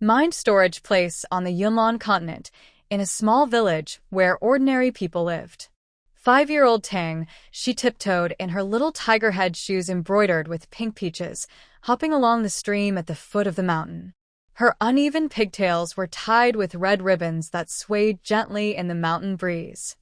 Mind storage place on the Yunnan continent, in a small village where ordinary people lived. 5-year-old Tang, she tiptoed in her little tiger head shoes embroidered with pink peaches, hopping along the stream at the foot of the mountain. Her uneven pigtails were tied with red ribbons that swayed gently in the mountain breeze.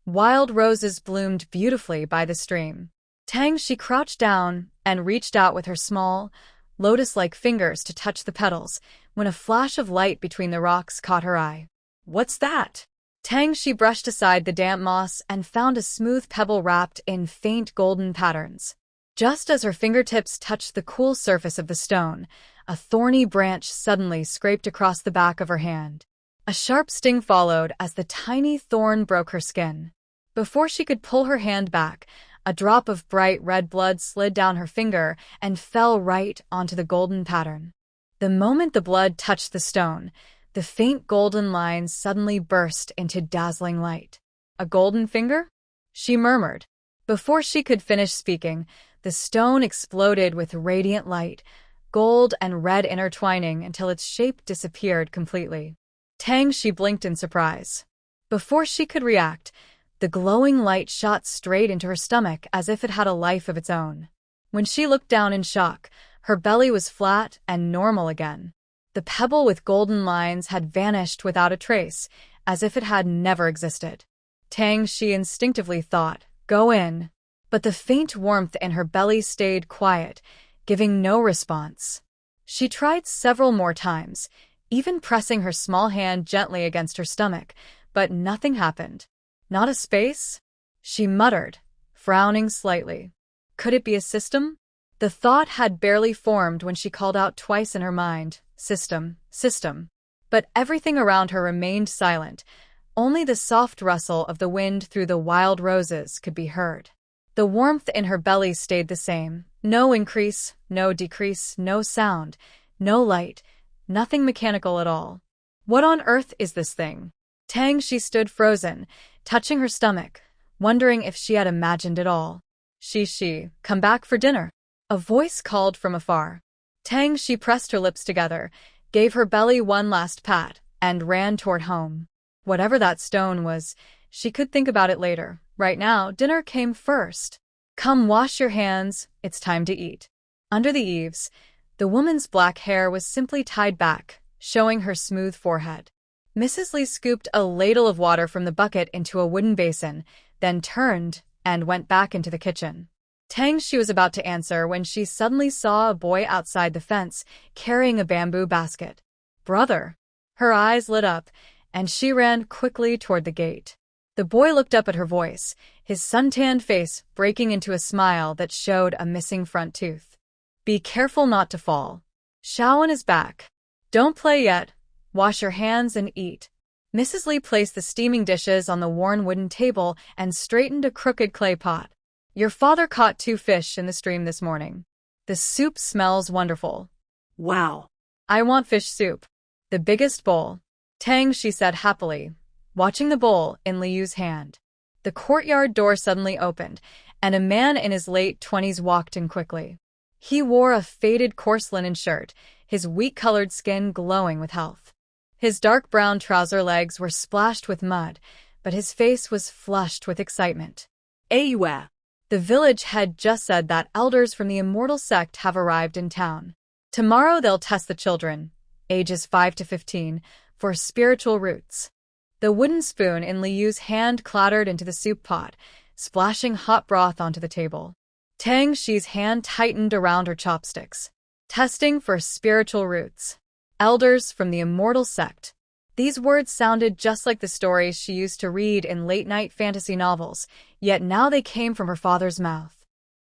Wild roses bloomed beautifully by the stream. Tang, she crouched down and reached out with her small, lotus-like fingers to touch the petals, when a flash of light between the rocks caught her eye. "What's that?" Tang, she brushed aside the damp moss and found a smooth pebble wrapped in faint golden patterns. Just as her fingertips touched the cool surface of the stone, a thorny branch suddenly scraped across the back of her hand. A sharp sting followed as the tiny thorn broke her skin. Before she could pull her hand back, a drop of bright red blood slid down her finger and fell right onto the golden pattern. The moment the blood touched the stone, the faint golden lines suddenly burst into dazzling light. "A golden finger?" she murmured. Before she could finish speaking, the stone exploded with radiant light, gold and red intertwining until its shape disappeared completely. Tang, she blinked in surprise. Before she could react, the glowing light shot straight into her stomach as if it had a life of its own. When she looked down in shock, her belly was flat and normal again. The pebble with golden lines had vanished without a trace, as if it had never existed. Tang, she instinctively thought, "Go in." But the faint warmth in her belly stayed quiet, giving no response. She tried several more times, even pressing her small hand gently against her stomach, but nothing happened. "Not a space?" she muttered, frowning slightly. Could it be a system? The thought had barely formed when she called out twice in her mind, "System, system." But everything around her remained silent. Only the soft rustle of the wind through the wild roses could be heard. The warmth in her belly stayed the same. No increase, no decrease, no sound, no light, nothing mechanical at all. What on earth is this thing? Tang, she stood frozen, touching her stomach, wondering if she had imagined it all. She, come back for dinner." A voice called from afar. Tang, she pressed her lips together, gave her belly one last pat, and ran toward home. Whatever that stone was, she could think about it later. Right now, dinner came first. "Come wash your hands, it's time to eat." Under the eaves, the woman's black hair was simply tied back, showing her smooth forehead. Mrs. Lee scooped a ladle of water from the bucket into a wooden basin, then turned and went back into the kitchen. Tang, she was about to answer when she suddenly saw a boy outside the fence, carrying a bamboo basket. "Brother!" Her eyes lit up, and she ran quickly toward the gate. The boy looked up at her voice, his suntanned face breaking into a smile that showed a missing front tooth. "Be careful not to fall. Shawan is back. Don't play yet. Wash your hands and eat." Mrs. Lee placed the steaming dishes on the worn wooden table and straightened a crooked clay pot. "Your father caught 2 fish in the stream this morning. The soup smells wonderful." "Wow. "I want fish soup. The biggest bowl." Tang, she said happily, watching the bowl in Liu's hand. The courtyard door suddenly opened, and a man in his late 20s walked in quickly. He wore a faded coarse linen shirt, his wheat-colored skin glowing with health. His dark brown trouser legs were splashed with mud, but his face was flushed with excitement. Aywa. The village had just said that elders from the immortal sect have arrived in town. Tomorrow they'll test the children, ages 5 to 15, for spiritual roots. The wooden spoon in Liu's hand clattered into the soup pot, splashing hot broth onto the table. Tang Shi's hand tightened around her chopsticks. Testing for spiritual roots. Elders from the immortal sect. These words sounded just like the stories she used to read in late-night fantasy novels, yet now they came from her father's mouth.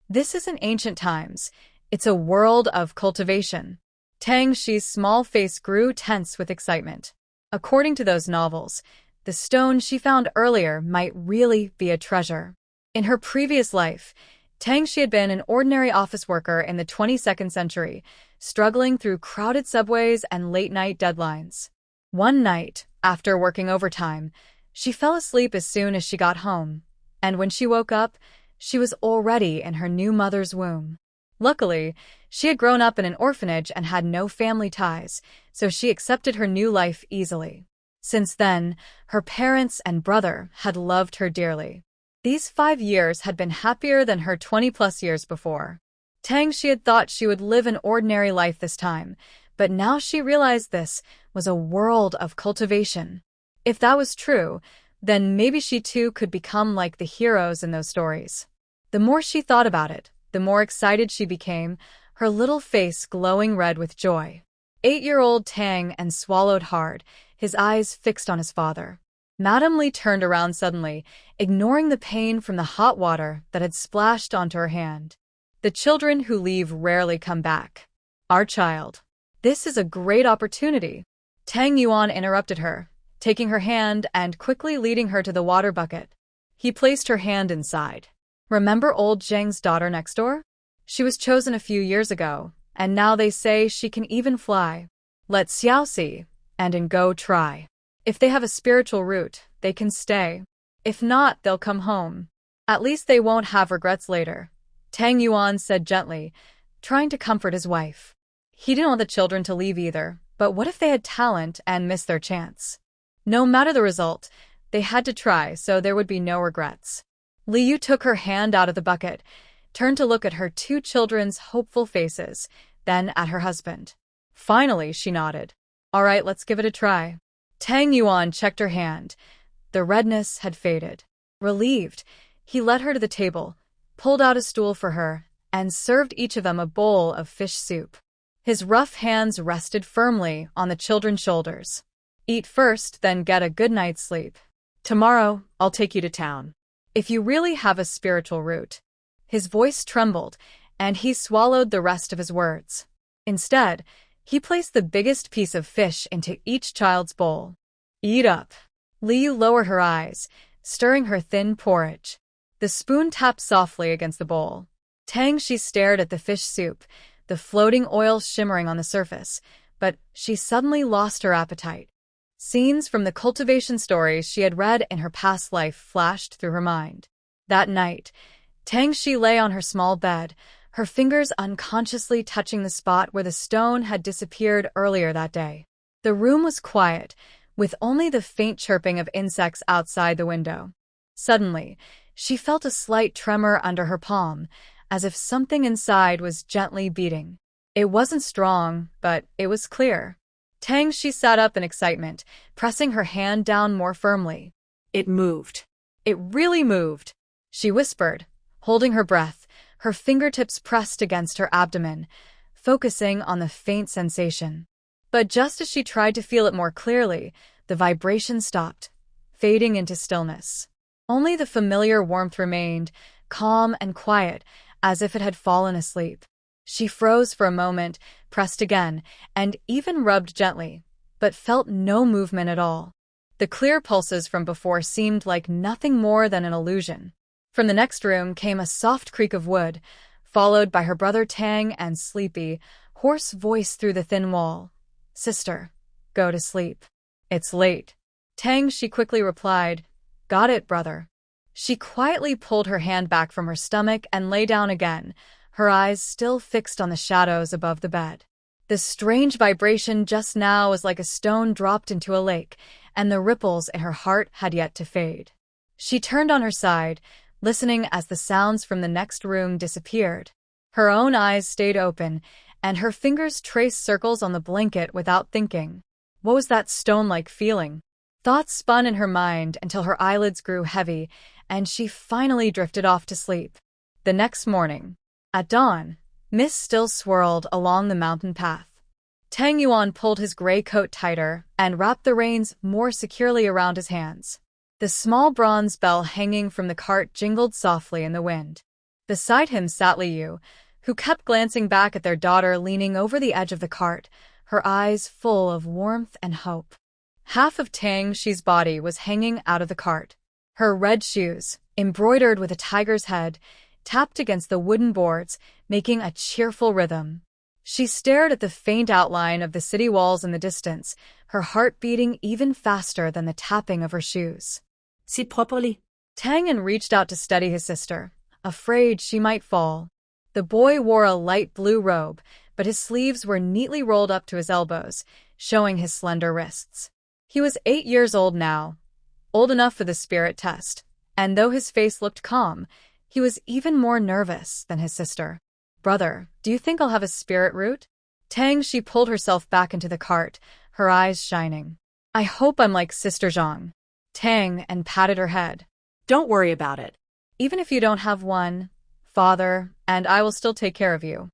This isn't ancient times. It's a world of cultivation. Tang Shi's small face grew tense with excitement. According to those novels, the stone she found earlier might really be a treasure. In her previous life, Tang Shi had been an ordinary office worker in the 22nd century, struggling through crowded subways and late-night deadlines. One night, after working overtime, she fell asleep as soon as she got home, and when she woke up, she was already in her new mother's womb. Luckily, she had grown up in an orphanage and had no family ties, so she accepted her new life easily. Since then, her parents and brother had loved her dearly. These 5 years had been happier than her 20-plus years before. She had thought she would live an ordinary life this time, but now she realized this was a world of cultivation. If that was true, then maybe she too could become like the heroes in those stories. The more she thought about it, the more excited she became, her little face glowing red with joy. 8-year-old Tang and swallowed hard, his eyes fixed on his father. Madame Li turned around suddenly, ignoring the pain from the hot water that had splashed onto her hand. The children who leave rarely come back. Our child. This is a great opportunity. Tang Yuan interrupted her, taking her hand and quickly leading her to the water bucket. He placed her hand inside. Remember old Zheng's daughter next door? She was chosen a few years ago, and now they say she can even fly. Let Xiao see, and go try. If they have a spiritual root, they can stay. If not, they'll come home. At least they won't have regrets later, Tang Yuan said gently, trying to comfort his wife. He didn't want the children to leave either, but what if they had talent and missed their chance? No matter the result, they had to try, so there would be no regrets. Liu took her hand out of the bucket, turned to look at her two children's hopeful faces, then at her husband. Finally, she nodded. All right, let's give it a try. Tang Yuan checked her hand. The redness had faded. Relieved, he led her to the table, pulled out a stool for her, and served each of them a bowl of fish soup. His rough hands rested firmly on the children's shoulders. Eat first, then get a good night's sleep. Tomorrow, I'll take you to town. If you really have a spiritual root. His voice trembled, and he swallowed the rest of his words. Instead, he placed the biggest piece of fish into each child's bowl. Eat up. Liu lowered her eyes, stirring her thin porridge. The spoon tapped softly against the bowl. She stared at the fish soup, the floating oil shimmering on the surface, but she suddenly lost her appetite. Scenes from the cultivation stories she had read in her past life flashed through her mind. That night, Shi lay on her small bed, her fingers unconsciously touching the spot where the stone had disappeared earlier that day. The room was quiet, with only the faint chirping of insects outside the window. Suddenly, she felt a slight tremor under her palm, as if something inside was gently beating. It wasn't strong, but it was clear. She sat up in excitement, pressing her hand down more firmly. It moved. It really moved, she whispered, holding her breath, her fingertips pressed against her abdomen, focusing on the faint sensation. But just as she tried to feel it more clearly, the vibration stopped, fading into stillness. Only the familiar warmth remained, calm and quiet, as if it had fallen asleep. She froze for a moment, pressed again, and even rubbed gently, but felt no movement at all. The clear pulses from before seemed like nothing more than an illusion. From the next room came a soft creak of wood, followed by her brother Tang and sleepy, hoarse voice through the thin wall. Sister, go to sleep. It's late. She quickly replied, Got it, brother. She quietly pulled her hand back from her stomach and lay down again, her eyes still fixed on the shadows above the bed. The strange vibration just now was like a stone dropped into a lake, and the ripples in her heart had yet to fade. She turned on her side, listening as the sounds from the next room disappeared. Her own eyes stayed open, and her fingers traced circles on the blanket without thinking. What was that stone-like feeling? Thoughts spun in her mind until her eyelids grew heavy, and she finally drifted off to sleep. The next morning, at dawn, mist still swirled along the mountain path. Tang Yuan pulled his gray coat tighter and wrapped the reins more securely around his hands. The small bronze bell hanging from the cart jingled softly in the wind. Beside him sat Liu, who kept glancing back at their daughter leaning over the edge of the cart, her eyes full of warmth and hope. Half of Shi's body was hanging out of the cart. Her red shoes, embroidered with a tiger's head, tapped against the wooden boards, making a cheerful rhythm. She stared at the faint outline of the city walls in the distance, her heart beating even faster than the tapping of her shoes. Sit properly. Tang reached out to steady his sister, afraid she might fall. The boy wore a light blue robe, but his sleeves were neatly rolled up to his elbows, showing his slender wrists. He was 8 years old now, old enough for the spirit test, and though his face looked calm, he was even more nervous than his sister. "Brother, do you think I'll have a spirit root?" She pulled herself back into the cart, her eyes shining. "I hope I'm like Sister Zhang." And patted her head. Don't worry about it. "Even if you don't have one, Father and I will still take care of you.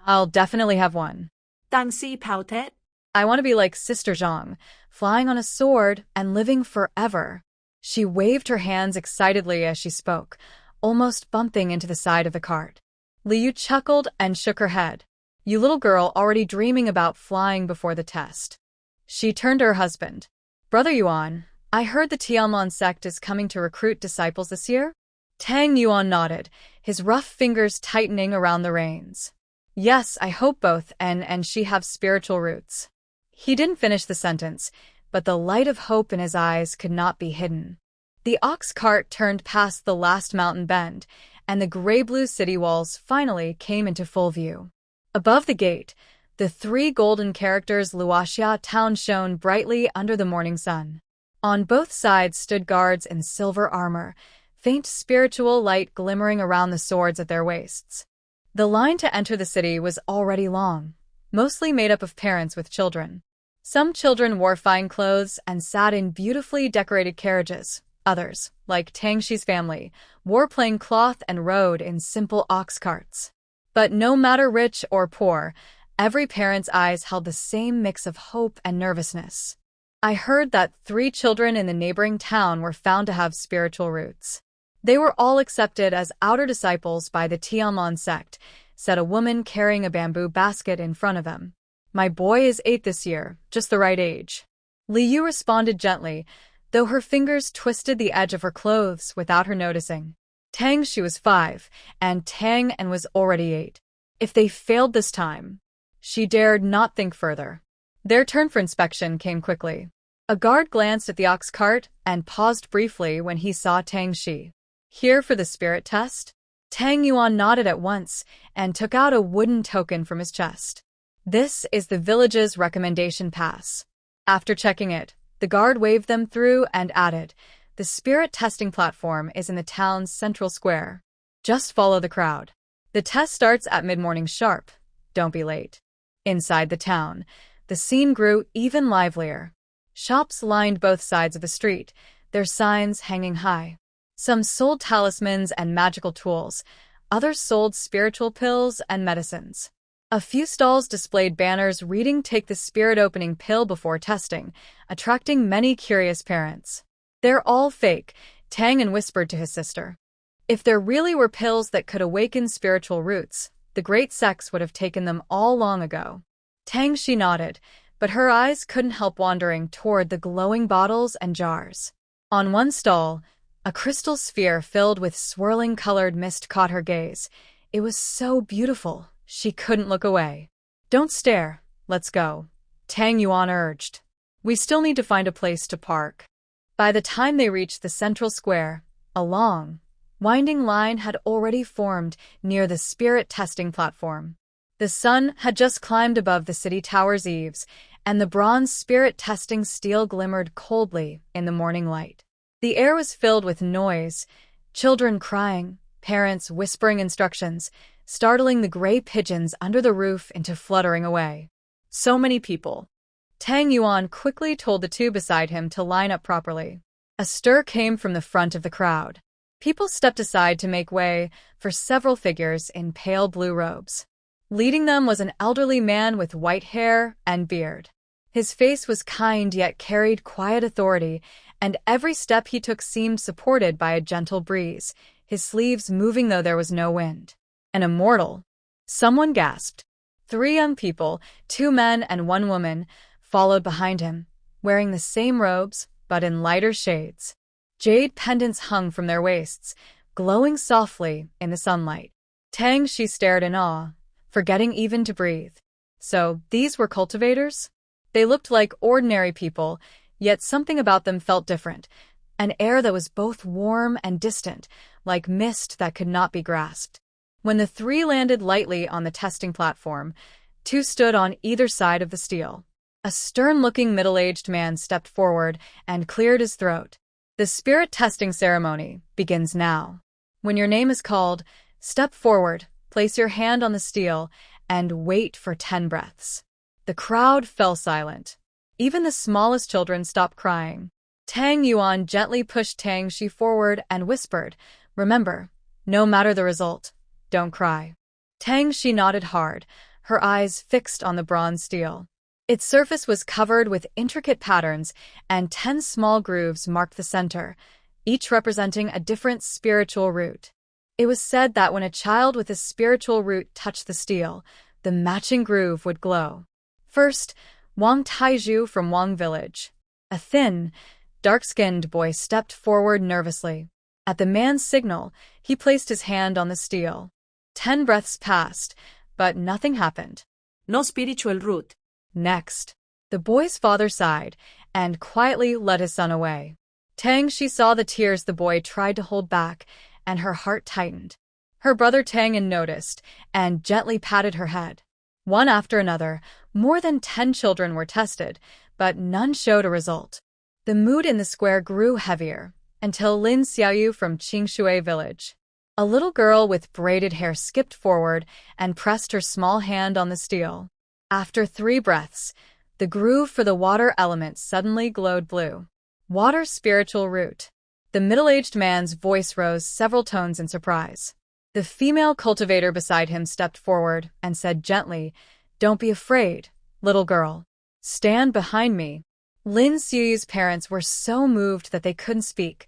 I'll definitely have one. Tang si pautet. I want to be like Sister Zhang, flying on a sword and living forever." She waved her hands excitedly as she spoke, almost bumping into the side of the cart. Liu chuckled and shook her head. "You little girl already dreaming about flying before the test." She turned to her husband. "Brother Yuan, I heard the Tianmon sect is coming to recruit disciples this year?" Tang Yuan nodded, his rough fingers tightening around the reins. "Yes, I hope both and she have spiritual roots." He didn't finish the sentence, but the light of hope in his eyes could not be hidden. The ox cart turned past the last mountain bend, and the gray-blue city walls finally came into full view. Above the gate, the 3 golden characters Luoxia town shone brightly under the morning sun. On both sides stood guards in silver armor, faint spiritual light glimmering around the swords at their waists. The line to enter the city was already long, mostly made up of parents with children. Some children wore fine clothes and sat in beautifully decorated carriages. Others, like Tang Shi's family, wore plain cloth and rode in simple ox carts. But no matter rich or poor, every parent's eyes held the same mix of hope and nervousness. "I heard that 3 children in the neighboring town were found to have spiritual roots. They were all accepted as outer disciples by the Tianmon sect," said a woman carrying a bamboo basket in front of them. "My boy is 8 this year, just the right age." Liu responded gently, though her fingers twisted the edge of her clothes without her noticing. She was 5, and was already 8. If they failed this time, she dared not think further. Their turn for inspection came quickly. A guard glanced at the ox cart and paused briefly when he saw Shi. "Here for the spirit test?" Tang Yuan nodded at once and took out a wooden token from his chest. "This is the village's recommendation pass." After checking it, the guard waved them through and added, "The spirit testing platform is in the town's central square. Just follow the crowd. The test starts at mid-morning sharp. Don't be late." Inside the town, the scene grew even livelier. Shops lined both sides of the street, their signs hanging high. Some sold talismans and magical tools, others sold spiritual pills and medicines. A few stalls displayed banners reading "Take the spirit opening pill before testing," attracting many curious parents. "They're all fake," Tang whispered to his sister. "If there really were pills that could awaken spiritual roots, the great sects would have taken them all long ago." She nodded, but her eyes couldn't help wandering toward the glowing bottles and jars. On one stall, a crystal sphere filled with swirling colored mist caught her gaze. It was so beautiful, she couldn't look away. "Don't stare, let's go," Tang Yuan urged. "We still need to find a place to park." By the time they reached the central square, a long, winding line had already formed near the spirit testing platform. The sun had just climbed above the city tower's eaves, and the bronze spirit testing steel glimmered coldly in the morning light. The air was filled with noise, children crying, parents whispering instructions, startling the gray pigeons under the roof into fluttering away. So many people. Tang Yuan quickly told the 2 beside him to line up properly. A stir came from the front of the crowd. People stepped aside to make way for several figures in pale blue robes. Leading them was an elderly man with white hair and beard. His face was kind yet carried quiet authority, and every step he took seemed supported by a gentle breeze, his sleeves moving though there was no wind. "An immortal," someone gasped. 3 young people, 2 men and 1 woman, followed behind him, wearing the same robes, but in lighter shades. Jade pendants hung from their waists, glowing softly in the sunlight. She stared in awe, forgetting even to breathe. So, these were cultivators? They looked like ordinary people, yet something about them felt different, an air that was both warm and distant, like mist that could not be grasped. When the three landed lightly on the testing platform, two stood on either side of the steel. A stern-looking middle-aged man stepped forward and cleared his throat. The spirit testing ceremony begins now. When your name is called, step forward, place your hand on the steel, and wait for 10 breaths. The crowd fell silent. Even the smallest children stopped crying. Tang Yuan gently pushed Tang Shi forward and whispered, "Remember, no matter the result, don't cry." Tang Shi nodded hard, her eyes fixed on the bronze steel. Its surface was covered with intricate patterns, and 10 small grooves marked the center, each representing a different spiritual root. It was said that when a child with a spiritual root touched the steel, the matching groove would glow. First, Wang Taizhu from Wang Village. A thin, dark-skinned boy stepped forward nervously. At the man's signal, he placed his hand on the steel. 10 breaths passed, but nothing happened. No spiritual root. Next, the boy's father sighed and quietly led his son away. Tang Shi saw the tears the boy tried to hold back, and her heart tightened. Her brother Tang noticed and gently patted her head. One after another, more than 10 children were tested, but none showed a result. The mood in the square grew heavier, until Lin Xiaoyu from Qingshui village. A little girl with braided hair skipped forward and pressed her small hand on the steel. After 3 breaths, the groove for the water element suddenly glowed blue. Water spiritual root. The middle-aged man's voice rose several tones in surprise. The female cultivator beside him stepped forward and said gently, "Don't be afraid, little girl. Stand behind me." Lin Xiyu's parents were so moved that they couldn't speak,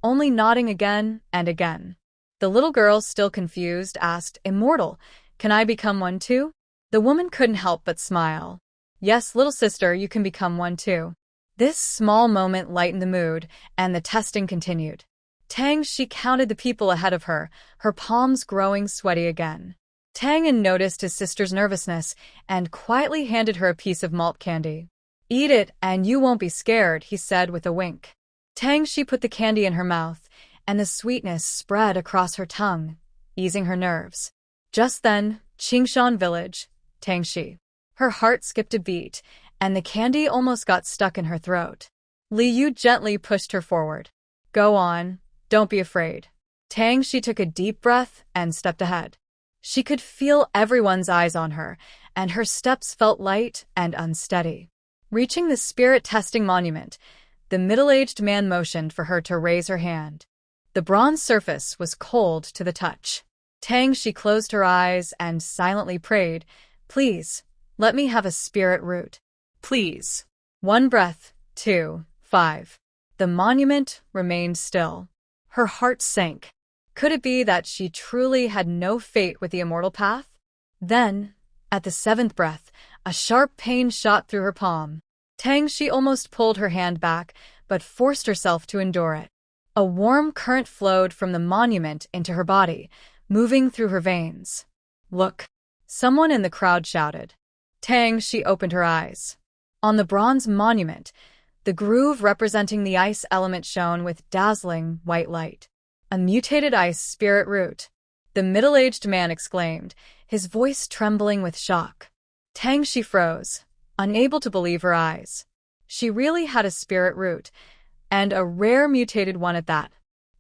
only nodding again and again. The little girl, still confused, asked, "Immortal, can I become one too?" The woman couldn't help but smile. "Yes, little sister, you can become one too." This small moment lightened the mood, and the testing continued. Tang Shi counted the people ahead of her, her palms growing sweaty again. Tang noticed his sister's nervousness and quietly handed her a piece of malt candy. "Eat it and you won't be scared," he said with a wink. Tang Shi put the candy in her mouth, and the sweetness spread across her tongue, easing her nerves. Just then, Qingshan village, Tang Shi. Her heart skipped a beat, and the candy almost got stuck in her throat. Li Yu gently pushed her forward. "Go on, don't be afraid." Tang Shi took a deep breath and stepped ahead. She could feel everyone's eyes on her, and her steps felt light and unsteady. Reaching the spirit testing monument, the middle-aged man motioned for her to raise her hand. The bronze surface was cold to the touch. Tang Shi closed her eyes and silently prayed, "Please, let me have a spirit root. Please." 1 breath, 2, 5. The monument remained still. Her heart sank. Could it be that she truly had no fate with the immortal path? Then, at the 7th breath, a sharp pain shot through her palm. Tang Shi almost pulled her hand back, but forced herself to endure it. A warm current flowed from the monument into her body, moving through her veins. "Look!" Someone in the crowd shouted. Tang Shi opened her eyes. On the bronze monument, the groove representing the ice element shone with dazzling white light. "A mutated ice spirit root," the middle-aged man exclaimed, his voice trembling with shock. Tang Shi froze, unable to believe her eyes. She really had a spirit root, and a rare mutated one at that.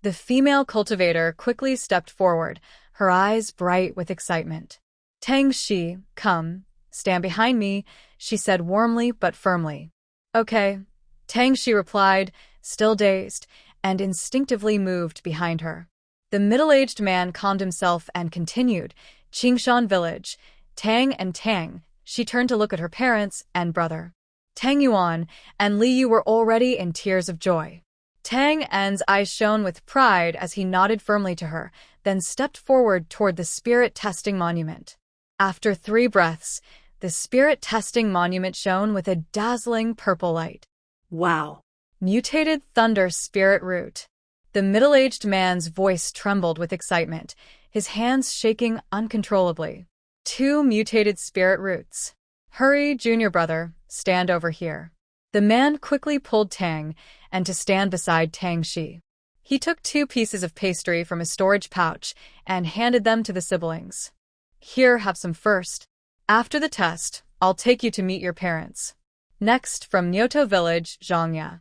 The female cultivator quickly stepped forward, her eyes bright with excitement. "Tang Shi, come, stand behind me," she said warmly but firmly. "Okay," Tang Shi replied, still dazed, and instinctively moved behind her. The middle-aged man calmed himself and continued, "Qingshan village, Tang and Tang." She turned to look at her parents and brother. Tang Yuan and Li Yu were already in tears of joy. Tang En's eyes shone with pride as he nodded firmly to her, then stepped forward toward the spirit testing monument. After 3 breaths, the spirit testing monument shone with a dazzling purple light. Wow! Mutated thunder spirit root. The middle-aged man's voice trembled with excitement, his hands shaking uncontrollably. 2 mutated spirit roots. "Hurry, junior brother, stand over here." The man quickly pulled Tang, and to stand beside Tang Shi. He took 2 pieces of pastry from his storage pouch and handed them to the siblings. Here, have some first. After the test, I'll take you to meet your parents. Next, from Nyoto village, Zhangya.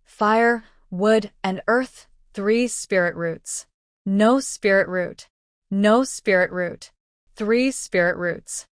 Fire, wood, and earth, 3 spirit roots. No spirit root. No spirit root. 3 spirit roots.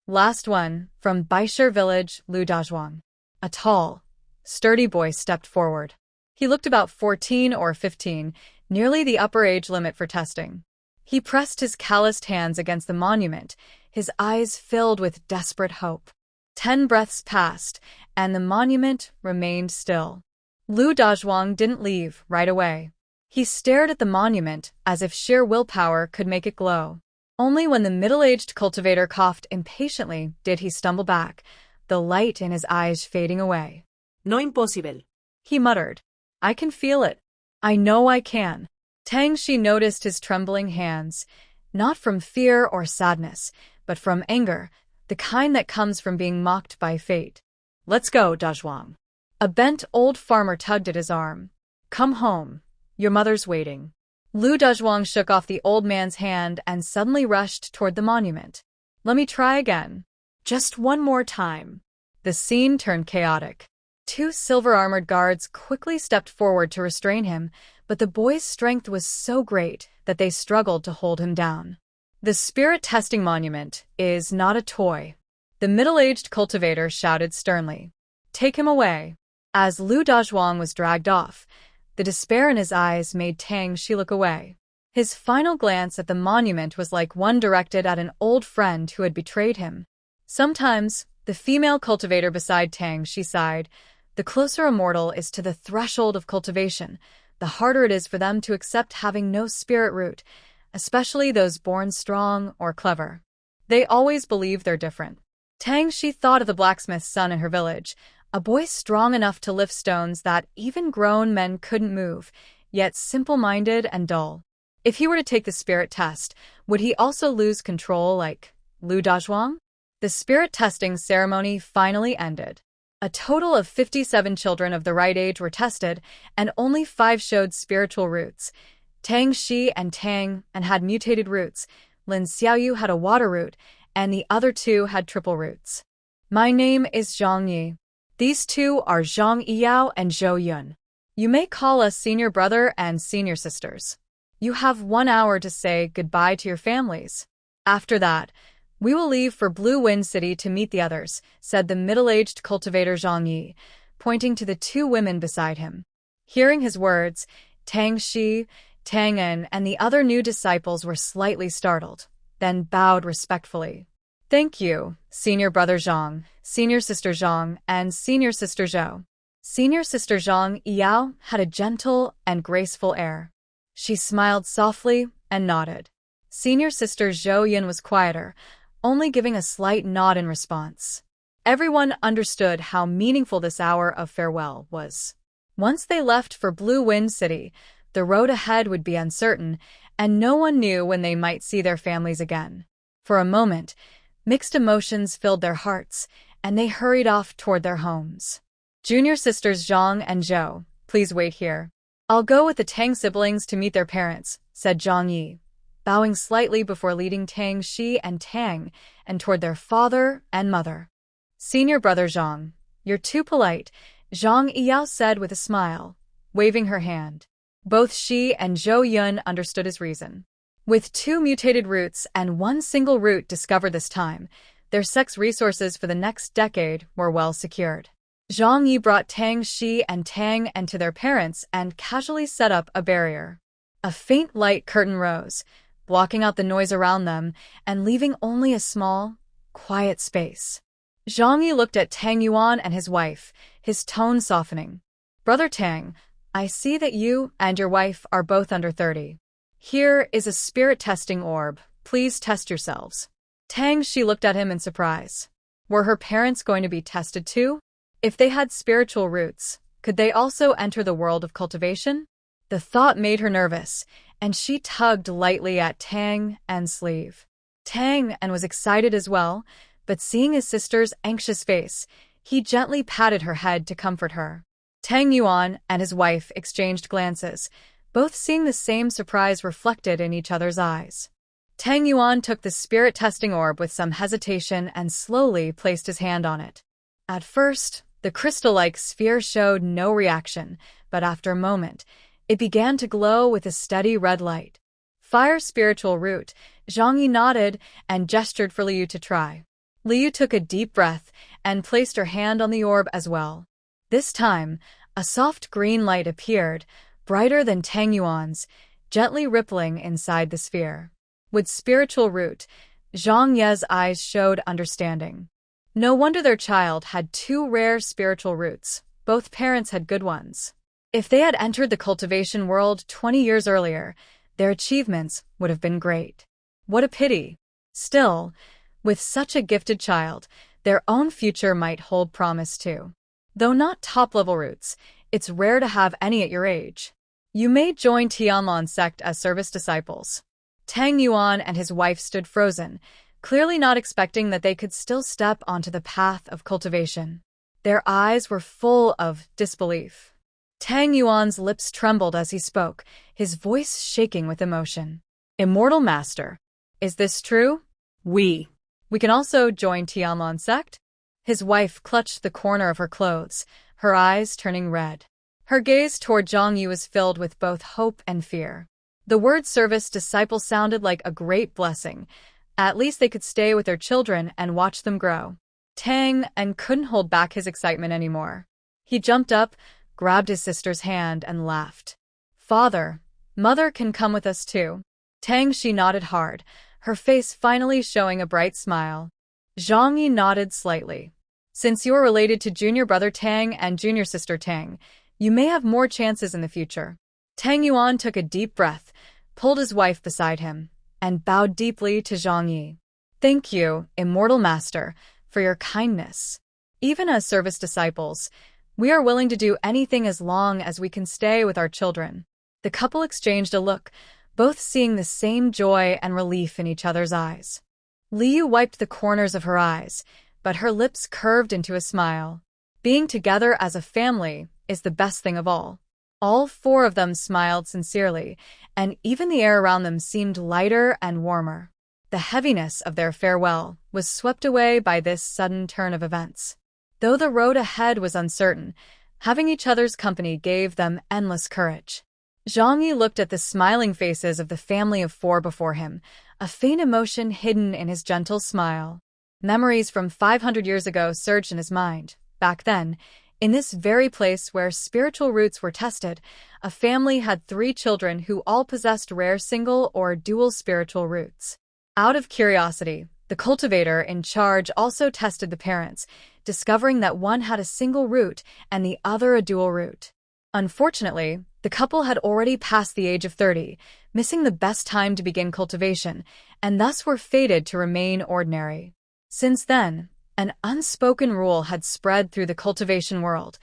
Last one, from Baishir village, Ludajwang. A tall, sturdy boy stepped forward. He looked about 14 or 15, nearly the upper age limit for testing. He pressed his calloused hands against the monument, his eyes filled with desperate hope. 10 breaths passed, and the monument remained still. Lu Dazhuang didn't leave right away. He stared at the monument as if sheer willpower could make it glow. Only when the middle-aged cultivator coughed impatiently did he stumble back, the light in his eyes fading away. No impossible. He muttered. I can feel it. I know I can. Tang Shi noticed his trembling hands, not from fear or sadness, but from anger, the kind that comes from being mocked by fate. Let's go, Dazhuang. A bent old farmer tugged at his arm. Come home. Your mother's waiting. Lu Dazhuang shook off the old man's hand and suddenly rushed toward the monument. Let me try again. Just one more time. The scene turned chaotic. 2 silver-armored guards quickly stepped forward to restrain him, but the boy's strength was so great that they struggled to hold him down. The spirit testing monument is not a toy. The middle-aged cultivator shouted sternly. Take him away. As Lu Dazhuang was dragged off, the despair in his eyes made Tang Shi look away. His final glance at the monument was like one directed at an old friend who had betrayed him. Sometimes, the female cultivator beside Tang Shi sighed, the closer a mortal is to the threshold of cultivation, the harder it is for them to accept having no spirit root, especially those born strong or clever. They always believe they're different. Tang Shi thought of the blacksmith's son in her village, a boy strong enough to lift stones that even grown men couldn't move, yet simple-minded and dull. If he were to take the spirit test, would he also lose control like Lu Dazhuang? The spirit testing ceremony finally ended. A total of 57 children of the right age were tested, and only 5 showed spiritual roots. Tang Shi and Tang had mutated roots, Lin Xiaoyu had a water root, and the other 2 had triple roots. My name is Zhang Yi. These 2 are Zhang Yiyao and Zhou Yun. You may call us senior brother and senior sisters. You have 1 hour to say goodbye to your families. After that, we will leave for Blue Wind City to meet the others, said the middle-aged cultivator Zhang Yi, pointing to the 2 women beside him. Hearing his words, Tang Shi, Tang En, and the other new disciples were slightly startled, then bowed respectfully. Thank you, Senior Brother Zhang, Senior Sister Zhang, and Senior Sister Zhou. Senior Sister Zhang Yiyao had a gentle and graceful air. She smiled softly and nodded. Senior Sister Zhou Yun was quieter, only giving a slight nod in response. Everyone understood how meaningful this hour of farewell was. Once they left for Blue Wind City, the road ahead would be uncertain, and no one knew when they might see their families again. For a moment, mixed emotions filled their hearts, and they hurried off toward their homes. Junior sisters Zhang and Zhou, please wait here. I'll go with the Tang siblings to meet their parents, said Zhang Yi, bowing slightly before leading Tang Shi and Tang and toward their father and mother. Senior brother Zhang, you're too polite, Zhang Yiyao said with a smile, waving her hand. Both Shi and Zhou Yun understood his reason. With 2 mutated roots and 1 single root discovered this time, their sex resources for the next decade were well secured. Zhang Yi brought Tang Shi and Tang En to their parents and casually set up a barrier. A faint light curtain rose, blocking out the noise around them and leaving only a small, quiet space. Zhang Yi looked at Tang Yuan and his wife, his tone softening. Brother Tang, I see that you and your wife are both under 30. Here is a spirit testing orb. Please test yourselves. Tang Shi looked at him in surprise. Were her parents going to be tested too? If they had spiritual roots, could they also enter the world of cultivation? The thought made her nervous, and she tugged lightly at Tang En's sleeve. Tang En was excited as well, but seeing his sister's anxious face, he gently patted her head to comfort her. Tang Yuan and his wife exchanged glances. both seeing the same surprise reflected in each other's eyes. Tang Yuan took the spirit-testing orb with some hesitation and slowly placed his hand on it. At first, the crystal-like sphere showed no reaction, but after a moment, it began to glow with a steady red light. Fire spiritual root, Zhang Yi nodded and gestured for Liu to try. Liu took a deep breath and placed her hand on the orb as well. This time, a soft green light appeared, brighter than Tang Yuan's, gently rippling inside the sphere. With spiritual root, Zhang Ye's eyes showed understanding. No wonder their child had two rare spiritual roots. Both parents had good ones. If they had entered the cultivation world 20 years earlier, their achievements would have been great. What a pity. Still, with such a gifted child, their own future might hold promise too. Though not top-level roots, it's rare to have any at your age. You may join Tianlan sect as service disciples. Tang Yuan and his wife stood frozen, clearly not expecting that they could still step onto the path of cultivation. Their eyes were full of disbelief. Tang Yuan's lips trembled as he spoke, his voice shaking with emotion. Immortal Master, is this true? We can also join Tianlan sect? His wife clutched the corner of her clothes, her eyes turning red. Her gaze toward Zhang Yi was filled with both hope and fear. The word service disciple sounded like a great blessing. At least they could stay with their children and watch them grow. Tang and couldn't hold back his excitement anymore. He jumped up, grabbed his sister's hand, and laughed. Father, Mother can come with us too. Tang she nodded hard, her face finally showing a bright smile. Zhang Yi nodded slightly. Since you are related to junior brother Tang and junior sister Tang, you may have more chances in the future. Tang Yuan took a deep breath, pulled his wife beside him, and bowed deeply to Zhang Yi. Thank you, Immortal Master, for your kindness. Even as service disciples, we are willing to do anything as long as we can stay with our children. The couple exchanged a look, both seeing the same joy and relief in each other's eyes. Liu wiped the corners of her eyes, but her lips curved into a smile. Being together as a family is the best thing of all. All four of them smiled sincerely, and even the air around them seemed lighter and warmer. The heaviness of their farewell was swept away by this sudden turn of events. Though the road ahead was uncertain, having each other's company gave them endless courage. Zhang Yi looked at the smiling faces of the family of four before him, a faint emotion hidden in his gentle smile. Memories from 500 years ago surged in his mind. Back then, in this very place where spiritual roots were tested, a family had 3 children who all possessed rare single or dual spiritual roots. Out of curiosity, the cultivator in charge also tested the parents, discovering that one had a single root and the other a dual root. Unfortunately, the couple had already passed the age of 30, missing the best time to begin cultivation, and thus were fated to remain ordinary. Since then, an unspoken rule had spread through the cultivation world.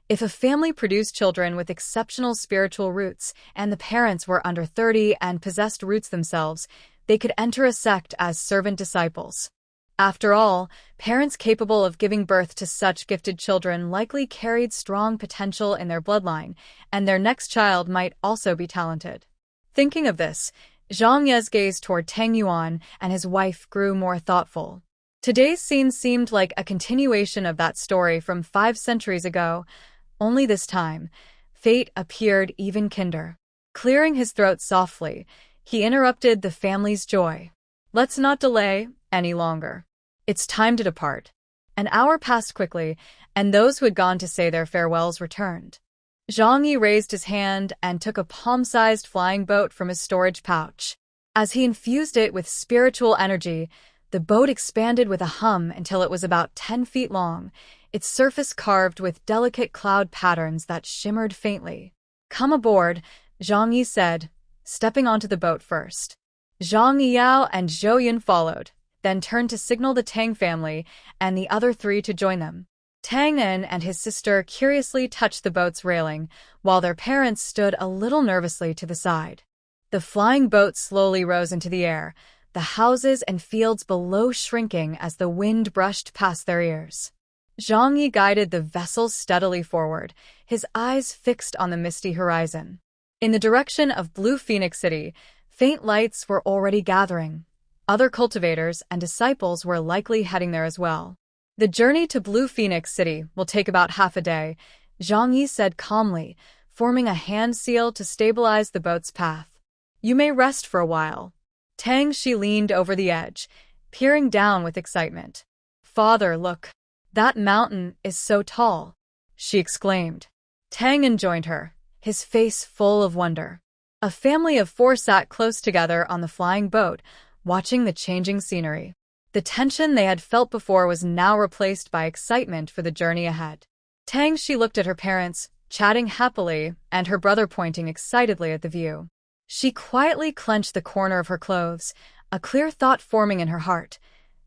If a family produced children with exceptional spiritual roots and the parents were under 30 and possessed roots themselves, they could enter a sect as servant disciples. After all, parents capable of giving birth to such gifted children likely carried strong potential in their bloodline, and their next child might also be talented. Thinking of this, Zhang Ye's gaze toward Tang Yuan and his wife grew more thoughtful. Today's scene seemed like a continuation of that story from 5 centuries ago, only this time, fate appeared even kinder. Clearing his throat softly, he interrupted the family's joy. Let's not delay any longer. It's time to depart. An hour passed quickly, and those who had gone to say their farewells returned. Zhang Yi raised his hand and took a palm-sized flying boat from his storage pouch. As he infused it with spiritual energy, the boat expanded with a hum until it was about 10 feet long, its surface carved with delicate cloud patterns that shimmered faintly. Come aboard, Zhang Yi said, stepping onto the boat first. Zhang Yiyao and Zhou Yun followed, then turned to signal the Tang family and the other 3 to join them. Tang En and his sister curiously touched the boat's railing, while their parents stood a little nervously to the side. The flying boat slowly rose into the air, the houses and fields below shrinking as the wind brushed past their ears. Zhang Yi guided the vessel steadily forward, his eyes fixed on the misty horizon. In the direction of Blue Phoenix City, faint lights were already gathering. Other cultivators and disciples were likely heading there as well. The journey to Blue Phoenix City will take about half a day, Zhang Yi said calmly, forming a hand seal to stabilize the boat's path. You may rest for a while. Tang Shi leaned over the edge, peering down with excitement. Father, look. That mountain is so tall, she exclaimed. Tang joined her, his face full of wonder. A family of 4 sat close together on the flying boat, watching the changing scenery. The tension they had felt before was now replaced by excitement for the journey ahead. Tang Shi looked at her parents, chatting happily, and her brother pointing excitedly at the view. She quietly clenched the corner of her clothes, a clear thought forming in her heart.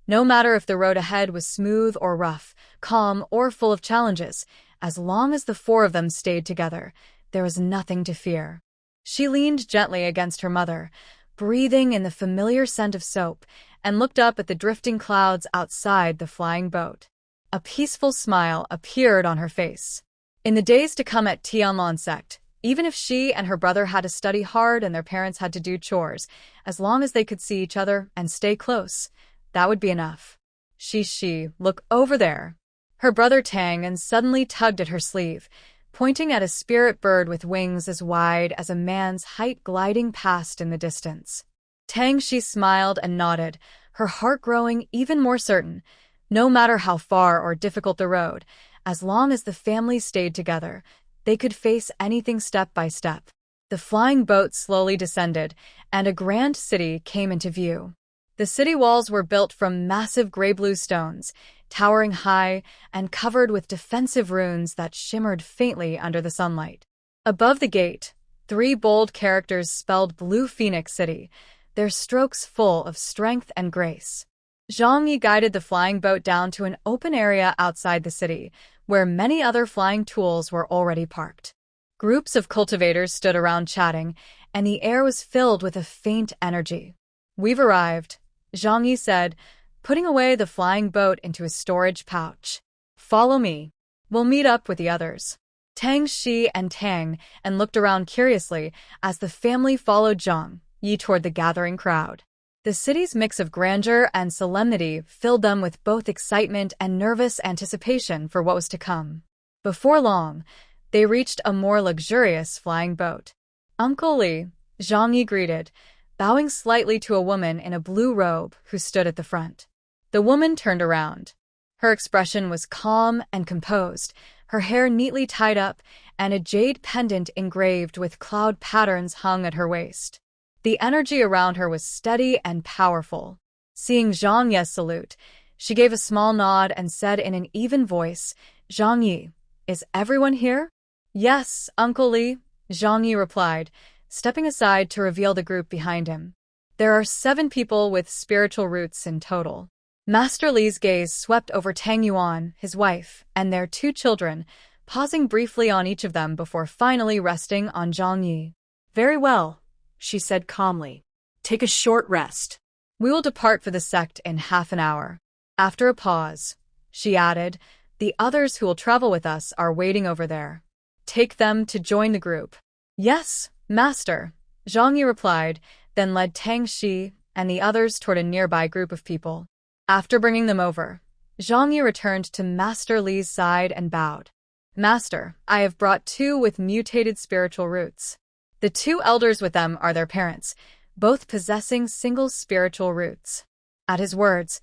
No matter if the road ahead was smooth or rough, calm or full of challenges, as long as the 4 of them stayed together, there was nothing to fear. She leaned gently against her mother, breathing in the familiar scent of soap, and looked up at the drifting clouds outside the flying boat. A peaceful smile appeared on her face. In the days to come at Tianlan sect, even if she and her brother had to study hard and their parents had to do chores, as long as they could see each other and stay close, that would be enough. She, look over there. Her brother Tang and suddenly tugged at her sleeve, pointing at a spirit bird with wings as wide as a man's height gliding past in the distance. Tang Shi smiled and nodded, her heart growing even more certain. No matter how far or difficult the road, as long as the family stayed together, they could face anything step by step. The flying boat slowly descended, and a grand city came into view. The city walls were built from massive gray-blue stones, towering high and covered with defensive runes that shimmered faintly under the sunlight. Above the gate, 3 bold characters spelled Blue Phoenix City, their strokes full of strength and grace. Zhang Yi guided the flying boat down to an open area outside the city, where many other flying tools were already parked. Groups of cultivators stood around chatting, and the air was filled with a faint energy. We've arrived, Zhang Yi said, putting away the flying boat into his storage pouch. Follow me. We'll meet up with the others. Tang Shi and Tang and looked around curiously as the family followed Zhang Yi toward the gathering crowd. The city's mix of grandeur and solemnity filled them with both excitement and nervous anticipation for what was to come. Before long, they reached a more luxurious flying boat. Uncle Li, Zhang Yi greeted, bowing slightly to a woman in a blue robe who stood at the front. The woman turned around. Her expression was calm and composed, her hair neatly tied up, and a jade pendant engraved with cloud patterns hung at her waist. The energy around her was steady and powerful. Seeing Zhang Yi salute, she gave a small nod and said in an even voice, Zhang Yi, is everyone here? Yes, Uncle Li, Zhang Yi replied, stepping aside to reveal the group behind him. There are 7 people with spiritual roots in total. Master Li's gaze swept over Tang Yuan, his wife, and their 2 children, pausing briefly on each of them before finally resting on Zhang Yi. Very well, she said calmly. Take a short rest. We will depart for the sect in half an hour. After a pause, she added, the others who will travel with us are waiting over there. Take them to join the group. Yes, Master, Zhang Yi replied, then led Tang Shi and the others toward a nearby group of people. After bringing them over, Zhang Yi returned to Master Li's side and bowed. Master, I have brought 2 with mutated spiritual roots. The 2 elders with them are their parents, both possessing single spiritual roots. At his words,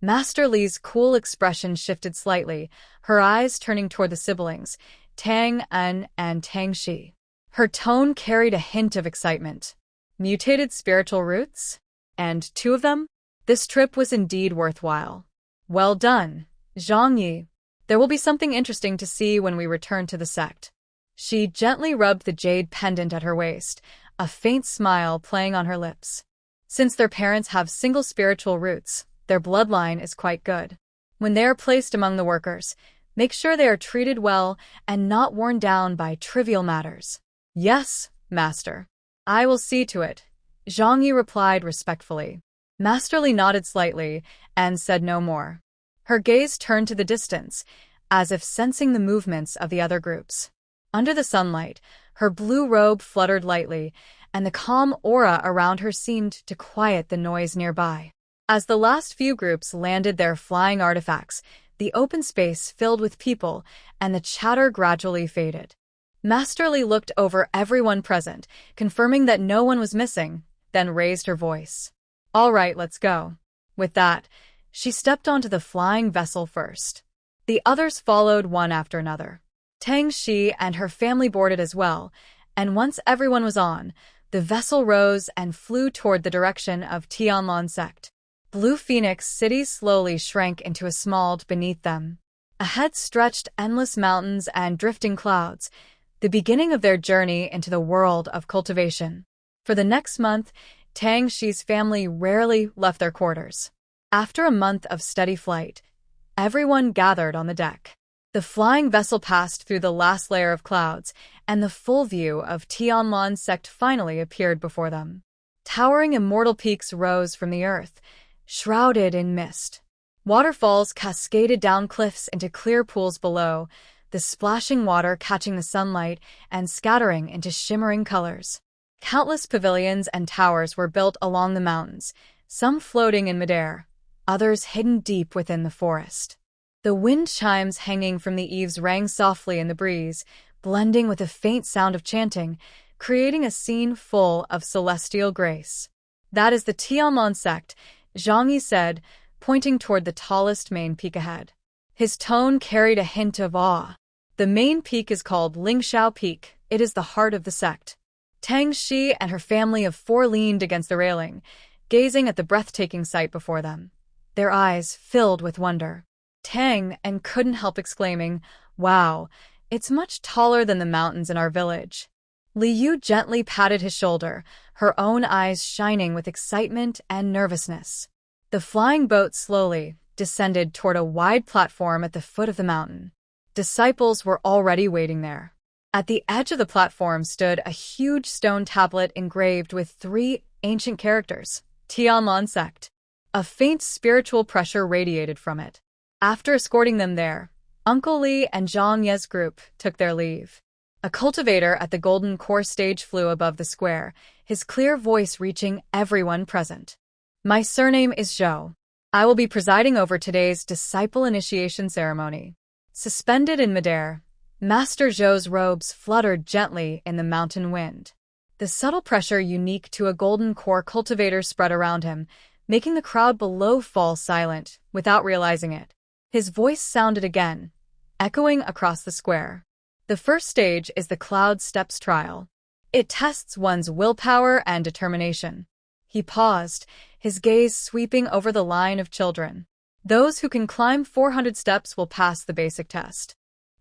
Master Li's cool expression shifted slightly, her eyes turning toward the siblings, Tang En and Tang Shi. Her tone carried a hint of excitement. Mutated spiritual roots? And 2 of them? This trip was indeed worthwhile. Well done, Zhang Yi. There will be something interesting to see when we return to the sect. She gently rubbed the jade pendant at her waist, a faint smile playing on her lips. Since their parents have single spiritual roots, their bloodline is quite good. When they are placed among the workers, make sure they are treated well and not worn down by trivial matters. Yes, Master. I will see to it, Zhang Yi replied respectfully. Master Li nodded slightly and said no more. Her gaze turned to the distance, as if sensing the movements of the other groups. Under the sunlight, her blue robe fluttered lightly, and the calm aura around her seemed to quiet the noise nearby. As the last few groups landed their flying artifacts, the open space filled with people, and the chatter gradually faded. Master Li looked over everyone present, confirming that no one was missing, then raised her voice. "All right, let's go." With that, she stepped onto the flying vessel first. The others followed one after another. Tang Shi and her family boarded as well, and once everyone was on, the vessel rose and flew toward the direction of Tianlon sect. Blue Phoenix City slowly shrank into a small beneath them. Ahead stretched endless mountains and drifting clouds, the beginning of their journey into the world of cultivation. For the next month, Tang Shi's family rarely left their quarters. After a month of steady flight, everyone gathered on the deck. The flying vessel passed through the last layer of clouds, and the full view of Tianlon sect finally appeared before them. Towering immortal peaks rose from the earth, shrouded in mist. Waterfalls cascaded down cliffs into clear pools below, the splashing water catching the sunlight and scattering into shimmering colors. Countless pavilions and towers were built along the mountains, some floating in midair, others hidden deep within the forest. The wind chimes hanging from the eaves rang softly in the breeze, blending with a faint sound of chanting, creating a scene full of celestial grace. "That is the Tianlon sect," Zhang Yi said, pointing toward the tallest main peak ahead. His tone carried a hint of awe. "The main peak is called Lingshao Peak. It is the heart of the sect." Tang Shi and her family of four leaned against the railing, gazing at the breathtaking sight before them, their eyes filled with wonder. Tang and couldn't help exclaiming, "Wow, it's much taller than the mountains in our village." Li Yu gently patted his shoulder, her own eyes shining with excitement and nervousness. The flying boat slowly descended toward a wide platform at the foot of the mountain. Disciples were already waiting there. At the edge of the platform stood a huge stone tablet engraved with 3 ancient characters, Tianlon sect. A faint spiritual pressure radiated from it. After escorting them there, Uncle Li and Zhang Ye's group took their leave. A cultivator at the golden core stage flew above the square, his clear voice reaching everyone present. "My surname is Zhou. I will be presiding over today's disciple initiation ceremony." Suspended in midair, Master Zhou's robes fluttered gently in the mountain wind. The subtle pressure unique to a golden core cultivator spread around him, making the crowd below fall silent without realizing it. His voice sounded again, echoing across the square. "The first stage is the Cloud Steps trial. It tests one's willpower and determination." He paused, his gaze sweeping over the line of children. "Those who can climb 400 steps will pass the basic test.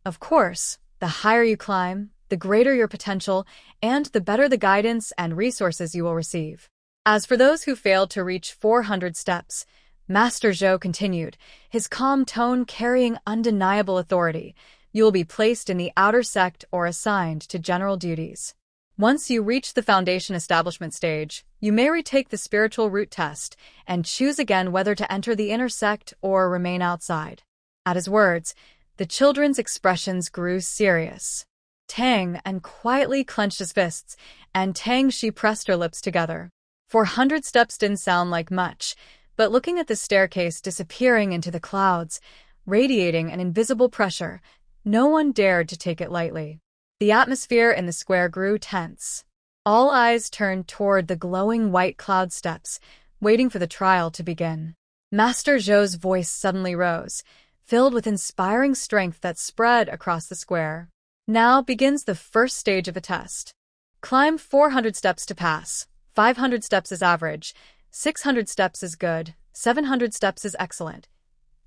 Of course, the higher you climb, the greater your potential, and the better the guidance and resources you will receive. As for those who fail to reach 400 steps, Master Zhou continued, his calm tone carrying undeniable authority, you will be placed in the outer sect or assigned to general duties. Once you reach the foundation establishment stage, you may retake the spiritual root test and choose again whether to enter the inner sect or remain outside." At his words, the children's expressions grew serious. Tang and quietly clenched his fists, and Tang Shi pressed her lips together. 400 steps didn't sound like much, but looking at the staircase disappearing into the clouds, radiating an invisible pressure, no one dared to take it lightly. The atmosphere in the square grew tense. All eyes turned toward the glowing white cloud steps, waiting for the trial to begin. Master Zhou's voice suddenly rose, filled with inspiring strength that spread across the square. "Now begins the first stage of the test. Climb 400 steps to pass. 500 steps is average. 600 steps is good. 700 steps is excellent.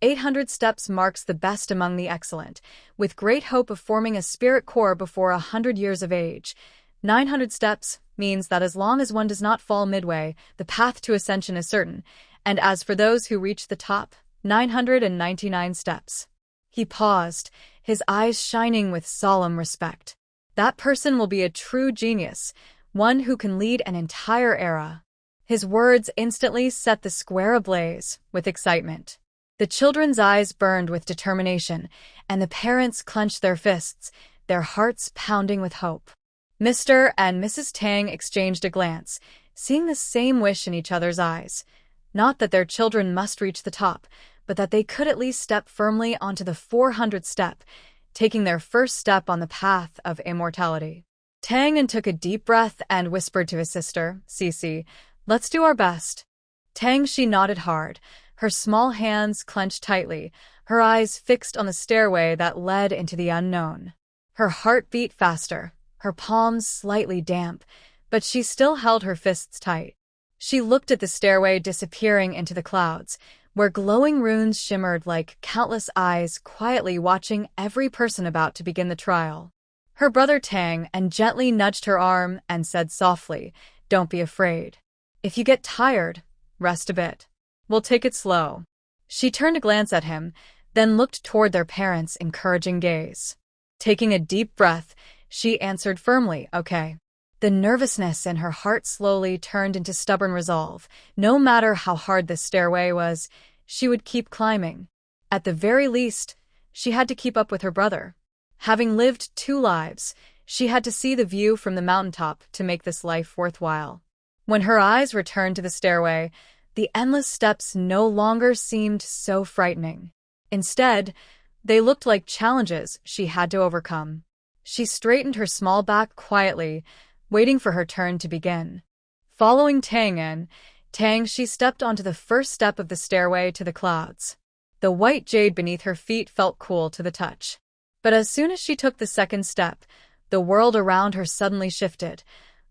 800 steps marks the best among the excellent, with great hope of forming a spirit core before 100 years of age. 900 steps means that as long as one does not fall midway, the path to ascension is certain, and as for those who reach the top, 999 steps." He paused, his eyes shining with solemn respect. "That person will be a true genius, one who can lead an entire era." His words instantly set the square ablaze with excitement. The children's eyes burned with determination, and the parents clenched their fists, their hearts pounding with hope. Mr. and Mrs. Tang exchanged a glance, seeing the same wish in each other's eyes. Not that their children must reach the top, but that they could at least step firmly onto the 400th step, taking their first step on the path of immortality. Tang took a deep breath and whispered to his sister, Cece, "Let's do our best." She nodded hard, her small hands clenched tightly, her eyes fixed on the stairway that led into the unknown. Her heart beat faster, her palms slightly damp, but she still held her fists tight. She looked at the stairway disappearing into the clouds, where glowing runes shimmered like countless eyes quietly watching every person about to begin the trial. Her brother Tang gently nudged her arm and said softly, "Don't be afraid. If you get tired, rest a bit. We'll take it slow." She turned to glance at him, then looked toward their parents' encouraging gaze. Taking a deep breath, she answered firmly, "Okay." The nervousness in her heart slowly turned into stubborn resolve. No matter how hard the stairway was, she would keep climbing. At the very least, she had to keep up with her brother. Having lived 2 lives, she had to see the view from the mountaintop to make this life worthwhile. When her eyes returned to the stairway, the endless steps no longer seemed so frightening. Instead, they looked like challenges she had to overcome. She straightened her small back quietly, waiting for her turn to begin. Following Tang, she stepped onto the first step of the stairway to the clouds. The white jade beneath her feet felt cool to the touch. But as soon as she took the second step, the world around her suddenly shifted.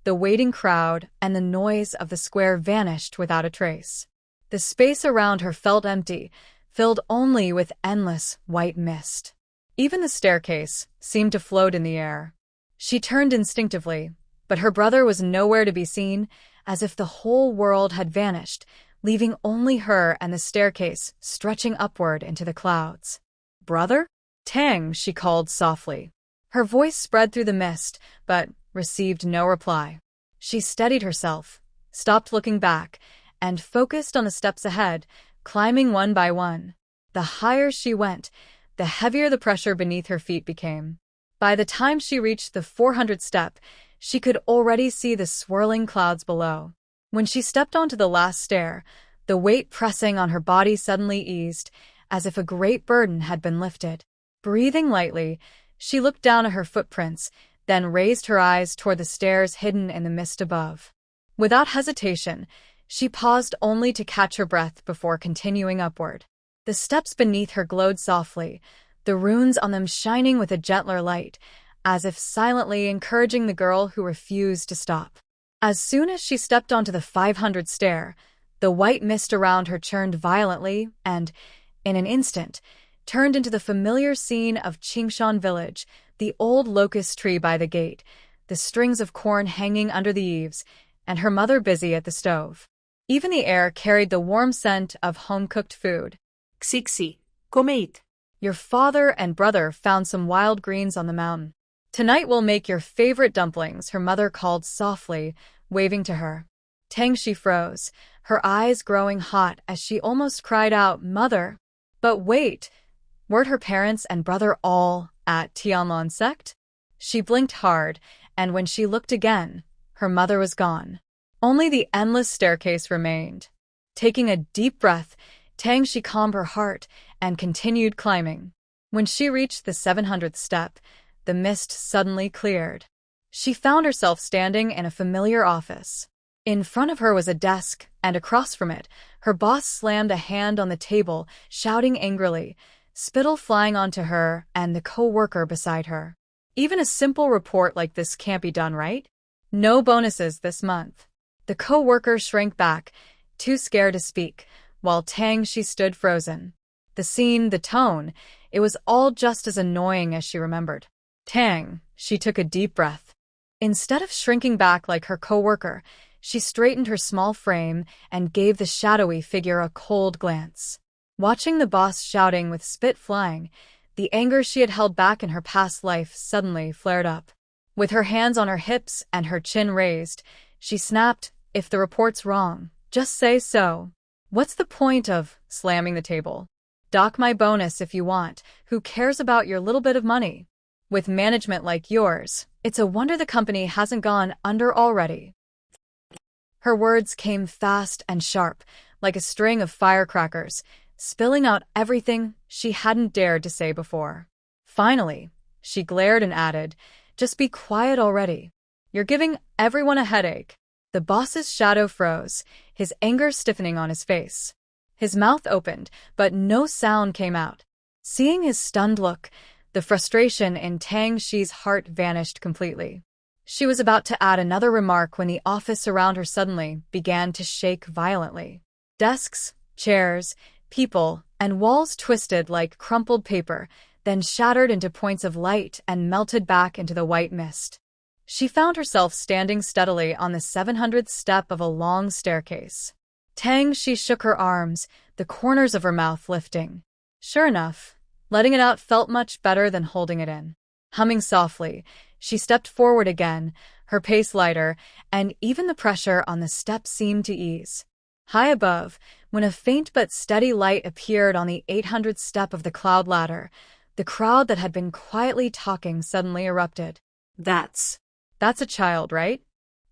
The waiting crowd and the noise of the square vanished without a trace. The space around her felt empty, filled only with endless white mist. Even the staircase seemed to float in the air. She turned instinctively, but her brother was nowhere to be seen, as if the whole world had vanished, leaving only her and the staircase stretching upward into the clouds. "Brother?" "Tang," she called softly. Her voice spread through the mist, but received no reply. She steadied herself, stopped looking back, and focused on the steps ahead, climbing one by one. The higher she went, the heavier the pressure beneath her feet became. By the time she reached the 400th step, she could already see the swirling clouds below. When she stepped onto the last stair, the weight pressing on her body suddenly eased, as if a great burden had been lifted. Breathing lightly, she looked down at her footprints, then raised her eyes toward the stairs hidden in the mist above. Without hesitation, she paused only to catch her breath before continuing upward. The steps beneath her glowed softly, the runes on them shining with a gentler light, as if silently encouraging the girl who refused to stop. As soon as she stepped onto the 500th stair, the white mist around her churned violently and, in an instant, turned into the familiar scene of Qingshan village, the old locust tree by the gate, the strings of corn hanging under the eaves, and her mother busy at the stove. Even the air carried the warm scent of home-cooked food. "Xixi, come eat." "Your father and brother found some wild greens on the mountain. Tonight we'll make your favorite dumplings," her mother called softly, waving to her. She froze, her eyes growing hot as she almost cried out, "Mother!" But wait, weren't her parents and brother all at Tianlan sect? She blinked hard, and when she looked again, her mother was gone. Only the endless staircase remained. Taking a deep breath, she calmed her heart and continued climbing. When she reached the 700th step, the mist suddenly cleared. She found herself standing in a familiar office. In front of her was a desk, and across from it, her boss slammed a hand on the table, shouting angrily, spittle flying onto her and the co-worker beside her. "Even a simple report like this can't be done, right? No bonuses this month." The co-worker shrank back, too scared to speak, while she stood frozen. The scene, the tone, it was all just as annoying as she remembered. She took a deep breath. Instead of shrinking back like her co-worker, she straightened her small frame and gave the shadowy figure a cold glance. Watching the boss shouting with spit flying, the anger she had held back in her past life suddenly flared up. With her hands on her hips and her chin raised, she snapped, "If the report's wrong, just say so. What's the point of slamming the table? Dock my bonus if you want. Who cares about your little bit of money?" With management like yours, it's a wonder the company hasn't gone under already. Her words came fast and sharp, like a string of firecrackers, spilling out everything she hadn't dared to say before. Finally, she glared and added, "Just be quiet already. You're giving everyone a headache." The boss's shadow froze, his anger stiffening on his face. His mouth opened, but no sound came out. Seeing his stunned look, the frustration in Tang Shi's heart vanished completely. She was about to add another remark when the office around her suddenly began to shake violently. Desks, chairs, people, and walls twisted like crumpled paper, then shattered into points of light and melted back into the white mist. She found herself standing steadily on the 700th step of a long staircase. Tang Shi shook her arms, the corners of her mouth lifting. Sure enough, letting it out felt much better than holding it in. Humming softly, she stepped forward again, her pace lighter, and even the pressure on the steps seemed to ease. High above, when a faint but steady light appeared on the 800th step of the cloud ladder, the crowd that had been quietly talking suddenly erupted. That's a child, right?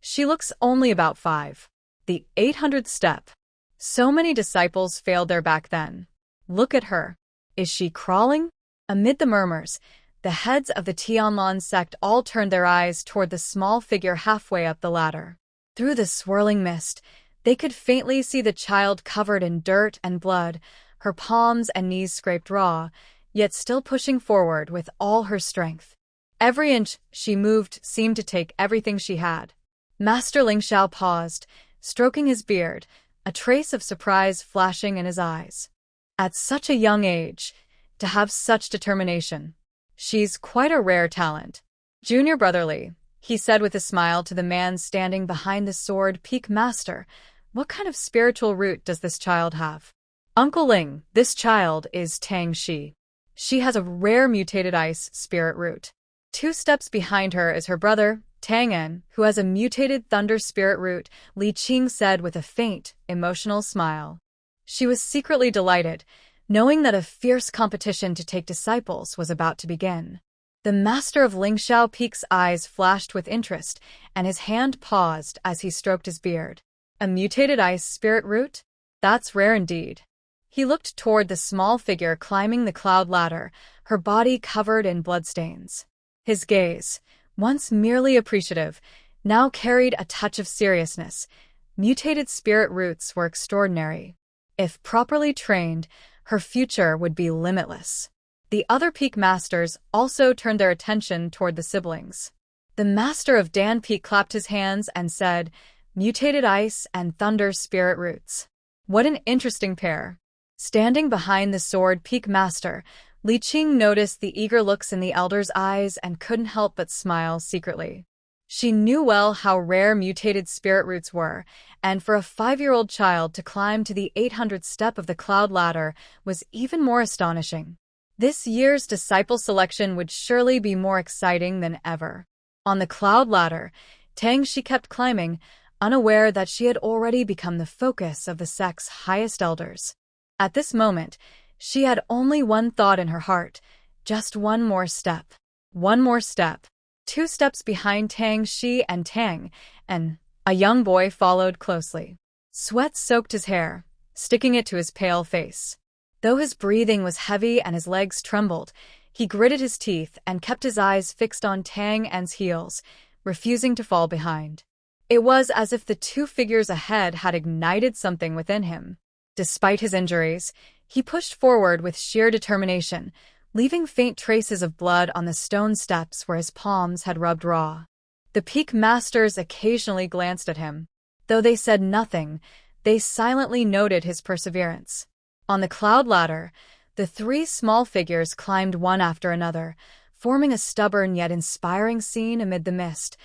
She looks only about 5. The 800th step. So many disciples failed there back then. Look at her. Is she crawling? Amid the murmurs, the heads of the Tianlon sect all turned their eyes toward the small figure halfway up the ladder. Through the swirling mist, they could faintly see the child covered in dirt and blood, her palms and knees scraped raw, yet still pushing forward with all her strength. Every inch she moved seemed to take everything she had. Master Lingxiao paused, stroking his beard, a trace of surprise flashing in his eyes. At such a young age, to have such determination. She's quite a rare talent. Junior brotherly, he said with a smile to the man standing behind the sword Peak Master. What kind of spiritual root does this child have? Uncle Ling, this child is Tang Shi. She has a rare mutated ice spirit root. 2 steps behind her is her brother, Tang En, who has a mutated thunder spirit root, Li Qing said with a faint, emotional smile. She was secretly delighted, knowing that a fierce competition to take disciples was about to begin. The master of Lingxiao Peak's eyes flashed with interest, and his hand paused as he stroked his beard. A mutated ice spirit root? That's rare indeed. He looked toward the small figure climbing the cloud ladder, her body covered in bloodstains. His gaze, once merely appreciative, now carried a touch of seriousness. Mutated spirit roots were extraordinary. If properly trained, her future would be limitless. The other Peak Masters also turned their attention toward the siblings. The Master of Dan Peak clapped his hands and said, "Mutated ice and thunder spirit roots. What an interesting pair." Standing behind the sword Peak Master, Li Qing noticed the eager looks in the elder's eyes and couldn't help but smile secretly. She knew well how rare mutated spirit roots were, and for a 5-year-old child to climb to the 800th step of the cloud ladder was even more astonishing. This year's disciple selection would surely be more exciting than ever. On the cloud ladder, Tang Shi kept climbing, unaware that she had already become the focus of the sect's highest elders. At this moment, she had only one thought in her heart, just one more step. One more step. 2 steps behind Tang Shi and Tang, and a young boy followed closely. Sweat soaked his hair, sticking it to his pale face. Though his breathing was heavy and his legs trembled, he gritted his teeth and kept his eyes fixed on Tang En's heels, refusing to fall behind. It was as if the 2 figures ahead had ignited something within him. Despite his injuries, he pushed forward with sheer determination, leaving faint traces of blood on the stone steps where his palms had rubbed raw. The Peak Masters occasionally glanced at him. Though they said nothing, they silently noted his perseverance. On the cloud ladder, the 3 small figures climbed one after another, forming a stubborn yet inspiring scene amid the mist.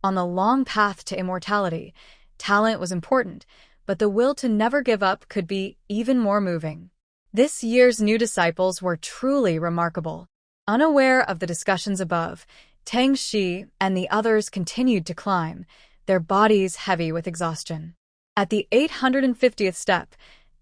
On the long path to immortality, talent was important, but the will to never give up could be even more moving. This year's new disciples were truly remarkable. Unaware of the discussions above, Tang Shi and the others continued to climb, their bodies heavy with exhaustion. At the 850th step,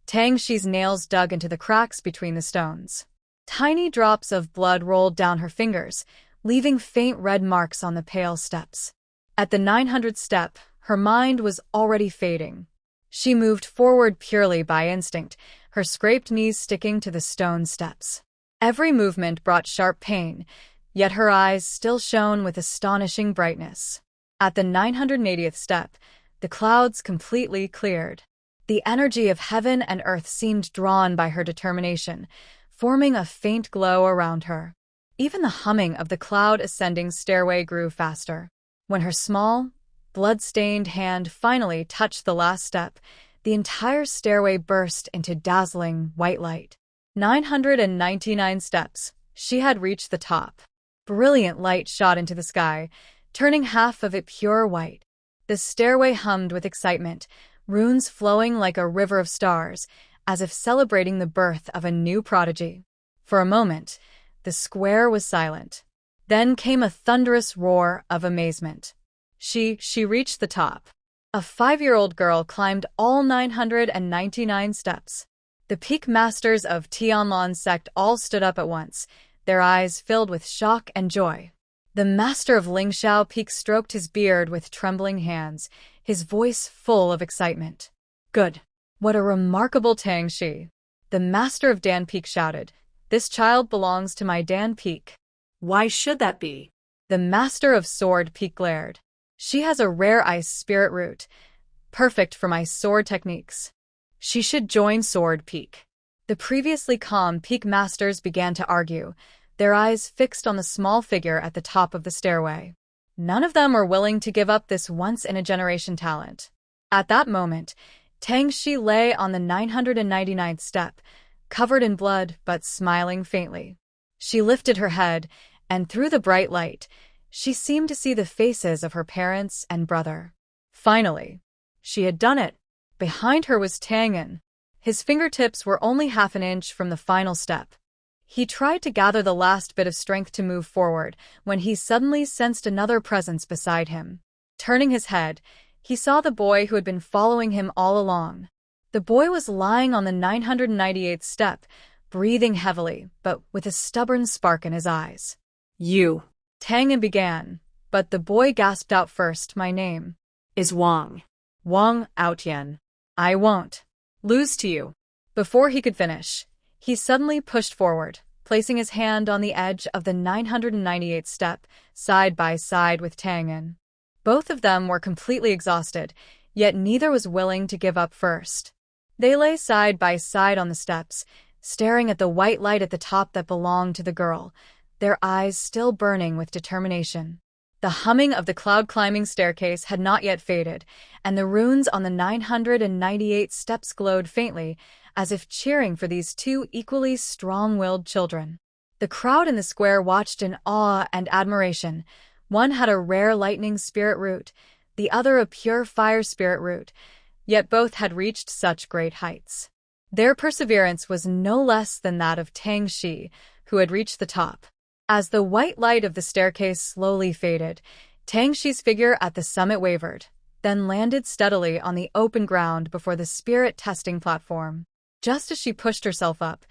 Tang Shi's nails dug into the cracks between the stones. Tiny drops of blood rolled down her fingers, leaving faint red marks on the pale steps. At the 900th step, her mind was already fading. She moved forward purely by instinct, her scraped knees sticking to the stone steps. Every movement brought sharp pain, yet her eyes still shone with astonishing brightness. At the 980th step, the clouds completely cleared. The energy of heaven and earth seemed drawn by her determination, forming a faint glow around her. Even the humming of the cloud-ascending stairway grew faster. When her small, blood-stained hand finally touched the last step, the entire stairway burst into dazzling white light. 999 steps. She had reached the top. Brilliant light shot into the sky, turning half of it pure white. The stairway hummed with excitement, runes flowing like a river of stars, as if celebrating the birth of a new prodigy. For a moment, the square was silent. Then came a thunderous roar of amazement. She reached the top. A 5-year-old girl climbed all 999 steps. The peak masters of Tianlan's sect all stood up at once, their eyes filled with shock and joy. The master of Lingxiao Peak stroked his beard with trembling hands, his voice full of excitement. "Good. What a remarkable Tangxi!" The master of Dan Peak shouted. "This child belongs to my Dan Peak." Why should that be? The master of Sword Peak glared. "She has a rare ice spirit root, perfect for my sword techniques. She should join Sword Peak." The previously calm Peak masters began to argue, their eyes fixed on the small figure at the top of the stairway. None of them were willing to give up this once-in-a-generation talent. At that moment, Tangxi lay on the 999th step, covered in blood but smiling faintly. She lifted her head, and through the bright light, she seemed to see the faces of her parents and brother. Finally, she had done it. Behind her was Tangyan. His fingertips were only half an inch from the final step. He tried to gather the last bit of strength to move forward when he suddenly sensed another presence beside him. Turning his head, he saw the boy who had been following him all along. The boy was lying on the 998th step, breathing heavily, but with a stubborn spark in his eyes. "You," Tangyan began, but the boy gasped out first, "My name is Wang." "Wang Outyan. I won't lose to you." Before he could finish, he suddenly pushed forward, placing his hand on the edge of the 998th step, side by side with Tangyan. Both of them were completely exhausted, yet neither was willing to give up first. They lay side by side on the steps, staring at the white light at the top that belonged to the girl, their eyes still burning with determination. The humming of the cloud-climbing staircase had not yet faded, and the runes on the 998 steps glowed faintly, as if cheering for these two equally strong-willed children. The crowd in the square watched in awe and admiration. One had a rare lightning spirit root, the other a pure fire spirit root, yet both had reached such great heights. Their perseverance was no less than that of Tangxi, who had reached the top. As the white light of the staircase slowly faded, Tangxi's figure at the summit wavered, then landed steadily on the open ground before the spirit testing platform. Just as she pushed herself up,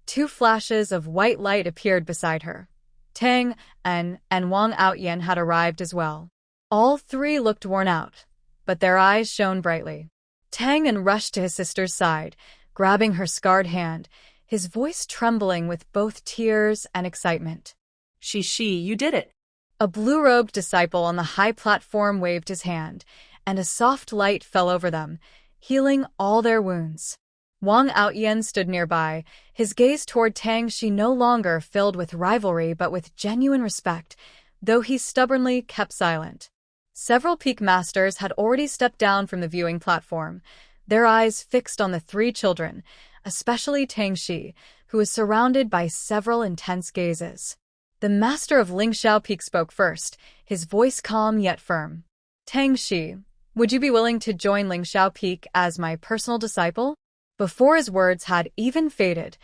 2 flashes of white light appeared beside her. Tang and Wang Outyan had arrived as well. All 3 looked worn out, but their eyes shone brightly. Tangyan rushed to his sister's side, grabbing her scarred hand, his voice trembling with both tears and excitement. You did it." A blue-robed disciple on the high platform waved his hand, and a soft light fell over them, healing all their wounds. Wang Outyan stood nearby, his gaze toward Tangxi no longer filled with rivalry but with genuine respect, though he stubbornly kept silent. Several peak masters had already stepped down from the viewing platform, their eyes fixed on the 3 children, especially Tangxi, who was surrounded by several intense gazes. The master of Lingxiao Peak spoke first, his voice calm yet firm. "Tangxi, would you be willing to join Lingxiao Peak as my personal disciple?" Before his words had even faded,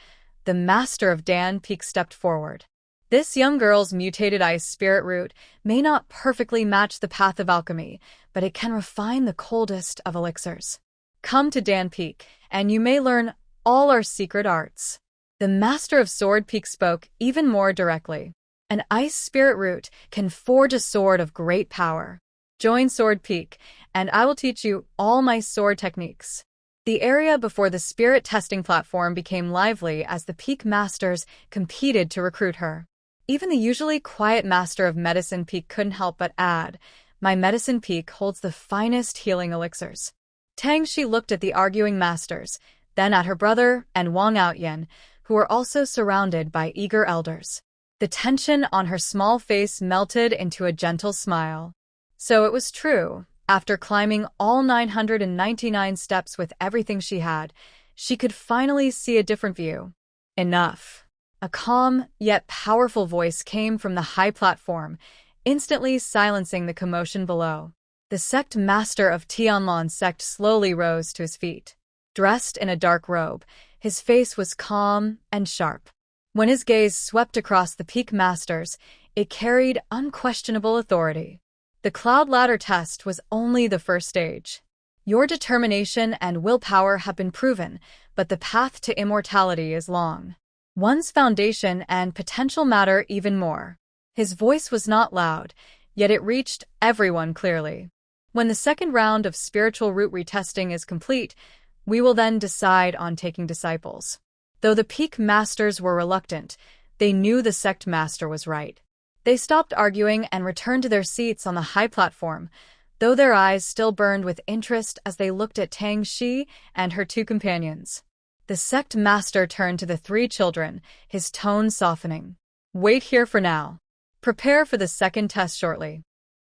the master of Dan Peak stepped forward. This young girl's mutated ice spirit root may not perfectly match the path of alchemy, but it can refine the coldest of elixirs. Come to Dan Peak, and you may learn all our secret arts. The master of Sword Peak spoke even more directly. An ice spirit root can forge a sword of great power. Join Sword Peak, and I will teach you all my sword techniques. The area before the spirit testing platform became lively as the Peak Masters competed to recruit her. Even the usually quiet Master of Medicine Peak couldn't help but add, "My Medicine Peak holds the finest healing elixirs." Tang Shi looked at the arguing masters, then at her brother and Wang Outyan, who were also surrounded by eager elders. The tension on her small face melted into a gentle smile. So it was true. After climbing all 999 steps with everything she had, she could finally see a different view. Enough. A calm, yet powerful voice came from the high platform, instantly silencing the commotion below. The sect master of Tianlan's sect slowly rose to his feet. Dressed in a dark robe, his face was calm and sharp. When his gaze swept across the Peak Masters, it carried unquestionable authority. The Cloud Ladder test was only the first stage. Your determination and willpower have been proven, but the path to immortality is long. One's foundation and potential matter even more. His voice was not loud, yet it reached everyone clearly. When the second round of spiritual root retesting is complete, we will then decide on taking disciples. Though the Peak Masters were reluctant, they knew the sect master was right. They stopped arguing and returned to their seats on the high platform, though their eyes still burned with interest as they looked at Tang Shi and her two companions. The sect master turned to the three children, his tone softening. "Wait here for now. Prepare for the second test shortly.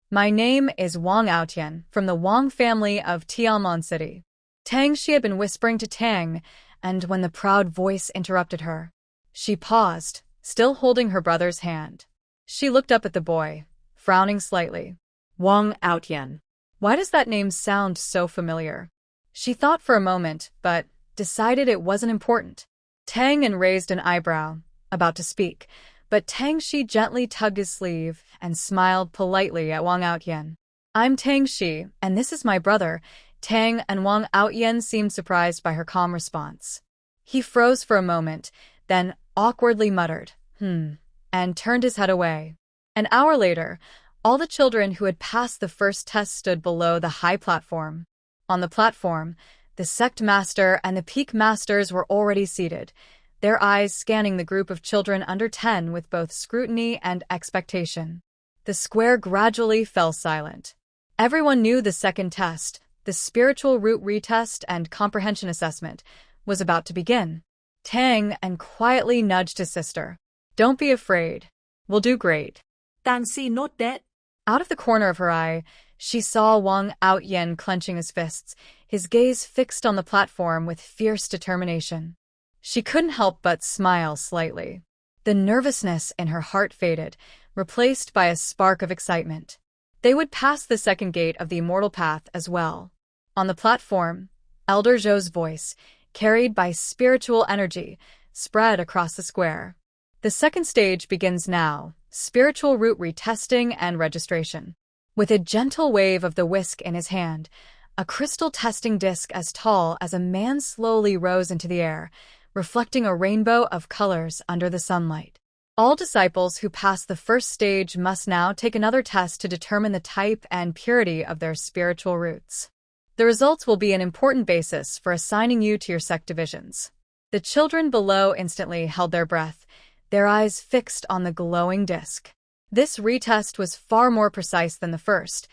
My name is Wang Outyan, from the Wang family of Tianlan City." Tang Shi had been whispering to Tang, and when the proud voice interrupted her, she paused, still holding her brother's hand. She looked up at the boy, frowning slightly. Wang Outyan. Why does that name sound so familiar? She thought for a moment, but decided it wasn't important. Tang An raised an eyebrow, about to speak, but Tang Shi gently tugged his sleeve and smiled politely at Wang Outyan. "I'm Tang Shi, and this is my brother." Tang and Wang Outyan seemed surprised by her calm response. He froze for a moment, then awkwardly muttered, and turned his head away. An hour later, all the children who had passed the first test stood below the high platform. On the platform, the sect master and the Peak Masters were already seated, their eyes scanning the group of children under 10 with both scrutiny and expectation. The square gradually fell silent. Everyone knew the second test, the spiritual root retest and comprehension assessment, was about to begin. Tang An quietly nudged his sister. "Don't be afraid. We'll do great." Tan Si note that. Out of the corner of her eye, she saw Wang Outyan clenching his fists, his gaze fixed on the platform with fierce determination. She couldn't help but smile slightly. The nervousness in her heart faded, replaced by a spark of excitement. They would pass the second gate of the immortal path as well. On the platform, Elder Zhou's voice, carried by spiritual energy, spread across the square. The second stage begins now, spiritual root retesting and registration. With a gentle wave of the whisk in his hand, a crystal testing disc as tall as a man slowly rose into the air, reflecting a rainbow of colors under the sunlight. All disciples who pass the first stage must now take another test to determine the type and purity of their spiritual roots. The results will be an important basis for assigning you to your sect divisions. The children below instantly held their breath, their eyes fixed on the glowing disc. This retest was far more precise than the first.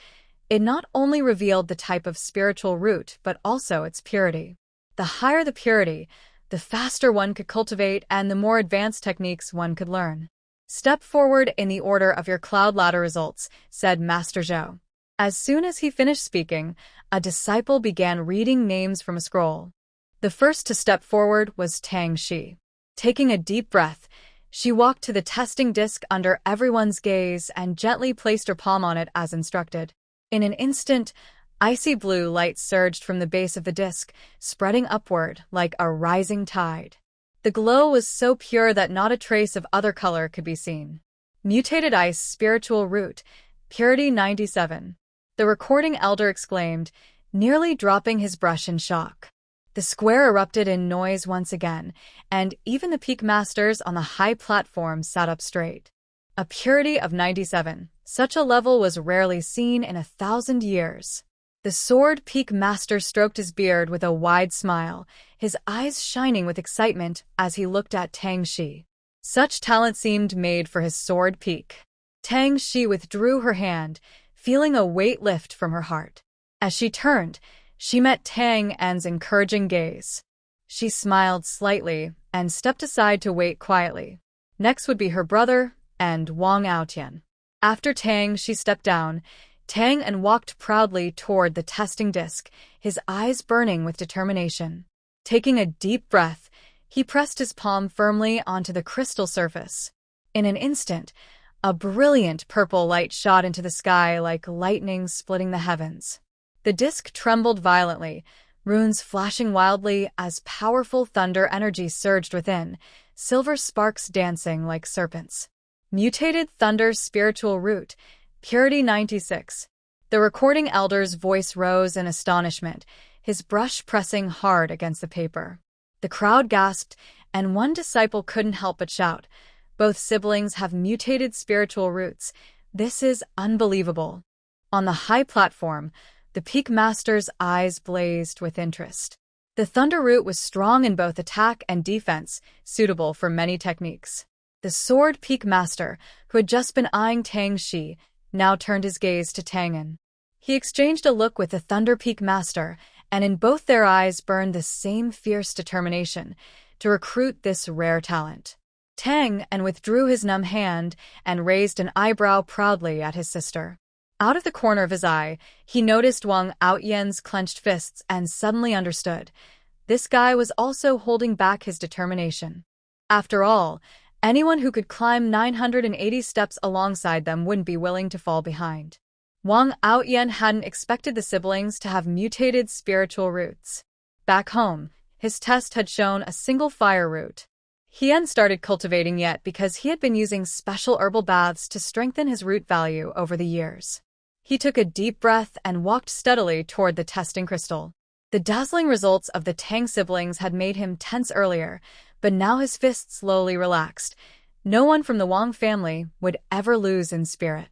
It not only revealed the type of spiritual root, but also its purity. The higher the purity, the faster one could cultivate and the more advanced techniques one could learn. "Step forward in the order of your cloud ladder results," said Master Zhou. As soon as he finished speaking, a disciple began reading names from a scroll. The first to step forward was Tang Shi. Taking a deep breath, she walked to the testing disc under everyone's gaze and gently placed her palm on it as instructed. In an instant, icy blue light surged from the base of the disc, spreading upward like a rising tide. The glow was so pure that not a trace of other color could be seen. "Mutated ice spiritual root, purity 97. The recording elder exclaimed, nearly dropping his brush in shock. The square erupted in noise once again, and even the Peak Masters on the high platform sat up straight. a purity of 97. Such a level was rarely seen in 1,000 years. The Sword Peak Master stroked his beard with a wide smile, his eyes shining with excitement as he looked at Tang Shi. Such talent seemed made for his Sword Peak. Tang Shi withdrew her hand, feeling a weight lift from her heart. As she turned, she met Tang En's encouraging gaze. She smiled slightly and stepped aside to wait quietly. Next would be her brother and Wang Aotian. After Tang, she stepped down. Tang En walked proudly toward the testing disc, his eyes burning with determination. Taking a deep breath, he pressed his palm firmly onto the crystal surface. In an instant, a brilliant purple light shot into the sky like lightning splitting the heavens. The disc trembled violently, runes flashing wildly as powerful thunder energy surged within, silver sparks dancing like serpents. Mutated Thunder Spiritual Root, Purity 96. The recording elder's voice rose in astonishment, his brush pressing hard against the paper. The crowd gasped, and one disciple couldn't help but shout, "Both siblings have mutated spiritual roots. This is unbelievable." On the high platform, the Peak Master's eyes blazed with interest. The Thunder Root was strong in both attack and defense, suitable for many techniques. The Sword Peak Master, who had just been eyeing Tang Shi, now turned his gaze to Tang En. He exchanged a look with the Thunder Peak Master, and in both their eyes burned the same fierce determination to recruit this rare talent. Tang En withdrew his numb hand and raised an eyebrow proudly at his sister. Out of the corner of his eye, he noticed Wang Aotian's clenched fists and suddenly understood. This guy was also holding back his determination. After all, anyone who could climb 980 steps alongside them wouldn't be willing to fall behind. Wang Aotian hadn't expected the siblings to have mutated spiritual roots. Back home, his test had shown a single fire root. He hadn't started cultivating yet because he had been using special herbal baths to strengthen his root value over the years. He took a deep breath and walked steadily toward the testing crystal. The dazzling results of the Tang siblings had made him tense earlier, but now his fists slowly relaxed. No one from the Wang family would ever lose in spirit.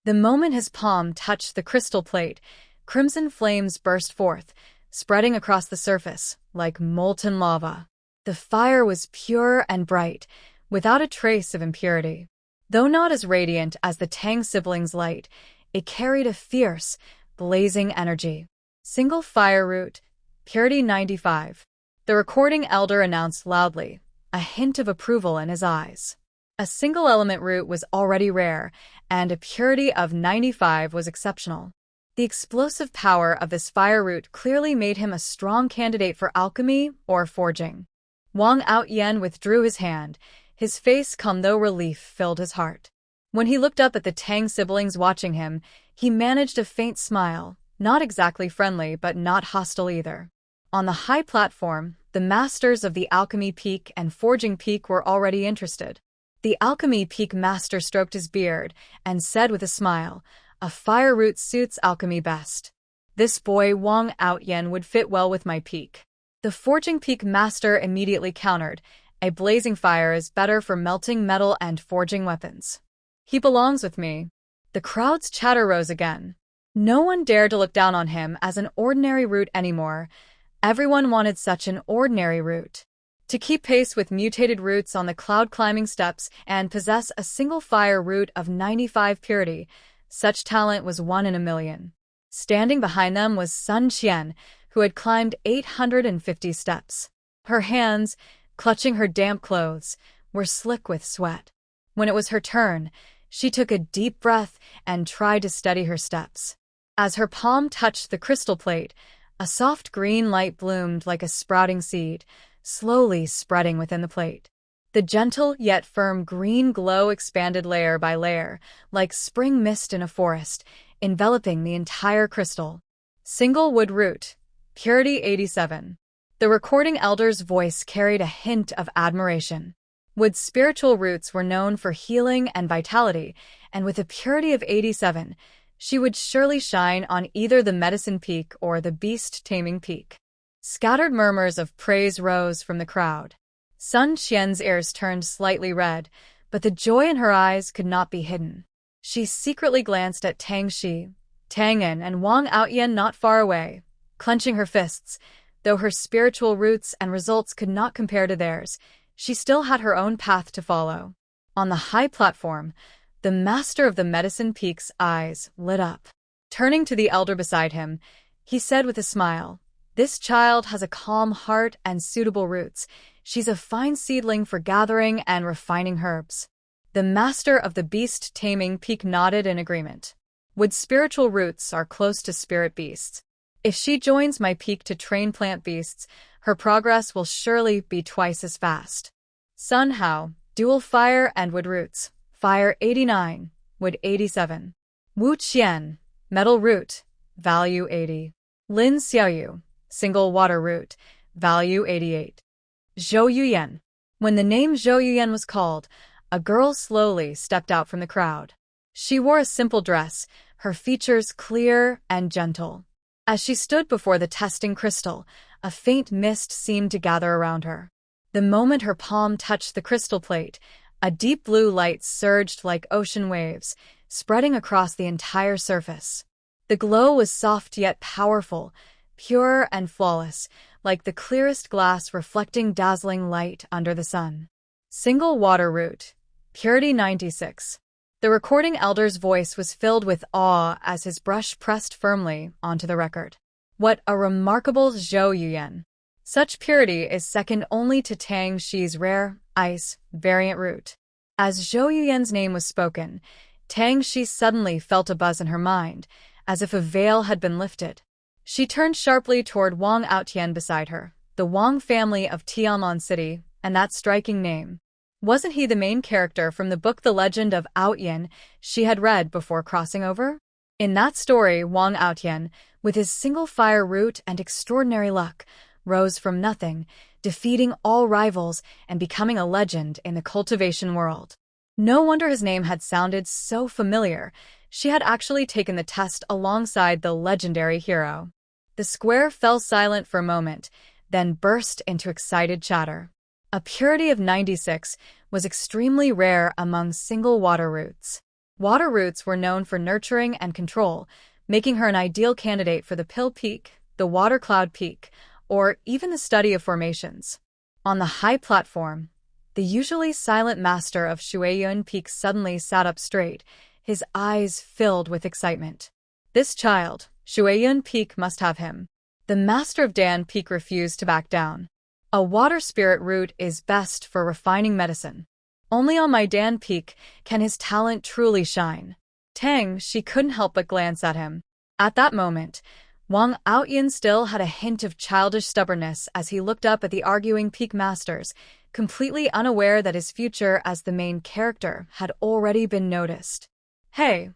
The moment his palm touched the crystal plate, crimson flames burst forth, spreading across the surface like molten lava. The fire was pure and bright, without a trace of impurity. Though not as radiant as the Tang siblings' light, it carried a fierce, blazing energy. Single fire root, Purity 95. The recording elder announced loudly, a hint of approval in his eyes. A single element root was already rare, and a purity of 95 was exceptional. The explosive power of this fire root clearly made him a strong candidate for alchemy or forging. Wang Aotian withdrew his hand. His face calm though relief filled his heart. When he looked up at the Tang siblings watching him, he managed a faint smile, not exactly friendly but not hostile either. On the high platform, the masters of the Alchemy Peak and Forging Peak were already interested. The Alchemy Peak Master stroked his beard and said with a smile, "A fire root suits alchemy best. This boy Wang Aotian would fit well with my peak." The Forging Peak Master immediately countered, "A blazing fire is better for melting metal and forging weapons. He belongs with me." The crowd's chatter rose again. No one dared to look down on him as an ordinary root anymore. Everyone wanted such an ordinary root. To keep pace with mutated roots on the cloud-climbing steps and possess a single fire root of 95 purity, such talent was one in a million. Standing behind them was Sun Qian, who had climbed 850 steps. Her hands, clutching her damp clothes, were slick with sweat. When it was her turn, she took a deep breath and tried to steady her steps. As her palm touched the crystal plate, a soft green light bloomed like a sprouting seed, slowly spreading within the plate. The gentle yet firm green glow expanded layer by layer, like spring mist in a forest, enveloping the entire crystal. Single wood root, Purity 87. The recording elder's voice carried a hint of admiration. Wood's spiritual roots were known for healing and vitality, and with a purity of 87, she would surely shine on either the Medicine Peak or the Beast-Taming Peak. Scattered murmurs of praise rose from the crowd. Sun Qian's ears turned slightly red, but the joy in her eyes could not be hidden. She secretly glanced at Tang Shi, Tang En, and Wang Outyan not far away, clenching her fists. Though her spiritual roots and results could not compare to theirs, she still had her own path to follow. On the high platform, the master of the Medicine Peak's eyes lit up. Turning to the elder beside him, he said with a smile, "This child has a calm heart and suitable roots. She's a fine seedling for gathering and refining herbs." The master of the beast-taming peak nodded in agreement. "Wood spiritual roots are close to spirit beasts. If she joins my peak to train plant beasts, her progress will surely be twice as fast." Sun Hao, dual fire and wood roots, fire 89, wood 87. Wu Qian, metal root, value 80. Lin Xiaoyu, single water root, value 88. Zhou Yuyan. When the name Zhou Yuyan was called, a girl slowly stepped out from the crowd. She wore a simple dress, her features clear and gentle. As she stood before the testing crystal, a faint mist seemed to gather around her. The moment her palm touched the crystal plate, a deep blue light surged like ocean waves, spreading across the entire surface. The glow was soft yet powerful, pure and flawless, like the clearest glass reflecting dazzling light under the sun. Single water root, purity 96. The recording elder's voice was filled with awe as his brush pressed firmly onto the record. What a remarkable Zhou Yuyan! Such purity is second only to Tang Shi's rare, ice, variant root. As Zhou Yuyan's name was spoken, Tang Shi suddenly felt a buzz in her mind, as if a veil had been lifted. She turned sharply toward Wang Outyan beside her, the Wang family of Tianlan City, and that striking name. Wasn't he the main character from the book The Legend of Outyan she had read before crossing over? In that story, Wang Outyan, with his single fire root and extraordinary luck, rose from nothing, defeating all rivals and becoming a legend in the cultivation world. No wonder his name had sounded so familiar. She had actually taken the test alongside the legendary hero. The square fell silent for a moment, then burst into excited chatter. A purity of 96 was extremely rare among single water roots. Water roots were known for nurturing and control, making her an ideal candidate for the Pill Peak, the Water Cloud Peak, or even the study of formations. On the high platform, the usually silent master of Shuiyun Peak suddenly sat up straight, his eyes filled with excitement. This child, Shuiyun Peak, must have him. The master of Dan Peak refused to back down. A water spirit root is best for refining medicine. Only on my Dan Peak can his talent truly shine. Tang, she couldn't help but glance at him. At that moment, Wang Outyan still had a hint of childish stubbornness as he looked up at the arguing peak masters, completely unaware that his future as the main character had already been noticed. "Hey,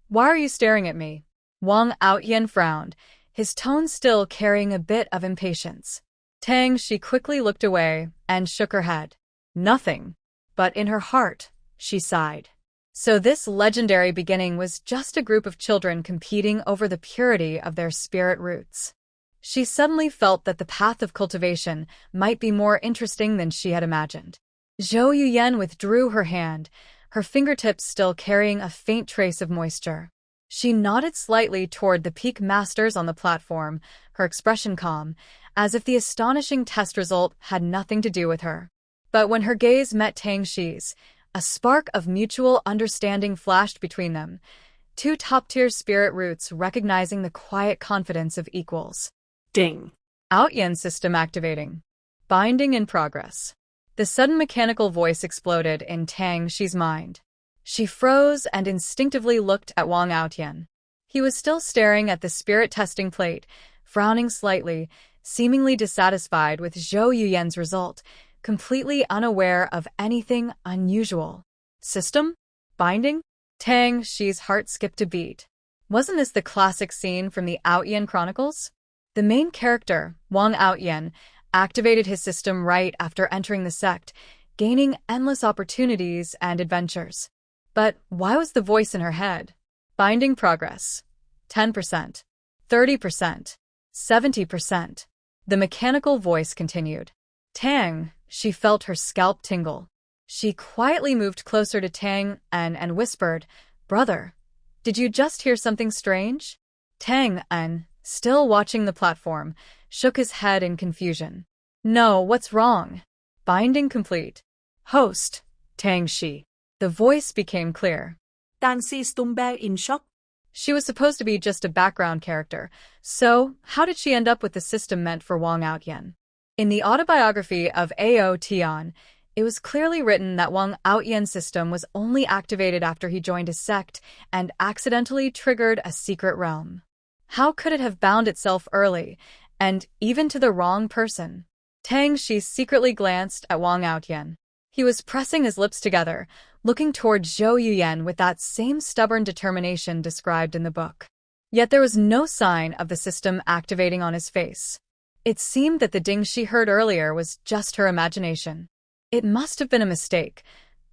why are you staring at me?" Wang Outyan frowned, his tone still carrying a bit of impatience. Tang, she quickly looked away and shook her head. "Nothing." But in her heart, she sighed. So this legendary beginning was just a group of children competing over the purity of their spirit roots. She suddenly felt that the path of cultivation might be more interesting than she had imagined. Zhou Yuyan withdrew her hand, her fingertips still carrying a faint trace of moisture. She nodded slightly toward the peak masters on the platform, her expression calm, as if the astonishing test result had nothing to do with her. But when her gaze met Tang Shi's, a spark of mutual understanding flashed between them, two top-tier spirit roots recognizing the quiet confidence of equals. Ding. Outyan system activating. Binding in progress. The sudden mechanical voice exploded in Tang Shi's mind. She froze and instinctively looked at Wang Outyan. He was still staring at the spirit testing plate, frowning slightly, seemingly dissatisfied with Zhou Yuyan's result, completely unaware of anything unusual. System? Binding? Tang Shi's heart skipped a beat. Wasn't this the classic scene from the Outyan Chronicles? The main character, Wang Outyan, activated his system right after entering the sect, gaining endless opportunities and adventures. But why was the voice in her head? Binding progress. 10%. 30%. 70%. The mechanical voice continued. Tang, she felt her scalp tingle. She quietly moved closer to Tang and whispered, "Brother, did you just hear something strange?" Tang An, still watching the platform, shook his head in confusion. "No, what's wrong?" "Binding complete." "Host, Tang Shi." The voice became clear. Tang Si stood back in shock. She was supposed to be just a background character, so how did she end up with the system meant for Wang Outyen? In the autobiography of Ao Tian, it was clearly written that Wang Outyen's system was only activated after he joined a sect and accidentally triggered a secret realm. How could it have bound itself early, and even to the wrong person? Tang Shi secretly glanced at Wang Outyen. He was pressing his lips together, looking toward Zhou Yuyan with that same stubborn determination described in the book. Yet there was no sign of the system activating on his face. It seemed that the ding she heard earlier was just her imagination. It must have been a mistake.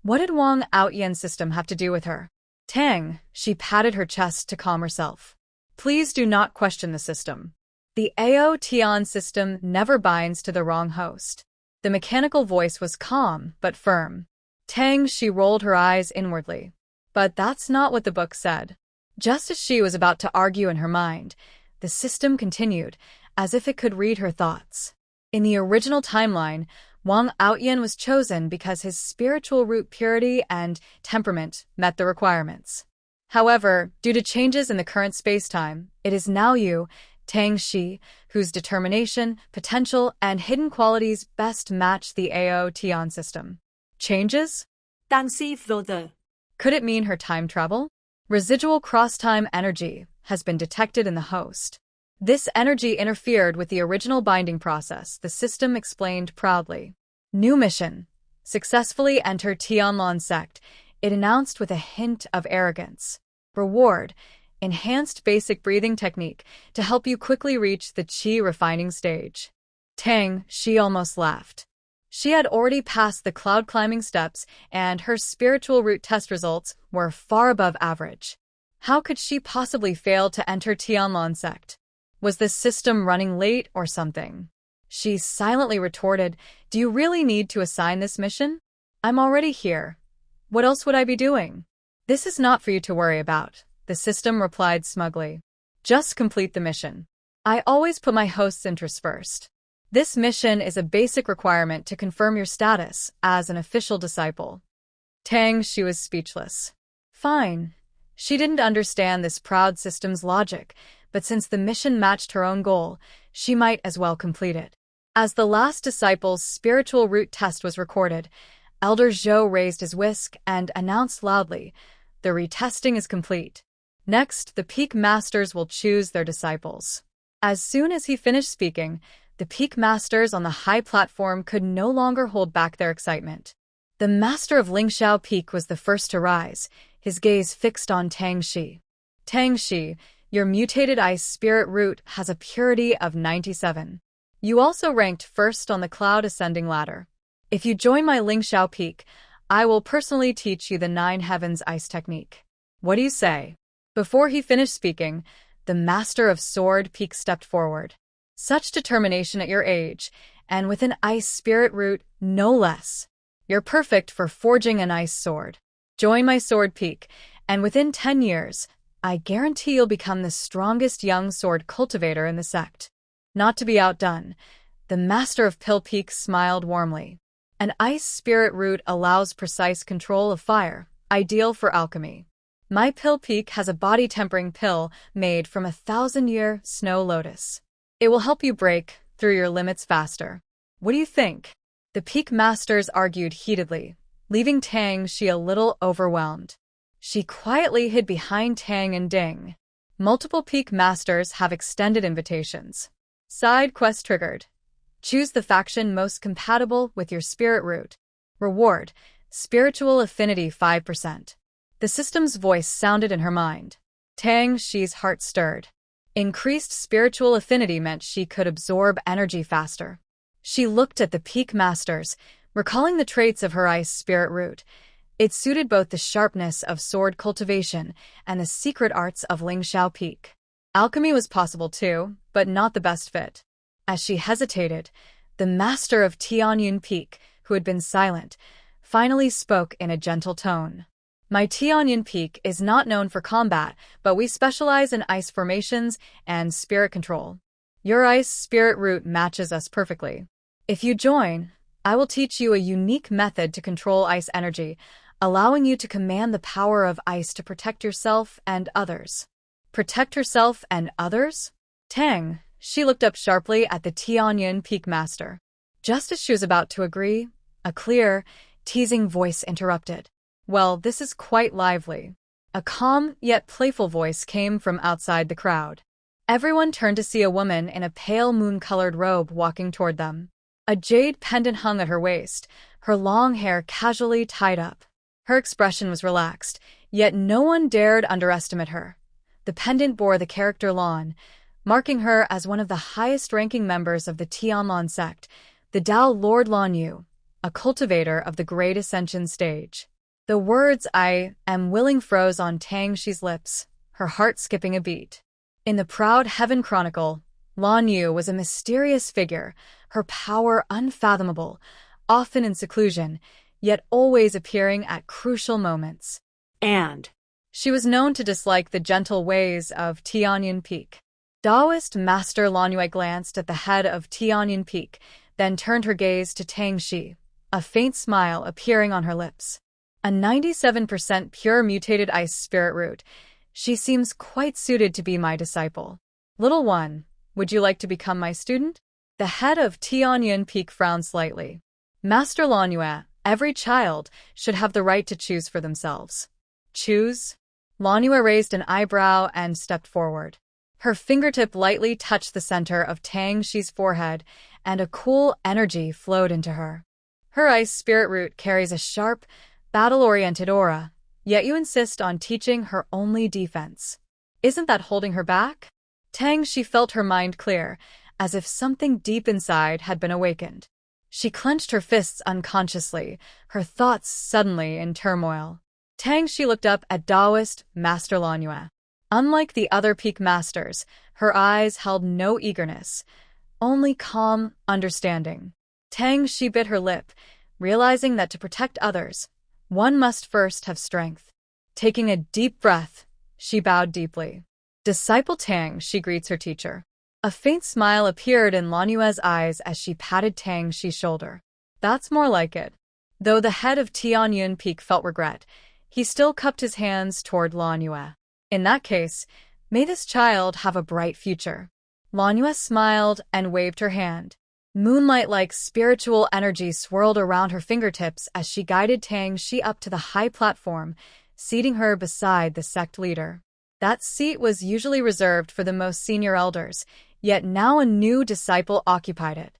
What did Wang Outyen's system have to do with her? Tang, she patted her chest to calm herself. Please do not question the system. The Ao Tian system never binds to the wrong host. The mechanical voice was calm but firm. Tang, she rolled her eyes inwardly. But that's not what the book said. Just as she was about to argue in her mind, the system continued, as if it could read her thoughts. In the original timeline, Wang Outyen was chosen because his spiritual root purity and temperament met the requirements. However, due to changes in the current space-time, it is now you, Tang Shi, whose determination, potential, and hidden qualities best match the Ao Tian system. Changes? Tang Si froze. Could it mean her time travel? Residual cross-time energy has been detected in the host. This energy interfered with the original binding process, the system explained proudly. New mission. Successfully enter Tianlon sect, it announced with a hint of arrogance. Reward. Enhanced basic breathing technique to help you quickly reach the qi refining stage. Tang, she almost laughed. She had already passed the cloud climbing steps, and her spiritual root test results were far above average. How could she possibly fail to enter Tianlon sect? Was the system running late or something? She silently retorted, "Do you really need to assign this mission? I'm already here. What else would I be doing?" "This is not for you to worry about," the system replied smugly. "Just complete the mission. I always put my host's interests first. This mission is a basic requirement to confirm your status as an official disciple." Tang, she was speechless. Fine. She didn't understand this proud system's logic, but since the mission matched her own goal, she might as well complete it. As the last disciple's spiritual root test was recorded, Elder Zhou raised his whisk and announced loudly, "The retesting is complete. Next, the peak masters will choose their disciples." As soon as he finished speaking, the peak masters on the high platform could no longer hold back their excitement. The master of Lingxiao Peak was the first to rise, his gaze fixed on Tang Shi. "Tang Shi, your mutated ice spirit root has a purity of 97. You also ranked first on the cloud ascending ladder. If you join my Lingxiao Peak, I will personally teach you the 9 heavens ice technique. What do you say?" Before he finished speaking, the master of Sword Peak stepped forward. "Such determination at your age, and with an ice spirit root, no less. You're perfect for forging an ice sword. Join my Sword Peak, and within 10 years, I guarantee you'll become the strongest young sword cultivator in the sect." Not to be outdone, the master of Pill Peak smiled warmly. "An ice spirit root allows precise control of fire, ideal for alchemy. My Pill Peak has a body-tempering pill made from 1,000-year snow lotus. It will help you break through your limits faster. What do you think?" The Peak Masters argued heatedly, leaving Tang Shi a little overwhelmed. She quietly hid behind Tang and Ding. Multiple Peak Masters have extended invitations. Side quest triggered. Choose the faction most compatible with your spirit root. Reward, spiritual affinity 5%. The system's voice sounded in her mind. Tang Shi's heart stirred. Increased spiritual affinity meant she could absorb energy faster. She looked at the Peak Masters, recalling the traits of her ice spirit root. It suited both the sharpness of sword cultivation and the secret arts of Lingxiao Peak. Alchemy was possible too, but not the best fit. As she hesitated, the master of Tianyun Peak, who had been silent, finally spoke in a gentle tone. My Tianyan Peak is not known for combat, but we specialize in ice formations and spirit control. Your ice spirit root matches us perfectly. If you join, I will teach you a unique method to control ice energy, allowing you to command the power of ice to protect yourself and others. Protect herself and others? Tang, she looked up sharply at the Tianyan Peak Master. Just as she was about to agree, a clear, teasing voice interrupted. Well, this is quite lively. A calm yet playful voice came from outside the crowd. Everyone turned to see a woman in a pale moon-colored robe walking toward them. A jade pendant hung at her waist, her long hair casually tied up. Her expression was relaxed, yet no one dared underestimate her. The pendant bore the character Lan, marking her as one of the highest-ranking members of the Tianlan sect, the Dao Lord Lan Yu, a cultivator of the Great Ascension stage. The words "I am willing" froze on Tang Shi's lips, her heart skipping a beat. In the proud Heaven Chronicle, Lan Yu was a mysterious figure, her power unfathomable, often in seclusion, yet always appearing at crucial moments. And She was known to dislike the gentle ways of Tianyan Peak. Taoist Master Lan Yue glanced at the head of Tianyan Peak, then turned her gaze to Tang Shi, a faint smile appearing on her lips. A 97% pure mutated ice spirit root. She seems quite suited to be my disciple. Little one, would you like to become my student? The head of Tianyan Peak frowned slightly. Master Lan Yue, every child should have the right to choose for themselves. Choose? Lan Yue raised an eyebrow and stepped forward. Her fingertip lightly touched the center of Tang Shi's forehead, and a cool energy flowed into her. Her ice spirit root carries a sharp, battle-oriented aura, yet you insist on teaching her only defense. Isn't that holding her back? Tang Shi felt her mind clear, as if something deep inside had been awakened. She clenched her fists unconsciously, her thoughts suddenly in turmoil. Tang Shi looked up at Taoist Master Lan Yue. Unlike the other peak masters, her eyes held no eagerness, only calm understanding. Tang Shi bit her lip, realizing that to protect others, one must first have strength. Taking a deep breath, she bowed deeply. Disciple Tang, she greets her teacher. A faint smile appeared in Lan Yue's eyes as she patted Tang Shi's shoulder. That's more like it. Though the head of Tianyan Peak felt regret, he still cupped his hands toward Lan Yue. In that case, may this child have a bright future. Lan Yue smiled and waved her hand. Moonlight-like spiritual energy swirled around her fingertips as she guided Tang Shi up to the high platform, seating her beside the sect leader. That seat was usually reserved for the most senior elders, yet now a new disciple occupied it.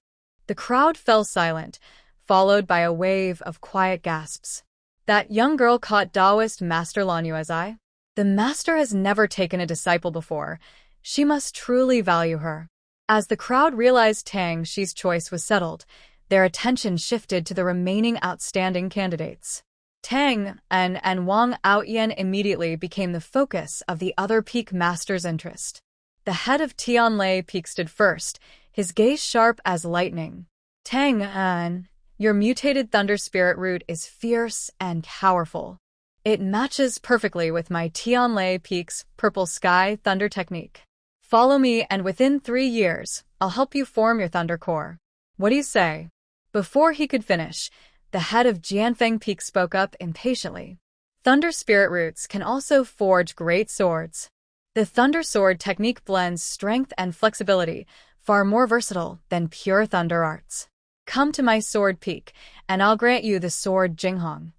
The crowd fell silent, followed by a wave of quiet gasps. That young girl caught Taoist Master Lan Yue's eye. The master has never taken a disciple before. She must truly value her. As the crowd realized Tang Shi's choice was settled, their attention shifted to the remaining outstanding candidates. Tang and Wang Outyan immediately became the focus of the other peak master's interest. The head of Tianlei Peak stood first, his gaze sharp as lightning. Tang, your mutated thunder spirit root is fierce and powerful. It matches perfectly with my Tianlei Peak's purple sky thunder technique. Follow me, and within 3 years, I'll help you form your thunder core. What do you say? Before he could finish, the head of Jianfeng Peak spoke up impatiently. Thunder spirit roots can also forge great swords. The thunder sword technique blends strength and flexibility, far more versatile than pure thunder arts. Come to my sword peak, and I'll grant you the sword Jinghong.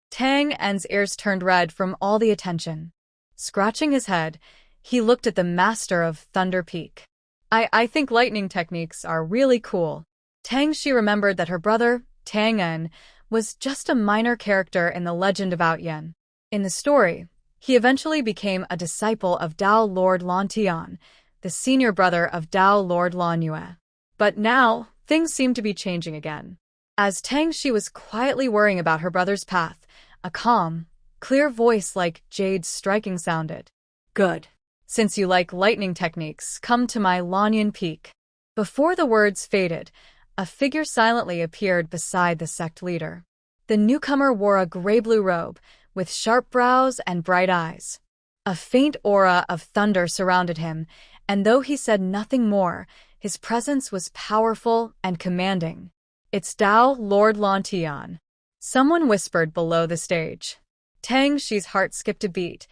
Tang En's ears turned red from all the attention. Scratching his head, he looked at the master of Thunder Peak. I think lightning techniques are really cool. Tang Shi remembered that her brother, Tang En, was just a minor character in the legend of Outyan. In the story, he eventually became a disciple of Dao Lord Lan Tian, the senior brother of Dao Lord Lan Yue. But now, things seem to be changing again. As Tang Shi was quietly worrying about her brother's path, a calm, clear voice like jade striking sounded. Good. Since you like lightning techniques, come to my Lanyan Peak. Before the words faded, a figure silently appeared beside the sect leader. The newcomer wore a gray-blue robe, with sharp brows and bright eyes. A faint aura of thunder surrounded him, and though he said nothing more, his presence was powerful and commanding. "It's Tao, Lord Lantian," someone whispered below the stage. Tang Shi's heart skipped a beat.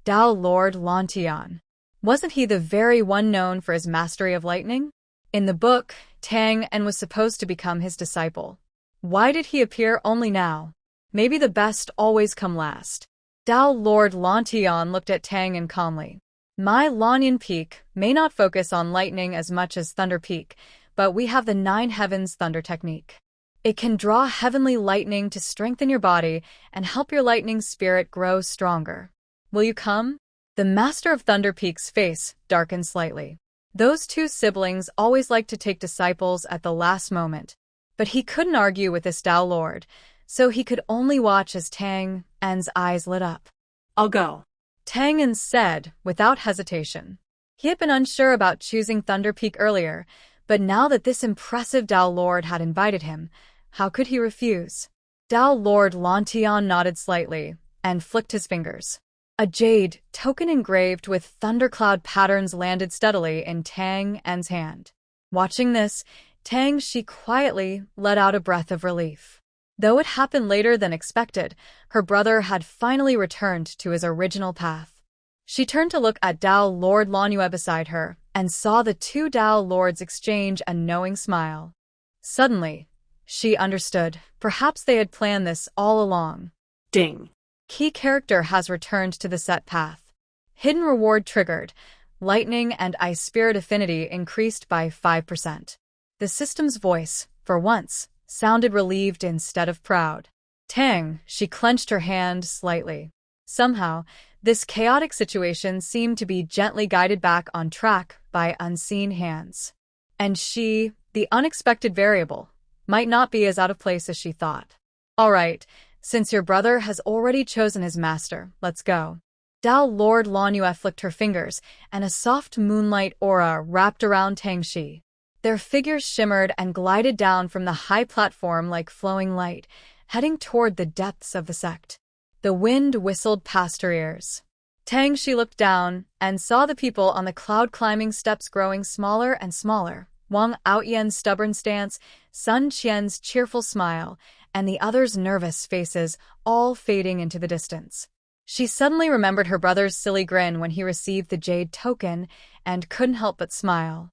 Tao Lord Lantian. Wasn't he the very one known for his mastery of lightning? In the book, Tang and was supposed to become his disciple. Why did he appear only now? Maybe the best always come last. Tao Lord Lantian looked at Tang and calmly. "My Lanyan Peak may not focus on lightning as much as Thunder Peak, but we have the Nine Heavens Thunder technique. It can draw heavenly lightning to strengthen your body and help your lightning spirit grow stronger. Will you come?" The Master of Thunder Peak's face darkened slightly. Those two siblings always liked to take disciples at the last moment, but he couldn't argue with this Tao Lord, so he could only watch as Tang An's eyes lit up. I'll go, Tang An said without hesitation. He had been unsure about choosing Thunder Peak earlier, but now that this impressive Tao Lord had invited him, how could he refuse? Tao Lord Lantian nodded slightly and flicked his fingers. A jade token engraved with thundercloud patterns landed steadily in Tang An's hand. Watching this, Tang Shi quietly let out a breath of relief. Though it happened later than expected, her brother had finally returned to his original path. She turned to look at Tao Lord Lanue beside her and saw the two Tao Lords exchange a knowing smile. Suddenly, she understood. Perhaps they had planned this all along. Ding. Key character has returned to the set path. Hidden reward triggered. Lightning and ice spirit affinity increased by 5%. The system's voice, for once, sounded relieved instead of proud. Tang, she clenched her hand slightly. Somehow, this chaotic situation seemed to be gently guided back on track by unseen hands. And she, the unexpected variable, might not be as out of place as she thought. "All right, since your brother has already chosen his master, let's go." Tao Lord Lanue flicked her fingers, and a soft moonlight aura wrapped around Tang Shi. Their figures shimmered and glided down from the high platform like flowing light, heading toward the depths of the sect. The wind whistled past her ears. Tang Shi looked down and saw the people on the cloud-climbing steps growing smaller and smaller. Wang Outyan's stubborn stance, Sun Qian's cheerful smile, and the others' nervous faces all fading into the distance. She suddenly remembered her brother's silly grin when he received the jade token and couldn't help but smile.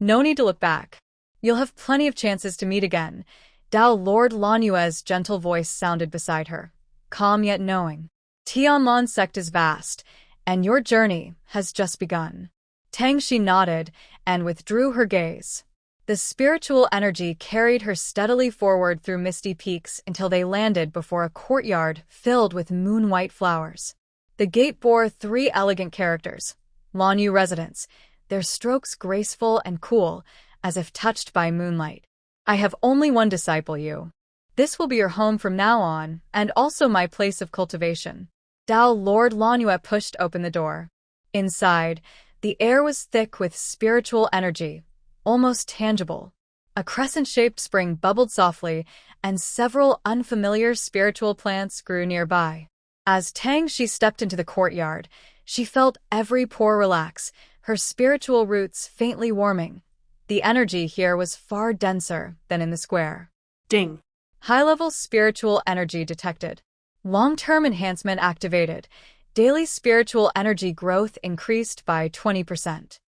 "No need to look back. You'll have plenty of chances to meet again." Tao Lord Lanue's gentle voice sounded beside her, calm yet knowing. "Tianlan sect is vast, and your journey has just begun." Tang Shi nodded and withdrew her gaze. The spiritual energy carried her steadily forward through misty peaks until they landed before a courtyard filled with moon-white flowers. The gate bore 3 elegant characters, Lanyu residents, their strokes graceful and cool, as if touched by moonlight. "I have only one disciple, you. This will be your home from now on, and also my place of cultivation." Tao Lord Lanue pushed open the door. Inside, the air was thick with spiritual energy, almost tangible. A crescent-shaped spring bubbled softly, and several unfamiliar spiritual plants grew nearby. As Tang Shi stepped into the courtyard, she felt every pore relax, her spiritual roots faintly warming. The energy here was far denser than in the square. Ding. High-level spiritual energy detected. Long-term enhancement activated. Daily spiritual energy growth increased by 20%.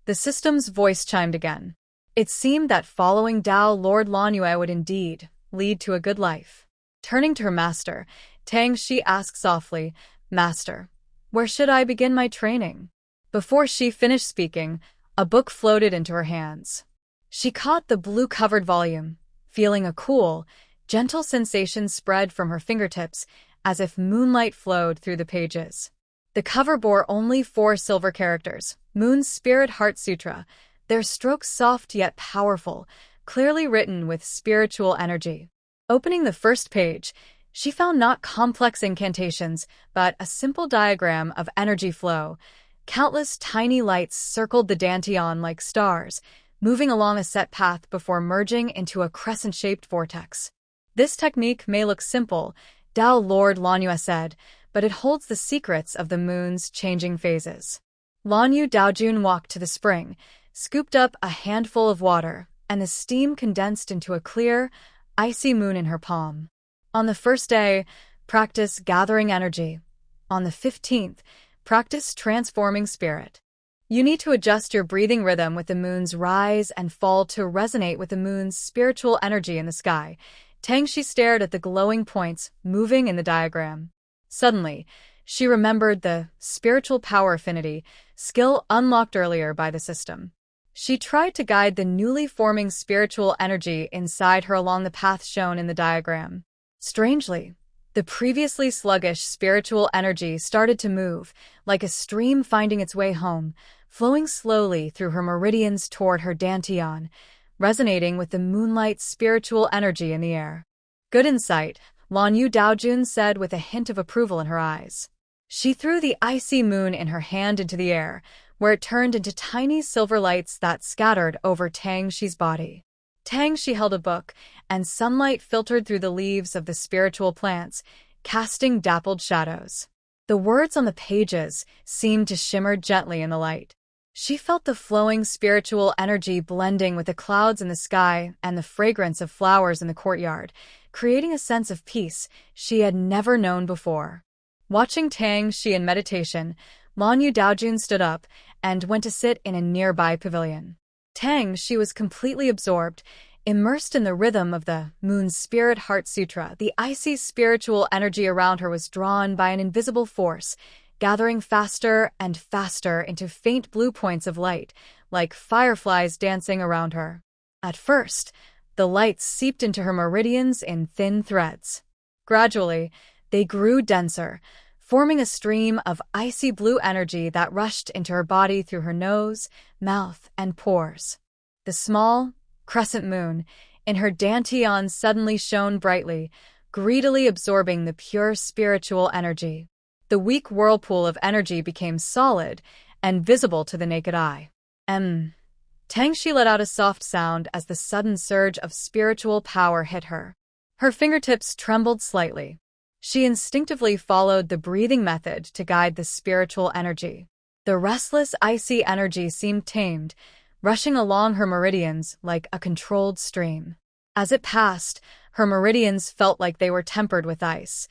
The system's voice chimed again. It seemed that following Tao Lord Lanue would indeed lead to a good life. Turning to her master, Tang Shi asked softly, "Master, where should I begin my training?" Before she finished speaking, a book floated into her hands. She caught the blue-covered volume, feeling a cool, gentle sensation spread from her fingertips as if moonlight flowed through the pages. The cover bore only 4 silver characters, Moon's Spirit Heart Sutra, their strokes soft yet powerful, clearly written with spiritual energy. Opening the first page, she found not complex incantations, but a simple diagram of energy flow. Countless tiny lights circled the dantian like stars, moving along a set path before merging into a crescent-shaped vortex. This technique may look simple, Tao Lord Lanyu said, but it holds the secrets of the moon's changing phases. Lanyu Daojun walked to the spring, scooped up a handful of water, and the steam condensed into a clear, icy moon in her palm. On the first day, practice gathering energy. On the 15th, practice transforming spirit. You need to adjust your breathing rhythm with the moon's rise and fall to resonate with the moon's spiritual energy in the sky. Tangxi stared at the glowing points moving in the diagram. Suddenly, she remembered the spiritual power affinity skill unlocked earlier by the system. She tried to guide the newly forming spiritual energy inside her along the path shown in the diagram. Strangely, the previously sluggish spiritual energy started to move, like a stream finding its way home, flowing slowly through her meridians toward her dantian, resonating with the moonlight's spiritual energy in the air. Good insight, Lanyu Daojun said with a hint of approval in her eyes. She threw the icy moon in her hand into the air, where it turned into tiny silver lights that scattered over Tangxi's body. Tangxi held a book, and sunlight filtered through the leaves of the spiritual plants, casting dappled shadows. The words on the pages seemed to shimmer gently in the light. She felt the flowing spiritual energy blending with the clouds in the sky and the fragrance of flowers in the courtyard, creating a sense of peace she had never known before. Watching Tangxi in meditation, Lanyu Daojun stood up and went to sit in a nearby pavilion. Tangxi was completely absorbed, immersed in the rhythm of the Moon's Spirit Heart Sutra. The icy spiritual energy around her was drawn by an invisible force, gathering faster and faster into faint blue points of light, like fireflies dancing around her. At first, the lights seeped into her meridians in thin threads. Gradually, they grew denser, forming a stream of icy blue energy that rushed into her body through her nose, mouth, and pores. The small, crescent moon in her dantian suddenly shone brightly, greedily absorbing the pure spiritual energy. The weak whirlpool of energy became solid and visible to the naked eye. Tangxi let out a soft sound as the sudden surge of spiritual power hit her. Her fingertips trembled slightly. She instinctively followed the breathing method to guide the spiritual energy. The restless, icy energy seemed tamed, rushing along her meridians like a controlled stream. As it passed, her meridians felt like they were tempered with ice,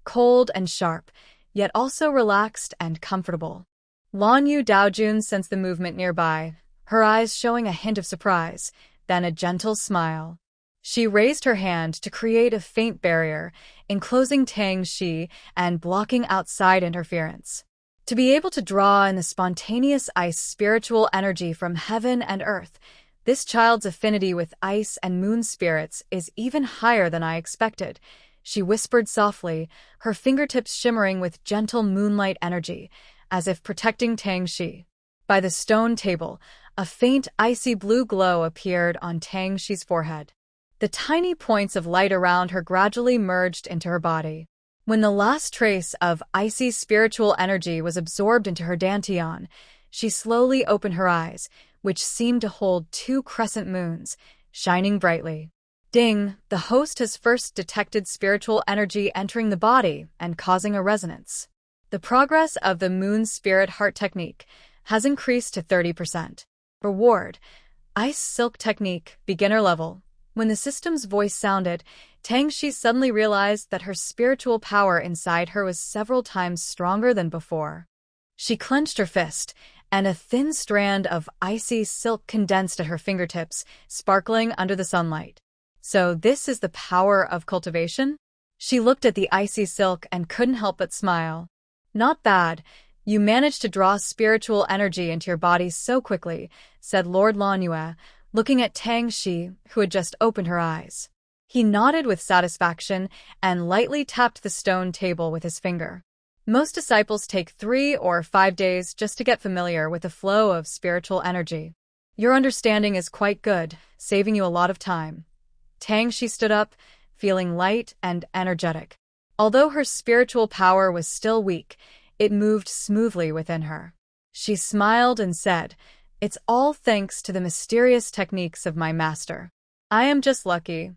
cold and sharp, yet also relaxed and comfortable. Lanyu Daojun sensed the movement nearby, her eyes showing a hint of surprise, then a gentle smile. She raised her hand to create a faint barrier, enclosing Tangxi and blocking outside interference. To be able to draw in the spontaneous ice spiritual energy from heaven and earth, this child's affinity with ice and moon spirits is even higher than I expected, she whispered softly, her fingertips shimmering with gentle moonlight energy, as if protecting Tangxi. By the stone table, a faint icy blue glow appeared on Tangxi's forehead. The tiny points of light around her gradually merged into her body. When the last trace of icy spiritual energy was absorbed into her dantian, she slowly opened her eyes, which seemed to hold two crescent moons, shining brightly. Ding, the host has first detected spiritual energy entering the body and causing a resonance. The progress of the Moon Spirit Heart technique has increased to 30%. Reward: Ice Silk Technique, beginner level. When the system's voice sounded, Tangxi suddenly realized that her spiritual power inside her was several times stronger than before. She clenched her fist, and a thin strand of icy silk condensed at her fingertips, sparkling under the sunlight. So this is the power of cultivation? She looked at the icy silk and couldn't help but smile. Not bad. You managed to draw spiritual energy into your body so quickly, said Lord Lanyu, looking at Tangxi, who had just opened her eyes. He nodded with satisfaction and lightly tapped the stone table with his finger. Most disciples take 3 or 5 days just to get familiar with the flow of spiritual energy. Your understanding is quite good, saving you a lot of time. Tangxi stood up, feeling light and energetic. Although her spiritual power was still weak, it moved smoothly within her. She smiled and said, "It's all thanks to the mysterious techniques of my master. I am just lucky,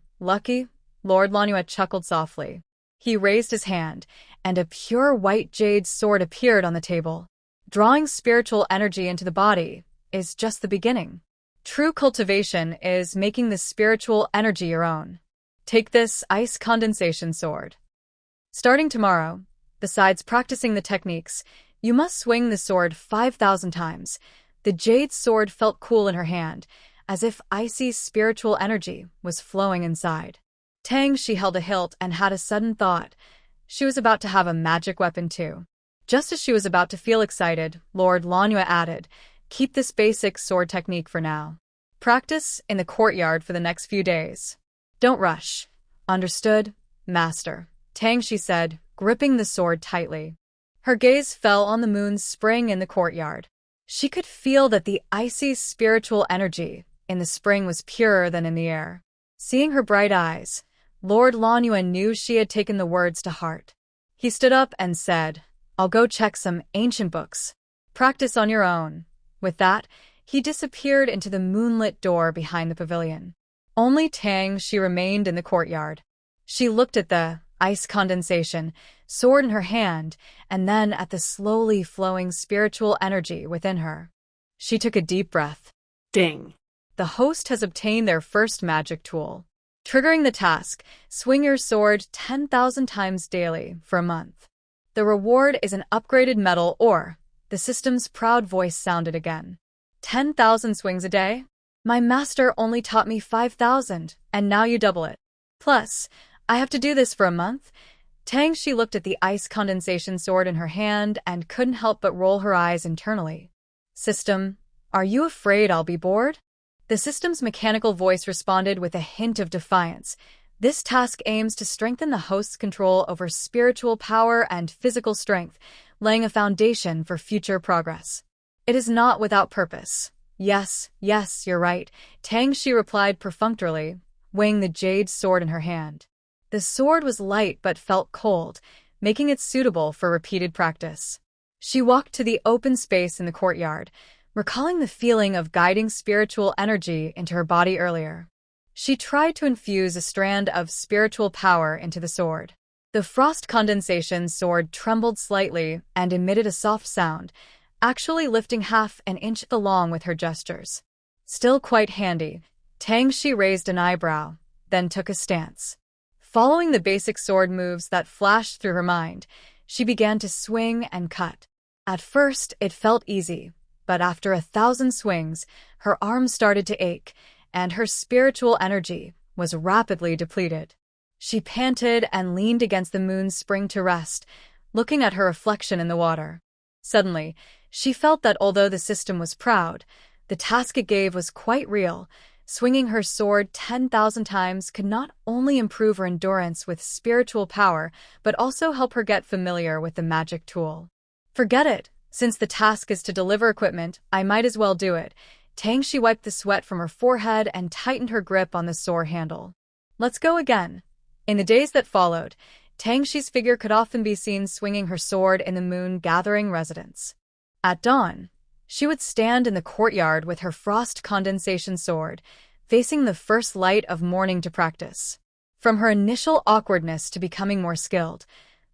Lord Lanua chuckled softly. He raised his hand, and a pure white jade sword appeared on the table. Drawing spiritual energy into the body is just the beginning. True cultivation is making the spiritual energy your own. Take this ice condensation sword. Starting tomorrow, besides practicing the techniques, you must swing the sword 5,000 times. The jade sword felt cool in her hand, as if icy spiritual energy was flowing inside. Tang, she held a hilt and had a sudden thought. She was about to have a magic weapon too. Just as she was about to feel excited, Lord Lanua added, "Keep this basic sword technique for now. Practice in the courtyard for the next few days. Don't rush." "Understood, Master." Tang, she said, gripping the sword tightly. Her gaze fell on the moon's spring in the courtyard. She could feel that the icy spiritual energy in the spring was purer than in the air. Seeing her bright eyes, Lord Lanua knew she had taken the words to heart. He stood up and said, "I'll go check some ancient books. Practice on your own." With that, he disappeared into the moonlit door behind the pavilion. Only Tang, she remained in the courtyard. She looked at the ice condensation sword in her hand, and then at the slowly flowing spiritual energy within her. She took a deep breath. Ding. The host has obtained their first magic tool. Triggering the task, swing your sword 10,000 times daily for a month. The reward is an upgraded medal or, the system's proud voice sounded again. 10,000 swings a day? My master only taught me 5,000, and now you double it. Plus, I have to do this for a month? Tang, she looked at the ice condensation sword in her hand and couldn't help but roll her eyes internally. System, are you afraid I'll be bored? The system's mechanical voice responded with a hint of defiance. This task aims to strengthen the host's control over spiritual power and physical strength, laying a foundation for future progress. It is not without purpose. Yes, you're right, Tang, she replied perfunctorily, weighing the jade sword in her hand. The sword was light but felt cold, making it suitable for repeated practice. She walked to the open space in the courtyard, recalling the feeling of guiding spiritual energy into her body earlier. She tried to infuse a strand of spiritual power into the sword. The frost condensation sword trembled slightly and emitted a soft sound, actually lifting half an inch along with her gestures. Still quite handy, Tang, she raised an eyebrow, then took a stance. Following the basic sword moves that flashed through her mind, she began to swing and cut. At first, it felt easy, but after 1,000 swings, her arms started to ache, and her spiritual energy was rapidly depleted. She panted and leaned against the moon's spring to rest, looking at her reflection in the water. Suddenly, she felt that although the system was proud, the task it gave was quite real. Swinging her sword 10,000 times could not only improve her endurance with spiritual power, but also help her get familiar with the magic tool. Forget it. Since the task is to deliver equipment, I might as well do it. Tang, she wiped the sweat from her forehead and tightened her grip on the sword handle. Let's go again. In the days that followed, Tang Shi's figure could often be seen swinging her sword in the moon-gathering residence. At dawn, she would stand in the courtyard with her frost condensation sword, facing the first light of morning to practice. From her initial awkwardness to becoming more skilled,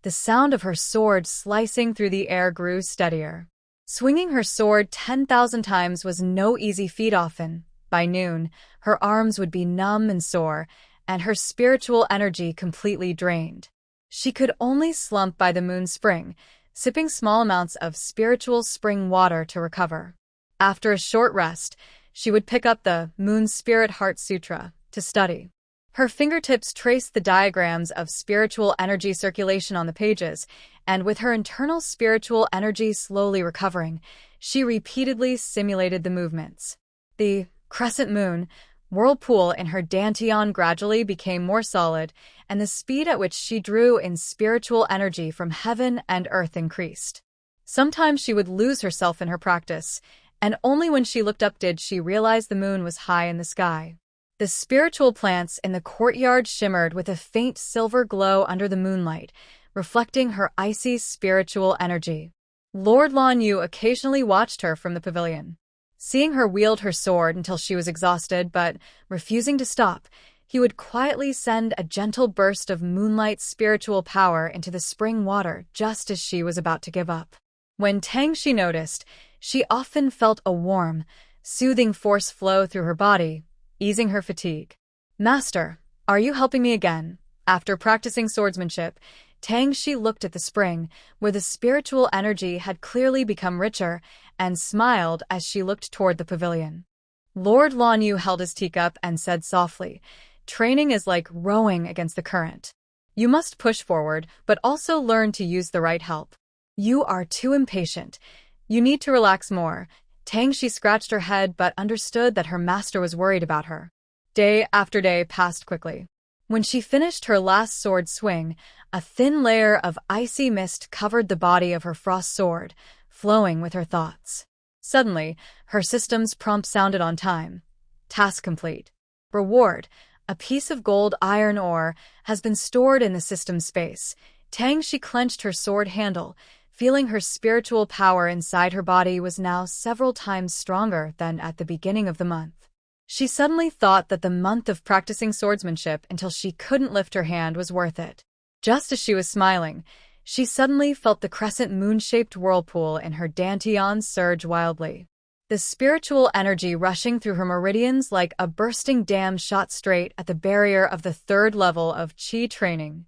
the sound of her sword slicing through the air grew steadier. Swinging her sword 10,000 times was no easy feat often. By noon, her arms would be numb and sore, and her spiritual energy completely drained. She could only slump by the moon spring, sipping small amounts of spiritual spring water to recover. After a short rest, she would pick up the Moon Spirit Heart Sutra to study. Her fingertips traced the diagrams of spiritual energy circulation on the pages, and with her internal spiritual energy slowly recovering, she repeatedly simulated the movements. The crescent moon whirlpool in her dantian gradually became more solid, and the speed at which she drew in spiritual energy from heaven and earth increased. Sometimes she would lose herself in her practice, and only when she looked up did she realize the moon was high in the sky. The spiritual plants in the courtyard shimmered with a faint silver glow under the moonlight, reflecting her icy spiritual energy. Lord Lan Yu occasionally watched her from the pavilion. Seeing her wield her sword until she was exhausted but refusing to stop, He would quietly send a gentle burst of moonlight spiritual power into the spring water just as she was about to give up. When Tangshi noticed, she often felt a warm, soothing force flow through her body, easing her fatigue. "Master, are you helping me again?" After practicing swordsmanship, Tangshi looked at the spring, where the spiritual energy had clearly become richer, and smiled as she looked toward the pavilion. Lord Lanyu held his teacup and said softly, "Training is like rowing against the current. You must push forward, but also learn to use the right help. You are too impatient. You need to relax more." Tangshi scratched her head but understood that her master was worried about her. Day after day passed quickly. When she finished her last sword swing, a thin layer of icy mist covered the body of her frost sword, flowing with her thoughts. Suddenly, her system's prompt sounded on time. "Task complete. Reward: a piece of gold iron ore has been stored in the system space." Tangshi clenched her sword handle, feeling her spiritual power inside her body was now several times stronger than at the beginning of the month. She suddenly thought that the month of practicing swordsmanship until she couldn't lift her hand was worth it. Just as she was smiling, she suddenly felt the crescent moon-shaped whirlpool in her dantian surge wildly. The spiritual energy rushing through her meridians like a bursting dam shot straight at the barrier of the third level of Qi training.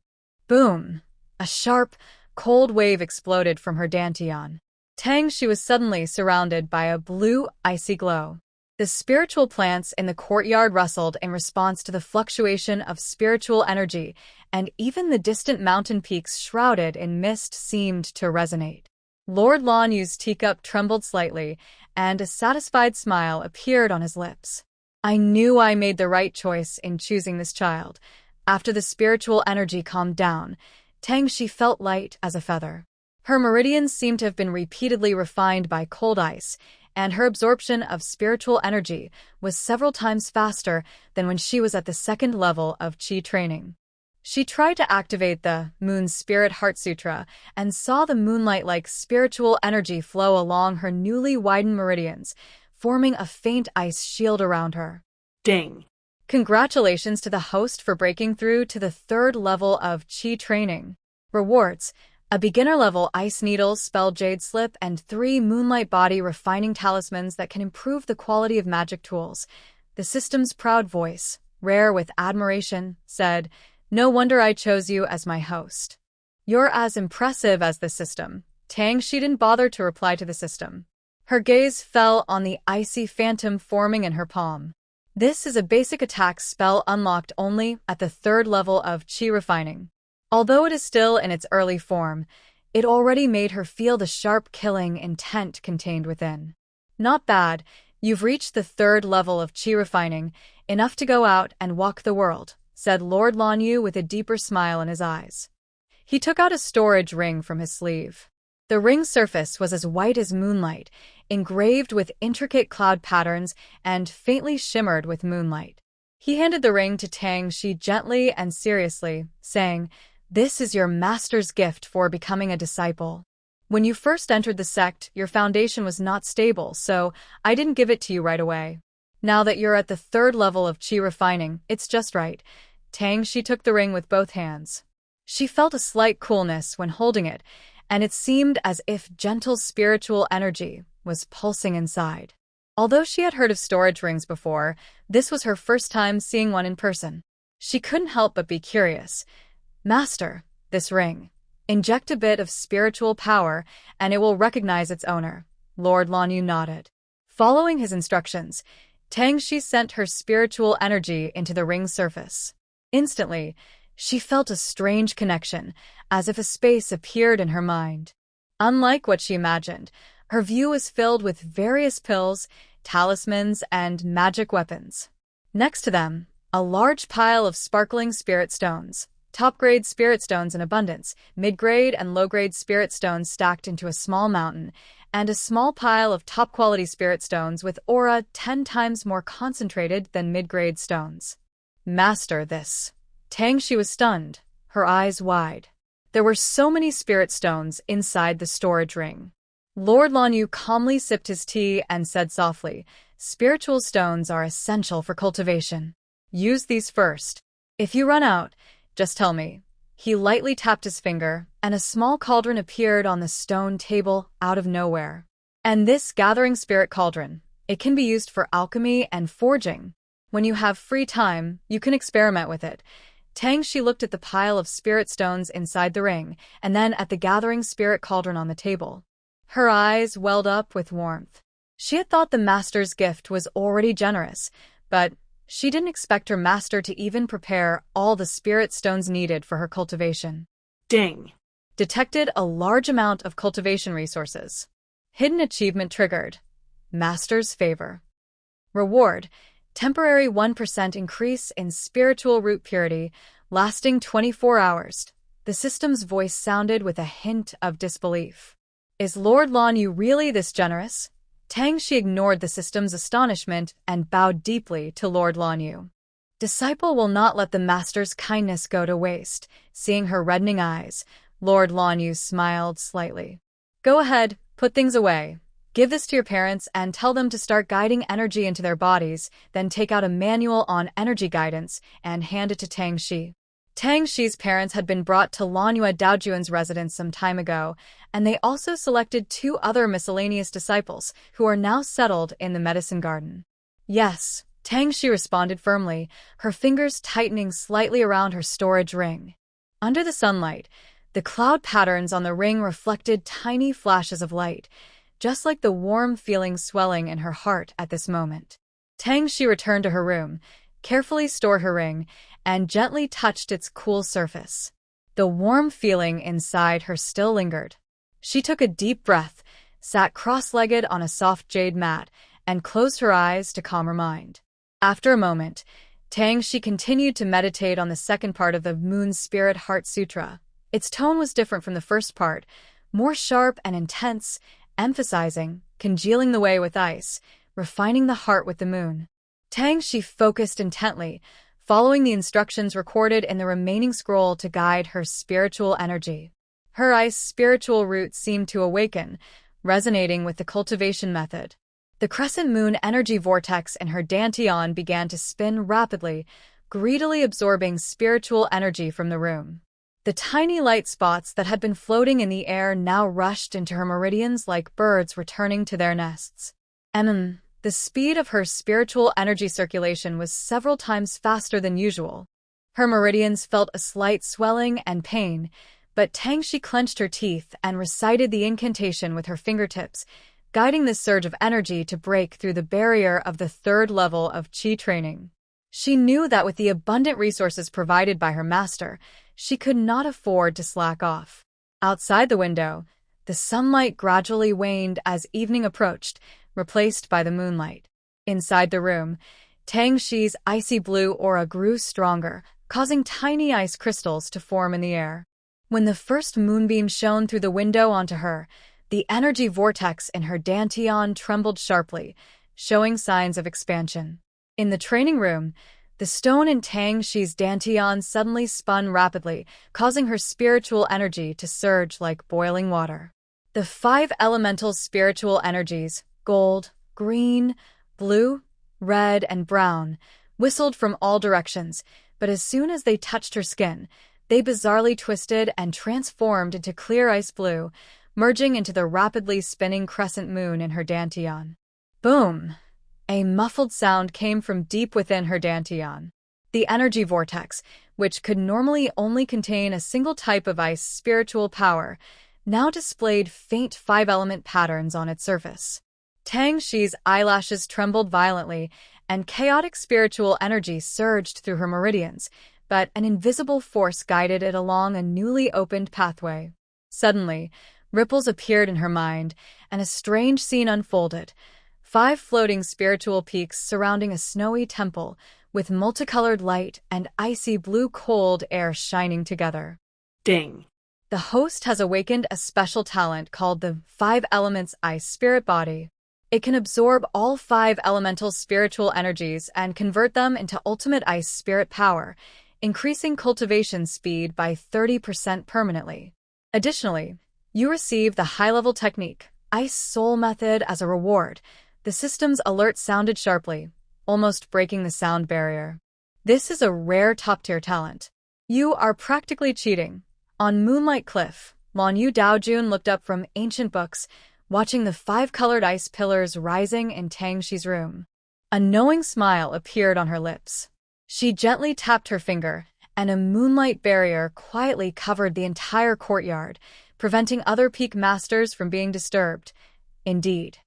Boom! A sharp, cold wave exploded from her dantian. Tangshi was suddenly surrounded by a blue, icy glow. The spiritual plants in the courtyard rustled in response to the fluctuation of spiritual energy, and even the distant mountain peaks shrouded in mist seemed to resonate. Lord Lanyu's teacup trembled slightly, and a satisfied smile appeared on his lips. "I knew I made the right choice in choosing this child." After the spiritual energy calmed down, Tangshi felt light as a feather. Her meridians seemed to have been repeatedly refined by cold ice, and her absorption of spiritual energy was several times faster than when she was at the second level of Qi training. She tried to activate the Moon Spirit Heart Sutra and saw the moonlight-like spiritual energy flow along her newly widened meridians, forming a faint ice shield around her. Ding! Congratulations to the host for breaking through to the third level of Qi training. Rewards: a beginner-level Ice Needle Spell Jade Slip and 3 Moonlight Body Refining Talismans that can improve the quality of magic tools. The system's proud voice, rare with admiration, said, "No wonder I chose you as my host. You're as impressive as the system." Tangshi didn't bother to reply to the system. Her gaze fell on the icy phantom forming in her palm. This is a basic attack spell unlocked only at the third level of Qi Refining. Although it is still in its early form, it already made her feel the sharp killing intent contained within. "Not bad, you've reached the third level of Qi Refining, enough to go out and walk the world," said Lord Lanyu with a deeper smile in his eyes. He took out a storage ring from his sleeve. The ring's surface was as white as moonlight, engraved with intricate cloud patterns and faintly shimmered with moonlight. He handed the ring to Tangshi gently and seriously, saying, "This is your master's gift for becoming a disciple. When you first entered the sect, your foundation was not stable, so I didn't give it to you right away. Now that you're at the third level of Qi Refining, it's just right." Tangshi took the ring with both hands. She felt a slight coolness when holding it, and it seemed as if gentle spiritual energy was pulsing inside. Although she had heard of storage rings before, this was her first time seeing one in person. She couldn't help but be curious. "Master, this ring. Inject a bit of spiritual power, and it will recognize its owner." Lord Lanyu nodded. Following his instructions, Tangshi sent her spiritual energy into the ring's surface. Instantly, she felt a strange connection, as if a space appeared in her mind. Unlike what she imagined, her view was filled with various pills, talismans, and magic weapons. Next to them, a large pile of sparkling spirit stones. Top-grade spirit stones in abundance, mid-grade and low-grade spirit stones stacked into a small mountain, and a small pile of top-quality spirit stones with aura 10 times more concentrated than mid-grade stones. "Master, this." Tangshi was stunned, her eyes wide. There were so many spirit stones inside the storage ring. Lord Lanyu calmly sipped his tea and said softly, "Spiritual stones are essential for cultivation. Use these first. If you run out, just tell me. He lightly tapped his finger, and a small cauldron appeared on the stone table out of nowhere. And this gathering spirit cauldron, it can be used for alchemy and forging. When you have free time, you can experiment with it. Tang Shi looked at the pile of spirit stones inside the ring, and then at the gathering spirit cauldron on the table. Her eyes welled up with warmth. She had thought the master's gift was already generous, but she didn't expect her master to even prepare all the spirit stones needed for her cultivation. Ding. Detected a large amount of cultivation resources. Hidden achievement triggered. Master's favor. Reward. Temporary 1% increase in spiritual root purity, lasting 24 hours. The system's voice sounded with a hint of disbelief. Is Lord Lan Yu really this generous? Tang Shi ignored the system's astonishment and bowed deeply to Lord Lan Yu. Disciple will not let the master's kindness go to waste. Seeing her reddening eyes, Lord Lan Yu smiled slightly. Go ahead, put things away. Give this to your parents and tell them to start guiding energy into their bodies, then take out a manual on energy guidance and hand it to Tang Shi. Tang Shi's parents had been brought to Lanhua Daojuan's residence some time ago, and they also selected 2 other miscellaneous disciples who are now settled in the medicine garden. Yes, Tang Shi responded firmly, her fingers tightening slightly around her storage ring. Under the sunlight, the cloud patterns on the ring reflected tiny flashes of light, just like the warm feeling swelling in her heart at this moment. Tang Shi returned to her room, carefully stored her ring, and gently touched its cool surface. The warm feeling inside her still lingered. She took a deep breath, sat cross-legged on a soft jade mat, and closed her eyes to calm her mind. After a moment, Tang Shi continued to meditate on the second part of the Moon Spirit Heart Sutra. Its tone was different from the first part, more sharp and intense, emphasizing, congealing the way with ice, refining the heart with the moon. Tang Shi focused intently, following the instructions recorded in the remaining scroll to guide her spiritual energy. Her ice spiritual roots seemed to awaken, resonating with the cultivation method. The crescent moon energy vortex in her dantian began to spin rapidly, greedily absorbing spiritual energy from the room. The tiny light spots that had been floating in the air now rushed into her meridians like birds returning to their nests. The speed of her spiritual energy circulation was several times faster than usual. Her meridians felt a slight swelling and pain, but Tang Shi clenched her teeth and recited the incantation with her fingertips, guiding the surge of energy to break through the barrier of the 3rd level of Qi training. She knew that with the abundant resources provided by her master, she could not afford to slack off. Outside the window, the sunlight gradually waned as evening approached, replaced by the moonlight. Inside the room, Tang Shi's icy blue aura grew stronger, causing tiny ice crystals to form in the air. When the first moonbeam shone through the window onto her, the energy vortex in her dantian trembled sharply, showing signs of expansion. In the training room, the stone in Tang Shi's dantian suddenly spun rapidly, causing her spiritual energy to surge like boiling water. The 5 elemental spiritual energies, gold, green, blue, red, and brown, whistled from all directions, but as soon as they touched her skin, they bizarrely twisted and transformed into clear ice blue, merging into the rapidly spinning crescent moon in her dantian. Boom! A muffled sound came from deep within her dantian. The energy vortex, which could normally only contain a single type of ice spiritual power, now displayed faint 5-element patterns on its surface. Tang Shi's eyelashes trembled violently, and chaotic spiritual energy surged through her meridians, but an invisible force guided it along a newly opened pathway. Suddenly, ripples appeared in her mind, and a strange scene unfolded. 5 floating spiritual peaks surrounding a snowy temple, with multicolored light and icy blue cold air shining together. Ding. The host has awakened a special talent called the 5 Elements Ice Spirit Body. It can absorb all 5 elemental spiritual energies and convert them into ultimate ice spirit power, increasing cultivation speed by 30% permanently. Additionally, you receive the high-level technique, Ice Soul Method, as a reward. The system's alert sounded sharply, almost breaking the sound barrier. This is a rare top-tier talent. You are practically cheating. On Moonlight Cliff, Lanyu Daojun looked up from ancient books, watching the five-colored ice pillars rising in Tangshi's room. A knowing smile appeared on her lips. She gently tapped her finger, and a moonlight barrier quietly covered the entire courtyard, preventing other peak masters from being disturbed. Indeed,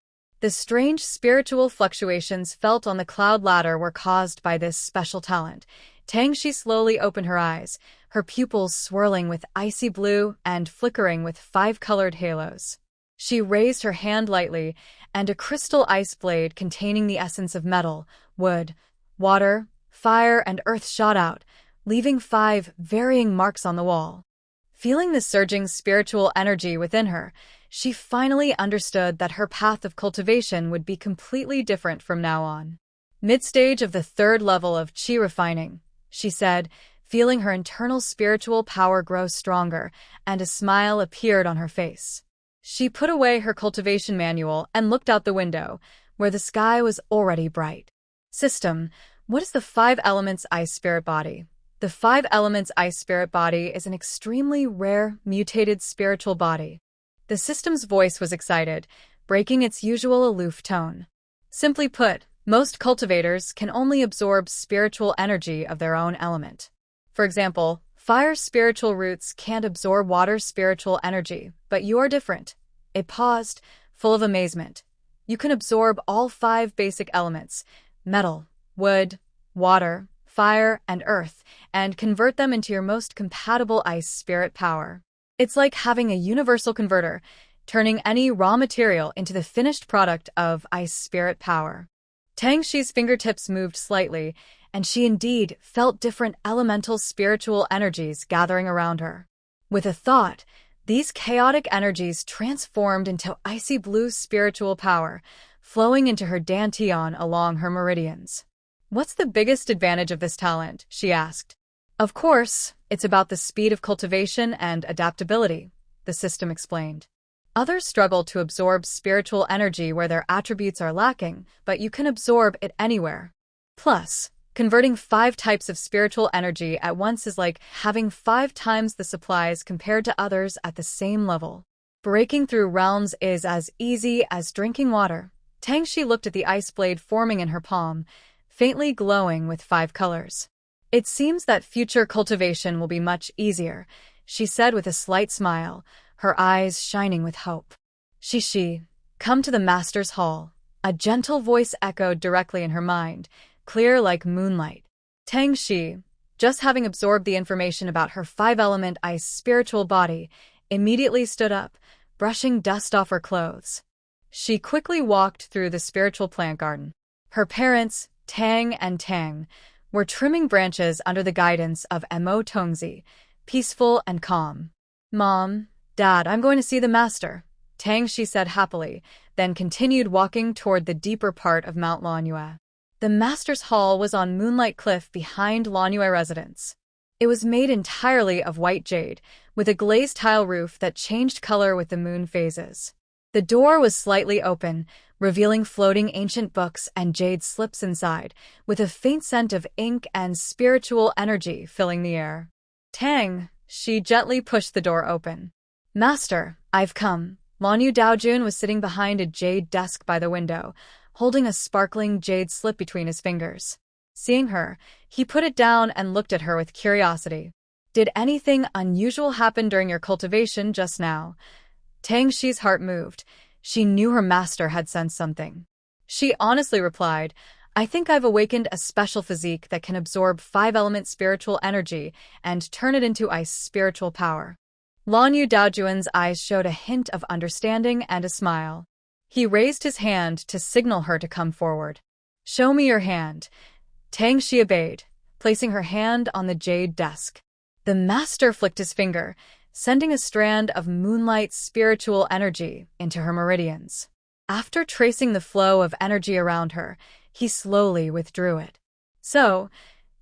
the strange spiritual fluctuations felt on the cloud ladder were caused by this special talent. Tangshi slowly opened her eyes, her pupils swirling with icy blue and flickering with five-colored halos. She raised her hand lightly, and a crystal ice blade containing the essence of metal, wood, water, fire, and earth shot out, leaving 5 varying marks on the wall. Feeling the surging spiritual energy within her, she finally understood that her path of cultivation would be completely different from now on. Mid-stage of the 3rd level of Qi refining, she said, feeling her internal spiritual power grow stronger, and a smile appeared on her face. She put away her cultivation manual and looked out the window, where the sky was already bright. System, what is the 5 elements ice spirit body? The 5 elements ice spirit body is an extremely rare, mutated spiritual body. The system's voice was excited, breaking its usual aloof tone. Simply put, most cultivators can only absorb spiritual energy of their own element. For example, fire spiritual roots can't absorb water spiritual energy, but you are different. It paused, full of amazement. You can absorb all 5 basic elements, metal, wood, water, fire, and earth, and convert them into your most compatible ice spirit power. It's like having a universal converter, turning any raw material into the finished product of ice spirit power. Tangshi's fingertips moved slightly, and she indeed felt different elemental spiritual energies gathering around her. With a thought, these chaotic energies transformed into icy blue spiritual power, flowing into her dantian along her meridians. What's the biggest advantage of this talent? She asked. Of course, it's about the speed of cultivation and adaptability, the system explained. Others struggle to absorb spiritual energy where their attributes are lacking, but you can absorb it anywhere. Plus, converting 5 types of spiritual energy at once is like having 5 times the supplies compared to others at the same level. Breaking through realms is as easy as drinking water. Tangshi looked at the ice blade forming in her palm, faintly glowing with 5 colors. It seems that future cultivation will be much easier, she said with a slight smile, her eyes shining with hope. Shishi, come to the Master's Hall. A gentle voice echoed directly in her mind, clear like moonlight. Tangshi, just having absorbed the information about her 5-element ice spiritual body, immediately stood up, brushing dust off her clothes. She quickly walked through the spiritual plant garden. Her parents, Tang and Tang, were trimming branches under the guidance of Mo Tongzi, peaceful and calm. Mom, Dad, I'm going to see the master, Tangshi said happily, then continued walking toward the deeper part of Mount Lanhua. The master's hall was on Moonlight Cliff behind Lanhua residence. It was made entirely of white jade, with a glazed tile roof that changed color with the moon phases. The door was slightly open, revealing floating ancient books and jade slips inside, with a faint scent of ink and spiritual energy filling the air. Tang, she gently pushed the door open. Master, I've come. Lanyu Daojun was sitting behind a jade desk by the window, holding a sparkling jade slip between his fingers. Seeing her, he put it down and looked at her with curiosity. Did anything unusual happen during your cultivation just now? Tangshi's heart moved. She knew her master had sensed something. She honestly replied, I think I've awakened a special physique that can absorb 5-element spiritual energy and turn it into ice spiritual power. Lanyu Daojun's eyes showed a hint of understanding and a smile. He raised his hand to signal her to come forward. Show me your hand. Tangshi obeyed, placing her hand on the jade desk. The master flicked his finger, sending a strand of moonlight spiritual energy into her meridians. After tracing the flow of energy around her, he slowly withdrew it. So,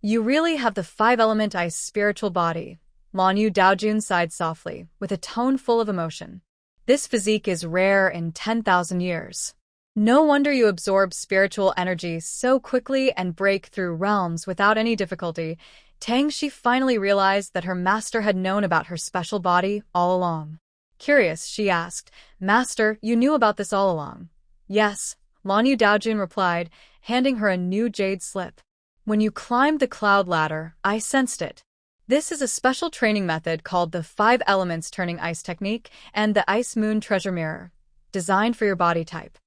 you really have the 5-element ice spiritual body, Lanyu Daojun sighed softly, with a tone full of emotion. This physique is rare in 10,000 years. No wonder you absorb spiritual energy so quickly and break through realms without any difficulty. Tangxi finally realized that her master had known about her special body all along. Curious, she asked, "Master, you knew about this all along?" "Yes," Lanyu Daojun replied, handing her a new jade slip. "When you climbed the cloud ladder, I sensed it. This is a special training method called the 5 elements turning ice technique and the ice moon treasure mirror, designed for your body type.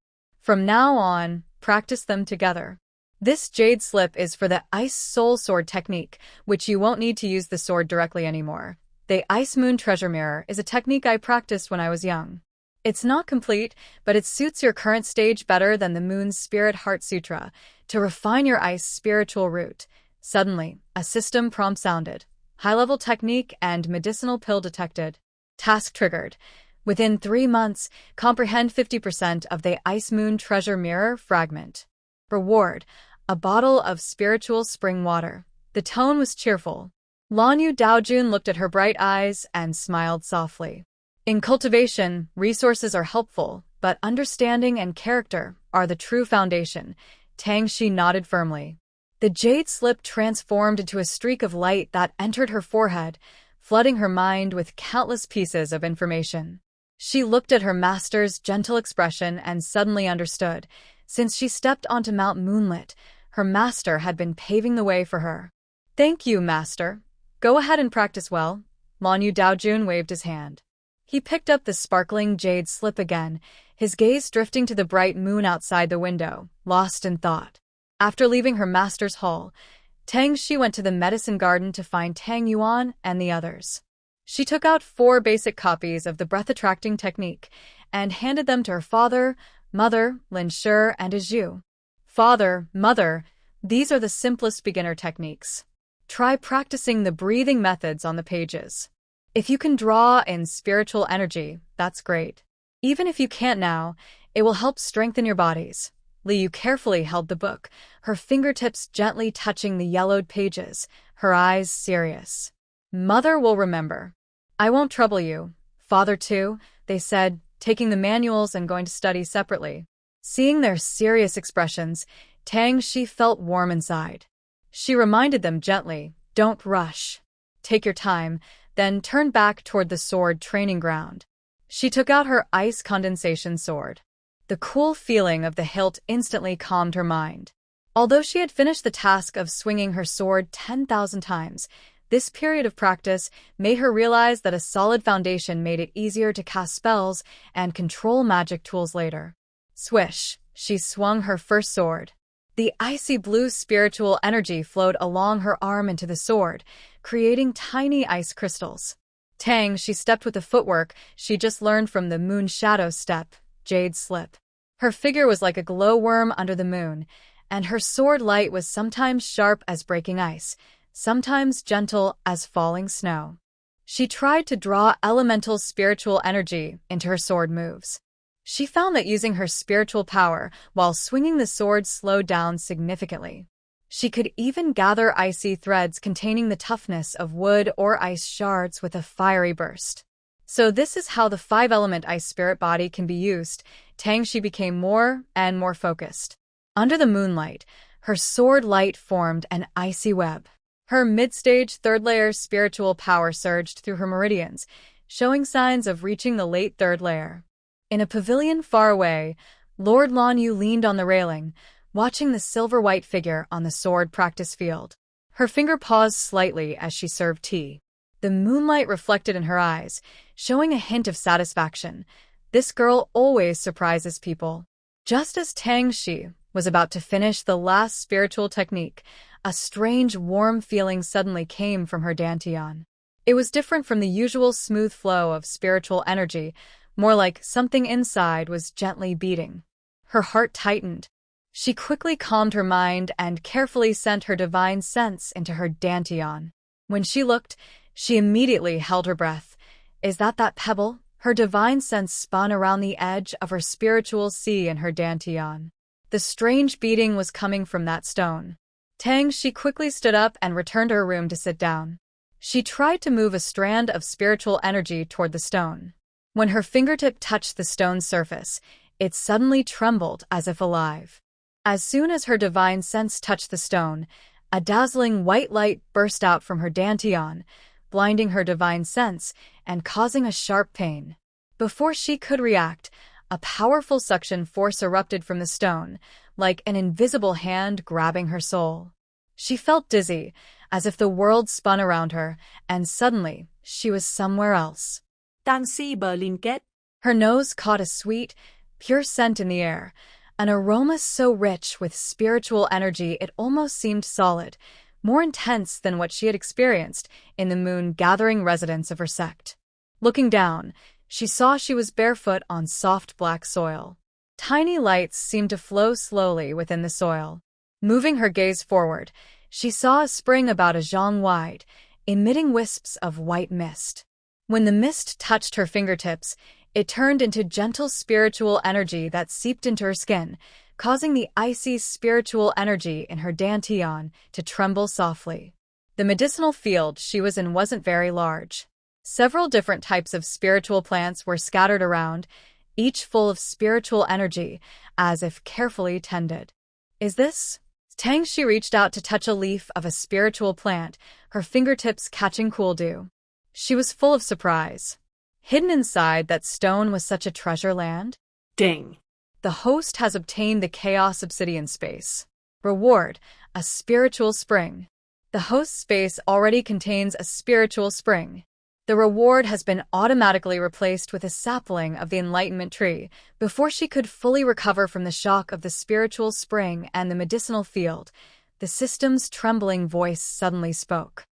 From now on, practice them together. This jade slip is for the ice soul sword technique, which you won't need to use the sword directly anymore. The ice moon treasure mirror is a technique I practiced when I was young. It's not complete, but it suits your current stage better than the moon's spirit heart sutra to refine your ice spiritual root." Suddenly, a system prompt sounded. High-level technique and medicinal pill detected. Task triggered. Within 3 months, comprehend 50% of the Ice Moon Treasure Mirror fragment. Reward: a bottle of spiritual spring water. The tone was cheerful. Lanyu Daojun looked at her bright eyes and smiled softly. In cultivation, resources are helpful, but understanding and character are the true foundation. Tangxi nodded firmly. The jade slip transformed into a streak of light that entered her forehead, flooding her mind with countless pieces of information. She looked at her master's gentle expression and suddenly understood. Since she stepped onto Mount Moonlit, her master had been paving the way for her. "Thank you, master. Go ahead and practice well." Lanyu Daojun waved his hand. He picked up the sparkling jade slip again, his gaze drifting to the bright moon outside the window, lost in thought. After leaving her master's hall, Tangxi went to the medicine garden to find Tang Yuan and the others. She took out 4 basic copies of the breath-attracting technique and handed them to her father, mother, Lin Shi, and Azhu. "Father, mother, these are the simplest beginner techniques. Try practicing the breathing methods on the pages. If you can draw in spiritual energy, that's great. Even if you can't now, it will help strengthen your bodies." Liu carefully held the book, her fingertips gently touching the yellowed pages, her eyes serious. "Mother will remember. I won't trouble you. Father too," they said, taking the manuals and going to study separately. Seeing their serious expressions, Tangxi felt warm inside. She reminded them gently, "Don't rush. Take your time," then turned back toward the sword training ground. She took out her ice condensation sword. The cool feeling of the hilt instantly calmed her mind. Although she had finished the task of swinging her sword 10,000 times, this period of practice made her realize that a solid foundation made it easier to cast spells and control magic tools later. Swish, she swung her first sword. The icy blue spiritual energy flowed along her arm into the sword, creating tiny ice crystals. Tang, she stepped with the footwork she just learned from the moon shadow step, jade slip. Her figure was like a glowworm under the moon, and her sword light was sometimes sharp as breaking ice, sometimes gentle as falling snow. She tried to draw elemental spiritual energy into her sword moves. She found that using her spiritual power while swinging the sword slowed down significantly. She could even gather icy threads containing the toughness of wood or ice shards with a fiery burst. So this is how the 5-element ice spirit body can be used. Tangxi became more and more focused. Under the moonlight, her sword light formed an icy web. Her mid-stage 3rd-layer spiritual power surged through her meridians, showing signs of reaching the late 3rd layer. In a pavilion far away, Lord Lanyu leaned on the railing, watching the silver-white figure on the sword practice field. Her finger paused slightly as she served tea. The moonlight reflected in her eyes, showing a hint of satisfaction. This girl always surprises people. Just as Tangxi was about to finish the last spiritual technique, a strange, warm feeling suddenly came from her dantian. It was different from the usual smooth flow of spiritual energy, more like something inside was gently beating. Her heart tightened. She quickly calmed her mind and carefully sent her divine sense into her dantian. When she looked, she immediately held her breath. Is that pebble? Her divine sense spun around the edge of her spiritual sea in her dantian. The strange beating was coming from that stone. Tangxi quickly stood up and returned to her room to sit down. She tried to move a strand of spiritual energy toward the stone. When her fingertip touched the stone's surface, it suddenly trembled as if alive. As soon as her divine sense touched the stone, a dazzling white light burst out from her dantian, blinding her divine sense and causing a sharp pain. Before she could react, a powerful suction force erupted from the stone, like an invisible hand grabbing her soul. She felt dizzy, as if the world spun around her, and suddenly, she was somewhere else. Tang si bờ liên kết. Her nose caught a sweet, pure scent in the air, an aroma so rich with spiritual energy it almost seemed solid, more intense than what she had experienced in the moon-gathering residence of her sect. Looking down, she saw she was barefoot on soft black soil. Tiny lights seemed to flow slowly within the soil. Moving her gaze forward, she saw a spring about a zhang wide, emitting wisps of white mist. When the mist touched her fingertips, it turned into gentle spiritual energy that seeped into her skin, causing the icy spiritual energy in her dantian to tremble softly. The medicinal field she was in wasn't very large. Several different types of spiritual plants were scattered around, each full of spiritual energy, as if carefully tended. Is this? She reached out to touch a leaf of a spiritual plant, her fingertips catching cool dew. She was full of surprise. Hidden inside that stone was such a treasure land? Ding. The host has obtained the Chaos Obsidian space. Reward, a spiritual spring. The host's space already contains a spiritual spring. The reward has been automatically replaced with a sapling of the Enlightenment tree before she could fully recover from the shock of the spiritual spring and the medicinal field. The system's trembling voice suddenly spoke.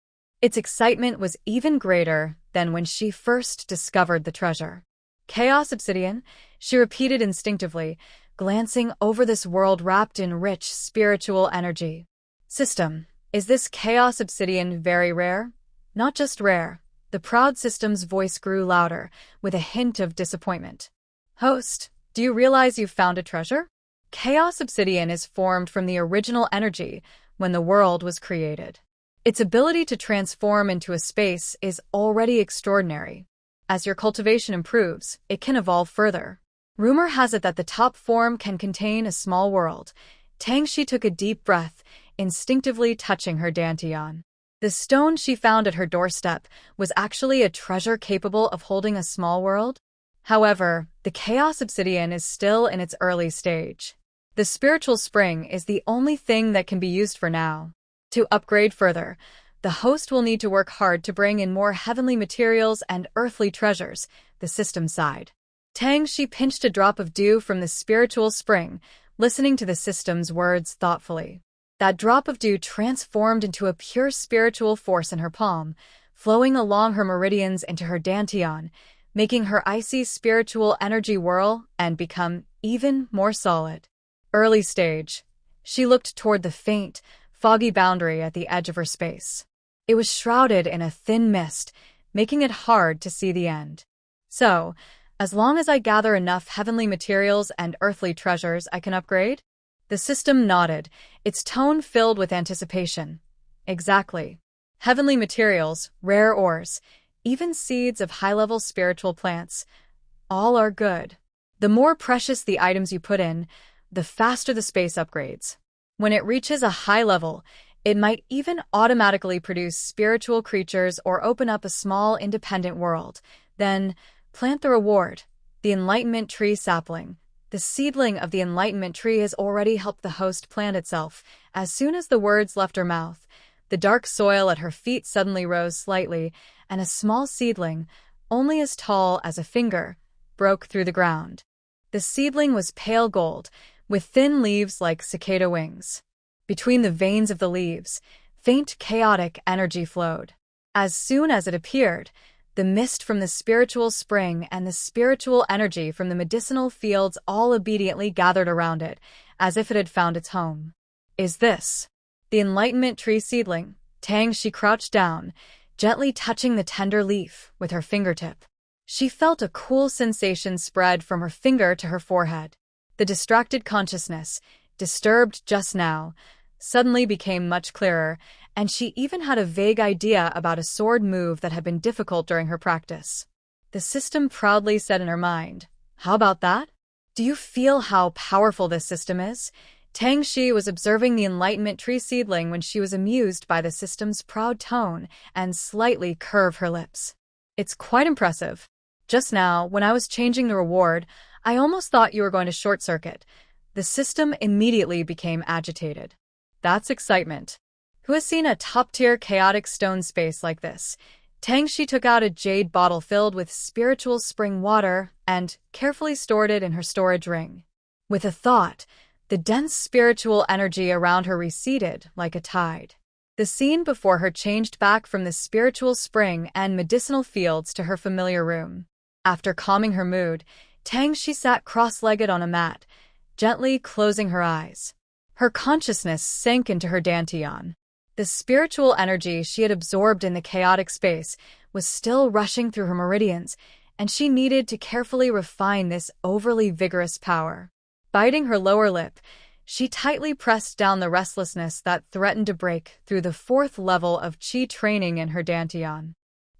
Its excitement was even greater than when she first discovered the treasure. Chaos Obsidian, she repeated instinctively, glancing over this world wrapped in rich spiritual energy. System, is this Chaos Obsidian very rare? Not just rare. The proud system's voice grew louder, with a hint of disappointment. Host, do you realize you've found a treasure? Chaos Obsidian is formed from the original energy when the world was created. Its ability to transform into a space is already extraordinary. As your cultivation improves, it can evolve further. Rumor has it that the top form can contain a small world. Tangxi took a deep breath, instinctively touching her dantian. The stone she found at her doorstep was actually a treasure capable of holding a small world. However, the Chaos Obsidian is still in its early stage. The spiritual spring is the only thing that can be used for now. To upgrade further, the host will need to work hard to bring in more heavenly materials and earthly treasures, the system sighed. Tangxi pinched a drop of dew from the spiritual spring, listening to the system's words thoughtfully. That drop of dew transformed into a pure spiritual force in her palm, flowing along her meridians into her dantian, making her icy spiritual energy whirl and become even more solid. Early stage. She looked toward the faint, foggy boundary at the edge of her space. It was shrouded in a thin mist, making it hard to see the end. So, as long as I gather enough heavenly materials and earthly treasures, I can upgrade? The system nodded, its tone filled with anticipation. Exactly. Heavenly materials, rare ores, even seeds of high-level spiritual plants, all are good. The more precious the items you put in, the faster the space upgrades. When it reaches a high level, it might even automatically produce spiritual creatures or open up a small independent world. Then, plant the reward, the Enlightenment tree sapling. The seedling of the Enlightenment tree has already helped the host plant itself. As soon as the words left her mouth, the dark soil at her feet suddenly rose slightly, and a small seedling, only as tall as a finger, broke through the ground. The seedling was pale gold, with thin leaves like cicada wings. Between the veins of the leaves, faint chaotic energy flowed. As soon as it appeared, the mist from the spiritual spring and the spiritual energy from the medicinal fields all obediently gathered around it, as if it had found its home. Is this the Enlightenment tree seedling? Tangxi crouched down, gently touching the tender leaf with her fingertip. She felt a cool sensation spread from her finger to her forehead. The distracted consciousness, disturbed just now, suddenly became much clearer, and she even had a vague idea about a sword move that had been difficult during her practice. The system proudly said in her mind, "How about that?" Do you feel how powerful this system is? Tang Shi was observing the Enlightenment tree seedling when she was amused by the system's proud tone and slightly curve her lips. It's quite impressive. Just now, when I was changing the reward, I almost thought you were going to short-circuit. The system immediately became agitated. That's excitement. Who has seen a top-tier chaotic stone space like this? Tang Shi took out a jade bottle filled with spiritual spring water and carefully stored it in her storage ring. With a thought, the dense spiritual energy around her receded like a tide. The scene before her changed back from the spiritual spring and medicinal fields to her familiar room. After calming her mood, Tang Shi sat cross-legged on a mat, gently closing her eyes. Her consciousness sank into her dantian. The spiritual energy she had absorbed in the chaotic space was still rushing through her meridians, and she needed to carefully refine this overly vigorous power. Biting her lower lip, she tightly pressed down the restlessness that threatened to break through the 4th level of qi training in her dantian.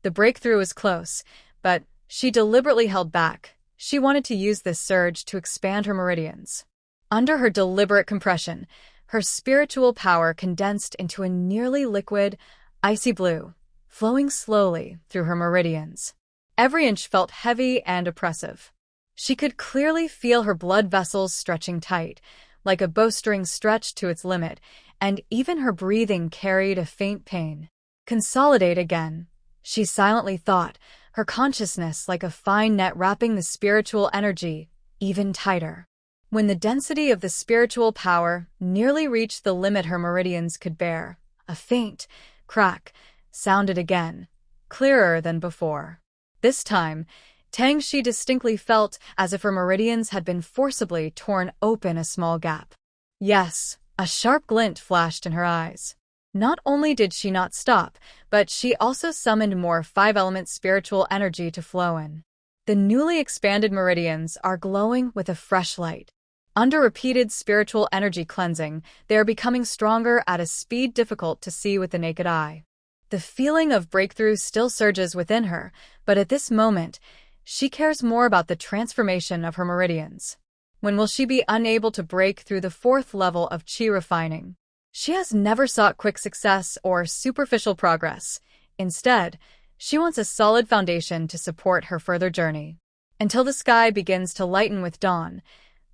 The breakthrough was close, but she deliberately held back. She wanted to use this surge to expand her meridians. Under her deliberate compression, her spiritual power condensed into a nearly liquid, icy blue, flowing slowly through her meridians. Every inch felt heavy and oppressive. She could clearly feel her blood vessels stretching tight, like a bowstring stretched to its limit, and even her breathing carried a faint pain. Consolidate again, she silently thought, her consciousness like a fine net wrapping the spiritual energy even tighter. When the density of the spiritual power nearly reached the limit her meridians could bear, a faint crack sounded again, clearer than before. This time, Tang Shi distinctly felt as if her meridians had been forcibly torn open a small gap. Yes, a sharp glint flashed in her eyes. Not only did she not stop, but she also summoned more 5-element spiritual energy to flow in. The newly expanded meridians are glowing with a fresh light. Under repeated spiritual energy cleansing, they are becoming stronger at a speed difficult to see with the naked eye. The feeling of breakthrough still surges within her, but at this moment, she cares more about the transformation of her meridians. When will she be unable to break through the 4th level of qi refining? She has never sought quick success or superficial progress. Instead, she wants a solid foundation to support her further journey. Until the sky begins to lighten with dawn,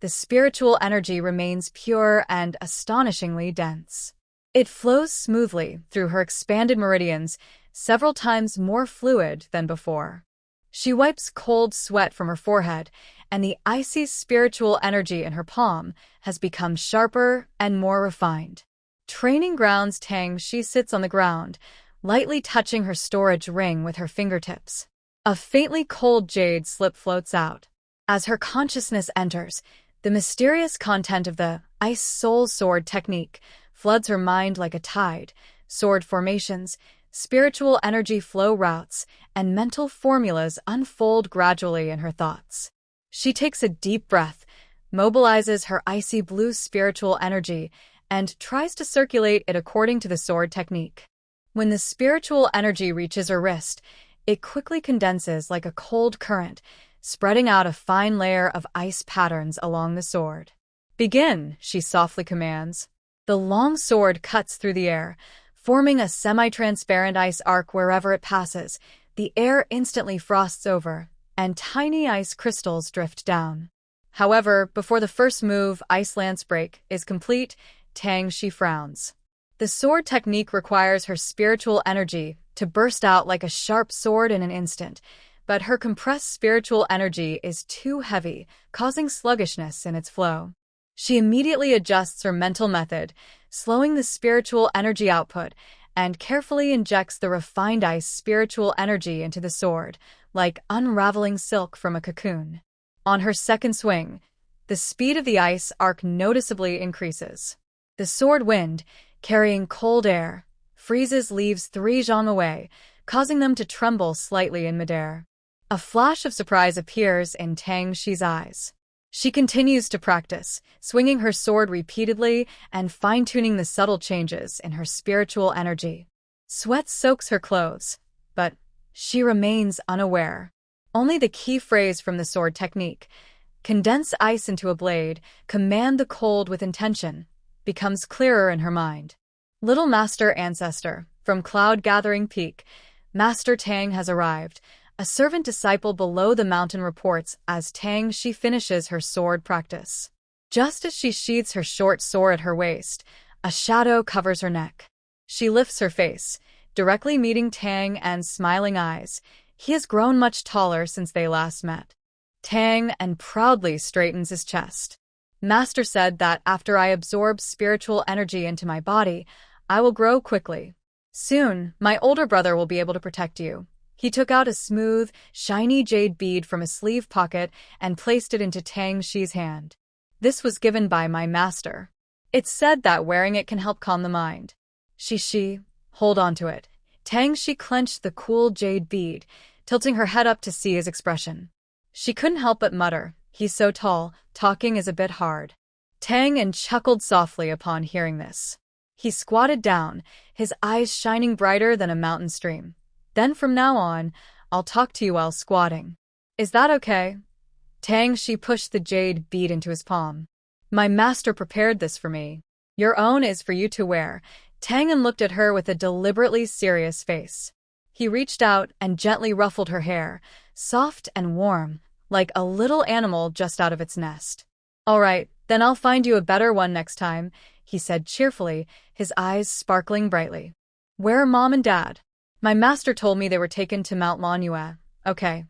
the spiritual energy remains pure and astonishingly dense. It flows smoothly through her expanded meridians, several times more fluid than before. She wipes cold sweat from her forehead, and the icy spiritual energy in her palm has become sharper and more refined. Training grounds Tang Shi sits on the ground, lightly touching her storage ring with her fingertips. A faintly cold jade slip floats out. As her consciousness enters, the mysterious content of the Ice Soul Sword technique floods her mind like a tide. Sword formations, spiritual energy flow routes, and mental formulas unfold gradually in her thoughts. She takes a deep breath, mobilizes her icy blue spiritual energy, and tries to circulate it according to the sword technique. When the spiritual energy reaches her wrist, it quickly condenses like a cold current, spreading out a fine layer of ice patterns along the sword. "Begin," she softly commands. The long sword cuts through the air, forming a semi-transparent ice arc wherever it passes. The air instantly frosts over, and tiny ice crystals drift down. However, before the first move, Ice Lance Break, is complete, Tang Shi frowns. The sword technique requires her spiritual energy to burst out like a sharp sword in an instant, but her compressed spiritual energy is too heavy, causing sluggishness in its flow. She immediately adjusts her mental method, slowing the spiritual energy output, and carefully injects the refined ice spiritual energy into the sword, like unraveling silk from a cocoon. On her second swing, the speed of the ice arc noticeably increases. The sword wind, carrying cold air, freezes leaves 3 zhang away, causing them to tremble slightly in midair. A flash of surprise appears in Tang Shi's eyes. She continues to practice, swinging her sword repeatedly and fine-tuning the subtle changes in her spiritual energy. Sweat soaks her clothes, but she remains unaware. Only the key phrase from the sword technique, condense ice into a blade, command the cold with intention, becomes clearer in her mind. Little Master Ancestor, from Cloud Gathering Peak, Master Tang has arrived. A servant disciple below the mountain reports as Tang Shi finishes her sword practice. Just as she sheathes her short sword at her waist, a shadow covers her neck. She lifts her face, directly meeting Tang and smiling eyes. He has grown much taller since they last met. Tang and proudly straightens his chest. Master said that after I absorb spiritual energy into my body, I will grow quickly. Soon, my older brother will be able to protect you. He took out a smooth, shiny jade bead from a sleeve pocket and placed it into Tang Shi's hand. This was given by my master. It's said that wearing it can help calm the mind. Shi, hold on to it. Tang Shi clenched the cool jade bead, tilting her head up to see his expression. She couldn't help but mutter, he's so tall, talking is a bit hard. Tang chuckled softly upon hearing this. He squatted down, his eyes shining brighter than a mountain stream. Then from now on, I'll talk to you while squatting. Is that okay? Tang Shi pushed the jade bead into his palm. My master prepared this for me. Your own is for you to wear. Tang looked at her with a deliberately serious face. He reached out and gently ruffled her hair, soft and warm, like a little animal just out of its nest. All right, then I'll find you a better one next time, he said cheerfully, his eyes sparkling brightly. Where are Mom and Dad? My master told me they were taken to Mount Manhwa. Okay.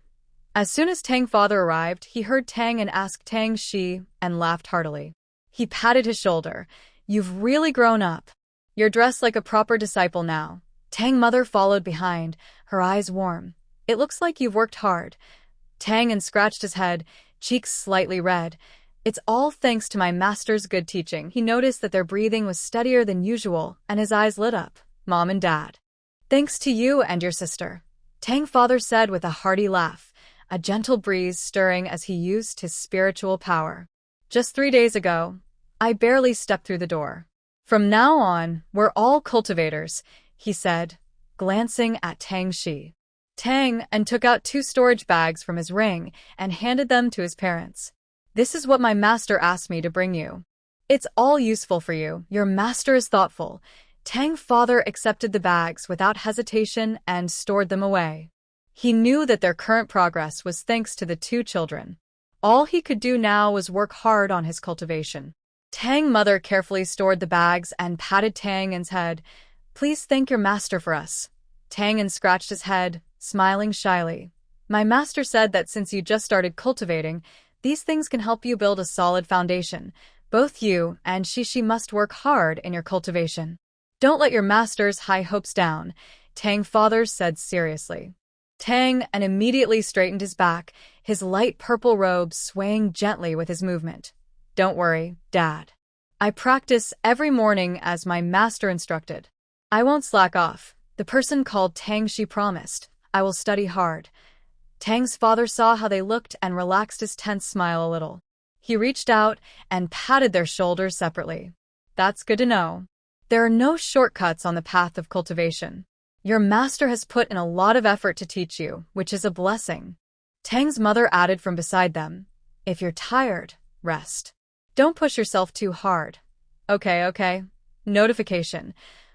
As soon as Tang's father arrived, he heard Tang and asked Tang Shi and laughed heartily. He patted his shoulder. You've really grown up. You're dressed like a proper disciple now. Tang's mother followed behind, her eyes warm. It looks like you've worked hard. Tang scratched his head, cheeks slightly red. It's all thanks to my master's good teaching. He noticed that their breathing was steadier than usual, and his eyes lit up. Mom and Dad. Thanks to you and your sister, Tang's father said with a hearty laugh, a gentle breeze stirring as he used his spiritual power. Just 3 days ago, I barely stepped through the door. From now on, we're all cultivators, he said, glancing at Tang Shi. Tang took out 2 storage bags from his ring and handed them to his parents. This is what my master asked me to bring you. It's all useful for you. Your master is thoughtful. Tang's father accepted the bags without hesitation and stored them away. He knew that their current progress was thanks to the 2 children. All he could do now was work hard on his cultivation. Tang's mother carefully stored the bags and patted Tang's head. Please thank your master for us. Tang scratched his head, smiling shyly. My master said that since you just started cultivating, these things can help you build a solid foundation. Both you and Shi must work hard in your cultivation. Don't let your master's high hopes down, Tang's father said seriously. Tang immediately straightened his back, his light purple robe swaying gently with his movement. Don't worry, Dad. I practice every morning as my master instructed. I won't slack off. The person called Tang Shi promised. I will study hard. Tang's father saw how they looked and relaxed his tense smile a little. He reached out and patted their shoulders separately. That's good to know. There are no shortcuts on the path of cultivation. Your master has put in a lot of effort to teach you, which is a blessing. Tang's mother added from beside them, if you're tired, rest. Don't push yourself too hard. Okay. Notification.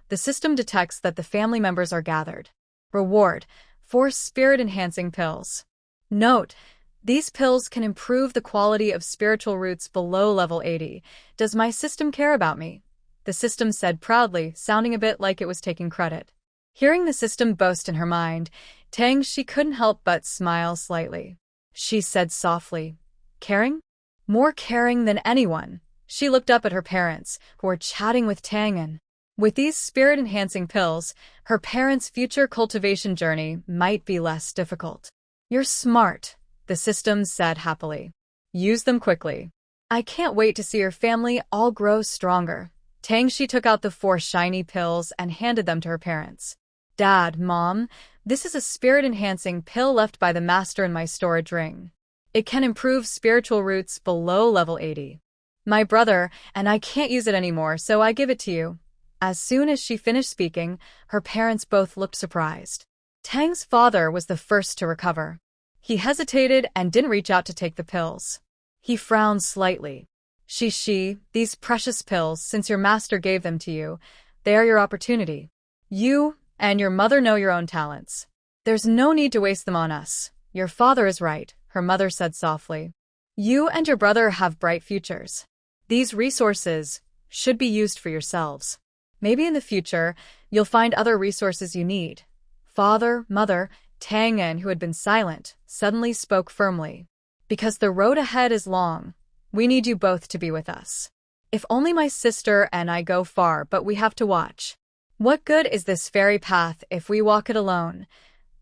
The system detects that the family members are gathered. Reward, 4 spirit-enhancing pills. Note, these pills can improve the quality of spiritual roots below level 80. Does my system care about me? The system said proudly, sounding a bit like it was taking credit. Hearing the system boast in her mind, Tang Shi couldn't help but smile slightly. She said softly, caring? More caring than anyone. She looked up at her parents, who were chatting with Tang. With these spirit-enhancing pills, her parents' future cultivation journey might be less difficult. You're smart, the system said happily. Use them quickly. I can't wait to see your family all grow stronger. Tang Shi took out the 4 shiny pills and handed them to her parents. Dad, Mom, this is a spirit-enhancing pill left by the master in my storage ring. It can improve spiritual roots below level 80. My brother and I can't use it anymore, so I give it to you. As soon as she finished speaking, her parents both looked surprised. Tang's father was the first to recover. He hesitated and didn't reach out to take the pills. He frowned slightly. These precious pills, since your master gave them to you, they are your opportunity. You and your mother know your own talents. There's no need to waste them on us. Your father is right, her mother said softly. You and your brother have bright futures. These resources should be used for yourselves. Maybe in the future, you'll find other resources you need. Father, mother, Tang En, who had been silent, suddenly spoke firmly. Because the road ahead is long, we need you both to be with us. If only my sister and I go far, but we have to watch. What good is this fairy path if we walk it alone?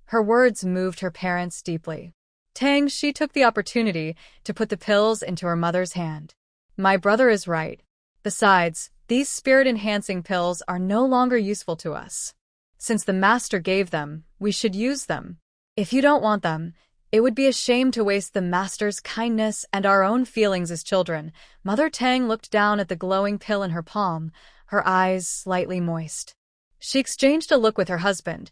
Her words moved her parents deeply. She took the opportunity to put the pills into her mother's hand. My brother is right. Besides, these spirit-enhancing pills are no longer useful to us. Since the master gave them, we should use them. If you don't want them, it would be a shame to waste the master's kindness and our own feelings as children. Mother Tang looked down at the glowing pill in her palm, her eyes slightly moist. She exchanged a look with her husband,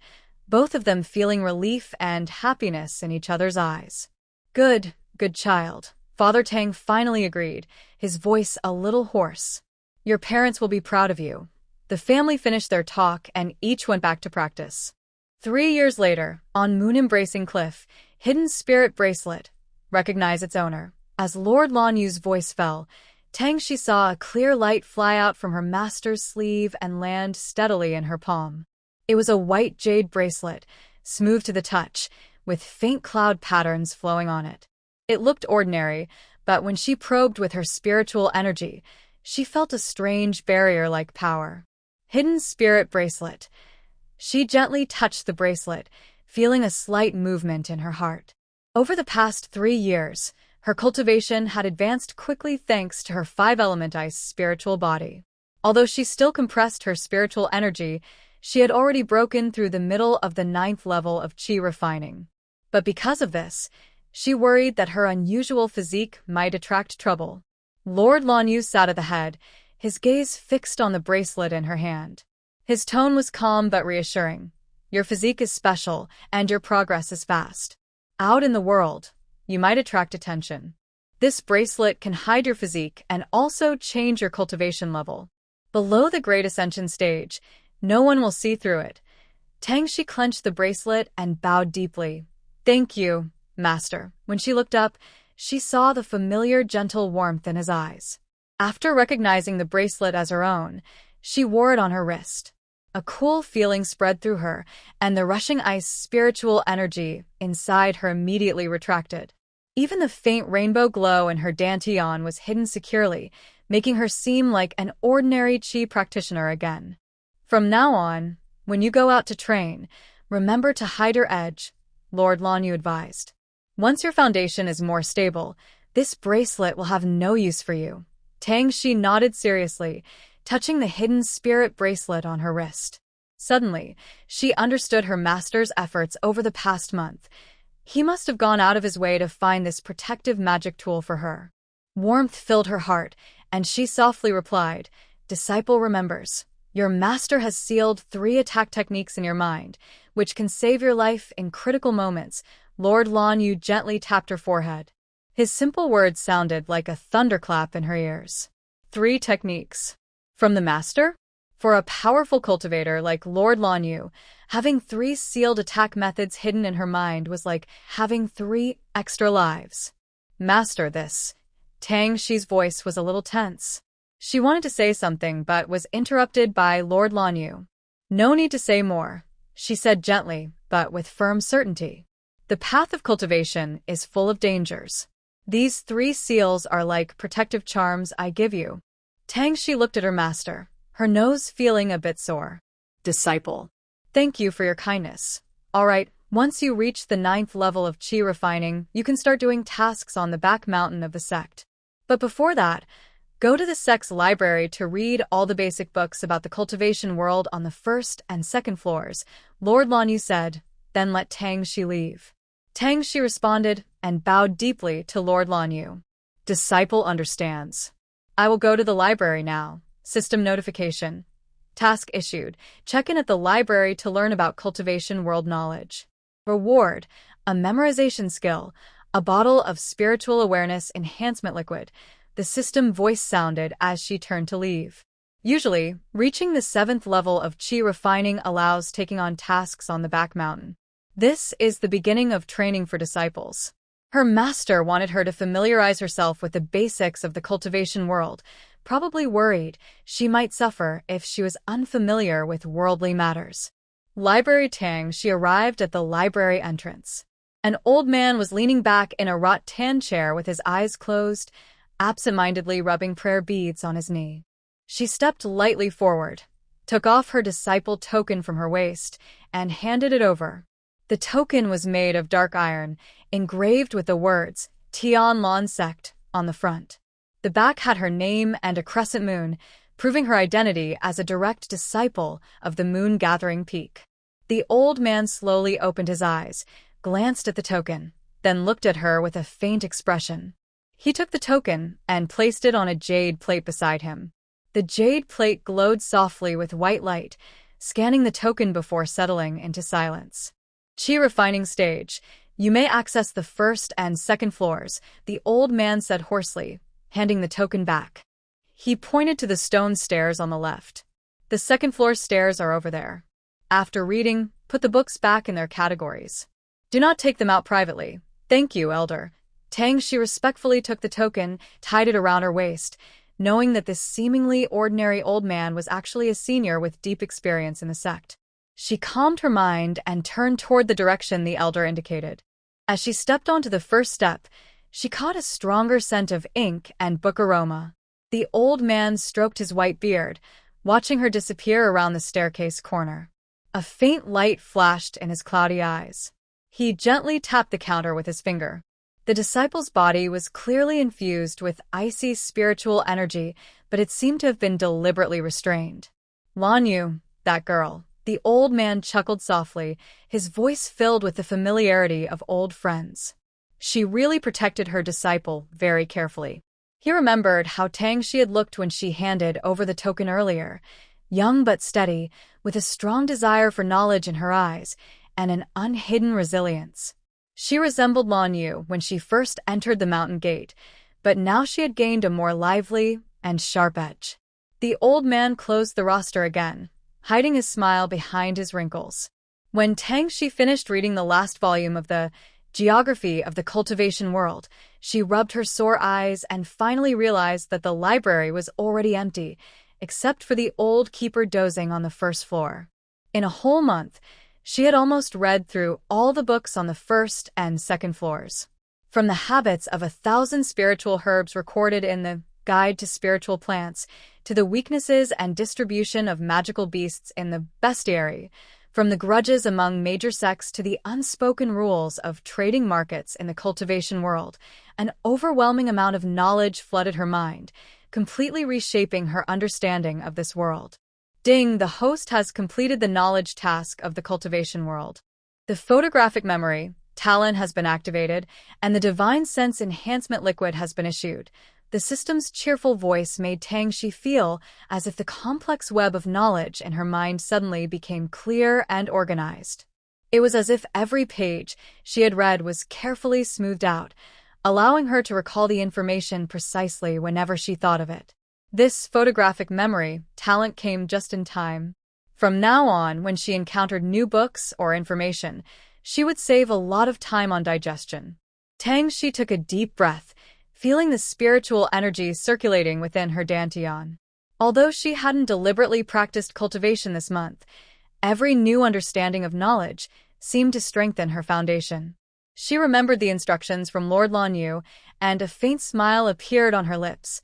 both of them feeling relief and happiness in each other's eyes. Good child. Father Tang finally agreed, his voice a little hoarse. Your parents will be proud of you. The family finished their talk and each went back to practice. 3 years later, on moon-embracing cliff, hidden spirit bracelet. Recognize its owner. As Lord Lan Yu's voice fell, she saw a clear light fly out from her master's sleeve and land steadily in her palm. It was a white jade bracelet, smooth to the touch, with faint cloud patterns flowing on it. It looked ordinary, but when she probed with her spiritual energy, she felt a strange barrier-like power. Hidden spirit bracelet. She gently touched the bracelet, feeling a slight movement in her heart. Over the past 3 years, her cultivation had advanced quickly thanks to her 5-element ice spiritual body. Although she still compressed her spiritual energy, she had already broken through the middle of the 9th level of qi refining. But because of this, she worried that her unusual physique might attract trouble. Lord Lan Yu sat at the head, his gaze fixed on the bracelet in her hand. His tone was calm but reassuring. Your physique is special, and your progress is fast. Out in the world, you might attract attention. This bracelet can hide your physique and also change your cultivation level. Below the Great Ascension stage, no one will see through it. She clenched the bracelet and bowed deeply. Thank you, Master. When she looked up, she saw the familiar gentle warmth in his eyes. After recognizing the bracelet as her own, she wore it on her wrist. A cool feeling spread through her, and the rushing ice spiritual energy inside her immediately retracted. Even the faint rainbow glow in her dantian was hidden securely, making her seem like an ordinary qi practitioner again. From now on, when you go out to train, remember to hide your edge, Lord Lan Yu advised. Once your foundation is more stable, this bracelet will have no use for you. Shi nodded seriously, touching the hidden spirit bracelet on her wrist. Suddenly, she understood her master's efforts over the past month. He must have gone out of his way to find this protective magic tool for her. Warmth filled her heart, and she softly replied, Disciple remembers. Your master has sealed 3 attack techniques in your mind, which can save your life in critical moments. Lord Lan Yu gently tapped her forehead. His simple words sounded like a thunderclap in her ears. 3 techniques. From the master? For a powerful cultivator like Lord Lan Yu, having 3 sealed attack methods hidden in her mind was like having 3 extra lives. Master this. Shi's voice was a little tense. She wanted to say something but was interrupted by Lord Lan Yu. No need to say more, she said gently, but with firm certainty. The path of cultivation is full of dangers. These 3 seals are like protective charms I give you. Shi looked at her master, her nose feeling a bit sore. Disciple. Thank you for your kindness. All right, once you reach the 9th level of qi refining, you can start doing tasks on the back mountain of the sect. But before that, go to the sect's library to read all the basic books about the cultivation world on the 1st and 2nd floors, Lord Lan Yu said, then let Shi leave. Shi responded and bowed deeply to Lord Lan Yu. Disciple understands. I will go to the library now. System notification. Task issued. Check in at the library to learn about cultivation world knowledge. Reward. A memorization skill. A bottle of spiritual awareness enhancement liquid, the system voice sounded as she turned to leave. Usually, reaching the 7th level of chi refining allows taking on tasks on the back mountain. This is the beginning of training for disciples. Her master wanted her to familiarize herself with the basics of the cultivation world, probably worried she might suffer if she was unfamiliar with worldly matters. Library Tang, she arrived at the library entrance. An old man was leaning back in a rattan chair with his eyes closed, absent-mindedly rubbing prayer beads on his knee. She stepped lightly forward, took off her disciple token from her waist, and handed it over. The token was made of dark iron, engraved with the words, Tian Lan Sect, on the front. The back had her name and a crescent moon, proving her identity as a direct disciple of the moon-gathering peak. The old man slowly opened his eyes, glanced at the token, then looked at her with a faint expression. He took the token and placed it on a jade plate beside him. The jade plate glowed softly with white light, scanning the token before settling into silence. Chi refining stage. You may access the 1st and 2nd floors, the old man said hoarsely, handing the token back. He pointed to the stone stairs on the left. The 2nd floor stairs are over there. After reading, put the books back in their categories. Do not take them out privately. Thank you, elder. Tang, she respectfully took the token, tied it around her waist, knowing that this seemingly ordinary old man was actually a senior with deep experience in the sect. She calmed her mind and turned toward the direction the elder indicated. As she stepped onto the first step, she caught a stronger scent of ink and book aroma. The old man stroked his white beard, watching her disappear around the staircase corner. A faint light flashed in his cloudy eyes. He gently tapped the counter with his finger. The disciple's body was clearly infused with icy spiritual energy, but it seemed to have been deliberately restrained. Lan Yu, that girl. The old man chuckled softly, his voice filled with the familiarity of old friends. She really protected her disciple very carefully. He remembered how Tang she had looked when she handed over the token earlier, young but steady, with a strong desire for knowledge in her eyes and an unhidden resilience. She resembled Lan Yu when she first entered the mountain gate, but now she had gained a more lively and sharp edge. The old man closed the roster again, hiding his smile behind his wrinkles. When Tang she finished reading the last volume of the Geography of the Cultivation World, she rubbed her sore eyes and finally realized that the library was already empty, except for the old keeper dozing on the 1st floor. In a whole month, she had almost read through all the books on the 1st and 2nd floors. From the habits of 1,000 spiritual herbs recorded in the Guide to Spiritual Plants, to the weaknesses and distribution of magical beasts in the bestiary, from the grudges among major sects to the unspoken rules of trading markets in the cultivation world, an overwhelming amount of knowledge flooded her mind, completely reshaping her understanding of this world. Ding, the host has completed the knowledge task of the cultivation world. The photographic memory, Talon, has been activated, and the Divine Sense Enhancement Liquid has been issued. The system's cheerful voice made Tang she feel as if the complex web of knowledge in her mind suddenly became clear and organized. It was as if every page she had read was carefully smoothed out, allowing her to recall the information precisely whenever she thought of it. This photographic memory talent came just in time. From now on, when she encountered new books or information, she would save a lot of time on digestion. Tang she took a deep breath, feeling the spiritual energy circulating within her dantian. Although she hadn't deliberately practiced cultivation this month, every new understanding of knowledge seemed to strengthen her foundation. She remembered the instructions from Lord Lan Yu, and a faint smile appeared on her lips.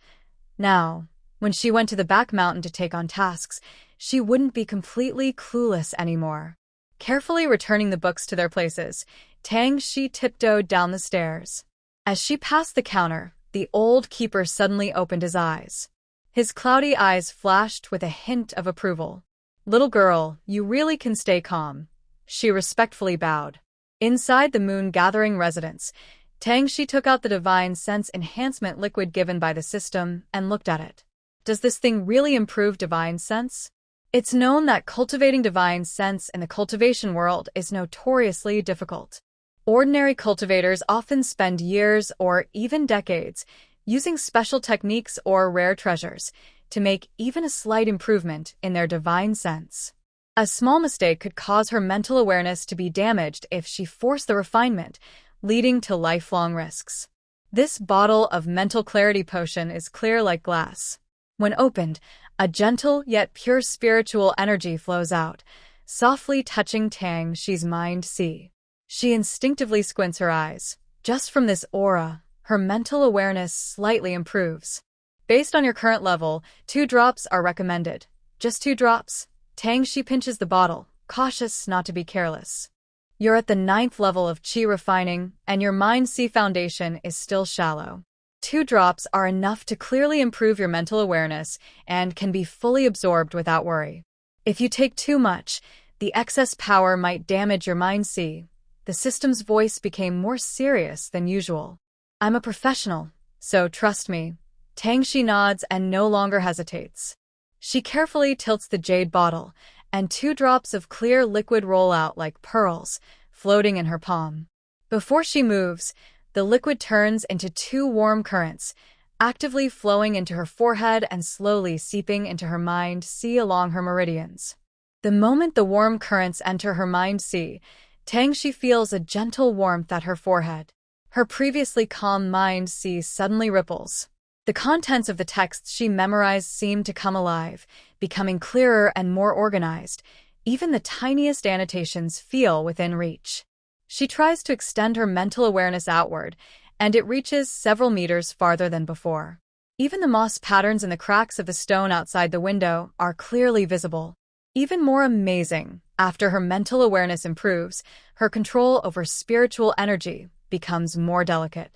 Now, when she went to the back mountain to take on tasks, she wouldn't be completely clueless anymore. Carefully returning the books to their places, Tang she tiptoed down the stairs. As she passed the counter, the old keeper suddenly opened his eyes. His cloudy eyes flashed with a hint of approval. "Little girl, you really can stay calm." She respectfully bowed. Inside the moon-gathering residence, Tang she took out the Divine Sense Enhancement Liquid given by the system and looked at it. Does this thing really improve Divine Sense? It's known that cultivating Divine Sense in the cultivation world is notoriously difficult. Ordinary cultivators often spend years or even decades using special techniques or rare treasures to make even a slight improvement in their divine sense. A small mistake could cause her mental awareness to be damaged if she forced the refinement, leading to lifelong risks. This bottle of mental clarity potion is clear like glass. When opened, a gentle yet pure spiritual energy flows out, softly touching Tang Xi's mind sea. She instinctively squints her eyes. Just from this aura, her mental awareness slightly improves. Based on your current level, 2 drops are recommended. Just 2 drops? Tang Xi pinches the bottle, cautious not to be careless. You're at the 9th level of qi refining, and your mind-sea foundation is still shallow. 2 drops are enough to clearly improve your mental awareness and can be fully absorbed without worry. If you take too much, the excess power might damage your mind-sea. The system's voice became more serious than usual. I'm a professional, so trust me. Tang Xi nods and no longer hesitates. She carefully tilts the jade bottle, and 2 drops of clear liquid roll out like pearls, floating in her palm. Before she moves, the liquid turns into 2 warm currents, actively flowing into her forehead and slowly seeping into her mind sea along her meridians. The moment the warm currents enter her mind sea, Tang Xi feels a gentle warmth at her forehead. Her previously calm mind sea suddenly ripples. The contents of the texts she memorized seem to come alive, becoming clearer and more organized. Even the tiniest annotations feel within reach. She tries to extend her mental awareness outward, and it reaches several meters farther than before. Even the moss patterns in the cracks of the stone outside the window are clearly visible. Even more amazing, after her mental awareness improves, her control over spiritual energy becomes more delicate.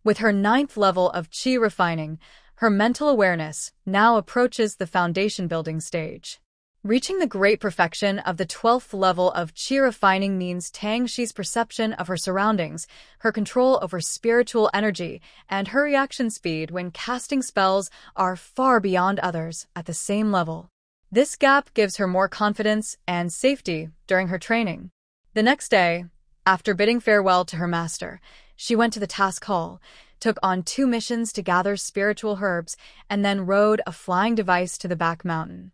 With her 9th level of qi refining, her mental awareness now approaches the foundation-building stage. Reaching the great perfection of the 12th level of qi refining means Tang Xi's perception of her surroundings, her control over spiritual energy, and her reaction speed when casting spells are far beyond others at the same level. This gap gives her more confidence and safety during her training. The next day, after bidding farewell to her master, she went to the task hall, took on 2 missions to gather spiritual herbs, and then rode a flying device to the back mountain.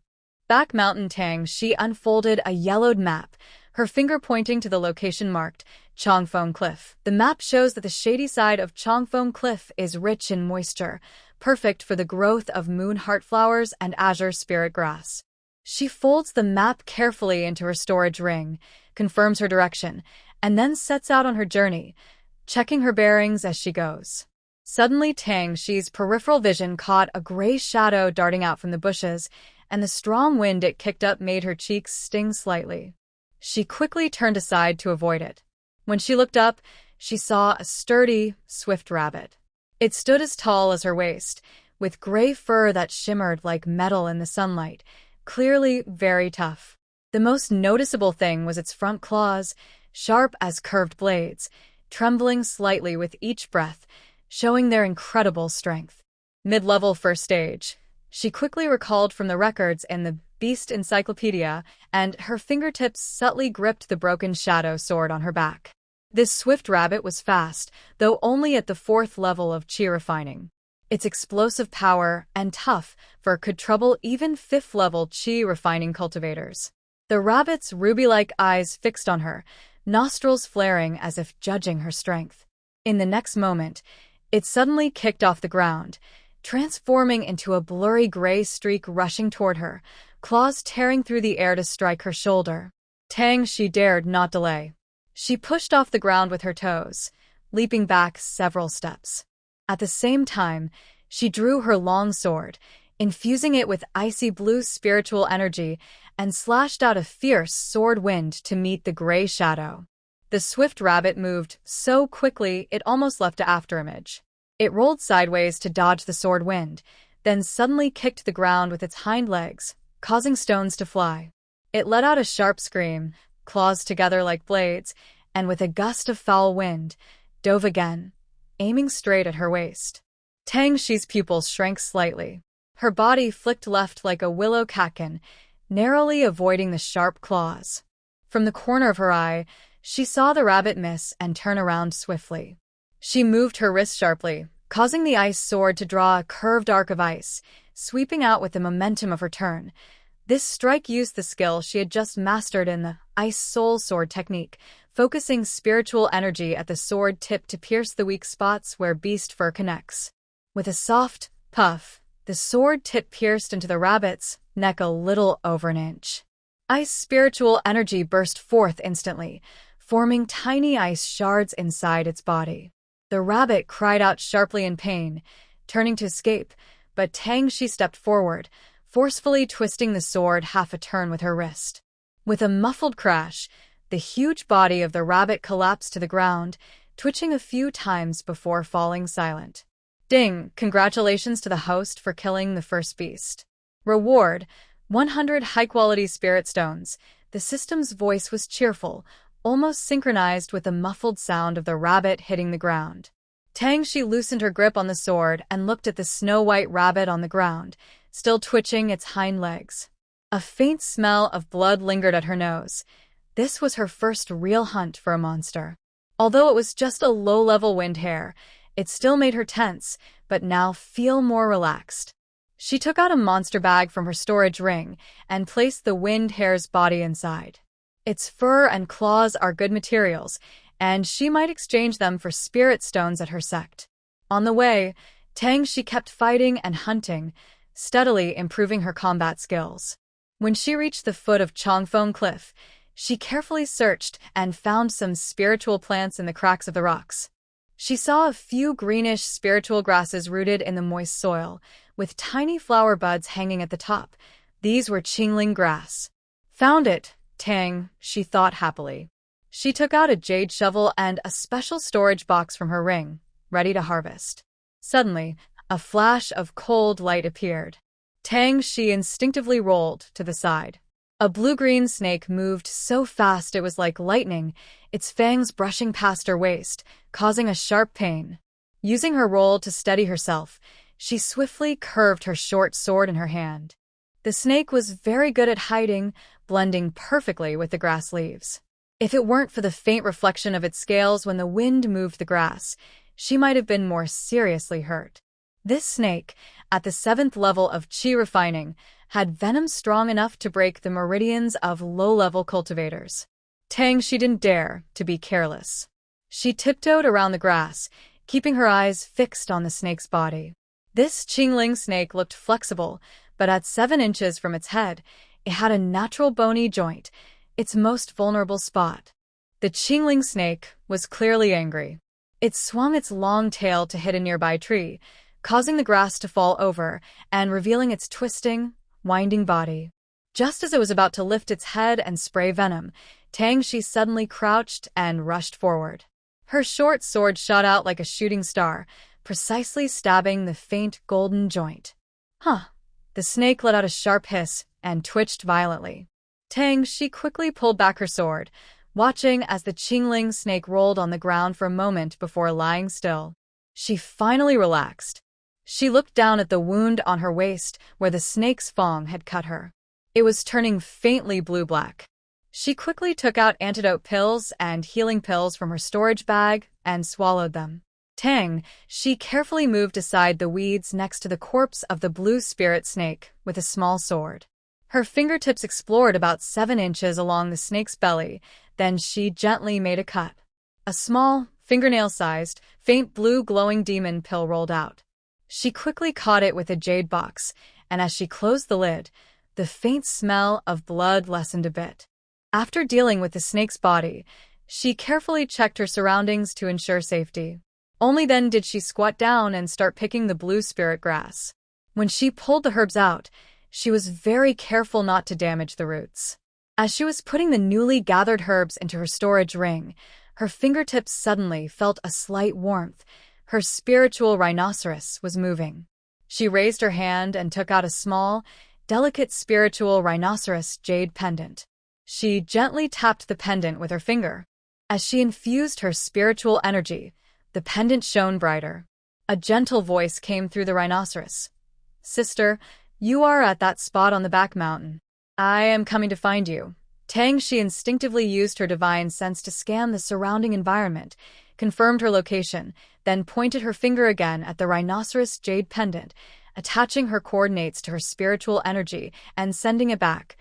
Back mountain Tang Xi unfolded a yellowed map, her finger pointing to the location marked Chongfeng Cliff. The map shows that the shady side of Chongfeng Cliff is rich in moisture, perfect for the growth of moon heart flowers and azure spirit grass. She folds the map carefully into her storage ring, confirms her direction, and then sets out on her journey, checking her bearings as she goes. Suddenly, Tang Xi's peripheral vision caught a gray shadow darting out from the bushes, and the strong wind it kicked up made her cheeks sting slightly. She quickly turned aside to avoid it. When she looked up, she saw a sturdy, swift rabbit. It stood as tall as her waist, with gray fur that shimmered like metal in the sunlight, clearly very tough. The most noticeable thing was its front claws, sharp as curved blades, trembling slightly with each breath, showing their incredible strength. Mid-level first stage. She quickly recalled from the records in the Beast Encyclopedia, and her fingertips subtly gripped the broken shadow sword on her back. This swift rabbit was fast, though only at the 4th level of qi refining. Its explosive power and tough fur could trouble even 5th level qi refining cultivators. The rabbit's ruby-like eyes fixed on her, nostrils flaring as if judging her strength. In the next moment, it suddenly kicked off the ground, transforming into a blurry gray streak rushing toward her, claws tearing through the air to strike her shoulder. Tang Xi dared not delay. She pushed off the ground with her toes, leaping back several steps. At the same time, she drew her long sword, infusing it with icy blue spiritual energy, and slashed out a fierce sword wind to meet the gray shadow. The swift rabbit moved so quickly it almost left an afterimage. It rolled sideways to dodge the sword wind, then suddenly kicked the ground with its hind legs, causing stones to fly. It let out a sharp scream, claws together like blades, and with a gust of foul wind, dove again, aiming straight at her waist. Tang Xi's pupils shrank slightly. Her body flicked left like a willow catkin, narrowly avoiding the sharp claws. From the corner of her eye, She saw the rabbit miss and turn around swiftly. She moved her wrist sharply, causing the ice sword to draw a curved arc of ice, sweeping out with the momentum of her turn. This strike used the skill she had just mastered in the Ice Soul Sword technique, focusing spiritual energy at the sword tip to pierce the weak spots where beast fur connects. With a soft puff, the sword tip pierced into the rabbit's neck a little over an inch. Ice spiritual energy burst forth instantly, forming tiny ice shards inside its body. The rabbit cried out sharply in pain, turning to escape, but Tangshi stepped forward, forcefully twisting the sword half a turn with her wrist. With a muffled crash, the huge body of the rabbit collapsed to the ground, twitching a few times before falling silent. Ding! Congratulations to the host for killing the first beast. Reward: 100 high-quality spirit stones. The system's voice was cheerful, almost synchronized with the muffled sound of the rabbit hitting the ground. Tangshi loosened her grip on the sword and looked at the snow-white rabbit on the ground, still twitching its hind legs. A faint smell of blood lingered at her nose. This was her first real hunt for a monster. Although it was just a low-level wind hare, it still made her tense, but now feel more relaxed. She took out a monster bag from her storage ring and placed the wind hare's body inside. Its fur and claws are good materials, and she might exchange them for spirit stones at her sect. On the way, Tangshi kept fighting and hunting, steadily improving her combat skills. When she reached the foot of Chongfeng Cliff, she carefully searched and found some spiritual plants in the cracks of the rocks. She saw a few greenish spiritual grasses rooted in the moist soil, with tiny flower buds hanging at the top. These were Qingling grass. Found it, Tang, she thought happily. She took out a jade shovel and a special storage box from her ring, ready to harvest. Suddenly, a flash of cold light appeared. Tangshi instinctively rolled to the side. A blue-green snake moved so fast it was like lightning, its fangs brushing past her waist, causing a sharp pain. Using her roll to steady herself, she swiftly curved her short sword in her hand. The snake was very good at hiding, blending perfectly with the grass leaves. If it weren't for the faint reflection of its scales when the wind moved the grass, she might have been more seriously hurt. This snake, at the 7th level of Qi refining, had venom strong enough to break the meridians of low-level cultivators. Tangshi didn't dare to be careless. She tiptoed around the grass, keeping her eyes fixed on the snake's body. This Qingling snake looked flexible, but at 7 inches from its head, it had a natural bony joint, its most vulnerable spot. The Qingling snake was clearly angry. It swung its long tail to hit a nearby tree, causing the grass to fall over and revealing its twisting, winding body. Just as it was about to lift its head and spray venom, Tangshi suddenly crouched and rushed forward. Her short sword shot out like a shooting star, precisely stabbing the faint golden joint. Huh! The snake let out a sharp hiss and twitched violently. Tangshi quickly pulled back her sword, watching as the Qingling snake rolled on the ground for a moment before lying still. She finally relaxed. She looked down at the wound on her waist where the snake's fang had cut her. It was turning faintly blue-black. She quickly took out antidote pills and healing pills from her storage bag and swallowed them. She carefully moved aside the weeds next to the corpse of the blue spirit snake with a small sword. Her fingertips explored about 7 inches along the snake's belly, then she gently made a cut. A small, fingernail-sized, faint blue glowing demon pill rolled out. She quickly caught it with a jade box, and as she closed the lid, the faint smell of blood lessened a bit. After dealing with the snake's body, she carefully checked her surroundings to ensure safety. Only then did she squat down and start picking the blue spirit grass. When she pulled the herbs out, she was very careful not to damage the roots. As she was putting the newly gathered herbs into her storage ring, her fingertips suddenly felt a slight warmth. Her spiritual rhinoceros was moving. She raised her hand and took out a small, delicate spiritual rhinoceros jade pendant. She gently tapped the pendant with her finger. As she infused her spiritual energy, the pendant shone brighter. A gentle voice came through the rhinoceros. "Sister, you are at that spot on the back mountain. I am coming to find you. Tang Shi instinctively used her divine sense to scan the surrounding environment, confirmed her location, then pointed her finger again at the rhinoceros jade pendant, attaching her coordinates to her spiritual energy and sending it back.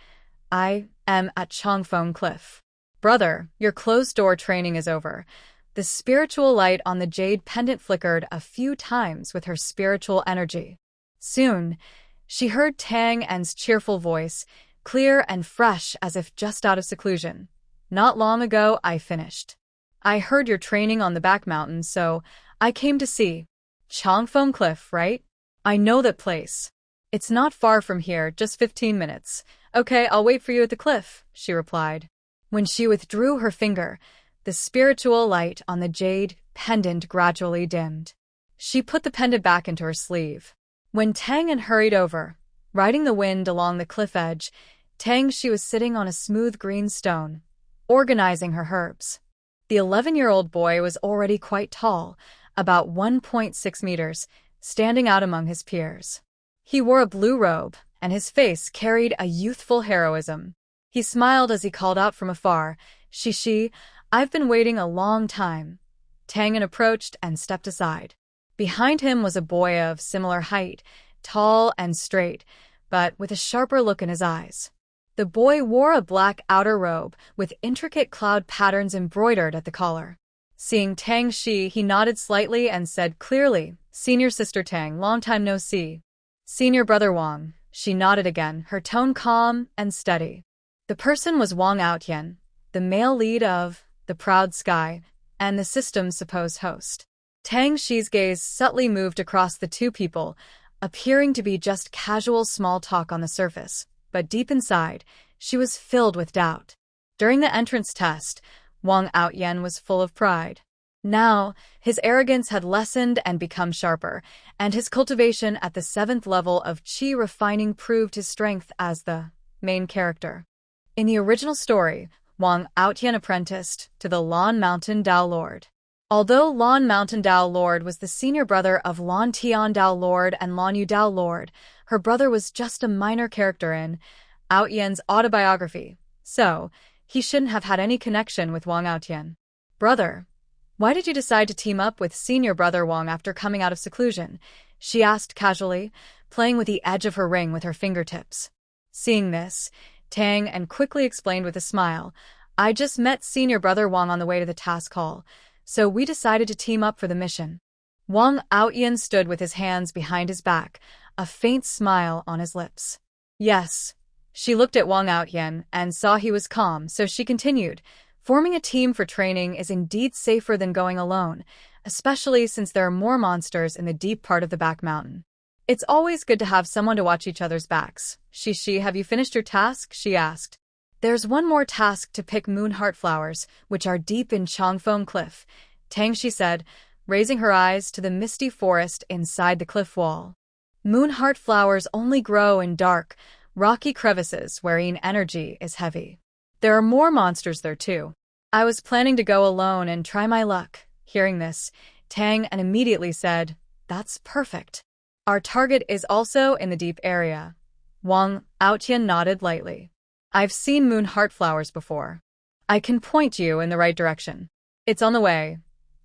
I am at Chongfeng Cliff. Brother, your closed-door training is over. The spiritual light on the jade pendant flickered a few times with her spiritual energy. Soon, she heard Tang En's cheerful voice, clear and fresh as if just out of seclusion. Not long ago, I finished. I heard you're training on the back mountain, so I came to see. Chongfeng Cliff, right? I know that place. It's not far from here, just 15 minutes. Okay, I'll wait for you at the cliff, she replied. When she withdrew her finger, the spiritual light on the jade pendant gradually dimmed. She put the pendant back into her sleeve. When Tang En hurried over, riding the wind along the cliff edge, Tang Shi was sitting on a smooth green stone, organizing her herbs. The 11-year-old boy was already quite tall, about 1.6 meters, standing out among his peers. He wore a blue robe, and his face carried a youthful heroism. He smiled as he called out from afar, Shishi, I've been waiting a long time. Tang En approached and stepped aside. Behind him was a boy of similar height, tall and straight, but with a sharper look in his eyes. The boy wore a black outer robe with intricate cloud patterns embroidered at the collar. Seeing Tang Shi, he nodded slightly and said clearly, Senior Sister Tang, long time no see. Senior Brother Wang, she nodded again, her tone calm and steady. The person was Wang Outyan, the male lead of The Proud Sky, and the system's supposed host. Tang Shi's gaze subtly moved across the two people, appearing to be just casual small talk on the surface, but deep inside, she was filled with doubt. During the entrance test, Wang Outyan was full of pride. Now, his arrogance had lessened and become sharper, and his cultivation at the 7th level of qi refining proved his strength as the main character. In the original story, Wang Outyan apprenticed to the Lan Mountain Dao Lord. Although Lan Mountain Dao Lord was the senior brother of Lan Tian Dao Lord and Lan Yu Dao Lord, her brother was just a minor character in Outyan's autobiography, so he shouldn't have had any connection with Wang Outyan. Brother, why did you decide to team up with senior brother Wang after coming out of seclusion? She asked casually, playing with the edge of her ring with her fingertips. Seeing this, Tang En quickly explained with a smile, I just met senior brother Wang on the way to the task hall, so we decided to team up for the mission. Wang Outyan stood with his hands behind his back, a faint smile on his lips. Yes. She looked at Wang Outyan and saw he was calm, so she continued, forming a team for training is indeed safer than going alone, especially since there are more monsters in the deep part of the back mountain. It's always good to have someone to watch each other's backs. Shishi, have you finished your task? She asked. There's one more task to pick moon heart flowers, which are deep in Chongfeng Cliff, Tang Shi said, raising her eyes to the misty forest inside the cliff wall. Moon heart flowers only grow in dark, rocky crevices wherein energy is heavy. There are more monsters there too. I was planning to go alone and try my luck. Hearing this, Tang En immediately said, That's perfect. Our target is also in the deep area. Wang Outyan nodded lightly. I've seen moon heart flowers before. I can point you in the right direction. It's on the way.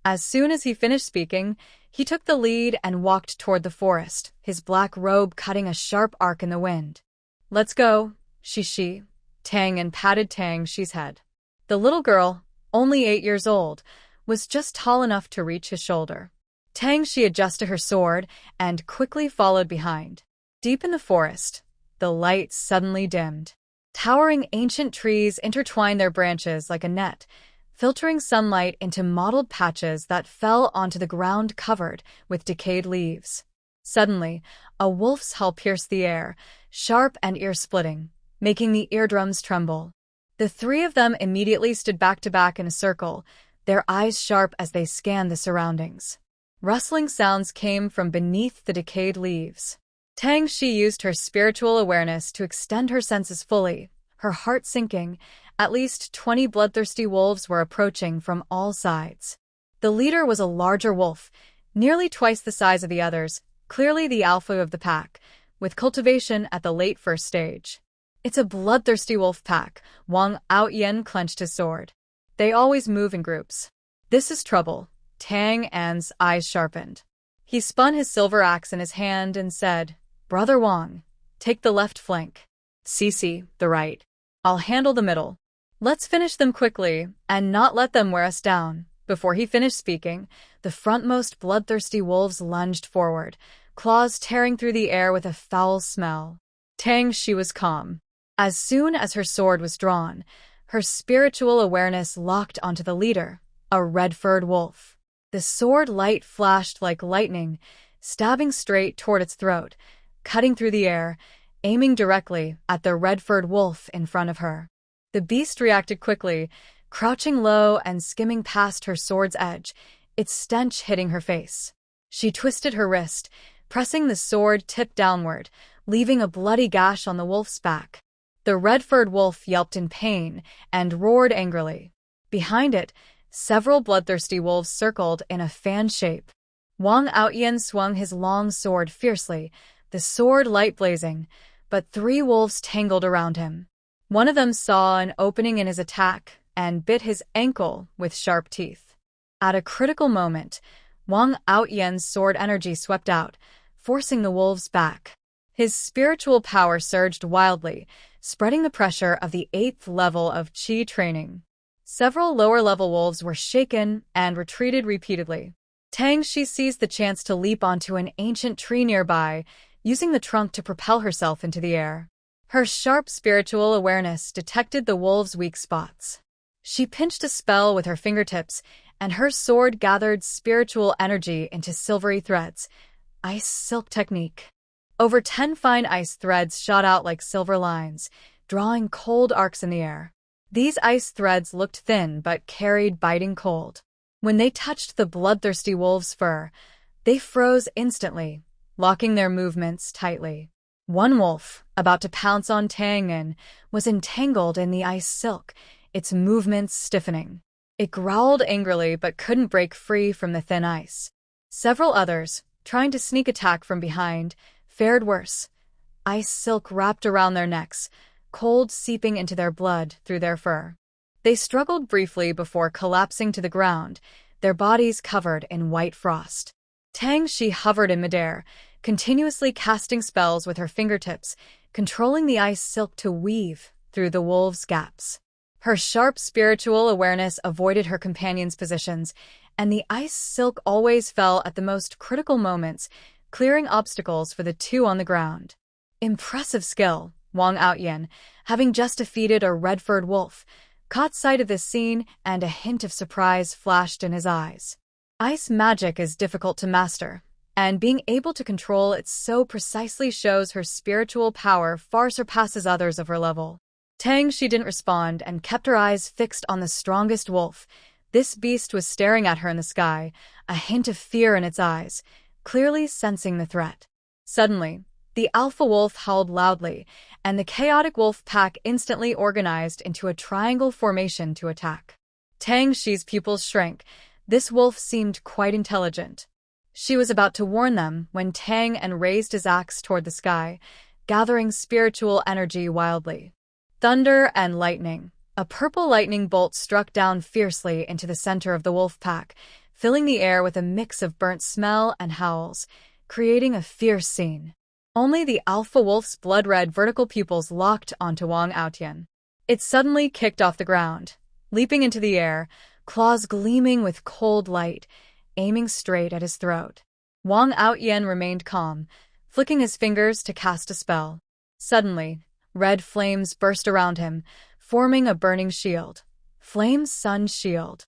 As soon as he finished speaking, he took the lead and walked toward the forest, his black robe cutting a sharp arc in the wind. Let's go, Shishi. Tang En patted Tang Shi's head. The little girl, only 8 years old, was just tall enough to reach his shoulder. Tang Shi adjusted her sword and quickly followed behind. Deep in the forest, the light suddenly dimmed. Towering ancient trees intertwined their branches like a net, filtering sunlight into mottled patches that fell onto the ground covered with decayed leaves. Suddenly, a wolf's howl pierced the air, sharp and ear-splitting, making the eardrums tremble. The three of them immediately stood back to back in a circle, their eyes sharp as they scanned the surroundings. Rustling sounds came from beneath the decayed leaves. Tang Shi used her spiritual awareness to extend her senses fully, her heart sinking. At least 20 bloodthirsty wolves were approaching from all sides. The leader was a larger wolf, nearly twice the size of the others, clearly the alpha of the pack, with cultivation at the late first stage. It's a bloodthirsty wolf pack. Wang Outyen clenched his sword. They always move in groups. This is trouble. Tang An's eyes sharpened. He spun his silver axe in his hand and said, Brother Wang, take the left flank. Cece, the right. I'll handle the middle. Let's finish them quickly and not let them wear us down. Before he finished speaking, the frontmost bloodthirsty wolves lunged forward, claws tearing through the air with a foul smell. Tang Shi was calm. As soon as her sword was drawn, her spiritual awareness locked onto the leader, a red-furred wolf. The sword light flashed like lightning, stabbing straight toward its throat, cutting through the air, aiming directly at the red-furred wolf in front of her. The beast reacted quickly, crouching low and skimming past her sword's edge, its stench hitting her face. She twisted her wrist, pressing the sword tip downward, leaving a bloody gash on the wolf's back. The red-furred wolf yelped in pain and roared angrily. Behind it, several bloodthirsty wolves circled in a fan shape. Wang Outyen swung his long sword fiercely, the sword light blazing, but 3 wolves tangled around him. One of them saw an opening in his attack and bit his ankle with sharp teeth. At a critical moment, Wang Outyen's sword energy swept out, forcing the wolves back. His spiritual power surged wildly, spreading the pressure of the 8th level of Qi training. Several lower-level wolves were shaken and retreated repeatedly. Tang Shi seized the chance to leap onto an ancient tree nearby, using the trunk to propel herself into the air. Her sharp spiritual awareness detected the wolves' weak spots. She pinched a spell with her fingertips, and her sword gathered spiritual energy into silvery threads. Ice silk technique. Over 10 fine ice threads shot out like silver lines, drawing cold arcs in the air. These ice threads looked thin but carried biting cold. When they touched the bloodthirsty wolf's fur, they froze instantly, locking their movements tightly. One wolf, about to pounce on Tang An, was entangled in the ice silk, its movements stiffening. It growled angrily but couldn't break free from the thin ice. Several others, trying to sneak attack from behind, fared worse. Ice silk wrapped around their necks, cold seeping into their blood through their fur. They struggled briefly before collapsing to the ground, their bodies covered in white frost. Tang Shi hovered in midair, continuously casting spells with her fingertips, controlling the ice silk to weave through the wolves' gaps. Her sharp spiritual awareness avoided her companions' positions, and the ice silk always fell at the most critical moments, clearing obstacles for the 2 on the ground. Impressive skill. Wang Outyen, having just defeated a red-furred wolf, caught sight of this scene and a hint of surprise flashed in his eyes. Ice magic is difficult to master, and being able to control it so precisely shows her spiritual power far surpasses others of her level. Tang Shi didn't respond and kept her eyes fixed on the strongest wolf. This beast was staring at her in the sky, a hint of fear in its eyes, clearly sensing the threat. Suddenly, the alpha wolf howled loudly, and the chaotic wolf pack instantly organized into a triangle formation to attack. Tang Shi's pupils shrank. This wolf seemed quite intelligent. She was about to warn them when Tang An raised his axe toward the sky, gathering spiritual energy wildly. Thunder and lightning. A purple lightning bolt struck down fiercely into the center of the wolf pack, filling the air with a mix of burnt smell and howls, creating a fierce scene. Only the alpha wolf's blood-red vertical pupils locked onto Wang Outyen. It suddenly kicked off the ground, leaping into the air, claws gleaming with cold light, aiming straight at his throat. Wang Outyen remained calm, flicking his fingers to cast a spell. Suddenly, red flames burst around him, forming a burning shield. Flame Sun Shield.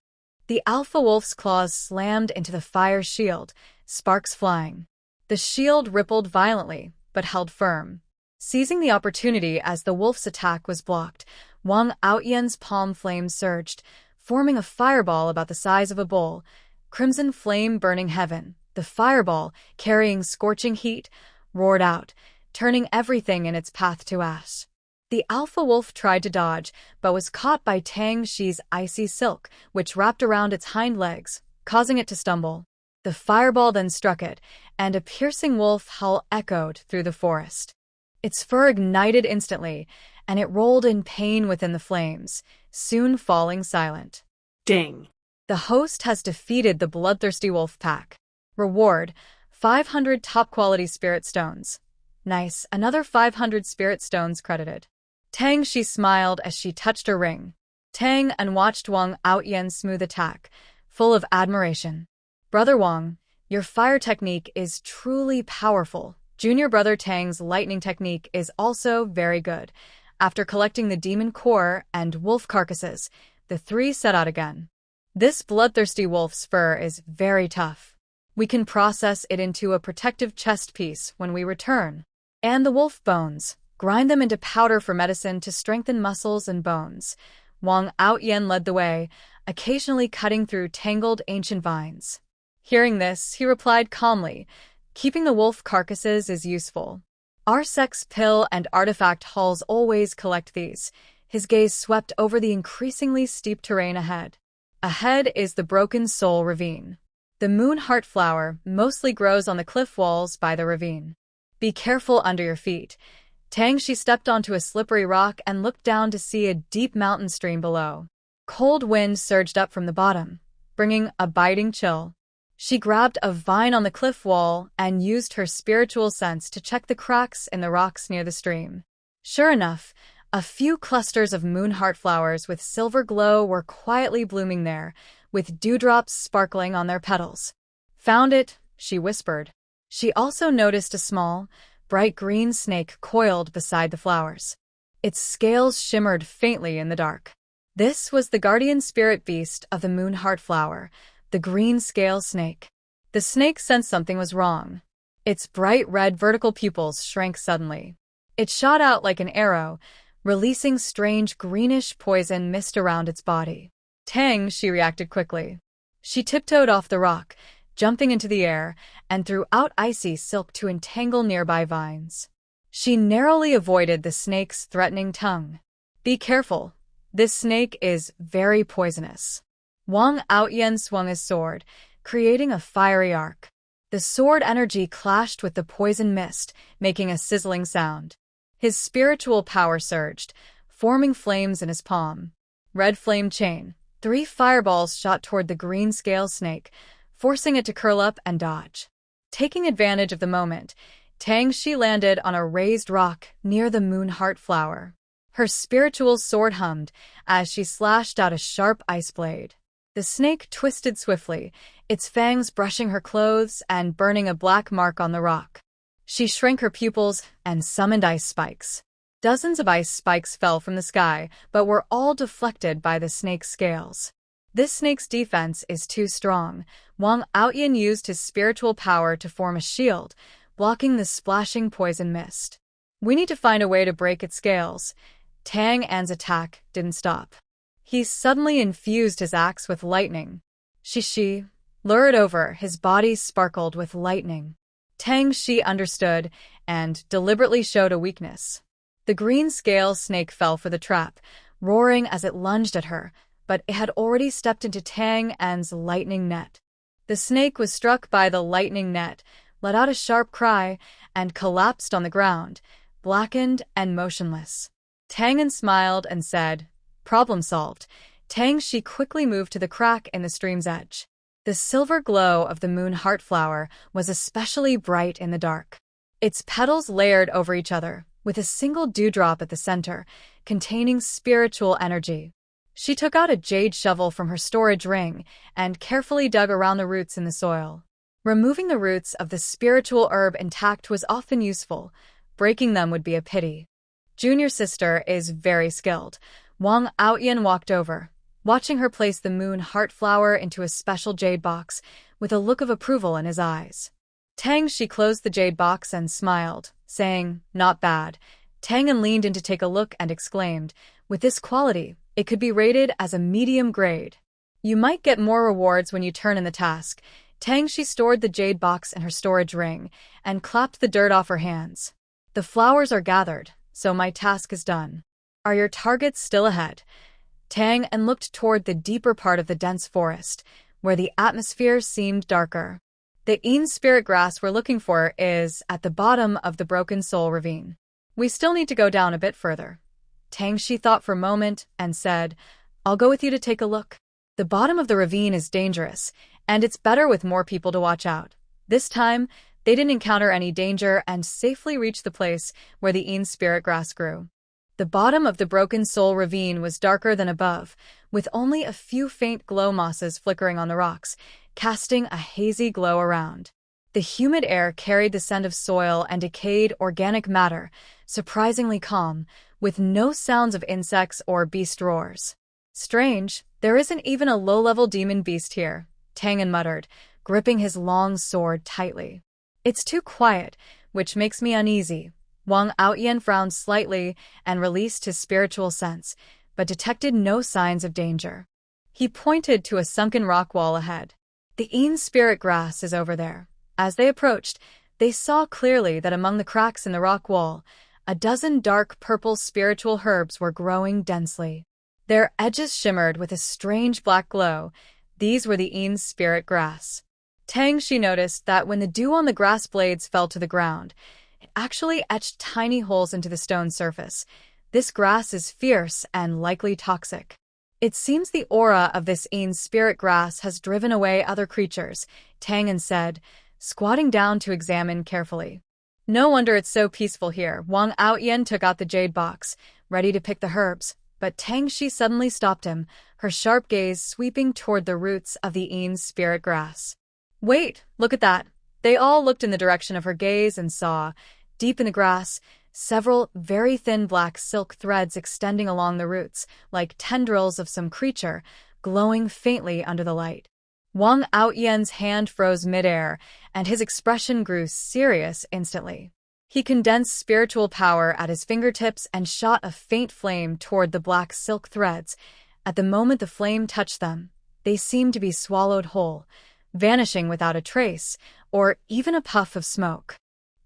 The alpha wolf's claws slammed into the fire shield, sparks flying. The shield rippled violently, but held firm. Seizing the opportunity as the wolf's attack was blocked, Wang Outyen's palm flame surged, forming a fireball about the size of a bowl, crimson flame burning heaven. The fireball, carrying scorching heat, roared out, turning everything in its path to ash. The alpha wolf tried to dodge, but was caught by Tang Shi's icy silk, which wrapped around its hind legs, causing it to stumble. The fireball then struck it, and a piercing wolf howl echoed through the forest. Its fur ignited instantly, and it rolled in pain within the flames, soon falling silent. Ding. The host has defeated the bloodthirsty wolf pack. Reward: 500 top-quality spirit stones. Nice, another 500 spirit stones credited. Tang Shi smiled as she touched her ring. Tang and watched Wang Outyen's smooth attack, full of admiration. Brother Wang, your fire technique is truly powerful. Junior brother Tang's lightning technique is also very good. After collecting the demon core and wolf carcasses, the three set out again. This bloodthirsty wolf's fur is very tough. We can process it into a protective chest piece when we return. And the wolf bones, grind them into powder for medicine to strengthen muscles and bones. Wang Outyen led the way, occasionally cutting through tangled ancient vines. Hearing this, he replied calmly, keeping the wolf carcasses is useful. Our sex pill and artifact halls always collect these. His gaze swept over the increasingly steep terrain ahead. Ahead is the Broken Soul Ravine. The moon heart flower mostly grows on the cliff walls by the ravine. Be careful under your feet. Tang Shi stepped onto a slippery rock and looked down to see a deep mountain stream below. Cold wind surged up from the bottom, bringing a biting chill. She grabbed a vine on the cliff wall and used her spiritual sense to check the cracks in the rocks near the stream. Sure enough, a few clusters of moon heart flowers with silver glow were quietly blooming there, with dewdrops sparkling on their petals. Found it, she whispered. She also noticed a small, bright green snake coiled beside the flowers. Its scales shimmered faintly in the dark. This was the guardian spirit beast of the moon heart flower, the green scale snake. The snake sensed something was wrong. Its bright red vertical pupils shrank suddenly. It shot out like an arrow, releasing strange greenish poison mist around its body. Tang Shi reacted quickly. She tiptoed off the rock, jumping into the air, and threw out icy silk to entangle nearby vines. She narrowly avoided the snake's threatening tongue. Be careful. This snake is very poisonous. Wang Outyen swung his sword, creating a fiery arc. The sword energy clashed with the poison mist, making a sizzling sound. His spiritual power surged, forming flames in his palm. Red flame chain. 3 fireballs shot toward the green scale snake, forcing it to curl up and dodge. Taking advantage of the moment, Tang Shi landed on a raised rock near the moon heart flower. Her spiritual sword hummed as she slashed out a sharp ice blade. The snake twisted swiftly, its fangs brushing her clothes and burning a black mark on the rock. She shrank her pupils and summoned ice spikes. Dozens of ice spikes fell from the sky, but were all deflected by the snake's scales. This snake's defense is too strong. Wang Outyen used his spiritual power to form a shield, blocking the splashing poison mist. We need to find a way to break its scales. Tang An's attack didn't stop. He suddenly infused his axe with lightning. Shi lured over, his body sparkled with lightning. Tang Shi understood and deliberately showed a weakness. The green scale snake fell for the trap, roaring as it lunged at her, but it had already stepped into Tang An's lightning net. The snake was struck by the lightning net, let out a sharp cry, and collapsed on the ground, blackened and motionless. Tang An smiled and said, "Problem solved." Tang Shi quickly moved to the crack in the stream's edge. The silver glow of the moon heart flower was especially bright in the dark. Its petals layered over each other, with a single dewdrop at the center, containing spiritual energy. She took out a jade shovel from her storage ring and carefully dug around the roots in the soil. Removing the roots of the spiritual herb intact was often useful. Breaking them would be a pity. Junior sister is very skilled. Wang Outyen walked over, watching her place the moon heart flower into a special jade box, with a look of approval in his eyes. Tang Shi closed the jade box and smiled, saying, "Not bad." Tang An leaned in to take a look and exclaimed, "With this quality, it could be rated as a medium grade. You might get more rewards when you turn in the task." Tang Shi stored the jade box in her storage ring and clapped the dirt off her hands. "The flowers are gathered, so my task is done. Are your targets still ahead?" Tang An looked toward the deeper part of the dense forest, where the atmosphere seemed darker. "The Een spirit grass we're looking for is at the bottom of the Broken Soul Ravine. We still need to go down a bit further." Tangshi thought for a moment and said, "I'll go with you to take a look. The bottom of the ravine is dangerous, and it's better with more people to watch out." This time, they didn't encounter any danger and safely reached the place where the Een spirit grass grew. The bottom of the Broken Soul ravine was darker than above, with only a few faint glow mosses flickering on the rocks, casting a hazy glow around. The humid air carried the scent of soil and decayed organic matter, surprisingly calm, with no sounds of insects or beast roars. "Strange, there isn't even a low-level demon beast here," Tangan muttered, gripping his long sword tightly. "It's too quiet, which makes me uneasy." Wang Outyen frowned slightly and released his spiritual sense, but detected no signs of danger. He pointed to a sunken rock wall ahead. "The Een spirit grass is over there." As they approached, they saw clearly that among the cracks in the rock wall, a dozen dark purple spiritual herbs were growing densely. Their edges shimmered with a strange black glow. These were the Een spirit grass. Tangshi noticed that when the dew on the grass blades fell to the ground, it actually etched tiny holes into the stone surface. This grass is fierce and likely toxic. "It seems the aura of this Een spirit grass has driven away other creatures," Tangan said, squatting down to examine carefully. "No wonder it's so peaceful here." Wang Outyen took out the jade box, ready to pick the herbs, but Tangshi suddenly stopped him, her sharp gaze sweeping toward the roots of the Een spirit grass. "Wait, look at that." They all looked in the direction of her gaze and saw, deep in the grass, several very thin black silk threads extending along the roots, like tendrils of some creature, glowing faintly under the light. Wang Outyen's hand froze midair, and his expression grew serious instantly. He condensed spiritual power at his fingertips and shot a faint flame toward the black silk threads. At the moment the flame touched them, they seemed to be swallowed whole, vanishing without a trace, or even a puff of smoke.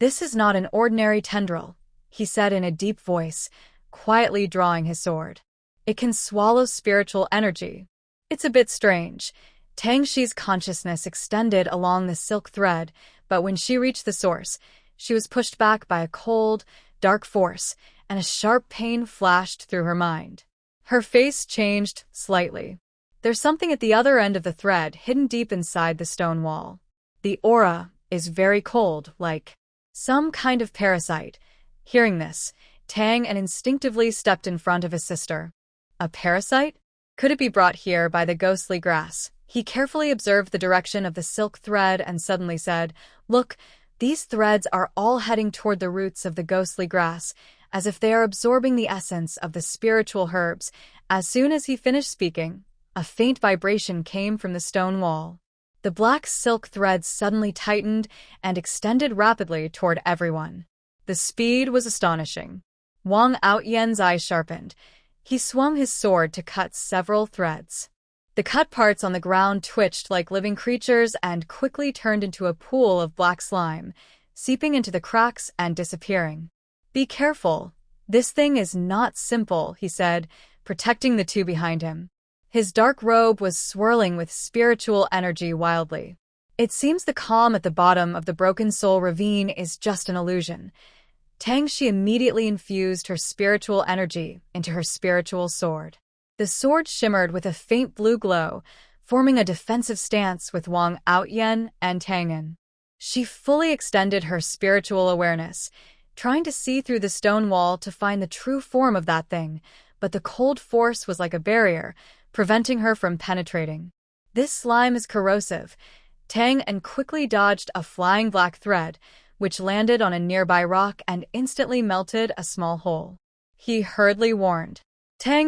"This is not an ordinary tendril," he said in a deep voice, quietly drawing his sword. "It can swallow spiritual energy. It's a bit strange." Tangshi's consciousness extended along the silk thread, but when she reached the source, she was pushed back by a cold, dark force, and a sharp pain flashed through her mind. Her face changed slightly. "There's something at the other end of the thread, hidden deep inside the stone wall. The aura is very cold, like some kind of parasite." Hearing this, Tang instinctively stepped in front of his sister. "A parasite? Could it be brought here by the ghostly grass?" He carefully observed the direction of the silk thread and suddenly said, "Look, these threads are all heading toward the roots of the ghostly grass, as if they are absorbing the essence of the spiritual herbs." As soon as he finished speaking, a faint vibration came from the stone wall. The black silk threads suddenly tightened and extended rapidly toward everyone. The speed was astonishing. Wang Outyen's eyes sharpened. He swung his sword to cut several threads. The cut parts on the ground twitched like living creatures and quickly turned into a pool of black slime, seeping into the cracks and disappearing. "Be careful. This thing is not simple," he said, protecting the two behind him. His dark robe was swirling with spiritual energy wildly. "It seems the calm at the bottom of the Broken Soul ravine is just an illusion." Tangshi immediately infused her spiritual energy into her spiritual sword. The sword shimmered with a faint blue glow, forming a defensive stance with Wang Outyen and Tangan. She fully extended her spiritual awareness, trying to see through the stone wall to find the true form of that thing, but the cold force was like a barrier, preventing her from penetrating. "This slime is corrosive." Tang quickly dodged a flying black thread, which landed on a nearby rock and instantly melted a small hole. He hurriedly warned.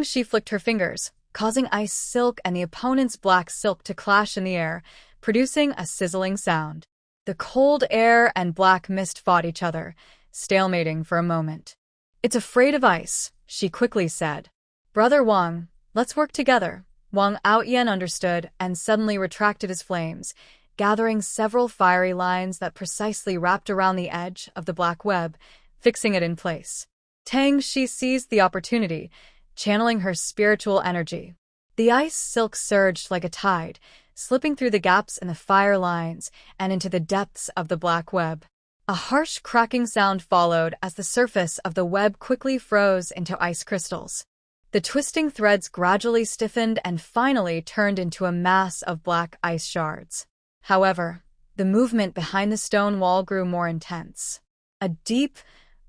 She flicked her fingers, causing ice silk and the opponent's black silk to clash in the air, producing a sizzling sound. The cold air and black mist fought each other, stalemating for a moment. "It's afraid of ice," she quickly said. "Brother Wang, let's work together." Wang Outyen understood and suddenly retracted his flames, gathering several fiery lines that precisely wrapped around the edge of the black web, fixing it in place. She seized the opportunity, channeling her spiritual energy. The ice silk surged like a tide, slipping through the gaps in the fire lines and into the depths of the black web. A harsh cracking sound followed as the surface of the web quickly froze into ice crystals. The twisting threads gradually stiffened and finally turned into a mass of black ice shards. However, the movement behind the stone wall grew more intense. A deep,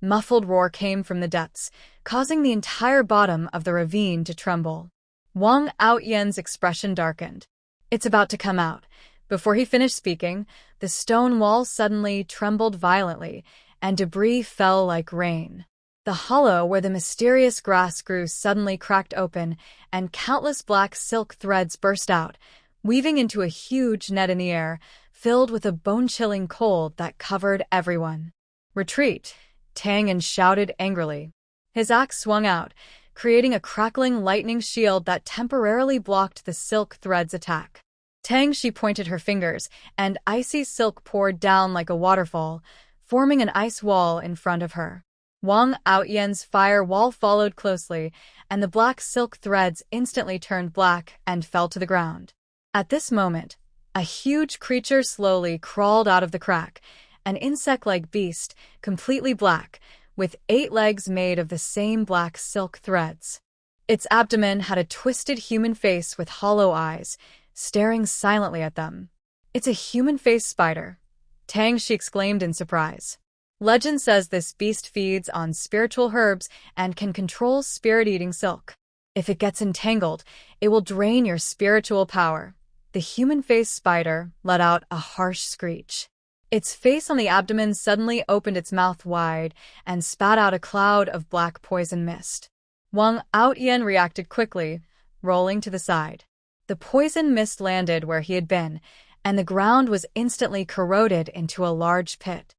muffled roar came from the depths, causing the entire bottom of the ravine to tremble. Wang Outyen's expression darkened. "It's about to come out." Before he finished speaking, the stone wall suddenly trembled violently, and debris fell like rain. The hollow where the mysterious grass grew suddenly cracked open, and countless black silk threads burst out, weaving into a huge net in the air, filled with a bone-chilling cold that covered everyone. "Retreat!" Tang shouted angrily. His axe swung out, creating a crackling lightning shield that temporarily blocked the silk thread's attack. She pointed her fingers, and icy silk poured down like a waterfall, forming an ice wall in front of her. Wang Outyen's fire wall followed closely, and the black silk threads instantly turned black and fell to the ground. At this moment, a huge creature slowly crawled out of the crack, an insect-like beast, completely black, with 8 legs made of the same black silk threads. Its abdomen had a twisted human face with hollow eyes, staring silently at them. "It's a human-faced spider," she exclaimed in surprise. Legend says this beast feeds on spiritual herbs and can control spirit-eating silk. If it gets entangled, it will drain your spiritual power. The human-faced spider let out a harsh screech. Its face on the abdomen suddenly opened its mouth wide and spat out a cloud of black poison mist. Wang Outyen reacted quickly, rolling to the side. The poison mist landed where he had been, and the ground was instantly corroded into a large pit.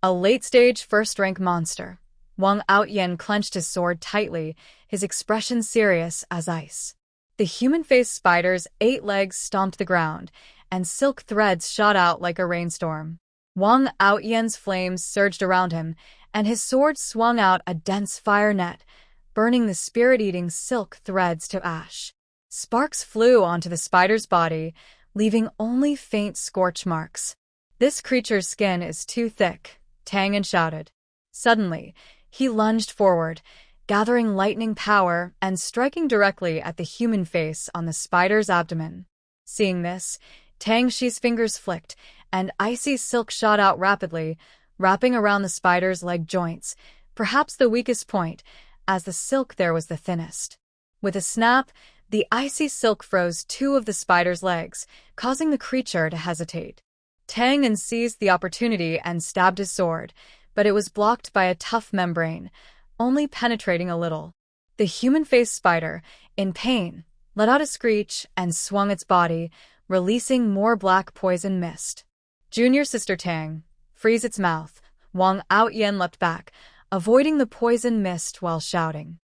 A late-stage first-rank monster. Wang Outyen clenched his sword tightly, his expression serious as ice. The human-faced spider's 8 legs stomped the ground, and silk threads shot out like a rainstorm. Wang Outyen's flames surged around him, and his sword swung out a dense fire net, burning the spirit-eating silk threads to ash. Sparks flew onto the spider's body, leaving only faint scorch marks. "This creature's skin is too thick," Tang shouted. Suddenly, he lunged forward, gathering lightning power and striking directly at the human face on the spider's abdomen. Seeing this, Shi's fingers flicked, and icy silk shot out rapidly, wrapping around the spider's leg joints, perhaps the weakest point, as the silk there was the thinnest. With a snap, the icy silk froze 2 of the spider's legs, causing the creature to hesitate. Tang seized the opportunity and stabbed his sword, but it was blocked by a tough membrane, only penetrating a little. The human-faced spider, in pain, let out a screech and swung its body, releasing more black poison mist. "Junior sister Tang, freeze its mouth." Wang Outyen leapt back, avoiding the poison mist while shouting.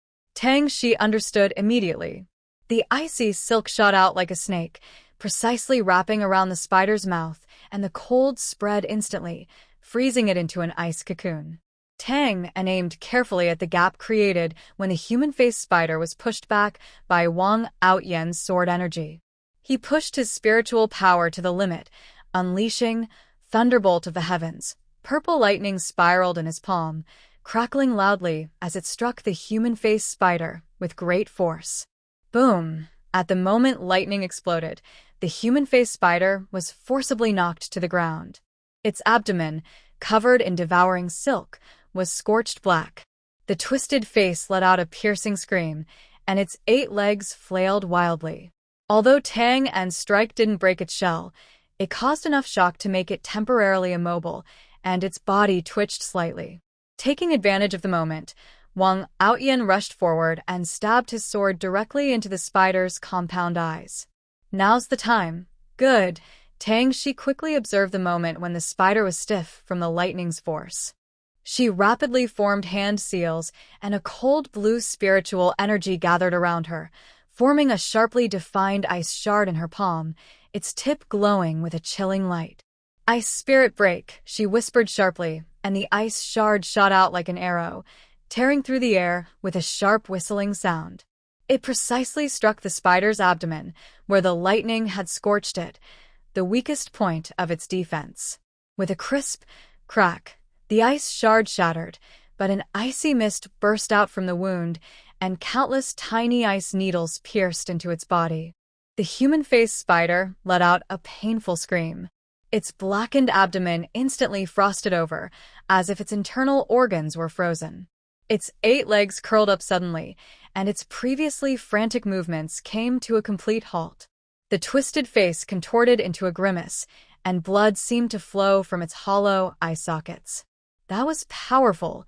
Shi understood immediately. The icy silk shot out like a snake, precisely wrapping around the spider's mouth, and the cold spread instantly, freezing it into an ice cocoon. Tang aimed carefully at the gap created when the human-faced spider was pushed back by Wang Outyen's sword energy. He pushed his spiritual power to the limit, unleashing Thunderbolt of the Heavens. Purple lightning spiraled in his palm, crackling loudly as it struck the human-faced spider with great force. Boom! At the moment lightning exploded, the human-faced spider was forcibly knocked to the ground. Its abdomen, covered in devouring silk, was scorched black. The twisted face let out a piercing scream, and its 8 legs flailed wildly. Although Tang strike didn't break its shell, it caused enough shock to make it temporarily immobile, and its body twitched slightly. Taking advantage of the moment, Wang Outyen rushed forward and stabbed his sword directly into the spider's compound eyes. "Now's the time." "Good." Shi quickly observed the moment when the spider was stiff from the lightning's force. She rapidly formed hand seals, and a cold blue spiritual energy gathered around her, forming a sharply defined ice shard in her palm, its tip glowing with a chilling light. "Ice spirit break," she whispered sharply, and the ice shard shot out like an arrow, tearing through the air with a sharp whistling sound. It precisely struck the spider's abdomen, where the lightning had scorched it, the weakest point of its defense. With a crisp crack, The ice shard shattered, but an icy mist burst out from the wound, and countless tiny ice needles pierced into its body. The human-faced spider let out a painful scream. Its blackened abdomen instantly frosted over, as if its internal organs were frozen. Its 8 legs curled up suddenly, and its previously frantic movements came to a complete halt. The twisted face contorted into a grimace, and blood seemed to flow from its hollow eye sockets. That was powerful.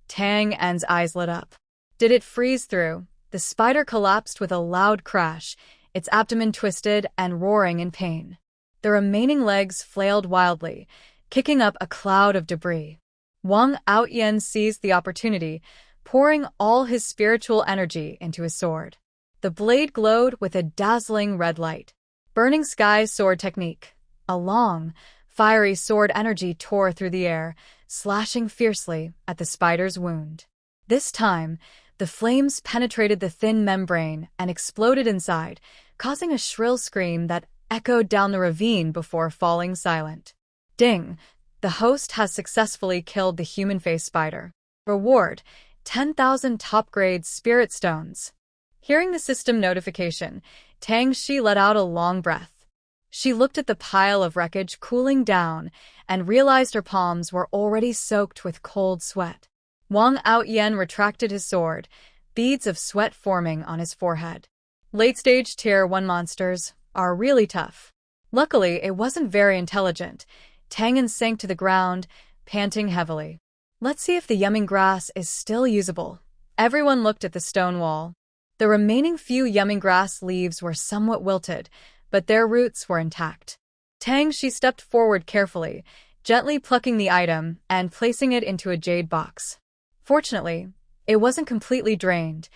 Tang En's eyes lit up. Did it freeze through? The spider collapsed with a loud crash, its abdomen twisted and roaring in pain. The remaining legs flailed wildly, kicking up a cloud of debris. Wang Outyen seized the opportunity, pouring all his spiritual energy into his sword. The blade glowed with a dazzling red light. Burning Sky sword technique. A long, fiery sword energy tore through the air, slashing fiercely at the spider's wound. This time, the flames penetrated the thin membrane and exploded inside, causing a shrill scream that echoed down the ravine before falling silent. Ding! The host has successfully killed the human-faced spider. Reward: 10,000 top-grade spirit stones. Hearing the system notification, Tang Shi let out a long breath. She looked at the pile of wreckage cooling down and realized her palms were already soaked with cold sweat. Wang Outyen retracted his sword, beads of sweat forming on his forehead. Late-stage Tier 1 monsters are really tough. Luckily, it wasn't very intelligent. Tangen sank to the ground, panting heavily. Let's see if the yumming grass is still usable. Everyone looked at the stone wall. The remaining few yumming grass leaves were somewhat wilted, but their roots were intact. Tang Shi stepped forward carefully, gently plucking the item and placing it into a jade box. Fortunately, it wasn't completely drained.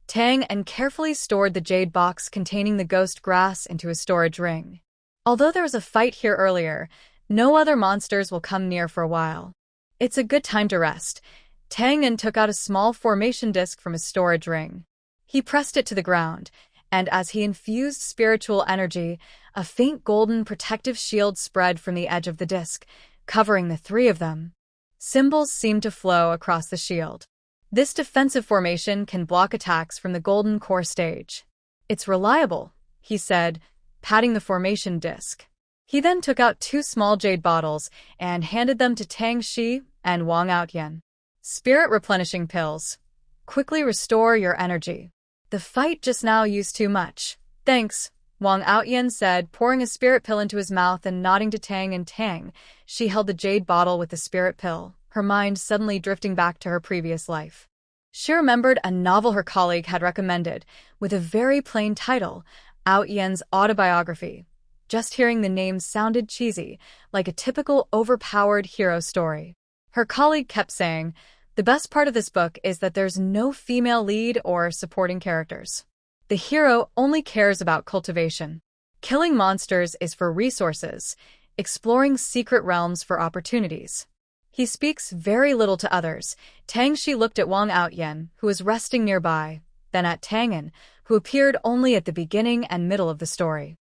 Tang En carefully stored the jade box containing the ghost grass into a storage ring. Although there was a fight here earlier, no other monsters will come near for a while. It's a good time to rest. Tang En took out a small formation disc from his storage ring. He pressed it to the ground, and as he infused spiritual energy, a faint golden protective shield spread from the edge of the disc, covering the 3 of them. Symbols seemed to flow across the shield. This defensive formation can block attacks from the golden core stage. It's reliable, he said, patting the formation disc. He then took out 2 small jade bottles and handed them to Tang Shi and Wang Outyen. Spirit replenishing pills. Quickly restore your energy. The fight just now used too much. Thanks, Wang Outyen said, pouring a spirit pill into his mouth and nodding to Tang and Tang. She held the jade bottle with the spirit pill, her mind suddenly drifting back to her previous life. She remembered a novel her colleague had recommended, with a very plain title, Outyen's autobiography. Just hearing the name sounded cheesy, like a typical overpowered hero story. Her colleague kept saying, "The best part of this book is that there's no female lead or supporting characters. The hero only cares about cultivation. Killing monsters is for resources, exploring secret realms for opportunities." He speaks very little to others. Tang Shi looked at Wang Outyen, who was resting nearby, then at Tang En, who appeared only at the beginning and middle of the story.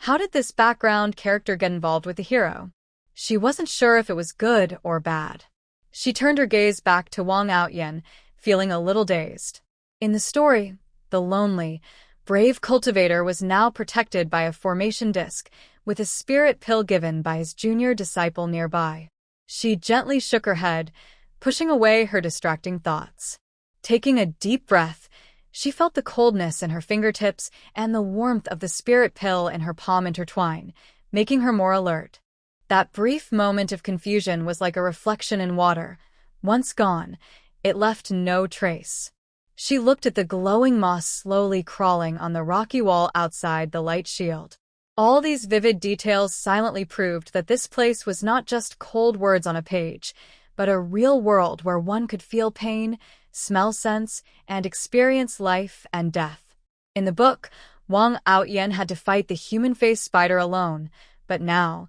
How did this background character get involved with the hero? She wasn't sure if it was good or bad. She turned her gaze back to Wang Outyen, feeling a little dazed. In the story, the lonely, brave cultivator was now protected by a formation disc, with a spirit pill given by his junior disciple nearby. She gently shook her head, pushing away her distracting thoughts. Taking a deep breath, she felt the coldness in her fingertips and the warmth of the spirit pill in her palm intertwine, making her more alert. That brief moment of confusion was like a reflection in water. Once gone, it left no trace. She looked at the glowing moss slowly crawling on the rocky wall outside the light shield. All these vivid details silently proved that this place was not just cold words on a page, but a real world where one could feel pain, smell scents, and experience life and death. In the book, Wang Outyen had to fight the human-faced spider alone, but now,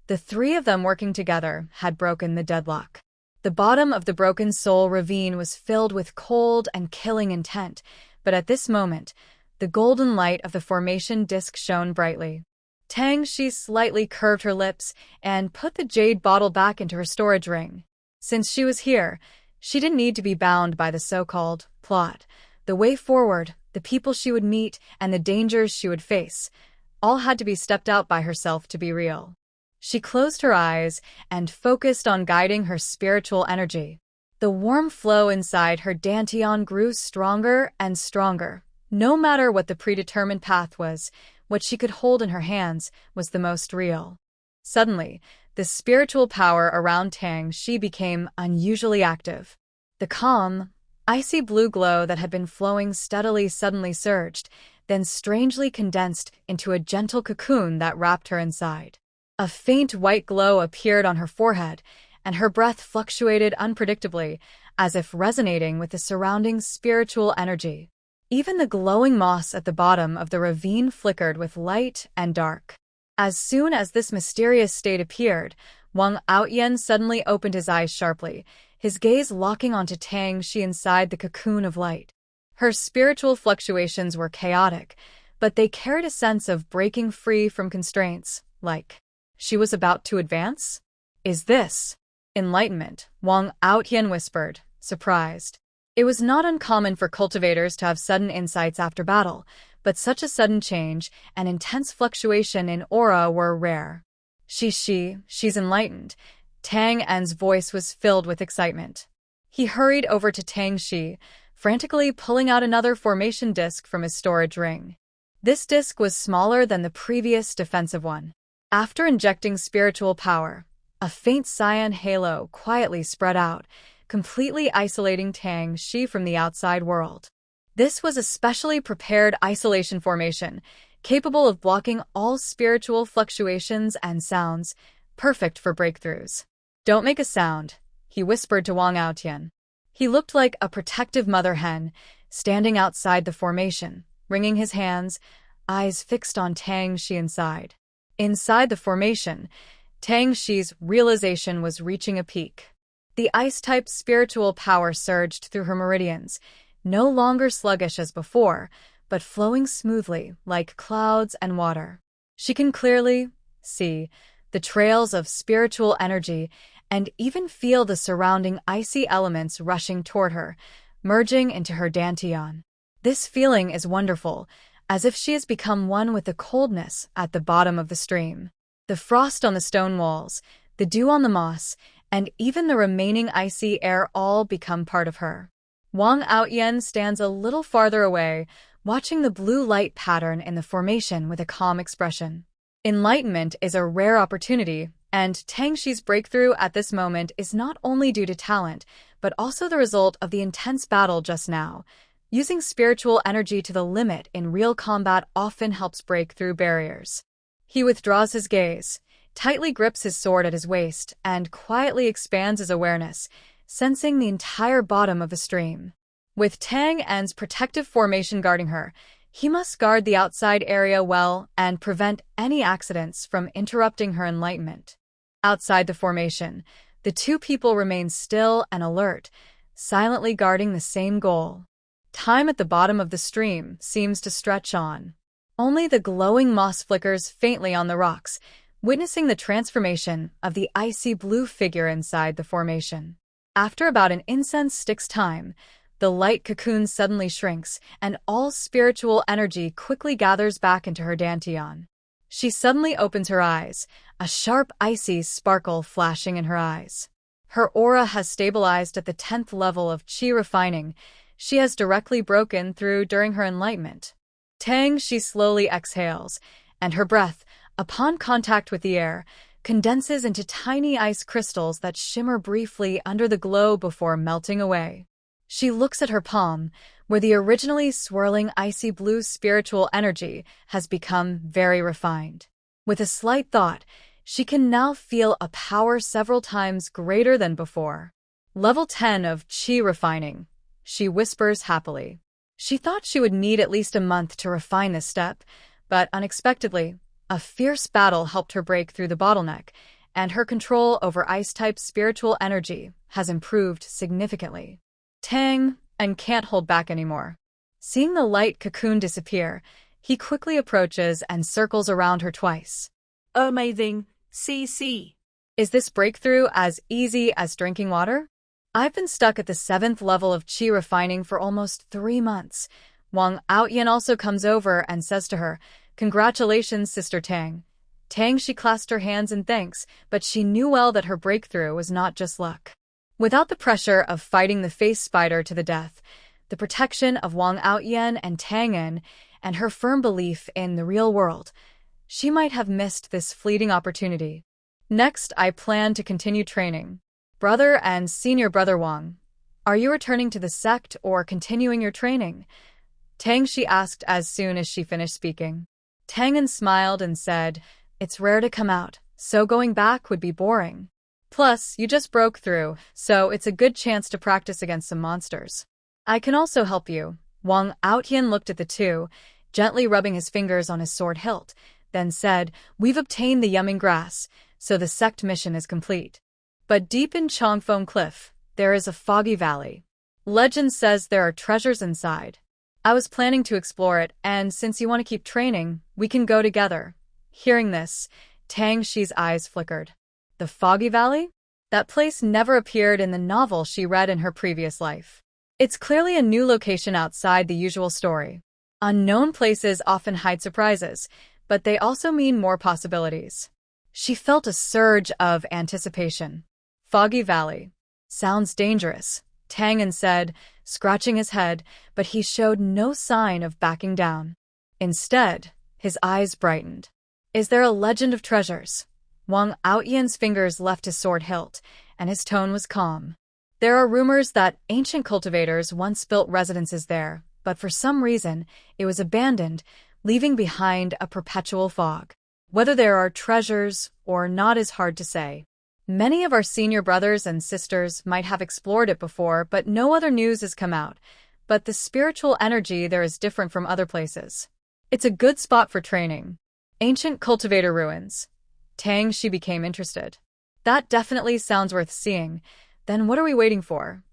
the 3 of them working together had broken the deadlock. The bottom of the Broken Soul ravine was filled with cold and killing intent, but at this moment, the golden light of the formation disc shone brightly. Tang Shi slightly curved her lips and put the jade bottle back into her storage ring. Since she was here, she didn't need to be bound by the so-called plot. The way forward, the people she would meet, and the dangers she would face, all had to be stepped out by herself to be real. She closed her eyes and focused on guiding her spiritual energy. The warm flow inside her dantian grew stronger and stronger. No matter what the predetermined path was, what she could hold in her hands was the most real. Suddenly, the spiritual power around Tang Shi became unusually active. The calm, icy blue glow that had been flowing steadily suddenly surged, then strangely condensed into a gentle cocoon that wrapped her inside. A faint white glow appeared on her forehead, and her breath fluctuated unpredictably, as if resonating with the surrounding spiritual energy. Even the glowing moss at the bottom of the ravine flickered with light and dark. As soon as this mysterious state appeared, Wang Outyen suddenly opened his eyes sharply, his gaze locking onto Tang Shi inside the cocoon of light. Her spiritual fluctuations were chaotic, but they carried a sense of breaking free from constraints, like she was about to advance? Is this enlightenment? Wang Outyen whispered, surprised. It was not uncommon for cultivators to have sudden insights after battle, but such a sudden change and intense fluctuation in aura were rare. She's enlightened. Tang En's voice was filled with excitement. He hurried over to Tang Shi, frantically pulling out another formation disc from his storage ring. This disc was smaller than the previous defensive one. After injecting spiritual power, a faint cyan halo quietly spread out, completely isolating Tang Shi from the outside world. This was a specially prepared isolation formation, capable of blocking all spiritual fluctuations and sounds, perfect for breakthroughs. Don't make a sound, he whispered to Wang Outyen. He looked like a protective mother hen, standing outside the formation, wringing his hands, eyes fixed on Tang Shi inside. Inside the formation, Tang Shi's realization was reaching a peak. The ice-type spiritual power surged through her meridians, no longer sluggish as before, but flowing smoothly like clouds and water. She can clearly see the trails of spiritual energy and even feel the surrounding icy elements rushing toward her, merging into her dantian. This feeling is wonderful, as if she has become one with the coldness at the bottom of the stream. The frost on the stone walls, the dew on the moss, and even the remaining icy air all become part of her. Wang Outyen stands a little farther away, watching the blue light pattern in the formation with a calm expression. Enlightenment is a rare opportunity, and Tang Shi's breakthrough at this moment is not only due to talent, but also the result of the intense battle just now. Using spiritual energy to the limit in real combat often helps break through barriers. He withdraws his gaze, tightly grips his sword at his waist, and quietly expands his awareness, sensing the entire bottom of the stream. With Tang En's protective formation guarding her, he must guard the outside area well and prevent any accidents from interrupting her enlightenment. Outside the formation, the two people remain still and alert, silently guarding the same goal. Time at the bottom of the stream seems to stretch on. Only the glowing moss flickers faintly on the rocks, witnessing the transformation of the icy blue figure inside the formation. After about an incense stick's time, the light cocoon suddenly shrinks, and all spiritual energy quickly gathers back into her dantian. She suddenly opens her eyes, a sharp icy sparkle flashing in her eyes. Her aura has stabilized at the 10th level of qi refining. She has directly broken through during her enlightenment. Tang Shi slowly exhales, and her breath, upon contact with the air, condenses into tiny ice crystals that shimmer briefly under the glow before melting away. She looks at her palm, where the originally swirling icy blue spiritual energy has become very refined. With a slight thought, she can now feel a power several times greater than before. Level 10 of qi refining, she whispers happily. She thought she would need at least a month to refine this step, but unexpectedly, a fierce battle helped her break through the bottleneck, and her control over ice-type spiritual energy has improved significantly. Tang and can't hold back anymore. Seeing the light cocoon disappear, he quickly approaches and circles around her twice. Amazing, CC. Is this breakthrough as easy as drinking water? I've been stuck at the 7th level of chi refining for almost 3 months. Wang Outyan also comes over and says to her, "Congratulations, Sister Tang." Tang, she clasped her hands in thanks, but she knew well that her breakthrough was not just luck. Without the pressure of fighting the face spider to the death, the protection of Wang Outyan and Tang En, and her firm belief in the real world, she might have missed this fleeting opportunity. Next, I plan to continue training. Brother and senior brother Wang, are you returning to the sect or continuing your training? Tang, she asked as soon as she finished speaking. Tang En smiled and said, "It's rare to come out, so going back would be boring. Plus, you just broke through, so it's a good chance to practice against some monsters. I can also help you." Wang Outyan looked at the two, gently rubbing his fingers on his sword hilt, then said, "We've obtained the yumming grass, so the sect mission is complete. But deep in Chongfeng Cliff, there is a foggy valley. Legend says there are treasures inside. I was planning to explore it, and since you want to keep training, we can go together." Hearing this, Tang Shi's eyes flickered. The foggy valley? That place never appeared in the novel she read in her previous life. It's clearly a new location outside the usual story. Unknown places often hide surprises, but they also mean more possibilities. She felt a surge of anticipation. Foggy Valley. Sounds dangerous, Tang En said, scratching his head, but he showed no sign of backing down. Instead, his eyes brightened. Is there a legend of treasures? Wang Outyan's fingers left his sword hilt, and his tone was calm. There are rumors that ancient cultivators once built residences there, but for some reason, it was abandoned, leaving behind a perpetual fog. Whether there are treasures or not is hard to say. Many of our senior brothers and sisters might have explored it before, but no other news has come out. But the spiritual energy there is different from other places. It's a good spot for training. Ancient cultivator ruins. Tang, she became interested. That definitely sounds worth seeing. Then what are we waiting for?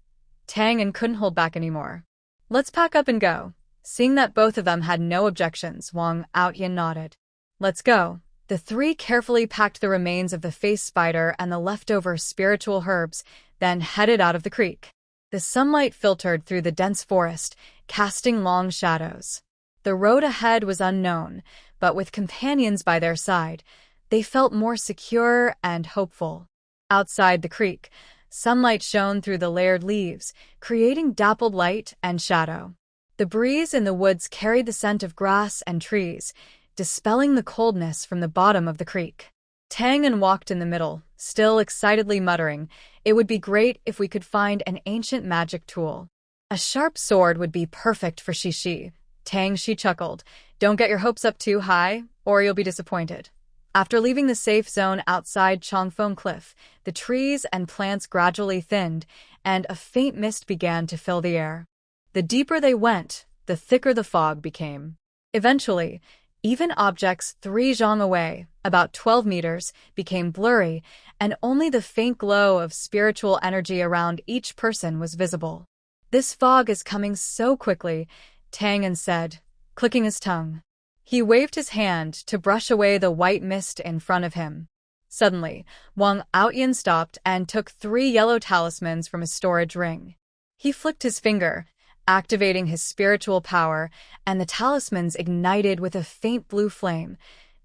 Tang En couldn't hold back anymore. Let's pack up and go. Seeing that both of them had no objections, Wang Outyan nodded. Let's go. The three carefully packed the remains of the face spider and the leftover spiritual herbs, then headed out of the creek. The sunlight filtered through the dense forest, casting long shadows. The road ahead was unknown, but with companions by their side, they felt more secure and hopeful. Outside the creek, sunlight shone through the layered leaves, creating dappled light and shadow. The breeze in the woods carried the scent of grass and trees, dispelling the coldness from the bottom of the creek. Tang En walked in the middle, still excitedly muttering, "It would be great if we could find an ancient magic tool. A sharp sword would be perfect for Shishi." Tang Shi chuckled. "Don't get your hopes up too high, or you'll be disappointed." After leaving the safe zone outside Chongfeng Cliff, the trees and plants gradually thinned, and a faint mist began to fill the air. The deeper they went, the thicker the fog became. Eventually, even objects 3 zhang away, about 12 meters, became blurry, and only the faint glow of spiritual energy around each person was visible. "This fog is coming so quickly," Tang En said, clicking his tongue. He waved his hand to brush away the white mist in front of him. Suddenly, Wang Outyan stopped and took 3 yellow talismans from his storage ring. He flicked his finger, activating his spiritual power, and the talismans ignited with a faint blue flame,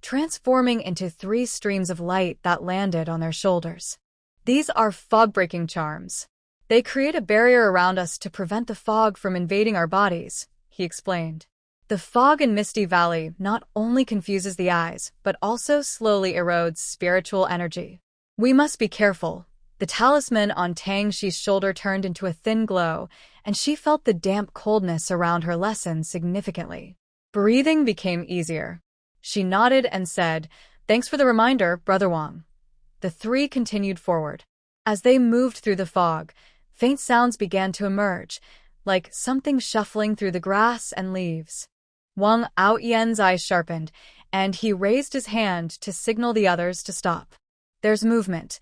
transforming into 3 streams of light that landed on their shoulders. "These are fog-breaking charms. They create a barrier around us to prevent the fog from invading our bodies," he explained. "The fog in Misty Valley not only confuses the eyes, but also slowly erodes spiritual energy. We must be careful." The talisman on Tang Shi's shoulder turned into a thin glow, and she felt the damp coldness around her lessen significantly. Breathing became easier. She nodded and said, "Thanks for the reminder, Brother Wang." The 3 continued forward. As they moved through the fog, faint sounds began to emerge, like something shuffling through the grass and leaves. Wang Outyan's eyes sharpened, and he raised his hand to signal the others to stop. "There's movement."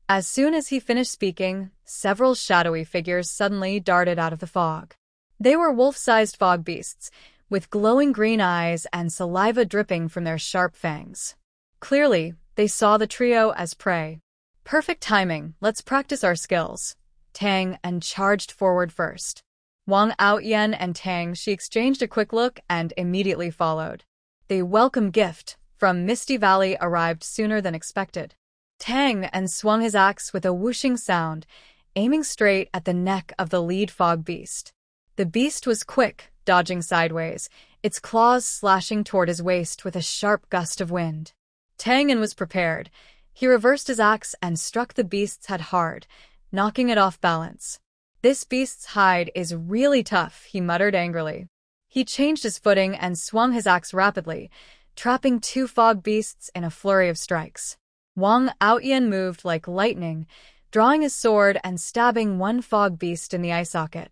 As soon as he finished speaking, several shadowy figures suddenly darted out of the fog. They were wolf-sized fog beasts, with glowing green eyes and saliva dripping from their sharp fangs. Clearly, they saw the trio as prey. Perfect timing, let's practice our skills. Tang and charged forward first. Wang Outyen and Tang she exchanged a quick look and immediately followed. The welcome gift from Misty Valley arrived sooner than expected. Tang and swung his axe with a whooshing sound, aiming straight at the neck of the lead fog beast. The beast was quick, dodging sideways, its claws slashing toward his waist with a sharp gust of wind. Tang was prepared. He reversed his axe and struck the beast's head hard, knocking it off balance. This beast's hide is really tough, he muttered angrily. He changed his footing and swung his axe rapidly, trapping 2 fog beasts in a flurry of strikes. Wang Outyen moved like lightning, drawing his sword and stabbing one fog beast in the eye socket.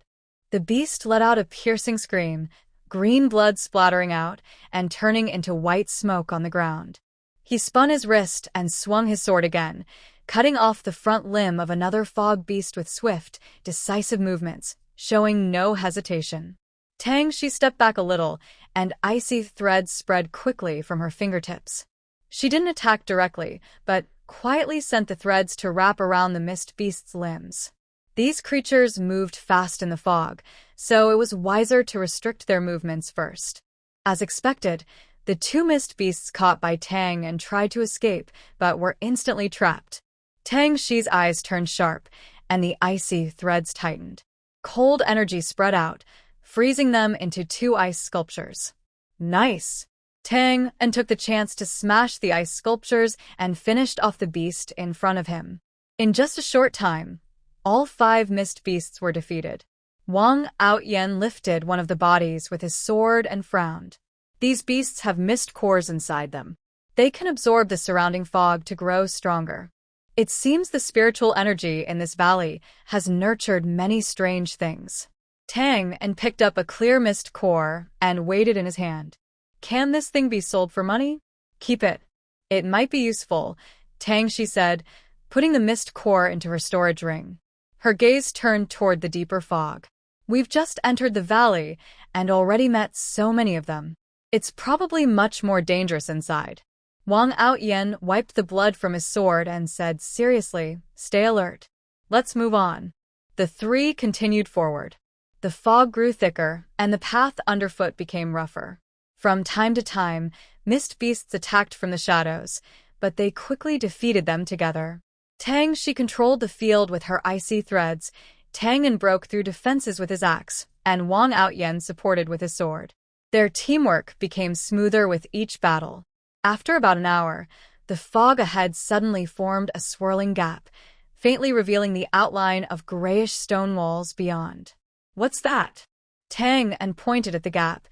The beast let out a piercing scream, green blood splattering out and turning into white smoke on the ground. He spun his wrist and swung his sword again, cutting off the front limb of another fog beast with swift, decisive movements, showing no hesitation. Tang she stepped back a little, and icy threads spread quickly from her fingertips. She didn't attack directly, but quietly sent the threads to wrap around the mist beast's limbs. These creatures moved fast in the fog, so it was wiser to restrict their movements first. As expected, the 2 mist beasts caught by Tang and tried to escape, but were instantly trapped. Tang Shi's eyes turned sharp, and the icy threads tightened. Cold energy spread out, freezing them into 2 ice sculptures. Nice! Tang and took the chance to smash the ice sculptures and finished off the beast in front of him. In just a short time, all 5 mist beasts were defeated. Wang Outyen lifted one of the bodies with his sword and frowned. These beasts have mist cores inside them. They can absorb the surrounding fog to grow stronger. It seems the spiritual energy in this valley has nurtured many strange things. Tang and picked up a clear mist core and weighed it in his hand. Can this thing be sold for money? Keep it. It might be useful, Tang she said, putting the mist core into her storage ring. Her gaze turned toward the deeper fog. We've just entered the valley and already met so many of them. It's probably much more dangerous inside. Wang Outyen wiped the blood from his sword and said seriously, stay alert. Let's move on. The 3 continued forward. The fog grew thicker, and the path underfoot became rougher. From time to time, mist beasts attacked from the shadows, but they quickly defeated them together. Tang she controlled the field with her icy threads. Tang broke through defenses with his axe, and Wang Outyen supported with his sword. Their teamwork became smoother with each battle. After about an hour, the fog ahead suddenly formed a swirling gap, faintly revealing the outline of grayish stone walls beyond. What's that? Tang pointed at the gap,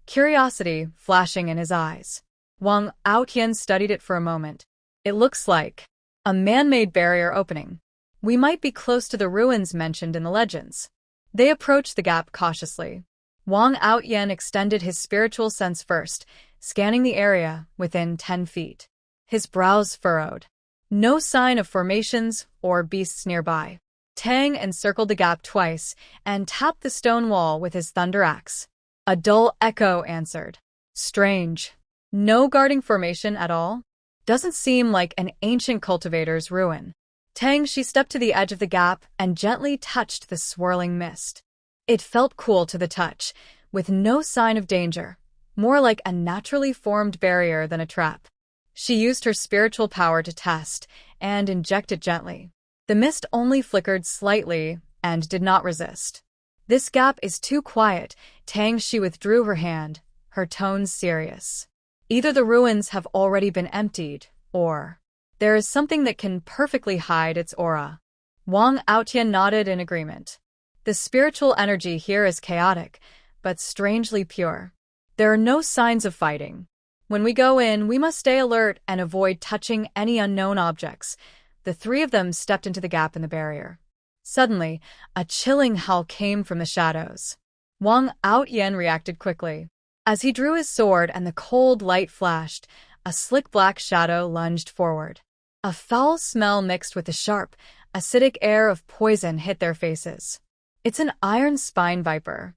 curiosity flashing in his eyes. Wang Outyen studied it for a moment. It looks like a man-made barrier opening. We might be close to the ruins mentioned in the legends. They approached the gap cautiously. Wang Outyen extended his spiritual sense first, scanning the area within 10 feet. His brows furrowed. No sign of formations or beasts nearby. Tang encircled the gap twice and tapped the stone wall with his thunder axe. A dull echo answered. Strange. No guarding formation at all? Doesn't seem like an ancient cultivator's ruin. Tang she stepped to the edge of the gap and gently touched the swirling mist. It felt cool to the touch, with no sign of danger, more like a naturally formed barrier than a trap. She used her spiritual power to test and inject it gently. The mist only flickered slightly and did not resist. This gap is too quiet, Tang she withdrew her hand, her tone serious. Either the ruins have already been emptied, or there is something that can perfectly hide its aura. Wang Outyen nodded in agreement. The spiritual energy here is chaotic, but strangely pure. There are no signs of fighting. When we go in, we must stay alert and avoid touching any unknown objects. The 3 of them stepped into the gap in the barrier. Suddenly, a chilling howl came from the shadows. Wang Outyen reacted quickly. As he drew his sword and the cold light flashed, a slick black shadow lunged forward. A foul smell mixed with the sharp, acidic air of poison hit their faces. It's an iron spine viper.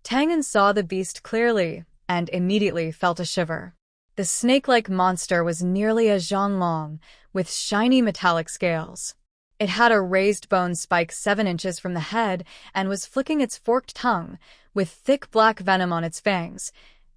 Tang saw the beast clearly and immediately felt a shiver. The snake-like monster was nearly a zhang long, with shiny metallic scales. It had a raised bone spike 7 inches from the head and was flicking its forked tongue, with thick black venom on its fangs.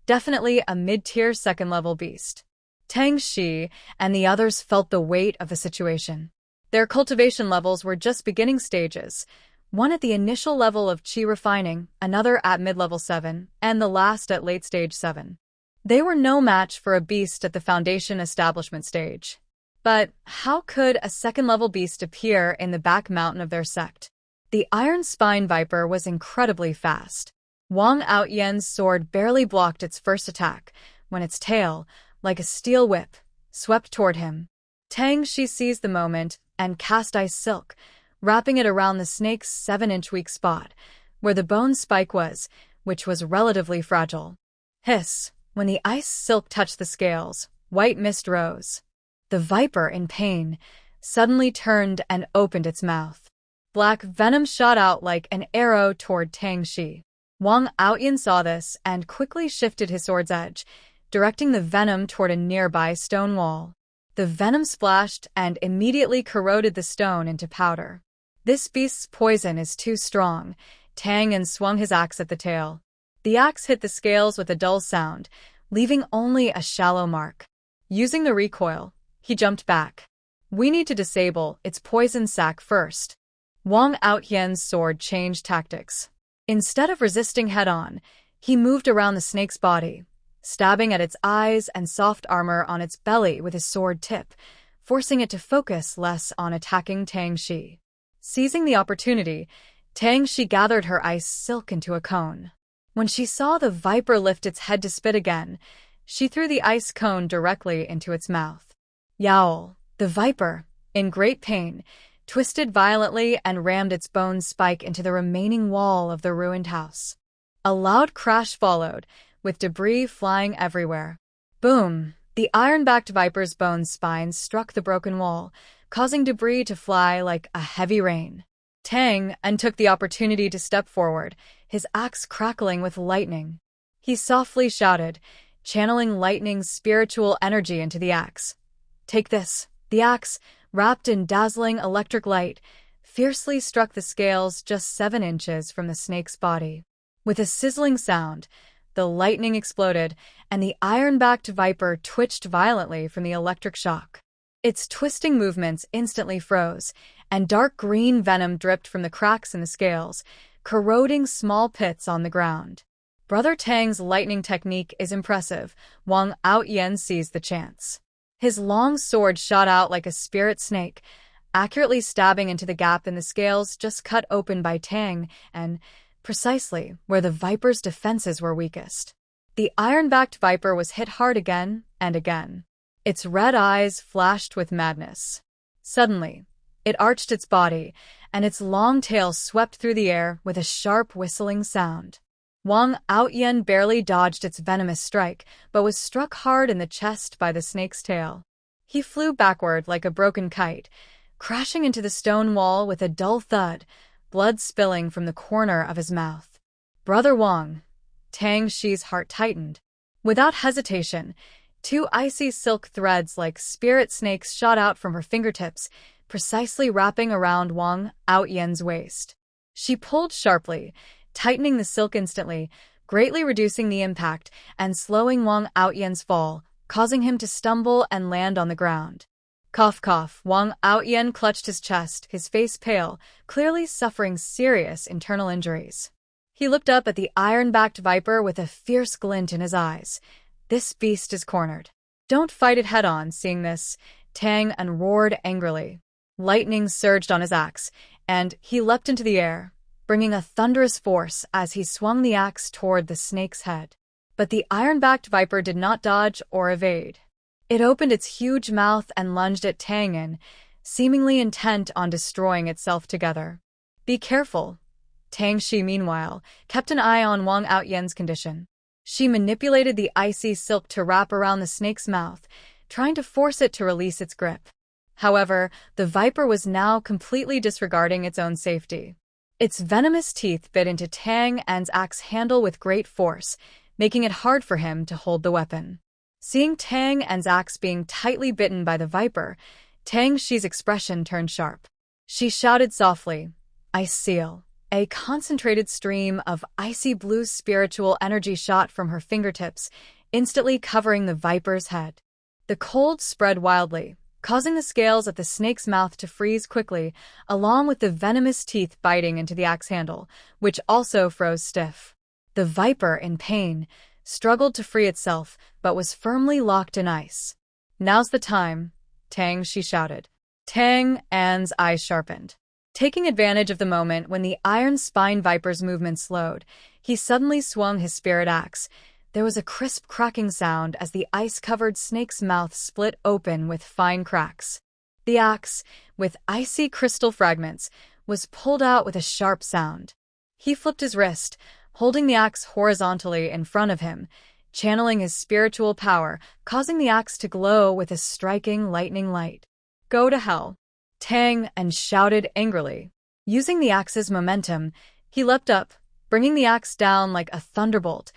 Definitely a mid-tier second-level beast. Tang Shi and the others felt the weight of the situation. Their cultivation levels were just beginning stages, one at the initial level of qi refining, another at mid-level 7, and the last at late stage 7. They were no match for a beast at the foundation establishment stage. But how could a second-level beast appear in the back mountain of their sect? The iron spine viper was incredibly fast. Wang Outyen's sword barely blocked its first attack, when its tail, like a steel whip, swept toward him. Tang Shi seized the moment and cast ice silk, wrapping it around the snake's 7-inch weak spot, where the bone spike was, which was relatively fragile. Hiss! When the ice silk touched the scales, white mist rose. The viper, in pain, suddenly turned and opened its mouth. Black venom shot out like an arrow toward Tang Shi. Wang Outyen saw this and quickly shifted his sword's edge, directing the venom toward a nearby stone wall. The venom splashed and immediately corroded the stone into powder. This beast's poison is too strong. Tang swung his axe at the tail. The axe hit the scales with a dull sound, leaving only a shallow mark. Using the recoil, he jumped back. We need to disable its poison sac first. Wang Outyen's sword changed tactics. Instead of resisting head-on, he moved around the snake's body, stabbing at its eyes and soft armor on its belly with his sword tip, forcing it to focus less on attacking Tang Shi. Seizing the opportunity, Tang Shi gathered her ice silk into a cone. When she saw the viper lift its head to spit again, she threw the ice cone directly into its mouth. Yowl, the viper, in great pain, twisted violently and rammed its bone spike into the remaining wall of the ruined house. A loud crash followed, with debris flying everywhere. Boom! The iron-backed viper's bone spine struck the broken wall, causing debris to fly like a heavy rain. Tang took the opportunity to step forward, his axe crackling with lightning. He softly shouted, channeling lightning's spiritual energy into the axe. Take this. The axe, wrapped in dazzling electric light, fiercely struck the scales just 7 inches from the snake's body. With a sizzling sound, the lightning exploded, and the iron-backed viper twitched violently from the electric shock. Its twisting movements instantly froze, and dark green venom dripped from the cracks in the scales, corroding small pits on the ground. Brother Tang's lightning technique is impressive. Wang Outyen seized the chance. His long sword shot out like a spirit snake, accurately stabbing into the gap in the scales just cut open by Tang, and precisely where the viper's defenses were weakest. The iron-backed viper was hit hard again and again. Its red eyes flashed with madness. Suddenly, it arched its body, and its long tail swept through the air with a sharp whistling sound. Wang Outyen barely dodged its venomous strike, but was struck hard in the chest by the snake's tail. He flew backward like a broken kite, crashing into the stone wall with a dull thud, blood spilling from the corner of his mouth. Brother Wang, Tang Shi's heart tightened. Without hesitation, 2 icy silk threads like spirit snakes shot out from her fingertips, precisely wrapping around Wang Outyen's waist. She pulled sharply, tightening the silk instantly, greatly reducing the impact and slowing Wang Outyen's fall, causing him to stumble and land on the ground. Cough cough, Wang Outyen clutched his chest, his face pale, clearly suffering serious internal injuries. He looked up at the iron-backed viper with a fierce glint in his eyes. This beast is cornered. Don't fight it head-on. Seeing this, Tang roared angrily. Lightning surged on his axe, and he leapt into the air, bringing a thunderous force as he swung the axe toward the snake's head. But the iron-backed viper did not dodge or evade. It opened its huge mouth and lunged at Tang, seemingly intent on destroying itself together. Be careful. Tang Shi, meanwhile, kept an eye on Wang Outyen's condition. She manipulated the icy silk to wrap around the snake's mouth, trying to force it to release its grip. However, the viper was now completely disregarding its own safety. Its venomous teeth bit into Tang's axe handle with great force, making it hard for him to hold the weapon. Seeing Tang An's axe being tightly bitten by the viper, Tang Shi's expression turned sharp. She shouted softly, "Ice seal." A concentrated stream of icy blue spiritual energy shot from her fingertips, instantly covering the viper's head. The cold spread wildly, causing the scales at the snake's mouth to freeze quickly, along with the venomous teeth biting into the axe handle, which also froze stiff. The viper, in pain, struggled to free itself, but was firmly locked in ice. "Now's the time," Tang Shi shouted. Tang An's eyes sharpened. Taking advantage of the moment when the iron spine viper's movement slowed, he suddenly swung his spirit axe. There was a crisp cracking sound as the ice-covered snake's mouth split open with fine cracks. The axe, with icy crystal fragments, was pulled out with a sharp sound. He flipped his wrist, holding the axe horizontally in front of him, channeling his spiritual power, causing the axe to glow with a striking lightning light. "Go to hell," Tang An shouted angrily. Using the axe's momentum, he leapt up, bringing the axe down like a thunderbolt,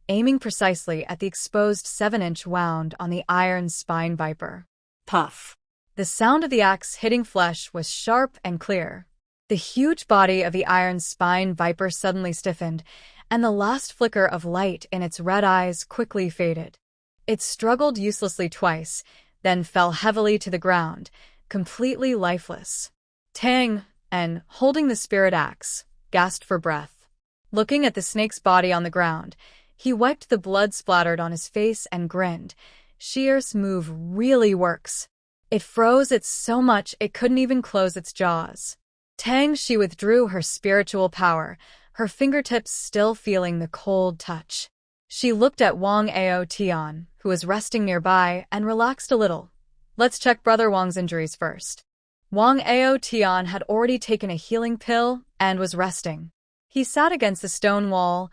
aiming precisely at the exposed 7-inch wound on the iron spine viper. Puff. The sound of the axe hitting flesh was sharp and clear. The huge body of the iron spine viper suddenly stiffened, and the last flicker of light in its red eyes quickly faded. It struggled uselessly twice, then fell heavily to the ground, completely lifeless. Tang An, holding the spirit axe, gasped for breath. Looking at the snake's body on the ground, he wiped the blood splattered on his face and grinned. Shear's move really works. It froze it so much it couldn't even close its jaws. Tang Shi withdrew her spiritual power, her fingertips still feeling the cold touch. She looked at Wang Ao Tian, who was resting nearby, and relaxed a little. "Let's check Brother Wang's injuries first." Wang Ao Tian had already taken a healing pill and was resting. He sat against the stone wall,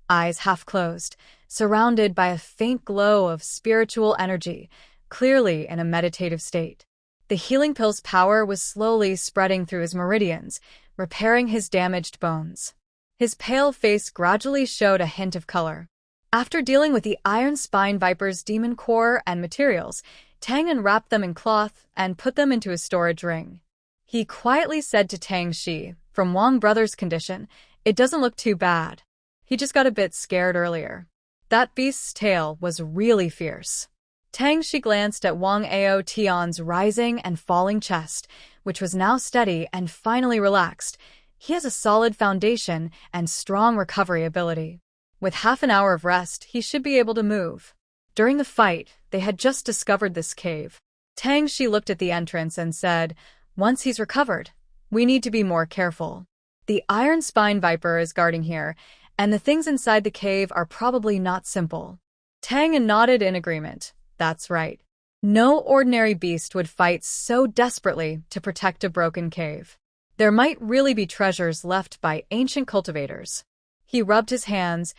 eyes half closed, surrounded by a faint glow of spiritual energy, clearly in a meditative state. The healing pill's power was slowly spreading through his meridians, repairing his damaged bones. His pale face gradually showed a hint of color. After dealing with the iron spine viper's demon core and materials, Tang An wrapped them in cloth and put them into his storage ring. He quietly said to Tang Shi, "From Wang Brothers' condition, it doesn't look too bad. He just got a bit scared earlier. That beast's tail was really fierce." Tang Shi glanced at Wang Ao Tian's rising and falling chest, which was now steady and finally relaxed. He has a solid foundation and strong recovery ability. With half an hour of rest, he should be able to move. During the fight, they had just discovered this cave. Tang Shi looked at the entrance and said, "Once he's recovered, we need to be more careful. The iron spine viper is guarding here, and the things inside the cave are probably not simple." Tang An nodded in agreement. That's right. No ordinary beast would fight so desperately to protect a broken cave. There might really be treasures left by ancient cultivators. He rubbed his hands,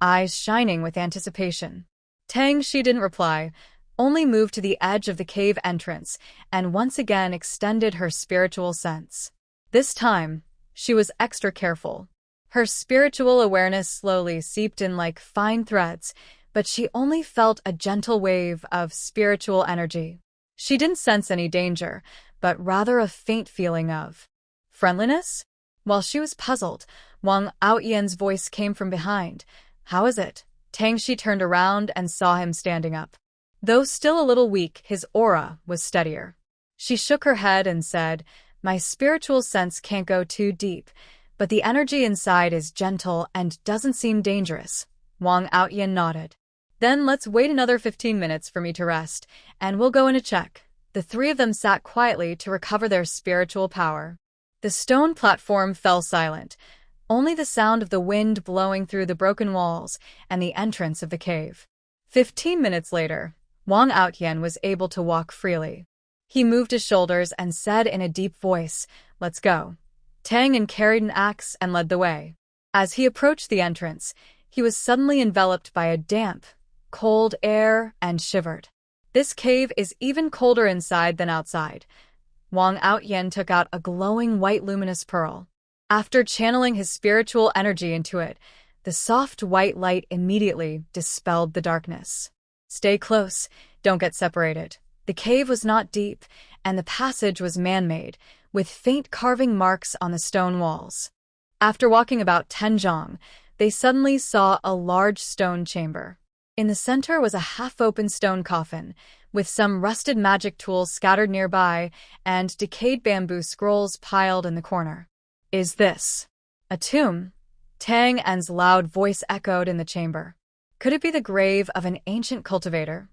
eyes shining with anticipation. Tang Shi didn't reply, only moved to the edge of the cave entrance and once again extended her spiritual sense. This time, she was extra careful. Her spiritual awareness slowly seeped in like fine threads, but she only felt a gentle wave of spiritual energy. She didn't sense any danger, but rather a faint feeling of friendliness. While she was puzzled, Wang Aoyan's voice came from behind. "How is it?" Tang Shi turned around and saw him standing up. Though still a little weak, his aura was steadier. She shook her head and said, "My spiritual sense can't go too deep, but the energy inside is gentle and doesn't seem dangerous." Wang Aoyan nodded. "Then let's wait another 15 minutes for me to rest, and we'll go in a check." The three of them sat quietly to recover their spiritual power. The stone platform fell silent, only the sound of the wind blowing through the broken walls and the entrance of the cave. 15 minutes later, Wang Aoyan was able to walk freely. He moved his shoulders and said in a deep voice, "Let's go." Tang An carried an axe and led the way. As he approached the entrance, he was suddenly enveloped by a damp, cold air and shivered. This cave is even colder inside than outside. Wang Aoyan took out a glowing white luminous pearl. After channeling his spiritual energy into it, the soft white light immediately dispelled the darkness. Stay close, don't get separated. The cave was not deep, and the passage was man-made, with faint carving marks on the stone walls. After walking about 10 zhang, they suddenly saw a large stone chamber. In the center was a half-open stone coffin, with some rusted magic tools scattered nearby and decayed bamboo scrolls piled in the corner. Is this a tomb? Tang En's loud voice echoed in the chamber. Could it be the grave of an ancient cultivator?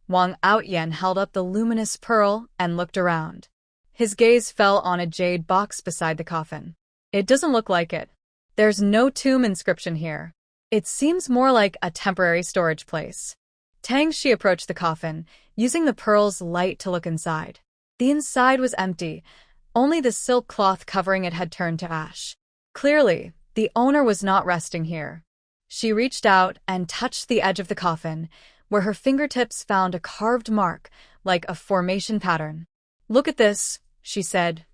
Wang Outyen held up the luminous pearl and looked around. His gaze fell on a jade box beside the coffin. It doesn't look like it. There's no tomb inscription here. It seems more like a temporary storage place. Tang Shi approached the coffin, using the pearl's light to look inside. The inside was empty. Only the silk cloth covering it had turned to ash. Clearly, the owner was not resting here. She reached out and touched the edge of the coffin, where her fingertips found a carved mark, like a formation pattern. Look at this, she said,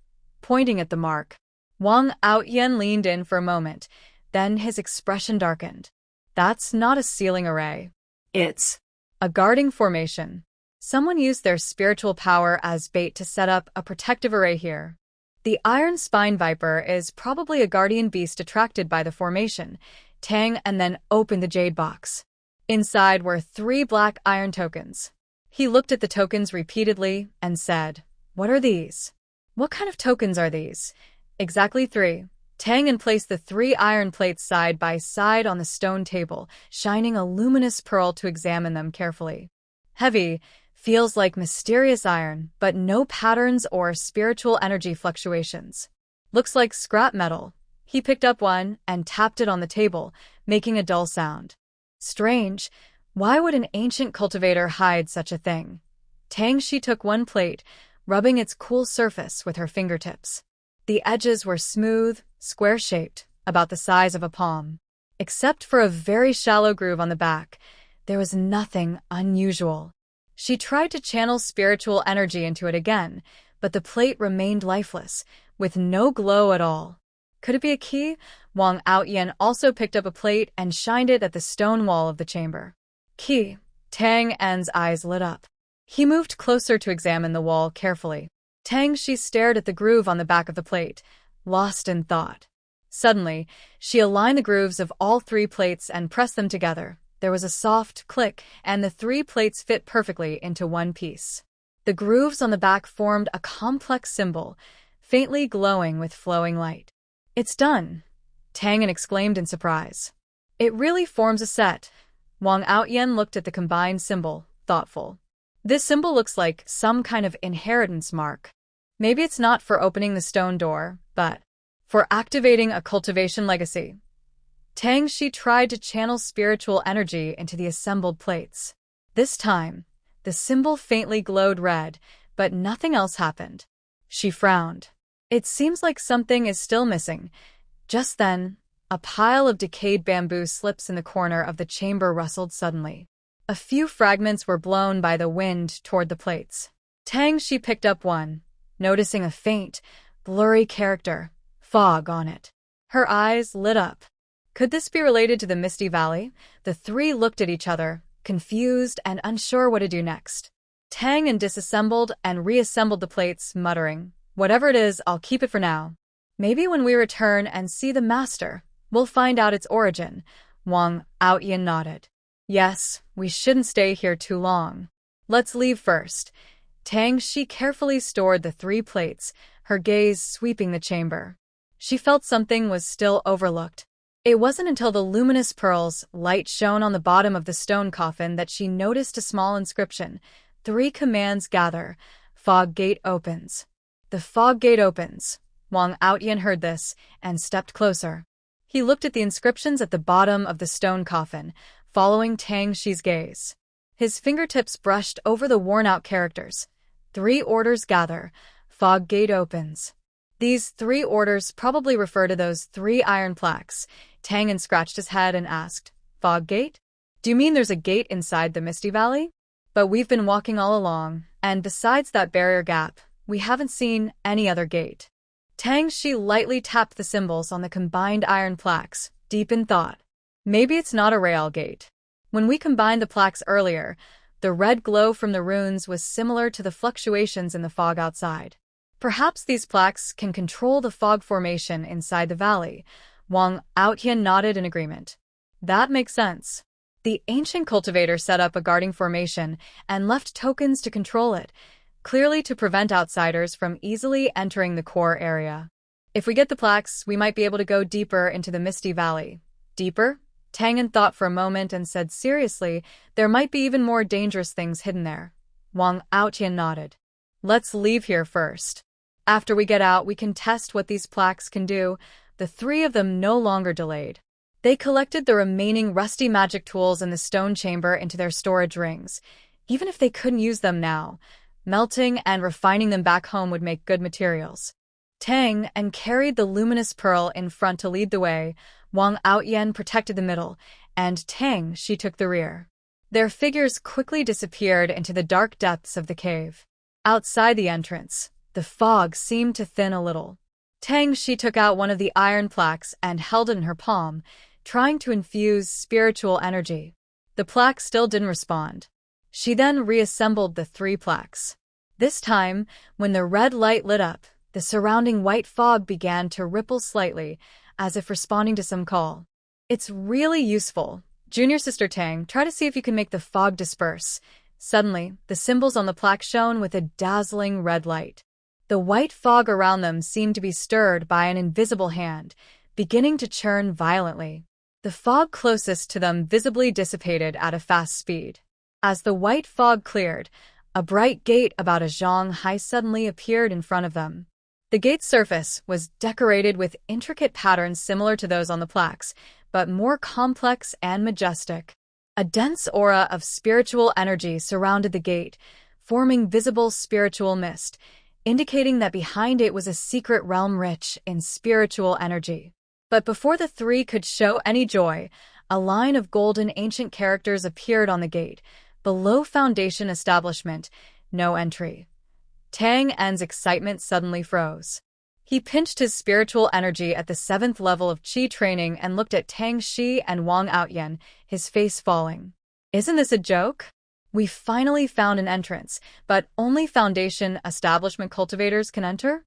pointing at the mark. Wang Outyen leaned in for a moment, then his expression darkened. That's not a ceiling array. It's a guarding formation. Someone used their spiritual power as bait to set up a protective array here. The iron spine viper is probably a guardian beast attracted by the formation. Tang and then opened the jade box. Inside were 3 black iron tokens. He looked at the tokens repeatedly and said, "What are these? What kind of tokens are these?" Exactly 3. Tang and placed the 3 iron plates side by side on the stone table, shining a luminous pearl to examine them carefully. Heavy, feels like mysterious iron, but no patterns or spiritual energy fluctuations. Looks like scrap metal. He picked up one and tapped it on the table, making a dull sound. Strange. Why would an ancient cultivator hide such a thing? Tang Shi took one plate, rubbing its cool surface with her fingertips. The edges were smooth, square-shaped, about the size of a palm. Except for a very shallow groove on the back, there was nothing unusual. She tried to channel spiritual energy into it again, but the plate remained lifeless, with no glow at all. Could it be a key? Wang Outyen also picked up a plate and shined it at the stone wall of the chamber. Key. Tang En's eyes lit up. He moved closer to examine the wall carefully. Tang Shi stared at the groove on the back of the plate, lost in thought. Suddenly, she aligned the grooves of all 3 plates and pressed them together. There was a soft click, and the 3 plates fit perfectly into one piece. The grooves on the back formed a complex symbol, faintly glowing with flowing light. "It's done," Tang En exclaimed in surprise. "It really forms a set." Wang Outyen looked at the combined symbol, thoughtful. "This symbol looks like some kind of inheritance mark. Maybe it's not for opening the stone door, but for activating a cultivation legacy." Tang Shi tried to channel spiritual energy into the assembled plates. This time, the symbol faintly glowed red, but nothing else happened. She frowned. It seems like something is still missing. Just then, a pile of decayed bamboo slips in the corner of the chamber rustled suddenly. A few fragments were blown by the wind toward the plates. Tang Shi picked up one, noticing a faint, blurry character, fog on it. Her eyes lit up. Could this be related to the Misty Valley? The 3 looked at each other, confused and unsure what to do next. Tang En disassembled and reassembled the plates, muttering, "Whatever it is, I'll keep it for now. Maybe when we return and see the master, we'll find out its origin." Wang Outyen nodded. "Yes, we shouldn't stay here too long. Let's leave first." Tang Shi carefully stored the 3 plates, her gaze sweeping the chamber. She felt something was still overlooked. It wasn't until the luminous pearl's light shone on the bottom of the stone coffin that she noticed a small inscription. 3 commands gather. Fog gate opens. The fog gate opens. Wang Outyen heard this and stepped closer. He looked at the inscriptions at the bottom of the stone coffin, following Tang Shi's gaze. His fingertips brushed over the worn-out characters. 3 orders gather. Fog gate opens. These 3 orders probably refer to those 3 iron plaques. Tang En scratched his head and asked, "Fog gate? Do you mean there's a gate inside the Misty Valley? But we've been walking all along, and besides that barrier gap, we haven't seen any other gate." Tang Shi lightly tapped the symbols on the combined iron plaques, deep in thought. Maybe it's not a rail gate. When we combined the plaques earlier, The red glow from the runes was similar to the fluctuations in the fog outside. Perhaps these plaques can control the fog formation inside the valley. Wang Outyan nodded in agreement. That makes sense. The ancient cultivator set up a guarding formation and left tokens to control it, clearly to prevent outsiders from easily entering the core area. If we get the plaques, we might be able to go deeper into the Misty Valley. Deeper? Tangan thought for a moment and said seriously, there might be even more dangerous things hidden there. Wang Outyan nodded. Let's leave here first. After we get out, we can test what these plaques can do. The three of them no longer delayed. They collected the remaining rusty magic tools in the stone chamber into their storage rings. Even if they couldn't use them now, melting and refining them back home would make good materials. Tang and carried the luminous pearl in front to lead the way. Wang Outyan protected the middle, and Tang she took the rear. Their figures quickly disappeared into the dark depths of the cave. Outside the entrance, the fog seemed to thin a little. Tang she took out one of the iron plaques and held it in her palm, trying to infuse spiritual energy. The plaque still didn't respond. She then reassembled the three plaques. This time, when the red light lit up, the surrounding white fog began to ripple slightly, as if responding to some call. It's really useful. Junior Sister Tang, try to see if you can make the fog disperse. Suddenly, the symbols on the plaque shone with a dazzling red light. The white fog around them seemed to be stirred by an invisible hand, beginning to churn violently. The fog closest to them visibly dissipated at a fast speed. As the white fog cleared, a bright gate about a zhang high suddenly appeared in front of them. The gate's surface was decorated with intricate patterns similar to those on the plaques, but more complex and majestic. A dense aura of spiritual energy surrounded the gate, forming visible spiritual mist, indicating that behind it was a secret realm rich in spiritual energy. But before the three could show any joy, a line of golden ancient characters appeared on the gate. Below Foundation Establishment, no entry. Tang En's excitement suddenly froze. He pinched his spiritual energy at the 7th level of Qi training and looked at Tang Shi and Wang Outyan, his face falling. Isn't this a joke? We finally found an entrance, but only Foundation Establishment cultivators can enter?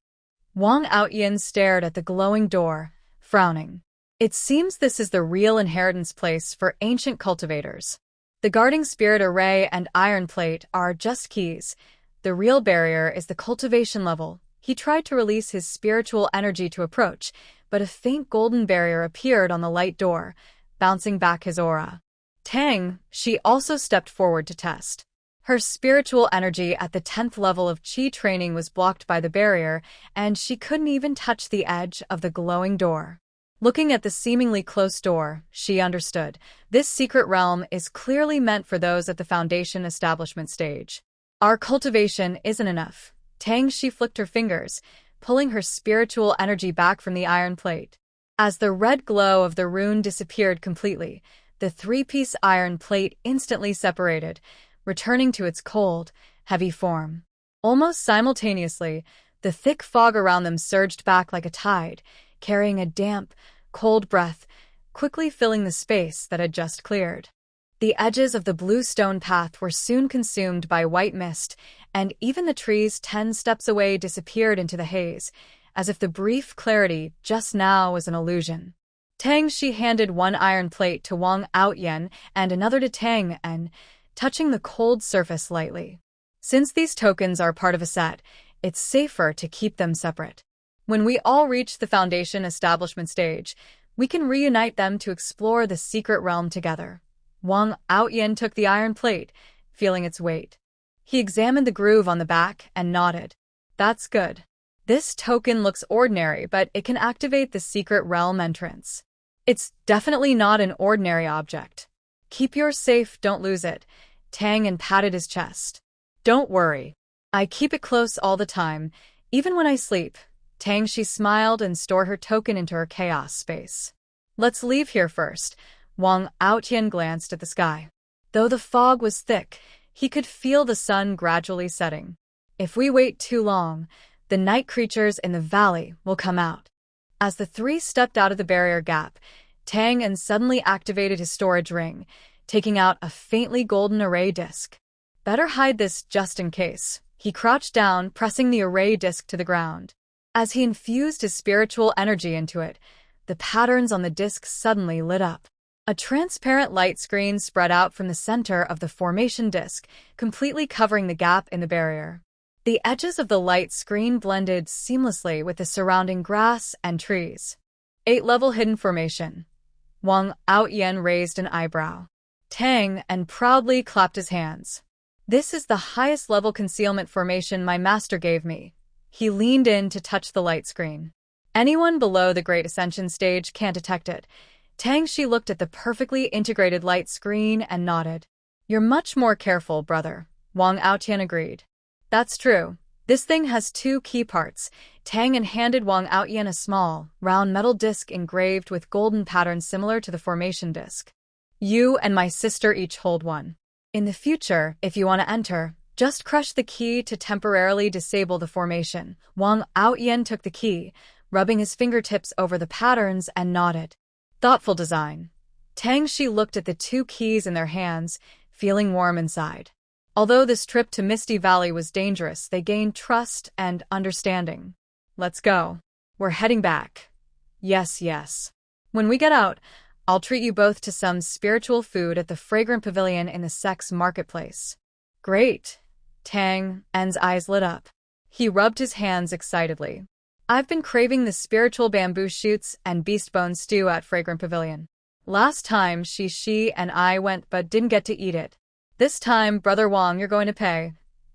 Wang Outyan stared at the glowing door, frowning. It seems this is the real inheritance place for ancient cultivators. The guarding spirit array and iron plate are just keys. The real barrier is the cultivation level. He tried to release his spiritual energy to approach, but a faint golden barrier appeared on the light door, bouncing back his aura. Tang, she also stepped forward to test. Her spiritual energy at the 10th level of Qi training was blocked by the barrier, and she couldn't even touch the edge of the glowing door. Looking at the seemingly close door, she understood. This secret realm is clearly meant for those at the Foundation Establishment stage. Our cultivation isn't enough. Tang she flicked her fingers, pulling her spiritual energy back from the iron plate. As the red glow of the rune disappeared completely, the 3-piece iron plate instantly separated, returning to its cold, heavy form. Almost simultaneously, the thick fog around them surged back like a tide, carrying a damp, cold breath, quickly filling the space that had just cleared. The edges of the blue stone path were soon consumed by white mist, and even the trees 10 steps away disappeared into the haze, as if the brief clarity just now was an illusion. Tang Shi handed one iron plate to Wang Outyan and another to Tang En, touching the cold surface lightly. Since these tokens are part of a set, it's safer to keep them separate. When we all reach the Foundation Establishment stage, we can reunite them to explore the secret realm together. Wang Outyan took the iron plate, feeling its weight. He examined the groove on the back and nodded. That's good. This token looks ordinary, but it can activate the secret realm entrance. It's definitely not an ordinary object. Keep yours safe, don't lose it. Tang En patted his chest. Don't worry. I keep it close all the time, even when I sleep. Tang Shi smiled and stored her token into her chaos space. Let's leave here first. Wang Outyan glanced at the sky. Though the fog was thick, he could feel the sun gradually setting. If we wait too long, the night creatures in the valley will come out. As the three stepped out of the barrier gap, Tang En suddenly activated his storage ring, taking out a faintly golden array disk. Better hide this just in case. He crouched down, pressing the array disc to the ground. As he infused his spiritual energy into it, the patterns on the disc suddenly lit up. A transparent light screen spread out from the center of the formation disc, completely covering the gap in the barrier. The edges of the light screen blended seamlessly with the surrounding grass and trees. 8-level hidden formation. Wang Outyen raised an eyebrow. Tang and proudly clapped his hands. This is the highest level concealment formation my master gave me. He leaned in to touch the light screen. Anyone below the Great Ascension stage can't detect it. Tang Shi looked at the perfectly integrated light screen and nodded. You're much more careful, brother. Wang Outyen agreed. That's true. This thing has 2 key parts. Tang handed Wang Outyen a small, round metal disc engraved with golden patterns similar to the formation disc. You and my sister each hold one. In the future, if you want to enter, just crush the key to temporarily disable the formation. Wang Outyen took the key, rubbing his fingertips over the patterns and nodded. Thoughtful design. Tang Shi looked at the 2 keys in their hands, feeling warm inside. Although this trip to Misty Valley was dangerous, they gained trust and understanding. Let's go. We're heading back. Yes, yes. When we get out, I'll treat you both to some spiritual food at the fragrant pavilion in the Sex Marketplace. Great. Tang En's eyes lit up. He rubbed his hands excitedly. I've been craving the spiritual bamboo shoots and beast bone stew at Fragrant Pavilion. Last time, she and I went but didn't get to eat it. This time, Brother Wang, you're going to pay.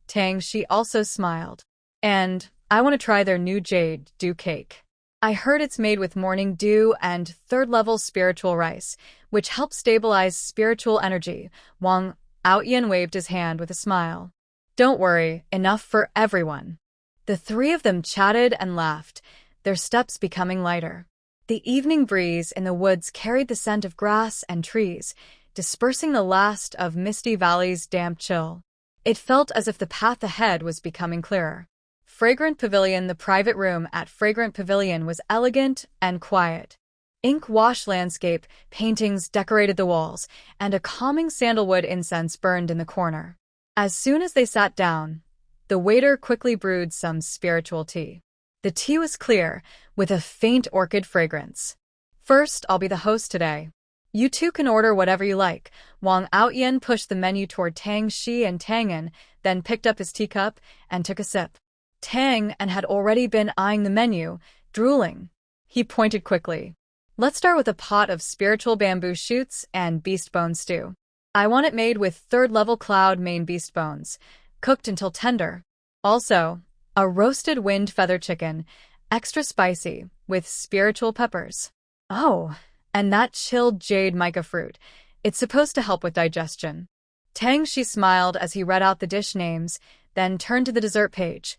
Tang Shi also smiled. And I want to try their new jade dew cake. I heard it's made with morning dew and 3rd-level spiritual rice, which helps stabilize spiritual energy. Wang Outyen waved his hand with a smile. Don't worry, enough for everyone. The 3 of them chatted and laughed, their steps becoming lighter. The evening breeze in the woods carried the scent of grass and trees, dispersing the last of Misty Valley's damp chill. It felt as if the path ahead was becoming clearer. Fragrant Pavilion. The private room at Fragrant Pavilion was elegant and quiet. Ink-wash landscape paintings decorated the walls, and a calming sandalwood incense burned in the corner. As soon as they sat down, the waiter quickly brewed some spiritual tea. The tea was clear, with a faint orchid fragrance. First, I'll be the host today. You 2 can order whatever you like. Wang Outyen pushed the menu toward Tang Shi and Tang En, then picked up his teacup and took a sip. Tang En had already been eyeing the menu, drooling. He pointed quickly. Let's start with a pot of spiritual bamboo shoots and beast bone stew. I want it made with 3rd-level cloud mane beast bones, cooked until tender. Also, a roasted wind feather chicken, extra spicy, with spiritual peppers. Oh, and that chilled jade mica fruit. It's supposed to help with digestion. Tang Shi smiled as he read out the dish names, then turned to the dessert page.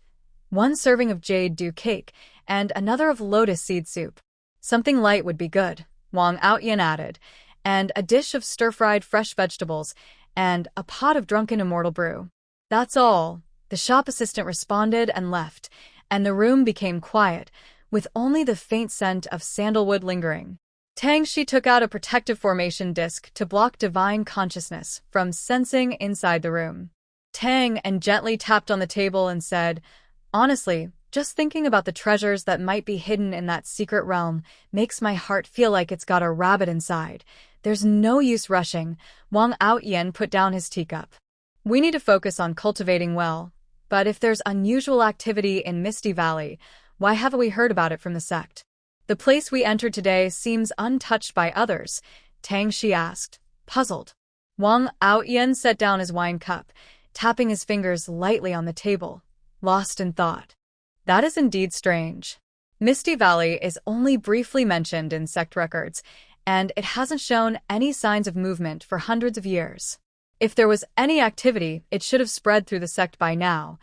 1 serving of jade dew cake, and another of lotus seed soup. Something light would be good, Wang Outyen added, and a dish of stir-fried fresh vegetables, and a pot of drunken immortal brew. That's all. The shop assistant responded and left, and the room became quiet, with only the faint scent of sandalwood lingering. Tang Shi took out a protective formation disc to block divine consciousness from sensing inside the room. Tang En gently tapped on the table and said, Honestly, just thinking about the treasures that might be hidden in that secret realm makes my heart feel like it's got a rabbit inside. There's no use rushing. Wang Outyen put down his teacup. We need to focus on cultivating well. But if there's unusual activity in Misty Valley, why haven't we heard about it from the sect? The place we entered today seems untouched by others, Tang Shi asked, puzzled. Wang Outyen set down his wine cup, tapping his fingers lightly on the table, lost in thought. That is indeed strange. Misty Valley is only briefly mentioned in sect records, and it hasn't shown any signs of movement for hundreds of years. If there was any activity, it should have spread through the sect by now.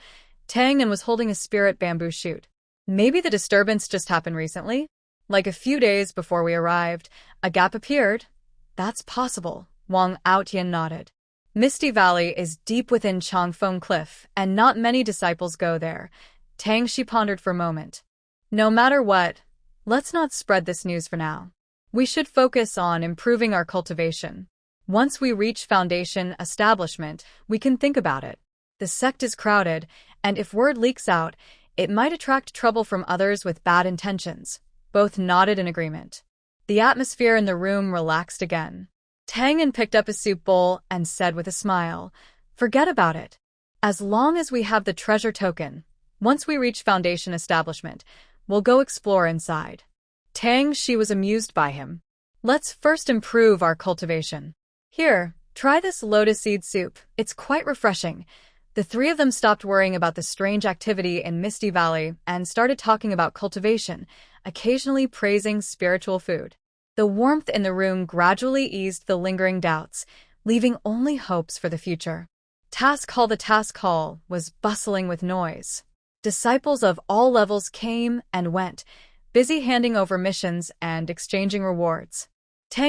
Tang En was holding a spirit bamboo shoot. Maybe the disturbance just happened recently? Like a few days before we arrived, a gap appeared. That's possible, Wang Outyen nodded. Misty Valley is deep within Changfeng Cliff, and not many disciples go there. Tang Shi pondered for a moment. No matter what, let's not spread this news for now. We should focus on improving our cultivation. Once we reach foundation establishment, we can think about it. The sect is crowded, and if word leaks out, it might attract trouble from others with bad intentions. Both nodded in agreement. The atmosphere in the room relaxed again. Tangan picked up a soup bowl and said with a smile, "Forget about it. As long as we have the treasure token, once we reach foundation establishment, we'll go explore inside." She was amused by him. "Let's first improve our cultivation. Here, try this lotus seed soup. It's quite refreshing." The three of them stopped worrying about the strange activity in Misty Valley and started talking about cultivation, occasionally praising spiritual food. The warmth in the room gradually eased the lingering doubts, leaving only hopes for the future. The task hall was bustling with noise. Disciples of all levels came and went, busy handing over missions and exchanging rewards.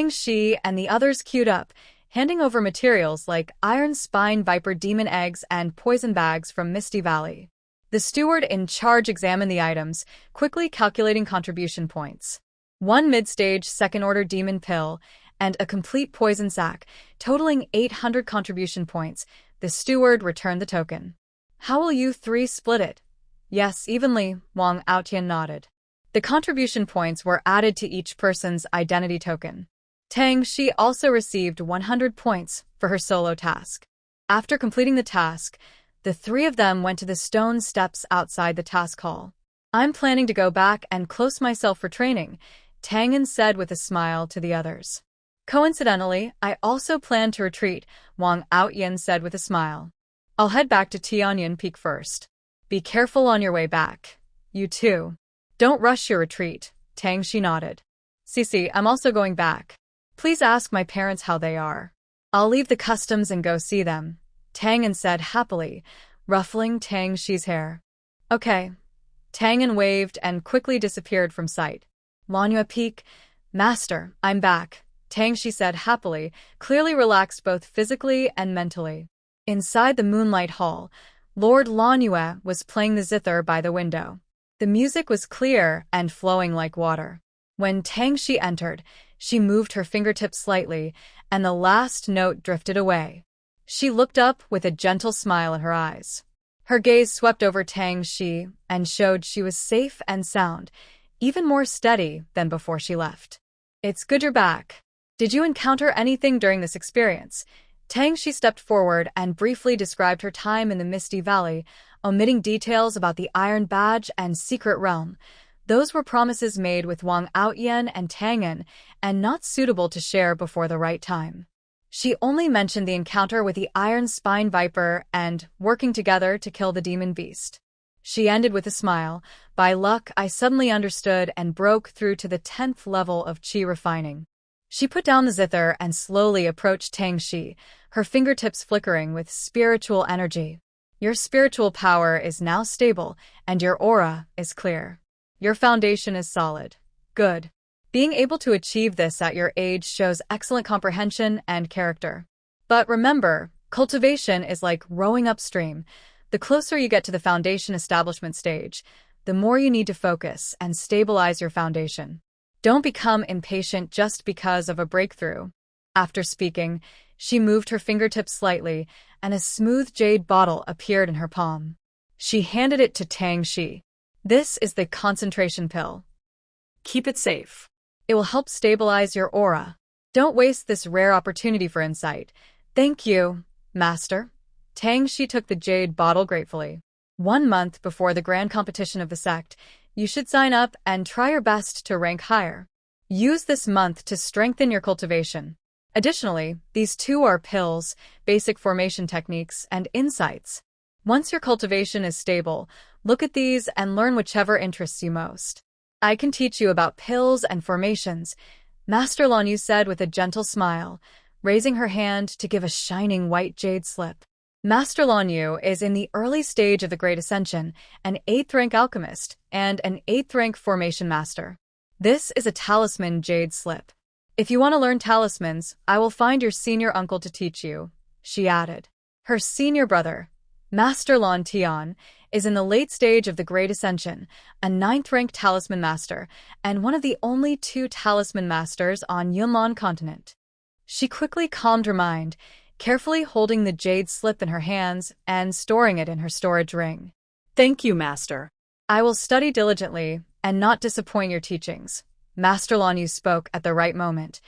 Shi and the others queued up, handing over materials like iron spine viper demon eggs and poison bags from Misty Valley. The steward in charge examined the items, quickly calculating contribution points. One mid-stage second-order demon pill and a complete poison sack, totaling 800 contribution points. The steward returned the token. "How will you three split it?" "Yes, evenly," Wang Aotian nodded. The contribution points were added to each person's identity token. Shi also received 100 points for her solo task. After completing the task, the three of them went to the stone steps outside the task hall. "I'm planning to go back and close myself for training," Tangan said with a smile to the others. "Coincidentally, I also plan to retreat," Wang Aotian said with a smile. "I'll head back to Tianyan Peak first. Be careful on your way back. You too. Don't rush your retreat," Shi nodded. "Cici, I'm also going back. Please ask my parents how they are. I'll leave the customs and go see them," Tangan said happily, ruffling Shi's hair. "Okay." Tangan waved and quickly disappeared from sight. "Manhwa Peak, Master, I'm back," Shi said happily, clearly relaxed both physically and mentally. Inside the moonlight hall, Lord Lanue was playing the zither by the window. The music was clear and flowing like water. When Shi entered, she moved her fingertips slightly, and the last note drifted away. She looked up with a gentle smile in her eyes. Her gaze swept over Shi and showed she was safe and sound, even more steady than before she left. "It's good you're back. Did you encounter anything during this experience?" Shi stepped forward and briefly described her time in the Misty Valley, omitting details about the Iron Badge and Secret Realm. Those were promises made with Wang Aotian and Tangan, and not suitable to share before the right time. She only mentioned the encounter with the Iron Spine Viper and working together to kill the demon beast. She ended with a smile. "By luck, I suddenly understood and broke through to the 10th level of qi refining." She put down the zither and slowly approached Shi, her fingertips flickering with spiritual energy. "Your spiritual power is now stable, and your aura is clear. Your foundation is solid. Good. Being able to achieve this at your age shows excellent comprehension and character. But remember, cultivation is like rowing upstream. The closer you get to the foundation establishment stage, the more you need to focus and stabilize your foundation. Don't become impatient just because of a breakthrough." After speaking, she moved her fingertips slightly, and a smooth jade bottle appeared in her palm. She handed it to Shi. "This is the concentration pill. Keep it safe. It will help stabilize your aura. Don't waste this rare opportunity for insight." "Thank you, Master." Shi took the jade bottle gratefully. 1 month before the grand competition of the sect, you should sign up and try your best to rank higher. Use this month to strengthen your cultivation. Additionally, these two are pills, basic formation techniques, and insights. Once your cultivation is stable, look at these and learn whichever interests you most. "I can teach you about pills and formations," Master Lanyu said with a gentle smile, raising her hand to give a shining white jade slip. Master Lanyu is in the early stage of the Great Ascension, an 8th-rank alchemist, and an 8th-rank formation master. This is a talisman jade slip. "If you want to learn talismans, I will find your senior uncle to teach you," she added. Her senior brother, Master Lan Tian, is in the late stage of the Great Ascension, a 9th-rank talisman master, and one of the only 2 talisman masters on Yunlan continent. She quickly calmed her mind, carefully holding the jade slip in her hands and storing it in her storage ring. Thank you, Master. I will study diligently and not disappoint your teachings. Master Lan Yu spoke at the right moment.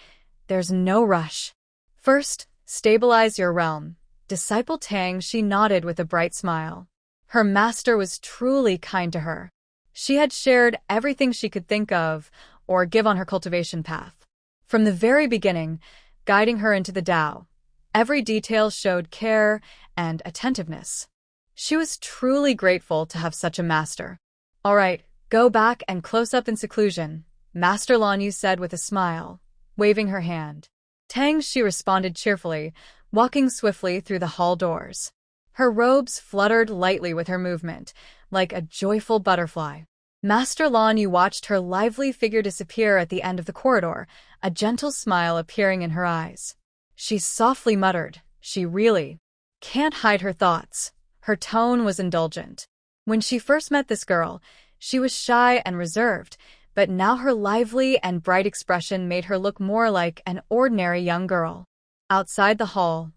There's no rush. First, stabilize your realm. Disciple Tang, she nodded with a bright smile. Her master was truly kind to her. She had shared everything she could think of or give on her cultivation path. From the very beginning, guiding her into the Tao, every detail showed care and attentiveness. She was truly grateful to have such a master. All right, go back and close up in seclusion, Master Lan Yu said with a smile, waving her hand. Tang, she responded cheerfully, walking swiftly through the hall doors. Her robes fluttered lightly with her movement, like a joyful butterfly. Master Lan Yu watched her lively figure disappear at the end of the corridor, a gentle smile appearing in her eyes. She softly muttered, she really can't hide her thoughts. Her tone was indulgent. When she first met this girl, she was shy and reserved, but now her lively and bright expression made her look more like an ordinary young girl. Outside the hall,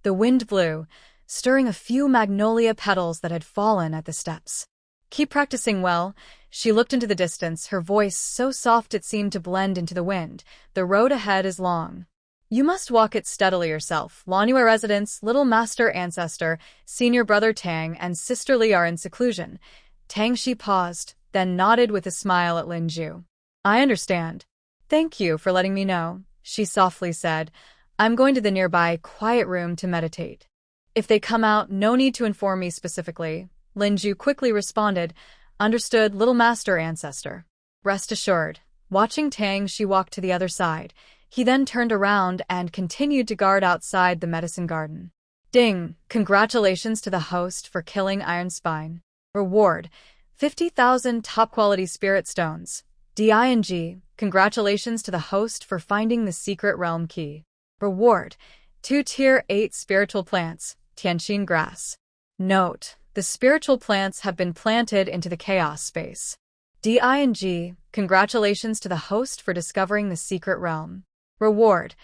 the wind blew, stirring a few magnolia petals that had fallen at the steps. Keep practicing well. She looked into the distance, her voice so soft it seemed to blend into the wind. The road ahead is long. You must walk it steadily yourself. Lanua residents, little master ancestor, senior brother Tang, and sister Li are in seclusion. Tang, she paused, then nodded with a smile at Lin Ju. I understand. Thank you for letting me know, she softly said. I'm going to the nearby quiet room to meditate. If they come out, no need to inform me specifically. Lin Ju quickly responded, understood, little master ancestor. Rest assured. Watching Tang, she walked to the other side. He then turned around and continued to guard outside the medicine garden. Ding! Congratulations to the host for killing Iron Spine. Reward: 50,000 top-quality spirit stones. DING! Congratulations to the host for finding the secret realm key. Reward: 2 Tier 8 spiritual plants, Tianqin grass. Note: the spiritual plants have been planted into the chaos space. DING! Congratulations to the host for discovering the secret realm. Reward: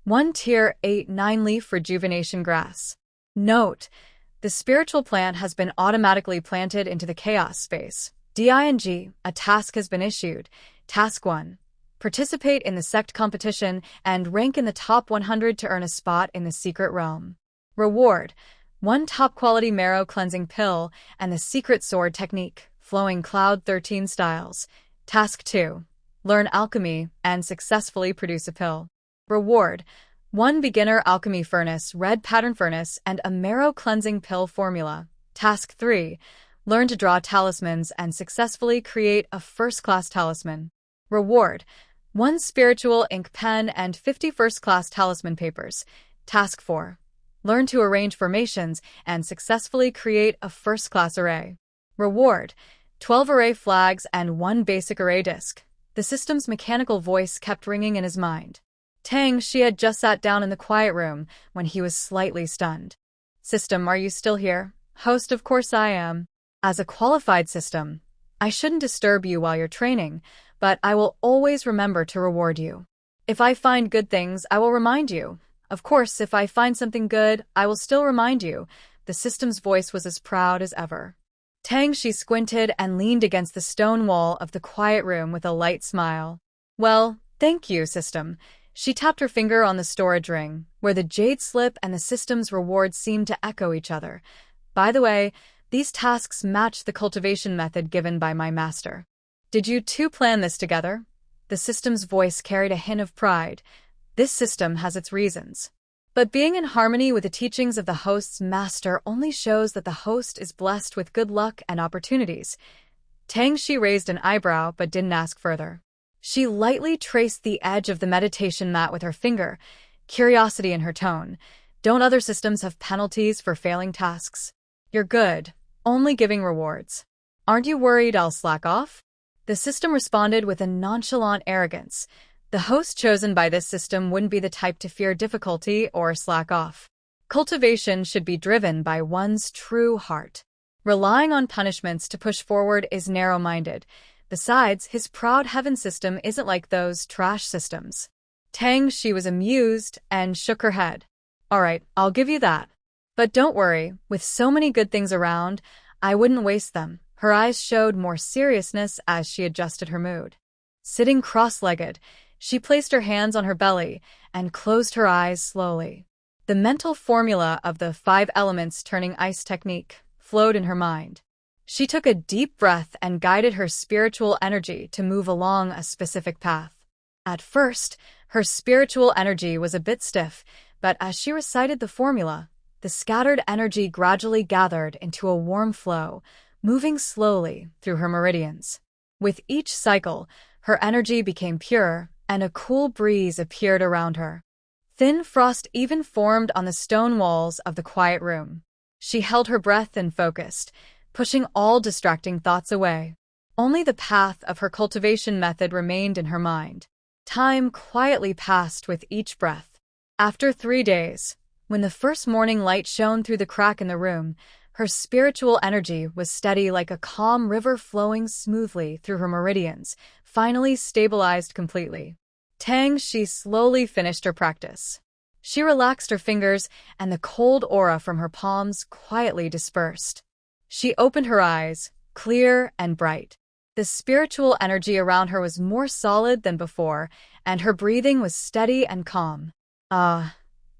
1 Tier 8 9-leaf rejuvenation grass. Note: the spiritual plant has been automatically planted into the chaos space. DING! A task has been issued. Task 1. Participate in the sect competition and rank in the top 100 to earn a spot in the secret realm. Reward: 1 top-quality marrow cleansing pill and the secret sword technique, flowing cloud 13 styles. Task 2. Learn alchemy and successfully produce a pill. Reward: 1 beginner alchemy furnace, red pattern furnace, and a marrow cleansing pill formula. Task 3. Learn to draw talismans and successfully create a first-class talisman. Reward: 1 spiritual ink pen and 50 first-class talisman papers. Task 4. Learn to arrange formations and successfully create a first-class array. Reward: 12 array flags and 1 basic array disc. The system's mechanical voice kept ringing in his mind. Tang, she had just sat down in the quiet room when he was slightly stunned. System, are you still here? Host, of course I am. As a qualified system, I shouldn't disturb you while you're training, but I will always remember to reward you. If I find good things, I will remind you. Of course, if I find something good, I will still remind you. The system's voice was as proud as ever. Tang, she squinted and leaned against the stone wall of the quiet room with a light smile. Well, thank you, system. She tapped her finger on the storage ring, where the jade slip and the system's reward seemed to echo each other. By the way, these tasks match the cultivation method given by my master. Did you two plan this together? The system's voice carried a hint of pride. This system has its reasons. But being in harmony with the teachings of the host's master only shows that the host is blessed with good luck and opportunities. Tang, she raised an eyebrow but didn't ask further. She lightly traced the edge of the meditation mat with her finger, curiosity in her tone. Don't other systems have penalties for failing tasks? You're good, only giving rewards. Aren't you worried I'll slack off? The system responded with a nonchalant arrogance. The host chosen by this system wouldn't be the type to fear difficulty or slack off. Cultivation should be driven by one's true heart. Relying on punishments to push forward is narrow-minded. Besides, his proud heaven system isn't like those trash systems. Tang, she was amused and shook her head. All right, I'll give you that. But don't worry, with so many good things around, I wouldn't waste them. Her eyes showed more seriousness as she adjusted her mood. Sitting cross-legged, she placed her hands on her belly and closed her eyes slowly. The mental formula of the 5 elements turning ice technique flowed in her mind. She took a deep breath and guided her spiritual energy to move along a specific path. At first, her spiritual energy was a bit stiff, but as she recited the formula, the scattered energy gradually gathered into a warm flow, moving slowly through her meridians. With each cycle, her energy became purer, and a cool breeze appeared around her. Thin frost even formed on the stone walls of the quiet room. She held her breath and focused, pushing all distracting thoughts away. Only the path of her cultivation method remained in her mind. Time quietly passed with each breath. After 3 days, when the first morning light shone through the crack in the room, her spiritual energy was steady like a calm river flowing smoothly through her meridians, finally stabilized completely. Tang, she slowly finished her practice. She relaxed her fingers, and the cold aura from her palms quietly dispersed. She opened her eyes, clear and bright. The spiritual energy around her was more solid than before, and her breathing was steady and calm.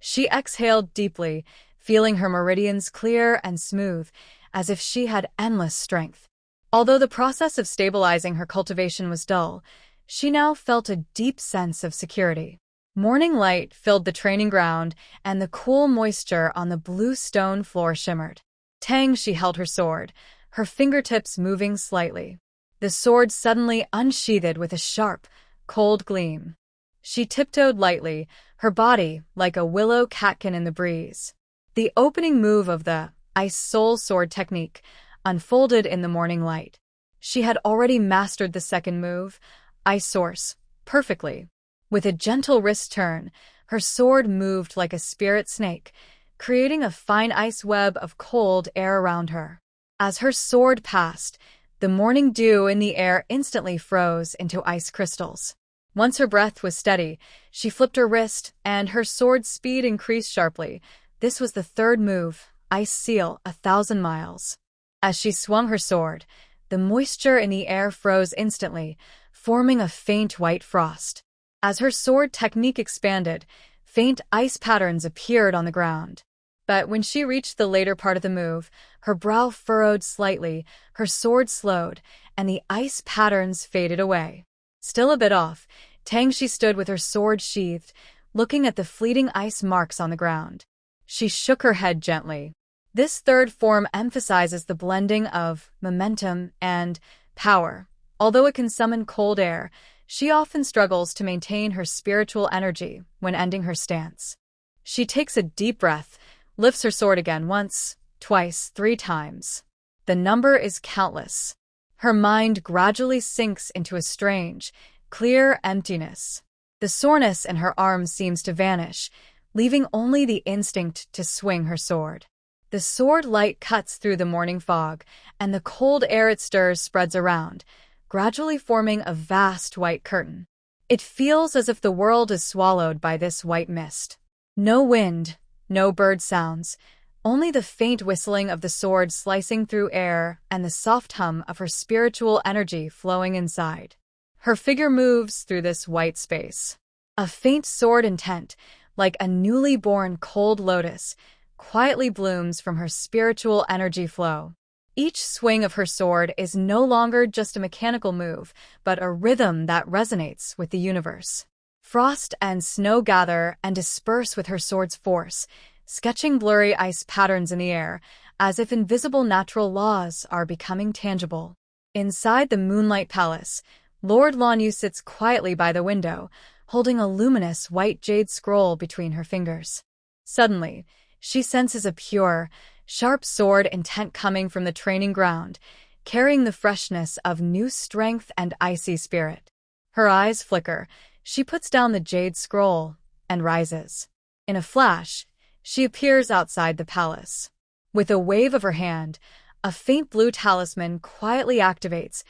She exhaled deeply, feeling her meridians clear and smooth, as if she had endless strength. Although the process of stabilizing her cultivation was dull, she now felt a deep sense of security. Morning light filled the training ground, and the cool moisture on the blue stone floor shimmered. Tang, she held her sword, her fingertips moving slightly. The sword suddenly unsheathed with a sharp, cold gleam. She tiptoed lightly, her body like a willow catkin in the breeze. The opening move of the Ice Soul Sword technique unfolded in the morning light. She had already mastered the second move, Ice Source, perfectly. With a gentle wrist turn, her sword moved like a spirit snake, creating a fine ice web of cold air around her. As her sword passed, the morning dew in the air instantly froze into ice crystals. Once her breath was steady, she flipped her wrist, and her sword's speed increased sharply. This was the third move, Ice Seal, 1,000 miles. As she swung her sword, the moisture in the air froze instantly, forming a faint white frost. As her sword technique expanded, faint ice patterns appeared on the ground. But when she reached the later part of the move, her brow furrowed slightly, her sword slowed, and the ice patterns faded away. Still a bit off, Tang, she stood with her sword sheathed, looking at the fleeting ice marks on the ground. She shook her head gently. This third form emphasizes the blending of momentum and power. Although it can summon cold air, she often struggles to maintain her spiritual energy when ending her stance. She takes a deep breath, lifts her sword again once, twice, 3 times. The number is countless. Her mind gradually sinks into a strange, clear emptiness. The soreness in her arms seems to vanish, leaving only the instinct to swing her sword. The sword light cuts through the morning fog, and the cold air it stirs spreads around, gradually forming a vast white curtain. It feels as if the world is swallowed by this white mist. No wind, no bird sounds, only the faint whistling of the sword slicing through air and the soft hum of her spiritual energy flowing inside. Her figure moves through this white space. A faint sword intent, like a newly born cold lotus, quietly blooms from her spiritual energy flow. Each swing of her sword is no longer just a mechanical move, but a rhythm that resonates with the universe. Frost and snow gather and disperse with her sword's force, sketching blurry ice patterns in the air, as if invisible natural laws are becoming tangible. Inside the Moonlight Palace, Lord Lanyu sits quietly by the window, holding a luminous white jade scroll between her fingers. Suddenly, she senses a pure, sharp sword intent coming from the training ground, carrying the freshness of new strength and icy spirit. Her eyes flicker, she puts down the jade scroll and rises. In a flash, she appears outside the palace. With a wave of her hand, a faint blue talisman quietly activates,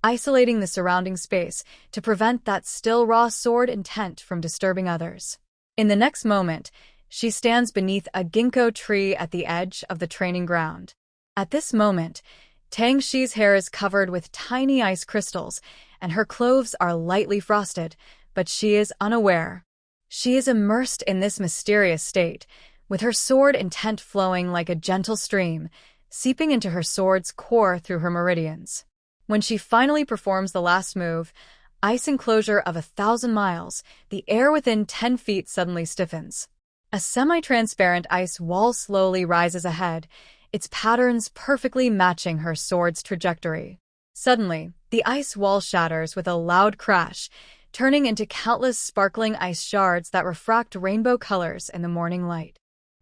isolating the surrounding space to prevent that still raw sword intent from disturbing others. In the next moment, she stands beneath a ginkgo tree at the edge of the training ground. At this moment, Tang Shi's hair is covered with tiny ice crystals, and her clothes are lightly frosted, but she is unaware. She is immersed in this mysterious state, with her sword intent flowing like a gentle stream, seeping into her sword's core through her meridians. When she finally performs the last move, ice enclosure of 1,000 miles, the air within 10 feet suddenly stiffens. A semi-transparent ice wall slowly rises ahead, its patterns perfectly matching her sword's trajectory. Suddenly, the ice wall shatters with a loud crash, turning into countless sparkling ice shards that refract rainbow colors in the morning light.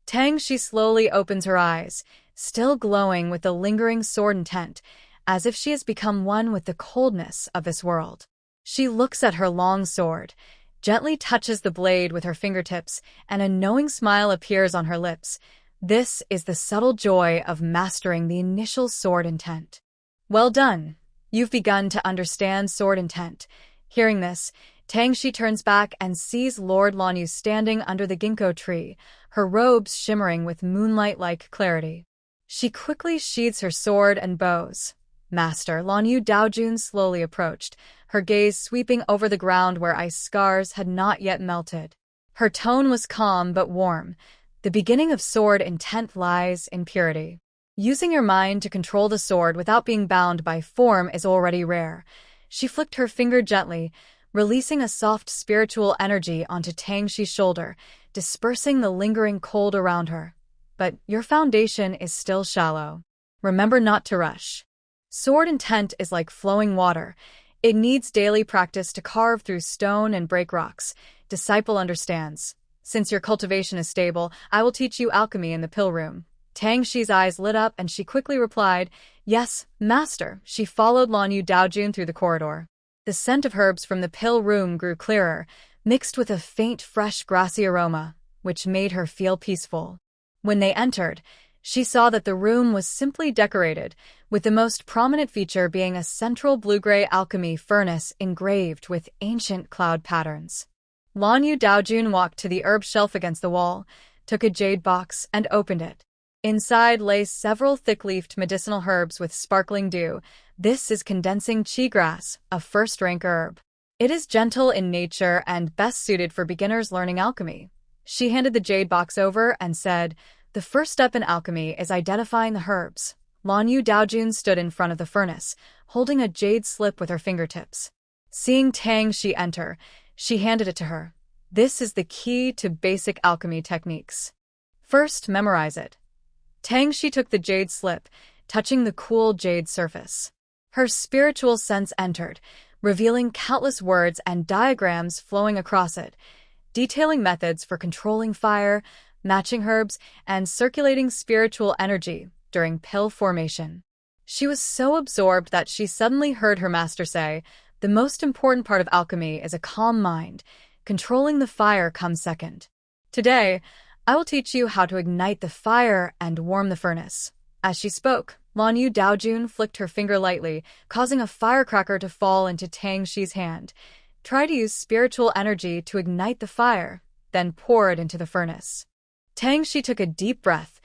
Tang Shi slowly opens her eyes, still glowing with the lingering sword intent, as if she has become one with the coldness of this world. She looks at her long sword, gently touches the blade with her fingertips, and a knowing smile appears on her lips. This is the subtle joy of mastering the initial sword intent. Well done. You've begun to understand sword intent. Hearing this, Tang Shi turns back and sees Lord Lanyu standing under the ginkgo tree, her robes shimmering with moonlight-like clarity. She quickly sheathes her sword and bows. Master Lanyu Daojun slowly approached, her gaze sweeping over the ground where ice scars had not yet melted. Her tone was calm but warm. The beginning of sword intent lies in purity. Using your mind to control the sword without being bound by form is already rare. She flicked her finger gently, releasing a soft spiritual energy onto Tang Shi's shoulder, dispersing the lingering cold around her. But your foundation is still shallow. Remember not to rush. Sword intent is like flowing water. It needs daily practice to carve through stone and break rocks. Disciple understands. Since your cultivation is stable, I will teach you alchemy in the pill room. Tang Shi's eyes lit up and she quickly replied, Yes, master. She followed Lanyu Daojun through the corridor. The scent of herbs from the pill room grew clearer, mixed with a faint, fresh, grassy aroma, which made her feel peaceful. When they entered, she saw that the room was simply decorated, with the most prominent feature being a central blue-gray alchemy furnace engraved with ancient cloud patterns. Lanyu Daojun walked to the herb shelf against the wall, took a jade box, and opened it. Inside lay several thick-leafed medicinal herbs with sparkling dew. This is condensing cheegrass, a first-rank herb. It is gentle in nature and best suited for beginners learning alchemy. She handed the jade box over and said, The first step in alchemy is identifying the herbs. Lanyu Daojun stood in front of the furnace, holding a jade slip with her fingertips. Seeing Tang Shi enter, she handed it to her. This is the key to basic alchemy techniques. First, memorize it. Tang Shi took the jade slip, touching the cool jade surface. Her spiritual sense entered, revealing countless words and diagrams flowing across it, detailing methods for controlling fire, matching herbs, and circulating spiritual energy during pill formation. She was so absorbed that she suddenly heard her master say, The most important part of alchemy is a calm mind. Controlling the fire comes second. Today, I will teach you how to ignite the fire and warm the furnace. As she spoke, Lanyu Daojun flicked her finger lightly, causing a firecracker to fall into Tang Shi's hand. Try to use spiritual energy to ignite the fire, then pour it into the furnace. Tang Shi took a deep breath,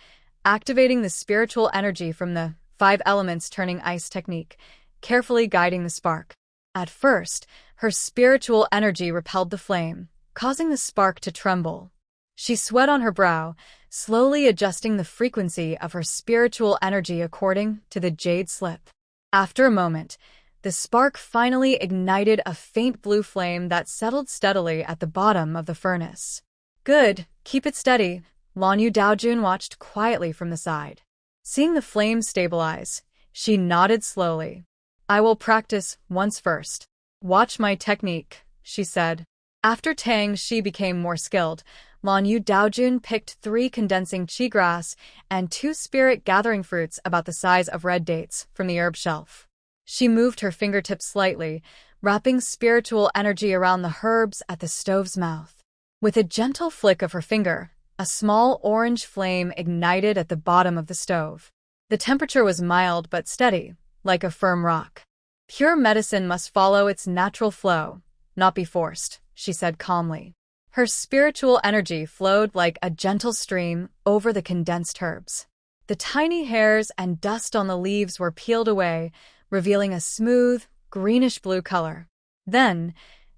activating the spiritual energy from the 5 elements turning ice technique, carefully guiding the spark. At first, her spiritual energy repelled the flame, causing the spark to tremble. She sweat on her brow, slowly adjusting the frequency of her spiritual energy according to the jade slip. After a moment, the spark finally ignited a faint blue flame that settled steadily at the bottom of the furnace. Good, keep it steady. Lanyu Daojun watched quietly from the side. Seeing the flame stabilize, she nodded slowly. I will practice once first. Watch my technique, she said. After Tang Shi became more skilled, Lanyu Daojun picked 3 condensing cheegrass and 2 spirit-gathering fruits about the size of red dates from the herb shelf. She moved her fingertips slightly, wrapping spiritual energy around the herbs at the stove's mouth. With a gentle flick of her finger, a small orange flame ignited at the bottom of the stove. The temperature was mild but steady, like a firm rock. Pure medicine must follow its natural flow, not be forced, she said calmly. Her spiritual energy flowed like a gentle stream over the condensed herbs. The tiny hairs and dust on the leaves were peeled away, revealing a smooth, greenish-blue color. Then,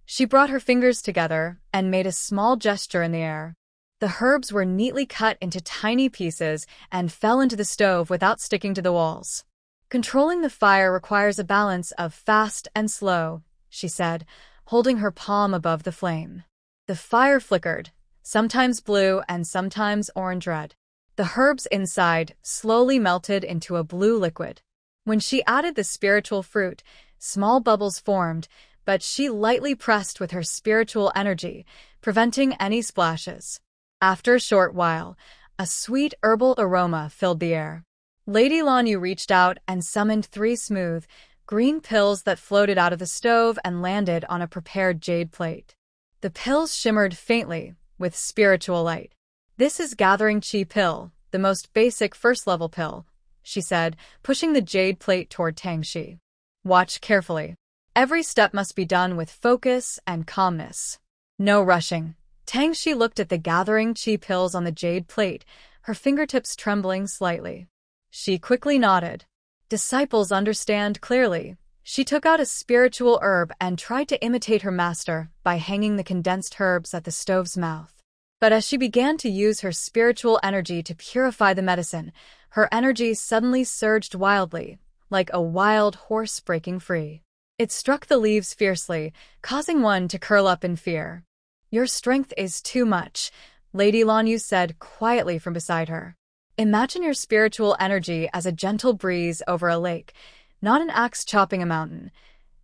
she brought her fingers together and made a small gesture in the air. The herbs were neatly cut into tiny pieces and fell into the stove without sticking to the walls. Controlling the fire requires a balance of fast and slow, she said, holding her palm above the flame. The fire flickered, sometimes blue and sometimes orange-red. The herbs inside slowly melted into a blue liquid. When she added the spiritual fruit, small bubbles formed, but she lightly pressed with her spiritual energy, preventing any splashes. After a short while, a sweet herbal aroma filled the air. Lady Lanyu reached out and summoned 3 smooth, green pills that floated out of the stove and landed on a prepared jade plate. The pills shimmered faintly, with spiritual light. "This is Gathering Chi pill, the most basic first-level pill," she said, pushing the jade plate toward Tangxi. "Watch carefully. Every step must be done with focus and calmness. No rushing." Tangxi looked at the Gathering Chi pills on the jade plate, her fingertips trembling slightly. She quickly nodded. Disciples understand clearly. She took out a spiritual herb and tried to imitate her master by hanging the condensed herbs at the stove's mouth. But as she began to use her spiritual energy to purify the medicine, her energy suddenly surged wildly, like a wild horse breaking free. It struck the leaves fiercely, causing one to curl up in fear. "Your strength is too much," Lady Lanyu said quietly from beside her. "Imagine your spiritual energy as a gentle breeze over a lake, not an axe chopping a mountain."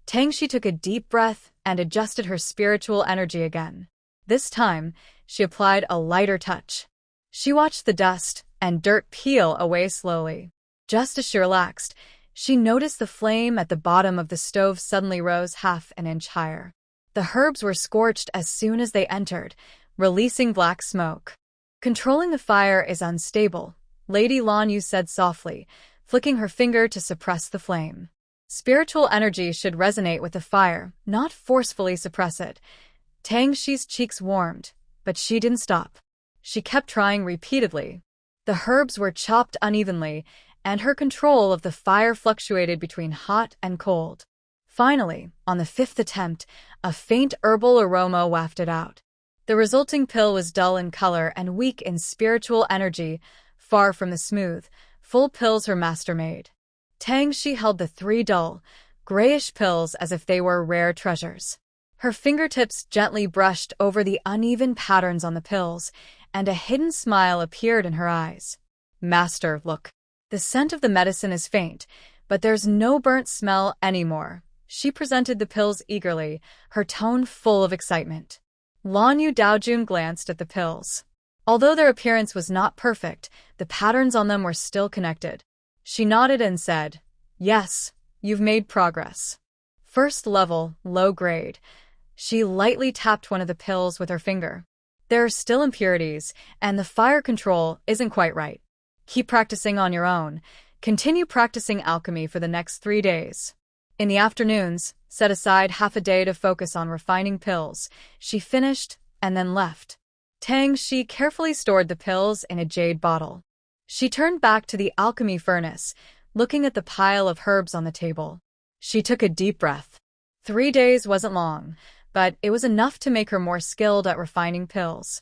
Tangxi took a deep breath and adjusted her spiritual energy again. This time, she applied a lighter touch. She watched the dust and dirt peel away slowly. Just as she relaxed, she noticed the flame at the bottom of the stove suddenly rose half an inch higher. The herbs were scorched as soon as they entered, releasing black smoke. "Controlling the fire is unstable," Lady Lanyu said softly, flicking her finger to suppress the flame. "Spiritual energy should resonate with the fire, not forcefully suppress it." Tangxi's cheeks warmed, but she didn't stop. She kept trying repeatedly. The herbs were chopped unevenly, and her control of the fire fluctuated between hot and cold. Finally, on the 5th attempt, a faint herbal aroma wafted out. The resulting pill was dull in color and weak in spiritual energy, far from the smooth, full pills her master made. Tangxi held the 3 dull, grayish pills as if they were rare treasures. Her fingertips gently brushed over the uneven patterns on the pills, and a hidden smile appeared in her eyes. "Master, look. The scent of the medicine is faint, but there's no burnt smell anymore." She presented the pills eagerly, her tone full of excitement. Lanyu Daojun glanced at the pills. Although their appearance was not perfect, the patterns on them were still connected. She nodded and said, "Yes, you've made progress. First level, low grade." She lightly tapped one of the pills with her finger. "There are still impurities, and the fire control isn't quite right. Keep practicing on your own. Continue practicing alchemy for the next 3 days. In the afternoons, set aside half a day to focus on refining pills." She finished and then left. Tangxi carefully stored the pills in a jade bottle. She turned back to the alchemy furnace, looking at the pile of herbs on the table. She took a deep breath. 3 days wasn't long, but it was enough to make her more skilled at refining pills.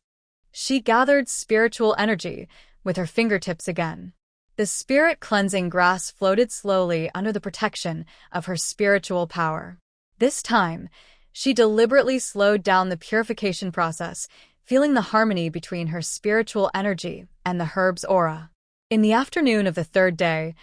She gathered spiritual energy with her fingertips again. The spirit-cleansing grass floated slowly under the protection of her spiritual power. This time, she deliberately slowed down the purification process, feeling the harmony between her spiritual energy and the herb's aura. In the afternoon of the 3rd day,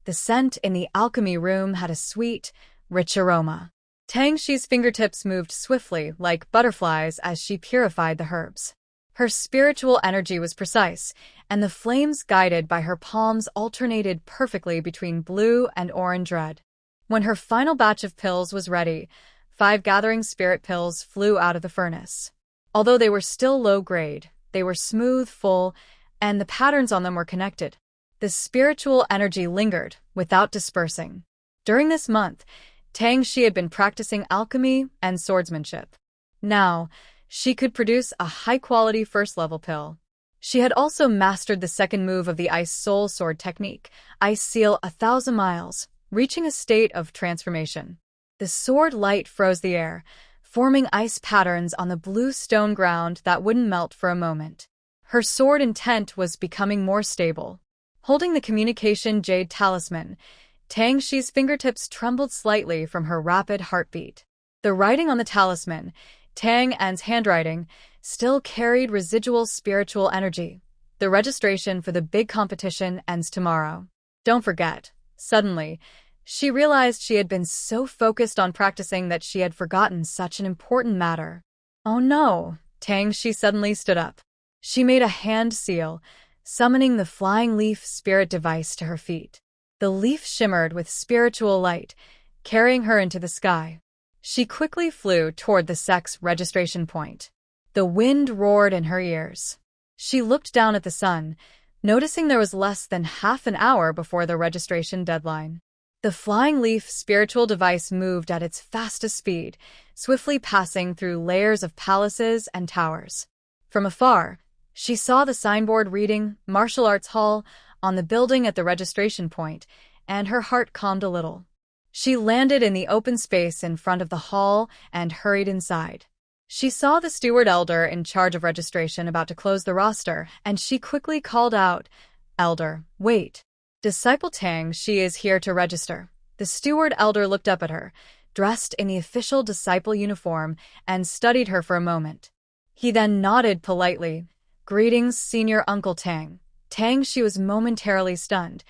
the scent in the alchemy room had a sweet, rich aroma. Tangxi's fingertips moved swiftly like butterflies as she purified the herbs. Her spiritual energy was precise, and the flames guided by her palms alternated perfectly between blue and orange-red. When her final batch of pills was ready, 5 gathering spirit pills flew out of the furnace. Although they were still low-grade, they were smooth, full, and the patterns on them were connected. The spiritual energy lingered, without dispersing. During this month, Tang Shi had been practicing alchemy and swordsmanship. Now, she could produce a high-quality first-level pill. She had also mastered the second move of the Ice Soul Sword technique, Ice Seal 1,000 miles, reaching a state of transformation. The sword light froze the air, forming ice patterns on the blue stone ground that wouldn't melt for a moment. Her sword intent was becoming more stable. Holding the communication jade talisman, Tang Shi's fingertips trembled slightly from her rapid heartbeat. The writing on the talisman, Tang An's handwriting, still carried residual spiritual energy. The registration for the big competition ends tomorrow. Don't forget. Suddenly, she realized she had been so focused on practicing that she had forgotten such an important matter. Oh no! Tang Shi suddenly stood up. She made a hand seal, summoning the flying leaf spirit device to her feet. The leaf shimmered with spiritual light, carrying her into the sky. She quickly flew toward the sex registration point. The wind roared in her ears. She looked down at the sun, noticing there was less than half an hour before the registration deadline. The flying leaf spiritual device moved at its fastest speed, swiftly passing through layers of palaces and towers. From afar, she saw the signboard reading Martial Arts Hall on the building at the registration point, and her heart calmed a little. She landed in the open space in front of the hall and hurried inside. She saw the steward elder in charge of registration about to close the roster, and she quickly called out, "Elder, wait. Disciple Tang Shi is here to register." The steward elder looked up at her, dressed in the official disciple uniform, and studied her for a moment. He then nodded politely. "Greetings, Senior Uncle Tang." Tang Shi was momentarily stunned,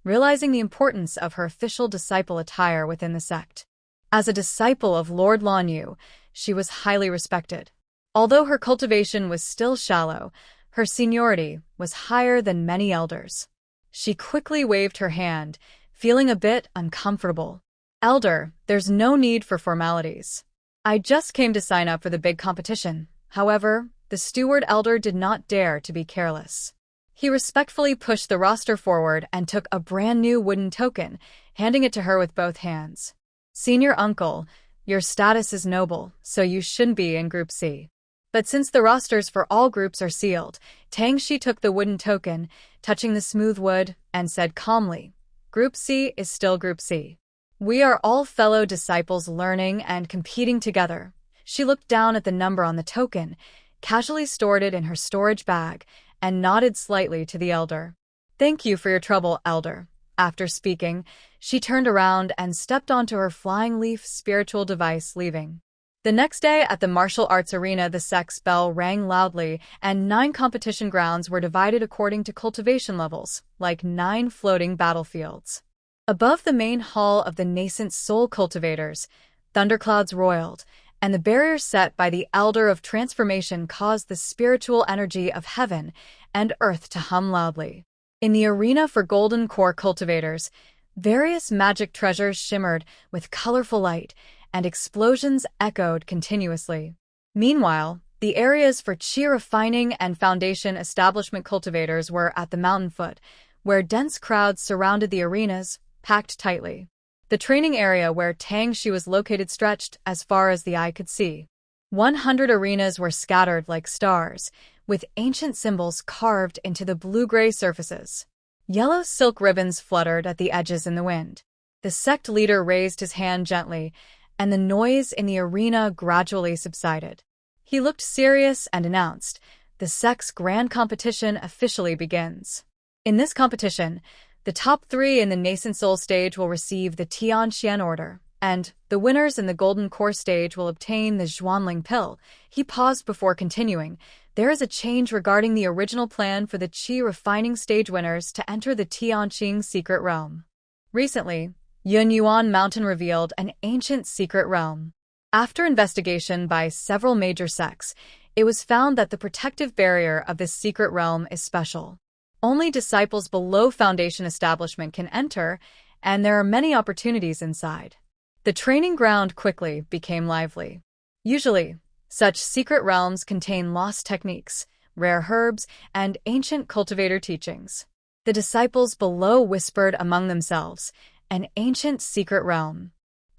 realizing the importance of her official disciple attire within the sect. As a disciple of Lord Lan Yu, she was highly respected. Although her cultivation was still shallow, her seniority was higher than many elders. She quickly waved her hand, feeling a bit uncomfortable. "Elder, there's no need for formalities. I just came to sign up for the big competition." However, the steward elder did not dare to be careless. He respectfully pushed the roster forward and took a brand new wooden token, handing it to her with both hands. "Senior Uncle, your status is noble, so you shouldn't be in Group C." But since the rosters for all groups are sealed, Tang Shi took the wooden token, touching the smooth wood, and said calmly, "Group C is still Group C. We are all fellow disciples learning and competing together." She looked down at the number on the token, casually stored it in her storage bag, and nodded slightly to the elder. "Thank you for your trouble, Elder." After speaking, she turned around and stepped onto her flying leaf spiritual device, leaving. The next day at the martial arts arena, the sex bell rang loudly, and 9 competition grounds were divided according to cultivation levels, like 9 floating battlefields. Above the main hall of the nascent soul cultivators, thunderclouds roiled, and the barrier set by the Elder of Transformation caused the spiritual energy of heaven and earth to hum loudly. In the arena for golden core cultivators, various magic treasures shimmered with colorful light, and explosions echoed continuously. Meanwhile, the areas for chi refining and foundation establishment cultivators were at the mountain foot, where dense crowds surrounded the arenas, packed tightly. The training area where Tang Shi was located stretched as far as the eye could see. 100 arenas were scattered like stars, with ancient symbols carved into the blue-gray surfaces. Yellow silk ribbons fluttered at the edges in the wind. The sect leader raised his hand gently, and the noise in the arena gradually subsided. He looked serious and announced, "The sect's grand competition officially begins." In this competition, the top 3 in the Nascent Soul stage will receive the Tianxian Order, and the winners in the Golden Core stage will obtain the Zhuanling Pill. He paused before continuing. "There is a change regarding the original plan for the Qi refining stage winners to enter the Tianqing secret realm. Recently, Yunyuan Mountain revealed an ancient secret realm. After investigation by several major sects, it was found that the protective barrier of this secret realm is special. Only disciples below Foundation establishment can enter, and there are many opportunities inside." The training ground quickly became lively. Usually, such secret realms contain lost techniques, rare herbs, and ancient cultivator teachings. The disciples below whispered among themselves, "An ancient secret realm.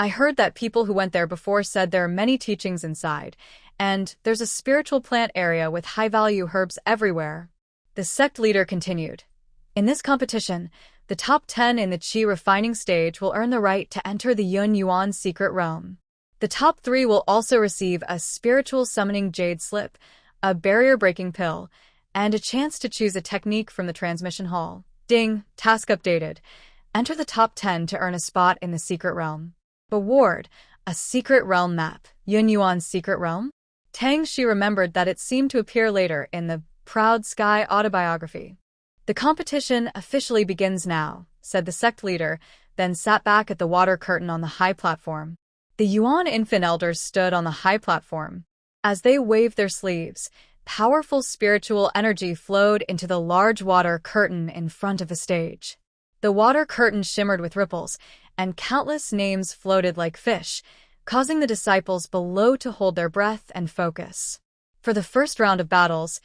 I heard that people who went there before said there are many teachings inside, and there's a spiritual plant area with high-value herbs everywhere. The sect leader continued. In this competition, the top 10 in the Qi refining stage will earn the right to enter the Yun Yuan secret realm. The top 3 will also receive a spiritual summoning jade slip, a barrier-breaking pill, and a chance to choose a technique from the transmission hall. Ding, task updated. Enter the top 10 to earn a spot in the secret realm. Reward, a secret realm map. Yun Yuan's secret realm? Tang Shi remembered that it seemed to appear later in the Proud Sky autobiography. The competition officially begins now, said the sect leader, then sat back at the water curtain on the high platform. The Yuan infant elders stood on the high platform. As they waved their sleeves, powerful spiritual energy flowed into the large water curtain in front of the stage. The water curtain shimmered with ripples, and countless names floated like fish, causing the disciples below to hold their breath and focus. For the first round of battles,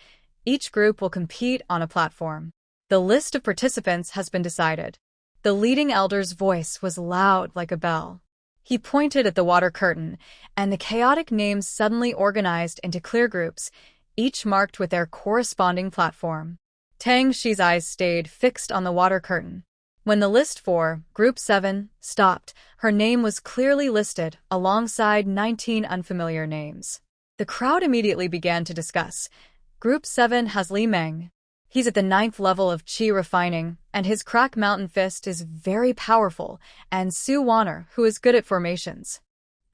each group will compete on a platform. The list of participants has been decided. The leading elder's voice was loud like a bell. He pointed at the water curtain, and the chaotic names suddenly organized into clear groups, each marked with their corresponding platform. Tang Shi's eyes stayed fixed on the water curtain. When the list for Group 7 stopped, her name was clearly listed alongside 19 unfamiliar names. The crowd immediately began to discuss. Group 7 has Li Meng. He's at the 9th level of Qi refining, and his crack mountain fist is very powerful, and Su Wanner, who is good at formations.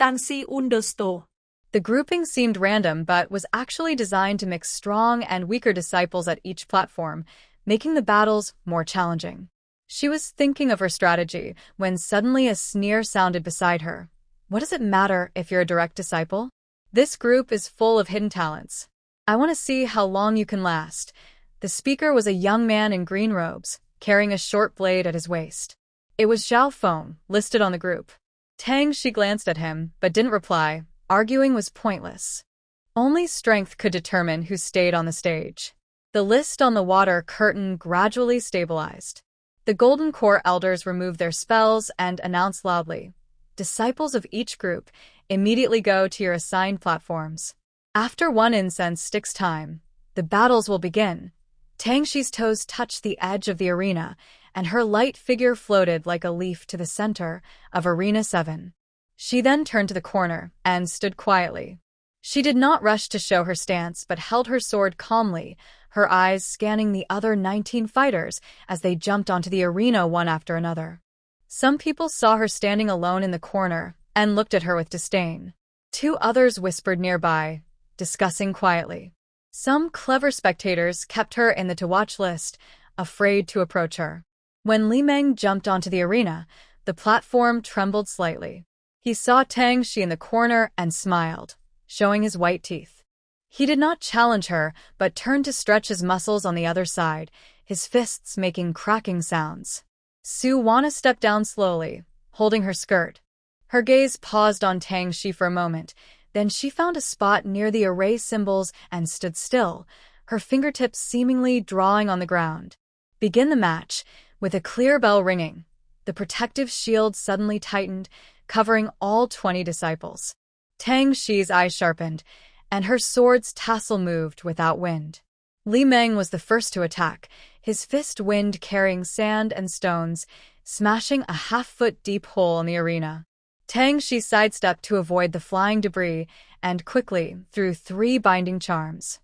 Tansi understood. The grouping seemed random but was actually designed to mix strong and weaker disciples at each platform, making the battles more challenging. She was thinking of her strategy when suddenly a sneer sounded beside her. What does it matter if you're a direct disciple? This group is full of hidden talents. I want to see how long you can last. The speaker was a young man in green robes, carrying a short blade at his waist. It was Zhao Feng, listed on the group. Tang Shi glanced at him, but didn't reply. Arguing was pointless. Only strength could determine who stayed on the stage. The list on the water curtain gradually stabilized. The Golden Core elders removed their spells and announced loudly, "Disciples of each group, immediately go to your assigned platforms. After 1 incense stick's time, the battles will begin." Tang Shi's toes touched the edge of the arena, and her light figure floated like a leaf to the center of Arena 7. She then turned to the corner and stood quietly. She did not rush to show her stance but held her sword calmly, her eyes scanning the other 19 fighters as they jumped onto the arena one after another. Some people saw her standing alone in the corner and looked at her with disdain. 2 others whispered nearby, discussing quietly. Some clever spectators kept her in the to-watch list, afraid to approach her. When Li Meng jumped onto the arena, the platform trembled slightly. He saw Tang Shi in the corner and smiled, showing his white teeth. He did not challenge her, but turned to stretch his muscles on the other side, his fists making cracking sounds. Su Wanna stepped down slowly, holding her skirt. Her gaze paused on Tang Shi for a moment, then she found a spot near the array symbols and stood still, her fingertips seemingly drawing on the ground. Begin the match, with a clear bell ringing. The protective shield suddenly tightened, covering all 20 disciples. Tang Shi's eyes sharpened, and her sword's tassel moved without wind. Li Meng was the first to attack, his fist wind carrying sand and stones, smashing a half-foot deep hole in the arena. Tang Shi sidestepped to avoid the flying debris and quickly threw 3 binding charms.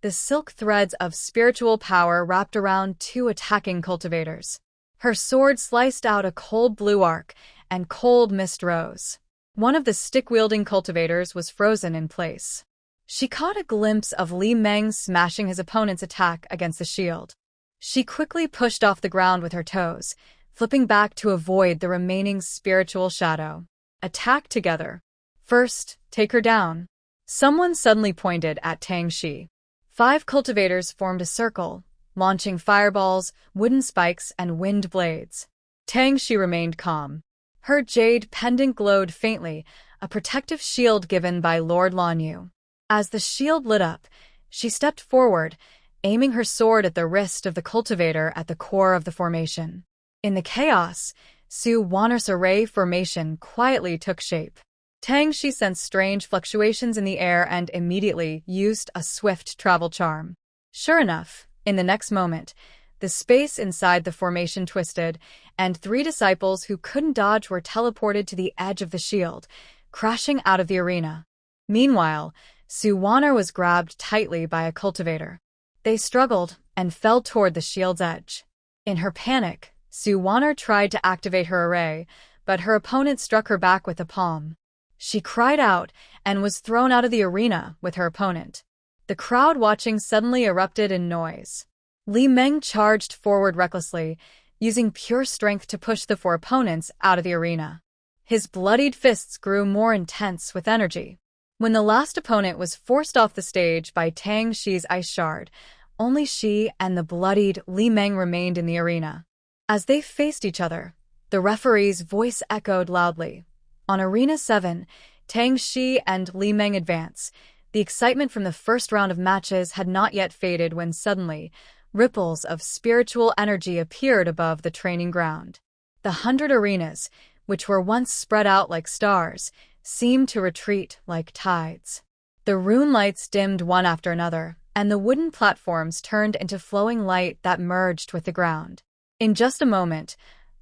The silk threads of spiritual power wrapped around 2 attacking cultivators. Her sword sliced out a cold blue arc, and cold mist rose. One of the stick-wielding cultivators was frozen in place. She caught a glimpse of Li Meng smashing his opponent's attack against the shield. She quickly pushed off the ground with her toes, flipping back to avoid the remaining spiritual shadow. Attack together. First, take her down. Someone suddenly pointed at Tang Shi. 5 cultivators formed a circle, launching fireballs, wooden spikes, and wind blades. Tang Shi remained calm. Her jade pendant glowed faintly, a protective shield given by Lord Lanyu. As the shield lit up, she stepped forward, aiming her sword at the wrist of the cultivator at the core of the formation. In the chaos, Su Wanner's array formation quietly took shape. Tang Shi sensed strange fluctuations in the air and immediately used a swift travel charm. Sure enough, in the next moment, the space inside the formation twisted, and 3 disciples who couldn't dodge were teleported to the edge of the shield, crashing out of the arena. Meanwhile, Su Wanner was grabbed tightly by a cultivator. They struggled and fell toward the shield's edge. In her panic, Su Wanner tried to activate her array, but her opponent struck her back with a palm. She cried out and was thrown out of the arena with her opponent. The crowd watching suddenly erupted in noise. Li Meng charged forward recklessly, using pure strength to push the 4 opponents out of the arena. His bloodied fists grew more intense with energy. When the last opponent was forced off the stage by Tang Shi's ice shard, only she and the bloodied Li Meng remained in the arena. As they faced each other, the referee's voice echoed loudly. On Arena 7, Tang Shi and Li Meng advance. The excitement from the first round of matches had not yet faded when suddenly, ripples of spiritual energy appeared above the training ground. The 100 arenas, which were once spread out like stars, seemed to retreat like tides. The rune lights dimmed one after another, and the wooden platforms turned into flowing light that merged with the ground. In just a moment,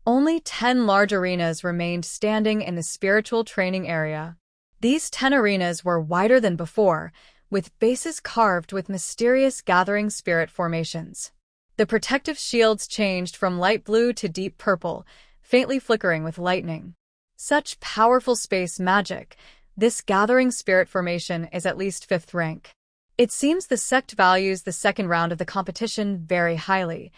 only 10 large arenas remained standing in the spiritual training area. These 10 arenas were wider than before, with bases carved with mysterious gathering spirit formations. The protective shields changed from light blue to deep purple, faintly flickering with lightning. Such powerful space magic, this gathering spirit formation is at least 5th rank. It seems the sect values the second round of the competition very highly.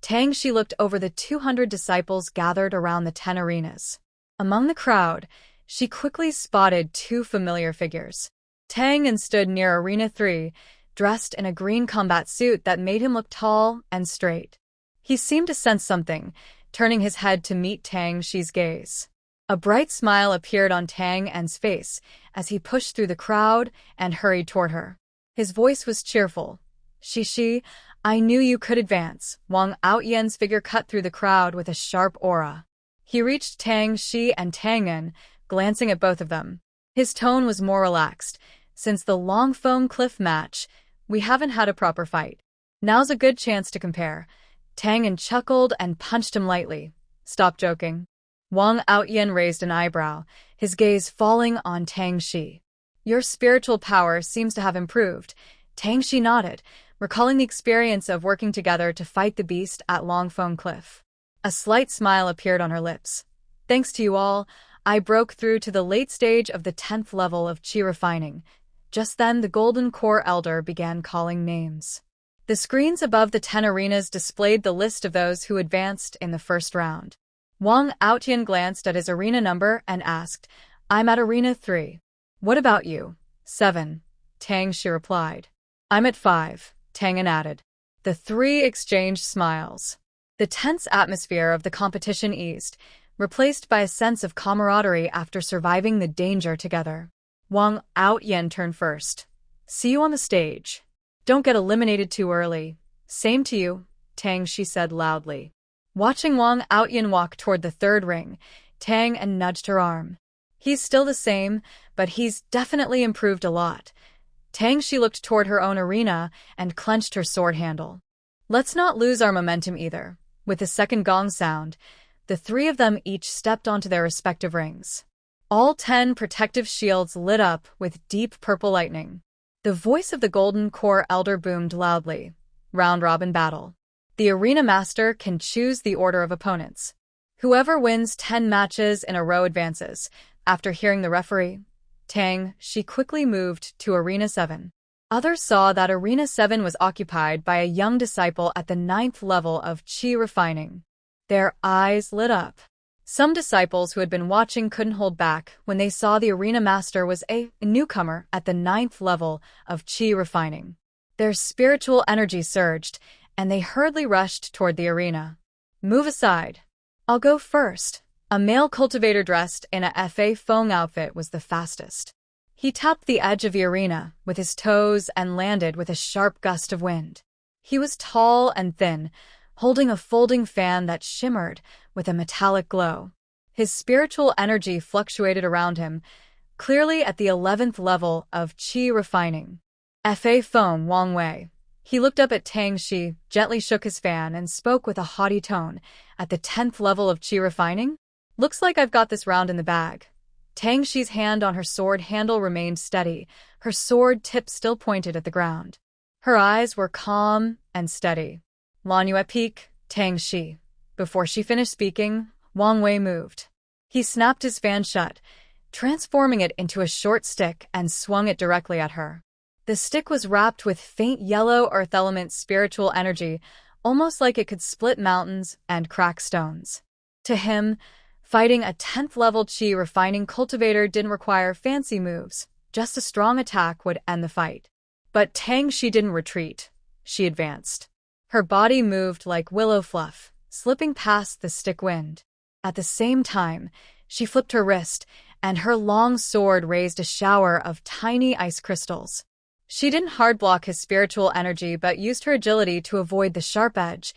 Tang Shi looked over the 200 disciples gathered around the 10 arenas. Among the crowd, she quickly spotted 2 familiar figures. Tang An stood near Arena 3, dressed in a green combat suit that made him look tall and straight. He seemed to sense something, turning his head to meet Tang Shi's gaze. A bright smile appeared on Tang An's face as he pushed through the crowd and hurried toward her. His voice was cheerful. Shi, I knew you could advance. Wang Outyan's figure cut through the crowd with a sharp aura. He reached Tang Shi and Tang An, glancing at both of them. His tone was more relaxed. Since the Longfeng Cliff match, we haven't had a proper fight. Now's a good chance to compare. Tang An chuckled and punched him lightly. Stop joking. Wang Outyan raised an eyebrow, his gaze falling on Tang Shi. Your spiritual power seems to have improved. Tang Shi nodded, recalling the experience of working together to fight the beast at Longfeng Cliff. A slight smile appeared on her lips. Thanks to you all, I broke through to the late stage of the 10th level of Qi refining. Just then the Golden Core Elder began calling names. The screens above the 10 arenas displayed the list of those who advanced in the first round. Wang Outyan glanced at his arena number and asked, I'm at Arena 3. What about you? 7. Tang Shi replied. I'm at 5, Tang An added. The 3 exchanged smiles. The tense atmosphere of the competition eased, replaced by a sense of camaraderie after surviving the danger together. Wang Outyan turned first. See you on the stage. Don't get eliminated too early. Same to you, Tang Shi said loudly. Watching Wang Outyan walk toward the 3rd ring, Tang An nudged her arm. He's still the same, but he's definitely improved a lot. Tang Shi looked toward her own arena and clenched her sword handle. Let's not lose our momentum either. With the second gong sound, the 3 of them each stepped onto their respective rings. All 10 protective shields lit up with deep purple lightning. The voice of the Golden Core Elder boomed loudly. Round-robin battle. The arena master can choose the order of opponents. Whoever wins 10 matches in a row advances. After hearing the referee, Tang Shi quickly moved to Arena 7. Others saw that Arena 7 was occupied by a young disciple at the 9th level of Qi refining. Their eyes lit up. Some disciples who had been watching couldn't hold back when they saw the arena master was a newcomer at the 9th level of Qi refining. Their spiritual energy surged, and they hurriedly rushed toward the arena. Move aside. I'll go first. A male cultivator dressed in a Fa Feng outfit was the fastest. He tapped the edge of the arena with his toes and landed with a sharp gust of wind. He was tall and thin, holding a folding fan that shimmered with a metallic glow. His spiritual energy fluctuated around him, clearly at the 11th level of qi refining. Fa foam Wang Wei. He looked up at Tang Shi, gently shook his fan, and spoke with a haughty tone. At the 10th level of qi refining? Looks like I've got this round in the bag. Tang Shi's hand on her sword handle remained steady, her sword tip still pointed at the ground. Her eyes were calm and steady. Lan Yue peak, Tang Shi. Before she finished speaking, Wang Wei moved. He snapped his fan shut, transforming it into a short stick and swung it directly at her. The stick was wrapped with faint yellow earth element spiritual energy, almost like it could split mountains and crack stones. To him, fighting a 10th level qi refining cultivator didn't require fancy moves, just a strong attack would end the fight. But Tang Shi didn't retreat. She advanced. Her body moved like willow fluff, slipping past the stick wind. At the same time, she flipped her wrist, and her long sword raised a shower of tiny ice crystals. She didn't hard-block his spiritual energy but used her agility to avoid the sharp edge,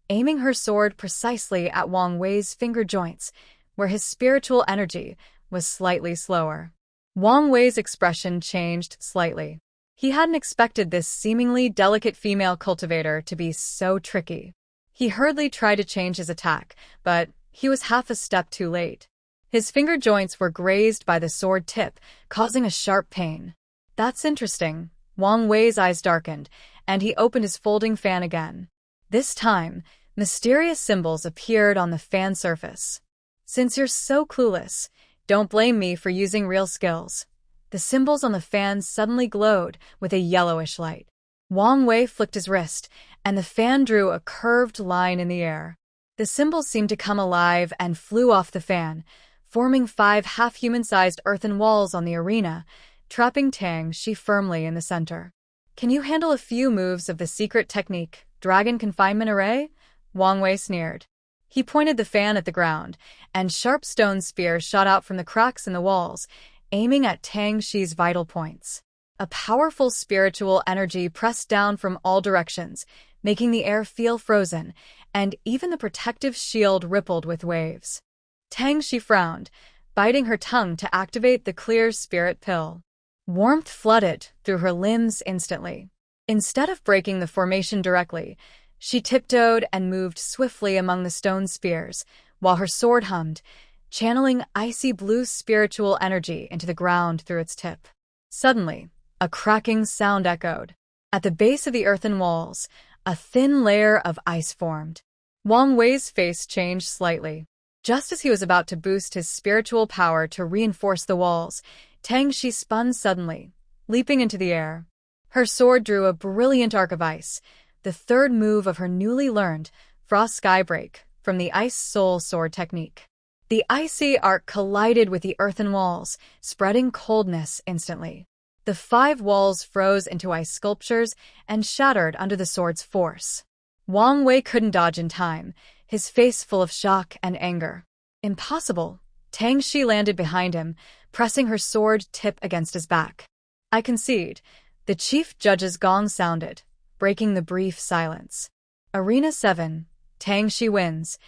aiming her sword precisely at Wang Wei's finger joints, where his spiritual energy was slightly slower. Wang Wei's expression changed slightly. He hadn't expected this seemingly delicate female cultivator to be so tricky. He hurriedly tried to change his attack, but he was half a step too late. His finger joints were grazed by the sword tip, causing a sharp pain. That's interesting. Wang Wei's eyes darkened, and he opened his folding fan again. This time, mysterious symbols appeared on the fan surface. Since you're so clueless, don't blame me for using real skills. The symbols on the fan suddenly glowed with a yellowish light. Wang Wei flicked his wrist, and the fan drew a curved line in the air. The symbols seemed to come alive and flew off the fan, forming 5 half-human-sized earthen walls on the arena, trapping Tang Shi firmly in the center. Can you handle a few moves of the secret technique, Dragon Confinement Array? Wang Wei sneered. He pointed the fan at the ground, and sharp stone spears shot out from the cracks in the walls, aiming at Tang Shi's vital points. A powerful spiritual energy pressed down from all directions, making the air feel frozen, and even the protective shield rippled with waves. Tang Shi frowned, biting her tongue to activate the clear spirit pill. Warmth flooded through her limbs instantly. Instead of breaking the formation directly, she tiptoed and moved swiftly among the stone spears, while her sword hummed, channeling icy blue spiritual energy into the ground through its tip. Suddenly, a cracking sound echoed. At the base of the earthen walls, a thin layer of ice formed. Wang Wei's face changed slightly. Just as he was about to boost his spiritual power to reinforce the walls, Tang Shi spun suddenly, leaping into the air. Her sword drew a brilliant arc of ice, the third move of her newly learned Frost Skybreak from the Ice Soul Sword technique. The icy arc collided with the earthen walls, spreading coldness instantly. The 5 walls froze into ice sculptures and shattered under the sword's force. Wang Wei couldn't dodge in time, his face full of shock and anger. Impossible. Tang Shi landed behind him, pressing her sword tip against his back. I concede. The chief judge's gong sounded, breaking the brief silence. Arena 7. Tang Shi wins.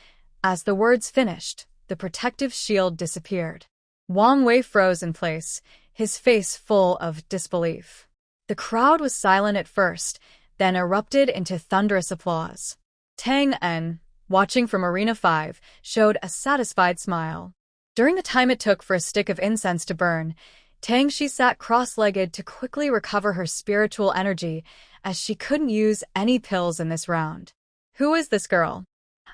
As the words finished, the protective shield disappeared. Wang Wei froze in place, his face full of disbelief. The crowd was silent at first, then erupted into thunderous applause. Tang En, watching from Arena 5, showed a satisfied smile. During the time it took for a stick of incense to burn, Tang Shi sat cross-legged to quickly recover her spiritual energy, as she couldn't use any pills in this round. Who is this girl?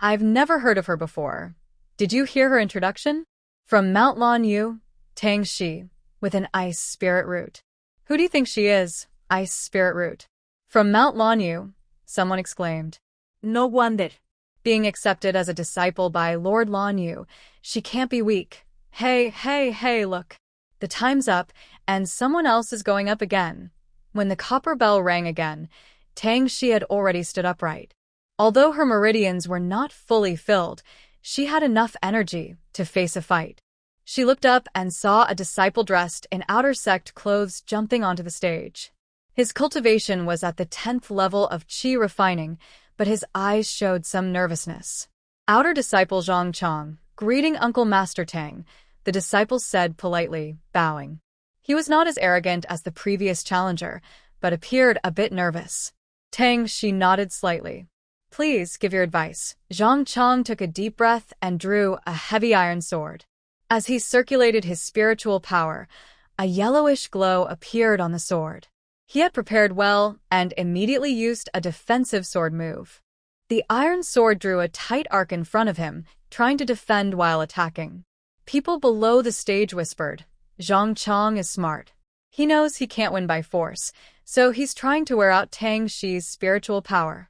I've never heard of her before. Did you hear her introduction? From Mount Lan Yu, Tang Shi, with an ice spirit root. Who do you think she is, ice spirit root? From Mount Lan Yu, someone exclaimed. No wonder. Being accepted as a disciple by Lord Lan Yu, she can't be weak. Hey, look. The time's up, and someone else is going up again. When the copper bell rang again, Tang Shi had already stood upright. Although her meridians were not fully filled, she had enough energy to face a fight. She looked up and saw a disciple dressed in outer sect clothes jumping onto the stage. His cultivation was at the 10th level of qi refining, but his eyes showed some nervousness. Outer disciple Zhang Chang, greeting Uncle Master Tang, the disciple said politely, bowing. He was not as arrogant as the previous challenger, but appeared a bit nervous. Tang Shi nodded slightly. Please give your advice. Zhang Chang took a deep breath and drew a heavy iron sword. As he circulated his spiritual power, a yellowish glow appeared on the sword. He had prepared well and immediately used a defensive sword move. The iron sword drew a tight arc in front of him, trying to defend while attacking. People below the stage whispered, Zhang Chang is smart. He knows he can't win by force, so he's trying to wear out Tang Shi's spiritual power.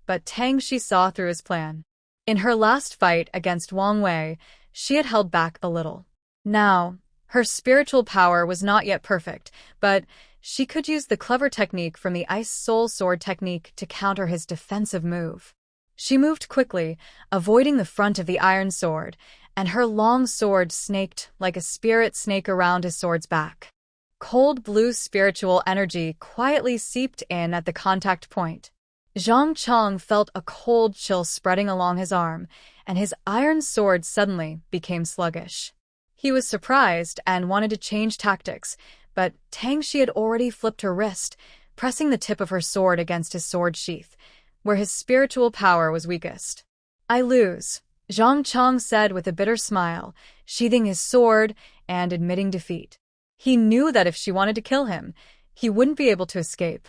But Tang Shi saw through his plan. In her last fight against Wang Wei, she had held back a little. Now, her spiritual power was not yet perfect, but she could use the clever technique from the Ice Soul Sword technique to counter his defensive move. She moved quickly, avoiding the front of the iron sword, and her long sword snaked like a spirit snake around his sword's back. Cold blue spiritual energy quietly seeped in at the contact point. Zhang Chang felt a cold chill spreading along his arm, and his iron sword suddenly became sluggish. He was surprised and wanted to change tactics, but Tang Shi had already flipped her wrist, pressing the tip of her sword against his sword sheath, where his spiritual power was weakest. I lose, Zhang Chang said with a bitter smile, sheathing his sword and admitting defeat. He knew that if she wanted to kill him, he wouldn't be able to escape.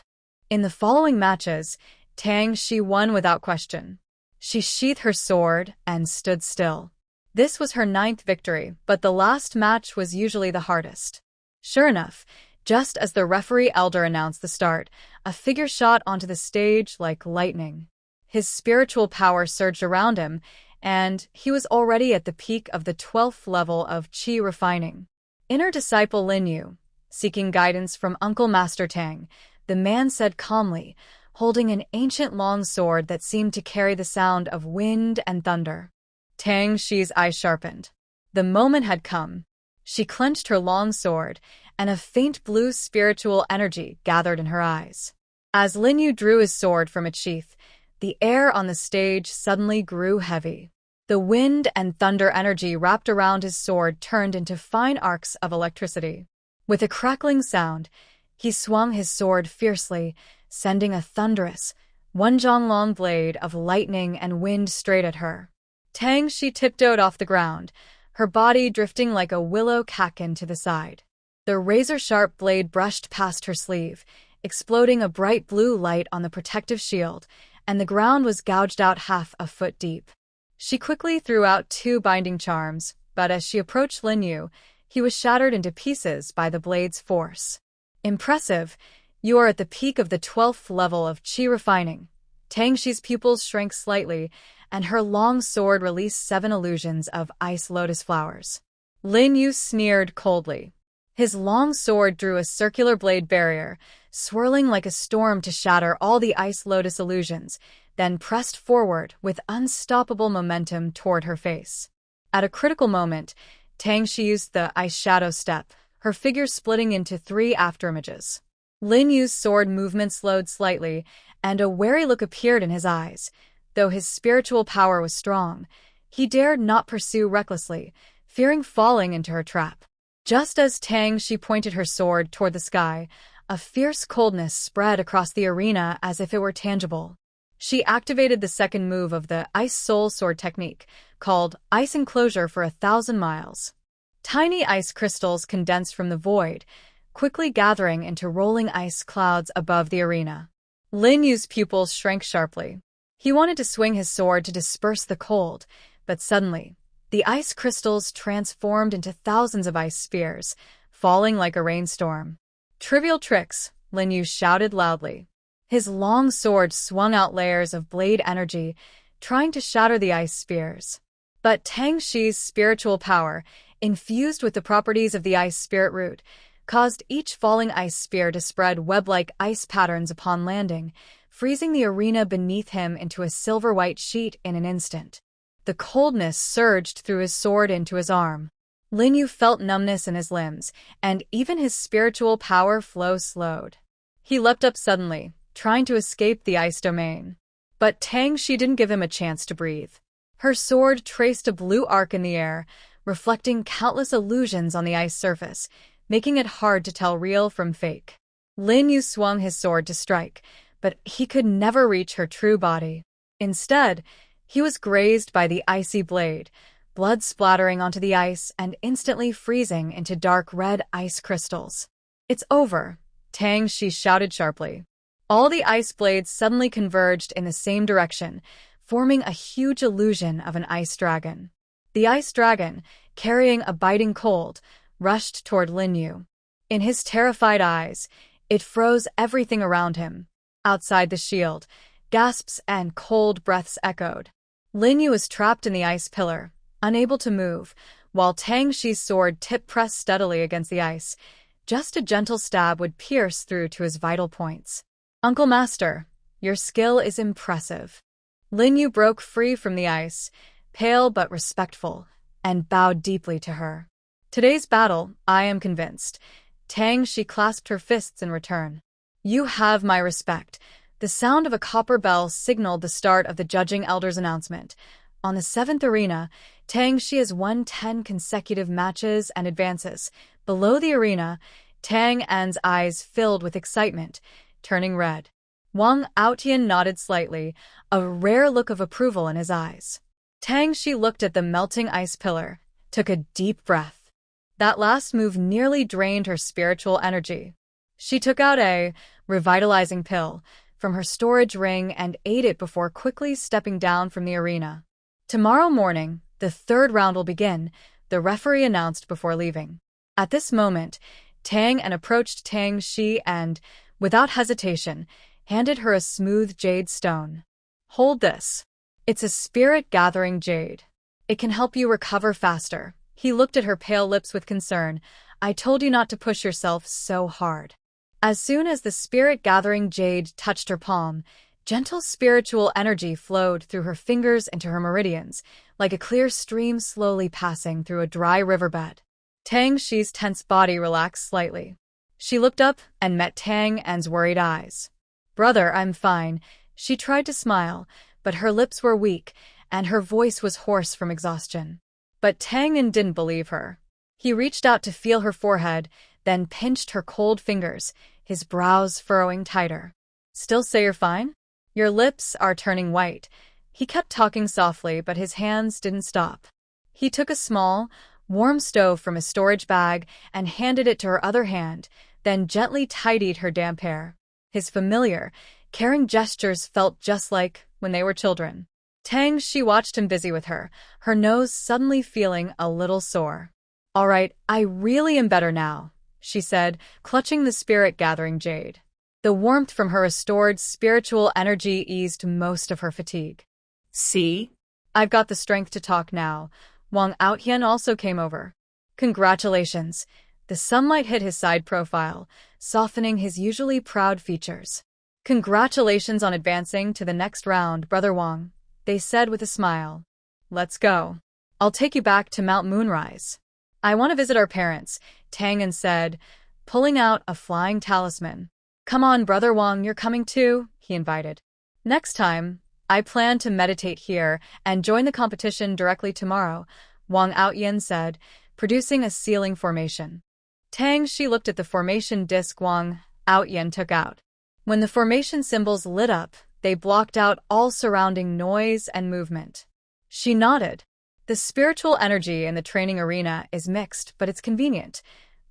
In the following matches, Tang Shi won without question. She sheathed her sword and stood still. This was her 9th victory, but the last match was usually the hardest. Sure enough, just as the referee elder announced the start, a figure shot onto the stage like lightning. His spiritual power surged around him, and he was already at the peak of the 12th level of qi refining. Inner disciple Lin Yu, seeking guidance from Uncle Master Tang, the man said calmly, holding an ancient long sword that seemed to carry the sound of wind and thunder. Tang Shi's eyes sharpened. The moment had come. She clenched her long sword, and a faint blue spiritual energy gathered in her eyes. As Lin Yu drew his sword from its sheath, the air on the stage suddenly grew heavy. The wind and thunder energy wrapped around his sword turned into fine arcs of electricity. With a crackling sound, he swung his sword fiercely, sending a thunderous, one-zhang-long blade of lightning and wind straight at her. Tang Shi tiptoed off the ground, her body drifting like a willow catkin to the side. The razor-sharp blade brushed past her sleeve, exploding a bright blue light on the protective shield, and the ground was gouged out half a foot deep. She quickly threw out 2 binding charms, but as she approached Lin Yu, he was shattered into pieces by the blade's force. Impressive. You are at the peak of the 12th level of qi refining. Tang Shi's pupils shrank slightly, and her long sword released 7 illusions of ice lotus flowers. Lin Yu sneered coldly. His long sword drew a circular blade barrier, swirling like a storm to shatter all the ice lotus illusions, then pressed forward with unstoppable momentum toward her face. At a critical moment, Tang Shi used the ice shadow step, her figure splitting into 3 afterimages. Lin Yu's sword movement slowed slightly, and a wary look appeared in his eyes. Though his spiritual power was strong, he dared not pursue recklessly, fearing falling into her trap. Just as Tang Shi pointed her sword toward the sky, a fierce coldness spread across the arena as if it were tangible. She activated the second move of the Ice Soul Sword technique, called Ice Enclosure for 1,000 miles. Tiny ice crystals condensed from the void, quickly gathering into rolling ice clouds above the arena. Lin Yu's pupils shrank sharply. He wanted to swing his sword to disperse the cold, but suddenly, the ice crystals transformed into thousands of ice spears, falling like a rainstorm. Trivial tricks, Lin Yu shouted loudly. His long sword swung out layers of blade energy, trying to shatter the ice spears. But Tang Shi's spiritual power, infused with the properties of the ice spirit root, caused each falling ice spear to spread web-like ice patterns upon landing, freezing the arena beneath him into a silver-white sheet in an instant. The coldness surged through his sword into his arm. Lin Yu felt numbness in his limbs, and even his spiritual power flow slowed. He leapt up suddenly, trying to escape the ice domain. But Tang Shi didn't give him a chance to breathe. Her sword traced a blue arc in the air, reflecting countless illusions on the ice surface, making it hard to tell real from fake. Lin Yu swung his sword to strike, but he could never reach her true body. Instead, he was grazed by the icy blade, blood splattering onto the ice and instantly freezing into dark red ice crystals. "It's over," Tang Shi shouted sharply. All the ice blades suddenly converged in the same direction, forming a huge illusion of an ice dragon. The ice dragon, carrying a biting cold, rushed toward Lin Yu. In his terrified eyes, it froze everything around him. Outside the shield, gasps and cold breaths echoed. Lin Yu was trapped in the ice pillar, unable to move, while Tang Shi's sword tip pressed steadily against the ice. Just a gentle stab would pierce through to his vital points. "Uncle Master, your skill is impressive." Lin Yu broke free from the ice, pale but respectful, and bowed deeply to her. "Today's battle, I am convinced." Tang Shi clasped her fists in return. "You have my respect." The sound of a copper bell signaled the start of the judging elder's announcement. On the 7th arena, Tang Shi has won 10 consecutive matches and advances. Below the arena, Tang An's eyes filled with excitement, turning red. Wang Aotian nodded slightly, a rare look of approval in his eyes. Tang Shi looked at the melting ice pillar, took a deep breath. That last move nearly drained her spiritual energy. She took out a revitalizing pill from her storage ring and ate it before quickly stepping down from the arena. "Tomorrow morning, the third round will begin," the referee announced before leaving. At this moment, Tang An approached Tang Shi and, without hesitation, handed her a smooth jade stone. "Hold this. It's a spirit-gathering jade. It can help you recover faster." He looked at her pale lips with concern. "I told you not to push yourself so hard." As soon as the spirit-gathering jade touched her palm, gentle spiritual energy flowed through her fingers into her meridians, like a clear stream slowly passing through a dry riverbed. Tang Shi's tense body relaxed slightly. She looked up and met Tang An's worried eyes. "Brother, I'm fine." She tried to smile, but her lips were weak, and her voice was hoarse from exhaustion. But Tang An didn't believe her. He reached out to feel her forehead, then pinched her cold fingers, his brows furrowing tighter. "Still say you're fine? Your lips are turning white." He kept talking softly, but his hands didn't stop. He took a small, warm stove from his storage bag and handed it to her other hand, then gently tidied her damp hair. His familiar, caring gestures felt just like when they were children. Tang Shi watched him busy with her, her nose suddenly feeling a little sore. "All right, I really am better now," she said, clutching the spirit-gathering jade. The warmth from her restored spiritual energy eased most of her fatigue. "See? I've got the strength to talk now." Wang Aotian also came over. "Congratulations." The sunlight hit his side profile, softening his usually proud features. "Congratulations on advancing to the next round, Brother Wang," they said with a smile. "Let's go. I'll take you back to Mount Moonrise." "I want to visit our parents," Tang An said, pulling out a flying talisman. "Come on, Brother Wang, you're coming too," he invited. "Next time, I plan to meditate here and join the competition directly tomorrow," Wang Aotian said, producing a sealing formation. Tang Shi looked at the formation disc Wang Aotian took out. When the formation symbols lit up, they blocked out all surrounding noise and movement. She nodded. "The spiritual energy in the training arena is mixed, but it's convenient.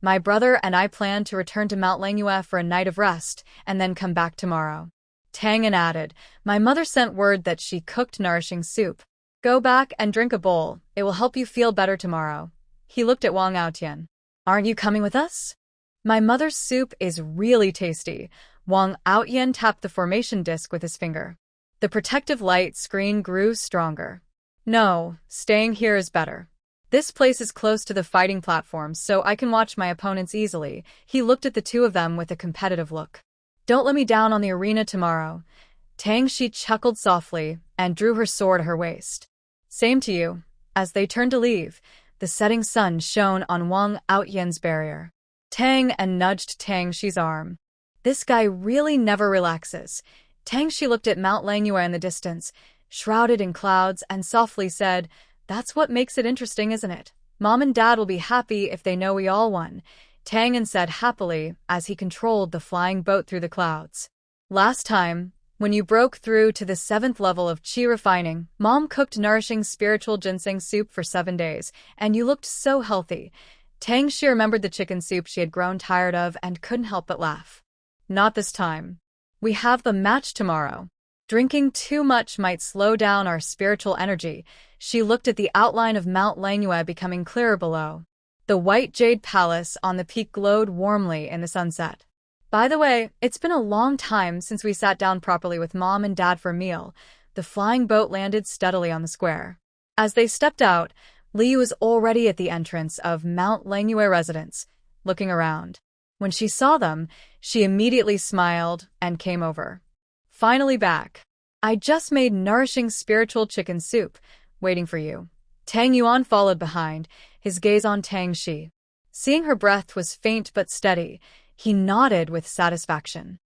My brother and I plan to return to Mount Manhwa for a night of rest and then come back tomorrow." Tang An added, "My mother sent word that she cooked nourishing soup. Go back and drink a bowl. It will help you feel better tomorrow." He looked at Wang Aotian. "Aren't you coming with us?" "My mother's soup is really tasty." Wang Aotian tapped the formation disc with his finger. The protective light screen grew stronger. "No, staying here is better. This place is close to the fighting platform, so I can watch my opponents easily." He looked at the two of them with a competitive look. "Don't let me down on the arena tomorrow." Tang Shi chuckled softly and drew her sword at her waist. "Same to you." As they turned to leave, the setting sun shone on Wang Aotian's barrier. Tang An nudged Tang Shi's arm. "This guy really never relaxes." Tangxi looked at Mount Langyue in the distance, shrouded in clouds, and softly said, "That's what makes it interesting, isn't it? Mom and Dad will be happy if they know we all won," Tang'an said happily as he controlled the flying boat through the clouds. "Last time, when you broke through to the 7th level of Qi refining, Mom cooked nourishing spiritual ginseng soup for 7 days, and you looked so healthy." Tangxi remembered the chicken soup she had grown tired of and couldn't help but laugh. "Not this time. We have the match tomorrow. Drinking too much might slow down our spiritual energy." She looked at the outline of Mount Langyue becoming clearer below. The white jade palace on the peak glowed warmly in the sunset. "By the way, it's been a long time since we sat down properly with Mom and Dad for a meal." The flying boat landed steadily on the square. As they stepped out, Liu was already at the entrance of Mount Langyue residence, looking around. When she saw them, she immediately smiled and came over. "Finally back. I just made nourishing spiritual chicken soup, waiting for you." Tang Yuan followed behind, his gaze on Tangxi. Seeing her breath was faint but steady, he nodded with satisfaction.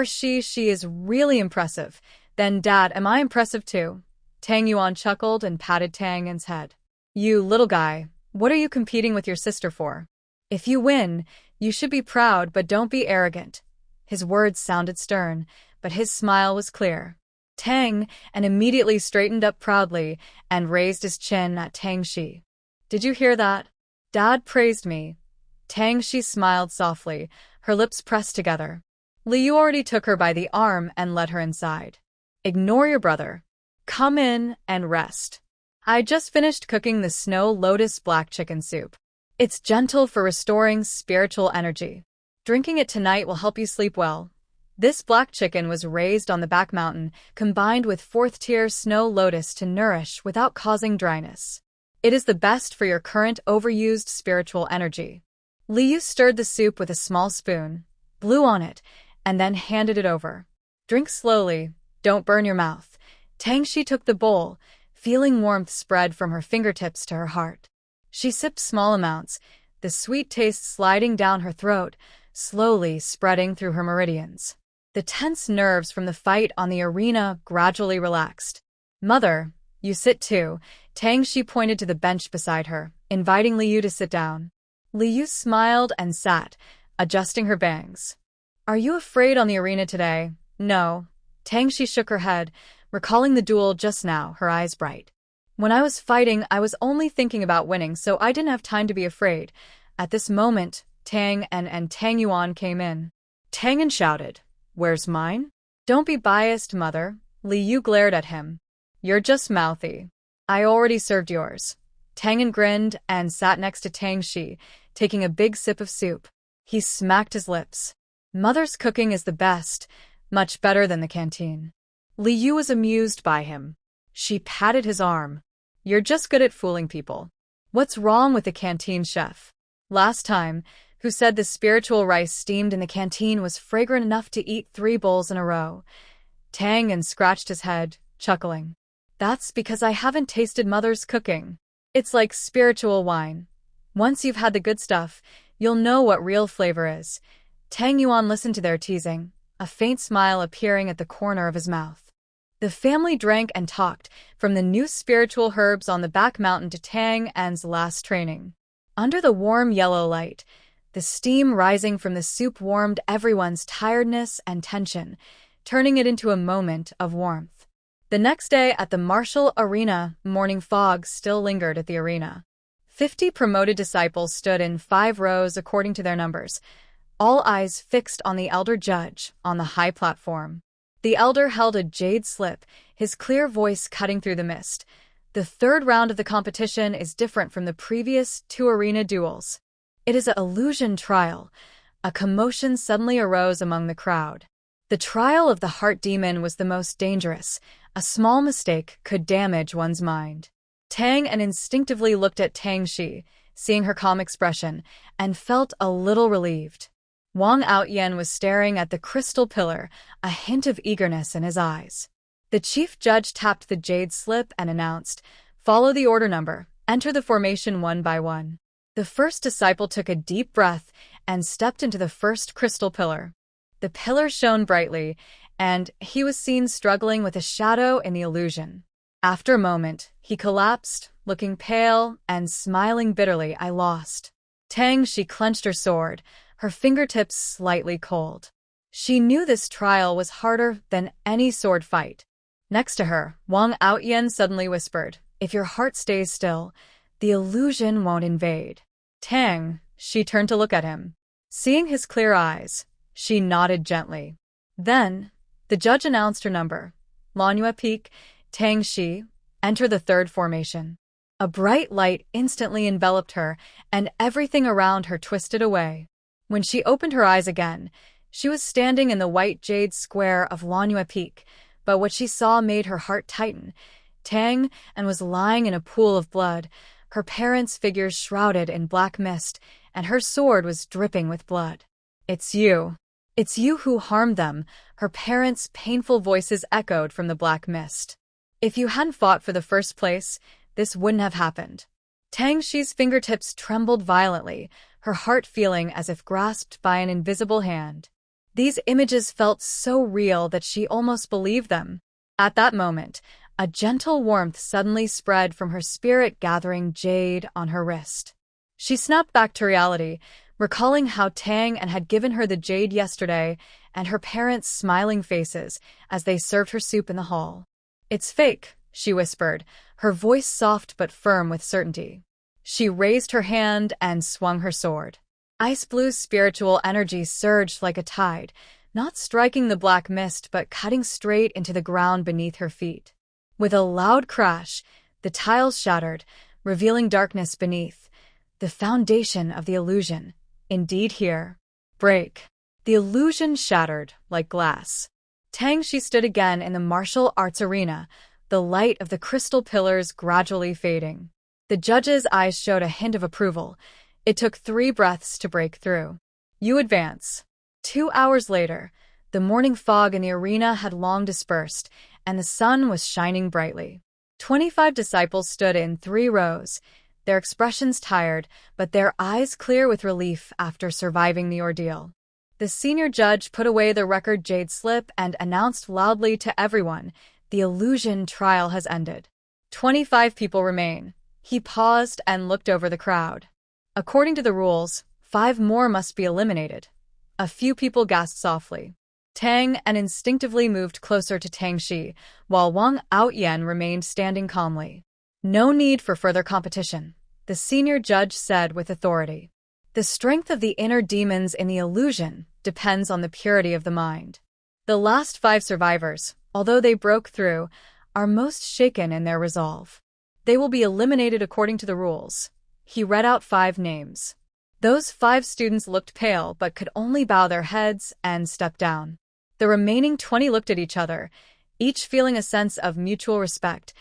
She is really impressive. Then Dad, am I impressive too?" Tang Yuan chuckled and patted Tang'an's head. "You little guy, what are you competing with your sister for? If you win, you should be proud, but don't be arrogant." His words sounded stern, but his smile was clear. Tang and immediately straightened up proudly and raised his chin at Tangxi. "Did you hear that? Dad praised me." Tangxi smiled softly, her lips pressed together. Liu already took her by the arm and led her inside. "Ignore your brother. Come in and rest. I just finished cooking the Snow Lotus black chicken soup. It's gentle for restoring spiritual energy. Drinking it tonight will help you sleep well." This black chicken was raised on the back mountain, combined with 4th-tier Snow Lotus to nourish without causing dryness. It is the best for your current overused spiritual energy. Liu stirred the soup with a small spoon, blew on it, and then handed it over. "Drink slowly, don't burn your mouth." Tangxi took the bowl, feeling warmth spread from her fingertips to her heart. She sipped small amounts, the sweet taste sliding down her throat, slowly spreading through her meridians. The tense nerves from the fight on the arena gradually relaxed. "Mother, you sit too." Tangxi pointed to the bench beside her, inviting Liu to sit down. Liu smiled and sat, adjusting her bangs. "Are you afraid on the arena today?" "No." Tangxi shook her head, recalling the duel just now, her eyes bright. "When I was fighting, I was only thinking about winning, so I didn't have time to be afraid." At this moment, Tang and Tang Yuan came in. Tang'an shouted, "Where's mine?" "Don't be biased, Mother." Liu glared at him. "You're just mouthy. I already served yours." Tang'an grinned and sat next to Tangxi, taking a big sip of soup. He smacked his lips. "Mother's cooking is the best, much better than the canteen." Liu was amused by him. She patted his arm. "You're just good at fooling people. What's wrong with the canteen chef? Last time, who said the spiritual rice steamed in the canteen was fragrant enough to eat 3 bowls in a row?" Tang'an scratched his head, chuckling. "That's because I haven't tasted Mother's cooking. It's like spiritual wine. Once you've had the good stuff, you'll know what real flavor is." Tang Yuan listened to their teasing, a faint smile appearing at the corner of his mouth. The family drank and talked, from the new spiritual herbs on the back mountain to Tang'an's last training. Under the warm yellow light, the steam rising from the soup warmed everyone's tiredness and tension, turning it into a moment of warmth. The next day at the martial arena, morning fog still lingered at the arena. 50 promoted disciples stood in 5 rows according to their numbers, all eyes fixed on the elder judge on the high platform. The elder held a jade slip, his clear voice cutting through the mist. "The 3rd round of the competition is different from the previous 2 arena duels. It is an illusion trial." A commotion suddenly arose among the crowd. The trial of the heart demon was the most dangerous. A small mistake could damage one's mind. Tang'an instinctively looked at Tangxi, seeing her calm expression, and felt a little relieved. Wang Outyen was staring at the crystal pillar, a hint of eagerness in his eyes. The chief judge tapped the jade slip and announced, "Follow the order number, enter the formation one by one." The first disciple took a deep breath and stepped into the first crystal pillar. The pillar shone brightly, and he was seen struggling with a shadow in the illusion. After a moment, he collapsed, looking pale and smiling bitterly. I lost. Tang, she clenched her sword, her fingertips slightly cold. She knew this trial was harder than any sword fight. Next to her, Wang Outyen suddenly whispered, "If your heart stays still, the illusion won't invade." Tang, she turned to look at him. Seeing his clear eyes, she nodded gently. Then, the judge announced her number. Manhwa Peak, Tang Shi, enter the third formation. A bright light instantly enveloped her, and everything around her twisted away. When she opened her eyes again, she was standing in the white jade square of Lanhua Peak, but what she saw made her heart tighten. Tang and was lying in a pool of blood, her parents' figures shrouded in black mist, and her sword was dripping with blood. "It's you. It's you who harmed them," her parents' painful voices echoed from the black mist. "If you hadn't fought for the first place, this wouldn't have happened." Tang Shi's fingertips trembled violently, her heart feeling as if grasped by an invisible hand. These images felt so real that she almost believed them. At that moment, a gentle warmth suddenly spread from her spirit, gathering jade on her wrist. She snapped back to reality, recalling how Tang and had given her the jade yesterday and her parents' smiling faces as they served her soup in the hall. "It's fake," she whispered, her voice soft but firm with certainty. She raised her hand and swung her sword. Ice Blue's spiritual energy surged like a tide, not striking the black mist but cutting straight into the ground beneath her feet. With a loud crash, the tiles shattered, revealing darkness beneath. The foundation of the illusion. Indeed here. Break. The illusion shattered like glass. Tang Shi stood again in the martial arts arena, the light of the crystal pillars gradually fading. The judge's eyes showed a hint of approval. It took 3 breaths to break through. "You advance." 2 hours later, the morning fog in the arena had long dispersed, and the sun was shining brightly. 25 disciples stood in 3 rows, their expressions tired, but their eyes clear with relief after surviving the ordeal. The senior judge put away the record jade slip and announced loudly to everyone, "The illusion trial has ended. 25 people remain." He paused and looked over the crowd. "According to the rules, 5 more must be eliminated." A few people gasped softly. Tang and instinctively moved closer to Tang Shi, while Wang Outyen remained standing calmly. "No need for further competition," the senior judge said with authority. "The strength of the inner demons in the illusion depends on the purity of the mind. The last 5 survivors, although they broke through, are most shaken in their resolve. They will be eliminated according to the rules." He read out 5 names. Those 5 students looked pale but could only bow their heads and step down. The remaining 20 looked at each other, each feeling a sense of mutual respect.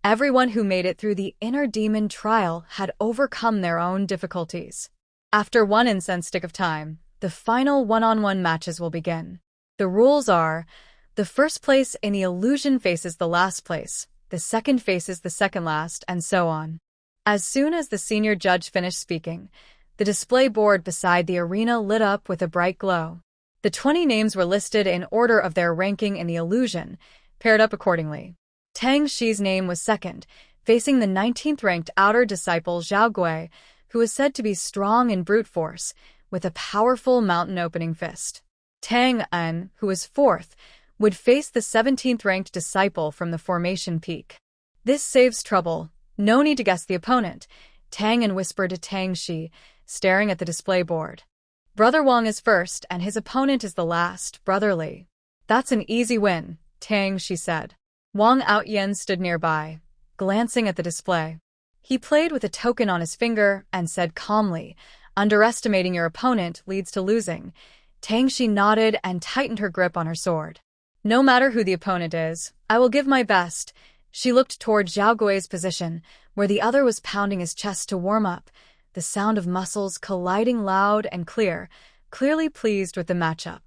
Everyone who made it through the inner demon trial had overcome their own difficulties. After 1 incense stick of time, the final one-on-one matches will begin. The rules are, the first place in the illusion faces the last place, the second faces the second last, and so on. As soon as the senior judge finished speaking, the display board beside the arena lit up with a bright glow. The 20 names were listed in order of their ranking in the illusion, paired up accordingly. Tang Shi's name was second, facing the 19th-ranked outer disciple Zhao Gui, who was said to be strong in brute force, with a powerful mountain-opening fist. Tang En, who was 4th, would face the 17th-ranked disciple from the formation peak. "This saves trouble. No need to guess the opponent," Tang En whispered to Tang Shi, staring at the display board. "Brother Wang is first, and his opponent is the last, Brother Li." "That's an easy win," Tang Shi said. Wang Outyen stood nearby, glancing at the display. He played with a token on his finger and said calmly, "Underestimating your opponent leads to losing." Tang Shi nodded and tightened her grip on her sword. "No matter who the opponent is, I will give my best." She looked toward Zhao Gui's position, where the other was pounding his chest to warm up, the sound of muscles colliding loud and clear, clearly pleased with the matchup.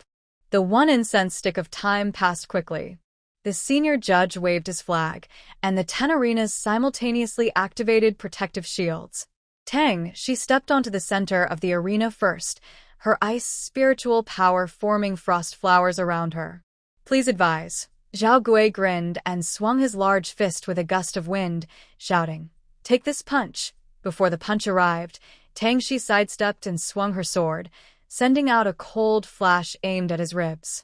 The 1 incense stick of time passed quickly. The senior judge waved his flag, and the 10 arenas simultaneously activated protective shields. Tang, she stepped onto the center of the arena first, her ice spiritual power forming frost flowers around her. Please advise. Zhao Gui grinned and swung his large fist with a gust of wind, shouting, "Take this punch." Before the punch arrived, Tang Shi sidestepped and swung her sword, sending out a cold flash aimed at his ribs.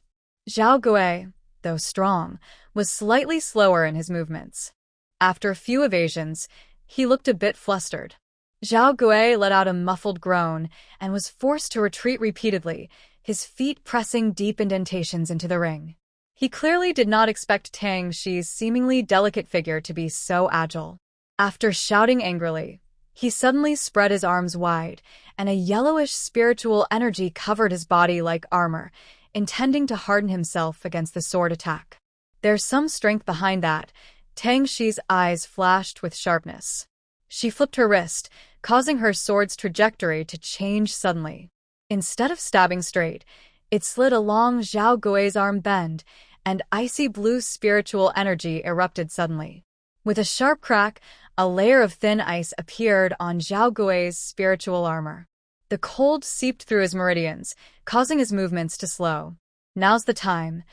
Zhao Gui, though strong, was slightly slower in his movements. After a few evasions, he looked a bit flustered. Zhao Gui let out a muffled groan and was forced to retreat repeatedly, his feet pressing deep indentations into the ring. He clearly did not expect Tang Shi's seemingly delicate figure to be so agile. After shouting angrily, he suddenly spread his arms wide, and a yellowish spiritual energy covered his body like armor, intending to harden himself against the sword attack. There's some strength behind that. Tang Shi's eyes flashed with sharpness. She flipped her wrist, causing her sword's trajectory to change suddenly. Instead of stabbing straight, it slid along Zhao Gui's arm bend, and icy blue spiritual energy erupted suddenly. With a sharp crack, a layer of thin ice appeared on Zhao Gui's spiritual armor. The cold seeped through his meridians, causing his movements to slow. Now's the time.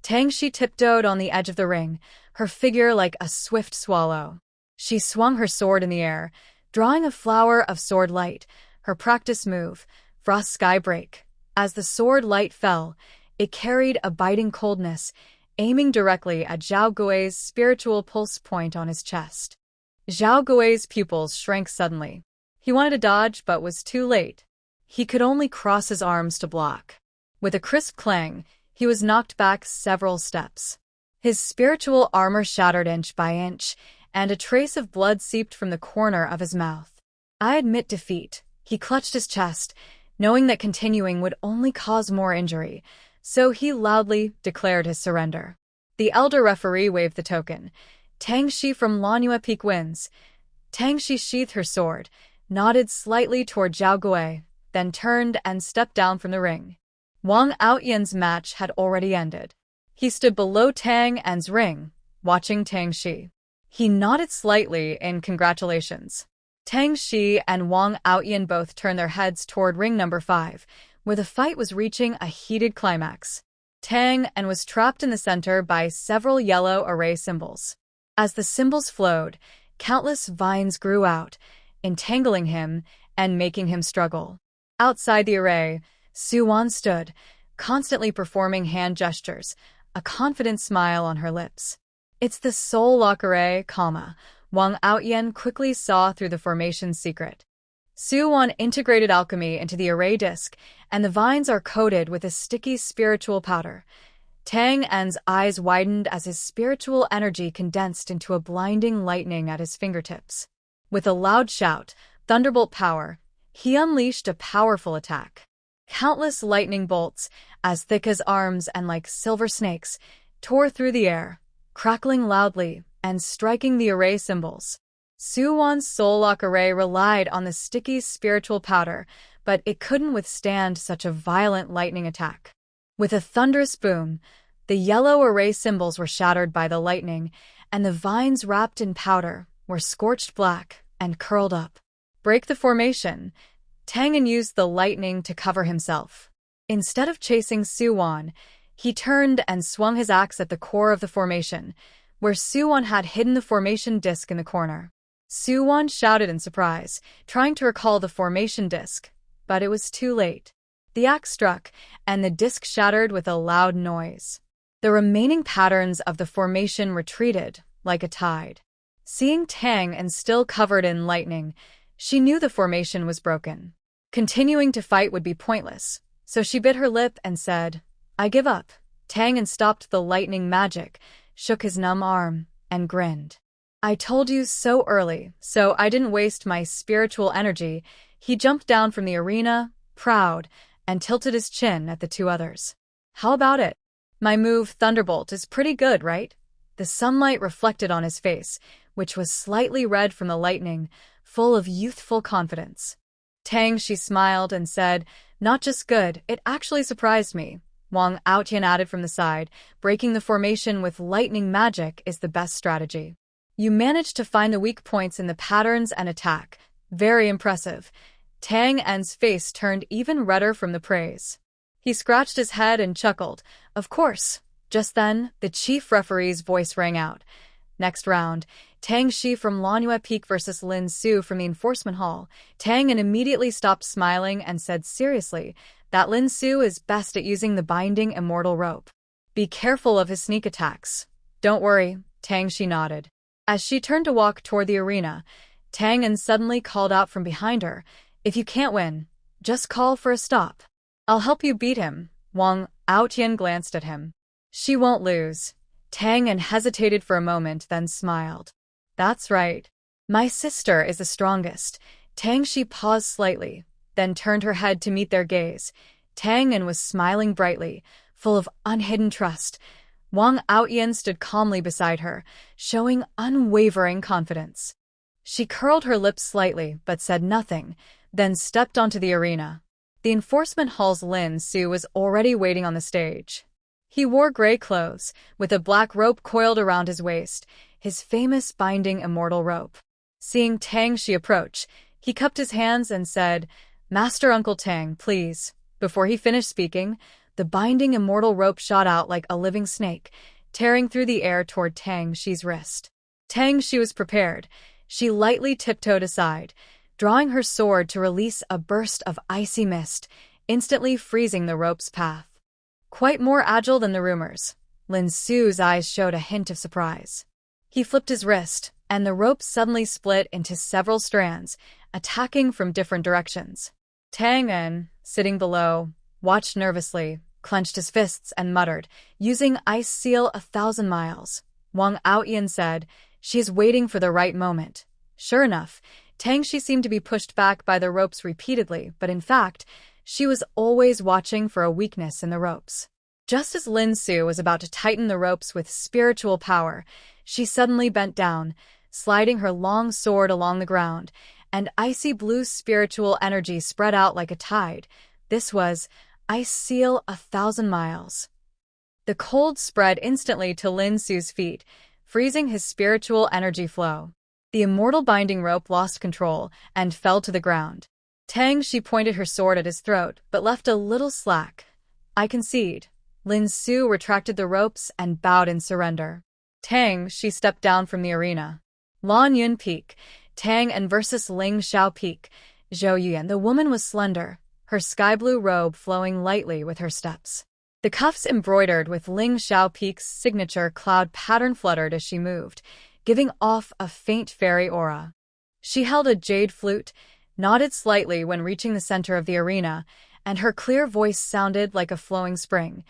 Tang Shi tiptoed on the edge of the ring, her figure like a swift swallow. She swung her sword in the air, drawing a flower of sword light, her practice move, Frost Sky Break. As the sword light fell, it carried a biting coldness, aiming directly at Zhao Gui's spiritual pulse point on his chest. Zhao Gui's pupils shrank suddenly. He wanted to dodge but was too late. He could only cross his arms to block. With a crisp clang, he was knocked back several steps. His spiritual armor shattered inch by inch, and a trace of blood seeped from the corner of his mouth. I admit defeat. He clutched his chest, knowing that continuing would only cause more injury, so he loudly declared his surrender. The elder referee waved the token. Tang Shi from Manhwa Peak wins. Tang Shi sheathed her sword, nodded slightly toward Zhao Gui, then turned and stepped down from the ring. Wang Outyan's match had already ended. He stood below Tang An's ring, watching Tang Shi. He nodded slightly in congratulations. Tang Shi and Wang Outyan both turned their heads toward ring number 5, where the fight was reaching a heated climax. Tang An was trapped in the center by several yellow array symbols. As the symbols flowed, countless vines grew out, entangling him and making him struggle. Outside the array, Su-wan stood, constantly performing hand gestures, a confident smile on her lips. It's the Soul Lock Array, Wang Outyan quickly saw through the formation's secret. Su-wan integrated alchemy into the array disc, and the vines are coated with a sticky spiritual powder. Tang An's eyes widened as his spiritual energy condensed into a blinding lightning at his fingertips. With a loud shout, thunderbolt power, he unleashed a powerful attack. Countless lightning bolts, as thick as arms and like silver snakes, tore through the air, crackling loudly and striking the array symbols. Su-wan's Soul Lock Array relied on the sticky spiritual powder, but it couldn't withstand such a violent lightning attack. With a thunderous boom, the yellow array symbols were shattered by the lightning, and the vines wrapped in powder were scorched black and curled up. Break the formation. Tang An used the lightning to cover himself. Instead of chasing Su-wan, he turned and swung his axe at the core of the formation, where Su-wan had hidden the formation disc in the corner. Su-wan shouted in surprise, trying to recall the formation disc, but it was too late. The axe struck, and the disc shattered with a loud noise. The remaining patterns of the formation retreated, like a tide. Seeing Tang An still covered in lightning, she knew the formation was broken. Continuing to fight would be pointless, so she bit her lip and said, "I give up." Tang An stopped the lightning magic, shook his numb arm, and grinned. "I told you so early, so I didn't waste my spiritual energy." He jumped down from the arena, proud, and tilted his chin at the two others. "How about it? My move, Thunderbolt, is pretty good, right?" The sunlight reflected on his face, which was slightly red from the lightning, full of youthful confidence. Tang Shi smiled and said, "Not just good, it actually surprised me." Wang Outyan added from the side, "Breaking the formation with lightning magic is the best strategy. You managed to find the weak points in the patterns and attack. Very impressive." Tang An's face turned even redder from the praise. He scratched his head and chuckled. "Of course, Just then, the chief referee's voice rang out. Next round, Tang Shi from Manhwa Peak versus Lin Su from the enforcement hall. Tang immediately stopped smiling and said seriously that Lin Su is best at using the binding immortal rope. Be careful of his sneak attacks. Don't worry, Tang Shi nodded. As she turned to walk toward the arena, Tang suddenly called out from behind her, if you can't win, just call for a stop. I'll help you beat him. Wang Aotian glanced at him. She won't lose. Tang hesitated for a moment, then smiled. That's right. My sister is the strongest. Tang Shi paused slightly, then turned her head to meet their gaze. Tang was smiling brightly, full of unhidden trust. Wang Aotian stood calmly beside her, showing unwavering confidence. She curled her lips slightly, but said nothing, then stepped onto the arena. The enforcement hall's Lin Su was already waiting on the stage. He wore gray clothes, with a black rope coiled around his waist, his famous binding immortal rope. Seeing Tang Shi approach, he cupped his hands and said, Master Uncle Tang, please. Before he finished speaking, the binding immortal rope shot out like a living snake, tearing through the air toward Tang Shi's wrist. Tang Shi was prepared. She lightly tiptoed aside, drawing her sword to release a burst of icy mist, instantly freezing the rope's path. Quite more agile than the rumors, Lin Su's eyes showed a hint of surprise. He flipped his wrist, and the rope suddenly split into several strands, attacking from different directions. Tang sitting below, watched nervously, clenched his fists and muttered, using ice seal 1,000 miles. Wang Aotian said, she is waiting for the right moment. Sure enough, Tang Shi seemed to be pushed back by the ropes repeatedly, but in fact, she was always watching for a weakness in the ropes. Just as Lin Su was about to tighten the ropes with spiritual power, she suddenly bent down, sliding her long sword along the ground, and icy blue spiritual energy spread out like a tide. This was ice seal 1,000 miles. The cold spread instantly to Lin Su's feet, freezing his spiritual energy flow. The immortal binding rope lost control and fell to the ground. Tang Shi pointed her sword at his throat, but left a little slack. I concede. Lin Su retracted the ropes and bowed in surrender. Tang Shi stepped down from the arena. Lan Yun Peak, Tang versus Ling Xiao Peak. Zhou Yuan. The woman was slender, her sky-blue robe flowing lightly with her steps. The cuffs embroidered with Ling Xiao Peak's signature cloud pattern fluttered as she moved, giving off a faint fairy aura. She held a jade flute, nodded slightly when reaching the center of the arena, and her clear voice sounded like a flowing spring.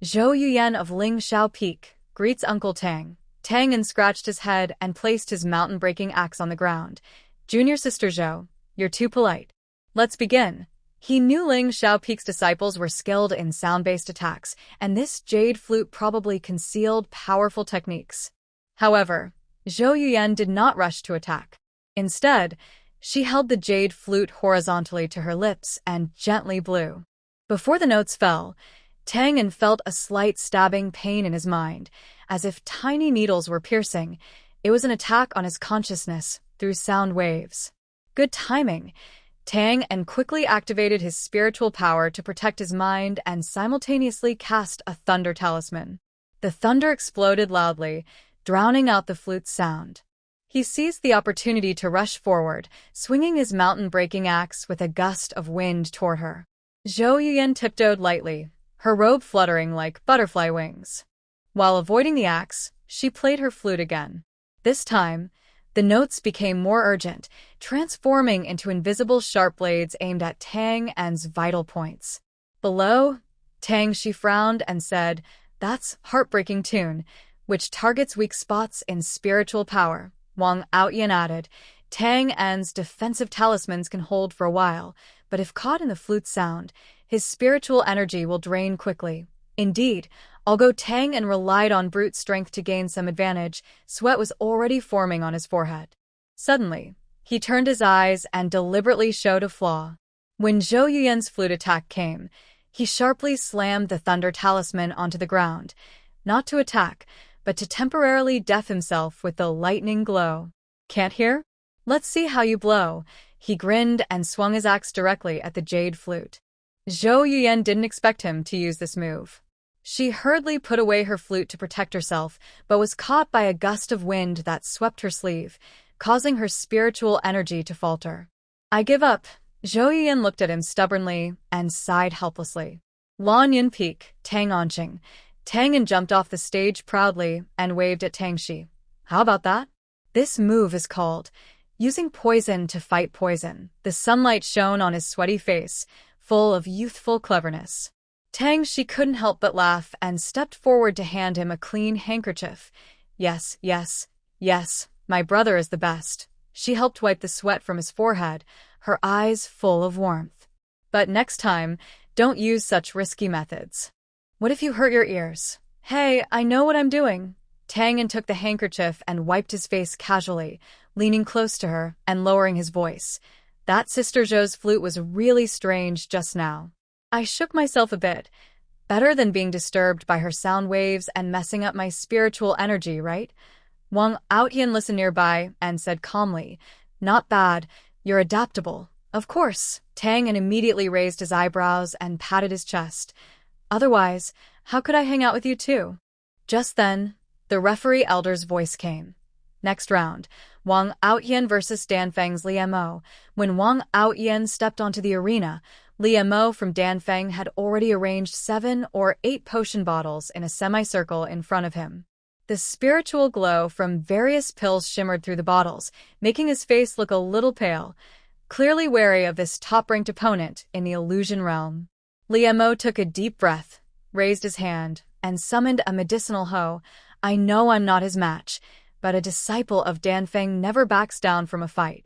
Zhou Yuan of Ling Xiao Peak greets Uncle Tang. Tang scratched his head and placed his mountain-breaking axe on the ground. Junior sister Zhou, you're too polite. Let's begin. He knew Ling Xiao Peak's disciples were skilled in sound-based attacks, and this jade flute probably concealed powerful techniques. However, Zhou Yuan did not rush to attack. Instead, she held the jade flute horizontally to her lips and gently blew. Before the notes fell, Tang felt a slight stabbing pain in his mind, as if tiny needles were piercing. It was an attack on his consciousness through sound waves. Good timing. Tang quickly activated his spiritual power to protect his mind and simultaneously cast a thunder talisman. The thunder exploded loudly, drowning out the flute's sound. He seized the opportunity to rush forward, swinging his mountain-breaking axe with a gust of wind toward her. Zhou Yuan tiptoed lightly, her robe fluttering like butterfly wings. While avoiding the axe, she played her flute again. This time, the notes became more urgent, transforming into invisible sharp blades aimed at Tang's vital points. Below, Tang Shi frowned and said, "That's heartbreaking tune, which targets weak spots in spiritual power." Wang Aotian added, Tang's defensive talismans can hold for a while, but if caught in the flute's sound, his spiritual energy will drain quickly. Indeed, although Tang relied on brute strength to gain some advantage, sweat was already forming on his forehead. Suddenly, he turned his eyes and deliberately showed a flaw. When Zhou Yuan's flute attack came, he sharply slammed the thunder talisman onto the ground, not to attack, but to temporarily deaf himself with the lightning glow. "Can't hear? Let's see how you blow." He grinned and swung his axe directly at the jade flute. Zhou Yuan didn't expect him to use this move. She hurriedly put away her flute to protect herself, but was caught by a gust of wind that swept her sleeve, causing her spiritual energy to falter. I give up. Zhou Yiyan looked at him stubbornly and sighed helplessly. Lan Yin peek, Tang Onqing. Tang Yin jumped off the stage proudly and waved at Tang Shi. How about that? This move is called using poison to fight poison. The sunlight shone on his sweaty face, full of youthful cleverness. Tang Shi couldn't help but laugh and stepped forward to hand him a clean handkerchief. Yes, yes, yes, my brother is the best. She helped wipe the sweat from his forehead, her eyes full of warmth. But next time, don't use such risky methods. What if you hurt your ears? Hey, I know what I'm doing. Tang Yin took the handkerchief and wiped his face casually, leaning close to her and lowering his voice. That Sister Zhou's flute was really strange just now. I shook myself a bit. Better than being disturbed by her sound waves and messing up my spiritual energy, right? Wang Outyan listened nearby and said calmly, Not bad, you're adaptable. Of course. Tang Yin immediately raised his eyebrows and patted his chest. Otherwise, how could I hang out with you too? Just then, the referee elder's voice came. Next round, Wang Outyan versus Danfeng's Liu Mo. When Wang Outyan stepped onto the arena, Liu Mo from Danfeng had already arranged 7 or 8 potion bottles in a semicircle in front of him. The spiritual glow from various pills shimmered through the bottles, making his face look a little pale, clearly wary of this top-ranked opponent in the illusion realm. Liu Mo took a deep breath, raised his hand, and summoned a medicinal hoe. I know I'm not his match, but a disciple of Danfeng never backs down from a fight.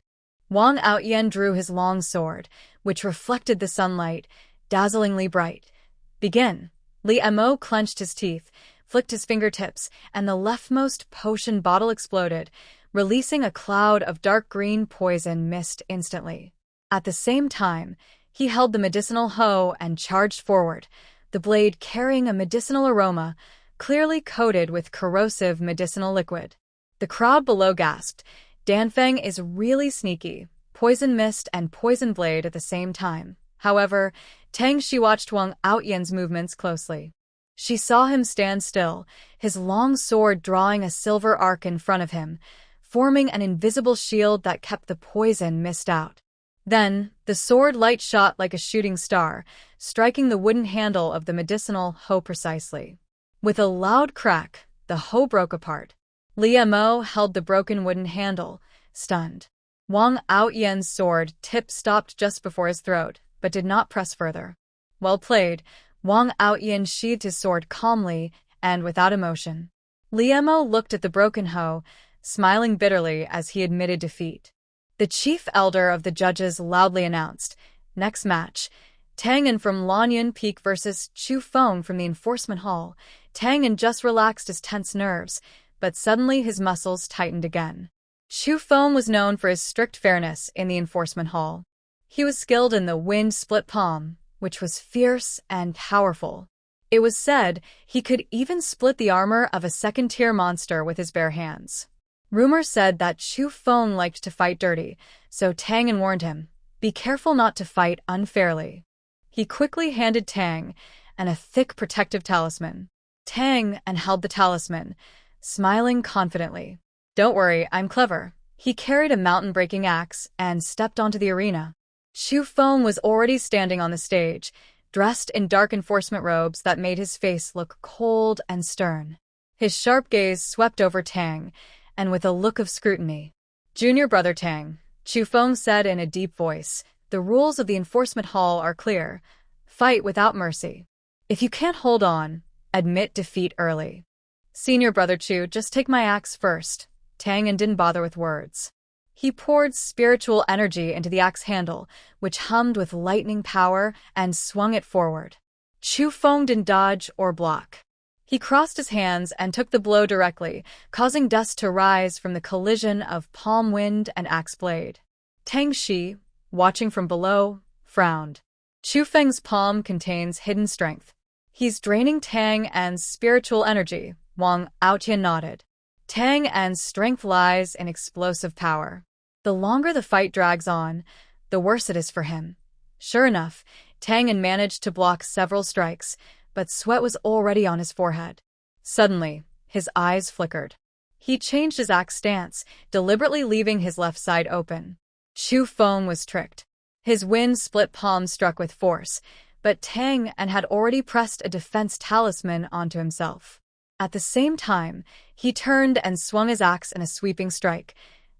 Wang Outyan drew his long sword, which reflected the sunlight, dazzlingly bright. Begin. Liu Mo clenched his teeth, flicked his fingertips, and the leftmost potion bottle exploded, releasing a cloud of dark green poison mist instantly. At the same time, he held the medicinal hoe and charged forward, the blade carrying a medicinal aroma, clearly coated with corrosive medicinal liquid. The crowd below gasped. Danfeng is really sneaky. Poison mist and poison blade at the same time. However, Tang Shi watched Wang Outyan's movements closely. She saw him stand still, his long sword drawing a silver arc in front of him, forming an invisible shield that kept the poison mist out. Then, the sword light shot like a shooting star, striking the wooden handle of the medicinal hoe precisely. With a loud crack, the hoe broke apart. Liu Mo held the broken wooden handle, stunned. Wang Outyan's sword tip stopped just before his throat, but did not press further. Well played. Wang Outyan sheathed his sword calmly and without emotion. Liu Mo looked at the broken hoe, smiling bitterly as he admitted defeat. The chief elder of the judges loudly announced, Next match, Tang Yin from Lanyan Peak versus Chu Feng from the enforcement hall. Tang Yin just relaxed his tense nerves, but suddenly his muscles tightened again. Chu Feng was known for his strict fairness in the enforcement hall. He was skilled in the wind split palm, which was fierce and powerful. It was said he could even split the armor of a second-tier monster with his bare hands. Rumor said that Chu Feng liked to fight dirty, so Tang Yin warned him, be careful not to fight unfairly. He quickly handed Tang a thick protective talisman. Tang held the talisman, smiling confidently. Don't worry, I'm clever. He carried a mountain-breaking axe and stepped onto the arena. Chu Feng was already standing on the stage, dressed in dark enforcement robes that made his face look cold and stern. His sharp gaze swept over Tang, and with a look of scrutiny. Junior brother Tang, Chu Feng said in a deep voice, the rules of the enforcement hall are clear. Fight without mercy. If you can't hold on, admit defeat early. Senior brother Chu, just take my axe first. Tang Yin didn't bother with words. He poured spiritual energy into the axe handle, which hummed with lightning power, and swung it forward. Chu Feng didn't dodge or block. He crossed his hands and took the blow directly, causing dust to rise from the collision of palm wind and axe blade. Tang Shi, watching from below, frowned. Chu Feng's palm contains hidden strength. He's draining Tang An's spiritual energy. Wang Outyan nodded. Tang An's strength lies in explosive power. The longer the fight drags on, the worse it is for him. Sure enough, Tang An managed to block several strikes, but sweat was already on his forehead. Suddenly, his eyes flickered. He changed his axe stance, deliberately leaving his left side open. Chu Feng was tricked. His wind-split palm struck with force, but Tang and had already pressed a defense talisman onto himself. At the same time, he turned and swung his axe in a sweeping strike,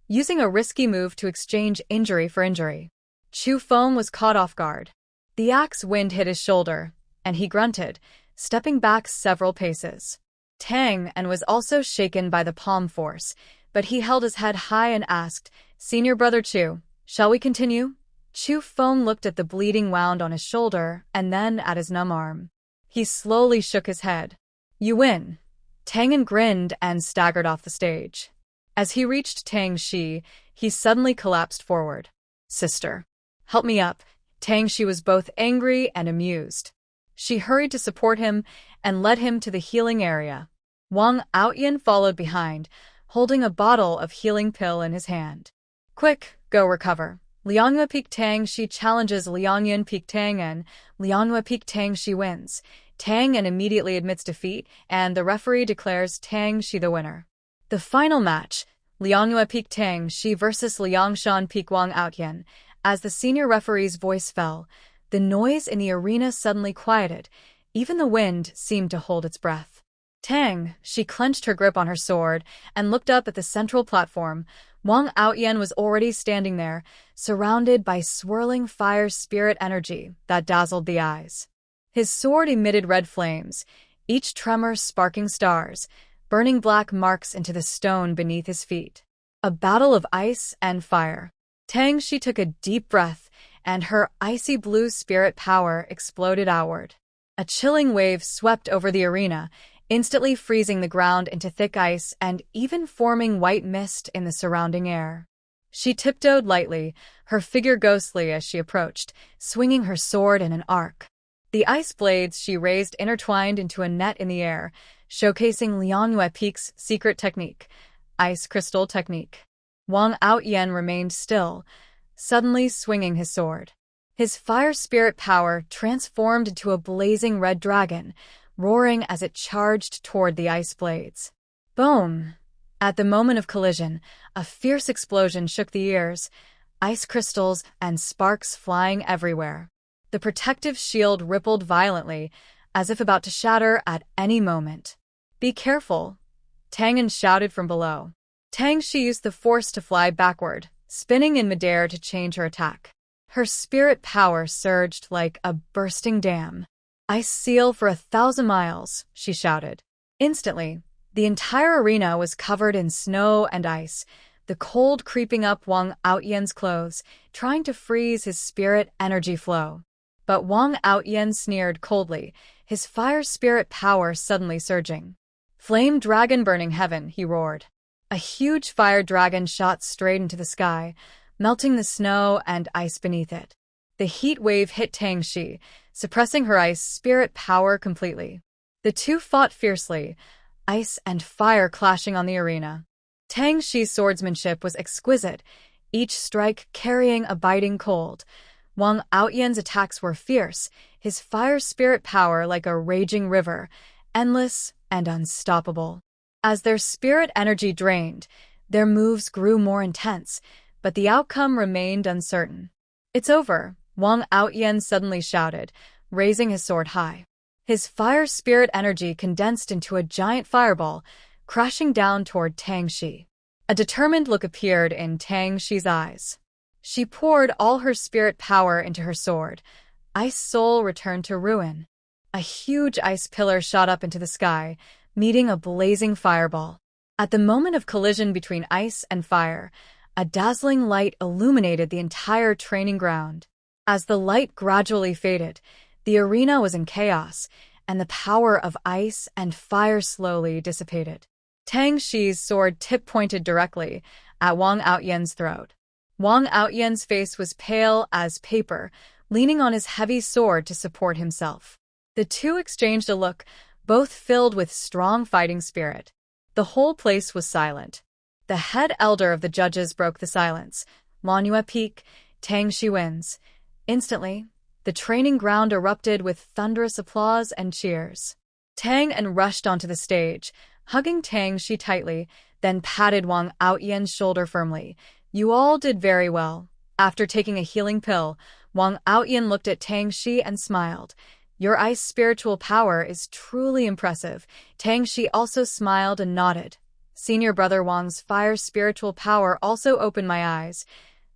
using a risky move to exchange injury for injury. Chu Feng was caught off guard. The axe wind hit his shoulder, and he grunted, stepping back several paces. Tang and was also shaken by the palm force, but he held his head high and asked, "Senior brother Chu, shall we continue?" Chu Feng looked at the bleeding wound on his shoulder and then at his numb arm. He slowly shook his head. "You win." Tang grinned and staggered off the stage. As he reached Tang Shi, he suddenly collapsed forward. "Sister, help me up." Tang Shi was both angry and amused. She hurried to support him and led him to the healing area. Wang Outyan followed behind, holding a bottle of healing pill in his hand. "Quick, go recover." Lianghua Peak Tang Shi challenges Liangyun Peak Tang and Lianghua Peak Tang Shi wins. Tang and immediately admits defeat, and the referee declares Tang Shi the winner. The final match, Lianghua Peak Tang Shi versus Liangshan Peak Wang Outyan. As the senior referee's voice fell, the noise in the arena suddenly quieted. Even the wind seemed to hold its breath. Tang, she clenched her grip on her sword and looked up at the central platform. Wang Outyan was already standing there, surrounded by swirling fire spirit energy that dazzled the eyes. His sword emitted red flames, each tremor sparking stars, burning black marks into the stone beneath his feet. A battle of ice and fire. Tang Shi took a deep breath, and her icy blue spirit power exploded outward. A chilling wave swept over the arena, instantly freezing the ground into thick ice and even forming white mist in the surrounding air. She tiptoed lightly, her figure ghostly as she approached, swinging her sword in an arc. The ice blades she raised intertwined into a net in the air, showcasing Lianghua Peak's secret technique, ice crystal technique. Wang Outyan remained still, suddenly swinging his sword. His fire spirit power transformed into a blazing red dragon, roaring as it charged toward the ice blades. Boom! At the moment of collision, a fierce explosion shook the ears, ice crystals and sparks flying everywhere. The protective shield rippled violently, as if about to shatter at any moment. "Be careful," Tang shouted from below. Tang Shi used the force to fly backward, spinning in midair to change her attack. Her spirit power surged like a bursting dam. "Ice seal for 1,000 miles," she shouted. Instantly, the entire arena was covered in snow and ice, the cold creeping up Wang Outyan's clothes, trying to freeze his spirit energy flow. But Wang Outyan sneered coldly, his fire spirit power suddenly surging. "Flame dragon burning heaven," he roared. A huge fire dragon shot straight into the sky, melting the snow and ice beneath it. The heat wave hit Tang Shi, suppressing her ice spirit power completely. The two fought fiercely, ice and fire clashing on the arena. Tang Shi's swordsmanship was exquisite, each strike carrying a biting cold. Wang Outyan's attacks were fierce, his fire spirit power like a raging river, endless and unstoppable. As their spirit energy drained, their moves grew more intense, but the outcome remained uncertain. "It's over," Wang Outyan suddenly shouted, raising his sword high. His fire spirit energy condensed into a giant fireball, crashing down toward Tang Shi. A determined look appeared in Tang Shi's eyes. She poured all her spirit power into her sword. Ice Soul returned to ruin. A huge ice pillar shot up into the sky, meeting a blazing fireball. At the moment of collision between ice and fire, a dazzling light illuminated the entire training ground. As the light gradually faded, the arena was in chaos, and the power of ice and fire slowly dissipated. Tang Shi's sword tip-pointed directly at Wang Outyan's throat. Wang Outyan's face was pale as paper, leaning on his heavy sword to support himself. The two exchanged a look, both filled with strong fighting spirit. The whole place was silent. The head elder of the judges broke the silence. "Manhwa Peak, Tang Shi wins." Instantly, the training ground erupted with thunderous applause and cheers. Tang En rushed onto the stage, hugging Tang Shi tightly, then patted Wang Outyan's shoulder firmly. "You all did very well." After taking a healing pill, Wang Outyan looked at Tang Shi and smiled. "Your ice spiritual power is truly impressive." Tang Shi also smiled and nodded. Senior brother Wang's fire spiritual power also opened my eyes.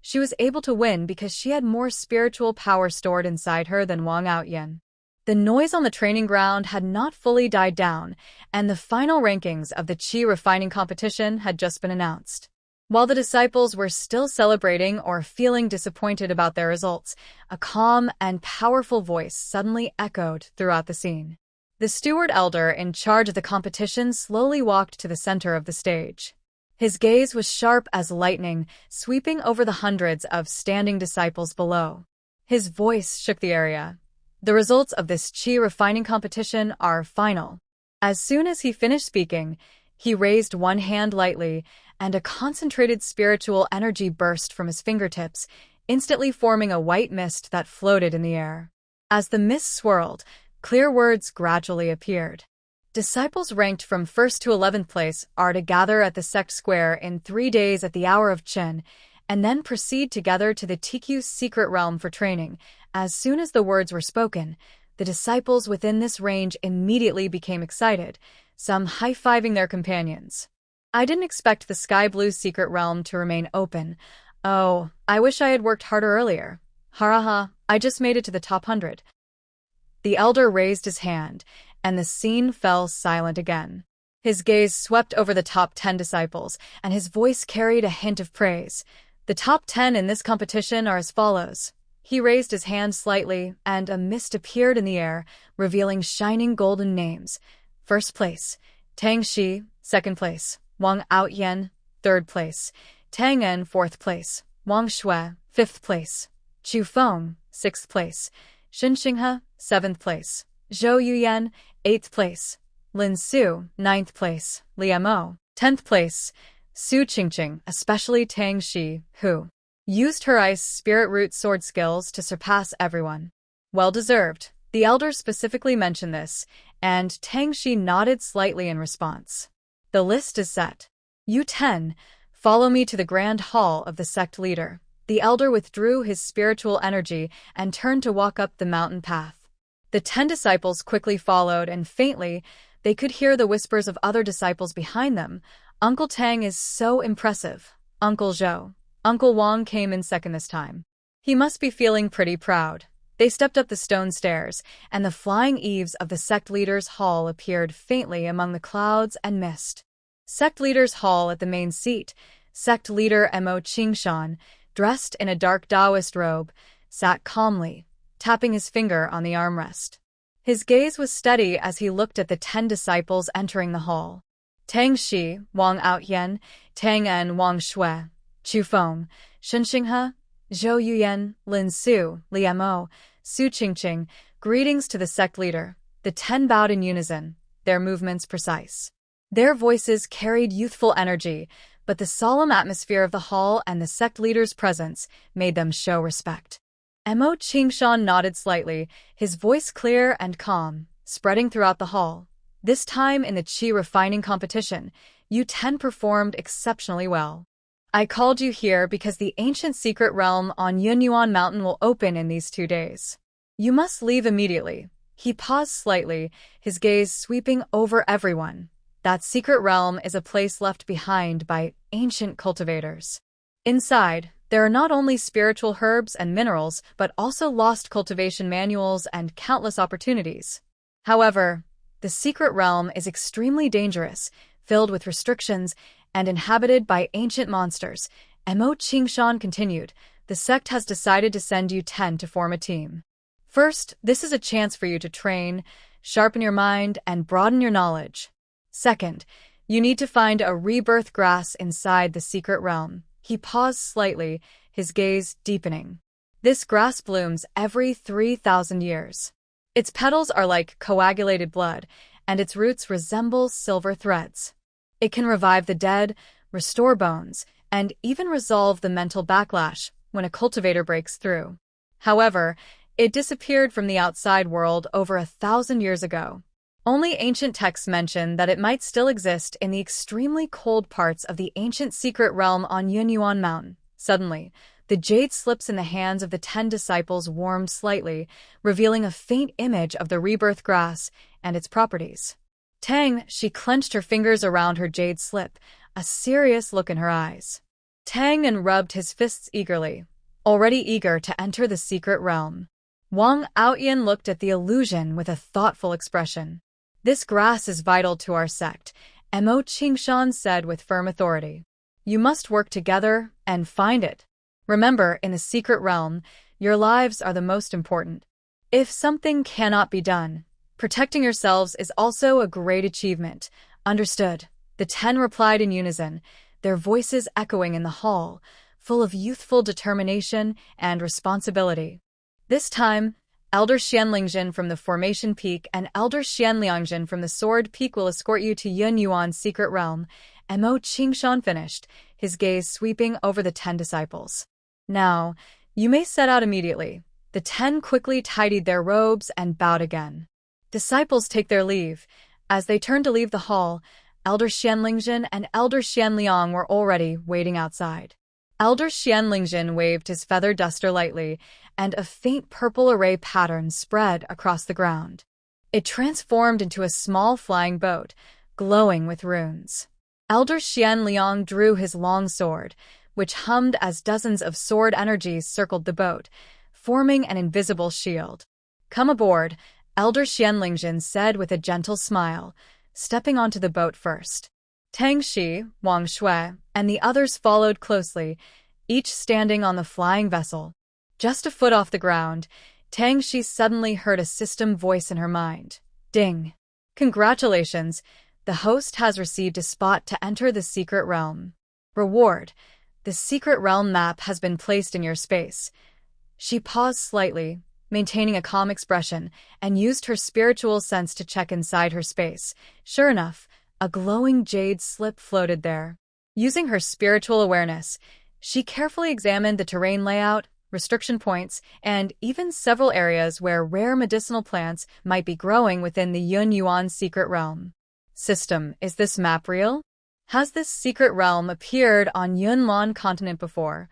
She was able to win because she had more spiritual power stored inside her than Wang Outyan. The noise on the training ground had not fully died down, and the final rankings of the Qi refining competition had just been announced. While the disciples were still celebrating or feeling disappointed about their results, a calm and powerful voice suddenly echoed throughout the scene. The steward elder in charge of the competition slowly walked to the center of the stage. His gaze was sharp as lightning, sweeping over the hundreds of standing disciples below. His voice shook the area. "The results of this Qi refining competition are final." As soon as he finished speaking, he raised one hand lightly, and a concentrated spiritual energy burst from his fingertips, instantly forming a white mist that floated in the air. As the mist swirled, clear words gradually appeared. "Disciples ranked from 1st to 11th place are to gather at the sect square in 3 days at the hour of Qin, and then proceed together to the TQ's secret realm for training." As soon as the words were spoken, the disciples within this range immediately became excited, some high-fiving their companions. "I didn't expect the Sky Blue secret realm to remain open. Oh, I wish I had worked harder earlier. Haraha, I just made it to the top 100. The elder raised his hand, and the scene fell silent again. His gaze swept over the top 10 disciples, and his voice carried a hint of praise. "The top 10 in this competition are as follows." He raised his hand slightly, and a mist appeared in the air, revealing shining golden names. "First place, Tang Shi. 2nd place, Wang Outyan. 3rd place, Tang En. 4th place, Wang Shui. 5th place, Chu Feng. 6th place, Shin Xinghe. 7th place, Zhou Yuyan. 8th place, Lin Su. 9th place, Liu Mo. 10th place, Su Qingqing." Especially Tang Shi, who used her ice spirit root sword skills to surpass everyone. Well deserved. The elder specifically mentioned this, and Tang Shi nodded slightly in response. "The list is set. You 10, follow me to the grand hall of the sect leader." The elder withdrew his spiritual energy and turned to walk up the mountain path. The 10 disciples quickly followed, and faintly, they could hear the whispers of other disciples behind them. "Uncle Tang is so impressive. Uncle Zhou. Uncle Wang came in second this time. He must be feeling pretty proud." They stepped up the stone stairs, and the flying eaves of the sect leader's hall appeared faintly among the clouds and mist. Sect leader's hall at the main seat, sect leader Mo Qingshan, dressed in a dark Taoist robe, sat calmly, tapping his finger on the armrest. His gaze was steady as he looked at the 10 disciples entering the hall. Tang Shi, Wang Outyan, Tang En, Wang Shui, Chu Feng, Shin Xinghe, Zhou Yuyan, Lin Su, Liu Mo, Su Qingqing. Greetings to the sect leader. The 10 bowed in unison, their movements precise. Their voices carried youthful energy, but the solemn atmosphere of the hall and the sect leader's presence made them show respect. Mo Qingshan nodded slightly, his voice clear and calm, spreading throughout the hall. "This time in the Qi refining competition, you 10 performed exceptionally well. I called you here because the ancient secret realm on Yunyuan Mountain will open in these 2 days. You must leave immediately." He paused slightly, his gaze sweeping over everyone. "That secret realm is a place left behind by ancient cultivators. Inside, there are not only spiritual herbs and minerals, but also lost cultivation manuals and countless opportunities. However, the secret realm is extremely dangerous, filled with restrictions, and inhabited by ancient monsters." Mo Qingshan continued. "The sect has decided to send you 10 to form a team. First, this is a chance for you to train, sharpen your mind, and broaden your knowledge. Second, you need to find a rebirth grass inside the secret realm." He paused slightly, his gaze deepening. "This grass blooms every 3,000 years. Its petals are like coagulated blood, and its roots resemble silver threads. It can revive the dead, restore bones, and even resolve the mental backlash when a cultivator breaks through. However, It disappeared from the outside world over 1,000 years ago. Only ancient texts mention that it might still exist in the extremely cold parts of the ancient secret realm on Yunyuan Mountain. Suddenly, the jade slips in the hands of the 10 disciples warmed slightly, revealing a faint image of the rebirth grass and its properties. Tang, she clenched her fingers around her jade slip, a serious look in her eyes. Tang and rubbed his fists eagerly, already eager to enter the secret realm. Wang Aoyan looked at the illusion with a thoughtful expression. This grass is vital to our sect, Mo Qingshan said with firm authority. You must work together and find it. Remember, in the secret realm, your lives are the most important. If something cannot be done, protecting yourselves is also a great achievement. Understood. The 10 replied in unison, their voices echoing in the hall, full of youthful determination and responsibility. This time, Elder Xianlingjin from the Formation Peak and Elder Xianliangjin from the Sword Peak will escort you to Yunyuan's secret realm, Mo Qingshan finished, his gaze sweeping over the 10 disciples. Now, you may set out immediately. The 10 quickly tidied their robes and bowed again. Disciples take their leave. As they turned to leave the hall, Elder Xianlingjin and Elder Xianliang were already waiting outside. Elder Xianlingjin waved his feather duster lightly, and a faint purple array pattern spread across the ground. It transformed into a small flying boat, glowing with runes. Elder Xianliang drew his long sword, which hummed as dozens of sword energies circled the boat, forming an invisible shield. Come aboard, Elder Xianlingjin said with a gentle smile, stepping onto the boat first. Tang Shi, Wang Shui, and the others followed closely, each standing on the flying vessel. Just a foot off the ground, Tang Shi suddenly heard a system voice in her mind. Ding! Congratulations! The host has received a spot to enter the secret realm. Reward! The secret realm map has been placed in your space. She paused slightly, maintaining a calm expression, and used her spiritual sense to check inside her space. Sure enough, a glowing jade slip floated there. Using her spiritual awareness, she carefully examined the terrain layout, restriction points, and even several areas where rare medicinal plants might be growing within the Yunyuan secret realm. System, is this map real? Has this secret realm appeared on Yunlan continent before?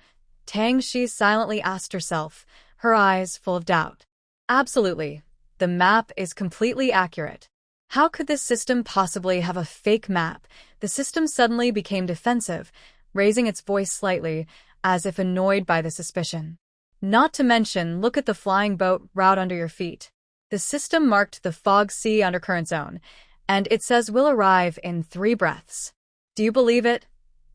Tang Shi silently asked herself, her eyes full of doubt. Absolutely. The map is completely accurate. How could this system possibly have a fake map? The system suddenly became defensive, raising its voice slightly, as if annoyed by the suspicion. Not to mention, look at the flying boat route under your feet. The system marked the Fog Sea Undercurrent Zone, and it says we'll arrive in 3 breaths. Do you believe it?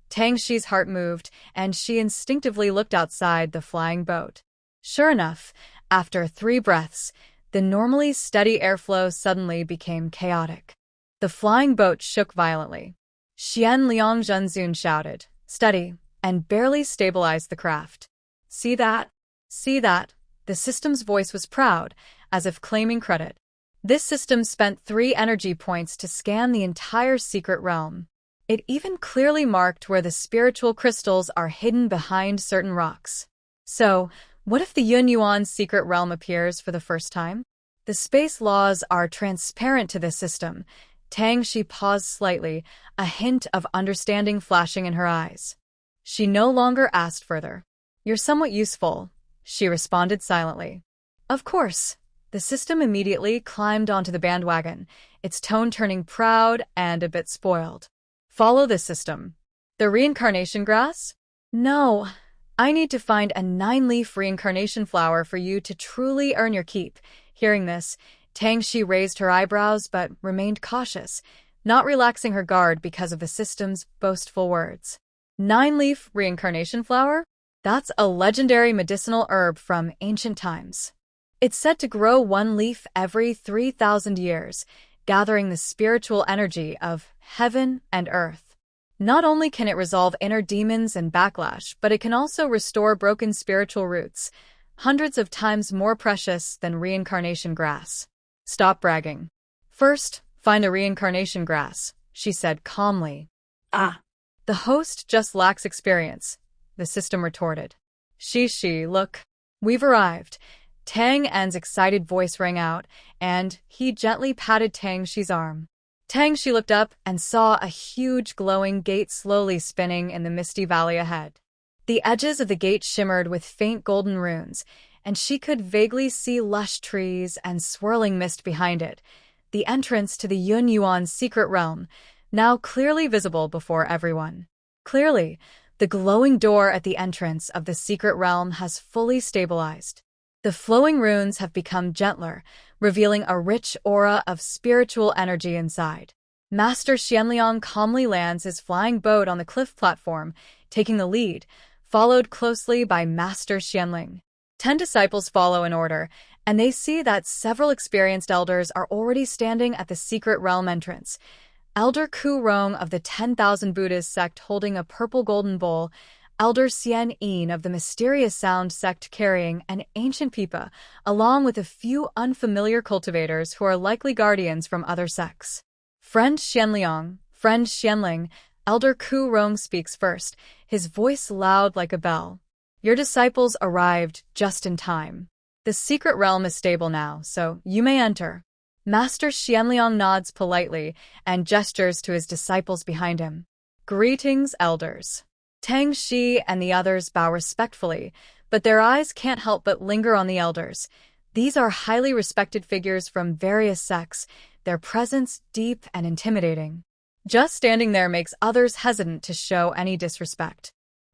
Tang Shi's heart moved, and she instinctively looked outside the flying boat. Sure enough, after 3 breaths, the normally steady airflow suddenly became chaotic. The flying boat shook violently. Xian Liang Zhenzun shouted, "Steady," and barely stabilized the craft. See that? See that? The system's voice was proud, as if claiming credit. This system spent 3 energy points to scan the entire secret realm. It even clearly marked where the spiritual crystals are hidden behind certain rocks. So, what if the Yunyuan secret realm appears for the first time? The space laws are transparent to this system. Tang Shi paused slightly, a hint of understanding flashing in her eyes. She no longer asked further. You're somewhat useful, she responded silently. Of course. The system immediately climbed onto the bandwagon, its tone turning proud and a bit spoiled. Follow this system. The reincarnation grass? No. I need to find a 9-leaf reincarnation flower for you to truly earn your keep. Hearing this, Tang Shi raised her eyebrows but remained cautious, not relaxing her guard because of the system's boastful words. 9-leaf reincarnation flower? That's a legendary medicinal herb from ancient times. It's said to grow 1 leaf every 3,000 years, gathering the spiritual energy of heaven and earth. Not only can it resolve inner demons and backlash, but it can also restore broken spiritual roots, hundreds of times more precious than reincarnation grass. Stop bragging. First, find the reincarnation grass, she said calmly. Ah. The host just lacks experience, the system retorted. Shi, look. We've arrived. Tang En's excited voice rang out, and he gently patted Tang Shi's arm. Tang Shi looked up and saw a huge glowing gate slowly spinning in the misty valley ahead. The edges of the gate shimmered with faint golden runes, and she could vaguely see lush trees and swirling mist behind it, the entrance to the Yun Yuan's secret realm, now clearly visible before everyone. Clearly, the glowing door at the entrance of the secret realm has fully stabilized. The flowing runes have become gentler, revealing a rich aura of spiritual energy inside. Master Xianliang calmly lands his flying boat on the cliff platform, taking the lead, followed closely by Master Xianling. 10 disciples follow in order, and they see that several experienced elders are already standing at the secret realm entrance. Elder Ku Rong of the 10,000 Buddhist sect holding a purple golden bowl, Elder Xian Yin of the mysterious sound sect carrying an ancient pipa, along with a few unfamiliar cultivators who are likely guardians from other sects. Friend Xianliang, Friend Xianling, Elder Ku Rong speaks first, his voice loud like a bell. Your disciples arrived just in time. The secret realm is stable now, so you may enter. Master Xianliang nods politely and gestures to his disciples behind him. Greetings, elders. Tang Shi and the others bow respectfully, but their eyes can't help but linger on the elders. These are highly respected figures from various sects, their presence deep and intimidating. Just standing there makes others hesitant to show any disrespect.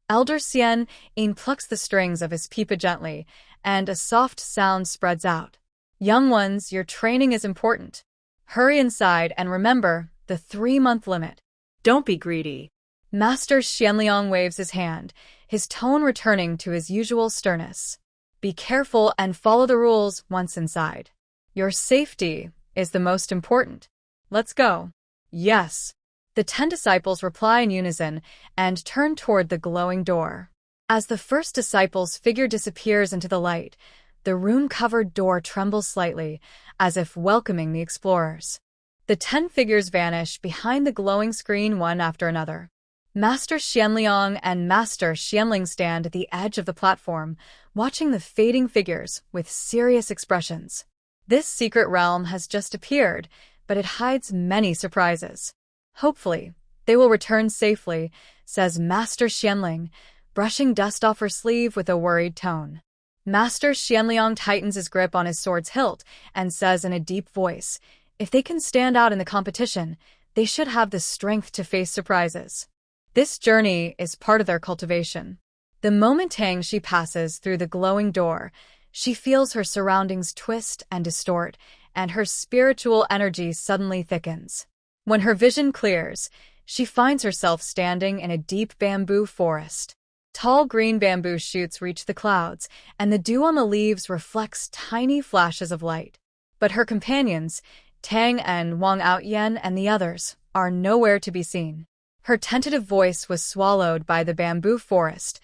Elder Xian Yin plucks the strings of his pipa gently, and a soft sound spreads out. Young ones, your training is important. Hurry inside and remember the 3-month limit. Don't be greedy. Master Xianliang waves his hand, his tone returning to his usual sternness. Be careful and follow the rules once inside. Your safety is the most important. Let's go. Yes. The 10 disciples reply in unison and turn toward the glowing door. As the first disciple's figure disappears into the light, the rune-covered door trembles slightly, as if welcoming the explorers. The 10 figures vanish behind the glowing screen one after another. Master Xianliang and Master Xianling stand at the edge of the platform, watching the fading figures with serious expressions. This secret realm has just appeared, but it hides many surprises. Hopefully, they will return safely, says Master Xianling, brushing dust off her sleeve with a worried tone. Master Xianliang tightens his grip on his sword's hilt and says in a deep voice, if they can stand out in the competition, they should have the strength to face surprises. This journey is part of their cultivation. The moment Tang Shi passes through the glowing door, she feels her surroundings twist and distort, and her spiritual energy suddenly thickens. When her vision clears, she finds herself standing in a deep bamboo forest. Tall green bamboo shoots reach the clouds, and the dew on the leaves reflects tiny flashes of light. But her companions, Tang En, Wang Outyen, and the others, are nowhere to be seen. Her tentative voice was swallowed by the bamboo forest,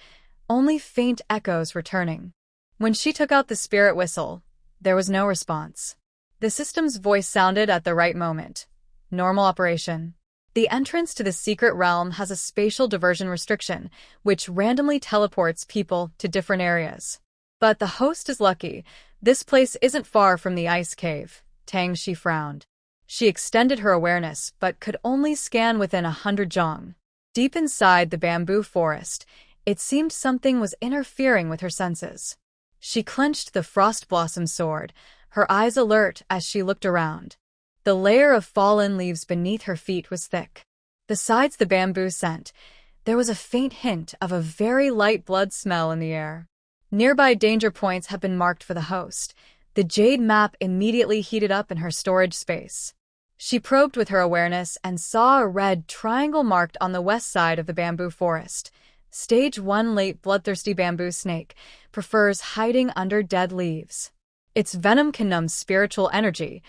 only faint echoes returning. When she took out the spirit whistle, there was no response. The system's voice sounded at the right moment. Normal operation. The entrance to the secret realm has a spatial diversion restriction, which randomly teleports people to different areas. But the host is lucky. This place isn't far from the ice cave. Tang Shi frowned. She extended her awareness, but could only scan within 100 zhong. Deep inside the bamboo forest, it seemed something was interfering with her senses. She clenched the frost blossom sword, her eyes alert as she looked around. The layer of fallen leaves beneath her feet was thick. Besides the bamboo scent, there was a faint hint of a very light blood smell in the air. Nearby danger points had been marked for the host. The jade map immediately heated up in her storage space. She probed with her awareness and saw a red triangle marked on the west side of the bamboo forest. Stage 1 late bloodthirsty bamboo snake prefers hiding under dead leaves. Its venom can numb spiritual energy.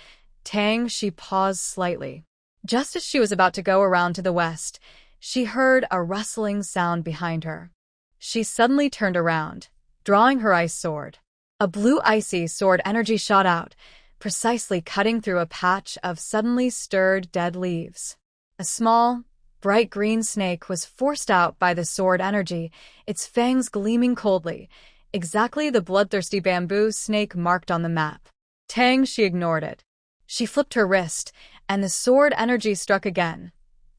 Tang Shi paused slightly. Just as she was about to go around to the west, she heard a rustling sound behind her. She suddenly turned around, drawing her ice sword. A blue icy sword energy shot out, precisely cutting through a patch of suddenly stirred dead leaves. A small, bright green snake was forced out by the sword energy, its fangs gleaming coldly. exactly the bloodthirsty bamboo snake marked on the map. Tang Shi ignored it. She flipped her wrist, and the sword energy struck again,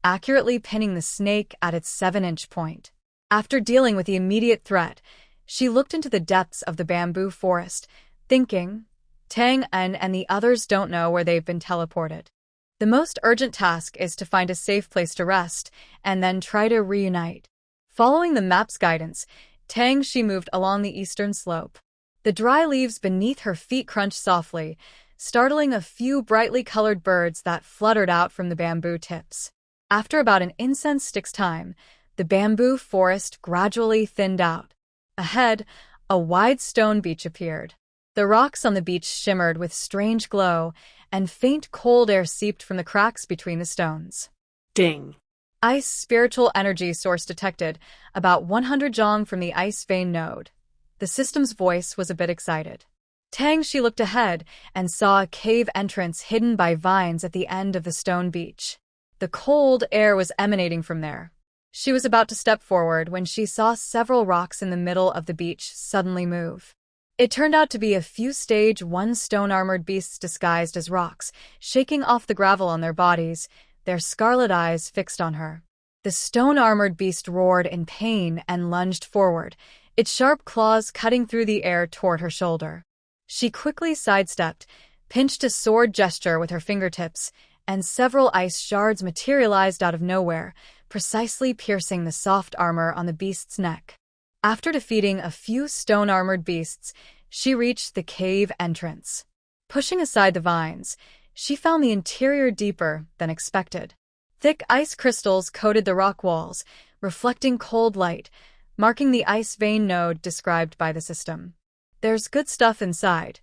accurately pinning the snake at its 7-inch point. After dealing with the immediate threat, she looked into the depths of the bamboo forest, thinking, Tang En and the others don't know where they've been teleported. The most urgent task is to find a safe place to rest, and then try to reunite. Following the map's guidance, Tang Shi moved along the eastern slope. The dry leaves beneath her feet crunched softly, startling a few brightly colored birds that fluttered out from the bamboo tips. After about an incense stick's time, the bamboo forest gradually thinned out. Ahead, a wide stone beach appeared. The rocks on the beach shimmered with strange glow, and faint cold air seeped from the cracks between the stones. Ding. Ice spiritual energy source detected, about 100 jong from the ice vein node. The system's voice was a bit excited. Tang Shi looked ahead and saw a cave entrance hidden by vines at the end of the stone beach. The cold air was emanating from there. She was about to step forward when she saw several rocks in the middle of the beach suddenly move. It turned out to be a few stage 1 stone-armored beasts disguised as rocks, shaking off the gravel on their bodies, their scarlet eyes fixed on her. The stone-armored beast roared in pain and lunged forward, its sharp claws cutting through the air toward her shoulder. She quickly sidestepped, pinched a sword gesture with her fingertips, and several ice shards materialized out of nowhere, precisely piercing the soft armor on the beast's neck. After defeating a few stone-armored beasts, she reached the cave entrance. Pushing aside the vines, she found the interior deeper than expected. Thick ice crystals coated the rock walls, reflecting cold light, marking the ice vein node described by the system. "There's good stuff inside,"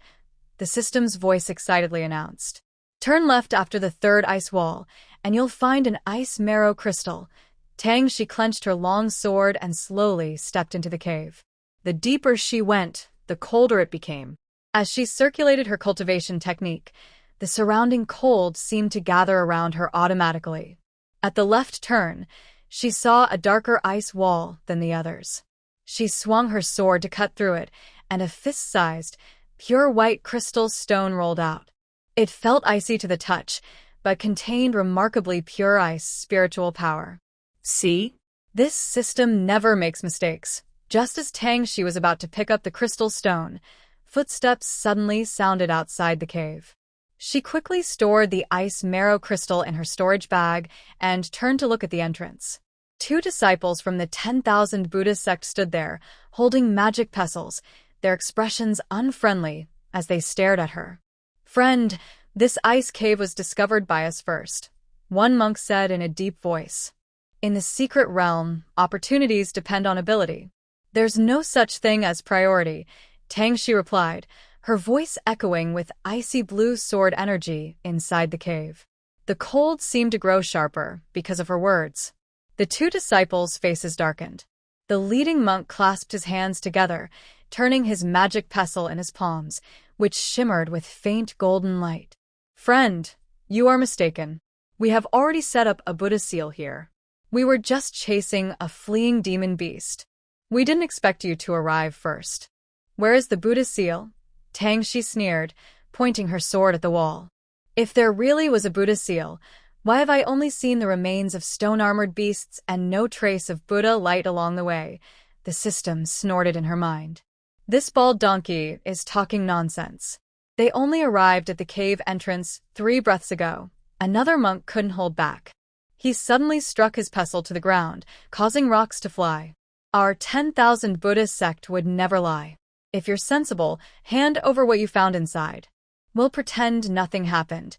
the system's voice excitedly announced. "Turn left after the third ice wall, and you'll find an ice marrow crystal." Tang Shi clenched her long sword and slowly stepped into the cave. The deeper she went, the colder it became. As she circulated her cultivation technique, the surrounding cold seemed to gather around her automatically. At the left turn, she saw a darker ice wall than the others. She swung her sword to cut through it, and a fist-sized, pure white crystal stone rolled out. It felt icy to the touch, but contained remarkably pure ice spiritual power. See? This system never makes mistakes. Just as Tang Shi was about to pick up the crystal stone, footsteps suddenly sounded outside the cave. She quickly stored the ice marrow crystal in her storage bag and turned to look at the entrance. 2 disciples from the 10,000 Buddhist sect stood there, holding magic pestles, their expressions unfriendly as they stared at her. "Friend, this ice cave was discovered by us first," one monk said in a deep voice. "In the secret realm, opportunities depend on ability. There's no such thing as priority," Tang Shi replied, her voice echoing with icy blue sword energy inside the cave. The cold seemed to grow sharper because of her words. The 2 disciples' faces darkened. The leading monk clasped his hands together, turning his magic pestle in his palms, which shimmered with faint golden light. "Friend, you are mistaken. We have already set up a Buddha seal here. We were just chasing a fleeing demon beast. We didn't expect you to arrive first." "Where is the Buddha seal?" Tang Shi sneered, pointing her sword at the wall. "If there really was a Buddha seal, why have I only seen the remains of stone-armored beasts and no trace of Buddha light along the way?" The system snorted in her mind. "This bald donkey is talking nonsense. They only arrived at the cave entrance 3 breaths ago." Another monk couldn't hold back. He suddenly struck his pestle to the ground, causing rocks to fly. "Our 10,000 Buddhist sect would never lie. If you're sensible, hand over what you found inside. We'll pretend nothing happened."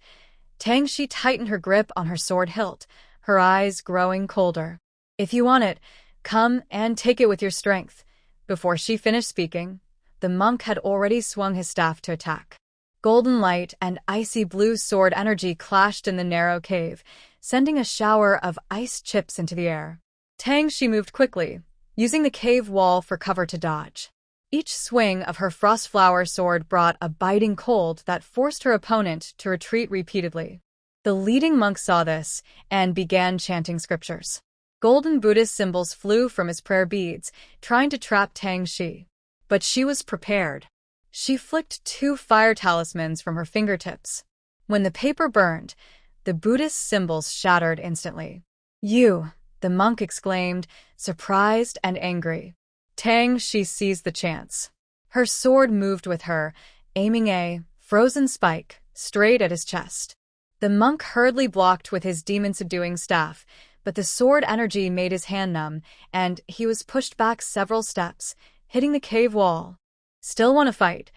Tang Shi tightened her grip on her sword hilt, her eyes growing colder. "If you want it, come and take it with your strength." Before she finished speaking, the monk had already swung his staff to attack. Golden light and icy blue sword energy clashed in the narrow cave, sending a shower of ice chips into the air. Tang Shi moved quickly, using the cave wall for cover to dodge. Each swing of her frostflower sword brought a biting cold that forced her opponent to retreat repeatedly. The leading monk saw this and began chanting scriptures. Golden Buddhist symbols flew from his prayer beads, trying to trap Tang Shi. But she was prepared. She flicked 2 fire talismans from her fingertips. When the paper burned, the Buddhist symbols shattered instantly. "You!" the monk exclaimed, surprised and angry. Tang, she seized the chance. Her sword moved with her, aiming a frozen spike straight at his chest. The monk hurriedly blocked with his demon-subduing staff, but the sword energy made his hand numb, and he was pushed back several steps, hitting the cave wall. "Still want to fight?"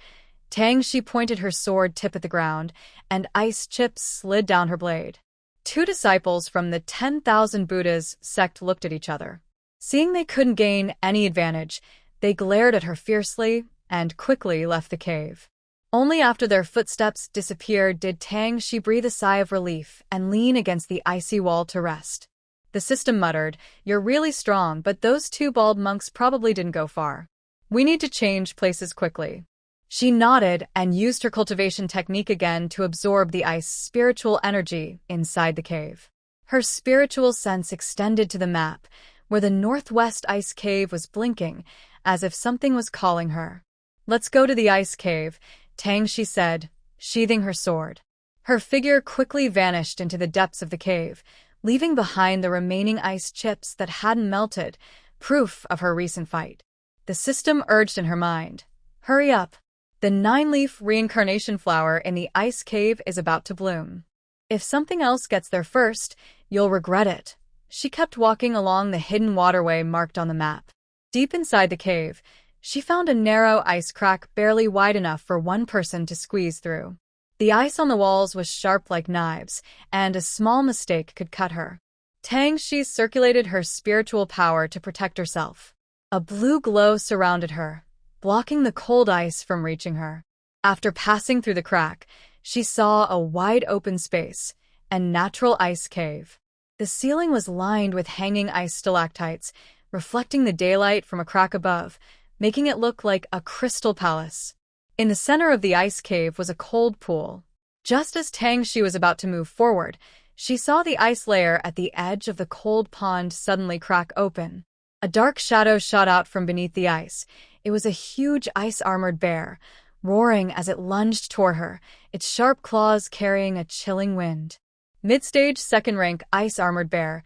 Tang, she pointed her sword tip at the ground, and ice chips slid down her blade. 2 disciples from the 10,000 Buddhas sect looked at each other. Seeing they couldn't gain any advantage, they glared at her fiercely and quickly left the cave. Only after their footsteps disappeared did Tang she breathe a sigh of relief and lean against the icy wall to rest. The system muttered, "You're really strong, but those 2 bald monks probably didn't go far. We need to change places quickly." She nodded and used her cultivation technique again to absorb the ice spiritual energy inside the cave. Her spiritual sense extended to the map, where the northwest ice cave was blinking, as if something was calling her. "Let's go to the ice cave," Tang, she said, sheathing her sword. Her figure quickly vanished into the depths of the cave, leaving behind the remaining ice chips that hadn't melted, proof of her recent fight. The system urged in her mind, "Hurry up. The 9-leaf reincarnation flower in the ice cave is about to bloom. If something else gets there first, you'll regret it." She kept walking along the hidden waterway marked on the map. Deep inside the cave, she found a narrow ice crack barely wide enough for one person to squeeze through. The ice on the walls was sharp like knives, and a small mistake could cut her. Tang, she circulated her spiritual power to protect herself. A blue glow surrounded her, blocking the cold ice from reaching her. After passing through the crack, she saw a wide open space, a natural ice cave. The ceiling was lined with hanging ice stalactites, reflecting the daylight from a crack above, making it look like a crystal palace. In the center of the ice cave was a cold pool. Just as Tang Shi was about to move forward, she saw the ice layer at the edge of the cold pond suddenly crack open. A dark shadow shot out from beneath the ice. It was a huge ice-armored bear, roaring as it lunged toward her, its sharp claws carrying a chilling wind. Mid-stage second-rank ice-armored bear,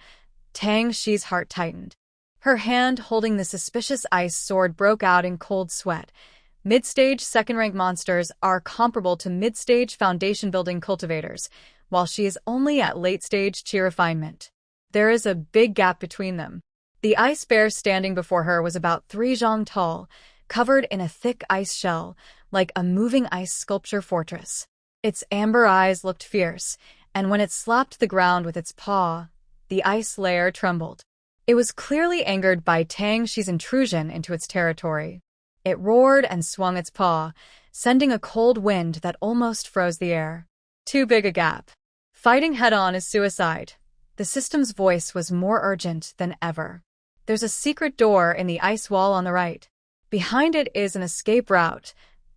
Tang Shi's heart tightened. Her hand holding the suspicious ice sword broke out in cold sweat. Mid-stage second-rank monsters are comparable to mid-stage foundation-building cultivators, while she is only at late-stage chi refinement. There is a big gap between them. The ice bear standing before her was about 3 zhang tall, covered in a thick ice shell, like a moving ice sculpture fortress. Its amber eyes looked fierce, and when it slapped the ground with its paw, the ice layer trembled. It was clearly angered by Tang Shi's intrusion into its territory. It roared and swung its paw, sending a cold wind that almost froze the air. Too big a gap. Fighting head-on is suicide. The system's voice was more urgent than ever. There's a secret door in the ice wall on the right. Behind it is an escape route.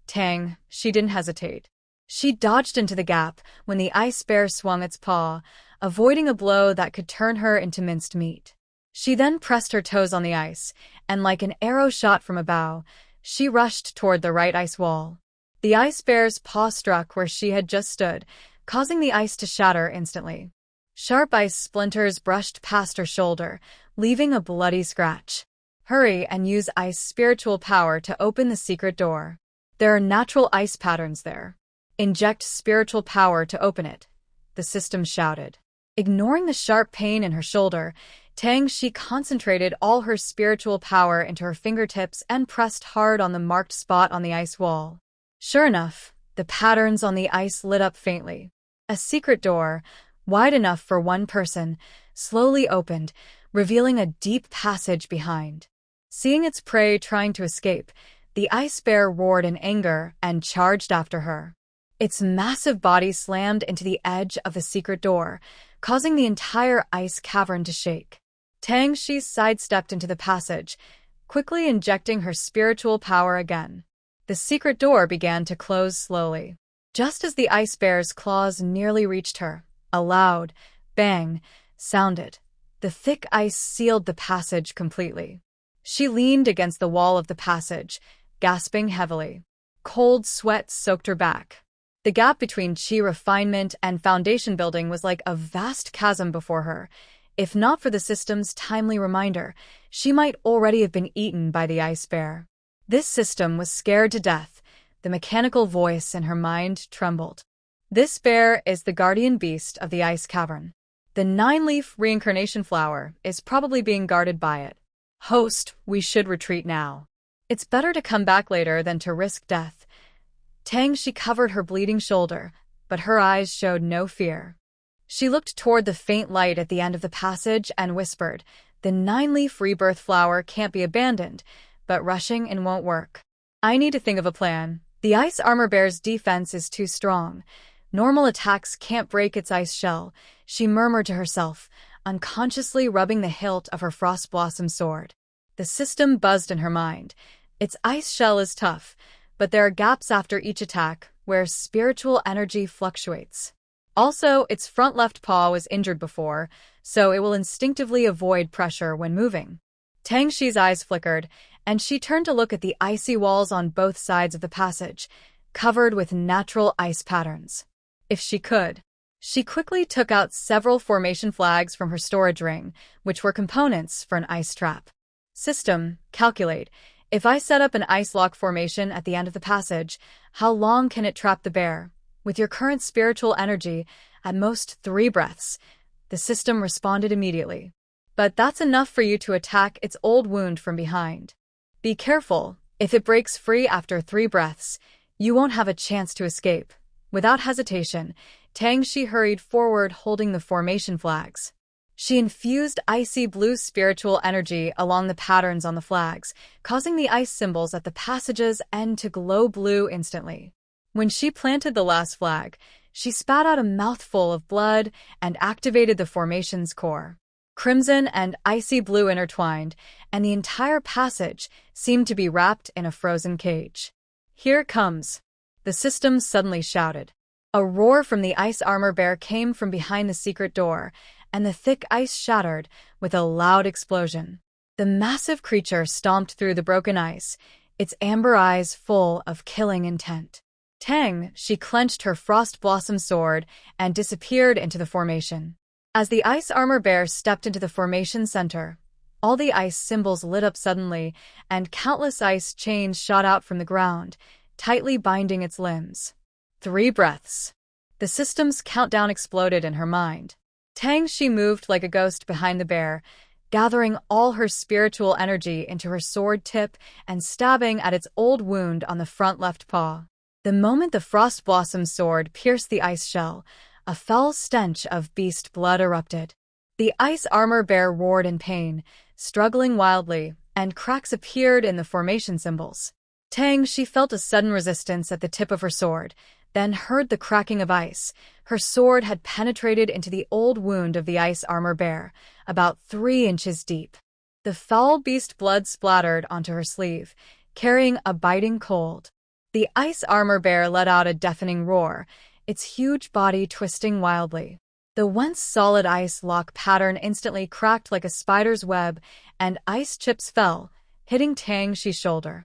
Tang, she didn't hesitate. She dodged into the gap when the ice bear swung its paw, avoiding a blow that could turn her into minced meat. She then pressed her toes on the ice, and like an arrow shot from a bow, she rushed toward the right ice wall. The ice bear's paw struck where she had just stood, causing the ice to shatter instantly. Sharp ice splinters brushed past her shoulder, leaving a bloody scratch. Hurry and use ice spiritual power to open the secret door. There are natural ice patterns there. Inject spiritual power to open it, the system shouted. Ignoring the sharp pain in her shoulder, Tang Shi concentrated all her spiritual power into her fingertips and pressed hard on the marked spot on the ice wall. Sure enough, the patterns on the ice lit up faintly. A secret door, wide enough for one person, slowly opened, revealing a deep passage behind. Seeing its prey trying to escape, the ice bear roared in anger and charged after her. Its massive body slammed into the edge of the secret door, causing the entire ice cavern to shake. Tang Shi sidestepped into the passage, quickly injecting her spiritual power again. The secret door began to close slowly. Just as the ice bear's claws nearly reached her, a loud bang sounded. The thick ice sealed the passage completely. She leaned against the wall of the passage, gasping heavily. Cold sweat soaked her back. The gap between qi refinement and foundation building was like a vast chasm before her. If not for the system's timely reminder, she might already have been eaten by the ice bear. This system was scared to death. The mechanical voice in her mind trembled. This bear is the guardian beast of the ice cavern. The 9-leaf reincarnation flower is probably being guarded by it. Host, we should retreat now. It's better to come back later than to risk death. She covered her bleeding shoulder, but her eyes showed no fear. She looked toward the faint light at the end of the passage and whispered, "The 9-leaf rebirth flower can't be abandoned, but rushing in won't work. I need to think of a plan. The ice armor bear's defense is too strong. Normal attacks can't break its ice shell," she murmured to herself, unconsciously rubbing the hilt of her frost blossom sword. The system buzzed in her mind. Its ice shell is tough, but there are gaps after each attack where spiritual energy fluctuates. Also, its front left paw was injured before, so it will instinctively avoid pressure when moving. Tangxi's eyes flickered, and she turned to look at the icy walls on both sides of the passage, covered with natural ice patterns. If she could. She quickly took out several formation flags from her storage ring, which were components for an ice trap. System, calculate. If I set up an ice lock formation at the end of the passage, how long can it trap the bear? With your current spiritual energy, at most 3 breaths. The system responded immediately. But that's enough for you to attack its old wound from behind. Be careful. If it breaks free after 3 breaths, you won't have a chance to escape. Without hesitation, Tangxi hurried forward holding the formation flags. She infused icy blue spiritual energy along the patterns on the flags, causing the ice symbols at the passage's end to glow blue instantly. When she planted the last flag, she spat out a mouthful of blood and activated the formation's core. Crimson and icy blue intertwined, and the entire passage seemed to be wrapped in a frozen cage. "Here it comes," the system suddenly shouted. A roar from the ice armor bear came from behind the secret door, and the thick ice shattered with a loud explosion. The massive creature stomped through the broken ice, its amber eyes full of killing intent. She clenched her frost blossom sword and disappeared into the formation. As the ice armor bear stepped into the formation center, all the ice symbols lit up suddenly, and countless ice chains shot out from the ground, tightly binding its limbs. 3 breaths. The system's countdown exploded in her mind. She moved like a ghost behind the bear, gathering all her spiritual energy into her sword tip and stabbing at its old wound on the front left paw. The moment the frost blossom sword pierced the ice shell, a foul stench of beast blood erupted. The ice armor bear roared in pain, struggling wildly, and cracks appeared in the formation symbols. She felt a sudden resistance at the tip of her sword, then heard the cracking of ice. Her sword had penetrated into the old wound of the ice armor bear, about 3 inches deep. The foul beast blood splattered onto her sleeve, carrying a biting cold. The ice armor bear let out a deafening roar, its huge body twisting wildly. The once solid ice lock pattern instantly cracked like a spider's web, and ice chips fell, hitting Tangxi's shoulder.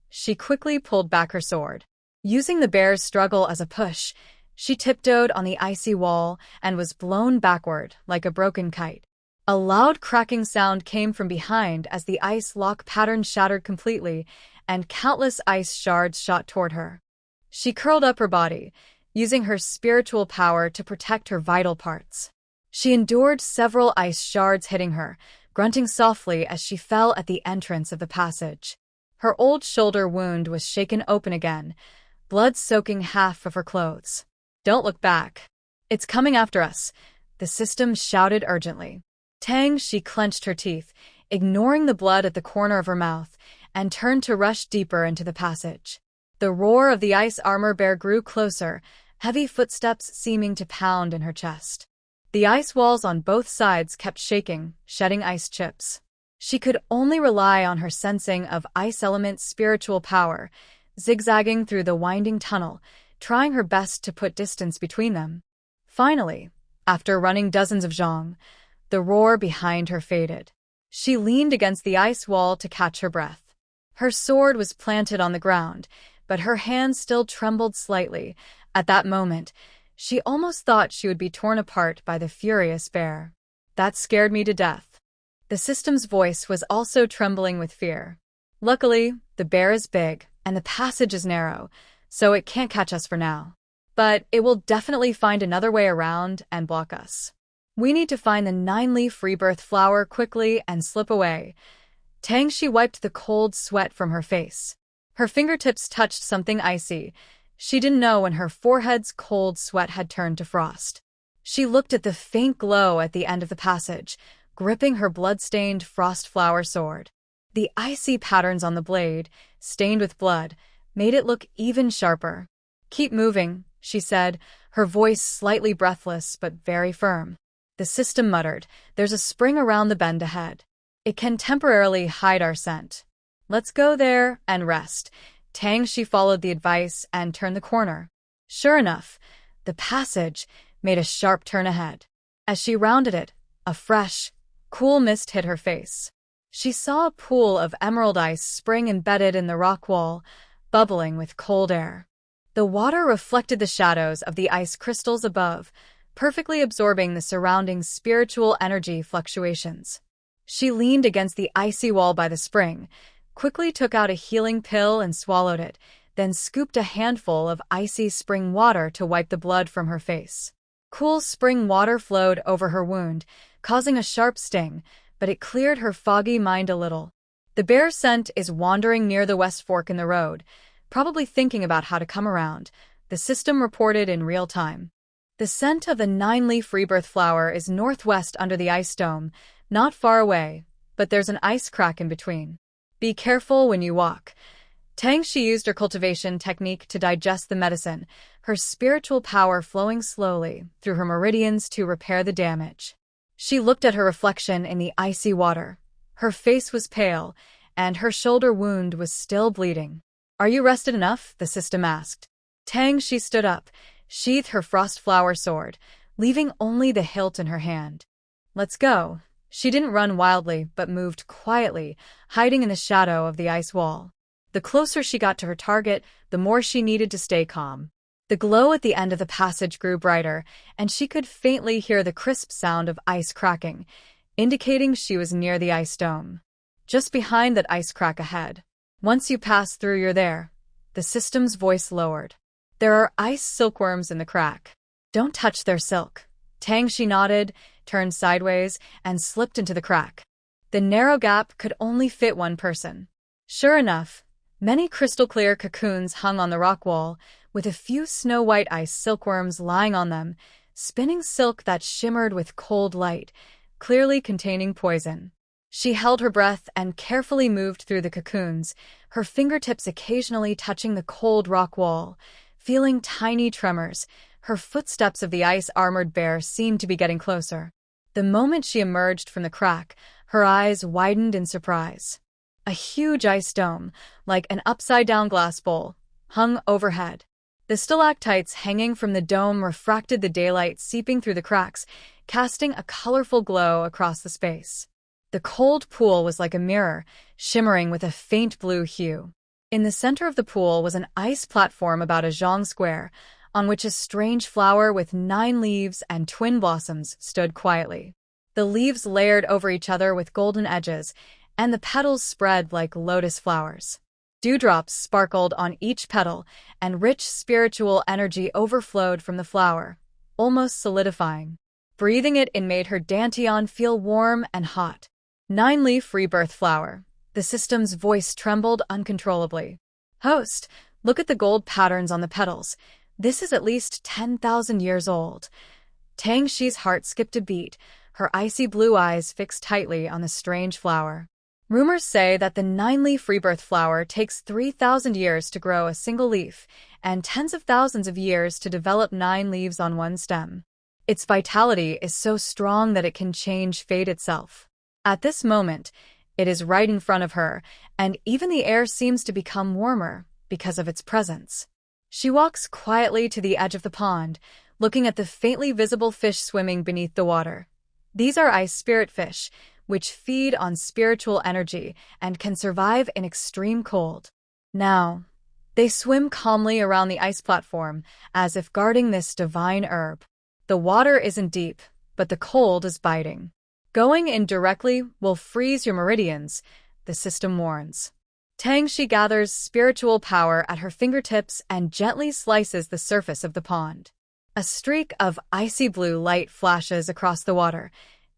She quickly pulled back her sword. Using the bear's struggle as a push, she tiptoed on the icy wall and was blown backward like a broken kite. A loud cracking sound came from behind as the ice lock pattern shattered completely, and countless ice shards shot toward her. She curled up her body, using her spiritual power to protect her vital parts. She endured several ice shards hitting her, grunting softly as she fell at the entrance of the passage. Her old shoulder wound was shaken open again, blood soaking half of her clothes. "Don't look back. It's coming after us," the system shouted urgently. She clenched her teeth, ignoring the blood at the corner of her mouth, and turned to rush deeper into the passage. The roar of the ice armor bear grew closer, heavy footsteps seeming to pound in her chest. The ice walls on both sides kept shaking, shedding ice chips. She could only rely on her sensing of ice element's spiritual power, zigzagging through the winding tunnel, trying her best to put distance between them. Finally, after running dozens of zhong, the roar behind her faded. She leaned against the ice wall to catch her breath. Her sword was planted on the ground, but her hand still trembled slightly. At that moment, she almost thought she would be torn apart by the furious bear. That scared me to death. The system's voice was also trembling with fear. Luckily, the bear is big, and the passage is narrow, so it can't catch us for now. But it will definitely find another way around and block us. We need to find the 9-leaf rebirth flower quickly and slip away. She wiped the cold sweat from her face. Her fingertips touched something icy. She didn't know when her forehead's cold sweat had turned to frost. She looked at the faint glow at the end of the passage, gripping her blood-stained frost flower sword. The icy patterns on the blade, stained with blood, made it look even sharper. "Keep moving," she said, her voice slightly breathless but very firm. The system muttered, "There's a spring around the bend ahead. It can temporarily hide our scent. Let's go there and rest." She followed the advice and turned the corner. Sure enough, the passage made a sharp turn ahead. As she rounded it, a fresh, cool mist hit her face. She saw a pool of emerald ice spring embedded in the rock wall, bubbling with cold air. The water reflected the shadows of the ice crystals above, perfectly absorbing the surrounding spiritual energy fluctuations. She leaned against the icy wall by the spring, quickly took out a healing pill and swallowed it, then scooped a handful of icy spring water to wipe the blood from her face. Cool spring water flowed over her wound, causing a sharp sting, but it cleared her foggy mind a little. The bear's scent is wandering near the west fork in the road, probably thinking about how to come around, the system reported in real time. The scent of the 9-leaf rebirth flower is northwest under the ice dome, not far away, but there's an ice crack in between. Be careful when you walk. She used her cultivation technique to digest the medicine, her spiritual power flowing slowly through her meridians to repair the damage. She looked at her reflection in the icy water. Her face was pale, and her shoulder wound was still bleeding. "Are you rested enough?" the system asked. She stood up, sheathed her frost flower sword, leaving only the hilt in her hand. "Let's go." She didn't run wildly, but moved quietly, hiding in the shadow of the ice wall. The closer she got to her target, the more she needed to stay calm. The glow at the end of the passage grew brighter, and she could faintly hear the crisp sound of ice cracking, indicating she was near the ice dome. Just behind that ice crack ahead. "Once you pass through, you're there." The system's voice lowered. "There are ice silkworms in the crack. Don't touch their silk." She nodded, turned sideways, and slipped into the crack. The narrow gap could only fit one person. Sure enough, many crystal-clear cocoons hung on the rock wall, with a few snow-white ice silkworms lying on them, spinning silk that shimmered with cold light, clearly containing poison. She held her breath and carefully moved through the cocoons, her fingertips occasionally touching the cold rock wall. Feeling tiny tremors, her footsteps of the ice-armored bear seemed to be getting closer. The moment she emerged from the crack, her eyes widened in surprise. A huge ice dome, like an upside-down glass bowl, hung overhead. The stalactites hanging from the dome refracted the daylight seeping through the cracks, casting a colorful glow across the space. The cold pool was like a mirror, shimmering with a faint blue hue. In the center of the pool was an ice platform about a zhang square, on which a strange flower with 9 leaves and twin blossoms stood quietly. The leaves layered over each other with golden edges, and the petals spread like lotus flowers. Dewdrops sparkled on each petal, and rich spiritual energy overflowed from the flower, almost solidifying. Breathing it in made her dantian feel warm and hot. 9-leaf rebirth flower. The system's voice trembled uncontrollably. "Host, look at the gold patterns on the petals. This is at least 10,000 years old." Shi's heart skipped a beat, her icy blue eyes fixed tightly on the strange flower. Rumors say that the 9-leaf rebirth flower takes 3,000 years to grow a single leaf, and tens of thousands of years to develop 9 leaves on one stem. Its vitality is so strong that it can change fate itself. At this moment, it is right in front of her, and even the air seems to become warmer because of its presence. She walks quietly to the edge of the pond, looking at the faintly visible fish swimming beneath the water. These are ice spirit fish, which feed on spiritual energy and can survive in extreme cold. Now, they swim calmly around the ice platform, as if guarding this divine herb. The water isn't deep, but the cold is biting. Going in directly will freeze your meridians, the system warns. Tangshi gathers spiritual power at her fingertips and gently slices the surface of the pond. A streak of icy blue light flashes across the water,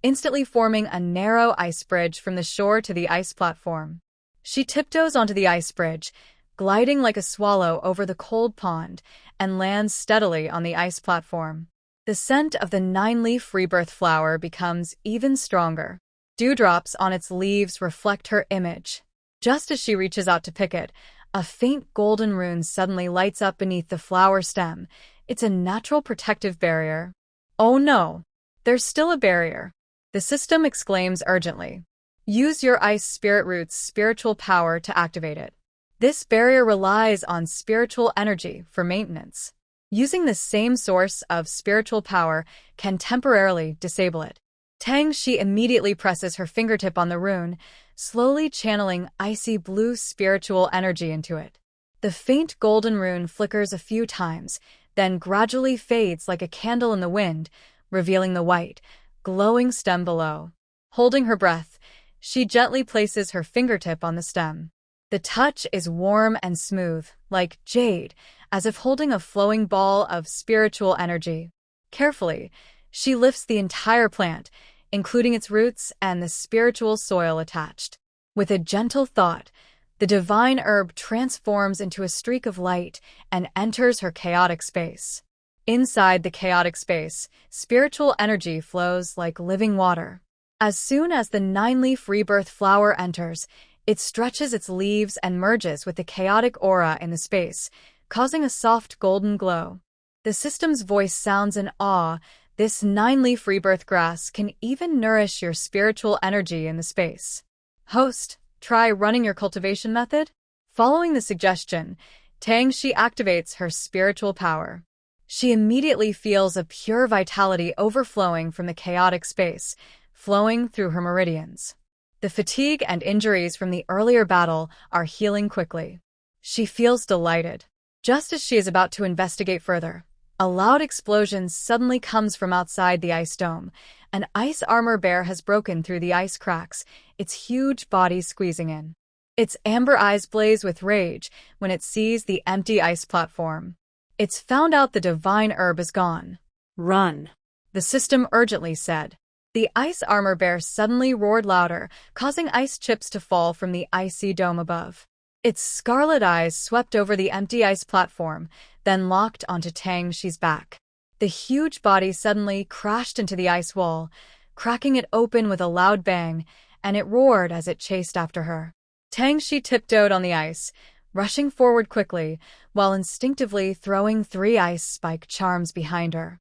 instantly forming a narrow ice bridge from the shore to the ice platform. She tiptoes onto the ice bridge, gliding like a swallow over the cold pond, and lands steadily on the ice platform. The scent of the 9-leaf rebirth flower becomes even stronger. Dewdrops on its leaves reflect her image. Just as she reaches out to pick it, a faint golden rune suddenly lights up beneath the flower stem. It's a natural protective barrier. Oh no! There's still a barrier. The system exclaims urgently. Use your ice spirit root's spiritual power to activate it. This barrier relies on spiritual energy for maintenance. Using the same source of spiritual power can temporarily disable it. Tangshi immediately presses her fingertip on the rune, slowly channeling icy blue spiritual energy into it. The faint golden rune flickers a few times, then gradually fades like a candle in the wind, revealing the white, glowing stem below. Holding her breath, she gently places her fingertip on the stem. The touch is warm and smooth, like jade, as if holding a flowing ball of spiritual energy. Carefully, she lifts the entire plant, including its roots and the spiritual soil attached. With a gentle thought, the divine herb transforms into a streak of light and enters her chaotic space. Inside the chaotic space, spiritual energy flows like living water. As soon as the 9-leaf rebirth flower enters, it stretches its leaves and merges with the chaotic aura in the space, causing a soft golden glow. The system's voice sounds in awe. This 9-leaf rebirth grass can even nourish your spiritual energy in the space. Host, try running your cultivation method? Following the suggestion, Tangshi activates her spiritual power. She immediately feels a pure vitality overflowing from the chaotic space, flowing through her meridians. The fatigue and injuries from the earlier battle are healing quickly. She feels delighted. Just as she is about to investigate further, a loud explosion suddenly comes from outside the ice dome. An ice armor bear has broken through the ice cracks, its huge body squeezing in. Its amber eyes blaze with rage when it sees the empty ice platform. It's found out the divine herb is gone. Run, The system urgently said. The ice armor bear suddenly roared louder, causing ice chips to fall from the icy dome above. Its scarlet eyes swept over the empty ice platform, then locked onto Tangshi's back. The huge body suddenly crashed into the ice wall, cracking it open with a loud bang, and it roared as it chased after her. Tangshi tiptoed on the ice, rushing forward quickly, while instinctively throwing 3 ice spike charms behind her.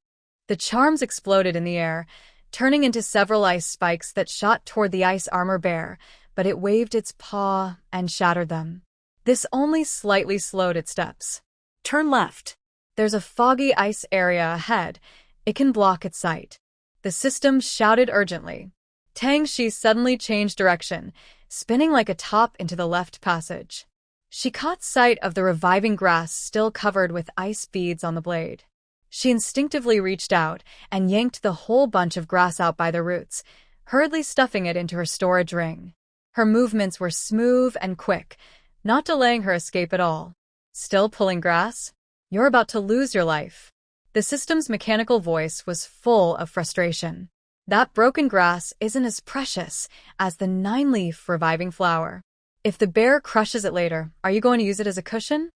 The charms exploded in the air, turning into several ice spikes that shot toward the ice armor bear, but it waved its paw and shattered them. This only slightly slowed its steps. turn left. There's a foggy ice area ahead. It can block its sight. The system shouted urgently. Tangshi suddenly changed direction, spinning like a top into the left passage. She caught sight of the reviving grass still covered with ice beads on the blade. She instinctively reached out and yanked the whole bunch of grass out by the roots, hurriedly stuffing it into her storage ring. Her movements were smooth and quick, not delaying her escape at all. Still pulling grass? You're about to lose your life. The system's mechanical voice was full of frustration. That broken grass isn't as precious as the 9-leaf reviving flower. If the bear crushes it later, are you going to use it as a cushion?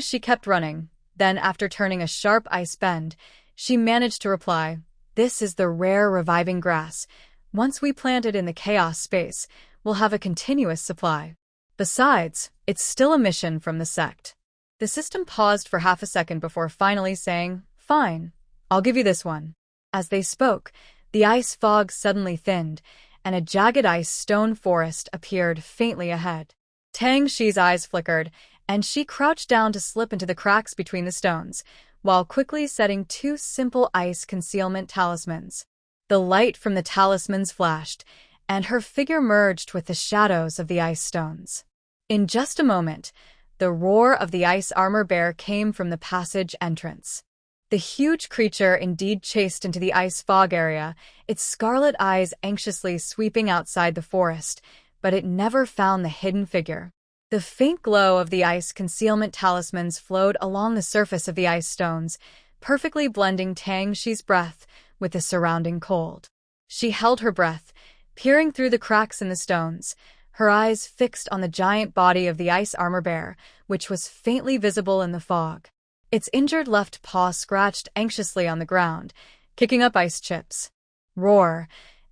She kept running. Then, after turning a sharp ice bend, she managed to reply, "This is the rare reviving grass. Once we plant it in the chaos space, we'll have a continuous supply. Besides, it's still a mission from the sect." The system paused for half a second before finally saying, "Fine, I'll give you this one." As they spoke, the ice fog suddenly thinned, and a jagged ice stone forest appeared faintly ahead. Tangshi's eyes flickered, and she crouched down to slip into the cracks between the stones, while quickly setting 2 simple ice concealment talismans. The light from the talismans flashed, and her figure merged with the shadows of the ice stones. In just a moment, the roar of the ice armor bear came from the passage entrance. The huge creature indeed chased into the ice fog area, its scarlet eyes anxiously sweeping outside the forest, but it never found the hidden figure. The faint glow of the ice concealment talismans flowed along the surface of the ice stones, perfectly blending Tang Xi's breath with the surrounding cold. She held her breath, peering through the cracks in the stones, her eyes fixed on the giant body of the ice armor bear, which was faintly visible in the fog. Its injured left paw scratched anxiously on the ground, kicking up ice chips. Roar!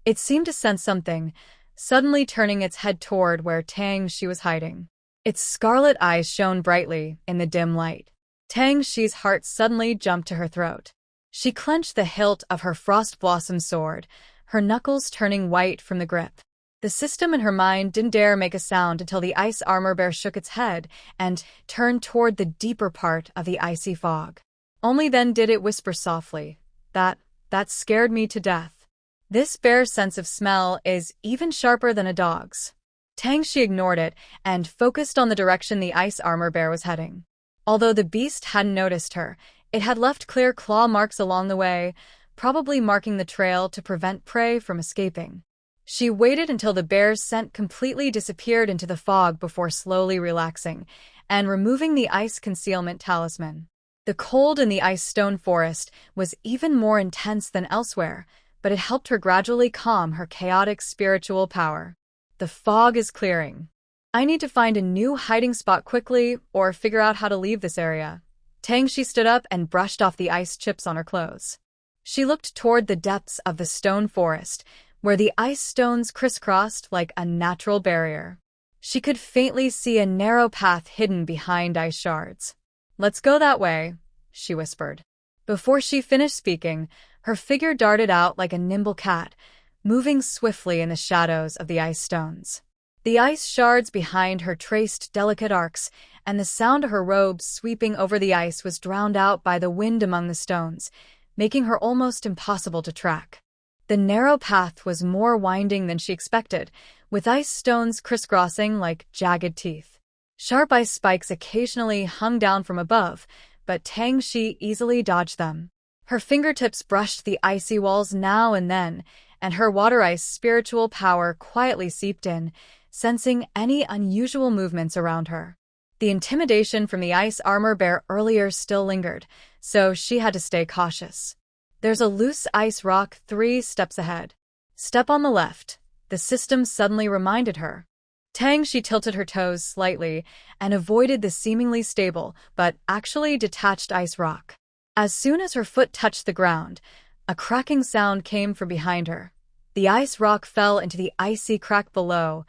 It seemed to sense something, suddenly turning its head toward where Tang Xi was hiding. Its scarlet eyes shone brightly in the dim light. Tang Xi's heart suddenly jumped to her throat. She clenched the hilt of her frost blossom sword, her knuckles turning white from the grip. The system in her mind didn't dare make a sound until the ice armor bear shook its head and turned toward the deeper part of the icy fog. Only then did it whisper softly, That scared me to death. This bear's sense of smell is even sharper than a dog's. Tang Xi ignored it and focused on the direction the ice armor bear was heading. Although the beast hadn't noticed her, it had left clear claw marks along the way, probably marking the trail to prevent prey from escaping. She waited until the bear's scent completely disappeared into the fog before slowly relaxing and removing the ice concealment talisman. The cold in the ice stone forest was even more intense than elsewhere, but it helped her gradually calm her chaotic spiritual power. The fog is clearing. I need to find a new hiding spot quickly or figure out how to leave this area. Tang Xi stood up and brushed off the ice chips on her clothes. She looked toward the depths of the stone forest, where the ice stones crisscrossed like a natural barrier. She could faintly see a narrow path hidden behind ice shards. "Let's go that way," she whispered. Before she finished speaking, her figure darted out like a nimble cat, moving swiftly in the shadows of the ice stones. The ice shards behind her traced delicate arcs, and the sound of her robes sweeping over the ice was drowned out by the wind among the stones, making her almost impossible to track. The narrow path was more winding than she expected, with ice stones crisscrossing like jagged teeth. Sharp ice spikes occasionally hung down from above, but Tang Xi easily dodged them. Her fingertips brushed the icy walls now and then, and her water ice spiritual power quietly seeped in, sensing any unusual movements around her. The intimidation from the ice armor bear earlier still lingered, so she had to stay cautious. "There's a loose ice rock 3 steps ahead. Step on the left," the system suddenly reminded her. Tang Xi tilted her toes slightly and avoided the seemingly stable but actually detached ice rock. As soon as her foot touched the ground, a cracking sound came from behind her. The ice rock fell into the icy crack below,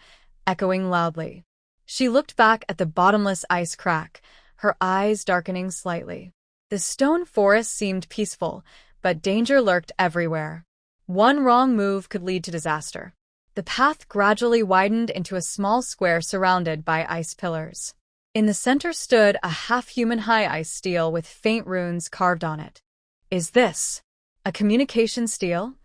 echoing loudly. She looked back at the bottomless ice crack, her eyes darkening slightly. The stone forest seemed peaceful, but danger lurked everywhere. One wrong move could lead to disaster. The path gradually widened into a small square surrounded by ice pillars. In the center stood a half-human-high ice stele with faint runes carved on it. "Is this a communication stele?"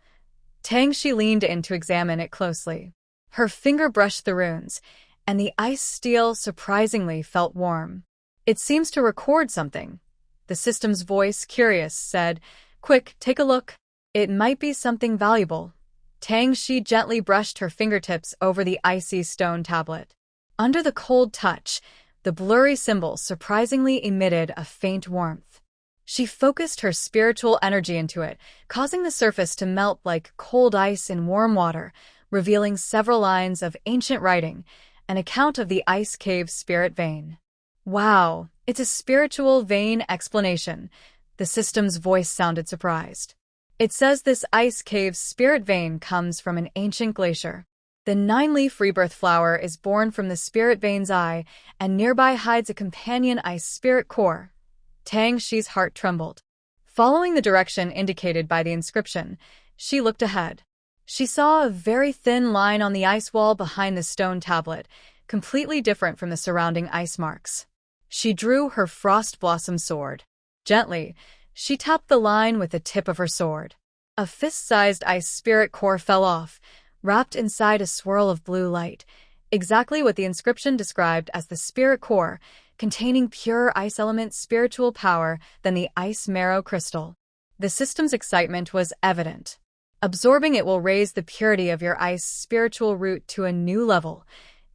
Tang Xi leaned in to examine it closely. Her finger brushed the runes, and the ice stele surprisingly felt warm. "It seems to record something," the system's voice, curious, said. "Quick, take a look. It might be something valuable." Tang Xi gently brushed her fingertips over the icy stone tablet. Under the cold touch, the blurry symbol surprisingly emitted a faint warmth. She focused her spiritual energy into it, causing the surface to melt like cold ice in warm water, revealing several lines of ancient writing, an account of the ice cave spirit vein. "Wow, it's a spiritual vein explanation," the system's voice sounded surprised. "It says this ice cave's spirit vein comes from an ancient glacier. The 9-leaf rebirth flower is born from the spirit vein's eye, and nearby hides a companion ice spirit core." Tang Xi's heart trembled. Following the direction indicated by the inscription, she looked ahead. She saw a very thin line on the ice wall behind the stone tablet, completely different from the surrounding ice marks. She drew her frost blossom sword. Gently, she tapped the line with the tip of her sword. A fist-sized ice spirit core fell off, wrapped inside a swirl of blue light, exactly what the inscription described as the spirit core, containing pure ice element spiritual power than the ice marrow crystal. The system's excitement was evident. Absorbing it will raise the purity of your ice spiritual root to a new level.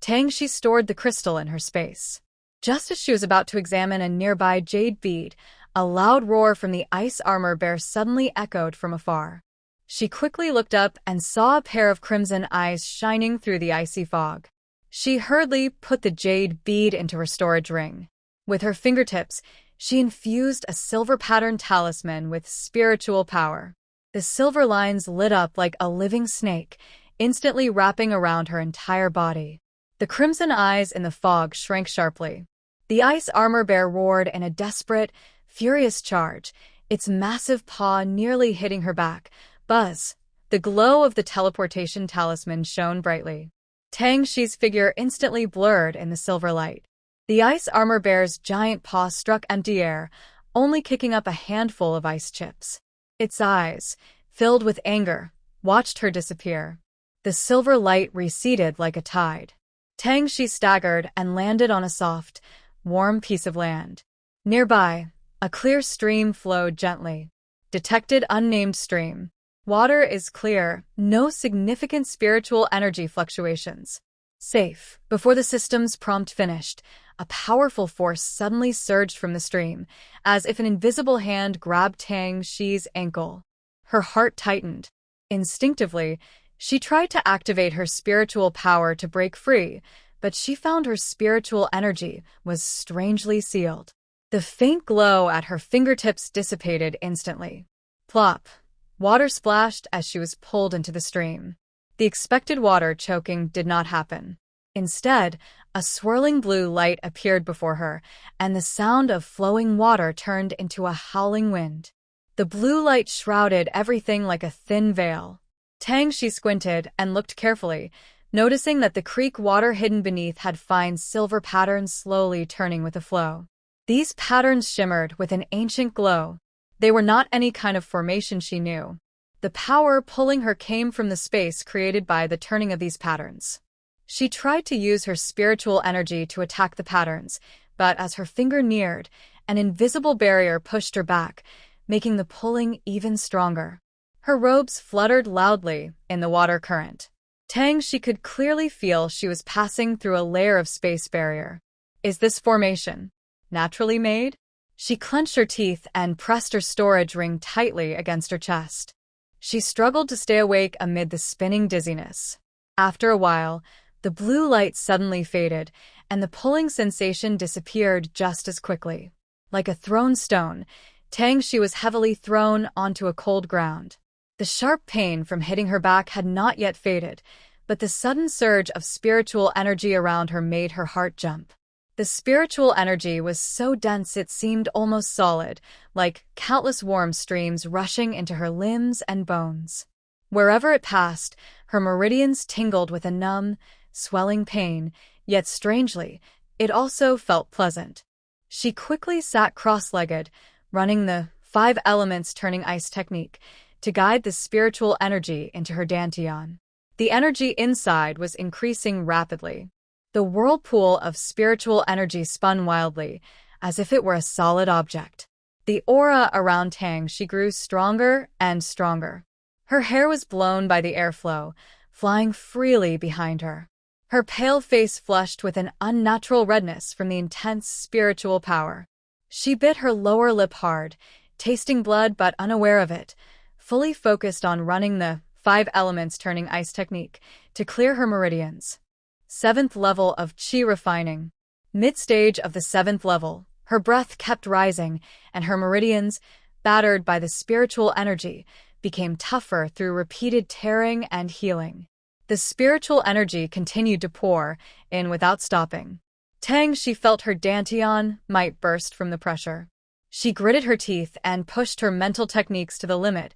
She stored the crystal in her space. Just as she was about to examine a nearby jade bead, a loud roar from the ice armor bear suddenly echoed from afar. She quickly looked up and saw a pair of crimson eyes shining through the icy fog. She hurriedly put the jade bead into her storage ring. With her fingertips, she infused a silver-patterned talisman with spiritual power. The silver lines lit up like a living snake, instantly wrapping around her entire body. The crimson eyes in the fog shrank sharply. The ice armor bear roared in a desperate, furious charge, its massive paw nearly hitting her back. Buzz! The glow of the teleportation talisman shone brightly. Tang Xi's figure instantly blurred in the silver light. The ice armor bear's giant paw struck empty air, only kicking up a handful of ice chips. Its eyes, filled with anger, watched her disappear. The silver light receded like a tide. Tang Xi staggered and landed on a soft, warm piece of land. Nearby, a clear stream flowed gently. Detected unnamed stream. Water is clear, no significant spiritual energy fluctuations. Safe. Before the system's prompt finished, a powerful force suddenly surged from the stream, as if an invisible hand grabbed Tang Xi's ankle. Her heart tightened. Instinctively, she tried to activate her spiritual power to break free, but she found her spiritual energy was strangely sealed. The faint glow at her fingertips dissipated instantly. Plop! Water splashed as she was pulled into the stream. The expected water choking did not happen. Instead, a swirling blue light appeared before her, and the sound of flowing water turned into a howling wind. The blue light shrouded everything like a thin veil. Tang Xi squinted and looked carefully, noticing that the creek water hidden beneath had fine silver patterns slowly turning with the flow. These patterns shimmered with an ancient glow. They were not any kind of formation she knew. The power pulling her came from the space created by the turning of these patterns. She tried to use her spiritual energy to attack the patterns, but as her finger neared, an invisible barrier pushed her back, making the pulling even stronger. Her robes fluttered loudly in the water current. Tang Xi could clearly feel she was passing through a layer of space barrier. Is this formation naturally made? She clenched her teeth and pressed her storage ring tightly against her chest. She struggled to stay awake amid the spinning dizziness. After a while, the blue light suddenly faded, and the pulling sensation disappeared just as quickly. Like a thrown stone, Tang Xi was heavily thrown onto a cold ground. The sharp pain from hitting her back had not yet faded, but the sudden surge of spiritual energy around her made her heart jump. The spiritual energy was so dense it seemed almost solid, like countless warm streams rushing into her limbs and bones. Wherever it passed, her meridians tingled with a numb, swelling pain, yet strangely, it also felt pleasant. She quickly sat cross-legged, running the 5 elements turning ice technique to guide the spiritual energy into her dantian. The energy inside was increasing rapidly. The whirlpool of spiritual energy spun wildly, as if it were a solid object. The aura around Tang Xi grew stronger and stronger. Her hair was blown by the airflow, flying freely behind her. Her pale face flushed with an unnatural redness from the intense spiritual power. She bit her lower lip hard, tasting blood but unaware of it, fully focused on running the 5 elements turning ice technique to clear her meridians. 7th level of Qi refining. Mid-stage of the 7th level, her breath kept rising, and her meridians, battered by the spiritual energy, became tougher through repeated tearing and healing. The spiritual energy continued to pour in without stopping. Tang Xi felt her dantian might burst from the pressure. She gritted her teeth and pushed her mental techniques to the limit,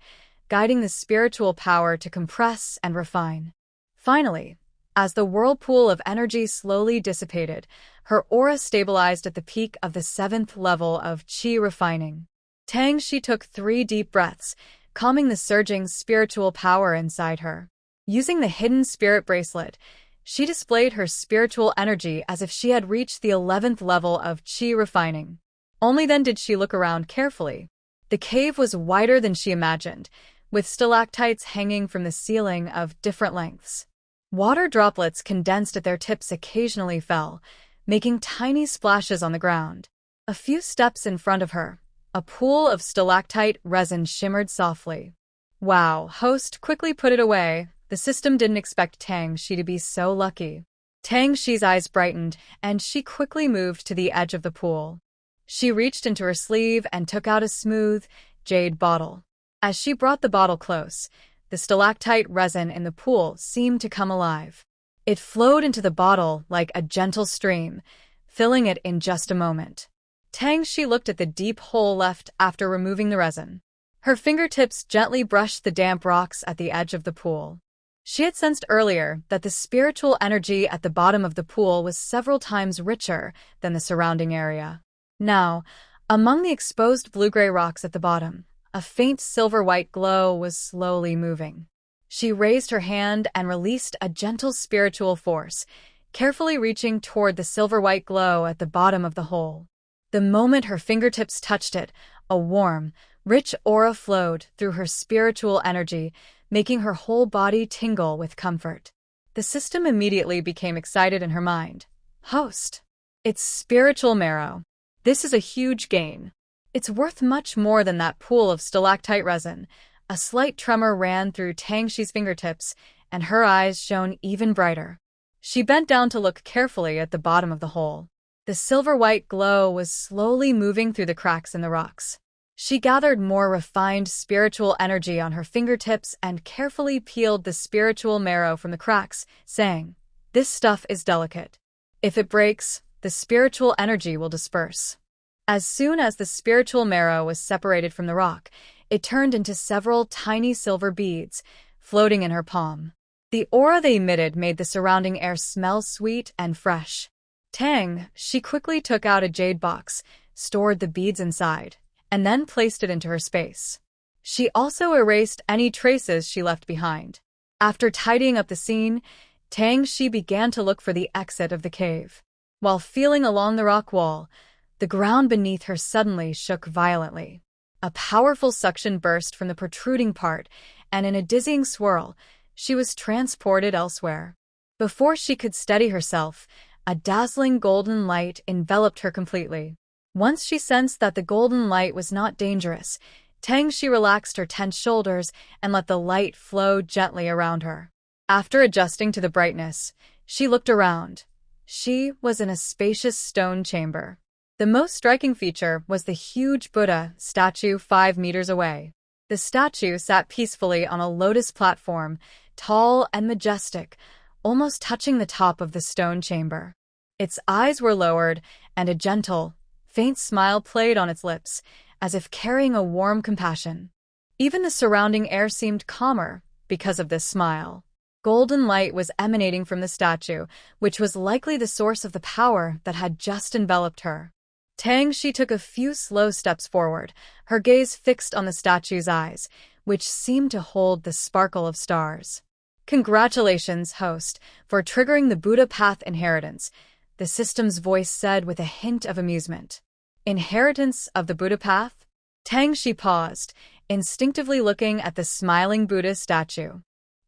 guiding the spiritual power to compress and refine. Finally, as the whirlpool of energy slowly dissipated, her aura stabilized at the peak of the 7th level of Qi refining. Tang Xi took 3 deep breaths, calming the surging spiritual power inside her. Using the hidden spirit bracelet, she displayed her spiritual energy as if she had reached the 11th level of chi refining. Only then did she look around carefully. The cave was wider than she imagined, with stalactites hanging from the ceiling of different lengths. Water droplets condensed at their tips occasionally fell, making tiny splashes on the ground. A few steps in front of her, a pool of stalactite resin shimmered softly. Wow, host quickly put it away. The system didn't expect Tang Shi to be so lucky. Tang Shi's eyes brightened, and she quickly moved to the edge of the pool. She reached into her sleeve and took out a smooth, jade bottle. As she brought the bottle close, the stalactite resin in the pool seemed to come alive. It flowed into the bottle like a gentle stream, filling it in just a moment. Tang Shi looked at the deep hole left after removing the resin. Her fingertips gently brushed the damp rocks at the edge of the pool. She had sensed earlier that the spiritual energy at the bottom of the pool was several times richer than the surrounding area. Now, among the exposed blue-gray rocks at the bottom, a faint silver-white glow was slowly moving. She raised her hand and released a gentle spiritual force, carefully reaching toward the silver-white glow at the bottom of the hole. The moment her fingertips touched it, a warm, rich aura flowed through her spiritual energy, making her whole body tingle with comfort. The system immediately became excited in her mind. Host. It's spiritual marrow. This is a huge gain. It's worth much more than that pool of stalactite resin. A slight tremor ran through Tang Shi's fingertips, and her eyes shone even brighter. She bent down to look carefully at the bottom of the hole. The silver-white glow was slowly moving through the cracks in the rocks. She gathered more refined spiritual energy on her fingertips and carefully peeled the spiritual marrow from the cracks, saying, "This stuff is delicate. If it breaks, the spiritual energy will disperse." As soon as the spiritual marrow was separated from the rock, it turned into several tiny silver beads, floating in her palm. The aura they emitted made the surrounding air smell sweet and fresh. She quickly took out a jade box, stored the beads inside, and then placed it into her space. She also erased any traces she left behind. After tidying up the scene, Tang Shi began to look for the exit of the cave. While feeling along the rock wall, the ground beneath her suddenly shook violently. A powerful suction burst from the protruding part, and in a dizzying swirl, she was transported elsewhere. Before she could steady herself, a dazzling golden light enveloped her completely. Once she sensed that the golden light was not dangerous, Tang Shi relaxed her tense shoulders and let the light flow gently around her. After adjusting to the brightness, she looked around. She was in a spacious stone chamber. The most striking feature was the huge Buddha statue 5 meters away. The statue sat peacefully on a lotus platform, tall and majestic, almost touching the top of the stone chamber. Its eyes were lowered, and a gentle, faint smile played on its lips, as if carrying a warm compassion. Even the surrounding air seemed calmer because of this smile. Golden light was emanating from the statue, which was likely the source of the power that had just enveloped her. Tang Shi took a few slow steps forward, her gaze fixed on the statue's eyes, which seemed to hold the sparkle of stars. "Congratulations, host, for triggering the Buddha Path inheritance," the system's voice said with a hint of amusement. "Inheritance of the Buddha Path?" Tang Shi paused, instinctively looking at the smiling Buddha statue.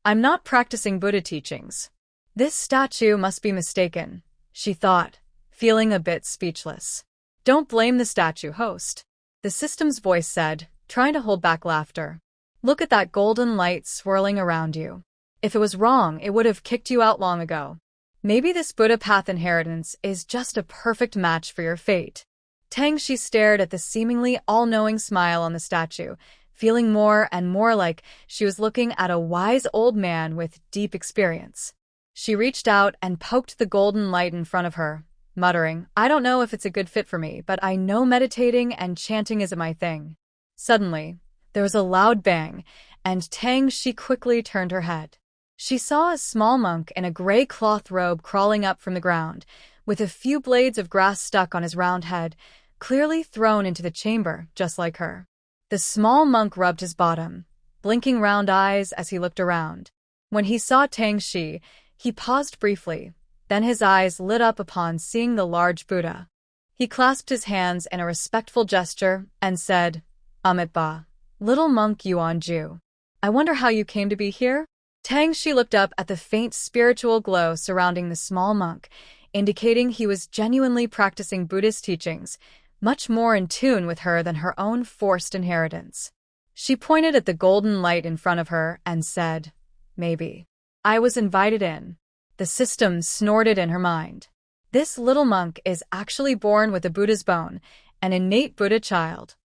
"I'm not practicing Buddha teachings. This statue must be mistaken," she thought, feeling a bit speechless. "Don't blame the statue, host," the system's voice said, trying to hold back laughter. "Look at that golden light swirling around you. If it was wrong, it would have kicked you out long ago. Maybe this Buddha Path inheritance is just a perfect match for your fate." Tang Shi stared at the seemingly all-knowing smile on the statue, feeling more and more like she was looking at a wise old man with deep experience. She reached out and poked the golden light in front of her, muttering, "I don't know if it's a good fit for me, but I know meditating and chanting isn't my thing." Suddenly, there was a loud bang, and Tang Shi quickly turned her head. She saw a small monk in a gray cloth robe crawling up from the ground, with a few blades of grass stuck on his round head, clearly thrown into the chamber, just like her. The small monk rubbed his bottom, blinking round eyes as he looked around. When he saw Tang Shi, he paused briefly, then his eyes lit up upon seeing the large Buddha. He clasped his hands in a respectful gesture and said, Amitabha, little monk Yuan Ju. I wonder how you came to be here? Tang Shi looked up at the faint spiritual glow surrounding the small monk, indicating he was genuinely practicing Buddhist teachings, much more in tune with her than her own forced inheritance. She pointed at the golden light in front of her and said, Maybe. I was invited in. The system snorted in her mind. This little monk is actually born with a Buddha's bone, an innate Buddha child.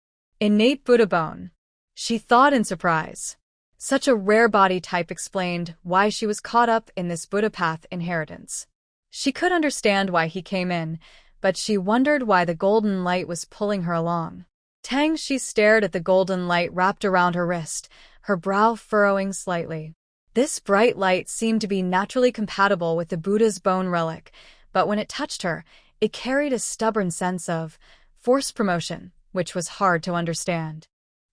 Innate Buddha bone. She thought in surprise. Such a rare body type explained why she was caught up in this Buddha path inheritance. She could understand why he came in, but she wondered why the golden light was pulling her along. Tang Shi stared at the golden light wrapped around her wrist, her brow furrowing slightly. This bright light seemed to be naturally compatible with the Buddha's bone relic, but when it touched her, it carried a stubborn sense of forced promotion, which was hard to understand.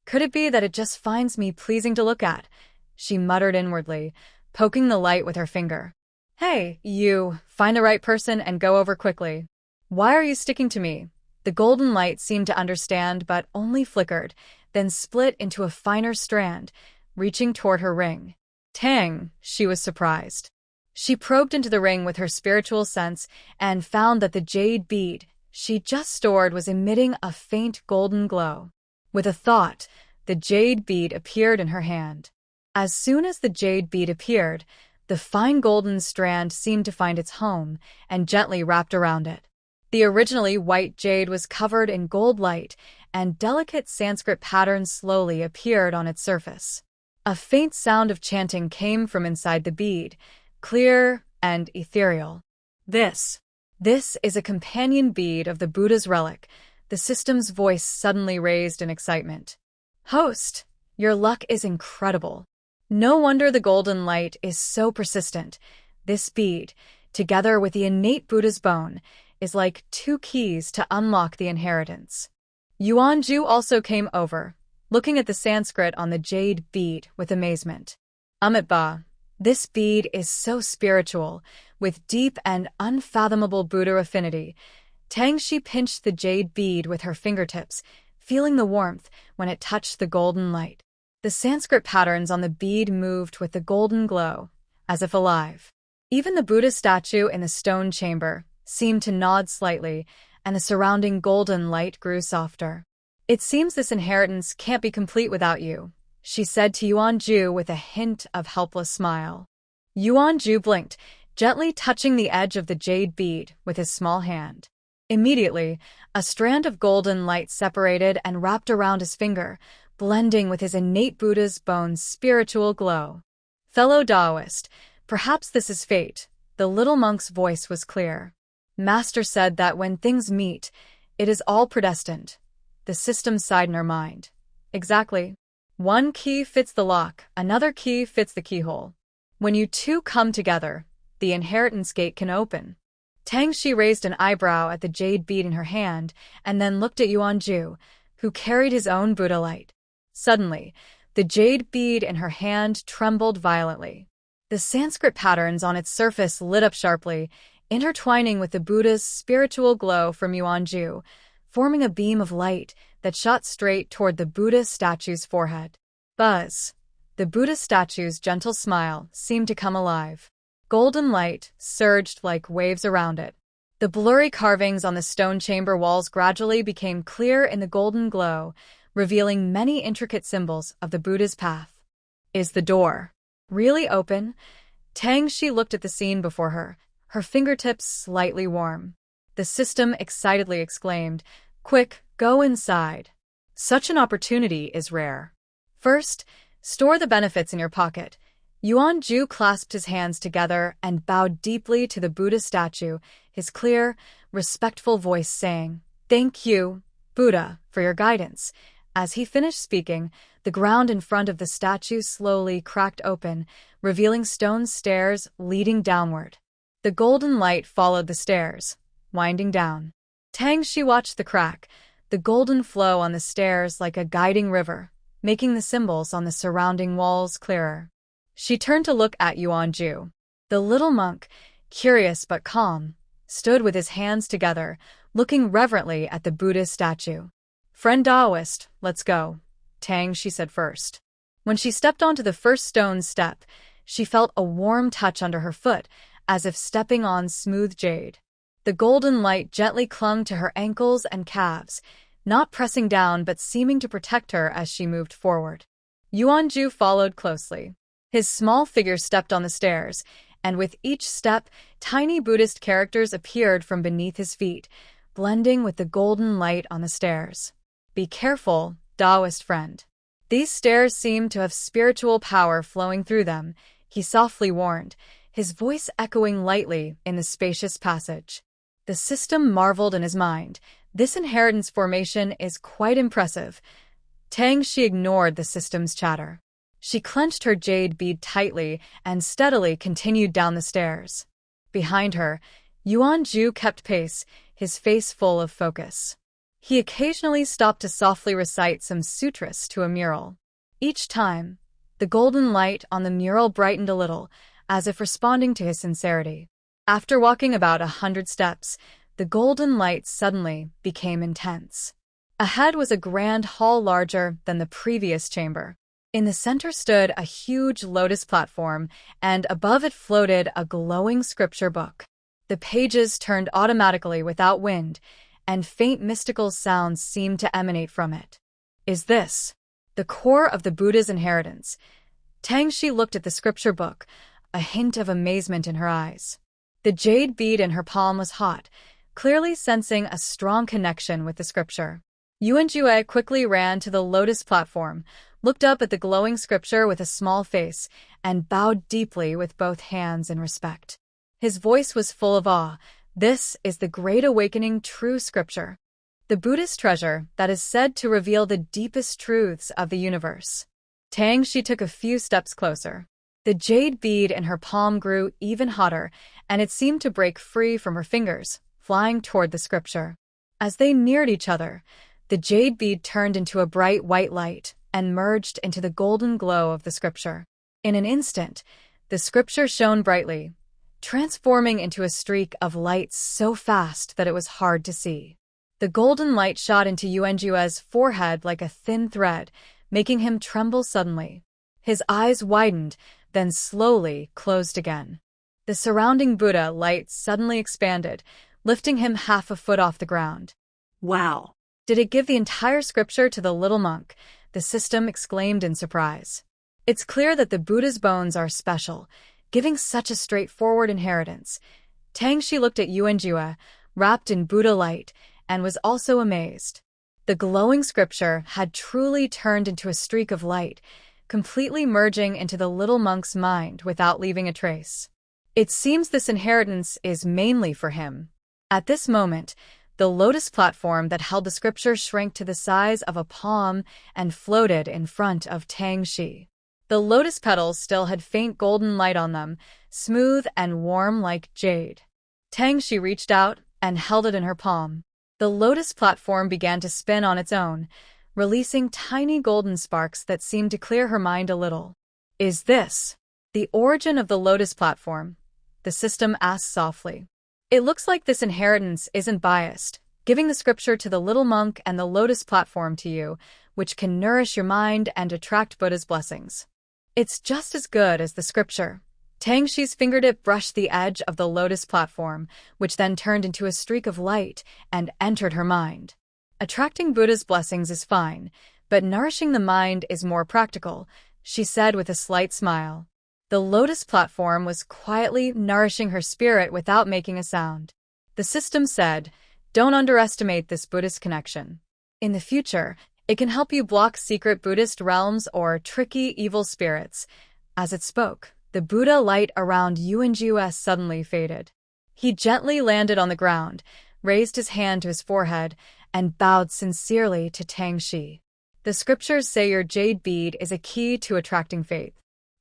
Could it be that it just finds me pleasing to look at? She muttered inwardly, poking the light with her finger. Hey, you, find the right person and go over quickly. Why are you sticking to me? The golden light seemed to understand but only flickered, then split into a finer strand, reaching toward her ring. Tang, she was surprised. She probed into the ring with her spiritual sense and found that the jade bead she just stored was emitting a faint golden glow. With a thought, the jade bead appeared in her hand. As soon as the jade bead appeared, the fine golden strand seemed to find its home and gently wrapped around it. The originally white jade was covered in gold light, and delicate Sanskrit patterns slowly appeared on its surface. A faint sound of chanting came from inside the bead, clear and ethereal. This is a companion bead of the Buddha's relic. The system's voice suddenly raised in excitement. Host, your luck is incredible. No wonder the golden light is so persistent. This bead, together with the innate Buddha's bone, is like two keys to unlock the inheritance. Yuan Ju also came over, looking at the Sanskrit on the jade bead with amazement. Amitabha, this bead is so spiritual, with deep and unfathomable Buddha affinity. Tang Shi pinched the jade bead with her fingertips, feeling the warmth when it touched the golden light. The Sanskrit patterns on the bead moved with the golden glow, as if alive. Even the Buddha statue in the stone chamber seemed to nod slightly, and the surrounding golden light grew softer. It seems this inheritance can't be complete without you, she said to Yuan Ju with a hint of helpless smile. Yuan Ju blinked, gently touching the edge of the jade bead with his small hand. Immediately, a strand of golden light separated and wrapped around his finger, blending with his innate Buddha's bone's spiritual glow. Fellow Taoist, perhaps this is fate. The little monk's voice was clear. Master said that when things meet, it is all predestined. The system sighed in her mind. Exactly. One key fits the lock, another key fits the keyhole. When you two come together, the inheritance gate can open. Tang Shi raised an eyebrow at the jade bead in her hand and then looked at Yuan Ju, who carried his own Buddha light. Suddenly, the jade bead in her hand trembled violently. The Sanskrit patterns on its surface lit up sharply, intertwining with the Buddha's spiritual glow from Yuan Ju, forming a beam of light that shot straight toward the Buddha statue's forehead. Buzz! The Buddha statue's gentle smile seemed to come alive. Golden light surged like waves around it. The blurry carvings on the stone chamber walls gradually became clear in the golden glow, revealing many intricate symbols of the Buddha's path. Is the door really open? Tang Shi looked at the scene before her, her fingertips slightly warm. The system excitedly exclaimed, Quick, go inside. Such an opportunity is rare. First, store the benefits in your pocket. Yuan Ju clasped his hands together and bowed deeply to the Buddha statue, his clear, respectful voice saying, Thank you, Buddha, for your guidance. As he finished speaking, the ground in front of the statue slowly cracked open, revealing stone stairs leading downward. The golden light followed the stairs, winding down. Tang Shi watched the crack, the golden flow on the stairs like a guiding river, making the symbols on the surrounding walls clearer. She turned to look at Yuanju. The little monk, curious but calm, stood with his hands together, looking reverently at the Buddhist statue. "Friend Taoist, let's go," Tang, she said first. When she stepped onto the first stone step, she felt a warm touch under her foot, as if stepping on smooth jade. The golden light gently clung to her ankles and calves, not pressing down but seeming to protect her as she moved forward. Yuanju followed closely. His small figure stepped on the stairs, and with each step, tiny Buddhist characters appeared from beneath his feet, blending with the golden light on the stairs. "Be careful, Taoist friend. These stairs seem to have spiritual power flowing through them," he softly warned, his voice echoing lightly in the spacious passage. The system marveled in his mind. This inheritance formation is quite impressive. Tang, she ignored the system's chatter. She clenched her jade bead tightly and steadily continued down the stairs. Behind her, Yuanju kept pace, his face full of focus. He occasionally stopped to softly recite some sutras to a mural. Each time, the golden light on the mural brightened a little, as if responding to his sincerity. After walking about 100 steps, the golden light suddenly became intense. Ahead was a grand hall larger than the previous chamber. In the center stood a huge lotus platform, and above it floated a glowing scripture book. The pages turned automatically without wind, and faint mystical sounds seemed to emanate from it. "Is this the core of the Buddha's inheritance?" Tangxi looked at the scripture book, a hint of amazement in her eyes. The jade bead in her palm was hot, clearly sensing a strong connection with the scripture. Yuanjue quickly ran to the lotus platform, looked up at the glowing scripture with a small face, and bowed deeply with both hands in respect. His voice was full of awe. "This is the Great Awakening true scripture, the Buddhist treasure that is said to reveal the deepest truths of the universe." Tangxi took a few steps closer. The jade bead in her palm grew even hotter, and it seemed to break free from her fingers, flying toward the scripture. As they neared each other, the jade bead turned into a bright white light and merged into the golden glow of the scripture. In an instant, the scripture shone brightly, transforming into a streak of light so fast that it was hard to see. The golden light shot into Yuanjue's forehead like a thin thread, making him tremble suddenly. His eyes widened, then slowly closed again. The surrounding Buddha light suddenly expanded, lifting him half a foot off the ground. Wow! "Did it give the entire scripture to the little monk?" the system exclaimed in surprise. "It's clear that the Buddha's bones are special, giving such a straightforward inheritance." Tangxi looked at Yuanjue, wrapped in Buddha light, and was also amazed. The glowing scripture had truly turned into a streak of light, completely merging into the little monk's mind without leaving a trace. It seems this inheritance is mainly for him. At this moment, the lotus platform that held the scripture shrank to the size of a palm and floated in front of Tangxi. The lotus petals still had faint golden light on them, smooth and warm like jade. Tangxi reached out and held it in her palm. The lotus platform began to spin on its own, releasing tiny golden sparks that seemed to clear her mind a little. "Is this the origin of the lotus platform?" the system asked softly. "It looks like this inheritance isn't biased, giving the scripture to the little monk and the lotus platform to you, which can nourish your mind and attract Buddha's blessings. It's just as good as the scripture." Tangxi's fingertip brushed the edge of the lotus platform, which then turned into a streak of light and entered her mind. "Attracting Buddha's blessings is fine, but nourishing the mind is more practical," she said with a slight smile. The lotus platform was quietly nourishing her spirit without making a sound. The system said, "Don't underestimate this Buddhist connection. In the future, it can help you block secret Buddhist realms or tricky evil spirits." As it spoke, the Buddha light around Yuanjue suddenly faded. He gently landed on the ground, raised his hand to his forehead, and bowed sincerely to Tangxi. "The scriptures say your jade bead is a key to attracting faith.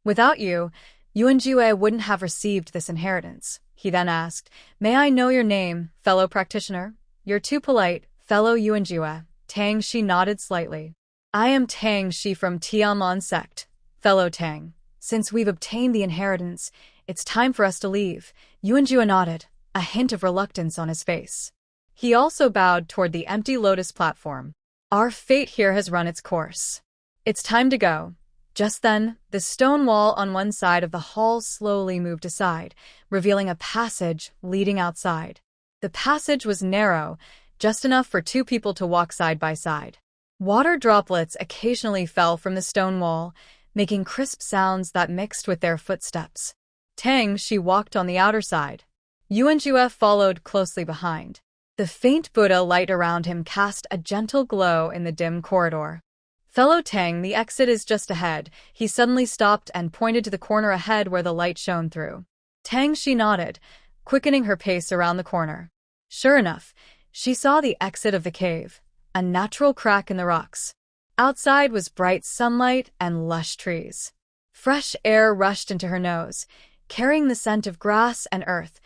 Without you, Yuanjue wouldn't have received this inheritance." He then asked, "May I know your name, fellow practitioner?" "You're too polite, fellow Yuanjue." Tangxi nodded slightly. "I am Tangxi from Tianlan sect, fellow Tang," Since we've obtained the inheritance, it's time for us to leave. Yuanjue nodded, a hint of reluctance on his face. He also bowed toward the empty lotus platform. Our fate here has run its course. It's time to go. Just then, the stone wall on one side of the hall slowly moved aside, revealing a passage leading outside. The passage was narrow, just enough for two people to walk side by side. Water droplets occasionally fell from the stone wall, making crisp sounds that mixed with their footsteps. Tang Shi walked on the outer side. Yuanjue followed closely behind. The faint Buddha light around him cast a gentle glow in the dim corridor. Fellow Tang, the exit is just ahead. He suddenly stopped and pointed to the corner ahead where the light shone through. Tang Shi nodded, quickening her pace around the corner. Sure enough, she saw the exit of the cave, a natural crack in the rocks. Outside was bright sunlight and lush trees. Fresh air rushed into her nose, carrying the scent of grass and earth,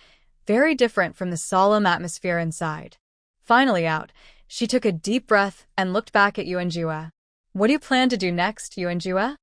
very different from the solemn atmosphere inside. Finally out, she took a deep breath and looked back at Yuanjue. What do you plan to do next, Yuanjue?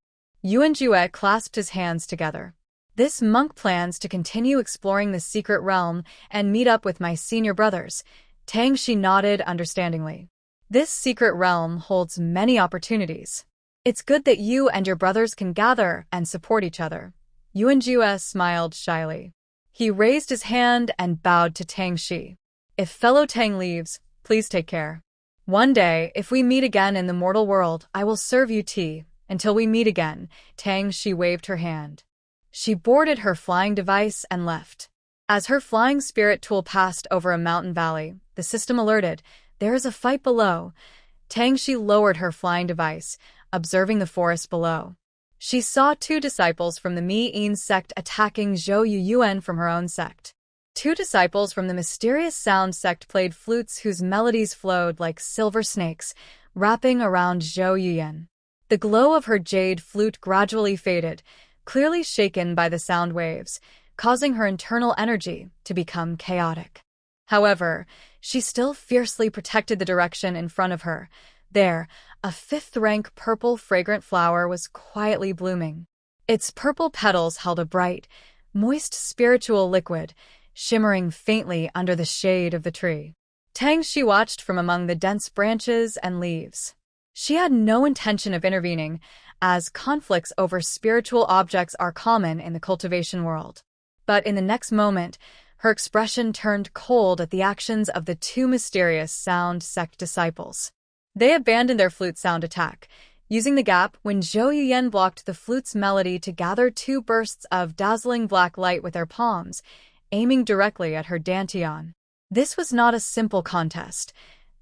Yuanjue clasped his hands together. This monk plans to continue exploring the secret realm and meet up with my senior brothers. Tang Shi nodded understandingly. This secret realm holds many opportunities. It's good that you and your brothers can gather and support each other. Yuanjue smiled shyly. He raised his hand and bowed to Tang Shi. If fellow Tang leaves, please take care. One day, if we meet again in the mortal world, I will serve you tea. Until we meet again, Tang Shi waved her hand. She boarded her flying device and left. As her flying spirit tool passed over a mountain valley, the system alerted, there is a fight below. Tang Shi lowered her flying device, observing the forest below. She saw two disciples from the Mi-In sect attacking Zhou Yuyan from her own sect. Two disciples from the mysterious sound sect played flutes whose melodies flowed like silver snakes, wrapping around Zhou Yuyan. The glow of her jade flute gradually faded, clearly shaken by the sound waves, causing her internal energy to become chaotic. However, she still fiercely protected the direction in front of her. There, a fifth-rank purple fragrant flower was quietly blooming. Its purple petals held a bright, moist spiritual liquid, shimmering faintly under the shade of the tree. Tang Shi watched from among the dense branches and leaves. She had no intention of intervening, as conflicts over spiritual objects are common in the cultivation world. But in the next moment, her expression turned cold at the actions of the two mysterious sound sect disciples. They abandoned their flute sound attack, using the gap when Zhou Yuyan blocked the flute's melody to gather two bursts of dazzling black light with their palms, aiming directly at her dantian. This was not a simple contest.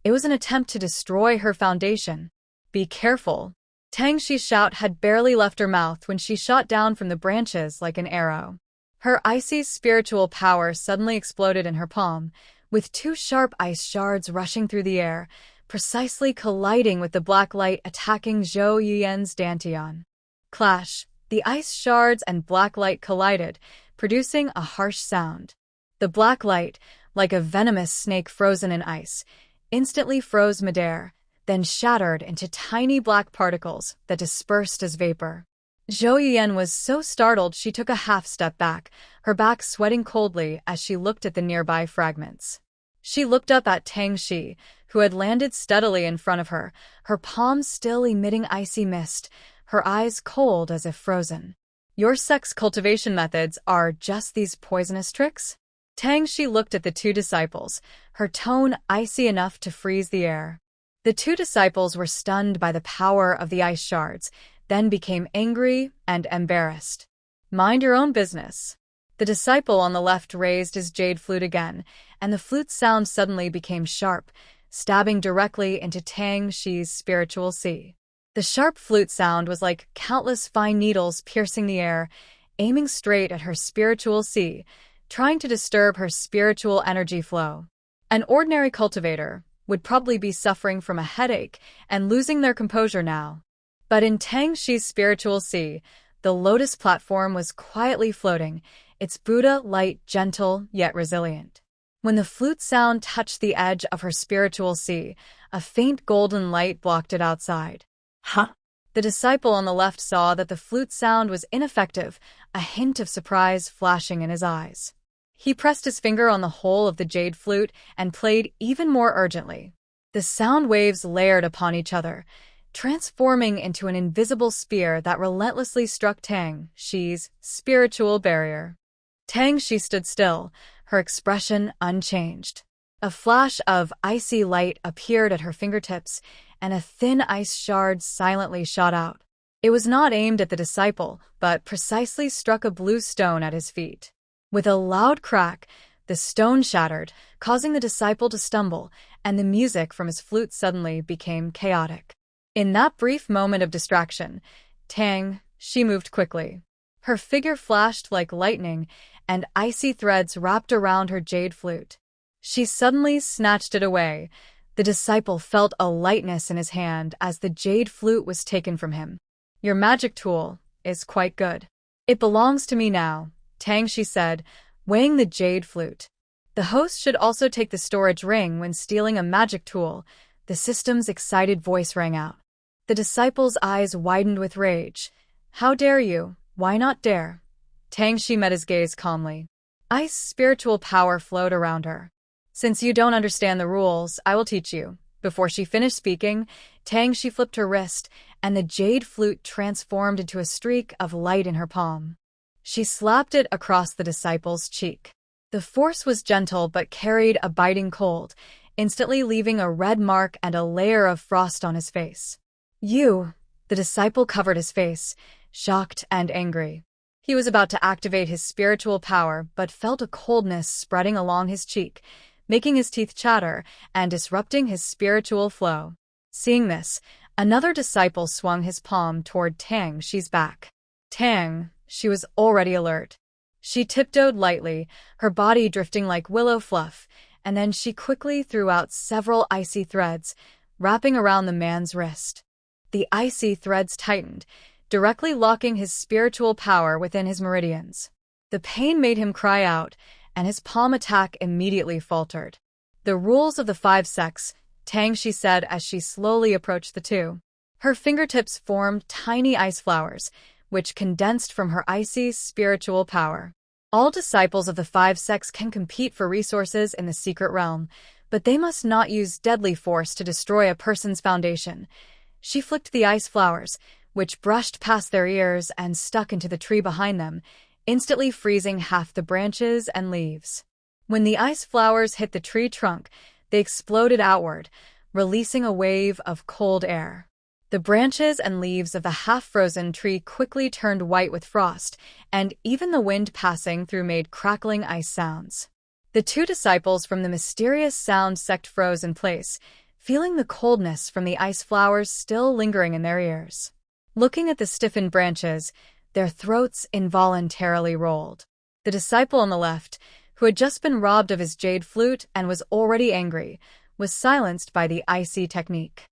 It was an attempt to destroy her foundation. Be careful. Tang Shi's shout had barely left her mouth when she shot down from the branches like an arrow. Her icy spiritual power suddenly exploded in her palm, with two sharp ice shards rushing through the air, precisely colliding with the black light attacking Zhou Yuyan's dantian. Clash! The ice shards and black light collided, producing a harsh sound. The black light, like a venomous snake frozen in ice, instantly froze midair, then shattered into tiny black particles that dispersed as vapor. Zhou Yuyan was so startled she took a half-step back, her back sweating coldly as she looked at the nearby fragments. She looked up at Tang Shi, who had landed steadily in front of her, her palms still emitting icy mist, her eyes cold as if frozen. Your sect's cultivation methods are just these poisonous tricks? Tang Shi looked at the two disciples, her tone icy enough to freeze the air. The two disciples were stunned by the power of the ice shards, then became angry and embarrassed. Mind your own business. The disciple on the left raised his jade flute again, and the flute's sound suddenly became sharp, stabbing directly into Tang Shi's spiritual sea. The sharp flute sound was like countless fine needles piercing the air, aiming straight at her spiritual sea, trying to disturb her spiritual energy flow. An ordinary cultivator would probably be suffering from a headache and losing their composure now. But in Tang Shi's spiritual sea, the lotus platform was quietly floating, its Buddha light gentle yet resilient. When the flute sound touched the edge of her spiritual sea, a faint golden light blocked it outside. Huh? The disciple on the left saw that the flute sound was ineffective, a hint of surprise flashing in his eyes. He pressed his finger on the hole of the jade flute and played even more urgently. The sound waves layered upon each other, transforming into an invisible spear that relentlessly struck Tang Shi's spiritual barrier. Tang Shi stood still, her expression unchanged. A flash of icy light appeared at her fingertips, and a thin ice shard silently shot out. It was not aimed at the disciple, but precisely struck a blue stone at his feet. With a loud crack, the stone shattered, causing the disciple to stumble, and the music from his flute suddenly became chaotic. In that brief moment of distraction, Tang Shi moved quickly. Her figure flashed like lightning, and icy threads wrapped around her jade flute. She suddenly snatched it away. The disciple felt a lightness in his hand as the jade flute was taken from him. "Your magic tool is quite good. It belongs to me now," Tang Shi said, weighing the jade flute. "The host should also take the storage ring when stealing a magic tool," the system's excited voice rang out. The disciple's eyes widened with rage. "How dare you? Why not dare?" Tang Shi met his gaze calmly. Ice spiritual power flowed around her. "Since you don't understand the rules, I will teach you." Before she finished speaking, Tang Shi flipped her wrist, and the jade flute transformed into a streak of light in her palm. She slapped it across the disciple's cheek. The force was gentle but carried a biting cold, instantly leaving a red mark and a layer of frost on his face. "You!" The disciple covered his face, shocked and angry. He was about to activate his spiritual power but felt a coldness spreading along his cheek, making his teeth chatter and disrupting his spiritual flow. Seeing this, another disciple swung his palm toward Tang Shi's back. Tang Shi was already alert. She tiptoed lightly, her body drifting like willow fluff, and then she quickly threw out several icy threads, wrapping around the man's wrist. The icy threads tightened, directly locking his spiritual power within his meridians. The pain made him cry out, and his palm attack immediately faltered. "The rules of the 5 sects," Tang Shi said as she slowly approached the two. Her fingertips formed tiny ice flowers, which condensed from her icy spiritual power. "All disciples of the 5 sects can compete for resources in the secret realm, but they must not use deadly force to destroy a person's foundation." She flicked the ice flowers, which brushed past their ears and stuck into the tree behind them, instantly freezing half the branches and leaves. When the ice flowers hit the tree trunk, they exploded outward, releasing a wave of cold air. The branches and leaves of the half-frozen tree quickly turned white with frost, and even the wind passing through made crackling ice sounds. The two disciples from the mysterious sound sect froze in place, feeling the coldness from the ice flowers still lingering in their ears. Looking at the stiffened branches, their throats involuntarily rolled. The disciple on the left, who had just been robbed of his jade flute and was already angry, was silenced by the icy technique.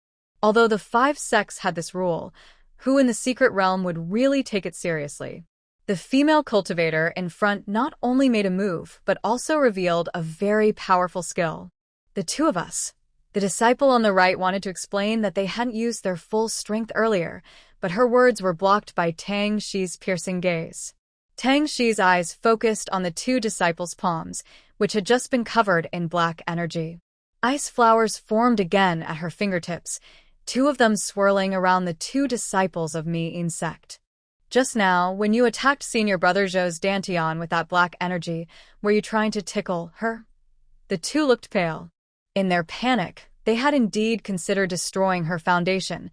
Although the 5 sects had this rule, who in the secret realm would really take it seriously? The female cultivator in front not only made a move, but also revealed a very powerful skill. "The two of us." The disciple on the right wanted to explain that they hadn't used their full strength earlier, but her words were blocked by Tang Shi's piercing gaze. Tang Shi's eyes focused on the two disciples' palms, which had just been covered in black energy. Ice flowers formed again at her fingertips, 2 of them swirling around the 2 disciples of Mi-In sect. "Just now, when you attacked senior brother Zhou's Dantian with that black energy, were you trying to tickle her?" The 2 looked pale. In their panic, they had indeed considered destroying her foundation,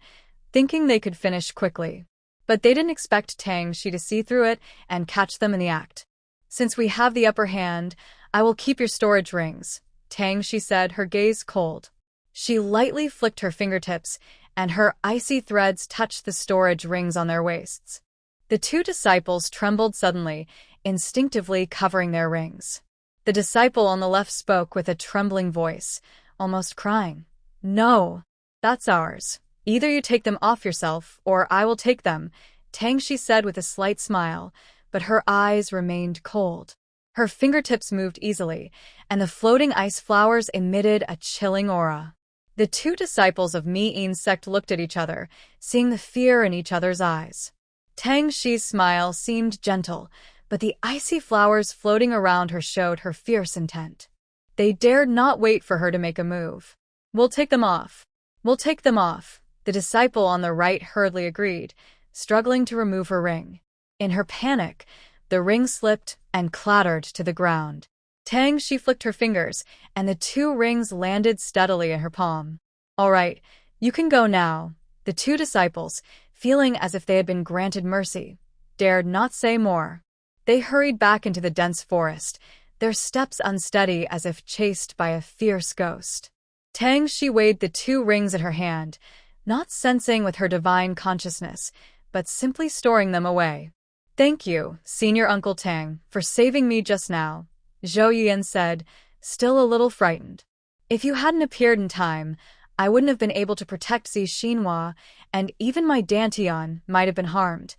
thinking they could finish quickly. But they didn't expect Tang Shi to see through it and catch them in the act. "Since we have the upper hand, I will keep your storage rings," Tang Shi said, her gaze cold. She lightly flicked her fingertips, and her icy threads touched the storage rings on their waists. The 2 disciples trembled suddenly, instinctively covering their rings. The disciple on the left spoke with a trembling voice, almost crying. "No, that's ours. Either you take them off yourself, or I will take them," Tang Shi said with a slight smile, but her eyes remained cold. Her fingertips moved easily, and the floating ice flowers emitted a chilling aura. The two disciples of Mi-in's sect looked at each other, seeing the fear in each other's eyes. Tang Shi's smile seemed gentle, but the icy flowers floating around her showed her fierce intent. They dared not wait for her to make a move. "We'll take them off. We'll take them off," the disciple on the right hurriedly agreed, struggling to remove her ring. In her panic, the ring slipped and clattered to the ground. Tang Shi flicked her fingers, and the two rings landed steadily in her palm. "All right, you can go now." The two disciples, feeling as if they had been granted mercy, dared not say more. They hurried back into the dense forest, their steps unsteady as if chased by a fierce ghost. Tang Shi weighed the two rings in her hand, not sensing with her divine consciousness, but simply storing them away. "Thank you, Senior Uncle Tang, for saving me just now," Zhou Yuan said, still a little frightened. "If you hadn't appeared in time, I wouldn't have been able to protect Xi Xinhua, and even my Dantian might have been harmed."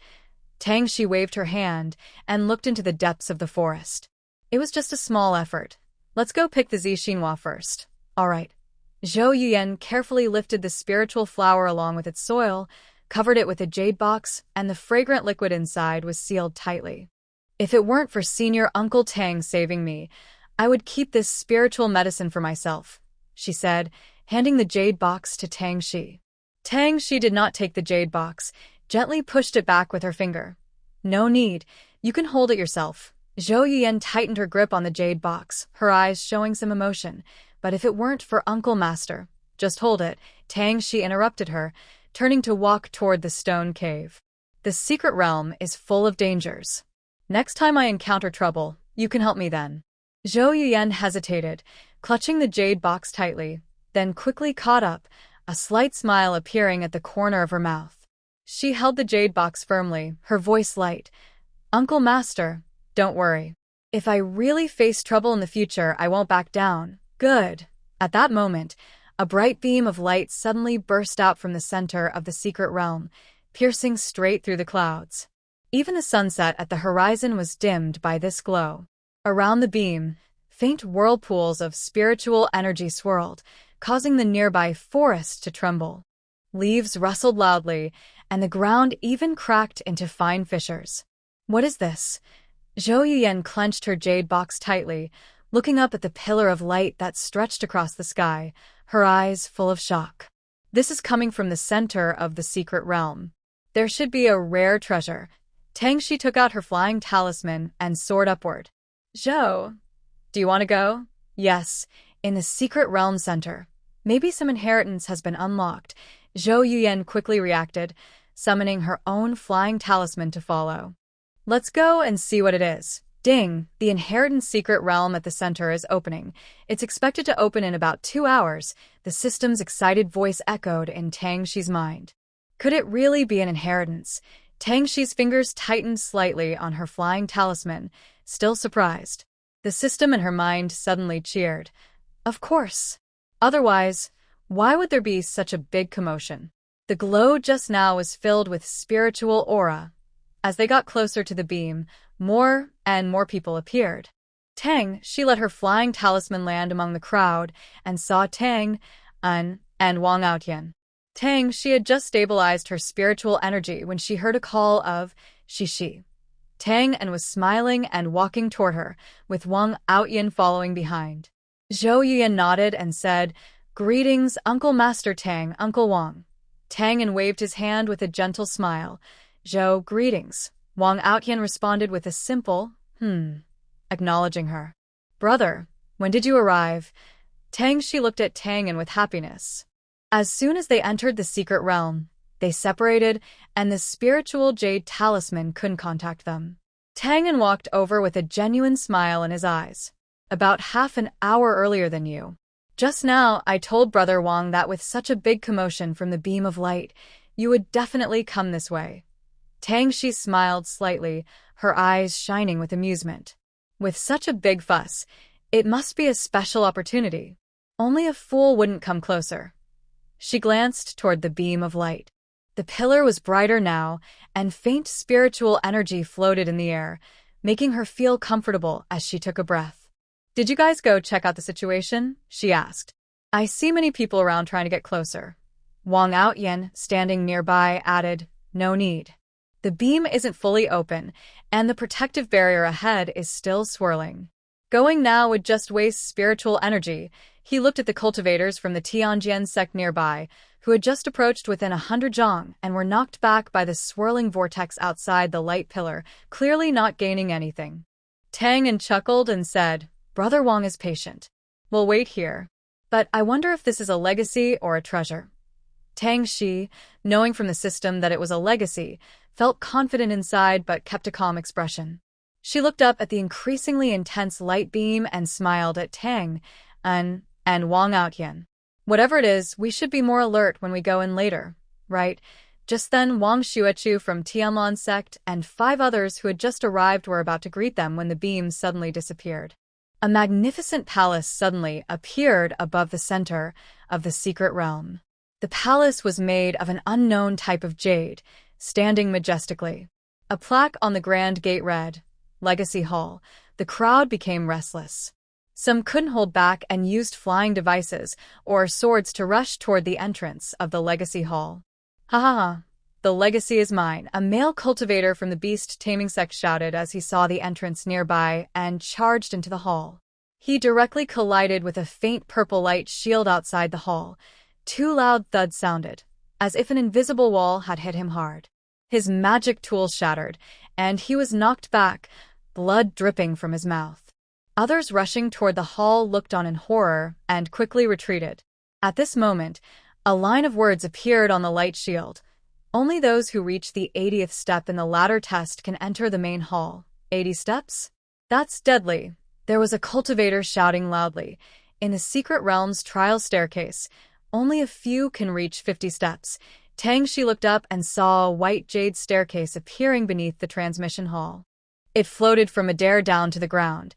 Tang Shi waved her hand and looked into the depths of the forest. "It was just a small effort. Let's go pick the Xi Xinhua first." "All right." Zhou Yuan carefully lifted the spiritual flower along with its soil, covered it with a jade box, and the fragrant liquid inside was sealed tightly. "If it weren't for Senior Uncle Tang saving me, I would keep this spiritual medicine for myself," she said, handing the jade box to Tang Shi. Tang Shi did not take the jade box, gently pushed it back with her finger. "No need, you can hold it yourself." Zhou Yuan tightened her grip on the jade box, her eyes showing some emotion. "But if it weren't for Uncle Master—" "Just hold it," Tang Shi interrupted her, turning to walk toward the stone cave. "The secret realm is full of dangers. Next time I encounter trouble, you can help me then." Zhou Yuan hesitated, clutching the jade box tightly, then quickly caught up, a slight smile appearing at the corner of her mouth. She held the jade box firmly, her voice light. "Uncle Master, don't worry. If I really face trouble in the future, I won't back down." "Good." At that moment, a bright beam of light suddenly burst out from the center of the secret realm, piercing straight through the clouds. Even the sunset at the horizon was dimmed by this glow. Around the beam, faint whirlpools of spiritual energy swirled, causing the nearby forest to tremble. Leaves rustled loudly, and the ground even cracked into fine fissures. "What is this?" Zhou Yuan clenched her jade box tightly, looking up at the pillar of light that stretched across the sky, her eyes full of shock. "This is coming from the center of the secret realm. There should be a rare treasure." Tang Shi took out her flying talisman and soared upward. "Zhou, do you want to go?" "Yes, in the secret realm center. Maybe some inheritance has been unlocked." Zhou Yuan quickly reacted, summoning her own flying talisman to follow. "Let's go and see what it is." Ding! The inheritance secret realm at the center is opening. It's expected to open in about 2 hours, the system's excited voice echoed in Tang Shi's mind. Could it really be an inheritance? Tang Shi's fingers tightened slightly on her flying talisman, still surprised. The system in her mind suddenly cheered. Of course. Otherwise, why would there be such a big commotion? The glow just now was filled with spiritual aura. As they got closer to the beam, more and more people appeared. Tang Shi let her flying talisman land among the crowd and saw Tang and Wang Outyan. Tang Shi had just stabilized her spiritual energy when she heard a call of Shi. Tang was smiling and walking toward her, with Wang Outyan following behind. Zhou Yuan nodded and said, "Greetings, Uncle Master Tang, Uncle Wang." Tang waved his hand with a gentle smile. "Zhou, greetings." Wang Outyan responded with a simple, acknowledging her. "Brother, when did you arrive?" Tang Shi looked at Tang with happiness. As soon as they entered the secret realm, they separated, and the spiritual jade talisman couldn't contact them. Tang walked over with a genuine smile in his eyes. "About half an hour earlier than you. Just now, I told Brother Wang that with such a big commotion from the beam of light, you would definitely come this way." Tang Shi smiled slightly, her eyes shining with amusement. With such a big fuss, it must be a special opportunity. Only a fool wouldn't come closer. She glanced toward the beam of light. The pillar was brighter now, and faint spiritual energy floated in the air, making her feel comfortable as she took a breath. "Did you guys go check out the situation?" she asked. I see many people around trying to get closer. Wang Outyan, standing nearby, added, no need. The beam isn't fully open, and the protective barrier ahead is still swirling. Going now would just waste spiritual energy. He looked at the cultivators from the Tianjian sect nearby, who had just approached within 100 zhang and were knocked back by the swirling vortex outside the light pillar, clearly not gaining anything. Tang chuckled and said, Brother Wang is patient. We'll wait here. But I wonder if this is a legacy or a treasure. Tang Shi, knowing from the system that it was a legacy, felt confident inside but kept a calm expression. She looked up at the increasingly intense light beam and smiled at Tang and Wang Outyan. Whatever it is, we should be more alert when we go in later, right? Just then, Wang Xuechu from Tianlan sect and 5 others who had just arrived were about to greet them when the beam suddenly disappeared. A magnificent palace suddenly appeared above the center of the secret realm. The palace was made of an unknown type of jade, standing majestically. A plaque on the grand gate read, Legacy Hall. The crowd became restless. Some couldn't hold back and used flying devices or swords to rush toward the entrance of the Legacy Hall. Ha ha ha, the legacy is mine, a male cultivator from the beast taming sect shouted as he saw the entrance nearby and charged into the hall. He directly collided with a faint purple light shield outside the hall. 2 loud thuds sounded, as if an invisible wall had hit him hard. His magic tool shattered, and he was knocked back, blood dripping from his mouth. Others rushing toward the hall looked on in horror and quickly retreated. At this moment, a line of words appeared on the light shield. Only those who reach the 80th step in the ladder test can enter the main hall. 80 steps? That's deadly. There was a cultivator shouting loudly. In the secret realm's trial staircase, only a few can reach 50 steps. Tang Shi looked up and saw a white jade staircase appearing beneath the transmission hall. It floated from midair down to the ground,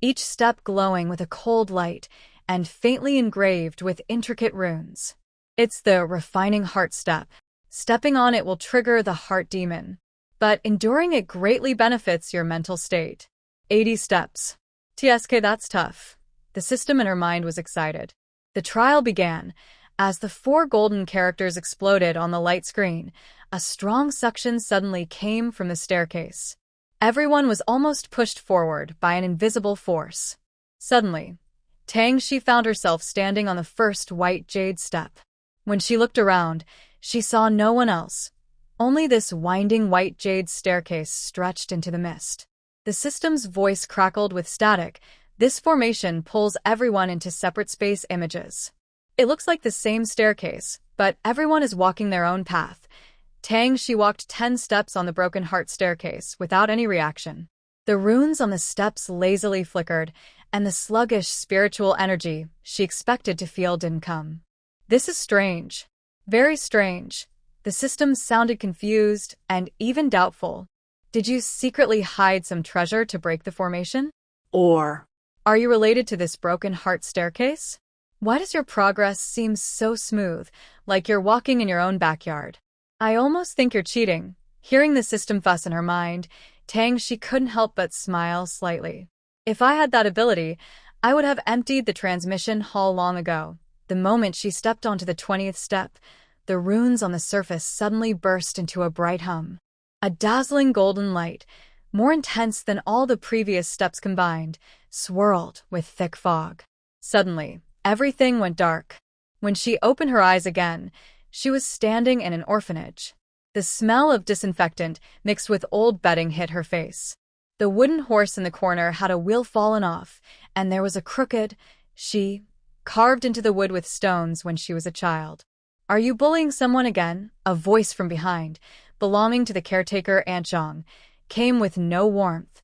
each step glowing with a cold light and faintly engraved with intricate runes. It's the refining heart step. Stepping on it will trigger the heart demon, but enduring it greatly benefits your mental state. 80 steps. TSK, that's tough. The system in her mind was excited. The trial began. As the 4 golden characters exploded on the light screen, a strong suction suddenly came from the staircase. Everyone was almost pushed forward by an invisible force. Suddenly, Tang Shi found herself standing on the first white jade step. When she looked around, she saw no one else. Only this winding white jade staircase stretched into the mist. The system's voice crackled with static. This formation pulls everyone into separate space images. It looks like the same staircase, but everyone is walking their own path. Tang Shi walked 10 steps on the broken heart staircase without any reaction. The runes on the steps lazily flickered, and the sluggish spiritual energy she expected to feel didn't come. This is strange. Very strange. The system sounded confused and even doubtful. Did you secretly hide some treasure to break the formation? Or Are you related to this broken heart staircase? Why does your progress seem so smooth, like you're walking in your own backyard? I almost think you're cheating. Hearing the system fuss in her mind, Tang Shi couldn't help but smile slightly. If I had that ability, I would have emptied the transmission hall long ago. The moment she stepped onto the 20th step, the runes on the surface suddenly burst into a bright hum. A dazzling golden light, more intense than all the previous steps combined, swirled with thick fog. Suddenly, everything went dark. When she opened her eyes again, she was standing in an orphanage. The smell of disinfectant mixed with old bedding hit her face. The wooden horse in the corner had a wheel fallen off, and there was a crooked she carved into the wood with stones when she was a child. Are you bullying someone again? A voice from behind, belonging to the caretaker Aunt Zhang, came with no warmth.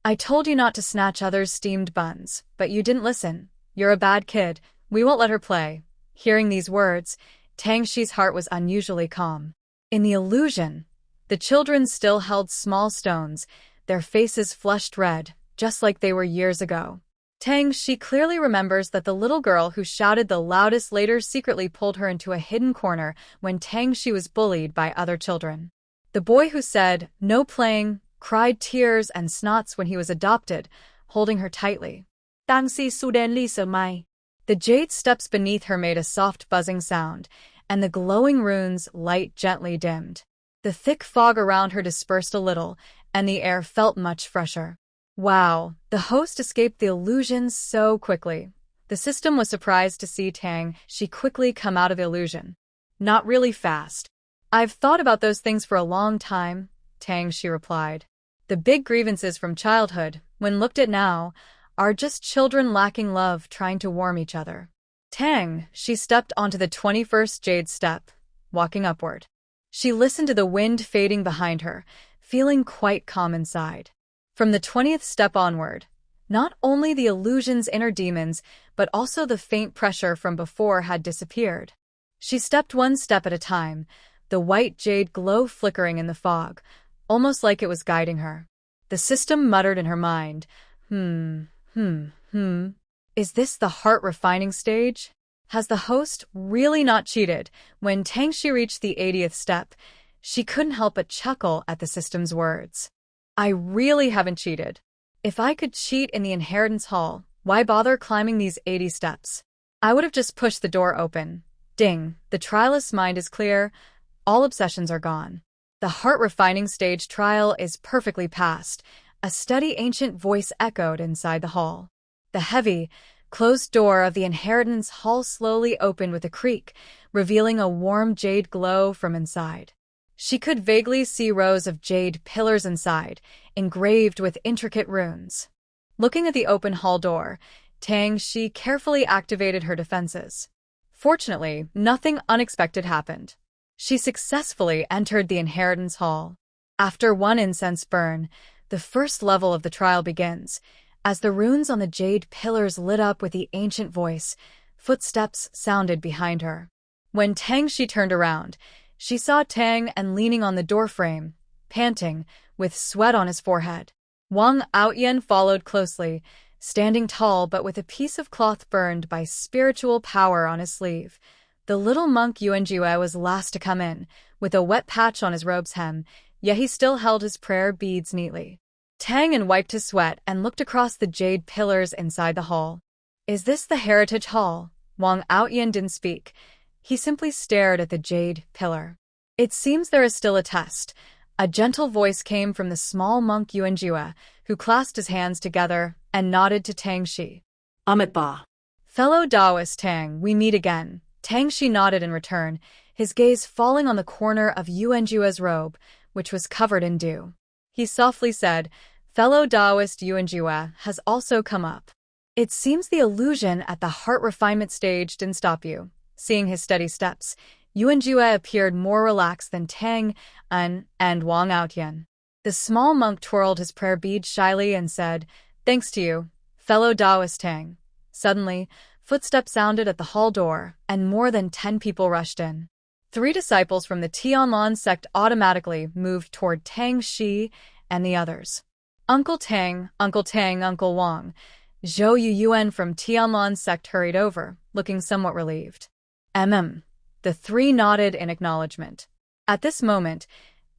I told you not to snatch others' steamed buns, but you didn't listen. You're a bad kid. We won't let her play. Hearing these words, Tang Shi's heart was unusually calm. In the illusion, the children still held small stones, their faces flushed red, just like they were years ago. Tang Shi clearly remembers that the little girl who shouted the loudest later secretly pulled her into a hidden corner when Tang Shi was bullied by other children. The boy who said, "No playing," cried tears and snots when he was adopted, holding her tightly. Tang Si Sudan Lisa Mai. The jade steps beneath her made a soft buzzing sound, and the glowing runes' light gently dimmed. The thick fog around her dispersed a little, and the air felt much fresher. Wow, the host escaped the illusion so quickly. The system was surprised to see Tang She quickly come out of the illusion. Not really fast. I've thought about those things for a long time, Tang She replied. The big grievances from childhood, when looked at now, are just children lacking love trying to warm each other. Tang She stepped onto the 21st jade step, walking upward. She listened to the wind fading behind her, feeling quite calm inside. From the 20th step onward, not only the illusion's inner demons, but also the faint pressure from before had disappeared. She stepped one step at a time, the white jade glow flickering in the fog, almost like it was guiding her. The system muttered in her mind, Is this the heart-refining stage? Has the host really not cheated? When Tang She reached the 80th step, she couldn't help but chuckle at the system's words. I really haven't cheated. If I could cheat in the inheritance hall, why bother climbing these 80 steps? I would have just pushed the door open. Ding, the trialist's mind is clear. All obsessions are gone. The heart-refining stage trial is perfectly passed. A steady ancient voice echoed inside the hall. The heavy, closed door of the inheritance hall slowly opened with a creak, revealing a warm jade glow from inside. She could vaguely see rows of jade pillars inside, engraved with intricate runes. Looking at the open hall door, Tang She carefully activated her defenses. Fortunately, nothing unexpected happened. She successfully entered the inheritance hall. After one incense burn, the first level of the trial begins. As the runes on the jade pillars lit up with the ancient voice, footsteps sounded behind her. When Tang She turned around, she saw Tang and leaning on the doorframe, panting, with sweat on his forehead. Wang Outyan followed closely, standing tall but with a piece of cloth burned by spiritual power on his sleeve. The little monk Yuanjue was last to come in, with a wet patch on his robe's hem, yet he still held his prayer beads neatly. Tang wiped his sweat and looked across the jade pillars inside the hall. Is this the heritage hall? Wang Outyan didn't speak. He simply stared at the jade pillar. It seems there is still a test. A gentle voice came from the small monk Yuanjue, who clasped his hands together and nodded to Tang She. Amitabha. Fellow Taoist Tang, we meet again. Tang She nodded in return, his gaze falling on the corner of Yuanjue's robe, which was covered in dew. He softly said, Fellow Taoist Yuanjue has also come up. It seems the illusion at the heart refinement stage didn't stop you. Seeing his steady steps, Yuanjue appeared more relaxed than Tang and Wang Outyan. The small monk twirled his prayer bead shyly and said, Thanks to you, fellow Taoist Tang. Suddenly, footsteps sounded at the hall door, and more than 10 people rushed in. 3 disciples from the Tianlan sect automatically moved toward Tang She and the others. Uncle Tang, Uncle Wang. Zhou Yuan from Tianlan sect hurried over, looking somewhat relieved. The 3 nodded in acknowledgement. At this moment,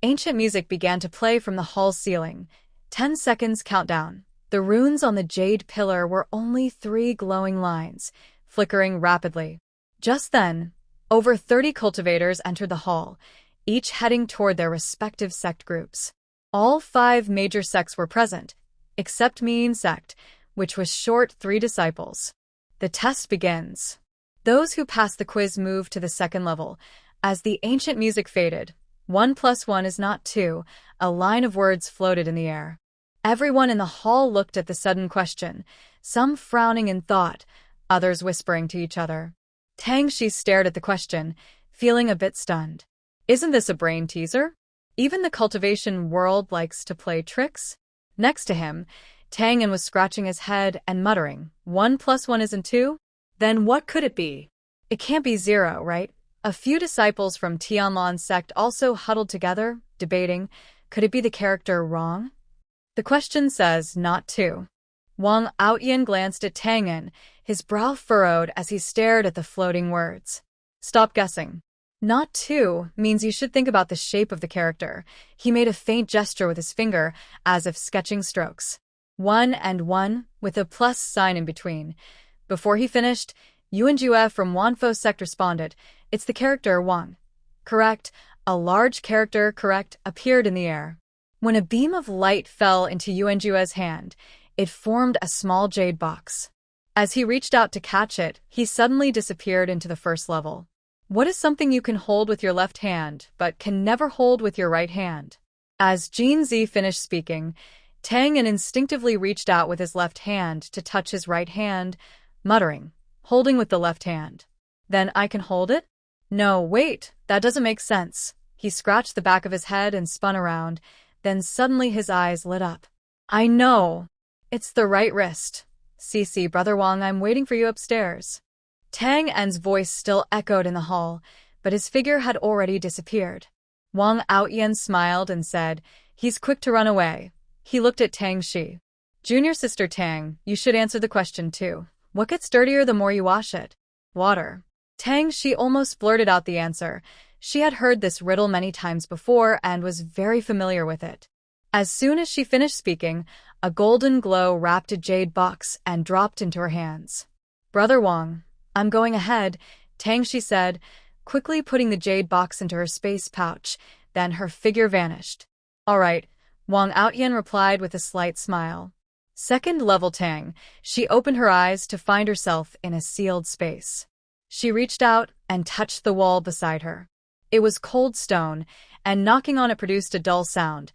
ancient music began to play from the hall's ceiling. 10 seconds countdown. The runes on the jade pillar were only 3 glowing lines, flickering rapidly. Just then, over 30 cultivators entered the hall, each heading toward their respective sect groups. All 5 major sects were present, except Mean sect, which was short 3 disciples. The test begins. Those who passed the quiz moved to the second level. As the ancient music faded, 1 + 1 is not 2, a line of words floated in the air. Everyone in the hall looked at the sudden question, some frowning in thought, others whispering to each other. Tang She stared at the question, feeling a bit stunned. Isn't this a brain teaser? Even the cultivation world likes to play tricks? Next to him, Tang was scratching his head and muttering, 1 + 1 isn't 2? Then what could it be? It can't be 0, right? A few disciples from Tianlan sect also huddled together, debating, could it be the character wrong? The question says not 2. Wang Outyan glanced at Tang, his brow furrowed as he stared at the floating words. Stop guessing. Not 2 means you should think about the shape of the character. He made a faint gesture with his finger, as if sketching strokes. 1 and 1, with a plus sign in between. Before he finished, Yuanjue from Wanfo sect responded, "It's the character Wang." Correct. A large character, correct, appeared in the air. When a beam of light fell into Yuanjue's hand, it formed a small jade box. As he reached out to catch it, he suddenly disappeared into the first level. What is something you can hold with your left hand, but can never hold with your right hand? As Jin Zi finished speaking, Tang instinctively reached out with his left hand to touch his right hand, muttering, "Holding with the left hand. Then I can hold it? No, wait, that doesn't make sense." He scratched the back of his head and spun around, then suddenly his eyes lit up. "I know. It's the right wrist. CC, Brother Wang, I'm waiting for you upstairs." Tang En's voice still echoed in the hall, but his figure had already disappeared. Wang Outyan smiled and said, "He's quick to run away." He looked at Tang Shi. "Junior sister Tang, you should answer the question too. What gets dirtier the more you wash it?" "Water." Tang Shi almost blurted out the answer. She had heard this riddle many times before and was very familiar with it. As soon as she finished speaking, a golden glow wrapped a jade box and dropped into her hands. "Brother Wang, I'm going ahead," Tang Shi said, quickly putting the jade box into her space pouch, then her figure vanished. "All right," Wang Outyan replied with a slight smile. Second level Tang, she opened her eyes to find herself in a sealed space. She reached out and touched the wall beside her. It was cold stone, and knocking on it produced a dull sound.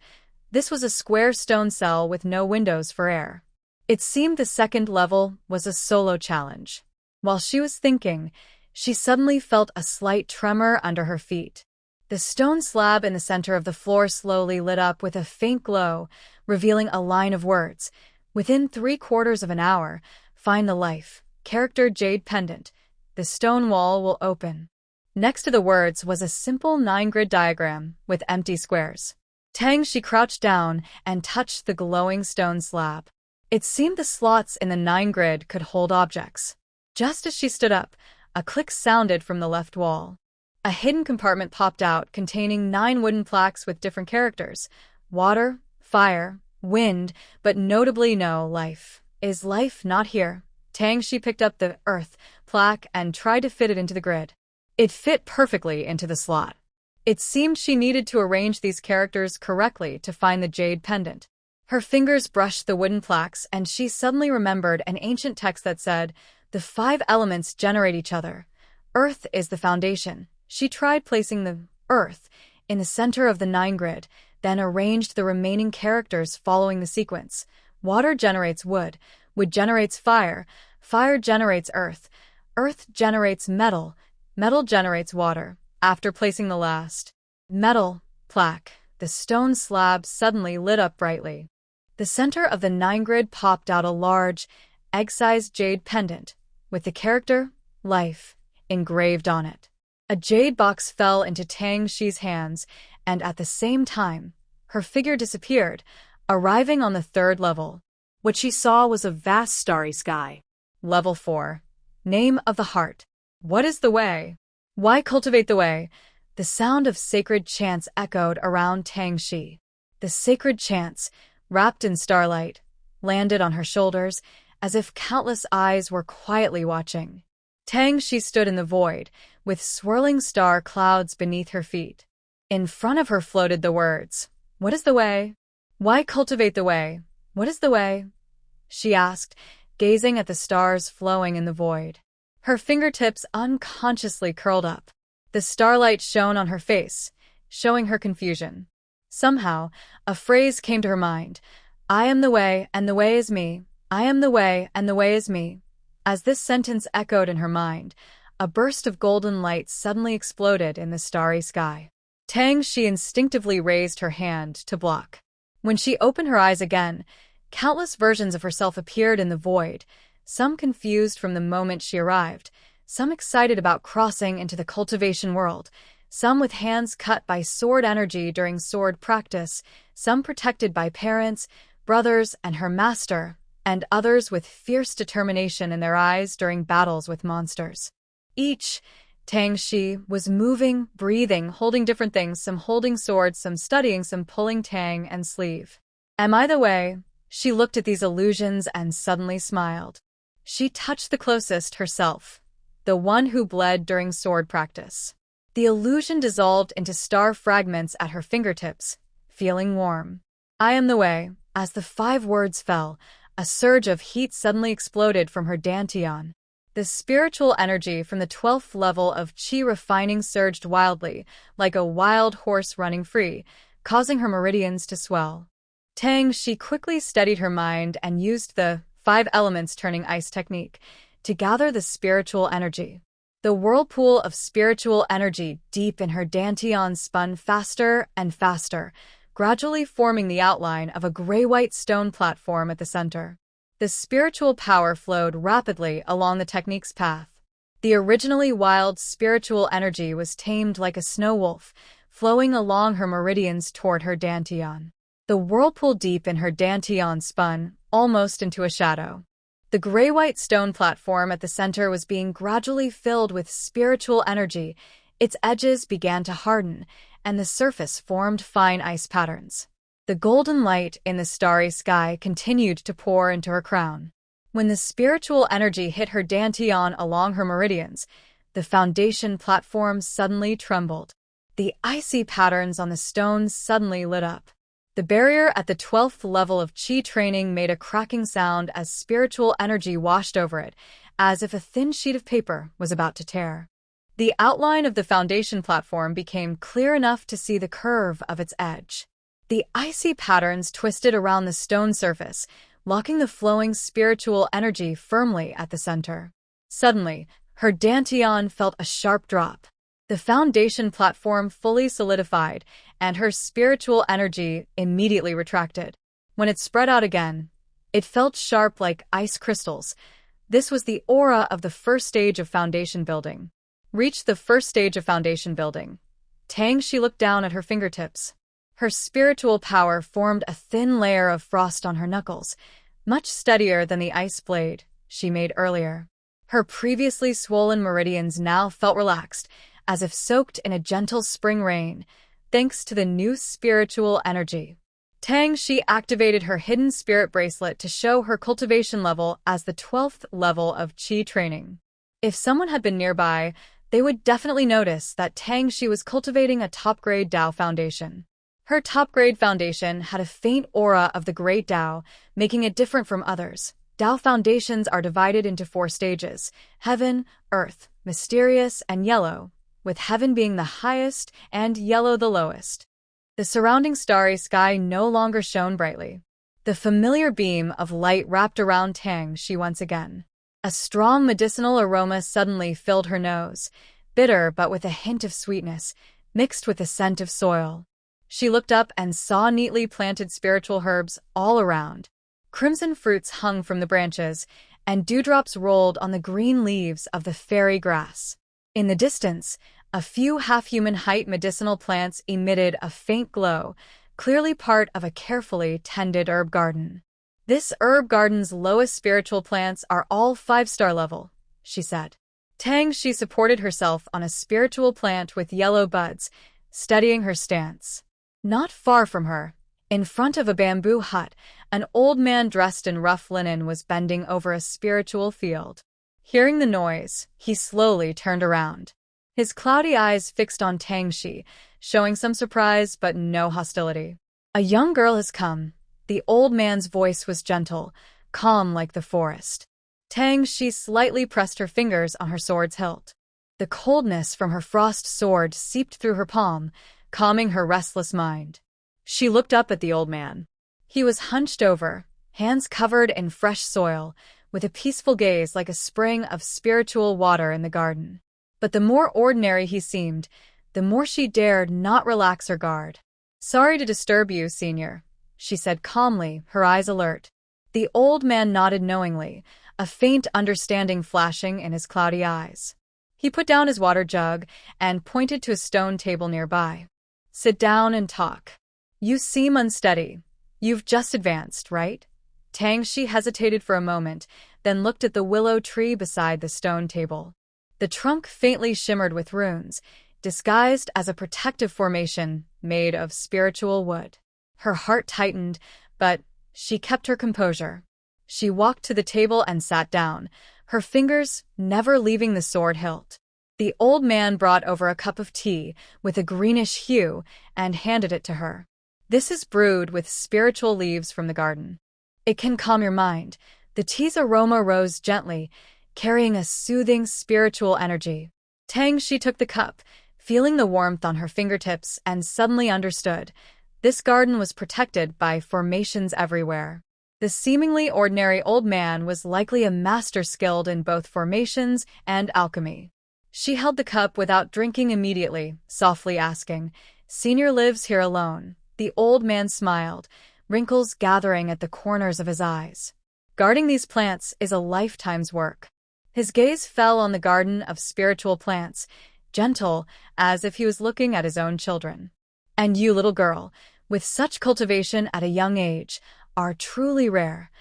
This was a square stone cell with no windows for air. It seemed the second level was a solo challenge. While she was thinking, she suddenly felt a slight tremor under her feet. The stone slab in the center of the floor slowly lit up with a faint glow, revealing a line of words. "Within 3/4 of an hour, find the life, character jade pendant. The stone wall will open." Next to the words was a simple 9-grid diagram with empty squares. Tang Shi crouched down and touched the glowing stone slab. It seemed the slots in the 9-grid could hold objects. Just as she stood up, a click sounded from the left wall. A hidden compartment popped out containing 9 wooden plaques with different characters: water, fire, wind, but notably no life. "Is life not here?" Tang Shi picked up the earth plaque and tried to fit it into the grid. It fit perfectly into the slot. It seemed she needed to arrange these characters correctly to find the jade pendant. Her fingers brushed the wooden plaques and she suddenly remembered an ancient text that said, "The 5 elements generate each other. Earth is the foundation." She tried placing the earth in the center of the 9-grid, then arranged the remaining characters following the sequence. Water generates wood, wood generates fire, fire generates earth, earth generates metal, metal generates water. After placing the last metal plaque, the stone slab suddenly lit up brightly. The center of the 9-grid popped out a large, egg-sized jade pendant, with the character, life, engraved on it. A jade box fell into Tang Shi's hands, and at the same time, her figure disappeared, arriving on the 3rd level. What she saw was a vast starry sky. Level 4. Name of the heart. What is the way? Why cultivate the way? The sound of sacred chants echoed around Tang Shi. The sacred chants, wrapped in starlight, landed on her shoulders, as if countless eyes were quietly watching. Tang Shi stood in the void, with swirling star clouds beneath her feet. In front of her floated the words, "What is the way? Why cultivate the way? What is the way?" she asked, gazing at the stars flowing in the void. Her fingertips unconsciously curled up. The starlight shone on her face, showing her confusion. Somehow, a phrase came to her mind. "I am the way, and the way is me. I am the way, and the way is me." As this sentence echoed in her mind, a burst of golden light suddenly exploded in the starry sky. Tang Shi instinctively raised her hand to block. When she opened her eyes again, countless versions of herself appeared in the void, some confused from the moment she arrived, some excited about crossing into the cultivation world, some with hands cut by sword energy during sword practice, some protected by parents, brothers, and her master, and others with fierce determination in their eyes during battles with monsters. Each, Tang Shi, was moving, breathing, holding different things, some holding swords, some studying, some pulling Tang and sleeve. "Am I the way?" She looked at these illusions and suddenly smiled. She touched the closest herself. the one who bled during sword practice. The illusion dissolved into star fragments at her fingertips, feeling warm. "I am the way." As the 5 words fell, a surge of heat suddenly exploded from her dantian. The spiritual energy from the 12th level of Qi refining surged wildly, like a wild horse running free, causing her meridians to swell. She quickly steadied her mind and used the 5 elements turning ice technique to gather the spiritual energy. The whirlpool of spiritual energy deep in her dantian spun faster and faster, gradually forming the outline of a gray-white stone platform at the center. The spiritual power flowed rapidly along the technique's path. The originally wild spiritual energy was tamed like a snow wolf, flowing along her meridians toward her dantian. The whirlpool deep in her dantian spun, almost into a shadow. The gray-white stone platform at the center was being gradually filled with spiritual energy. Its edges began to harden, and the surface formed fine ice patterns. The golden light in the starry sky continued to pour into her crown. When the spiritual energy hit her dantian along her meridians, the foundation platform suddenly trembled. The icy patterns on the stones suddenly lit up. The barrier at the 12th level of Qi training made a cracking sound as spiritual energy washed over it, as if a thin sheet of paper was about to tear. The outline of the foundation platform became clear enough to see the curve of its edge. The icy patterns twisted around the stone surface, locking the flowing spiritual energy firmly at the center. Suddenly, her dantian felt a sharp drop. The foundation platform fully solidified, and her spiritual energy immediately retracted. When it spread out again, it felt sharp like ice crystals. This was the aura of the first stage of foundation building. Reached the first stage of foundation building. She looked down at her fingertips. Her spiritual power formed a thin layer of frost on her knuckles, much steadier than the ice blade she made earlier. Her previously swollen meridians now felt relaxed, as if soaked in a gentle spring rain, thanks to the new spiritual energy. She activated her hidden spirit bracelet to show her cultivation level as the 12th level of Qi training. If someone had been nearby, they would definitely notice that she was cultivating a top-grade Dao foundation. Her top-grade foundation had a faint aura of the Great Dao, making it different from others. Dao foundations are divided into 4 stages: Heaven, Earth, Mysterious, and Yellow, with Heaven being the highest and Yellow the lowest. The surrounding starry sky no longer shone brightly. The familiar beam of light wrapped around Shi once again. A strong medicinal aroma suddenly filled her nose, bitter but with a hint of sweetness, mixed with the scent of soil. She looked up and saw neatly planted spiritual herbs all around. Crimson fruits hung from the branches, and dewdrops rolled on the green leaves of the fairy grass. In the distance, a few half-human height medicinal plants emitted a faint glow, clearly part of a carefully tended herb garden. "This herb garden's lowest spiritual plants are all 5-star level," she said. She supported herself on a spiritual plant with yellow buds, steadying her stance. Not far from her, in front of a bamboo hut, an old man dressed in rough linen was bending over a spiritual field. Hearing the noise, he slowly turned around. His cloudy eyes fixed on Shi, showing some surprise but no hostility. "A young girl has come." The old man's voice was gentle, calm like the forest. She slightly pressed her fingers on her sword's hilt. The coldness from her frost sword seeped through her palm, calming her restless mind. She looked up at the old man. He was hunched over, hands covered in fresh soil, with a peaceful gaze like a spring of spiritual water in the garden. But the more ordinary he seemed, the more she dared not relax her guard. "Sorry to disturb you, Senior," she said calmly, her eyes alert. The old man nodded knowingly, a faint understanding flashing in his cloudy eyes. He put down his water jug and pointed to a stone table nearby. "Sit down and talk. You seem unsteady. You've just advanced, right?" Shi hesitated for a moment, then looked at the willow tree beside the stone table. The trunk faintly shimmered with runes, disguised as a protective formation made of spiritual wood. Her heart tightened, but she kept her composure. She walked to the table and sat down, her fingers never leaving the sword hilt. The old man brought over a cup of tea with a greenish hue and handed it to her. This is brewed with spiritual leaves from the garden. It can calm your mind. The tea's aroma rose gently, carrying a soothing spiritual energy. Tang Shi took the cup, feeling the warmth on her fingertips, and suddenly understood. This garden was protected by formations everywhere. The seemingly ordinary old man was likely a master skilled in both formations and alchemy. She held the cup without drinking immediately, softly asking, "Senior lives here alone." The old man smiled, wrinkles gathering at the corners of his eyes. Guarding these plants is a lifetime's work. His gaze fell on the garden of spiritual plants, gentle, as if he was looking at his own children. "And you, little girl, with such cultivation at a young age, are truly rare."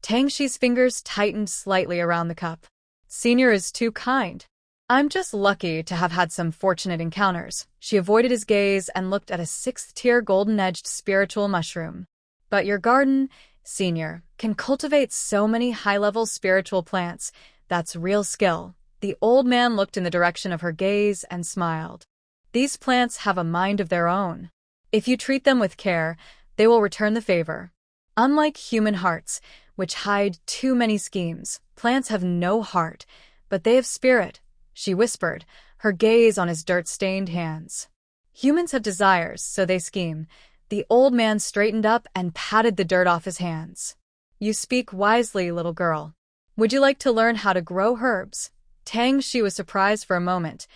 Tang Shi's fingers tightened slightly around the cup. "Senior is too kind. I'm just lucky to have had some fortunate encounters." She avoided his gaze and looked at a sixth-tier golden-edged spiritual mushroom. "But your garden, Senior, can cultivate so many high-level spiritual plants. That's real skill." The old man looked in the direction of her gaze and smiled. "These plants have a mind of their own. If you treat them with care, they will return the favor. Unlike human hearts, which hide too many schemes, plants have no heart, but they have spirit," she whispered, her gaze on his dirt-stained hands. "Humans have desires, so they scheme." The old man straightened up and patted the dirt off his hands. "You speak wisely, little girl. Would you like to learn how to grow herbs?" Tang Shi was surprised for a moment,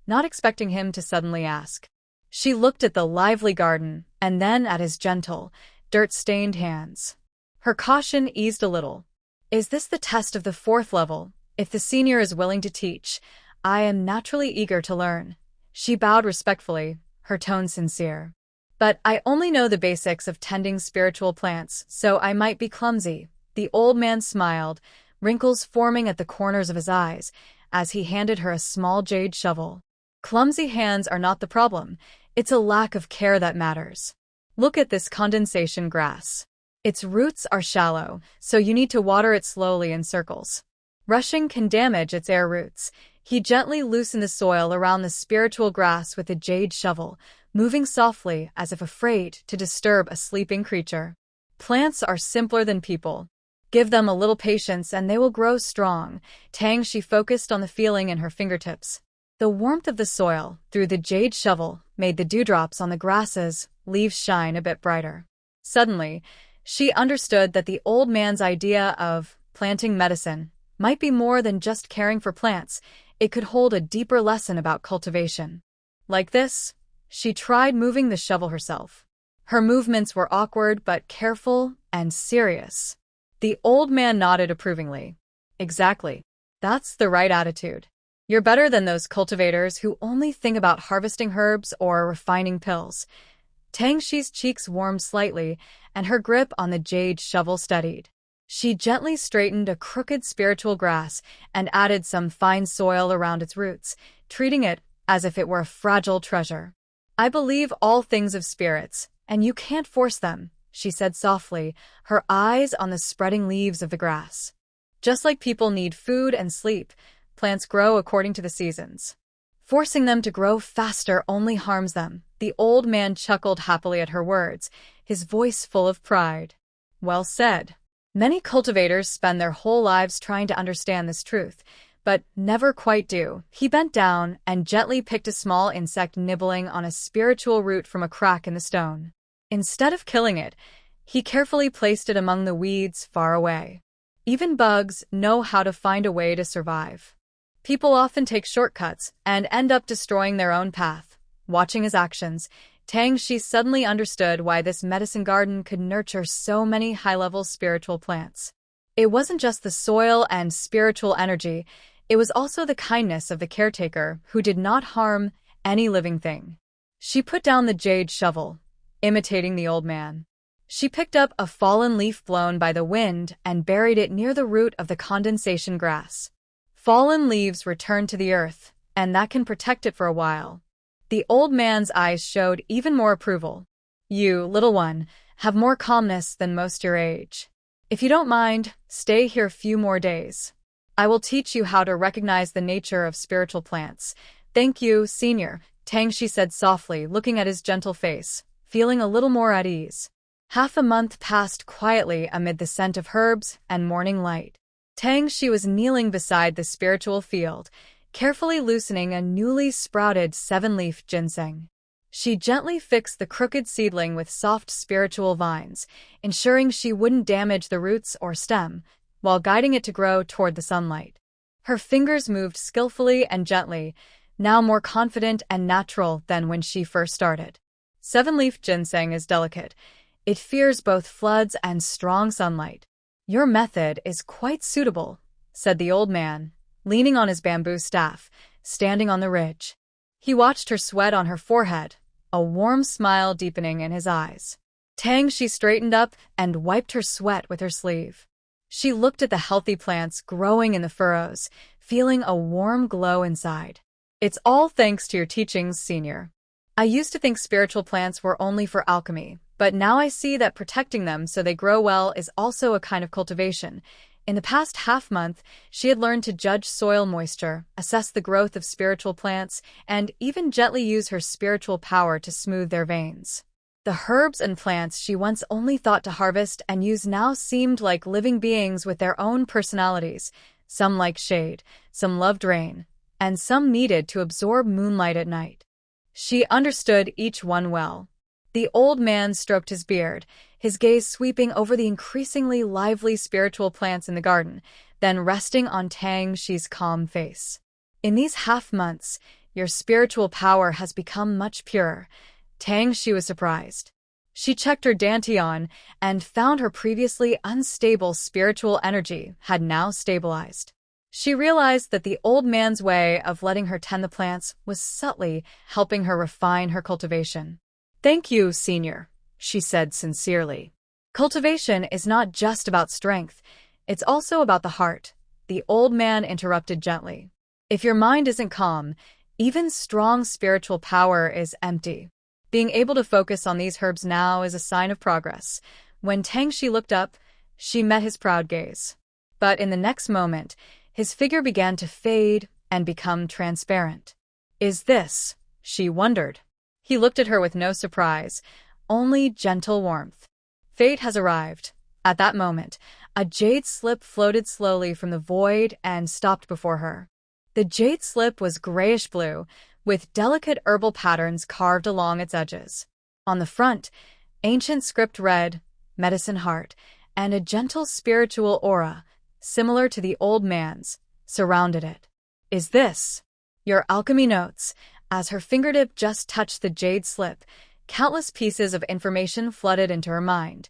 not expecting him to suddenly ask. She looked at the lively garden, and then at his gentle, dirt-stained hands. Her caution eased a little. "Is this the test of the 4th level? If the senior is willing to teach, I am naturally eager to learn." She bowed respectfully, her tone sincere. "But I only know the basics of tending spiritual plants, so I might be clumsy." The old man smiled, wrinkles forming at the corners of his eyes, as he handed her a small jade shovel. "Clumsy hands are not the problem. It's a lack of care that matters. Look at this condensation grass. Its roots are shallow, so you need to water it slowly in circles. Rushing can damage its air roots." He gently loosened the soil around the spiritual grass with a jade shovel, moving softly as if afraid to disturb a sleeping creature. "Plants are simpler than people. Give them a little patience and they will grow strong." Tang Shi focused on the feeling in her fingertips. The warmth of the soil, through the jade shovel, made the dewdrops on the grasses' leaves shine a bit brighter. Suddenly, she understood that the old man's idea of planting medicine might be more than just caring for plants. It could hold a deeper lesson about cultivation. Like this, she tried moving the shovel herself. Her movements were awkward but careful and serious. The old man nodded approvingly. "Exactly. That's the right attitude. You're better than those cultivators who only think about harvesting herbs or refining pills." Tang Shi's cheeks warmed slightly, and her grip on the jade shovel steadied. She gently straightened a crooked spiritual grass and added some fine soil around its roots, treating it as if it were a fragile treasure. "I believe all things of spirits, and you can't force them," she said softly, her eyes on the spreading leaves of the grass. "Just like people need food and sleep, plants grow according to the seasons. Forcing them to grow faster only harms them." The old man chuckled happily at her words, his voice full of pride. "Well said. Many cultivators spend their whole lives trying to understand this truth, but never quite do." He bent down and gently picked a small insect nibbling on a spiritual root from a crack in the stone. Instead of killing it, he carefully placed it among the weeds far away. Even bugs know how to find a way to survive. People often take shortcuts and end up destroying their own path. Watching his actions, Tang Shi suddenly understood why this medicine garden could nurture so many high-level spiritual plants. It wasn't just the soil and spiritual energy, it was also the kindness of the caretaker who did not harm any living thing. She put down the jade shovel, imitating the old man. She picked up a fallen leaf blown by the wind and buried it near the root of the condensation grass. Fallen leaves return to the earth, and that can protect it for a while. The old man's eyes showed even more approval. "You, little one, have more calmness than most your age. If you don't mind, stay here a few more days." I will teach you how to recognize the nature of spiritual plants. Thank you, Senior, Tang Shi said softly, looking at his gentle face, feeling a little more at ease. Half a month passed quietly amid the scent of herbs and morning light. Tang Shi was kneeling beside the spiritual field, carefully loosening a newly sprouted 7-leaf ginseng. She gently fixed the crooked seedling with soft spiritual vines, ensuring she wouldn't damage the roots or stem, while guiding it to grow toward the sunlight. Her fingers moved skillfully and gently, now more confident and natural than when she first started. 7-leaf ginseng is delicate. It fears both floods and strong sunlight. Your method is quite suitable, said the old man, leaning on his bamboo staff, standing on the ridge. He watched her sweat on her forehead, a warm smile deepening in his eyes. Tang Shi straightened up and wiped her sweat with her sleeve. She looked at the healthy plants growing in the furrows, feeling a warm glow inside. It's all thanks to your teachings, Senior. I used to think spiritual plants were only for alchemy, but now I see that protecting them so they grow well is also a kind of cultivation. In the past half-month, she had learned to judge soil moisture, assess the growth of spiritual plants, and even gently use her spiritual power to smooth their veins. The herbs and plants she once only thought to harvest and use now seemed like living beings with their own personalities. Some liked shade, some loved rain, and some needed to absorb moonlight at night. She understood each one well. The old man stroked his beard, his gaze sweeping over the increasingly lively spiritual plants in the garden, then resting on Tang Shi's calm face. In these half-months, your spiritual power has become much purer. Tang Shi was surprised. She checked her dantian and found her previously unstable spiritual energy had now stabilized. She realized that the old man's way of letting her tend the plants was subtly helping her refine her cultivation. Thank you, Senior, she said sincerely. Cultivation is not just about strength, it's also about the heart, the old man interrupted gently. If your mind isn't calm, even strong spiritual power is empty. Being able to focus on these herbs now is a sign of progress. When Tang Shi looked up, she met his proud gaze. But in the next moment, his figure began to fade and become transparent. Is this? She wondered. He looked at her with no surprise, only gentle warmth. Fate has arrived. At that moment, a jade slip floated slowly from the void and stopped before her. The jade slip was grayish-blue, with delicate herbal patterns carved along its edges. On the front, ancient script read, Medicine Heart, and a gentle spiritual aura, similar to the old man's, surrounded it. Is this your alchemy notes? As her fingertip just touched the jade slip, countless pieces of information flooded into her mind,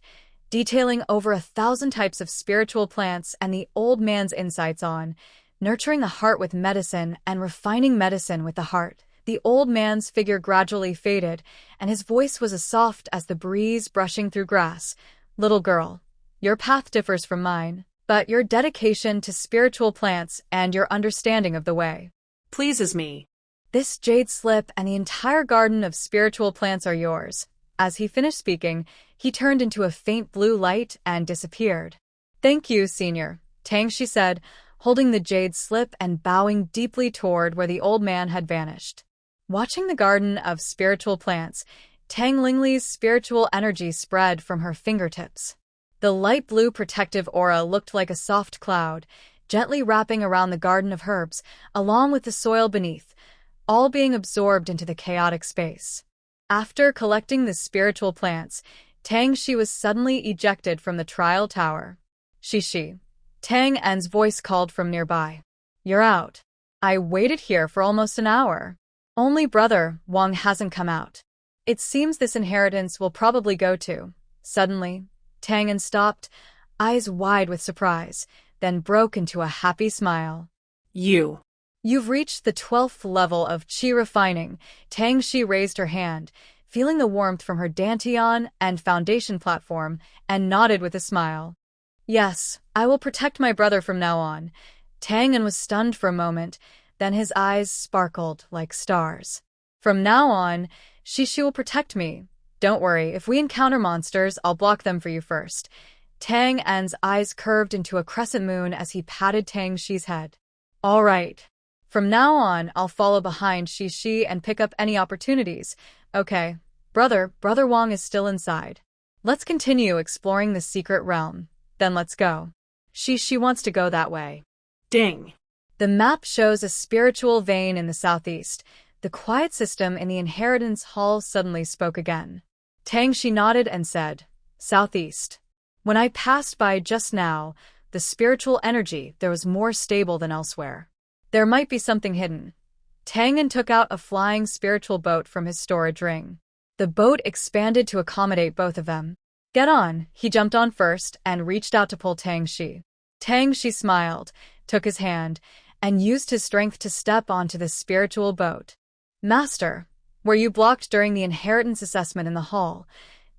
detailing over 1,000 types of spiritual plants and the old man's insights on nurturing the heart with medicine and refining medicine with the heart. The old man's figure gradually faded, and his voice was as soft as the breeze brushing through grass. Little girl, your path differs from mine, but your dedication to spiritual plants and your understanding of the way pleases me. This jade slip and the entire garden of spiritual plants are yours. As he finished speaking, he turned into a faint blue light and disappeared. Thank you, Senior, Tang Shi said, holding the jade slip and bowing deeply toward where the old man had vanished. Watching the garden of spiritual plants, Tang Lingli's spiritual energy spread from her fingertips. The light blue protective aura looked like a soft cloud, gently wrapping around the garden of herbs, along with the soil beneath, all being absorbed into the chaotic space. After collecting the spiritual plants, Tang Shi was suddenly ejected from the trial tower. Shi, Tang En's voice called from nearby. You're out. I waited here for almost an hour. Only brother Wang hasn't come out. It seems this inheritance will probably go to. Suddenly, Tang En stopped, eyes wide with surprise, then broke into a happy smile. You've reached the 12th level of qi refining. Tang Shi raised her hand, feeling the warmth from her dantian and foundation platform, and nodded with a smile. Yes, I will protect my brother from now on. Tang En was stunned for a moment, then his eyes sparkled like stars. From now on, Shi will protect me. Don't worry, if we encounter monsters, I'll block them for you first. Tang En's eyes curved into a crescent moon as he patted Tang Shi's head. All right. From now on, I'll follow behind Shi and pick up any opportunities. Okay. Brother Wang is still inside. Let's continue exploring the secret realm. Then let's go. Shi wants to go that way. Ding. The map shows a spiritual vein in the southeast. The quiet system in the inheritance hall suddenly spoke again. Tang Shi nodded and said, Southeast. When I passed by just now, the spiritual energy there was more stable than elsewhere. There might be something hidden. Tang En took out a flying spiritual boat from his storage ring. The boat expanded to accommodate both of them. Get on, he jumped on first and reached out to pull Tang Shi. Tang Shi smiled, took his hand, and used his strength to step onto the spiritual boat. Master, were you blocked during the inheritance assessment in the hall?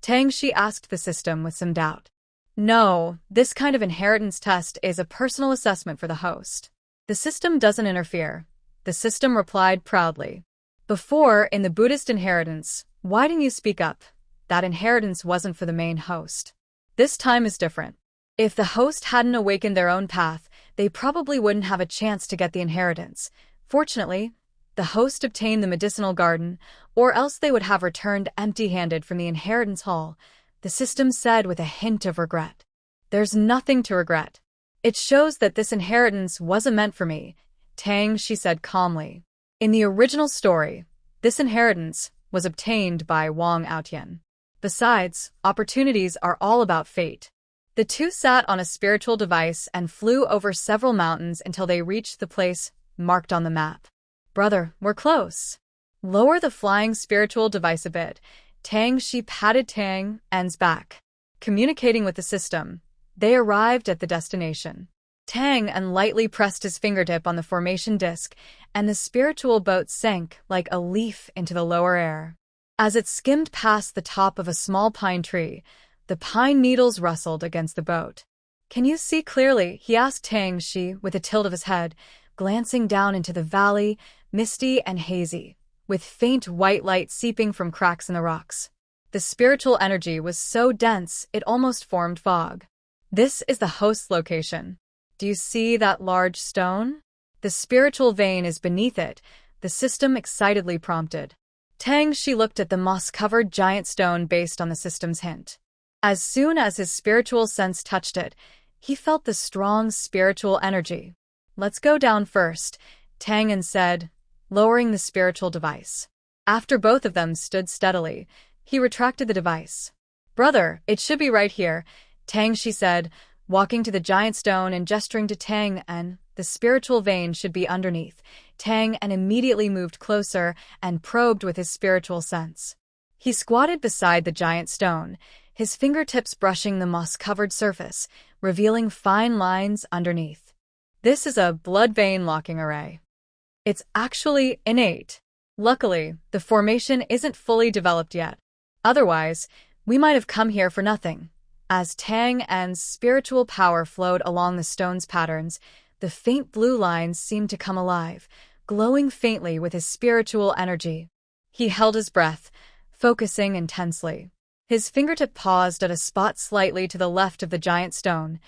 Tang Shi asked the system with some doubt. No, this kind of inheritance test is a personal assessment for the host. The system doesn't interfere. The system replied proudly. Before, in the Buddhist inheritance, why didn't you speak up? That inheritance wasn't for the main host. This time is different. If the host hadn't awakened their own path, they probably wouldn't have a chance to get the inheritance. Fortunately, the host obtained the medicinal garden, or else they would have returned empty-handed from the inheritance hall, the system said with a hint of regret. There's nothing to regret. It shows that this inheritance wasn't meant for me, Tang Shi said calmly. In the original story, this inheritance was obtained by Wang Aotian. Besides, opportunities are all about fate. The two sat on a spiritual device and flew over several mountains until they reached the place marked on the map. Brother, we're close. Lower the flying spiritual device a bit. Tang Shi patted Tang En's back. Communicating with the system, they arrived at the destination. Tang En lightly pressed his fingertip on the formation disk, and the spiritual boat sank like a leaf into the lower air. As it skimmed past the top of a small pine tree, the pine needles rustled against the boat. Can you see clearly? He asked Tang Shi with a tilt of his head, glancing down into the valley, misty and hazy, with faint white light seeping from cracks in the rocks. The spiritual energy was so dense it almost formed fog. This is the host's location. Do you see that large stone? The spiritual vein is beneath it, the system excitedly prompted. Tang Shi looked at the moss-covered giant stone based on the system's hint. As soon as his spiritual sense touched it, he felt the strong spiritual energy. Let's go down first, Tang En said, lowering the spiritual device. After both of them stood steadily, he retracted the device. Brother, it should be right here, Tang Shi said, walking to the giant stone and gesturing to Tang En. The spiritual vein should be underneath. Tang En immediately moved closer and probed with his spiritual sense. He squatted beside the giant stone, his fingertips brushing the moss-covered surface, revealing fine lines underneath. This is a blood vein locking array. It's actually innate. Luckily, the formation isn't fully developed yet. Otherwise, we might have come here for nothing. As Tang En's spiritual power flowed along the stone's patterns, the faint blue lines seemed to come alive, glowing faintly with his spiritual energy. He held his breath, focusing intensely. His fingertip paused at a spot slightly to the left of the giant stone.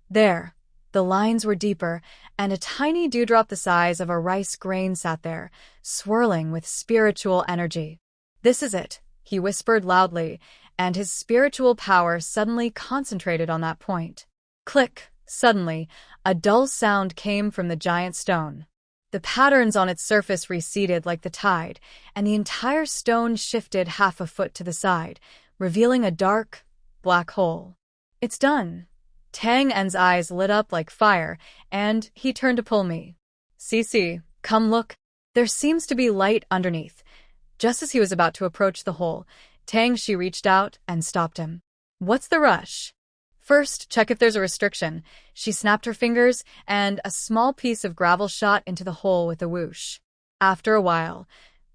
There, the lines were deeper, and a tiny dewdrop the size of a rice grain sat there, swirling with spiritual energy. This is it, he whispered loudly, and his spiritual power suddenly concentrated on that point. Click! Suddenly, a dull sound came from the giant stone. The patterns on its surface receded like the tide, and the entire stone shifted half a foot to the side, revealing a dark, black hole. It's done. Tang En's eyes lit up like fire, and he turned to pull me. Cici, come look. There seems to be light underneath. Just as he was about to approach the hole, Tang Shi reached out and stopped him. What's the rush? First, check if there's a restriction. She snapped her fingers, and a small piece of gravel shot into the hole with a whoosh. After a while,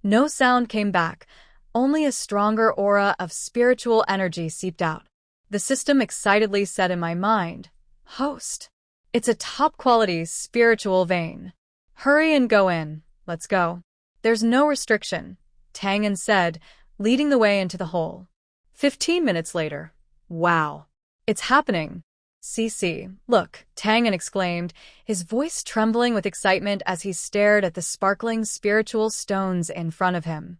no sound came back, only a stronger aura of spiritual energy seeped out. The system excitedly said in my mind, Host. It's a top-quality spiritual vein. Hurry and go in. Let's go. There's no restriction, Tang En said, leading the way into the hole. 15 minutes later. Wow. It's happening. CC, look, Tang exclaimed, his voice trembling with excitement as he stared at the sparkling spiritual stones in front of him.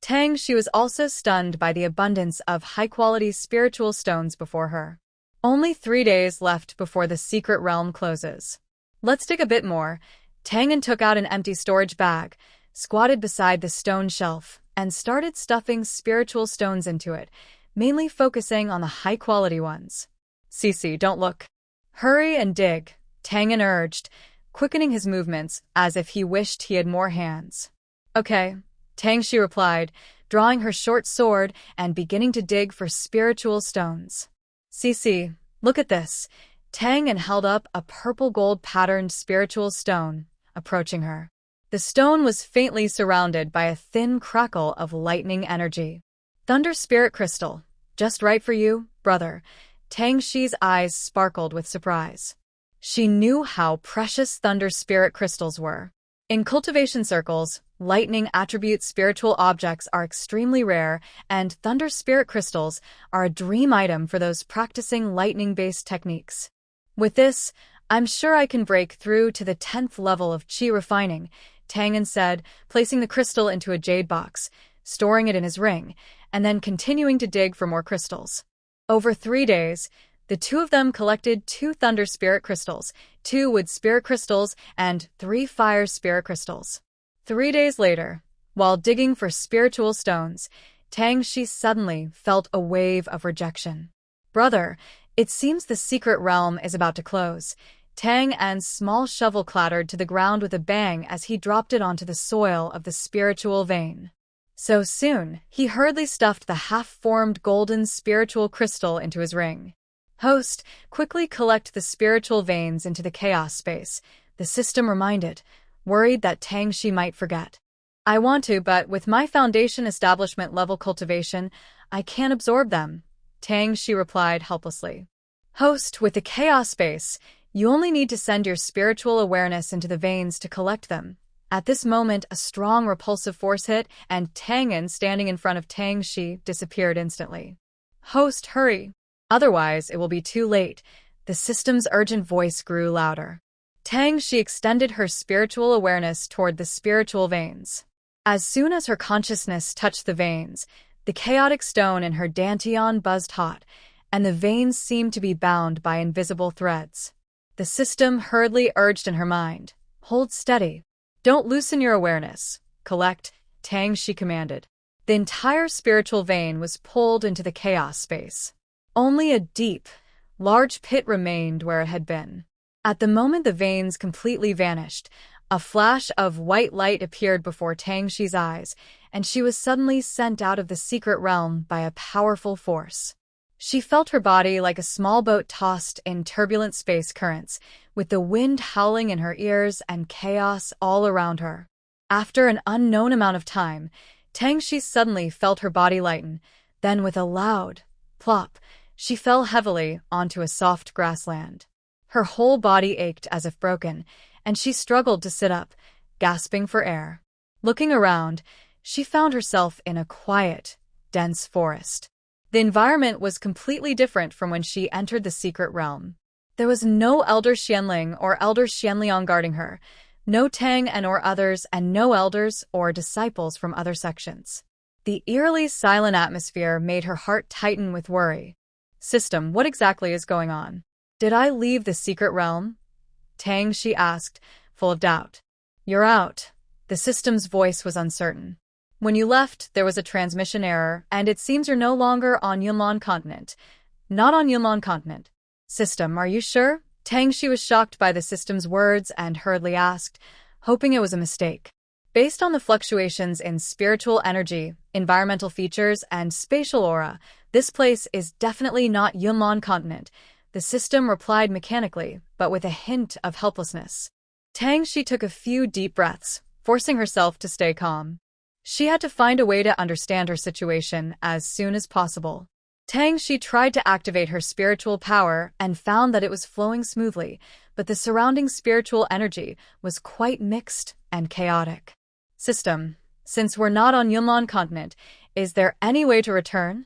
Tang, she was also stunned by the abundance of high-quality spiritual stones before her. Only 3 days left before the secret realm closes. Let's dig a bit more. Tang took out an empty storage bag, squatted beside the stone shelf, and started stuffing spiritual stones into it, mainly focusing on the high-quality ones. CC, don't look. Hurry and dig, Tang urged, quickening his movements as if he wished he had more hands. Okay, Tang, she replied, drawing her short sword and beginning to dig for spiritual stones. CC, look at this. Tang held up a purple gold-patterned spiritual stone, approaching her. The stone was faintly surrounded by a thin crackle of lightning energy. Thunder Spirit Crystal, just right for you, brother. Tang Xi's eyes sparkled with surprise. She knew how precious Thunder Spirit Crystals were. In cultivation circles, lightning attribute spiritual objects are extremely rare, and Thunder Spirit Crystals are a dream item for those practicing lightning-based techniques. With this, I'm sure I can break through to the 10th level of Qi refining, Tang said, placing the crystal into a jade box, storing it in his ring, and then continuing to dig for more crystals. Over 3 days, the two of them collected 2 Thunder Spirit Crystals, 2 Wood Spirit Crystals, and 3 Fire Spirit Crystals. 3 days later, while digging for spiritual stones, Tang Xi suddenly felt a wave of rejection. Brother, it seems the secret realm is about to close. Tang's small shovel clattered to the ground with a bang as he dropped it onto the soil of the spiritual vein. So soon, he hurriedly stuffed the half-formed golden spiritual crystal into his ring. Host, quickly collect the spiritual veins into the chaos space, the system reminded, worried that Tang Xi might forget. I want to, but with my foundation establishment level cultivation, I can't absorb them, Tang Xi replied helplessly. Host, with the chaos space, you only need to send your spiritual awareness into the veins to collect them. At this moment, a strong repulsive force hit, and Tang standing in front of Tang Xi disappeared instantly. Host, hurry. Otherwise, it will be too late. The system's urgent voice grew louder. Tang Xi extended her spiritual awareness toward the spiritual veins. As soon as her consciousness touched the veins, the chaotic stone in her dantian buzzed hot, and the veins seemed to be bound by invisible threads. The system hurriedly urged in her mind, hold steady. Don't loosen your awareness. Collect, Tang Xi commanded. The entire spiritual vein was pulled into the chaos space. Only a deep, large pit remained where it had been. At the moment the veins completely vanished, a flash of white light appeared before Tang Xi's eyes, and she was suddenly sent out of the secret realm by a powerful force. She felt her body like a small boat tossed in turbulent space currents, with the wind howling in her ears and chaos all around her. After an unknown amount of time, Tang Xi suddenly felt her body lighten, then with a loud plop, she fell heavily onto a soft grassland. Her whole body ached as if broken, and she struggled to sit up, gasping for air. Looking around, she found herself in a quiet, dense forest. The environment was completely different from when she entered the secret realm. There was no Elder Xianling or Elder Xianliang guarding her, no Tang or others, and no elders or disciples from other sections. The eerily silent atmosphere made her heart tighten with worry. System, what exactly is going on? Did I leave the secret realm? Tang Xi asked, full of doubt. You're out. The system's voice was uncertain. When you left, there was a transmission error, and it seems you're no longer on Yunlan continent. Not on Yunlan continent. System, are you sure? Tang Xi was shocked by the system's words and hurriedly asked, hoping it was a mistake. Based on the fluctuations in spiritual energy, environmental features, and spatial aura, this place is definitely not Yunlan continent, the system replied mechanically, but with a hint of helplessness. Tang Xi took a few deep breaths, forcing herself to stay calm. She had to find a way to understand her situation as soon as possible. Tang Xi tried to activate her spiritual power and found that it was flowing smoothly, but the surrounding spiritual energy was quite mixed and chaotic. System, since we're not on Yunlan continent, is there any way to return?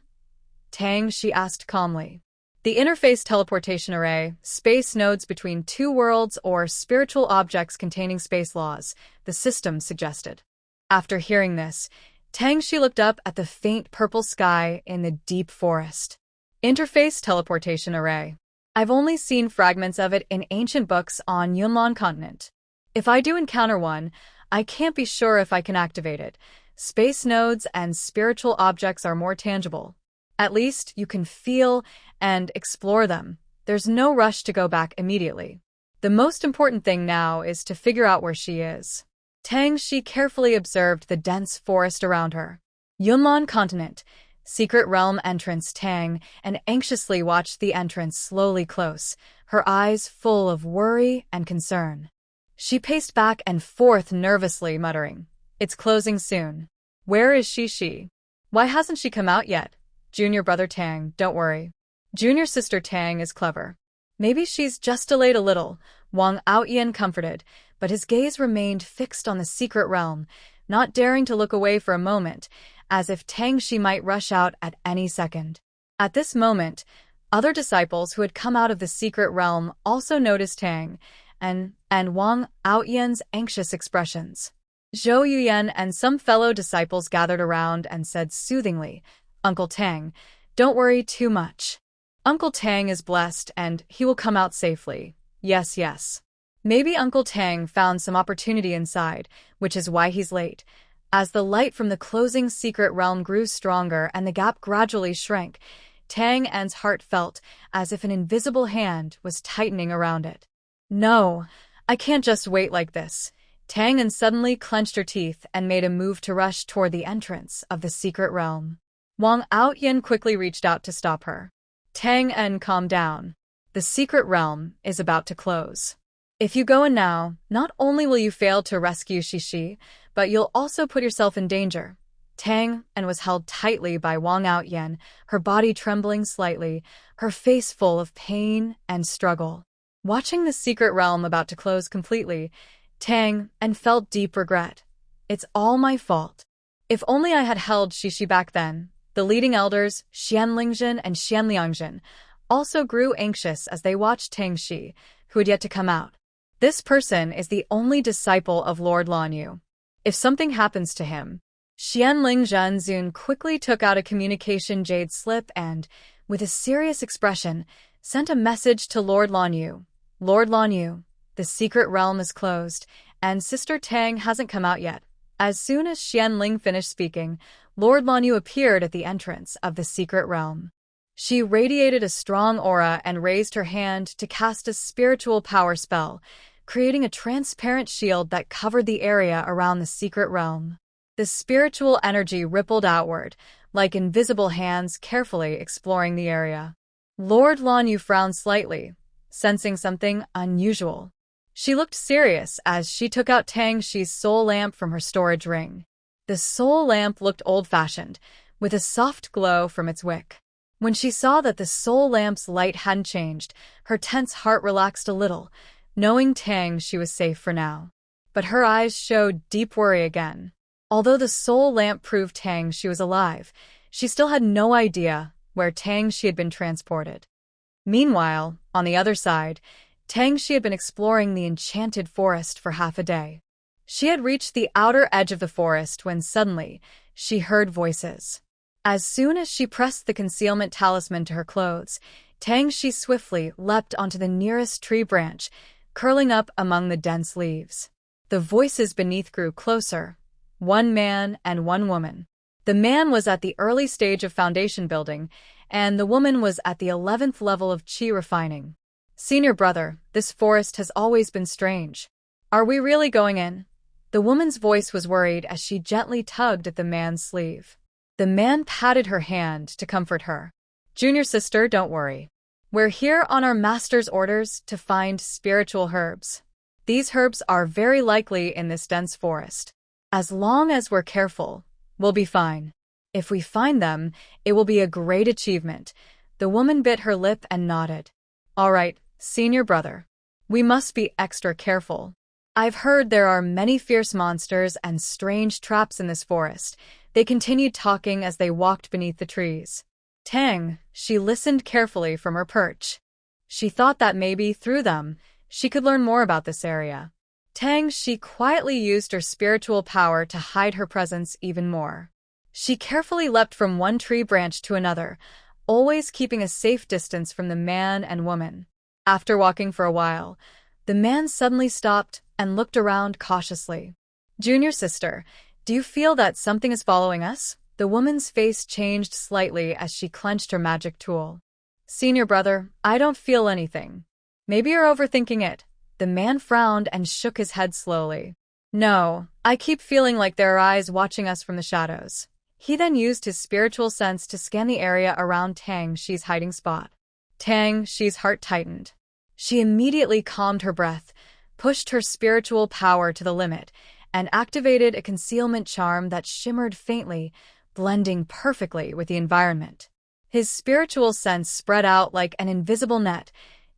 Tang Xi asked calmly. The interface teleportation array, space nodes between two worlds or spiritual objects containing space laws, the system suggested. After hearing this, Tangshi looked up at the faint purple sky in the deep forest. Interface teleportation array. I've only seen fragments of it in ancient books on Yunlong continent. If I do encounter one, I can't be sure if I can activate it. Space nodes and spiritual objects are more tangible. At least you can feel and explore them. There's no rush to go back immediately. The most important thing now is to figure out where she is. Tangshi carefully observed the dense forest around her. Yunlong continent, secret realm entrance Tang, and anxiously watched the entrance slowly close, her eyes full of worry and concern. She paced back and forth nervously, muttering, "It's closing soon. Where is she? Why hasn't she come out yet? Junior brother Tang, don't worry. Junior sister Tang is clever. Maybe she's just delayed a little," Wang Outyan comforted, but his gaze remained fixed on the secret realm, not daring to look away for a moment, as if Tangshi might rush out at any second. At this moment, other disciples who had come out of the secret realm also noticed Tang and Wang Outyan's anxious expressions. Zhou Yuyan and some fellow disciples gathered around and said soothingly, "Uncle Tang, don't worry too much. Uncle Tang is blessed and he will come out safely. Yes. Maybe Uncle Tang found some opportunity inside, which is why he's late." As the light from the closing secret realm grew stronger and the gap gradually shrank, Tang An's heart felt as if an invisible hand was tightening around it. "No, I can't just wait like this." Tang An suddenly clenched her teeth and made a move to rush toward the entrance of the secret realm. Wang Outyan quickly reached out to stop her. "Tang An, calm down. The secret realm is about to close. If you go in now, not only will you fail to rescue Shishi, but you'll also put yourself in danger." Tang An was held tightly by Wang Outyan, her body trembling slightly, her face full of pain and struggle. Watching the secret realm about to close completely, Tang An felt deep regret. "It's all my fault. If only I had held Shishi back then." The leading elders, Xian Lingjun and Xian Liangjun, also grew anxious as they watched Tangshi, who had yet to come out. This person is the only disciple of Lord Lanyu. If something happens to him, Xian Lingjun quickly took out a communication jade slip and, with a serious expression, sent a message to Lord Lanyu. "Lord Lanyu, the secret realm is closed, and Sister Tang hasn't come out yet." As soon as Xian Ling finished speaking, Lord Lanyu appeared at the entrance of the secret realm. She radiated a strong aura and raised her hand to cast a spiritual power spell, creating a transparent shield that covered the area around the secret realm. The spiritual energy rippled outward, like invisible hands carefully exploring the area. Lord Lanyu frowned slightly, sensing something unusual. She looked serious as she took out Tangshi's soul lamp from her storage ring. The soul lamp looked old-fashioned, with a soft glow from its wick. When she saw that the soul lamp's light hadn't changed, her tense heart relaxed a little, knowing Tangshi was safe for now. But her eyes showed deep worry again. Although the soul lamp proved Tangshi was alive, she still had no idea where Tangshi had been transported. Meanwhile, on the other side, Tangshi had been exploring the enchanted forest for half a day. She had reached the outer edge of the forest when suddenly she heard voices. As soon as she pressed the concealment talisman to her clothes, Tangshi swiftly leapt onto the nearest tree branch, curling up among the dense leaves. The voices beneath grew closer, one man and one woman. The man was at the early stage of foundation building, and the woman was at the 11th level of chi refining. "Senior brother, this forest has always been strange. Are we really going in?" The woman's voice was worried as she gently tugged at the man's sleeve. The man patted her hand to comfort her. "Junior sister, don't worry. We're here on our master's orders to find spiritual herbs. These herbs are very likely in this dense forest. As long as we're careful, we'll be fine. If we find them, it will be a great achievement." The woman bit her lip and nodded. "All right, senior brother. We must be extra careful. I've heard there are many fierce monsters and strange traps in this forest." They continued talking as they walked beneath the trees. Tang, she listened carefully from her perch. She thought that maybe, through them, she could learn more about this area. Tang, she quietly used her spiritual power to hide her presence even more. She carefully leapt from one tree branch to another, always keeping a safe distance from the man and woman. After walking for a while, the man suddenly stopped and looked around cautiously. Junior sister, do you feel that something is following us? The woman's face changed slightly as she clenched her magic tool. Senior brother, I don't feel anything. Maybe you're overthinking it. The man frowned and shook his head slowly. No, I keep feeling like there are eyes watching us from the shadows. He then used his spiritual sense to scan the area around Tang Shi's hiding spot. Tang Shi's heart tightened. She immediately calmed her breath, pushed her spiritual power to the limit, and activated a concealment charm that shimmered faintly, blending perfectly with the environment. His spiritual sense spread out like an invisible net,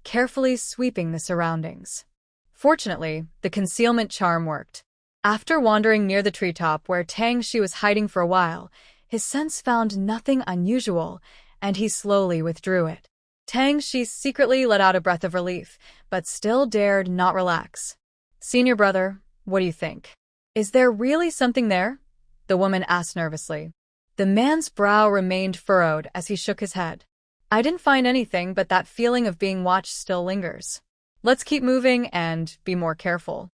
carefully sweeping the surroundings. Fortunately, the concealment charm worked. After wandering near the treetop where Tang Shi was hiding for a while, his sense found nothing unusual, and he slowly withdrew it. Tang Shi secretly let out a breath of relief, but still dared not relax. Senior brother, what do you think? Is there really something there? The woman asked nervously. The man's brow remained furrowed as he shook his head. I didn't find anything, but that feeling of being watched still lingers. Let's keep moving and be more careful.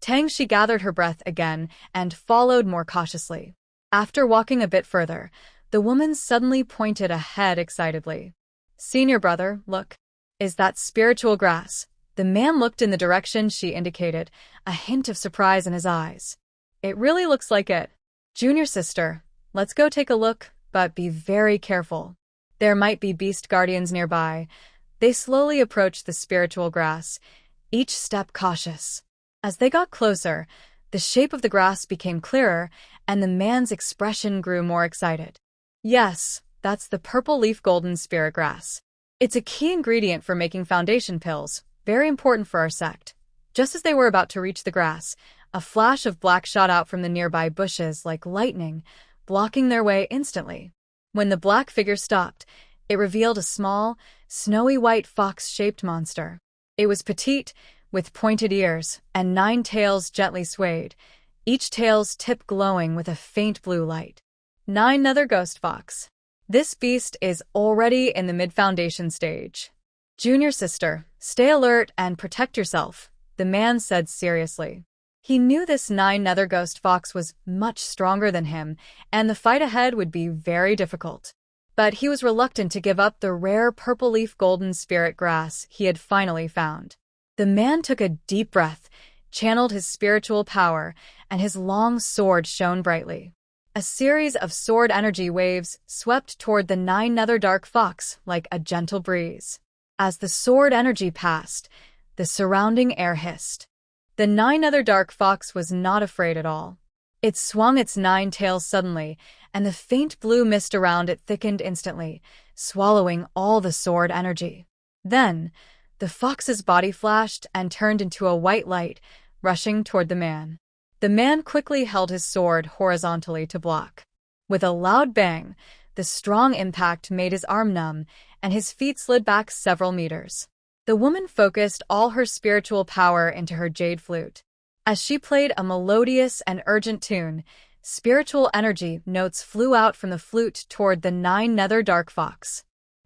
Tang Shi gathered her breath again and followed more cautiously. After walking a bit further, the woman suddenly pointed ahead excitedly. Senior brother, look. Is that spiritual grass? The man looked in the direction she indicated, a hint of surprise in his eyes. It really looks like it. Junior sister, let's go take a look, but be very careful. There might be beast guardians nearby. They slowly approached the spiritual grass, each step cautious. As they got closer, the shape of the grass became clearer, and the man's expression grew more excited. Yes, that's the purple leaf golden spirit grass. It's a key ingredient for making foundation pills, very important for our sect. Just as they were about to reach the grass, a flash of black shot out from the nearby bushes like lightning, blocking their way instantly. When the black figure stopped, it revealed a small, snowy white fox-shaped monster. It was petite, with pointed ears, and 9 tails gently swayed, each tail's tip glowing with a faint blue light. 9 Nether Ghost Fox. This beast is already in the mid-foundation stage. Junior sister, stay alert and protect yourself, the man said seriously. He knew this 9 Nether Ghost Fox was much stronger than him, and the fight ahead would be very difficult. But he was reluctant to give up the rare purple leaf golden spirit grass he had finally found. The man took a deep breath, channeled his spiritual power, and his long sword shone brightly. A series of sword energy waves swept toward the 9 Nether Dark Fox like a gentle breeze. As the sword energy passed, the surrounding air hissed. The 9 Nether Dark Fox was not afraid at all. It swung its 9 tails suddenly, and the faint blue mist around it thickened instantly, swallowing all the sword energy. Then, the fox's body flashed and turned into a white light, rushing toward the man. The man quickly held his sword horizontally to block. With a loud bang, the strong impact made his arm numb, and his feet slid back several meters. The woman focused all her spiritual power into her jade flute. As she played a melodious and urgent tune, spiritual energy notes flew out from the flute toward the 9 Nether Dark Fox.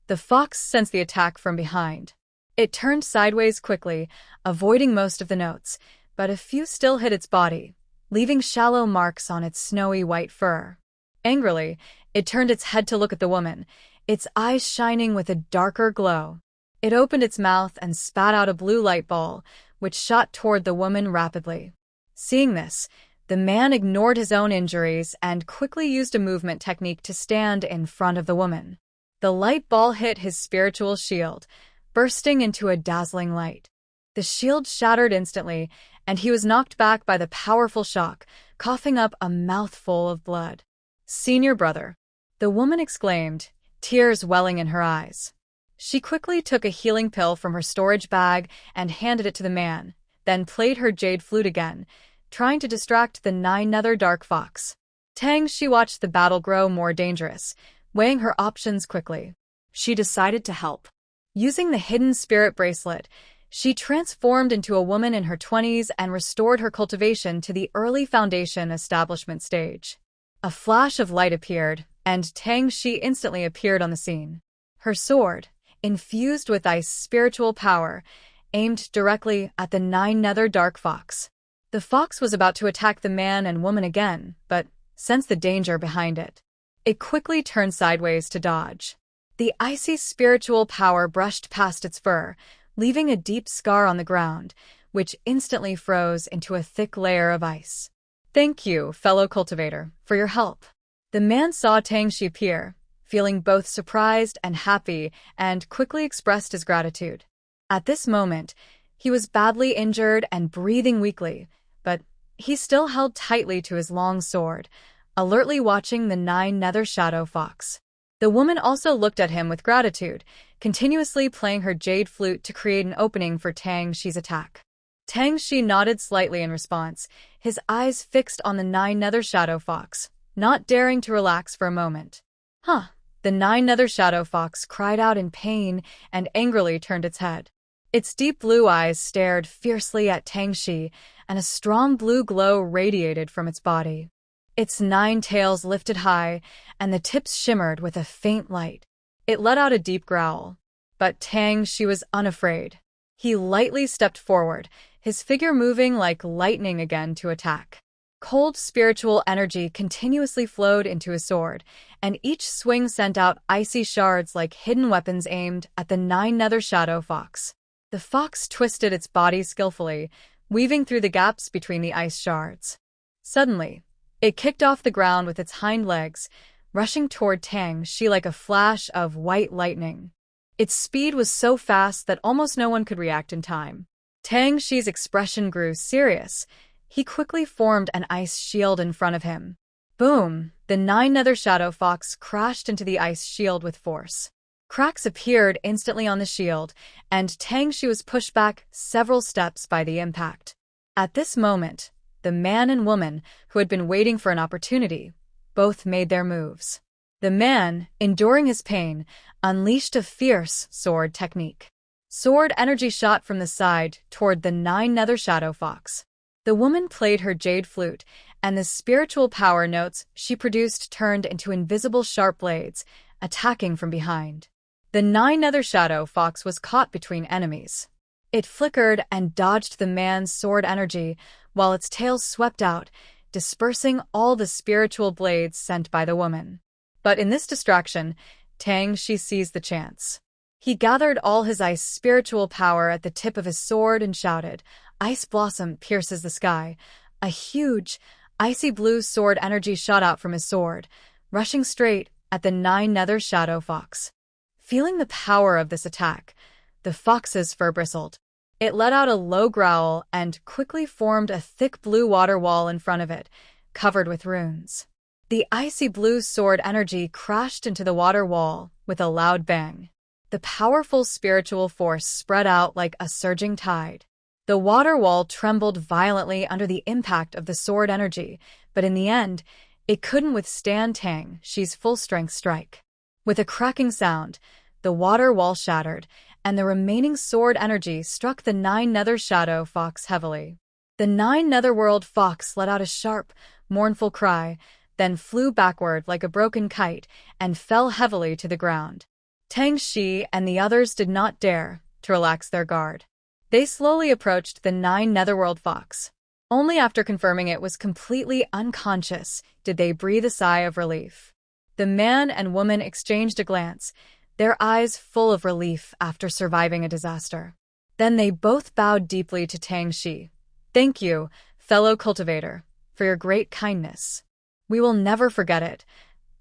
The fox sensed the attack from behind. It turned sideways quickly, avoiding most of the notes, but a few still hit its body, leaving shallow marks on its snowy white fur. Angrily, it turned its head to look at the woman, its eyes shining with a darker glow. It opened its mouth and spat out a blue light ball, which shot toward the woman rapidly. Seeing this, the man ignored his own injuries and quickly used a movement technique to stand in front of the woman. The light ball hit his spiritual shield, bursting into a dazzling light. The shield shattered instantly, and he was knocked back by the powerful shock, coughing up a mouthful of blood. Senior brother, the woman exclaimed, tears welling in her eyes. She quickly took a healing pill from her storage bag and handed it to the man, then played her jade flute again, trying to distract the 9 Nether Dark Fox. Tang Shi watched the battle grow more dangerous, weighing her options quickly. She decided to help. Using the hidden spirit bracelet, she transformed into a woman in her 20s and restored her cultivation to the early foundation establishment stage. A flash of light appeared, and Tang Shi instantly appeared on the scene. Her sword, infused with ice spiritual power, aimed directly at the nine-nether dark fox. The fox was about to attack the man and woman again, but sensed the danger behind it. It quickly turned sideways to dodge. The icy spiritual power brushed past its fur, leaving a deep scar on the ground, which instantly froze into a thick layer of ice. "Thank you, fellow cultivator, for your help." The man saw Tang Shi appear, feeling both surprised and happy, and quickly expressed his gratitude. At this moment, he was badly injured and breathing weakly, but he still held tightly to his long sword, alertly watching the nine-nether shadow fox. The woman also looked at him with gratitude, continuously playing her jade flute to create an opening for Tang Shi's attack. Tang Shi nodded slightly in response, his eyes fixed on the nine-nether shadow fox, not daring to relax for a moment. The nine-nether shadow fox cried out in pain and angrily turned its head. Its deep blue eyes stared fiercely at Tang Shi, and a strong blue glow radiated from its body. Its 9 tails lifted high, and the tips shimmered with a faint light. It let out a deep growl. But Tang Shi was unafraid. He lightly stepped forward, his figure moving like lightning again to attack. Cold spiritual energy continuously flowed into his sword, and each swing sent out icy shards like hidden weapons aimed at the nine-nether shadow fox. The fox twisted its body skillfully, weaving through the gaps between the ice shards. Suddenly, it kicked off the ground with its hind legs, rushing toward Tang Shi like a flash of white lightning. Its speed was so fast that almost no one could react in time. Tang Shi's expression grew serious. He quickly formed an ice shield in front of him. Boom! The nine-nether shadow fox crashed into the ice shield with force. Cracks appeared instantly on the shield, and Tang Shi was pushed back several steps by the impact. At this moment, the man and woman, who had been waiting for an opportunity, both made their moves. The man, enduring his pain, unleashed a fierce sword technique. Sword energy shot from the side toward the nine-nether shadow fox. The woman played her jade flute, and the spiritual power notes she produced turned into invisible sharp blades, attacking from behind. The nine-nether shadow fox was caught between enemies. It flickered and dodged the man's sword energy, while its tail swept out, dispersing all the spiritual blades sent by the woman. But in this distraction, Tang Shi seized the chance. He gathered all his ice spiritual power at the tip of his sword and shouted, "Ice blossom pierces the sky." A huge, icy blue sword energy shot out from his sword, rushing straight at the nine-nether shadow fox. Feeling the power of this attack, the fox's fur bristled. It let out a low growl and quickly formed a thick blue water wall in front of it, covered with runes. The icy blue sword energy crashed into the water wall with a loud bang. The powerful spiritual force spread out like a surging tide. The water wall trembled violently under the impact of the sword energy, but in the end, it couldn't withstand Tang Shi's full-strength strike. With a cracking sound, the water wall shattered, and the remaining sword energy struck the nine-nether shadow fox heavily. The nine-netherworld fox let out a sharp, mournful cry, then flew backward like a broken kite and fell heavily to the ground. Tang Shi and the others did not dare to relax their guard. They slowly approached the nine-netherworld fox. Only after confirming it was completely unconscious did they breathe a sigh of relief. The man and woman exchanged a glance, their eyes full of relief after surviving a disaster. Then they both bowed deeply to Tang Shi. "Thank you, fellow cultivator, for your great kindness. We will never forget it."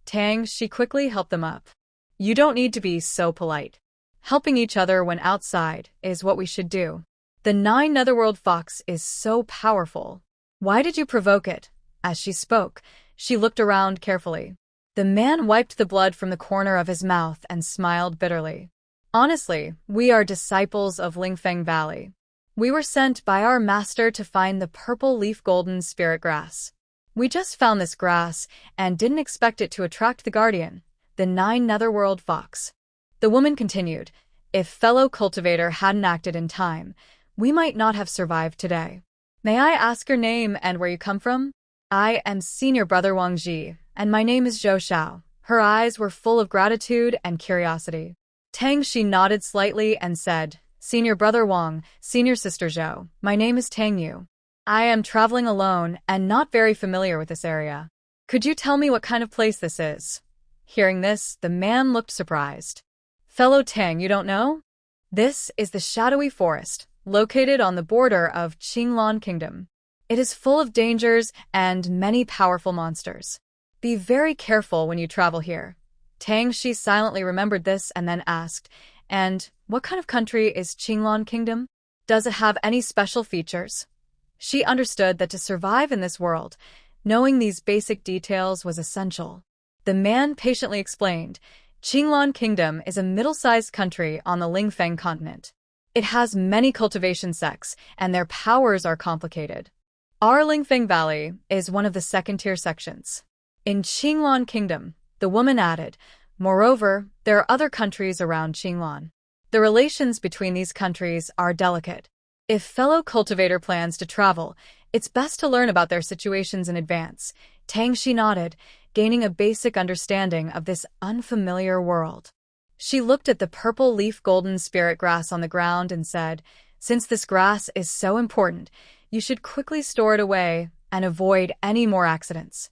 Tang Shi quickly helped them up. "You don't need to be so polite. Helping each other when outside is what we should do. The nine-netherworld fox is so powerful. Why did you provoke it?" As she spoke, she looked around carefully. The man wiped the blood from the corner of his mouth and smiled bitterly. "Honestly, we are disciples of Lingfeng Valley. We were sent by our master to find the purple leaf golden spirit grass. We just found this grass and didn't expect it to attract the guardian, the 9 netherworld fox. The woman continued, if fellow cultivator hadn't acted in time, we might not have survived today. May I ask your name and where you come from? I am Senior Brother Wang Ji, and my name is Zhou Xiao. Her eyes were full of gratitude and curiosity. Tang Shi nodded slightly and said, Senior Brother Wang, Senior Sister Zhou, my name is Tang Yu. I am traveling alone and not very familiar with this area. Could you tell me what kind of place this is? Hearing this, the man looked surprised. Fellow Tang, you don't know? This is the shadowy forest, located on the border of Qinglan Kingdom. It is full of dangers and many powerful monsters. Be very careful when you travel here. Tang Shi silently remembered this and then asked, and what kind of country is Qinglan Kingdom? Does it have any special features? She understood that to survive in this world, knowing these basic details was essential. The man patiently explained, Qinglan Kingdom is a middle-sized country on the Lingfeng continent. It has many cultivation sects, and their powers are complicated. Our Lingfeng Valley is one of the second-tier sections. In Qinglan Kingdom, the woman added, moreover, there are other countries around Qinglan. The relations between these countries are delicate. If fellow cultivator plans to travel, it's best to learn about their situations in advance. Tang Shi nodded, gaining a basic understanding of this unfamiliar world. She looked at the purple leaf golden spirit grass on the ground and said, since this grass is so important, you should quickly store it away and avoid any more accidents.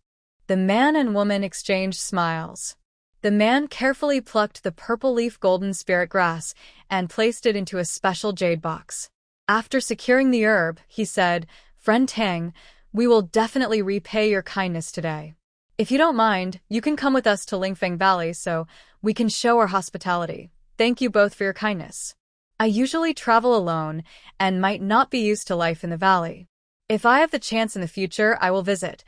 The man and woman exchanged smiles. The man carefully plucked the purple leaf golden spirit grass and placed it into a special jade box. After securing the herb, he said, Friend Tang, we will definitely repay your kindness today. If you don't mind, you can come with us to Lingfeng Valley so we can show our hospitality. Thank you both for your kindness. I usually travel alone and might not be used to life in the valley. If I have the chance in the future, I will visit.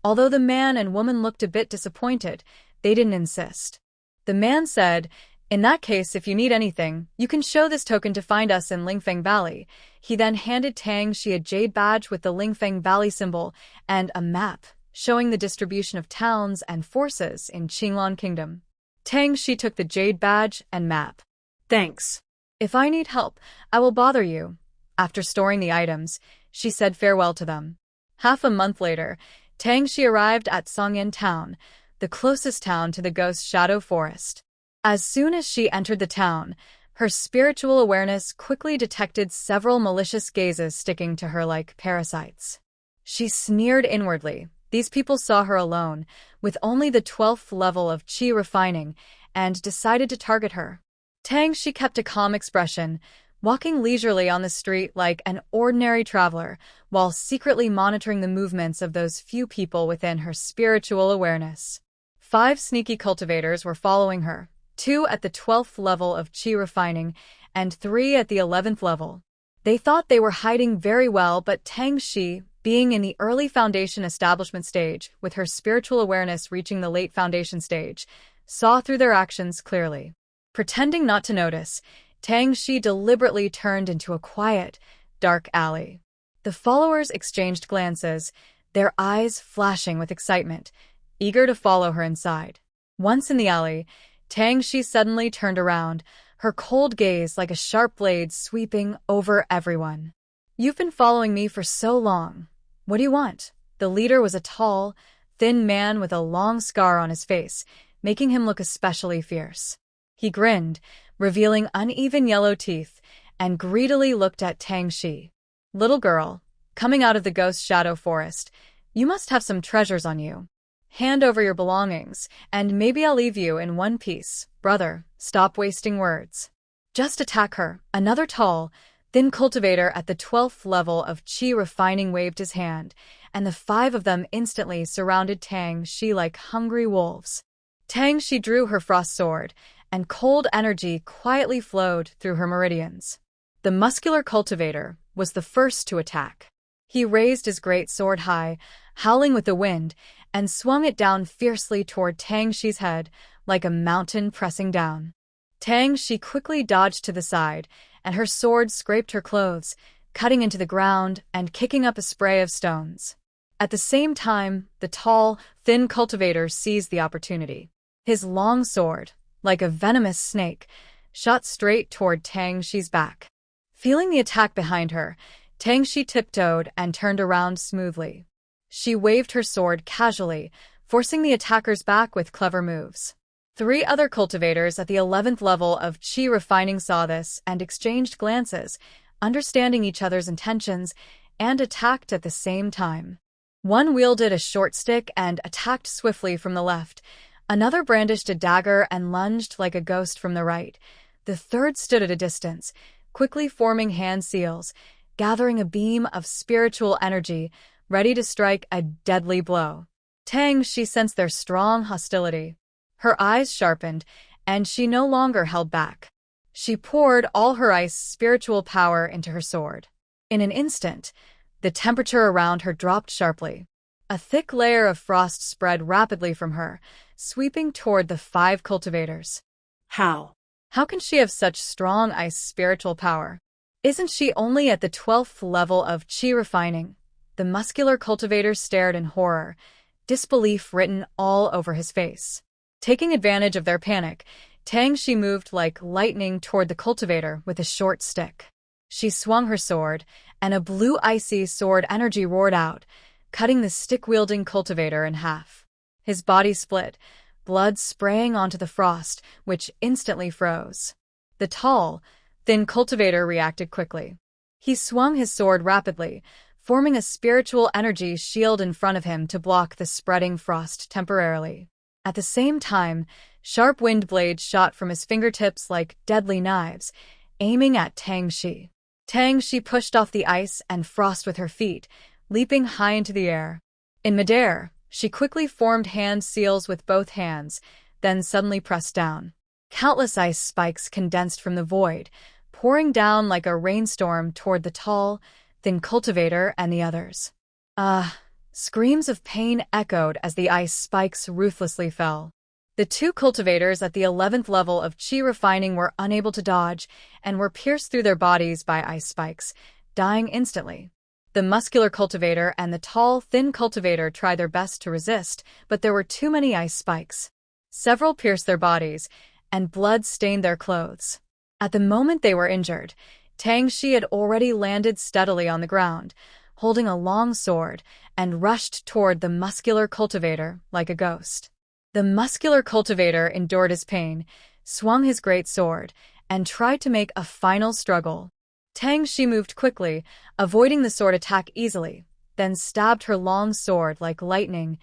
Although the man and woman looked a bit disappointed, they didn't insist. The man said, in that case, if you need anything, you can show this token to find us in Lingfeng Valley. He then handed Tang Shi a jade badge with the Lingfeng Valley symbol and a map, showing the distribution of towns and forces in Qinglan Kingdom. Tang Shi took the jade badge and map. Thanks. If I need help, I will bother you. After storing the items, she said farewell to them. Half a month later, Tang Shi arrived at Songyan Town, the closest town to the Ghost Shadow Forest. As soon as she entered the town, her spiritual awareness quickly detected several malicious gazes sticking to her like parasites. She sneered inwardly. These people saw her alone, with only the 12th level of Qi refining, and decided to target her. Tang Shi kept a calm expression, walking leisurely on the street like an ordinary traveler, while secretly monitoring the movements of those few people within her spiritual awareness. 5 sneaky cultivators were following her, 2 at the 12th level of Qi refining, and 3 at the 11th level. They thought they were hiding very well, but Tang Shi, being in the early foundation establishment stage, with her spiritual awareness reaching the late foundation stage, saw through their actions clearly. Pretending not to notice, Tang Shi deliberately turned into a quiet, dark alley. The followers exchanged glances, their eyes flashing with excitement, eager to follow her inside. Once in the alley, Tang Shi suddenly turned around, her cold gaze like a sharp blade sweeping over everyone. You've been following me for so long. What do you want? The leader was a tall, thin man with a long scar on his face, making him look especially fierce. He grinned, revealing uneven yellow teeth, and greedily looked at Tang Shi. Little girl, coming out of the Ghost Shadow Forest, you must have some treasures on you. Hand over your belongings, and maybe I'll leave you in one piece. Brother, stop wasting words. Just attack her. Another tall, thin cultivator at the 12th level of Qi refining waved his hand, and the 5 of them instantly surrounded Tang Shi like hungry wolves. Tang Shi drew her frost sword, and cold energy quietly flowed through her meridians. The muscular cultivator was the first to attack. He raised his great sword high, howling with the wind, and swung it down fiercely toward Tang Shi's head, like a mountain pressing down. Tang Shi quickly dodged to the side, and her sword scraped her clothes, cutting into the ground and kicking up a spray of stones. At the same time, the tall, thin cultivator seized the opportunity. His long sword, like a venomous snake, shot straight toward Tang Shi's back. Feeling the attack behind her, Tang Shi tiptoed and turned around smoothly. She waved her sword casually, forcing the attackers back with clever moves. 3 other cultivators at the 11th level of Qi refining saw this and exchanged glances, understanding each other's intentions, and attacked at the same time. One wielded a short stick and attacked swiftly from the left. Another brandished a dagger and lunged like a ghost from the right. The third stood at a distance, quickly forming hand seals, gathering a beam of spiritual energy, ready to strike a deadly blow. Tang Shi sensed their strong hostility. Her eyes sharpened, and she no longer held back. She poured all her ice spiritual power into her sword. In an instant, the temperature around her dropped sharply. A thick layer of frost spread rapidly from her, sweeping toward the 5 cultivators. How? How can she have such strong ice spiritual power? Isn't she only at the 12th level of Qi refining? The muscular cultivator stared in horror, disbelief written all over his face. Taking advantage of their panic, Tang Shi moved like lightning toward the cultivator with a short stick. She swung her sword, and a blue icy sword energy roared out, cutting the stick-wielding cultivator in half. His body split, blood spraying onto the frost, which instantly froze. The tall, thin cultivator reacted quickly. He swung his sword rapidly, forming a spiritual energy shield in front of him to block the spreading frost temporarily. At the same time, sharp wind blades shot from his fingertips like deadly knives, aiming at Tang Shi. Tang Shi pushed off the ice and frost with her feet, leaping high into the air. In midair, she quickly formed hand seals with both hands, then suddenly pressed down. Countless ice spikes condensed from the void, pouring down like a rainstorm toward the tall, thin cultivator and the others. Screams of pain echoed as the ice spikes ruthlessly fell. The 2 cultivators at the 11th level of Qi refining were unable to dodge and were pierced through their bodies by ice spikes, dying instantly. The muscular cultivator and the tall, thin cultivator tried their best to resist, but there were too many ice spikes. Several pierced their bodies, and blood stained their clothes. At the moment they were injured, Tang Shi had already landed steadily on the ground, holding a long sword, and rushed toward the muscular cultivator like a ghost. The muscular cultivator endured his pain, swung his great sword, and tried to make a final struggle. Tang Shi moved quickly, avoiding the sword attack easily, then stabbed her long sword like lightning,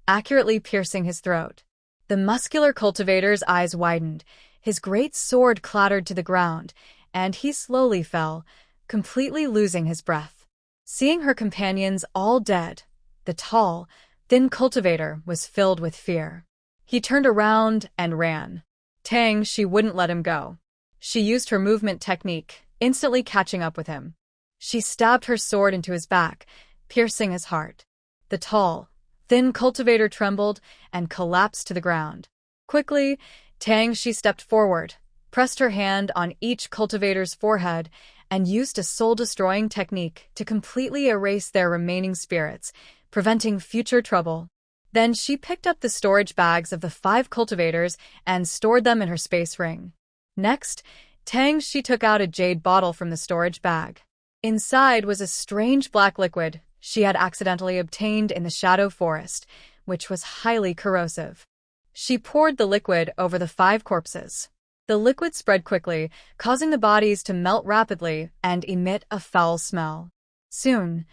accurately piercing his throat. The muscular cultivator's eyes widened, his great sword clattered to the ground, and he slowly fell, completely losing his breath. Seeing her companions all dead, the tall, thin cultivator was filled with fear. He turned around and ran. Tang Shi wouldn't let him go. She used her movement technique, instantly catching up with him. She stabbed her sword into his back, piercing his heart. The tall, thin cultivator trembled and collapsed to the ground. Quickly, Tang Shi stepped forward, pressed her hand on each cultivator's forehead, and used a soul-destroying technique to completely erase their remaining spirits, preventing future trouble. Then she picked up the storage bags of the 5 cultivators and stored them in her space ring. Next, Tang Shi took out a jade bottle from the storage bag. Inside was a strange black liquid she had accidentally obtained in the Shadow Forest, which was highly corrosive. She poured the liquid over the 5 corpses. The liquid spread quickly, causing the bodies to melt rapidly and emit a foul smell. Soon,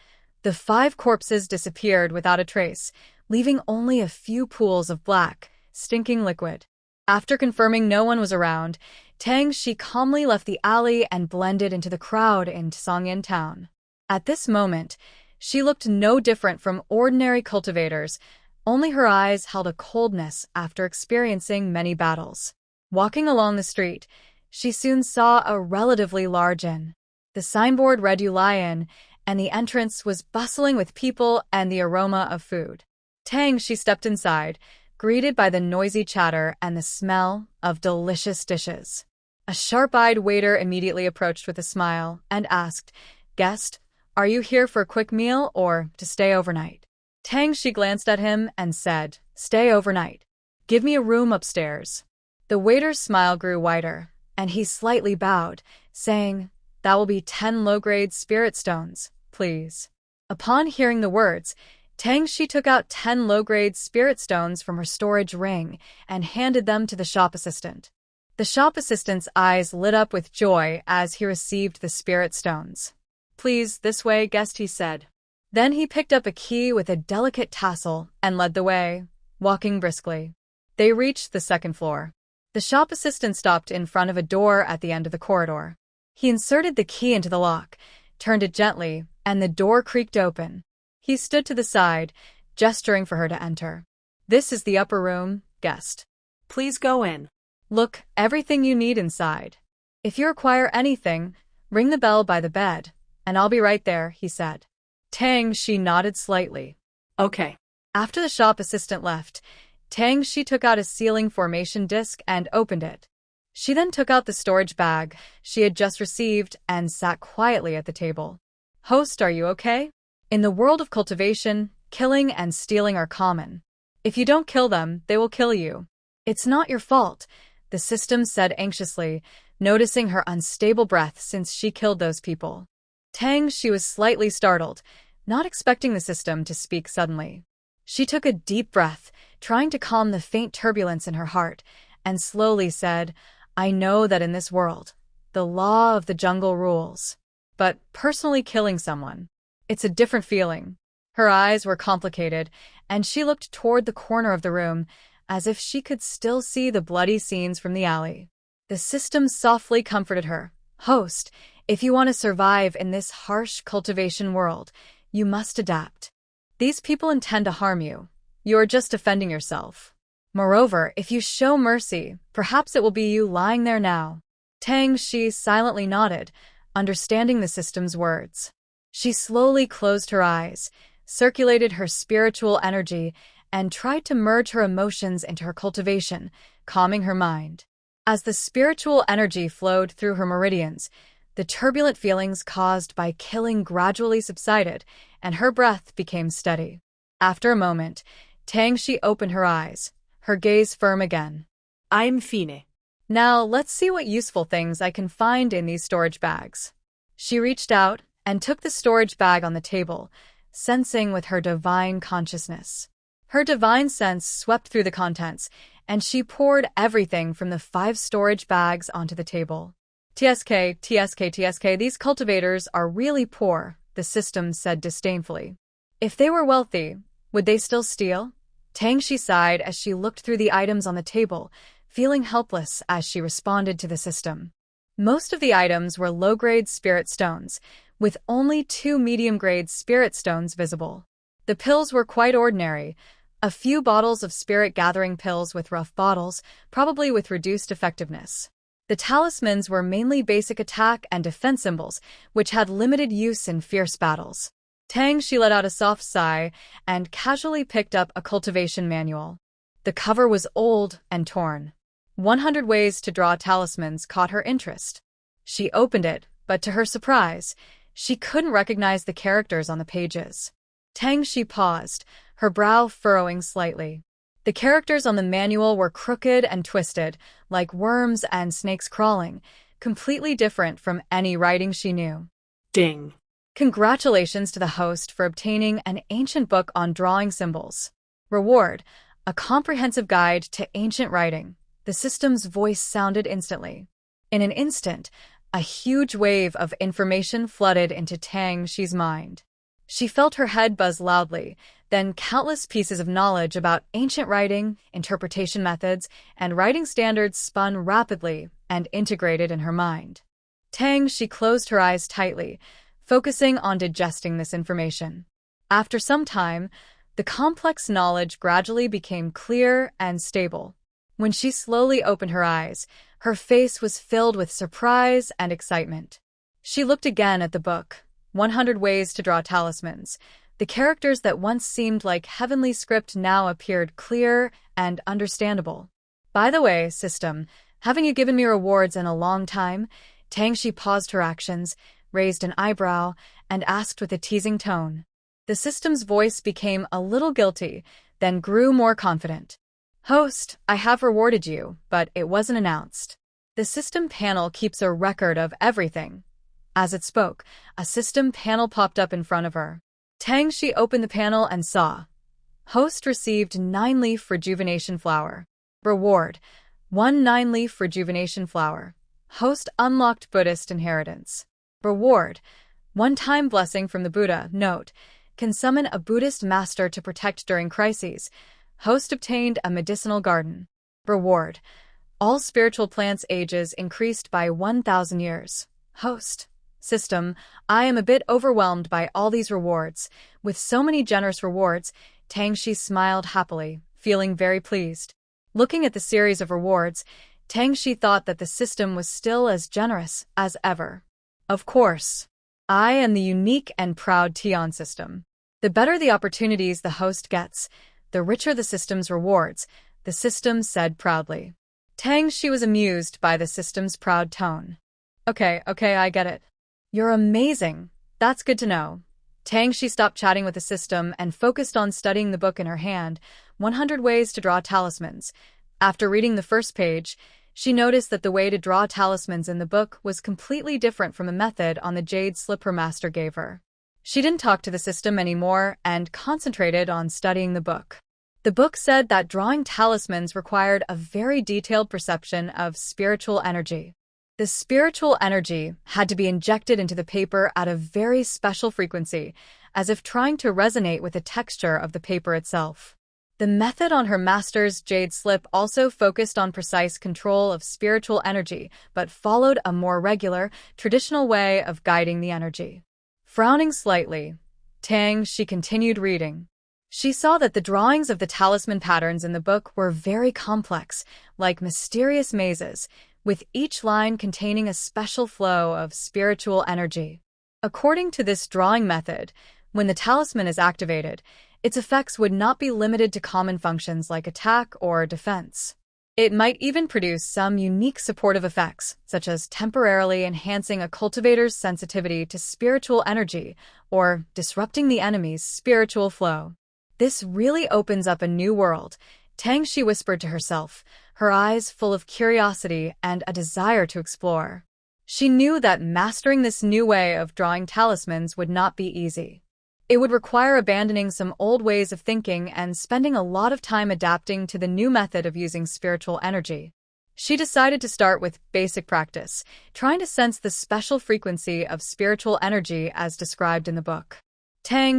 the 5 corpses disappeared without a trace, leaving only a few pools of black, stinking liquid. After confirming no one was around, Tang Shi calmly left the alley and blended into the crowd in Songyan town. At this moment, she looked no different from ordinary cultivators, only her eyes held a coldness after experiencing many battles. Walking along the street, she soon saw a relatively large inn. The signboard read Lion, and the entrance was bustling with people and the aroma of food. Tang Shi stepped inside, greeted by the noisy chatter and the smell of delicious dishes. A sharp-eyed waiter immediately approached with a smile and asked, "Guest, are you here for a quick meal or to stay overnight?" Tang Shi glanced at him and said, "Stay overnight." Give me a room upstairs. The waiter's smile grew wider, and he slightly bowed, saying, That will be 10 low-grade spirit stones, please. Upon hearing the words, Tang Shi took out 10 low-grade spirit stones from her storage ring and handed them to the shop assistant. The shop assistant's eyes lit up with joy as he received the spirit stones. Please, this way, guest, he said. Then he picked up a key with a delicate tassel and led the way, walking briskly. They reached the second floor. The shop assistant stopped in front of a door at the end of the corridor. He inserted the key into the lock, turned it gently, and the door creaked open. He stood to the side, gesturing for her to enter. This is the upper room, guest. Please go in. Look, everything you need inside. If you require anything, ring the bell by the bed, and I'll be right there, he said. Tang Shi nodded slightly. Okay. After the shop assistant left, Tang Shi took out a ceiling formation disc and opened it. She then took out the storage bag she had just received and sat quietly at the table. Host, are you okay? In the world of cultivation, killing and stealing are common. If you don't kill them, they will kill you. It's not your fault, the system said anxiously, noticing her unstable breath since she killed those people. Tang Shi was slightly startled, not expecting the system to speak suddenly. She took a deep breath, trying to calm the faint turbulence in her heart, and slowly said, I know that in this world, the law of the jungle rules. But personally killing someone, it's a different feeling. Her eyes were complicated, and she looked toward the corner of the room, as if she could still see the bloody scenes from the alley. The system softly comforted her. Host, if you want to survive in this harsh cultivation world, you must adapt. These people intend to harm you. You are just defending yourself. Moreover, if you show mercy, perhaps it will be you lying there now. Tang Shi silently nodded, understanding the system's words. She slowly closed her eyes, circulated her spiritual energy, and tried to merge her emotions into her cultivation, calming her mind. As the spiritual energy flowed through her meridians, the turbulent feelings caused by killing gradually subsided, and her breath became steady. After a moment, Tang Shi opened her eyes, her gaze firm again. I'm Fine. Now, let's see what useful things I can find in these storage bags. She reached out and took the storage bag on the table, sensing with her divine consciousness. Her divine sense swept through the contents, and she poured everything from the 5 storage bags onto the table. TSK, these cultivators are really poor, the system said disdainfully. If they were wealthy, would they still steal? Tang Shi sighed as she looked through the items on the table, feeling helpless as she responded to the system. Most of the items were low-grade spirit stones, with only 2 medium-grade spirit stones visible. The pills were quite ordinary, a few bottles of spirit-gathering pills with rough bottles, probably with reduced effectiveness. The talismans were mainly basic attack and defense symbols, which had limited use in fierce battles. Tang Shi let out a soft sigh and casually picked up a cultivation manual. The cover was old and torn. 100 Ways to Draw Talismans caught her interest. She opened it, but to her surprise, she couldn't recognize the characters on the pages. Tang Shi paused, her brow furrowing slightly. The characters on the manual were crooked and twisted, like worms and snakes crawling, completely different from any writing she knew. Ding. Congratulations to the host for obtaining an ancient book on drawing symbols. Reward, a comprehensive guide to ancient writing. The system's voice sounded instantly. In an instant, a huge wave of information flooded into Tang Shi's mind. She felt her head buzz loudly, then countless pieces of knowledge about ancient writing, interpretation methods, and writing standards spun rapidly and integrated in her mind. Tang Shi closed her eyes tightly, focusing on digesting this information. After some time, the complex knowledge gradually became clear and stable. When she slowly opened her eyes, her face was filled with surprise and excitement. She looked again at the book, 100 Ways to Draw Talismans. The characters that once seemed like heavenly script now appeared clear and understandable. By the way, system, haven't you given me rewards in a long time? Tang Shi paused her actions, raised an eyebrow, and asked with a teasing tone. The system's voice became a little guilty, then grew more confident. Host, I have rewarded you, but it wasn't announced. The system panel keeps a record of everything. As it spoke, a system panel popped up in front of her. She opened the panel and saw. Host received 9-leaf rejuvenation flower. Reward, 1 9-leaf rejuvenation flower. Host unlocked Buddhist inheritance. Reward, one-time blessing from the Buddha. Note, can summon a Buddhist master to protect during crises. Host obtained a medicinal garden. Reward, all spiritual plants' ages increased by 1,000 years. Host, system, I am a bit overwhelmed by all these rewards. With so many generous rewards, Tangshi smiled happily, feeling very pleased. Looking at the series of rewards, Tangshi thought that the system was still as generous as ever. Of course, I am the unique and proud Tian system. The better the opportunities the host gets, the richer the system's rewards, the system said proudly. Tangshi was amused by the system's proud tone. Okay, I get it. You're amazing. That's good to know. Tangshi stopped chatting with the system and focused on studying the book in her hand, 100 Ways to Draw Talismans. After reading the first page, she noticed that the way to draw talismans in the book was completely different from the method on the jade slip her master gave her. She didn't talk to the system anymore and concentrated on studying the book. The book said that drawing talismans required a very detailed perception of spiritual energy. The spiritual energy had to be injected into the paper at a very special frequency, as if trying to resonate with the texture of the paper itself. The method on her master's jade slip also focused on precise control of spiritual energy, but followed a more regular, traditional way of guiding the energy. Frowning slightly, she continued reading. She saw that the drawings of the talisman patterns in the book were very complex, like mysterious mazes, with each line containing a special flow of spiritual energy. According to this drawing method, when the talisman is activated, its effects would not be limited to common functions like attack or defense. It might even produce some unique supportive effects, such as temporarily enhancing a cultivator's sensitivity to spiritual energy or disrupting the enemy's spiritual flow. This really opens up a new world, Tangshi whispered to herself, her eyes full of curiosity and a desire to explore. She knew that mastering this new way of drawing talismans would not be easy. It would require abandoning some old ways of thinking and spending a lot of time adapting to the new method of using spiritual energy. She decided to start with basic practice, trying to sense the special frequency of spiritual energy as described in the book.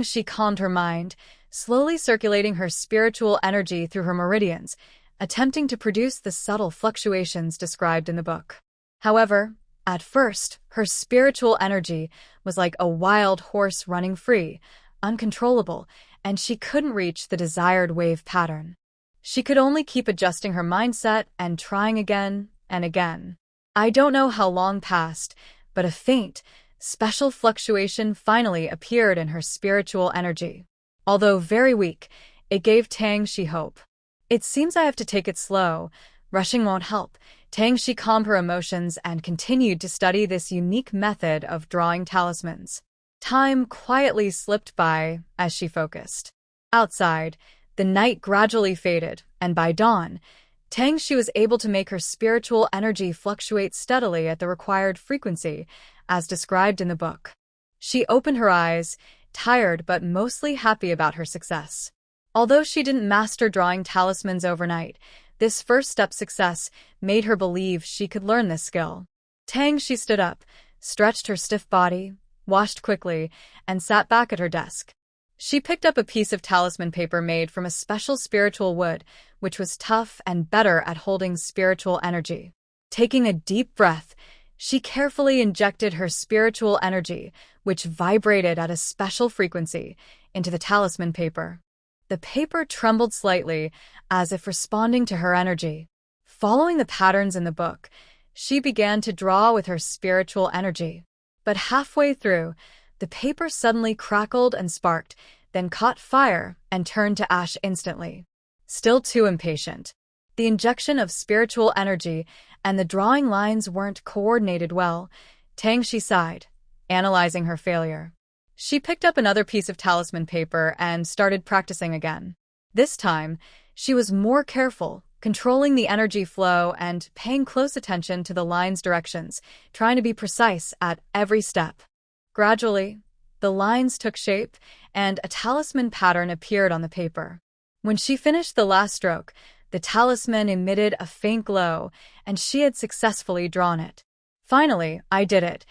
She calmed her mind, slowly circulating her spiritual energy through her meridians, attempting to produce the subtle fluctuations described in the book. However, at first, her spiritual energy was like a wild horse running free, uncontrollable, and she couldn't reach the desired wave pattern. She could only keep adjusting her mindset and trying again and again. I don't know how long passed, but a faint, special fluctuation finally appeared in her spiritual energy. Although very weak, it gave Tangshi hope. It seems I have to take it slow. Rushing won't help. Tangshi calmed her emotions and continued to study this unique method of drawing talismans. Time quietly slipped by as she focused. Outside, the night gradually faded, and by dawn, Tangshi was able to make her spiritual energy fluctuate steadily at the required frequency, as described in the book. She opened her eyes, tired but mostly happy about her success. Although she didn't master drawing talismans overnight, this first-step success made her believe she could learn this skill. She stood up, stretched her stiff body, washed quickly, and sat back at her desk. She picked up a piece of talisman paper made from a special spiritual wood, which was tough and better at holding spiritual energy. Taking a deep breath, she carefully injected her spiritual energy, which vibrated at a special frequency, into the talisman paper. The paper trembled slightly, as if responding to her energy. Following the patterns in the book, she began to draw with her spiritual energy. But halfway through, the paper suddenly crackled and sparked, then caught fire and turned to ash instantly. Still too impatient. The injection of spiritual energy and the drawing lines weren't coordinated well. Tangshi sighed, analyzing her failure. She picked up another piece of talisman paper and started practicing again. This time, She was more careful, controlling the energy flow and paying close attention to the line's directions, trying to be precise at every step. Gradually, the lines took shape, and a talisman pattern appeared on the paper. When she finished the last stroke, the talisman emitted a faint glow, and she had successfully drawn it. Finally, I did it.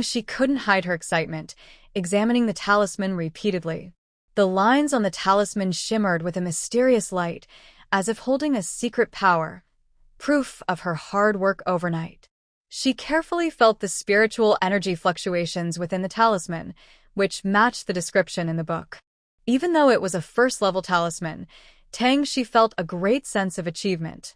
She couldn't hide her excitement, examining the talisman repeatedly. The lines on the talisman shimmered with a mysterious light, as if holding a secret power, proof of her hard work overnight. She carefully felt the spiritual energy fluctuations within the talisman, which matched the description in the book. Even though it was a first-level talisman, she felt a great sense of achievement.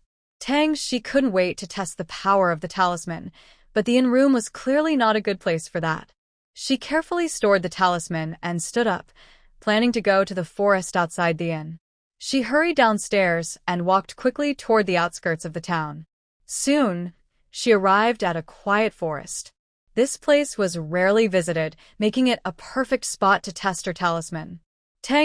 She couldn't wait to test the power of the talisman, but the inn room was clearly not a good place for that. She carefully stored the talisman and stood up, planning to go to the forest outside the inn. She hurried downstairs and walked quickly toward the outskirts of the town. Soon, she arrived at a quiet forest. This place was rarely visited, making it a perfect spot to test her talisman.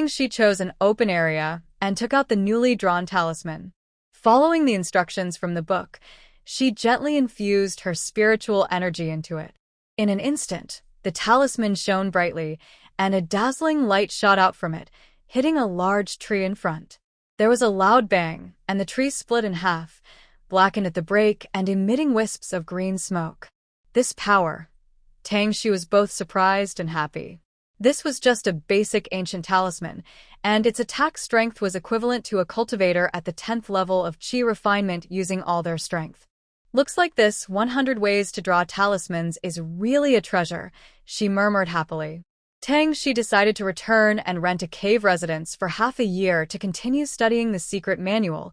She chose an open area and took out the newly drawn talisman. Following the instructions from the book, she gently infused her spiritual energy into it. In an instant, the talisman shone brightly, and a dazzling light shot out from it, hitting a large tree in front. There was a loud bang, and the tree split in half, blackened at the break and emitting wisps of green smoke. This power, she was both surprised and happy. This was just a basic ancient talisman, and its attack strength was equivalent to a cultivator at the 10th level of chi refinement using all their strength. Looks like this 100 ways to draw talismans is really a treasure, she murmured happily. She decided to return and rent a cave residence for half a year to continue studying the secret manual,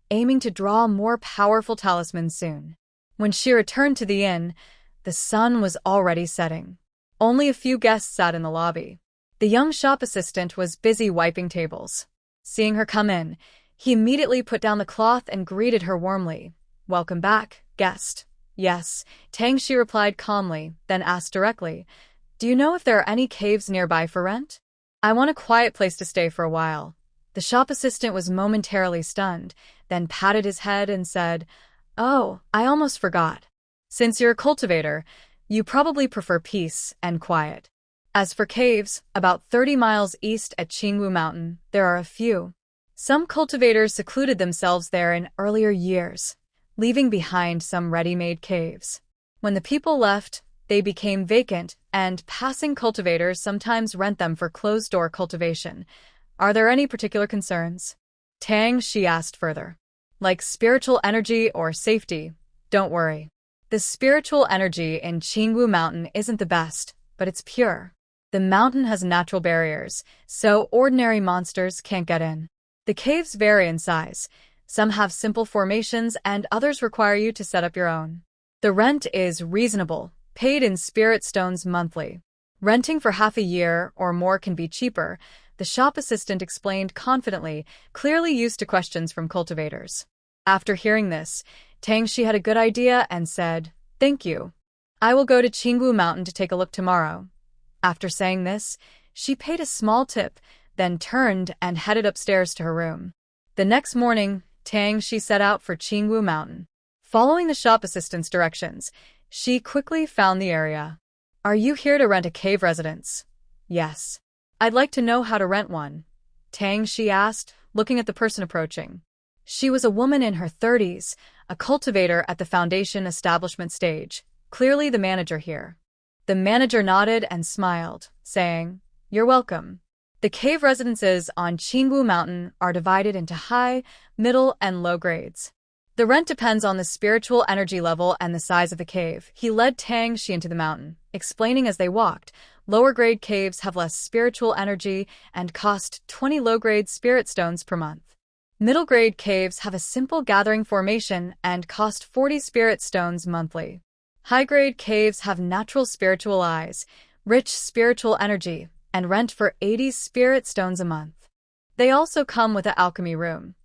aiming to draw more powerful talismans soon. When she returned to the inn, the sun was already setting. Only a few guests sat in the lobby. The young shop assistant was busy wiping tables. Seeing her come in, he immediately put down the cloth and greeted her warmly. "Welcome back, guest." "Yes," she replied calmly, then asked directly, "Do you know if there are any caves nearby for rent? I want a quiet place to stay for a while." The shop assistant was momentarily stunned, then patted his head and said, "Oh, I almost forgot. Since you're a cultivator, you probably prefer peace and quiet. As for caves, about 30 miles east at Qingwu Mountain, there are a few. Some cultivators secluded themselves there in earlier years, leaving behind some ready-made caves. When the people left, they became vacant, and passing cultivators sometimes rent them for closed-door cultivation. Are there any particular concerns?" She asked further. "Like spiritual energy or safety? Don't worry. The spiritual energy in Qingwu Mountain isn't the best, but it's pure. The mountain has natural barriers, so ordinary monsters can't get in. The caves vary in size. Some have simple formations and others require you to set up your own. The rent is reasonable, paid in spirit stones monthly. Renting for half a year or more can be cheaper," the shop assistant explained confidently, clearly used to questions from cultivators. After hearing this, she had a good idea and said, "Thank you. I will go to Qingwu Mountain to take a look tomorrow." After saying this, she paid a small tip, then turned and headed upstairs to her room. The next morning, she set out for Qingwu Mountain. Following the shop assistant's directions, she quickly found the area. "Are you here to rent a cave residence?" "Yes." "I'd like to know how to rent one." She asked, looking at the person approaching. She was a woman in her 30s, a cultivator at the foundation establishment stage, clearly the manager here. The manager nodded and smiled, saying, "You're welcome." The cave residences on Qingwu Mountain are divided into high, middle, and low grades. The rent depends on the spiritual energy level and the size of the cave. He led she into the mountain, explaining as they walked, lower-grade caves have less spiritual energy and cost 20 low-grade spirit stones per month. Middle-grade caves have a simple gathering formation and cost 40 spirit stones monthly. High-grade caves have natural spiritual eyes, rich spiritual energy, and rent for 80 spirit stones a month. They also come with an alchemy room.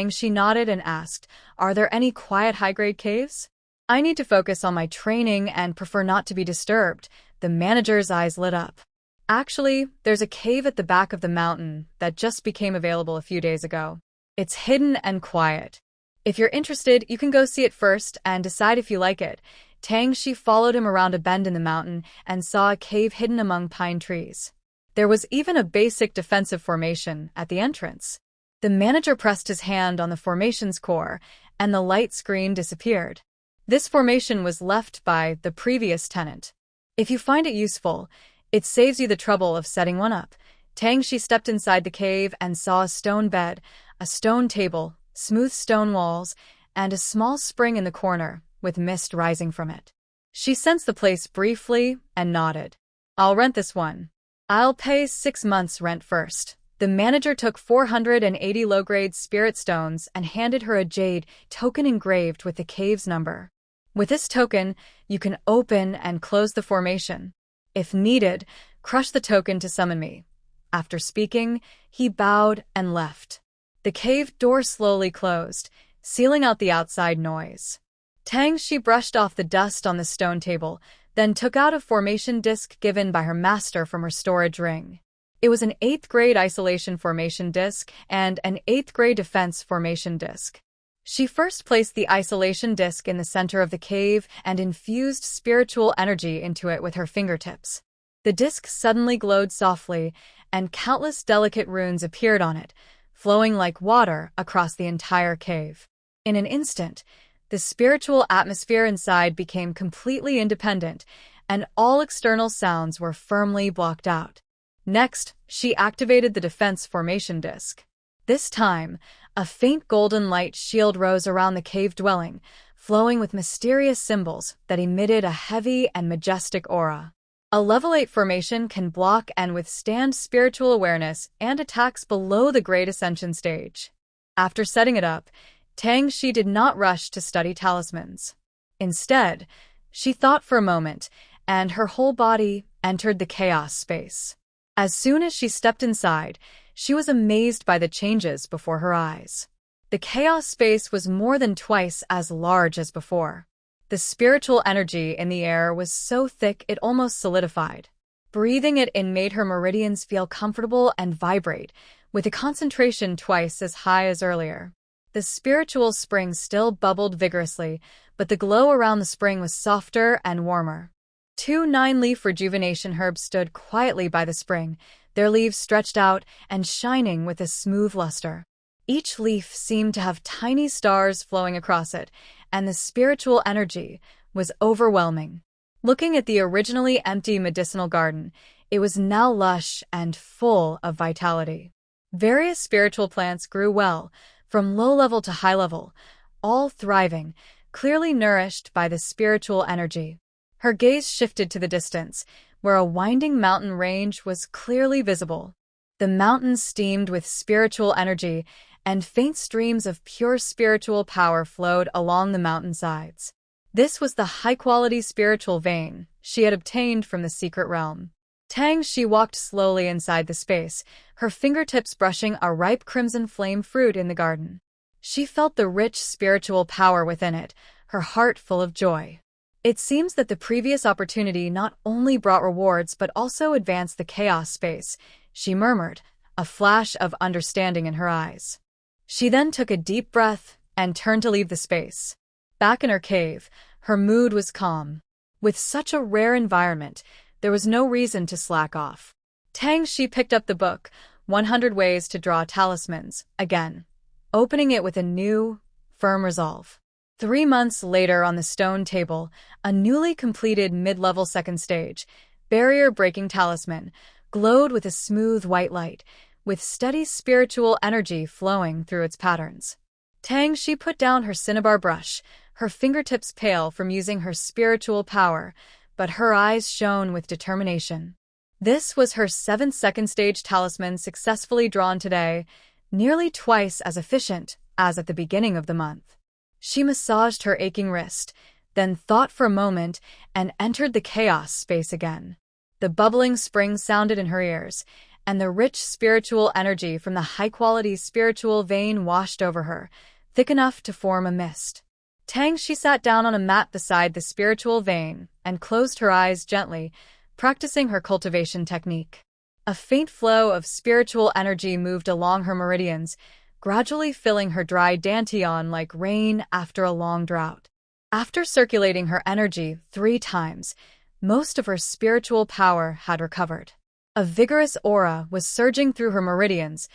She nodded and asked, "Are there any quiet high-grade caves?" "I need to focus on my training and prefer not to be disturbed." The manager's eyes lit up. "Actually, there's a cave at the back of the mountain that just became available a few days ago. It's hidden and quiet. If you're interested, you can go see it first and decide if you like it. Tangshi followed him around a bend in the mountain and saw a cave hidden among pine trees. There was even a basic defensive formation at the entrance. The manager pressed his hand on the formation's core, and the light screen disappeared. This formation was left by the previous tenant. If you find it useful, it saves you the trouble of setting one up. Tangshi stepped inside the cave and saw a stone bed, a stone table, smooth stone walls, and a small spring in the corner, with mist rising from it. She sensed the place briefly and nodded. "I'll rent this one. I'll pay 6 months' rent first." The manager took 480 low-grade spirit stones and handed her a jade token engraved with the cave's number. With this token, you can open and close the formation. If needed, crush the token to summon me. After speaking, he bowed and left. The cave door slowly closed, sealing out the outside noise. Tangshi brushed off the dust on the stone table, then took out a formation disc given by her master from her storage ring. It was an 8th grade isolation formation disc and an 8th grade defense formation disc. She first placed the isolation disc in the center of the cave and infused spiritual energy into it with her fingertips. The disc suddenly glowed softly, and countless delicate runes appeared on it, flowing like water across the entire cave. In an instant, the spiritual atmosphere inside became completely independent, and all external sounds were firmly blocked out. Next, she activated the defense formation disc. This time, a faint golden light shield rose around the cave dwelling, flowing with mysterious symbols that emitted a heavy and majestic aura. A level 8 formation can block and withstand spiritual awareness and attacks below the Great Ascension stage. After setting it up, Tangshi did not rush to study talismans. Instead, she thought for a moment, and her whole body entered the chaos space. As soon as she stepped inside, she was amazed by the changes before her eyes. The chaos space was more than twice as large as before. The spiritual energy in the air was so thick it almost solidified. Breathing it in made her meridians feel comfortable and vibrate, with a concentration twice as high as earlier. The spiritual spring still bubbled vigorously, but the glow around the spring was softer and warmer. 2 9-leaf rejuvenation herbs stood quietly by the spring, their leaves stretched out and shining with a smooth luster. Each leaf seemed to have tiny stars flowing across it, and the spiritual energy was overwhelming. Looking at the originally empty medicinal garden, it was now lush and full of vitality. Various spiritual plants grew well, from low level to high level, all thriving, clearly nourished by the spiritual energy. Her gaze shifted to the distance, where a winding mountain range was clearly visible. The mountains steamed with spiritual energy, and faint streams of pure spiritual power flowed along the mountainsides. This was the high-quality spiritual vein she had obtained from the secret realm. Tangshi walked slowly inside the space, her fingertips brushing a ripe crimson flame fruit in the garden. She felt the rich spiritual power within it, her heart full of joy. It seems that the previous opportunity not only brought rewards but also advanced the chaos space, she murmured, a flash of understanding in her eyes. She then took a deep breath and turned to leave the space. Back in her cave, her mood was calm. With such a rare environment, there was no reason to slack off. Tangshi picked up the book, 100 Ways to Draw Talismans, again, opening it with a new, firm resolve. 3 months later on the stone table, a newly completed mid-level second stage, barrier-breaking talisman, glowed with a smooth white light, with steady spiritual energy flowing through its patterns. Tangshi put down her cinnabar brush, her fingertips pale from using her spiritual power, but her eyes shone with determination. This was her 7th second stage talisman successfully drawn today, nearly twice as efficient as at the beginning of the month. She massaged her aching wrist, then thought for a moment and entered the chaos space again. The bubbling spring sounded in her ears, and the rich spiritual energy from the high-quality spiritual vein washed over her, thick enough to form a mist. Tangshi sat down on a mat beside the spiritual vein and closed her eyes gently, practicing her cultivation technique. A faint flow of spiritual energy moved along her meridians, gradually filling her dry dantian like rain after a long drought. After circulating her energy 3 times, most of her spiritual power had recovered. A vigorous aura was surging through her meridians,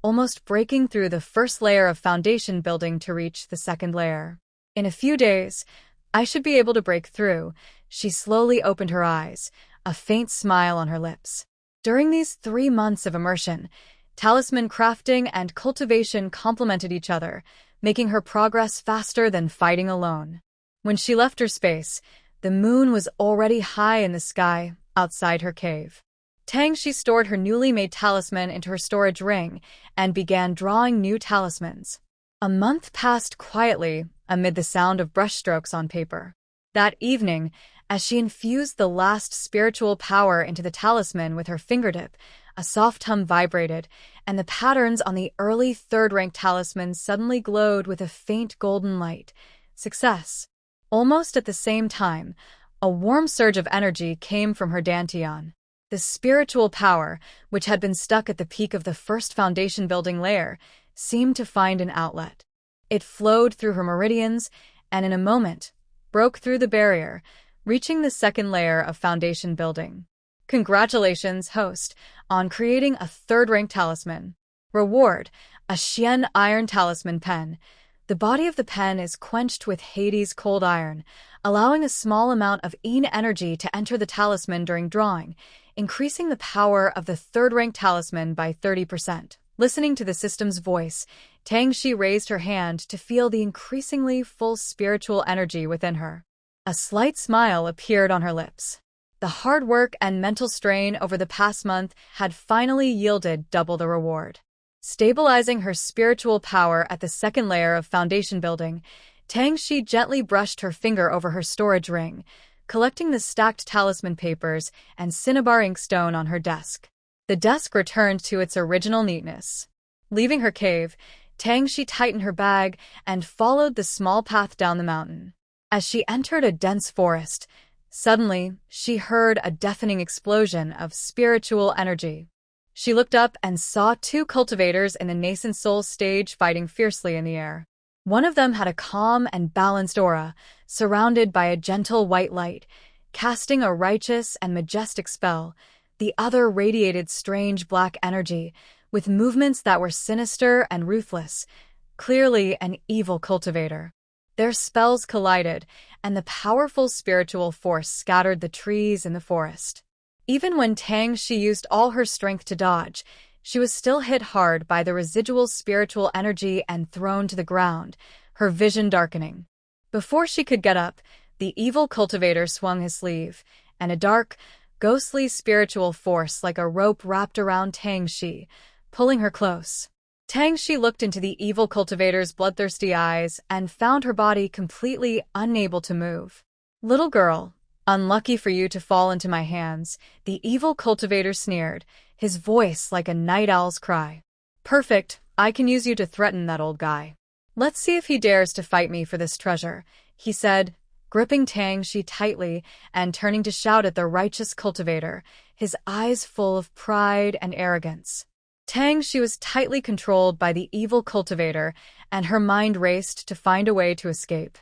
almost breaking through the first layer of foundation building to reach the second layer. In a few days, I should be able to break through. She slowly opened her eyes, a faint smile on her lips. During these 3 months of immersion, talisman crafting and cultivation complemented each other, making her progress faster than fighting alone. When she left her space, the moon was already high in the sky outside her cave. Tangshi stored her newly made talisman into her storage ring and began drawing new talismans. A month passed quietly amid the sound of brushstrokes on paper. That evening, as she infused the last spiritual power into the talisman with her fingertip, a soft hum vibrated, and the patterns on the early third-rank talisman suddenly glowed with a faint golden light. Success. Almost at the same time, a warm surge of energy came from her dantian. The spiritual power, which had been stuck at the peak of the first foundation building layer, seemed to find an outlet. It flowed through her meridians and in a moment broke through the barrier, reaching the second layer of foundation building. Congratulations, host, on creating a third-rank talisman. Reward, a Xian iron talisman pen. The body of the pen is quenched with Hades cold iron, allowing a small amount of Yin energy to enter the talisman during drawing, increasing the power of the third-rank talisman by 30%. Listening to the system's voice, Tangshi raised her hand to feel the increasingly full spiritual energy within her. A slight smile appeared on her lips. The hard work and mental strain over the past month had finally yielded double the reward. Stabilizing her spiritual power at the second layer of foundation building, Tangshi gently brushed her finger over her storage ring, collecting the stacked talisman papers and cinnabar inkstone on her desk. The desk returned to its original neatness. Leaving her cave, Tangshi tightened her bag and followed the small path down the mountain. As she entered a dense forest, suddenly she heard a deafening explosion of spiritual energy. She looked up and saw 2 cultivators in the nascent soul stage fighting fiercely in the air. One of them had a calm and balanced aura, surrounded by a gentle white light, casting a righteous and majestic spell. The other radiated strange black energy, with movements that were sinister and ruthless, clearly an evil cultivator. Their spells collided, and the powerful spiritual force scattered the trees in the forest. Even when Tangshi used all her strength to dodge, she was still hit hard by the residual spiritual energy and thrown to the ground, her vision darkening. Before she could get up, the evil cultivator swung his sleeve, and a dark, ghostly spiritual force like a rope wrapped around Tangshi, pulling her close. Tangshi looked into the evil cultivator's bloodthirsty eyes and found her body completely unable to move. "Little girl, unlucky for you to fall into my hands," the evil cultivator sneered, his voice like a night owl's cry. "Perfect, I can use you to threaten that old guy. Let's see if he dares to fight me for this treasure," he said, gripping Tangshi tightly and turning to shout at the righteous cultivator, his eyes full of pride and arrogance. Tangshi was tightly controlled by the evil cultivator, and her mind raced to find a way to escape.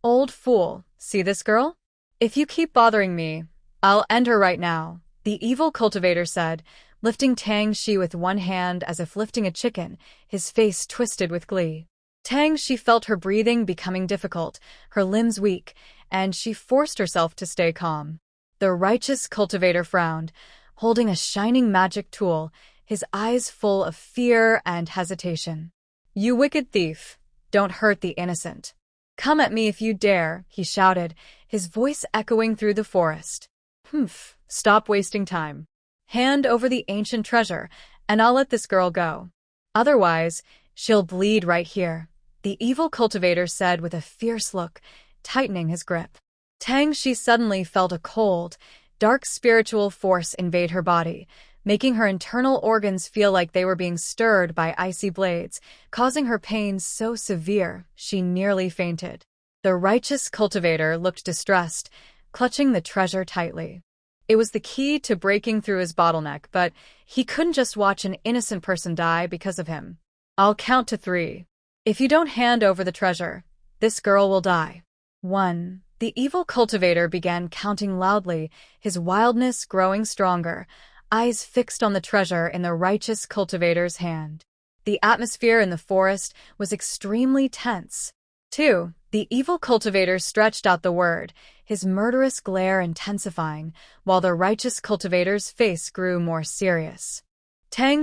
"Old fool, see this girl? If you keep bothering me, I'll end her right now," the evil cultivator said, lifting Tangshi with one hand as if lifting a chicken, his face twisted with glee. Tangshi felt her breathing becoming difficult, her limbs weak, and she forced herself to stay calm. The righteous cultivator frowned, holding a shining magic tool, his eyes full of fear and hesitation. "You wicked thief, don't hurt the innocent. Come at me if you dare," he shouted, his voice echoing through the forest. "Humph, stop wasting time. Hand over the ancient treasure, and I'll let this girl go. Otherwise, she'll bleed right here," the evil cultivator said with a fierce look, tightening his grip. Tangshi suddenly felt a cold, dark spiritual force invade her body, making her internal organs feel like they were being stirred by icy blades, causing her pain so severe she nearly fainted. The righteous cultivator looked distressed, clutching the treasure tightly. It was the key to breaking through his bottleneck, but he couldn't just watch an innocent person die because of him. I'll count to 3. If you don't hand over the treasure, this girl will die. 1. The evil cultivator began counting loudly, his wildness growing stronger, eyes fixed on the treasure in the righteous cultivator's hand. The atmosphere in the forest was extremely tense. 2. The evil cultivator stretched out the word, his murderous glare intensifying, while the righteous cultivator's face grew more serious.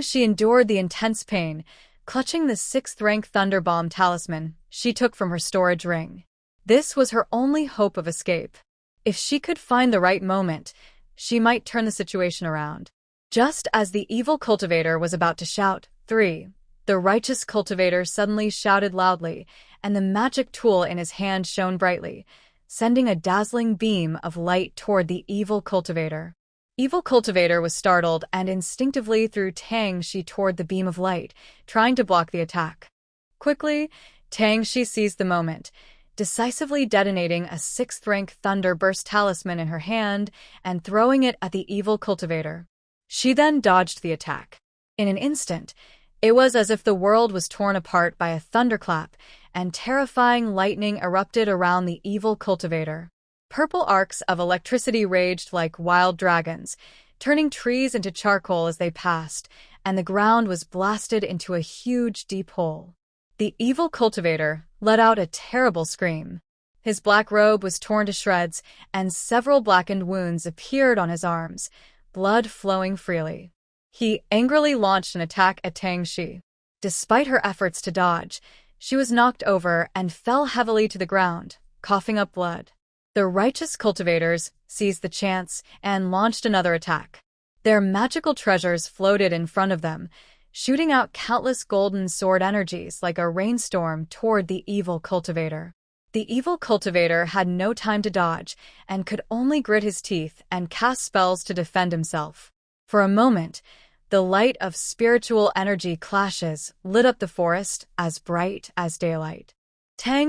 She endured the intense pain, clutching the 6th-rank Thunderbomb talisman she took from her storage ring. This was her only hope of escape. If she could find the right moment, she might turn the situation around. Just as the evil cultivator was about to shout, 3, the righteous cultivator suddenly shouted loudly, and the magic tool in his hand shone brightly, sending a dazzling beam of light toward the evil cultivator. Evil cultivator was startled and instinctively threw Shi toward the beam of light, trying to block the attack. Quickly, Shi seized the moment, decisively detonating a 6th-rank Thunder Burst talisman in her hand and throwing it at the evil cultivator. She then dodged the attack. In an instant, it was as if the world was torn apart by a thunderclap, and terrifying lightning erupted around the evil cultivator. Purple arcs of electricity raged like wild dragons, turning trees into charcoal as they passed, and the ground was blasted into a huge, deep hole. The evil cultivator let out a terrible scream. His black robe was torn to shreds, and several blackened wounds appeared on his arms, blood flowing freely. He angrily launched an attack at Shi. Despite her efforts to dodge, she was knocked over and fell heavily to the ground, coughing up blood. The righteous cultivators seized the chance and launched another attack. Their magical treasures floated in front of them, shooting out countless golden sword energies like a rainstorm toward the evil cultivator. The evil cultivator had no time to dodge and could only grit his teeth and cast spells to defend himself. For a moment, the light of spiritual energy clashes lit up the forest as bright as daylight.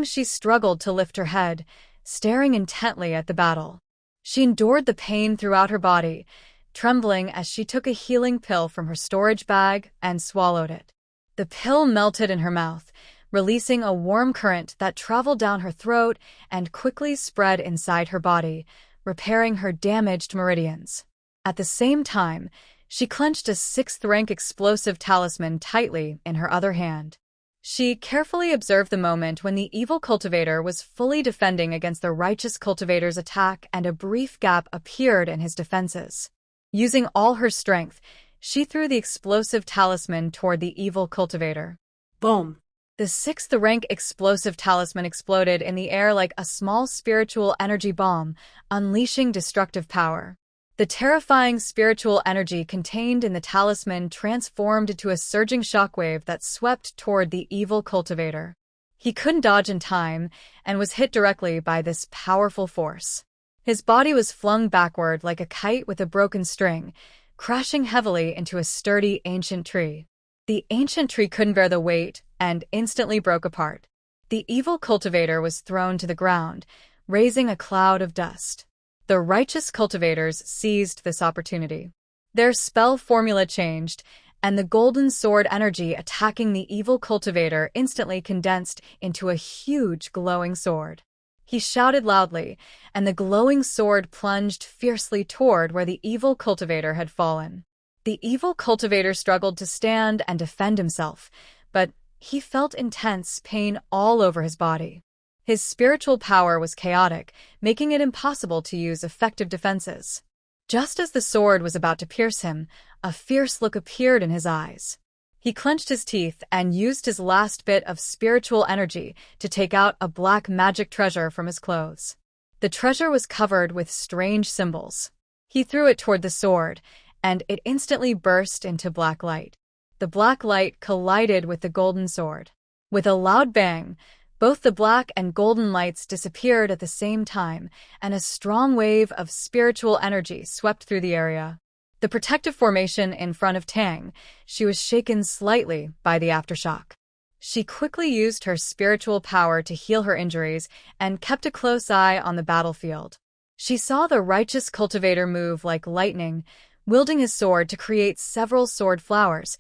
She struggled to lift her head, staring intently at the battle. She endured the pain throughout her body, trembling as she took a healing pill from her storage bag and swallowed it. The pill melted in her mouth, releasing a warm current that traveled down her throat and quickly spread inside her body, repairing her damaged meridians. At the same time, she clenched a 6th-rank explosive talisman tightly in her other hand. She carefully observed the moment when the evil cultivator was fully defending against the righteous cultivator's attack, and a brief gap appeared in his defenses. Using all her strength, she threw the explosive talisman toward the evil cultivator. Boom! The 6th-rank explosive talisman exploded in the air like a small spiritual energy bomb, unleashing destructive power. The terrifying spiritual energy contained in the talisman transformed into a surging shockwave that swept toward the evil cultivator. He couldn't dodge in time and was hit directly by this powerful force. His body was flung backward like a kite with a broken string, crashing heavily into a sturdy ancient tree. The ancient tree couldn't bear the weight and instantly broke apart. The evil cultivator was thrown to the ground, raising a cloud of dust. The righteous cultivators seized this opportunity. Their spell formula changed, and the golden sword energy attacking the evil cultivator instantly condensed into a huge glowing sword. He shouted loudly, and the glowing sword plunged fiercely toward where the evil cultivator had fallen. The evil cultivator struggled to stand and defend himself, but he felt intense pain all over his body. His spiritual power was chaotic, making it impossible to use effective defenses. Just as the sword was about to pierce him, a fierce look appeared in his eyes. He clenched his teeth and used his last bit of spiritual energy to take out a black magic treasure from his clothes. The treasure was covered with strange symbols. He threw it toward the sword, and it instantly burst into black light. The black light collided with the golden sword. With a loud bang, both the black and golden lights disappeared at the same time, and a strong wave of spiritual energy swept through the area. The protective formation in front of she was shaken slightly by the aftershock. She quickly used her spiritual power to heal her injuries and kept a close eye on the battlefield. She saw the righteous cultivator move like lightning, wielding his sword to create several sword flowers,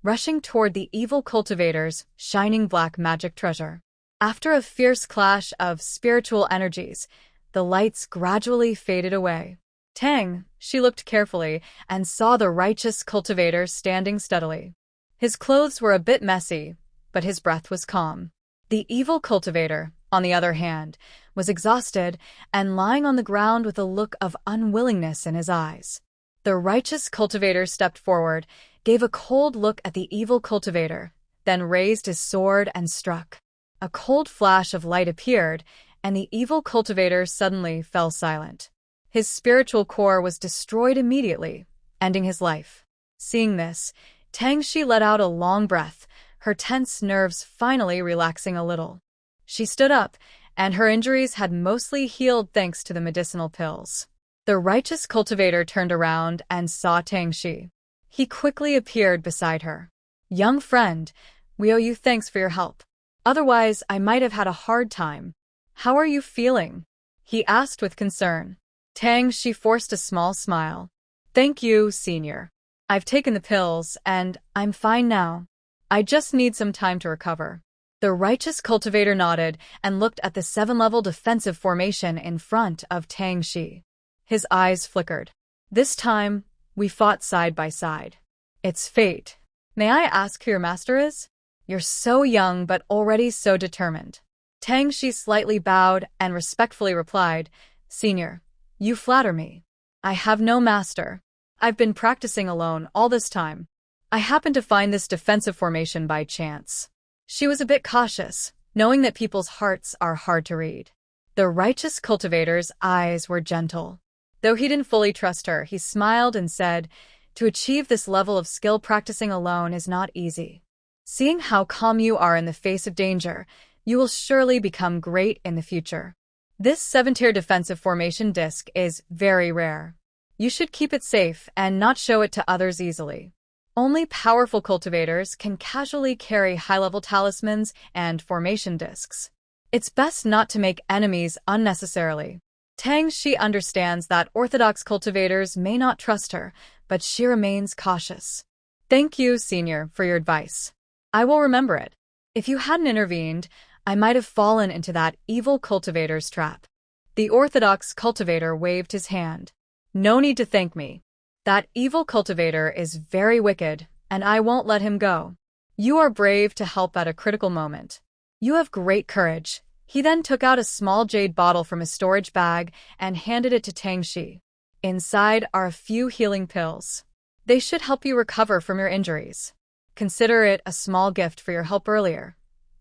rushing toward the evil cultivator's shining black magic treasure. After a fierce clash of spiritual energies, the lights gradually faded away. Tang, she looked carefully and saw the righteous cultivator standing steadily. His clothes were a bit messy, but his breath was calm. The evil cultivator, on the other hand, was exhausted and lying on the ground with a look of unwillingness in his eyes. The righteous cultivator stepped forward, gave a cold look at the evil cultivator, then raised his sword and struck. A cold flash of light appeared, and the evil cultivator suddenly fell silent. His spiritual core was destroyed immediately, ending his life. Seeing this, Tang Shi let out a long breath, her tense nerves finally relaxing a little. She stood up, and her injuries had mostly healed thanks to the medicinal pills. The righteous cultivator turned around and saw Tang Shi. He quickly appeared beside her. "Young friend, we owe you thanks for your help. Otherwise, I might have had a hard time. How are you feeling?" he asked with concern. Tang Shi forced a small smile. "Thank you, senior. I've taken the pills, and I'm fine now. I just need some time to recover." The righteous cultivator nodded and looked at the 7-level defensive formation in front of Tang Shi. His eyes flickered. "This time, we fought side by side. It's fate. May I ask who your master is? You're so young but already so determined." Tang Shi slightly bowed and respectfully replied, "Senior, you flatter me. I have no master. I've been practicing alone all this time. I happened to find this defensive formation by chance." She was a bit cautious, knowing that people's hearts are hard to read. The righteous cultivator's eyes were gentle. Though he didn't fully trust her, he smiled and said, "To achieve this level of skill, practicing alone is not easy. Seeing how calm you are in the face of danger, you will surely become great in the future. This 7-tier defensive formation disc is very rare. You should keep it safe and not show it to others easily. Only powerful cultivators can casually carry high-level talismans and formation discs. It's best not to make enemies unnecessarily." Tang Shi understands that orthodox cultivators may not trust her, but she remains cautious. "Thank you, senior, for your advice. I will remember it. If you hadn't intervened, I might have fallen into that evil cultivator's trap." The orthodox cultivator waved his hand. "No need to thank me. That evil cultivator is very wicked, and I won't let him go. You are brave to help at a critical moment. You have great courage." He then took out a small jade bottle from his storage bag and handed it to Tang Shi. "Inside are a few healing pills. They should help you recover from your injuries. Consider it a small gift for your help earlier."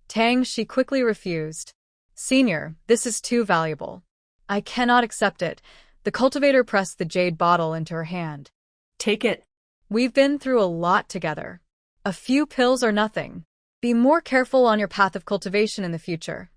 Tang Shi quickly refused. "Senior, this is too valuable. I cannot accept it." The cultivator pressed the jade bottle into her hand. Take it. "We've been through a lot together. A few pills are nothing. Be more careful on your path of cultivation in the future."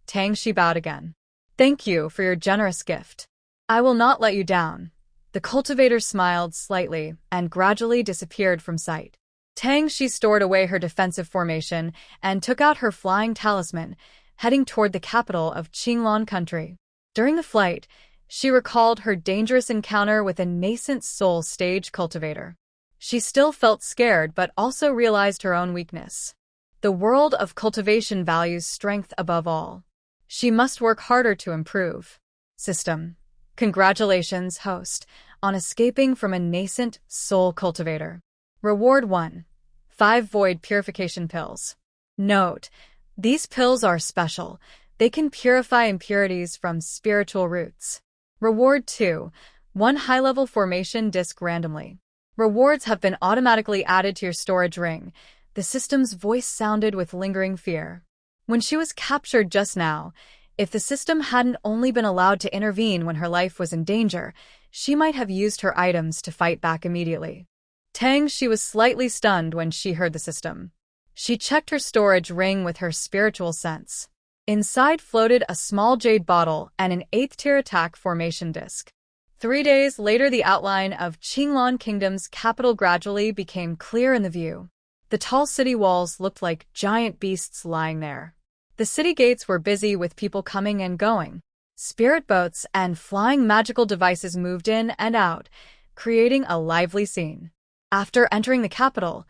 Tang Shi bowed again. "Thank you for your generous gift. I will not let you down." The cultivator smiled slightly and gradually disappeared from sight. Tang Shi stored away her defensive formation and took out her flying talisman, heading toward the capital of Qinglong country. During the flight, she recalled her dangerous encounter with a nascent soul stage cultivator. She still felt scared but also realized her own weakness. The world of cultivation values strength above all. She must work harder to improve. System. Congratulations, host, on escaping from a nascent soul cultivator. Reward 1. 5 void purification pills. Note: these pills are special. They can purify impurities from spiritual roots. Reward 2. 1 high-level formation disc randomly. Rewards have been automatically added to your storage ring. The system's voice sounded with lingering fear. When she was captured just now, if the system hadn't only been allowed to intervene when her life was in danger, she might have used her items to fight back immediately. Tang Shi was slightly stunned when she heard the system. She checked her storage ring with her spiritual sense. Inside floated a small jade bottle and an 8th-tier attack formation disc. 3 days later, the outline of Qinglong Kingdom's capital gradually became clear in the view. The tall city walls looked like giant beasts lying there. The city gates were busy with people coming and going. Spirit boats and flying magical devices moved in and out, creating a lively scene. After entering the capital,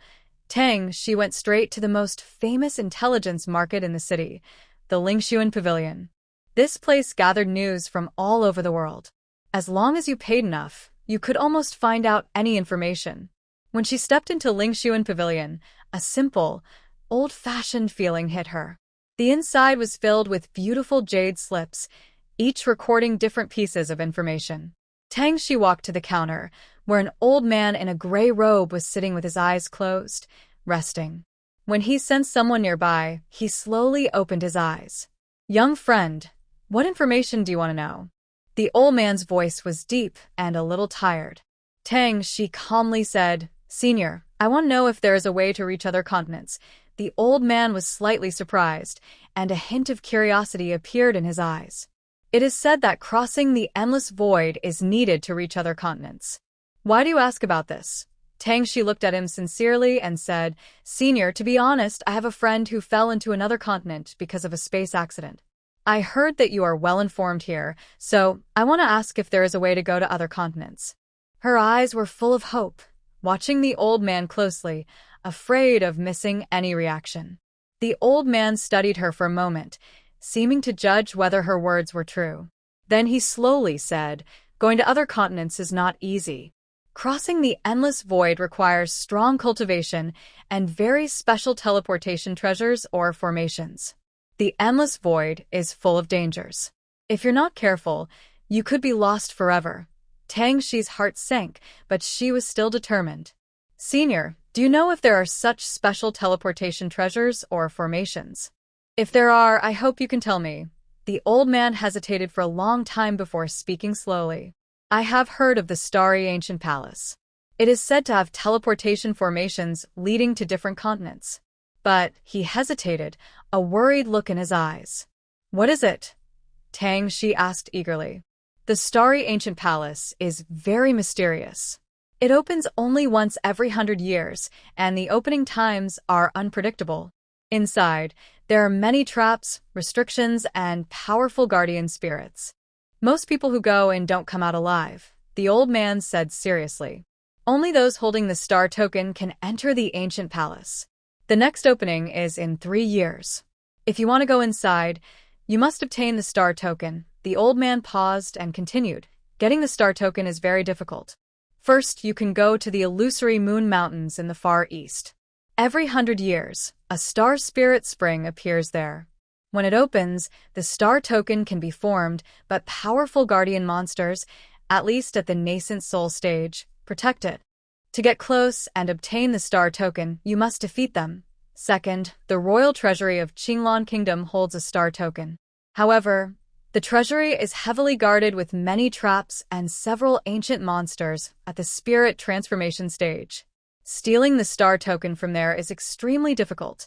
Tang Shi went straight to the most famous intelligence market in the city, the Lingshuan Pavilion. This place gathered news from all over the world. As long as you paid enough, you could almost find out any information. When she stepped into Lingshuan Pavilion, a simple, old-fashioned feeling hit her. The inside was filled with beautiful jade slips, each recording different pieces of information. Tang Shi walked to the counter, where an old man in a gray robe was sitting with his eyes closed, resting. When he sensed someone nearby, he slowly opened his eyes. "Young friend, what information do you want to know?" The old man's voice was deep and a little tired. Tang Shi calmly said, "Senior, I want to know if there is a way to reach other continents." The old man was slightly surprised, and a hint of curiosity appeared in his eyes. "It is said that crossing the endless void is needed to reach other continents. Why do you ask about this?" Tang Shi looked at him sincerely and said, "Senior, to be honest, I have a friend who fell into another continent because of a space accident. I heard that you are well informed here, so I want to ask if there is a way to go to other continents." Her eyes were full of hope, watching the old man closely, afraid of missing any reaction. The old man studied her for a moment, seeming to judge whether her words were true. Then he slowly said, "Going to other continents is not easy. Crossing the endless void requires strong cultivation and very special teleportation treasures or formations. The endless void is full of dangers. If you're not careful, you could be lost forever." Tang Shi's heart sank, but she was still determined. "Senior, do you know if there are such special teleportation treasures or formations? If there are, I hope you can tell me." The old man hesitated for a long time before speaking slowly. "I have heard of the Starry Ancient Palace. It is said to have teleportation formations leading to different continents." But he hesitated, a worried look in his eyes. "What is it?" Tang Shi asked eagerly. "The Starry Ancient Palace is very mysterious. It opens only once every 100 years, and the opening times are unpredictable. Inside, there are many traps, restrictions, and powerful guardian spirits. Most people who go in don't come out alive," the old man said seriously. "Only those holding the star token can enter the ancient palace. The next opening is in 3 years. If you want to go inside, you must obtain the star token." The old man paused and continued, "Getting the star token is very difficult. First, you can go to the illusory Moon Mountains in the Far East. Every 100 years, a star spirit spring appears there. When it opens, the star token can be formed, but powerful guardian monsters, at least at the nascent soul stage, protect it. To get close and obtain the star token, you must defeat them. Second, the royal treasury of Qinglan Kingdom holds a star token. However, the treasury is heavily guarded with many traps and several ancient monsters at the spirit transformation stage. Stealing the star token from there is extremely difficult.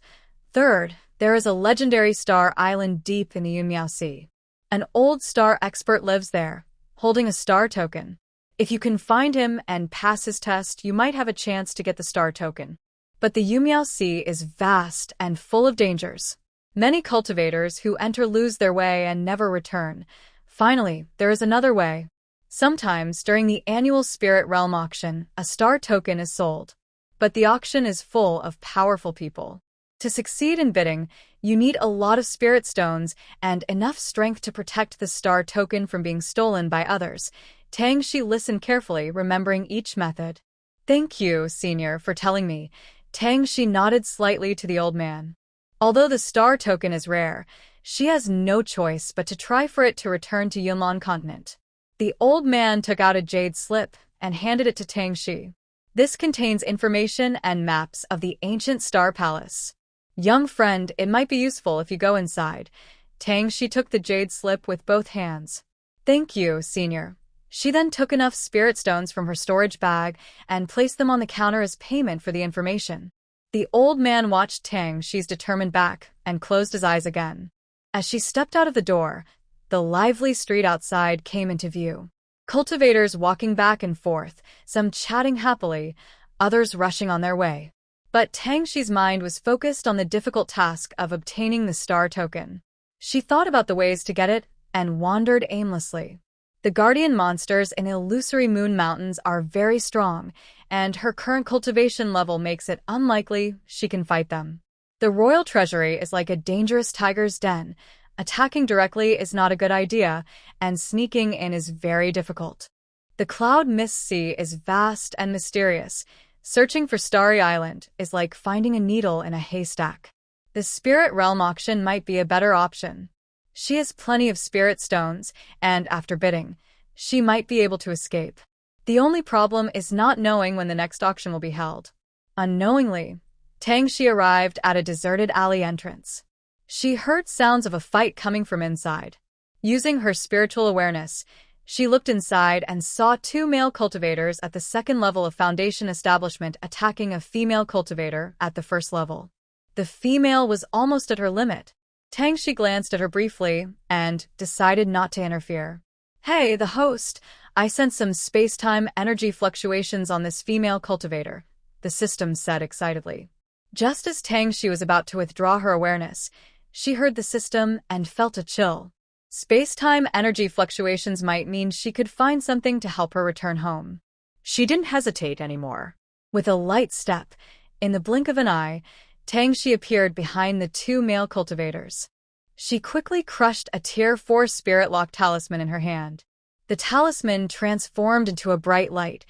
Third, there is a legendary star island deep in the Yunmiao Sea. An old star expert lives there, holding a star token. If you can find him and pass his test, you might have a chance to get the star token. But the Yunmiao Sea is vast and full of dangers. Many cultivators who enter lose their way and never return. Finally, there is another way. Sometimes, during the annual Spirit Realm auction, a star token is sold. But the auction is full of powerful people. To succeed in bidding, you need a lot of spirit stones and enough strength to protect the star token from being stolen by others. Tang Shi listened carefully, remembering each method. "Thank you, Senior, for telling me." Tang Shi nodded slightly to the old man. Although the star token is rare, she has no choice but to try for it to return to Yunlan continent. The old man took out a jade slip and handed it to Tang Shi. "This contains information and maps of the ancient star palace. Young friend, it might be useful if you go inside." Tang Shi took the jade slip with both hands. "Thank you, Senior." She then took enough spirit stones from her storage bag and placed them on the counter as payment for the information. The old man watched Tang Shi's determined back and closed his eyes again. As she stepped out of the door, the lively street outside came into view. Cultivators walking back and forth, some chatting happily, others rushing on their way. But Tang Shi's mind was focused on the difficult task of obtaining the star token. She thought about the ways to get it and wandered aimlessly. The guardian monsters in illusory moon mountains are very strong, and her current cultivation level makes it unlikely she can fight them. The royal treasury is like a dangerous tiger's den. Attacking directly is not a good idea, and sneaking in is very difficult. The Cloud Mist Sea is vast and mysterious. Searching for Starry Island is like finding a needle in a haystack. The Spirit Realm auction might be a better option. She has plenty of spirit stones, and after bidding, she might be able to escape. The only problem is not knowing when the next auction will be held. Unknowingly, Tangxi arrived at a deserted alley entrance. She heard sounds of a fight coming from inside. Using her spiritual awareness, she looked inside and saw two male cultivators at the second level of Foundation establishment attacking a female cultivator at the first level. The female was almost at her limit. Tangxi glanced at her briefly and decided not to interfere. "Hey, the host, I sense some space-time energy fluctuations on this female cultivator," the system said excitedly. Just as Tangxi was about to withdraw her awareness, she heard the system and felt a chill. Space-time energy fluctuations might mean she could find something to help her return home. She didn't hesitate anymore. With a light step, in the blink of an eye, Tangxi appeared behind the two male cultivators. She quickly crushed a Tier 4 Spirit Lock talisman in her hand. The talisman transformed into a bright light,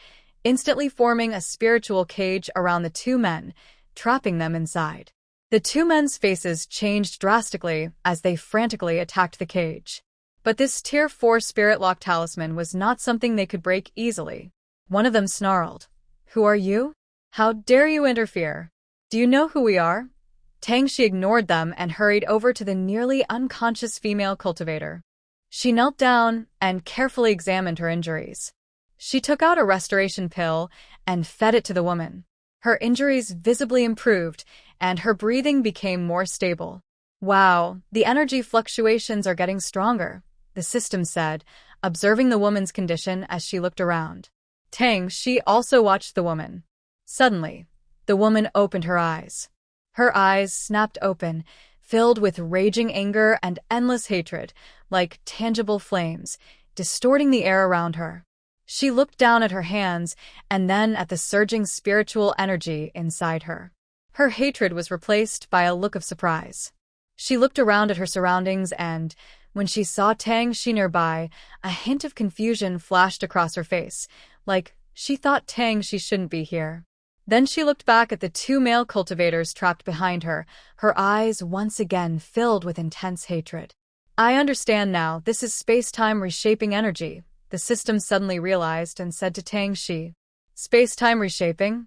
instantly forming a spiritual cage around the two men, trapping them inside. The two men's faces changed drastically as they frantically attacked the cage. But this Tier 4 Spirit Lock talisman was not something they could break easily. One of them snarled, "Who are you? How dare you interfere? Do you know who we are?" Tangxi ignored them and hurried over to the nearly unconscious female cultivator. She knelt down and carefully examined her injuries. She took out a restoration pill and fed it to the woman. Her injuries visibly improved, and her breathing became more stable. "Wow, the energy fluctuations are getting stronger," the system said, observing the woman's condition as she looked around. Tangxi also watched the woman. Suddenly, the woman opened her eyes. Her eyes snapped open, filled with raging anger and endless hatred, like tangible flames, distorting the air around her. She looked down at her hands and then at the surging spiritual energy inside her. Her hatred was replaced by a look of surprise. She looked around at her surroundings and, when she saw Tangxi nearby, a hint of confusion flashed across her face, like she thought Tangxi shouldn't be here. Then she looked back at the two male cultivators trapped behind her, her eyes once again filled with intense hatred. "I understand now, this is space-time reshaping energy," the system suddenly realized and said to Tangxi. "Space-time reshaping?"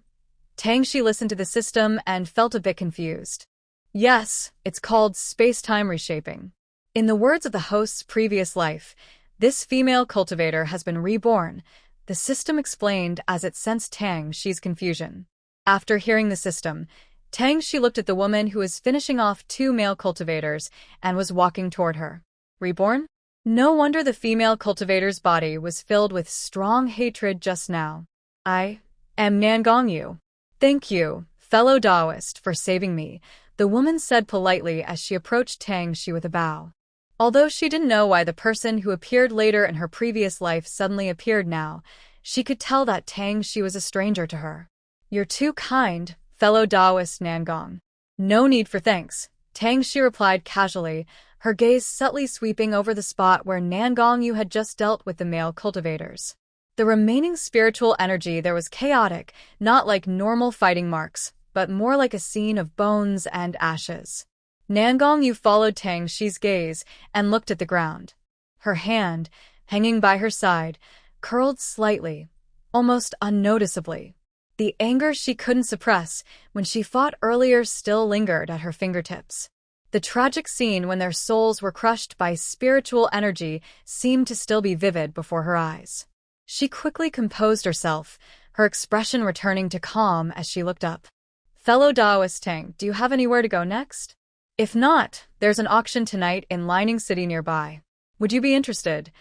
Tangxi listened to the system and felt a bit confused. "Yes, it's called space-time reshaping. In the words of the host's previous life, this female cultivator has been reborn," the system explained as it sensed Tangxi's confusion. After hearing the system, Tangxi looked at the woman who was finishing off two male cultivators and was walking toward her. "Reborn?" No wonder the female cultivator's body was filled with strong hatred just now. "I am Nangongyu. Thank you, fellow Taoist, for saving me," the woman said politely as she approached Tangxi with a bow. Although she didn't know why the person who appeared later in her previous life suddenly appeared now, she could tell that Tangxi was a stranger to her. "You're too kind, fellow Taoist Nangong." "No need for thanks," Tangxi replied casually, her gaze subtly sweeping over the spot where Nangongyu had just dealt with the male cultivators. The remaining spiritual energy there was chaotic, not like normal fighting marks, but more like a scene of bones and ashes. Nangongyu followed Tangxi's gaze and looked at the ground. Her hand, hanging by her side, curled slightly, almost unnoticeably. The anger she couldn't suppress when she fought earlier still lingered at her fingertips. The tragic scene when their souls were crushed by spiritual energy seemed to still be vivid before her eyes. She quickly composed herself, her expression returning to calm as she looked up. "Fellow Taoist Tang, do you have anywhere to go next? If not, there's an auction tonight in Lining City nearby. Would you be interested?"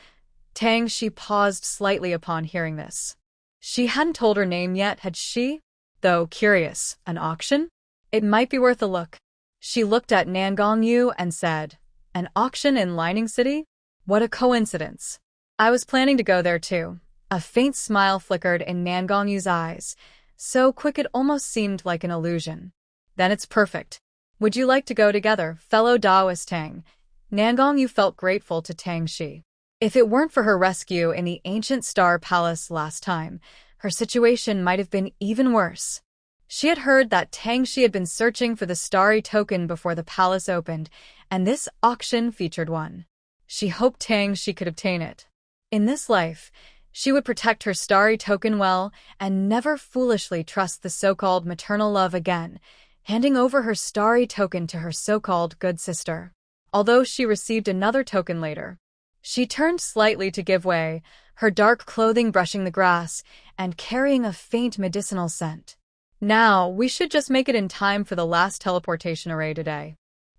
Tangxi paused slightly upon hearing this. She hadn't told her name yet, had she? Though curious, an auction? It might be worth a look. She looked at Nangongyu and said, "An auction in Lining City? What a coincidence." I was planning to go there too. A faint smile flickered in Nangongyu's eyes, so quick it almost seemed like an illusion. Then it's perfect. Would you like to go together, fellow Taoist Tang? Nangongyu felt grateful to Tang Shi. If it weren't for her rescue in the ancient Star Palace last time, her situation might have been even worse. She had heard that Tang Shi had been searching for the starry token before the palace opened, and this auction featured one. She hoped Tang Shi could obtain it. In this life, she would protect her starry token well and never foolishly trust the so-called maternal love again, handing over her starry token to her so-called good sister. Although she received another token later, she turned slightly to give way, her dark clothing brushing the grass and carrying a faint medicinal scent. Now, we should just make it in time for the last teleportation array today.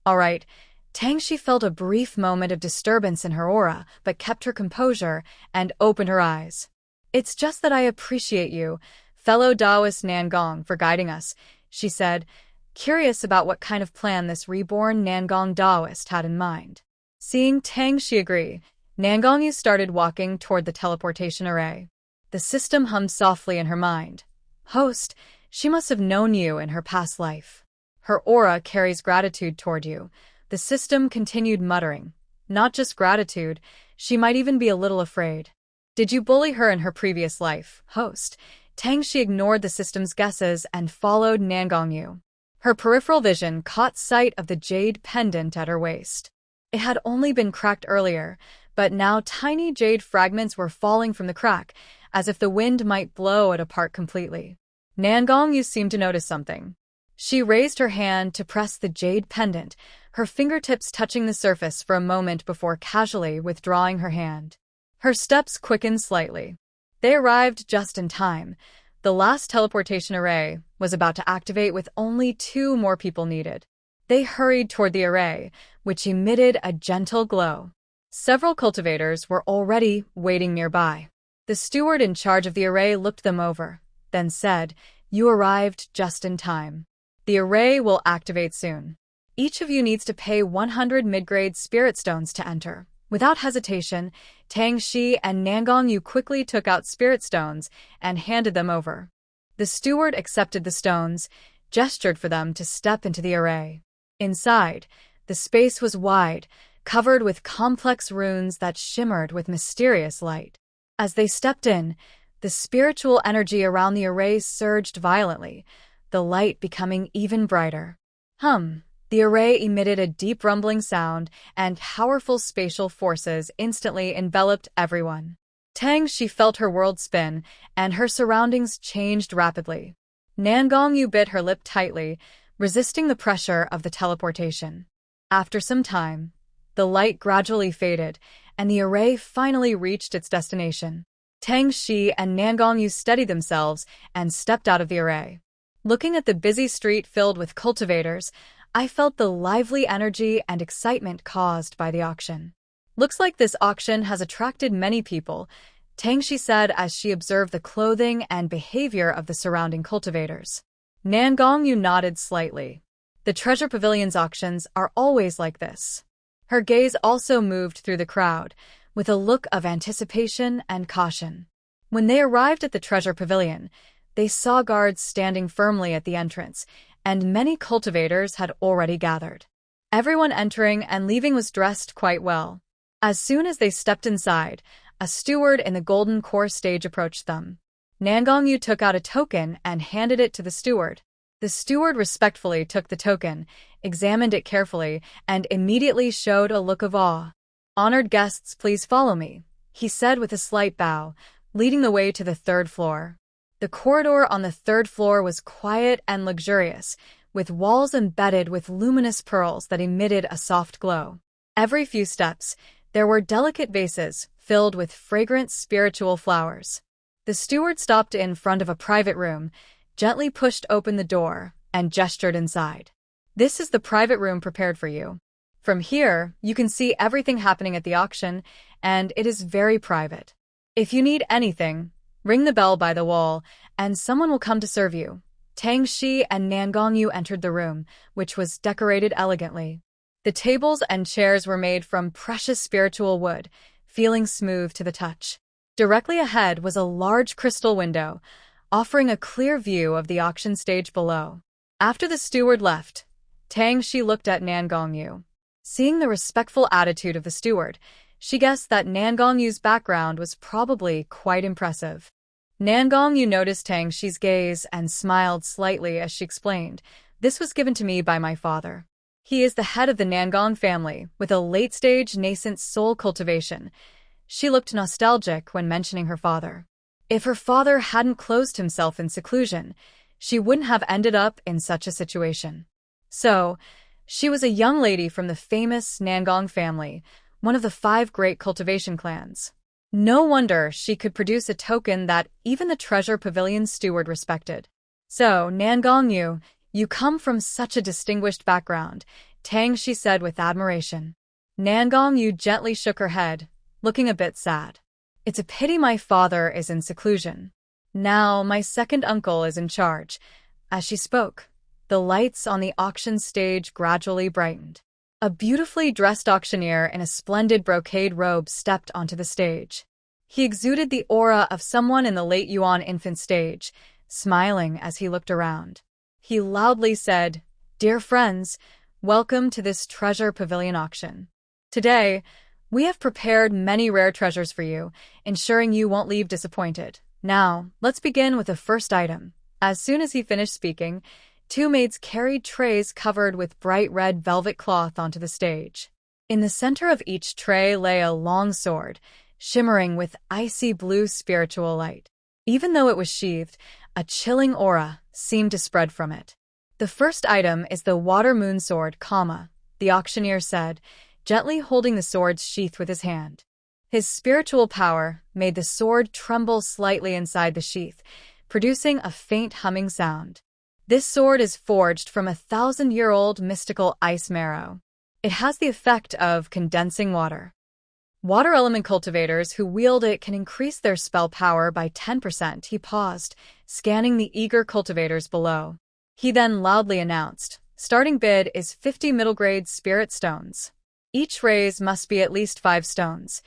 All right. Tang Shi felt a brief moment of disturbance in her aura, but kept her composure and opened her eyes. It's just that I appreciate you, fellow Taoist Nangong, for guiding us, she said, curious about what kind of plan this reborn Nangong Taoist had in mind. Seeing Tang Shi agree, Nangongyu started walking toward the teleportation array. The system hummed softly in her mind. Host, she must have known you in her past life. Her aura carries gratitude toward you. The system continued muttering. Not just gratitude, she might even be a little afraid. Did you bully her in her previous life, host? Tang Shi ignored the system's guesses and followed Nangongyu. Her peripheral vision caught sight of the jade pendant at her waist. It had only been cracked earlier, but now tiny jade fragments were falling from the crack, as if the wind might blow it apart completely. Nangongyu seemed to notice something. She raised her hand to press the jade pendant, her fingertips touching the surface for a moment before casually withdrawing her hand. Her steps quickened slightly. They arrived just in time. The last teleportation array was about to activate with only 2 more people needed. They hurried toward the array, which emitted a gentle glow. Several cultivators were already waiting nearby. The steward in charge of the array looked them over, then said, "You arrived just in time. The array will activate soon. Each of you needs to pay 100 mid-grade spirit stones to enter." Without hesitation, Tang Shi and Nangongyu quickly took out spirit stones and handed them over. The steward accepted the stones, gestured for them to step into the array. Inside, the space was wide, covered with complex runes that shimmered with mysterious light. As they stepped in, the spiritual energy around the array surged violently, the light becoming even brighter. The array emitted a deep rumbling sound, and powerful spatial forces instantly enveloped everyone. Tang Shi felt her world spin, and her surroundings changed rapidly. Nangongyu bit her lip tightly, resisting the pressure of the teleportation. After some time, the light gradually faded, and the array finally reached its destination. Tang Shi and Nangongyu steadied themselves and stepped out of the array. Looking at the busy street filled with cultivators, I felt the lively energy and excitement caused by the auction. Looks like this auction has attracted many people, Tang Shi said as she observed the clothing and behavior of the surrounding cultivators. Nangongyu nodded slightly. The Treasure Pavilion's auctions are always like this. Her gaze also moved through the crowd, with a look of anticipation and caution. When they arrived at the Treasure Pavilion, they saw guards standing firmly at the entrance, and many cultivators had already gathered. Everyone entering and leaving was dressed quite well. As soon as they stepped inside, a steward in the golden core stage approached them. Nangongyu took out a token and handed it to the steward. The steward respectfully took the token, examined it carefully, and immediately showed a look of awe. "Honored guests, please follow me," he said with a slight bow, leading the way to the 3rd floor. The corridor on the 3rd floor was quiet and luxurious, with walls embedded with luminous pearls that emitted a soft glow. Every few steps, there were delicate vases filled with fragrant spiritual flowers. The steward stopped in front of a private room, gently pushed open the door, and gestured inside. "This is the private room prepared for you. From here, you can see everything happening at the auction, and it is very private. If you need anything, ring the bell by the wall, and someone will come to serve you." Tang Shi and Nangongyu entered the room, which was decorated elegantly. The tables and chairs were made from precious spiritual wood, feeling smooth to the touch. Directly ahead was a large crystal window, offering a clear view of the auction stage below. After the steward left, Tang Shi looked at Nan Gongyu. Seeing the respectful attitude of the steward, she guessed that Nan Gongyu's background was probably quite impressive. Nan Gongyu noticed Tang Shi's gaze and smiled slightly as she explained, "This was given to me by my father. He is the head of the Nangong family, with a late-stage nascent soul cultivation." She looked nostalgic when mentioning her father. If her father hadn't closed himself in seclusion, she wouldn't have ended up in such a situation. So, she was a young lady from the famous Nangong family, one of the 5 great cultivation clans. No wonder she could produce a token that even the Treasure Pavilion steward respected. "So, Nan Gongyu, you come from such a distinguished background," Tang Shi said with admiration. Nan Gongyu gently shook her head, looking a bit sad. "It's a pity my father is in seclusion. Now my second uncle is in charge." As she spoke, the lights on the auction stage gradually brightened. A beautifully dressed auctioneer in a splendid brocade robe stepped onto the stage. He exuded the aura of someone in the late Yuan infant stage, smiling as he looked around. He loudly said, "Dear friends, welcome to this Treasure Pavilion auction. Today, we have prepared many rare treasures for you, ensuring you won't leave disappointed. Now, let's begin with the first item." As soon as he finished speaking, 2 maids carried trays covered with bright red velvet cloth onto the stage. In the center of each tray lay a long sword, shimmering with icy blue spiritual light. Even though it was sheathed, a chilling aura seemed to spread from it. "The first item is the water moon sword, the auctioneer said, gently holding the sword's sheath with his hand. His spiritual power made the sword tremble slightly inside the sheath, producing a faint humming sound. This sword is forged from a 1,000-year-old mystical ice marrow. It has the effect of condensing water. Water element cultivators who wield it can increase their spell power by 10%. He paused, scanning the eager cultivators below. He then loudly announced, "Starting bid is 50 middle-grade spirit stones. Each raise must be at least 5 stones."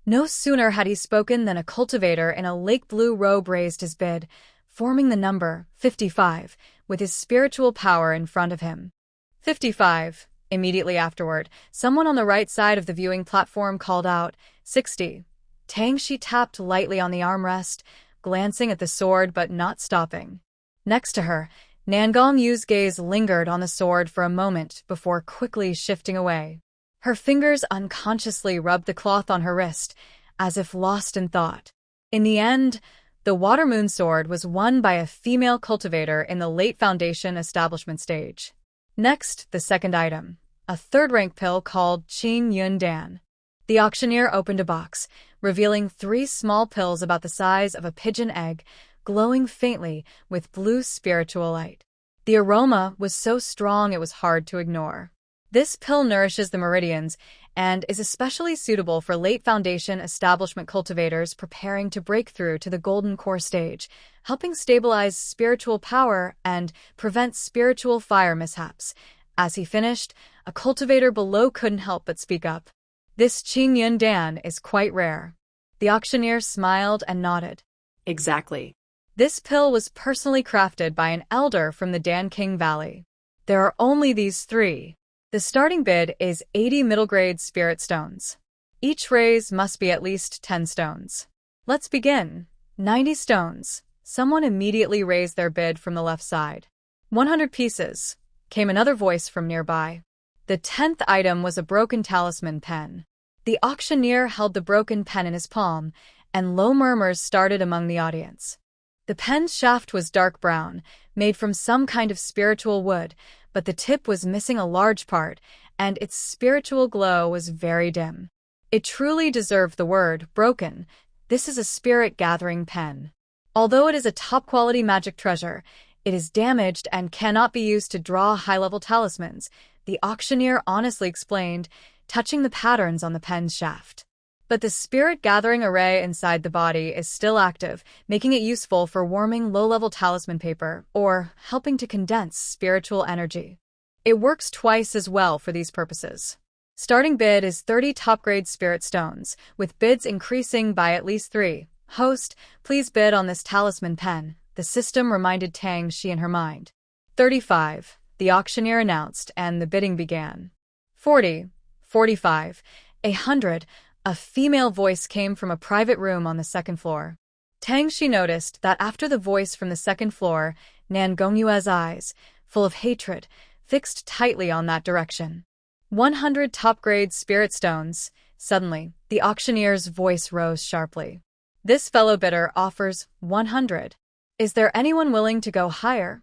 No sooner had he spoken than a cultivator in a lake blue robe raised his bid, forming the number 55, with his spiritual power in front of him. 55. Immediately afterward, someone on the right side of the viewing platform called out, 60. Tang Shi tapped lightly on the armrest, glancing at the sword but not stopping. Next to her, Nan Gongyu's gaze lingered on the sword for a moment before quickly shifting away. Her fingers unconsciously rubbed the cloth on her wrist, as if lost in thought. In the end, the Water Moon sword was won by a female cultivator in the late Foundation establishment stage. Next, the second item, a third-rank pill called Qing Yun Dan. The auctioneer opened a box, revealing 3 small pills about the size of a pigeon egg, glowing faintly with blue spiritual light. The aroma was so strong it was hard to ignore. This pill nourishes the meridians and is especially suitable for late Foundation establishment cultivators preparing to break through to the Golden Core stage, helping stabilize spiritual power and prevent spiritual fire mishaps. As he finished, a cultivator below couldn't help but speak up. "This Qing Yun Dan is quite rare." The auctioneer smiled and nodded. Exactly. This pill was personally crafted by an elder from the Dan King Valley. There are only these 3. The starting bid is 80 middle-grade spirit stones. Each raise must be at least 10 stones. "Let's begin." 90 stones. Someone immediately raised their bid from the left side. 100 pieces, came another voice from nearby. The 10th item was a broken talisman pen. The auctioneer held the broken pen in his palm, and low murmurs started among the audience. The pen's shaft was dark brown, made from some kind of spiritual wood, but the tip was missing a large part, and its spiritual glow was very dim. It truly deserved the word broken. This is a spirit-gathering pen. Although it is a top-quality magic treasure, it is damaged and cannot be used to draw high-level talismans, the auctioneer honestly explained, touching the patterns on the pen's shaft. But the spirit-gathering array inside the body is still active, making it useful for warming low-level talisman paper or helping to condense spiritual energy. It works twice as well for these purposes. Starting bid is 30 top-grade spirit stones, with bids increasing by at least 3. Host, please bid on this talisman pen, the system reminded Tang Shi in her mind. 35, the auctioneer announced, and the bidding began. 40, 45, 100, a female voice came from a private room on the second floor. Tang Shi noticed that after the voice from the second floor, Nan Gongyue's eyes, full of hatred, fixed tightly on that direction. 100 top-grade spirit stones. Suddenly, the auctioneer's voice rose sharply. This fellow bidder offers 100. Is there anyone willing to go higher?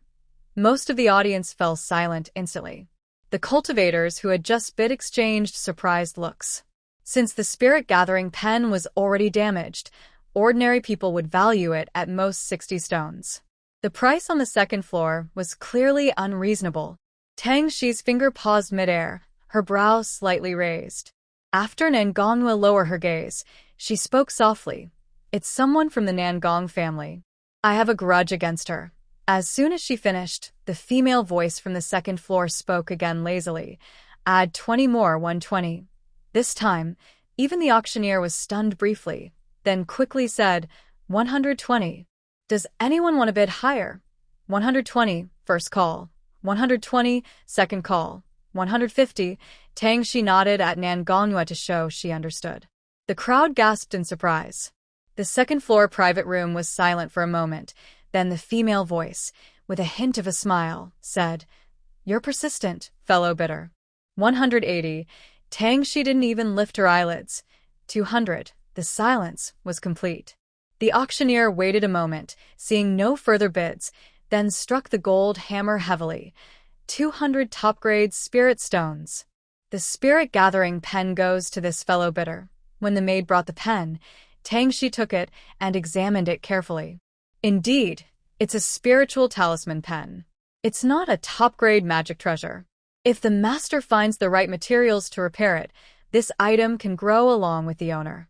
Most of the audience fell silent instantly. The cultivators who had just bid exchanged surprised looks. Since the spirit-gathering pen was already damaged, ordinary people would value it at most 60 stones. The price on the second floor was clearly unreasonable. Tang Shi's finger paused midair, her brows slightly raised. After Nan Gongyue lowered her gaze, she spoke softly. It's someone from the Nan Gong family. I have a grudge against her. As soon as she finished, the female voice from the second floor spoke again lazily. Add 20 more, 120. This time, even the auctioneer was stunned briefly, then quickly said, 120. Does anyone want to bid higher? 120, first call. 120, second call. 150, Tang Shi nodded at Nan Gongyue to show she understood. The crowd gasped in surprise. The second-floor private room was silent for a moment, then the female voice, with a hint of a smile, said, You're persistent, fellow bidder. 180, Tang Shi didn't even lift her eyelids. 200, the silence was complete. The auctioneer waited a moment, seeing no further bids, then struck the gold hammer heavily. 200 top-grade spirit stones. The spirit-gathering pen goes to this fellow bidder. When the maid brought the pen, Tang Shi took it and examined it carefully. Indeed, it's a spiritual talisman pen. It's not a top-grade magic treasure. If the master finds the right materials to repair it, this item can grow along with the owner.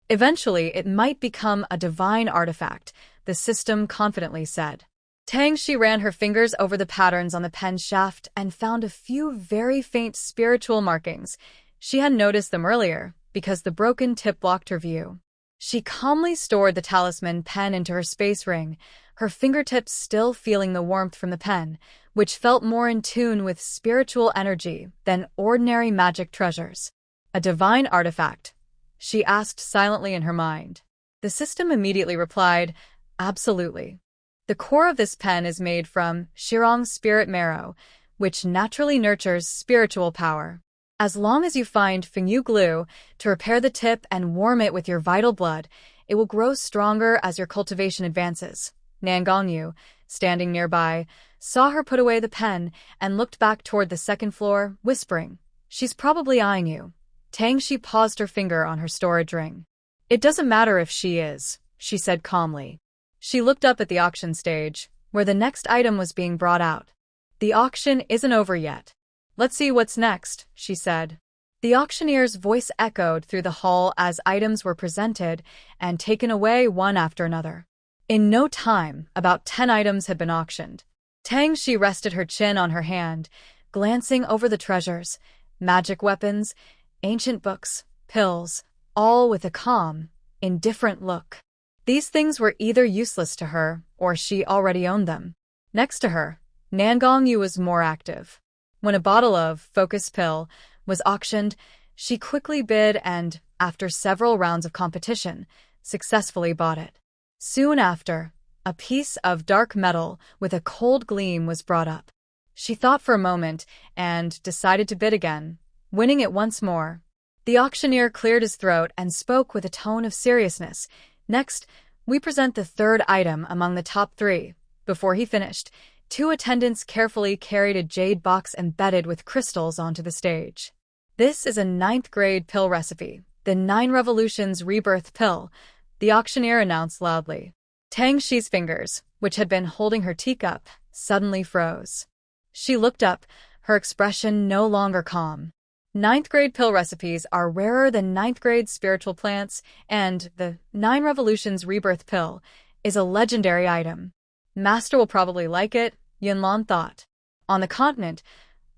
Eventually, it might become a divine artifact, the system confidently said. Tang Shi ran her fingers over the patterns on the pen shaft and found a few very faint spiritual markings. She had noticed them earlier, because the broken tip blocked her view. She calmly stored the talisman pen into her space ring, her fingertips still feeling the warmth from the pen, which felt more in tune with spiritual energy than ordinary magic treasures. A divine artifact? She asked silently in her mind. The system immediately replied, Absolutely. The core of this pen is made from Shirong spirit marrow, which naturally nurtures spiritual power. As long as you find Fengyu glue to repair the tip and warm it with your vital blood, it will grow stronger as your cultivation advances. Nan Gongyue, standing nearby, saw her put away the pen and looked back toward the second floor, whispering, She's probably eyeing you. Tang Shi paused her finger on her storage ring. It doesn't matter if she is, she said calmly. She looked up at the auction stage, where the next item was being brought out. The auction isn't over yet. Let's see what's next, she said. The auctioneer's voice echoed through the hall as items were presented and taken away one after another. In no time, about 10 items had been auctioned. Tang Shi rested her chin on her hand, glancing over the treasures, magic weapons, ancient books, pills, all with a calm, indifferent look. These things were either useless to her, or she already owned them. Next to her, Nan Gongyue was more active. When a bottle of Focus Pill was auctioned, she quickly bid and, after several rounds of competition, successfully bought it. Soon after, a piece of dark metal with a cold gleam was brought up. She thought for a moment and decided to bid again, winning it once more. The auctioneer cleared his throat and spoke with a tone of seriousness. Next, we present the third item among the top 3. Before he finished, 2 attendants carefully carried a jade box embedded with crystals onto the stage. This is a 9th-grade pill recipe, the 9 Revolutions Rebirth Pill, the auctioneer announced loudly. Tang Shi's fingers, which had been holding her teacup, suddenly froze. She looked up, her expression no longer calm. 9th-grade pill recipes are rarer than 9th-grade spiritual plants, and the 9 Revolutions Rebirth Pill is a legendary item. Master will probably like it, Yunlan thought. On the continent,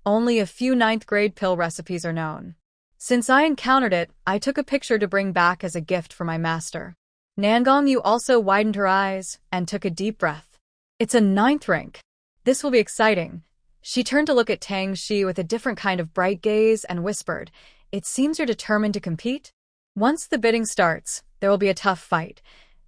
only a few 9th-grade pill recipes are known. Since I encountered it, I took a picture to bring back as a gift for my master. Nangongyu also widened her eyes and took a deep breath. It's a 9th rank. This will be exciting. She turned to look at Tang Shi with a different kind of bright gaze and whispered, "It seems you're determined to compete? Once the bidding starts, there will be a tough fight."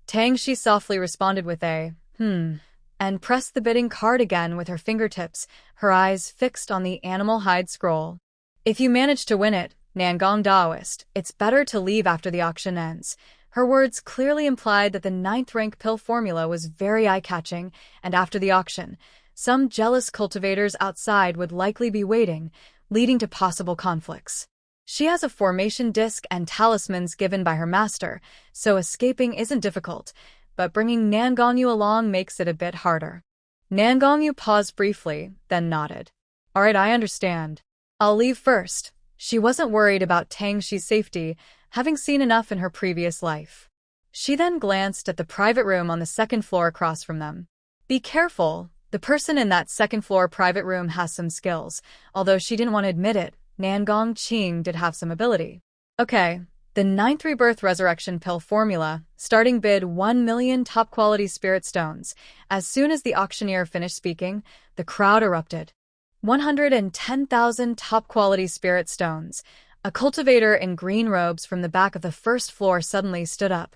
Tang Shi softly responded with a, and pressed the bidding card again with her fingertips, her eyes fixed on the animal hide scroll. "If you manage to win it, Nangong Daoist, it's better to leave after the auction ends." Her words clearly implied that the 9th rank pill formula was very eye-catching, and after the auction, some jealous cultivators outside would likely be waiting, leading to possible conflicts. She has a formation disc and talismans given by her master, so escaping isn't difficult, but bringing Nangongyu along makes it a bit harder. Nangongyu paused briefly, then nodded. "All right, I understand. I'll leave first." She wasn't worried about Tang Shi's safety, having seen enough in her previous life. She then glanced at the private room on the 2nd floor across from them. "Be careful. The person in that 2nd floor private room has some skills." Although she didn't want to admit it, Nangong Qing did have some ability. Okay, the 9th Rebirth Resurrection Pill Formula, starting bid 1 million top-quality spirit stones. As soon as the auctioneer finished speaking, the crowd erupted. 110,000 top-quality spirit stones. A cultivator in green robes from the back of the 1st floor suddenly stood up,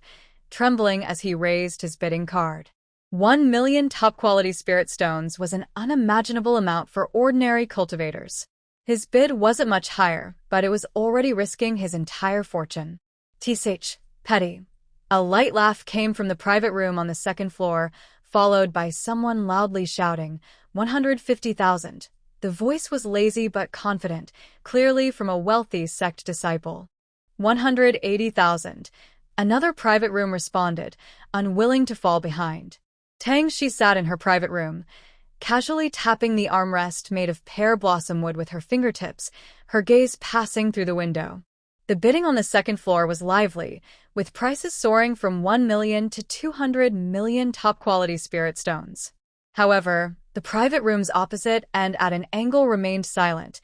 trembling as he raised his bidding card. 1 million top-quality spirit stones was an unimaginable amount for ordinary cultivators. His bid wasn't much higher, but it was already risking his entire fortune. "Tsh, petty." A light laugh came from the private room on the 2nd floor, followed by someone loudly shouting, 150,000. The voice was lazy but confident, clearly from a wealthy sect disciple. 180,000. Another private room responded, unwilling to fall behind. Tang Shi sat in her private room, casually tapping the armrest made of pear blossom wood with her fingertips, her gaze passing through the window. The bidding on the 2nd floor was lively, with prices soaring from 1 million to 200 million top-quality spirit stones. However, the private rooms opposite and at an angle remained silent,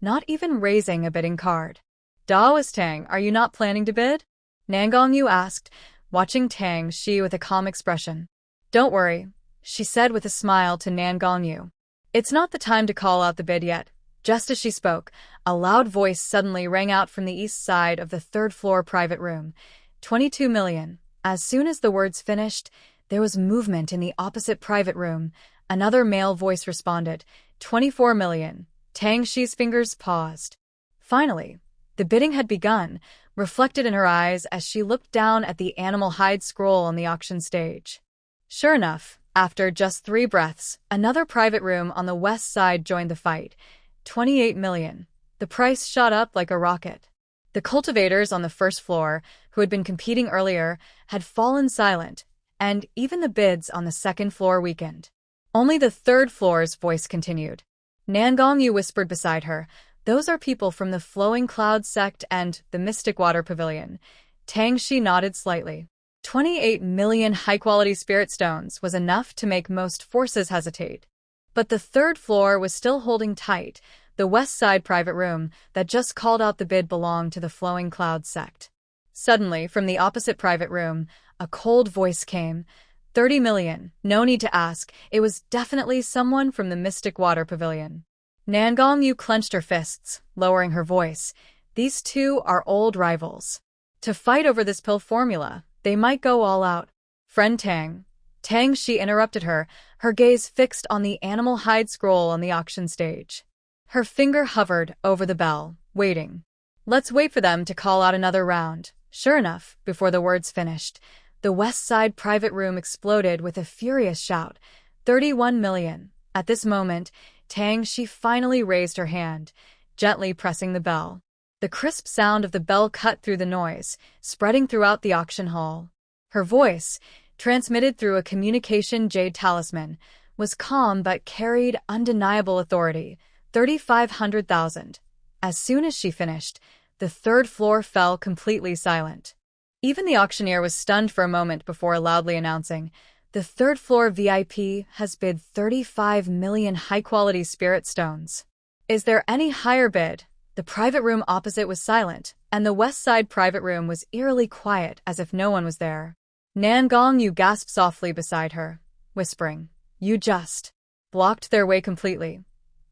not even raising a bidding card. "Daoist Tang, are you not planning to bid?" Nangongyu asked, watching Tang Shi with a calm expression. "Don't worry," she said with a smile to Nangongyu. "It's not the time to call out the bid yet." Just as she spoke, a loud voice suddenly rang out from the east side of the 3rd floor private room. 22 million. As soon as the words finished, there was movement in the opposite private room. Another male voice responded, 24 million. Tang Shi's fingers paused. Finally, the bidding had begun, reflected in her eyes as she looked down at the animal hide scroll on the auction stage. Sure enough, after just 3 breaths, another private room on the west side joined the fight. 28 million. The price shot up like a rocket. The cultivators on the 1st floor, who had been competing earlier, had fallen silent, and even the bids on the 2nd floor weakened. Only the 3rd floor's voice continued. Nangongyu whispered beside her, "Those are people from the Flowing Cloud sect and the Mystic Water Pavilion." Tang Shi nodded slightly. 28 million high-quality spirit stones was enough to make most forces hesitate. But the 3rd floor was still holding tight. The west side private room that just called out the bid belonged to the Flowing Cloud sect. Suddenly, from the opposite private room, a cold voice came. 30 million. No need to ask. It was definitely someone from the Mystic Water Pavilion. Nangongyu clenched her fists, lowering her voice. These two are old rivals. To fight over this pill formula, they might go all out. "Friend Tang." Tang Shi interrupted her, her gaze fixed on the animal hide scroll on the auction stage. Her finger hovered over the bell, waiting. "Let's wait for them to call out another round." Sure enough, before the words finished, the west side private room exploded with a furious shout. 31 million. At this moment, Tang Shi finally raised her hand, gently pressing the bell. The crisp sound of the bell cut through the noise, spreading throughout the auction hall. Her voice, transmitted through a communication jade talisman, was calm but carried undeniable authority. 3,500,000. As soon as she finished, the 3rd floor fell completely silent. Even the auctioneer was stunned for a moment before loudly announcing, "The 3rd floor VIP has bid 35 million high-quality spirit stones. Is there any higher bid?" The private room opposite was silent, and the west side private room was eerily quiet as if no one was there. Nan Gongyu gasped softly beside her, whispering, "You just..." blocked their way completely.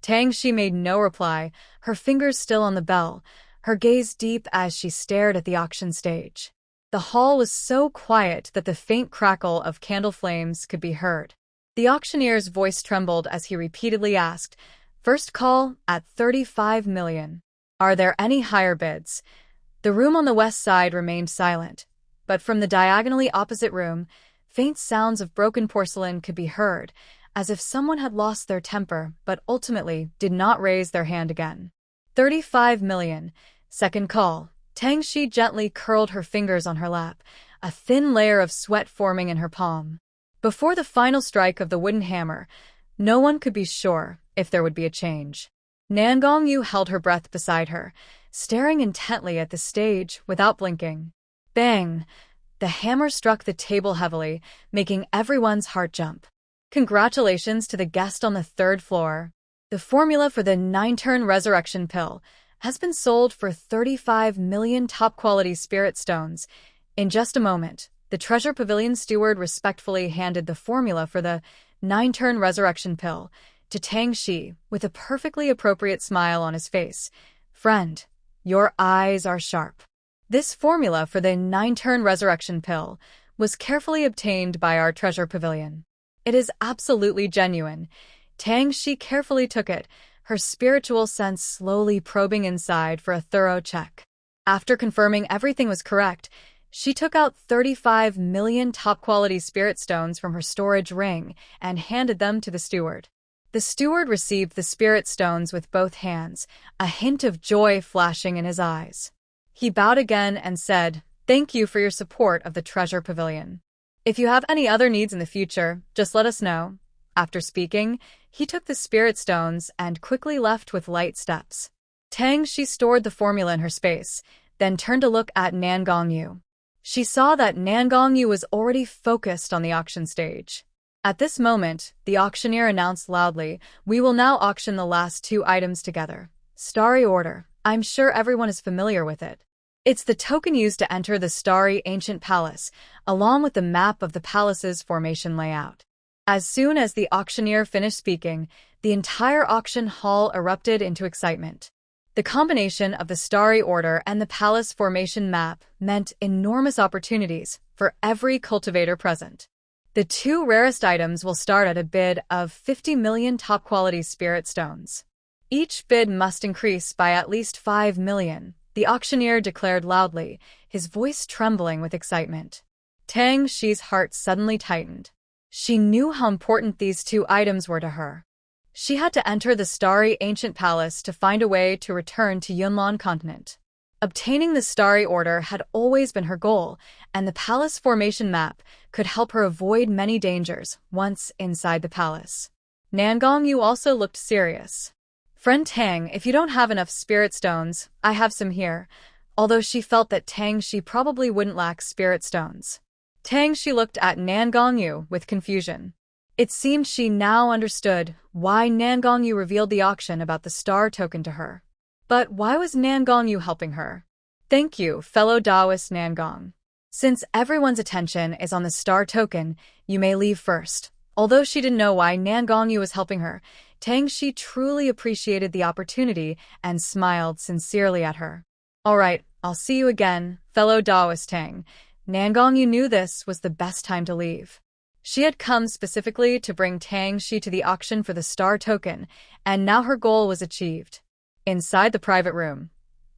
Tang Shi made no reply, her fingers still on the bell, her gaze deep as she stared at the auction stage. The hall was so quiet that the faint crackle of candle flames could be heard. The auctioneer's voice trembled as he repeatedly asked, "First call at 35 million. Are there any higher bids?" The room on the west side remained silent, but from the diagonally opposite room, faint sounds of broken porcelain could be heard, as if someone had lost their temper but ultimately did not raise their hand again. 35 million. Second call. Tang Shi gently curled her fingers on her lap, a thin layer of sweat forming in her palm. Before the final strike of the wooden hammer, no one could be sure if there would be a change. Nan Gongyu held her breath beside her, staring intently at the stage without blinking. Bang! The hammer struck the table heavily, making everyone's heart jump. Congratulations to the guest on the third floor. The formula for the 9-turn resurrection pill has been sold for 35 million top-quality spirit stones. In just a moment, the Treasure Pavilion steward respectfully handed the formula for the 9-turn resurrection pill to Tang Shi with a perfectly appropriate smile on his face. "Friend, your eyes are sharp." This formula for the 9-turn resurrection pill was carefully obtained by our Treasure Pavilion. It is absolutely genuine. Tang Shi carefully took it, her spiritual sense slowly probing inside for a thorough check. After confirming everything was correct, she took out 35 million top-quality spirit stones from her storage ring and handed them to the steward. The steward received the spirit stones with both hands, a hint of joy flashing in his eyes. He bowed again and said, "Thank you for your support of the Treasure Pavilion. If you have any other needs in the future, just let us know." After speaking, he took the spirit stones and quickly left with light steps. Tang Shi stored the formula in her space, then turned to look at Nan Gongyu. She saw that Nan Gongyu was already focused on the auction stage. At this moment, the auctioneer announced loudly, "We will now auction the last 2 items together. Starry Order. I'm sure everyone is familiar with it. It's the token used to enter the starry ancient palace, along with the map of the palace's formation layout." As soon as the auctioneer finished speaking, the entire auction hall erupted into excitement. The combination of the Starry Order and the palace formation map meant enormous opportunities for every cultivator present. The 2 rarest items will start at a bid of 50 million top-quality spirit stones. Each bid must increase by at least 5 million, the auctioneer declared loudly, his voice trembling with excitement. Tang Shi's heart suddenly tightened. She knew how important these 2 items were to her. She had to enter the starry ancient palace to find a way to return to Yunlan continent. Obtaining the Starry Order had always been her goal, and the palace formation map could help her avoid many dangers once inside the palace. Nan Gongyu also looked serious. "Friend Tang, if you don't have enough spirit stones, I have some here," although she felt that Tang Shi probably wouldn't lack spirit stones. Tang Shi looked at Nan Gongyu with confusion. It seemed she now understood why Nan Gongyu revealed the auction about the star token to her. But why was Nan Gongyu helping her? "Thank you, fellow Taoist Nan Gong. Since everyone's attention is on the star token, you may leave first." Although she didn't know why Nan Gongyu was helping her, Tang Shi truly appreciated the opportunity and smiled sincerely at her. "All right, I'll see you again, fellow Taoist Tang." Nan Gongyu knew this was the best time to leave. She had come specifically to bring Tang Shi to the auction for the star token, and now her goal was achieved. Inside the private room,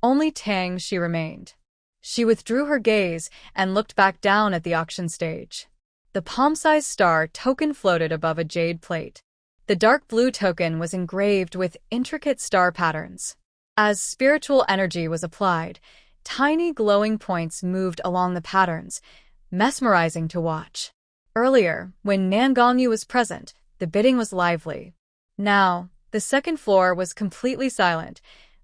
only Tang Shi remained. She withdrew her gaze and looked back down at the auction stage. The palm-sized star token floated above a jade plate. The dark blue token was engraved with intricate star patterns. As spiritual energy was applied, tiny glowing points moved along the patterns, mesmerizing to watch. Earlier, when Nan Gongyu was present, the bidding was lively. Now, the second floor was completely silent.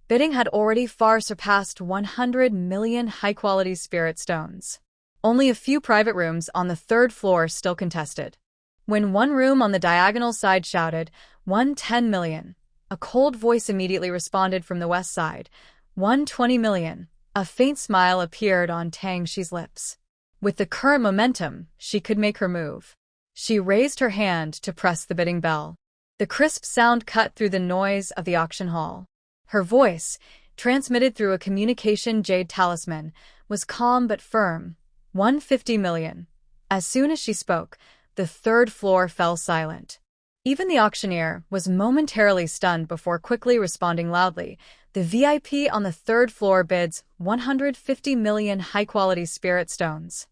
Bidding had already far surpassed 100 million high-quality spirit stones. Only a few private rooms on the third floor still contested. When one room on the diagonal side shouted, 110 million, a cold voice immediately responded from the west side, 120 million. A faint smile appeared on Tang Shi's lips. With the current momentum, she could make her move. She raised her hand to press the bidding bell. The crisp sound cut through the noise of the auction hall. Her voice, transmitted through a communication jade talisman, was calm but firm. 150 million. As soon as she spoke, the third floor fell silent. Even the auctioneer was momentarily stunned before quickly responding loudly. The VIP on the third floor bids 150 million high-quality spirit stones.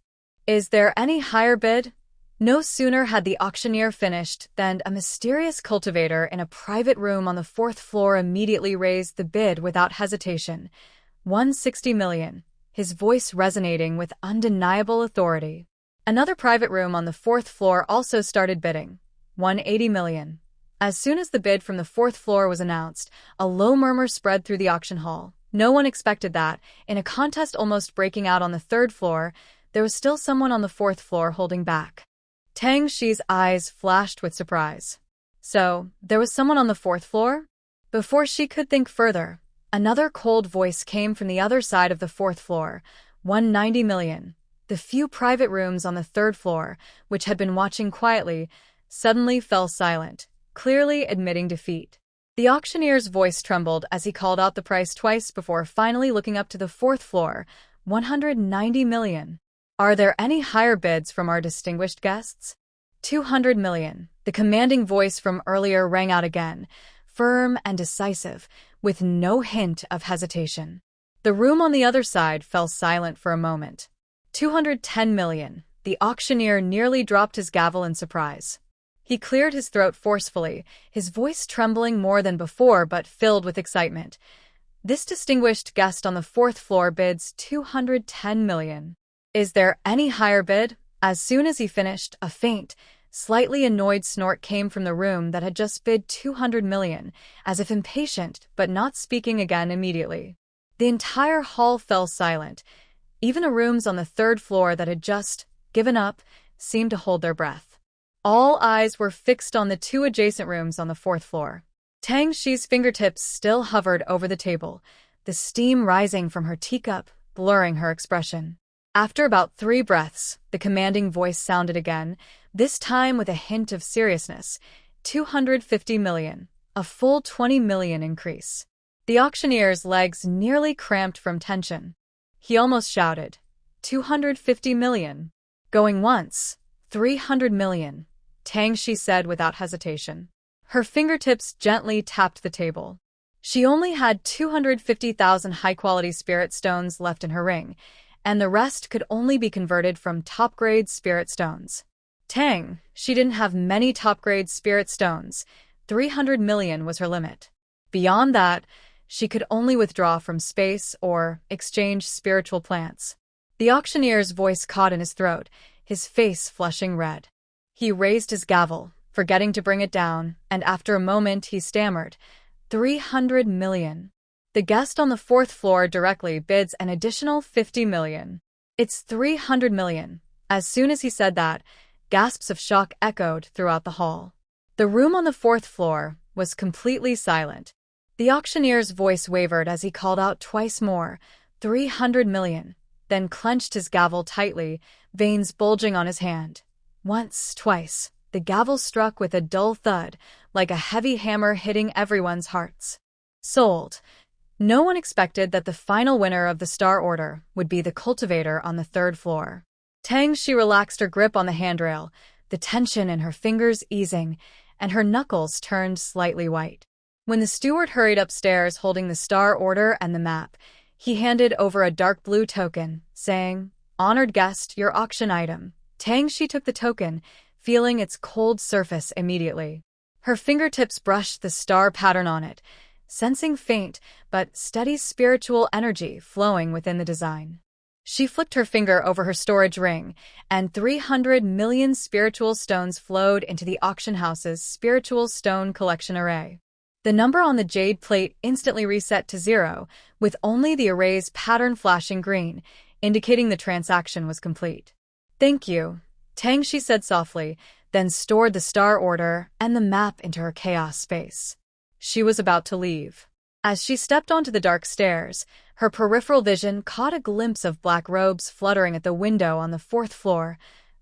Is there any higher bid? No sooner had the auctioneer finished than a mysterious cultivator in a private room on the fourth floor immediately raised the bid without hesitation. 160 million, his voice resonating with undeniable authority. Another private room on the fourth floor also started bidding. 180 million. As soon as the bid from the fourth floor was announced, a low murmur spread through the auction hall. No one expected that, in a contest almost breaking out on the third floor, there was still someone on the fourth floor holding back. Tang Shi's eyes flashed with surprise. So, there was someone on the fourth floor? Before she could think further, another cold voice came from the other side of the fourth floor. 190 million. The few private rooms on the third floor, which had been watching quietly, suddenly fell silent, clearly admitting defeat. The auctioneer's voice trembled as he called out the price twice before finally looking up to the fourth floor. 190 million. Are there any higher bids from our distinguished guests? 200 million. The commanding voice from earlier rang out again, firm and decisive, with no hint of hesitation. The room on the other side fell silent for a moment. 210 million. The auctioneer nearly dropped his gavel in surprise. He cleared his throat forcefully, his voice trembling more than before but filled with excitement. This distinguished guest on the fourth floor bids 210 million. Is there any higher bid? As soon as he finished, a faint, slightly annoyed snort came from the room that had just bid 200 million, as if impatient but not speaking again immediately. The entire hall fell silent. Even the rooms on the third floor that had just given up seemed to hold their breath. All eyes were fixed on the two adjacent rooms on the fourth floor. Tang Shi's fingertips still hovered over the table, the steam rising from her teacup, blurring her expression. After about 3 breaths, the commanding voice sounded again, this time with a hint of seriousness. 250 million, a full 20 million increase. The auctioneer's legs nearly cramped from tension. He almost shouted, 250 million. Going once, 300 million, Tang Shi said without hesitation. Her fingertips gently tapped the table. She only had 250,000 high-quality spirit stones left in her ring, and the rest could only be converted from top-grade spirit stones. Tang, she didn't have many top-grade spirit stones. 300 million was her limit. Beyond that, she could only withdraw from space or exchange spiritual plants. The auctioneer's voice caught in his throat, his face flushing red. He raised his gavel, forgetting to bring it down, and after a moment he stammered, 300 million. The guest on the fourth floor directly bids an additional 50 million. It's 300 million. As soon as he said that, gasps of shock echoed throughout the hall. The room on the fourth floor was completely silent. The auctioneer's voice wavered as he called out twice more, 300 million, then clenched his gavel tightly, veins bulging on his hand. Once, twice, the gavel struck with a dull thud, like a heavy hammer hitting everyone's hearts. Sold. No one expected that the final winner of the Star Order would be the cultivator on the third floor. Tang Shi relaxed her grip on the handrail, the tension in her fingers easing, and her knuckles turned slightly white. When the steward hurried upstairs holding the Star Order and the map, he handed over a dark blue token, saying, "Honored guest, your auction item." Tang Shi took the token, feeling its cold surface immediately. Her fingertips brushed the star pattern on it, sensing faint but steady spiritual energy flowing within the design. She flicked her finger over her storage ring, and 300 million spiritual stones flowed into the auction house's spiritual stone collection array. The number on the jade plate instantly reset to 0, with only the array's pattern flashing green, indicating the transaction was complete. "Thank you," Tang Shi said softly, then stored the Star Order and the map into her chaos space. She was about to leave. As she stepped onto the dark stairs, her peripheral vision caught a glimpse of black robes fluttering at the window on the fourth floor,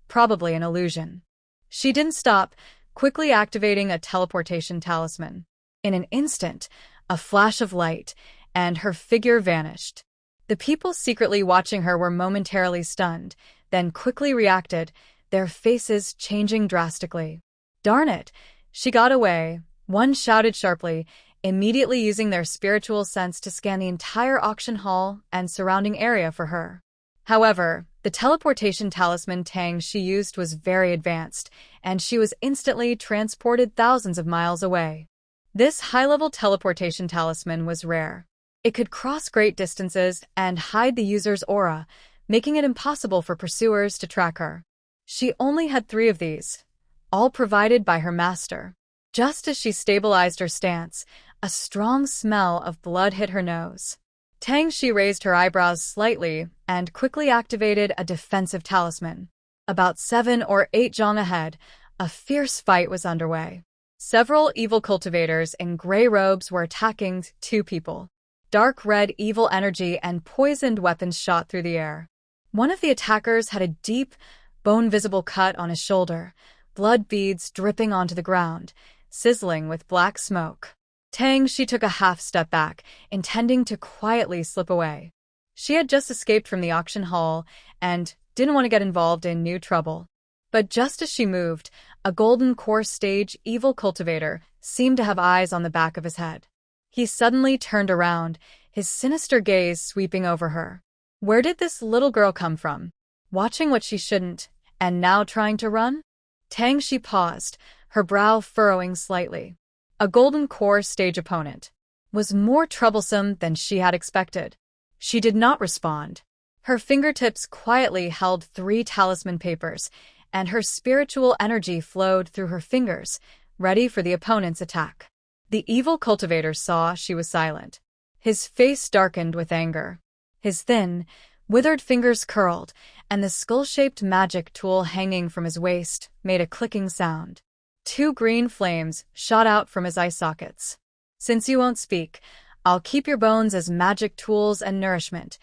probably an illusion. She didn't stop, quickly activating a teleportation talisman. In an instant, a flash of light, and her figure vanished. The people secretly watching her were momentarily stunned, then quickly reacted, their faces changing drastically. "Darn it! She got away," one shouted sharply, immediately using their spiritual sense to scan the entire auction hall and surrounding area for her. However, the teleportation talisman Tang she used was very advanced, and she was instantly transported thousands of miles away. This high-level teleportation talisman was rare. It could cross great distances and hide the user's aura, making it impossible for pursuers to track her. She only had 3 of these, all provided by her master. Just as she stabilized her stance, a strong smell of blood hit her nose. Tang Shi raised her eyebrows slightly and quickly activated a defensive talisman. About 7 or 8 zhang ahead, a fierce fight was underway. Several evil cultivators in gray robes were attacking 2 people. Dark red evil energy and poisoned weapons shot through the air. One of the attackers had a deep, bone-visible cut on his shoulder, blood beads dripping onto the ground, sizzling with black smoke. Tang Shi took a half step back, intending to quietly slip away. She had just escaped from the auction hall and didn't want to get involved in new trouble. But just as she moved, a golden core stage evil cultivator seemed to have eyes on the back of his head. He suddenly turned around, his sinister gaze sweeping over her. Where did this little girl come from? Watching what she shouldn't, and now trying to run? Tang Shi paused, her brow furrowing slightly. A golden core stage opponent was more troublesome than she had expected. She did not respond. Her fingertips quietly held 3 talisman papers, and her spiritual energy flowed through her fingers, ready for the opponent's attack. The evil cultivator saw she was silent. His face darkened with anger. His thin, withered fingers curled, and the skull-shaped magic tool hanging from his waist made a clicking sound. 2 green flames shot out from his eye sockets. "Since you won't speak, I'll keep your bones as magic tools and nourishment."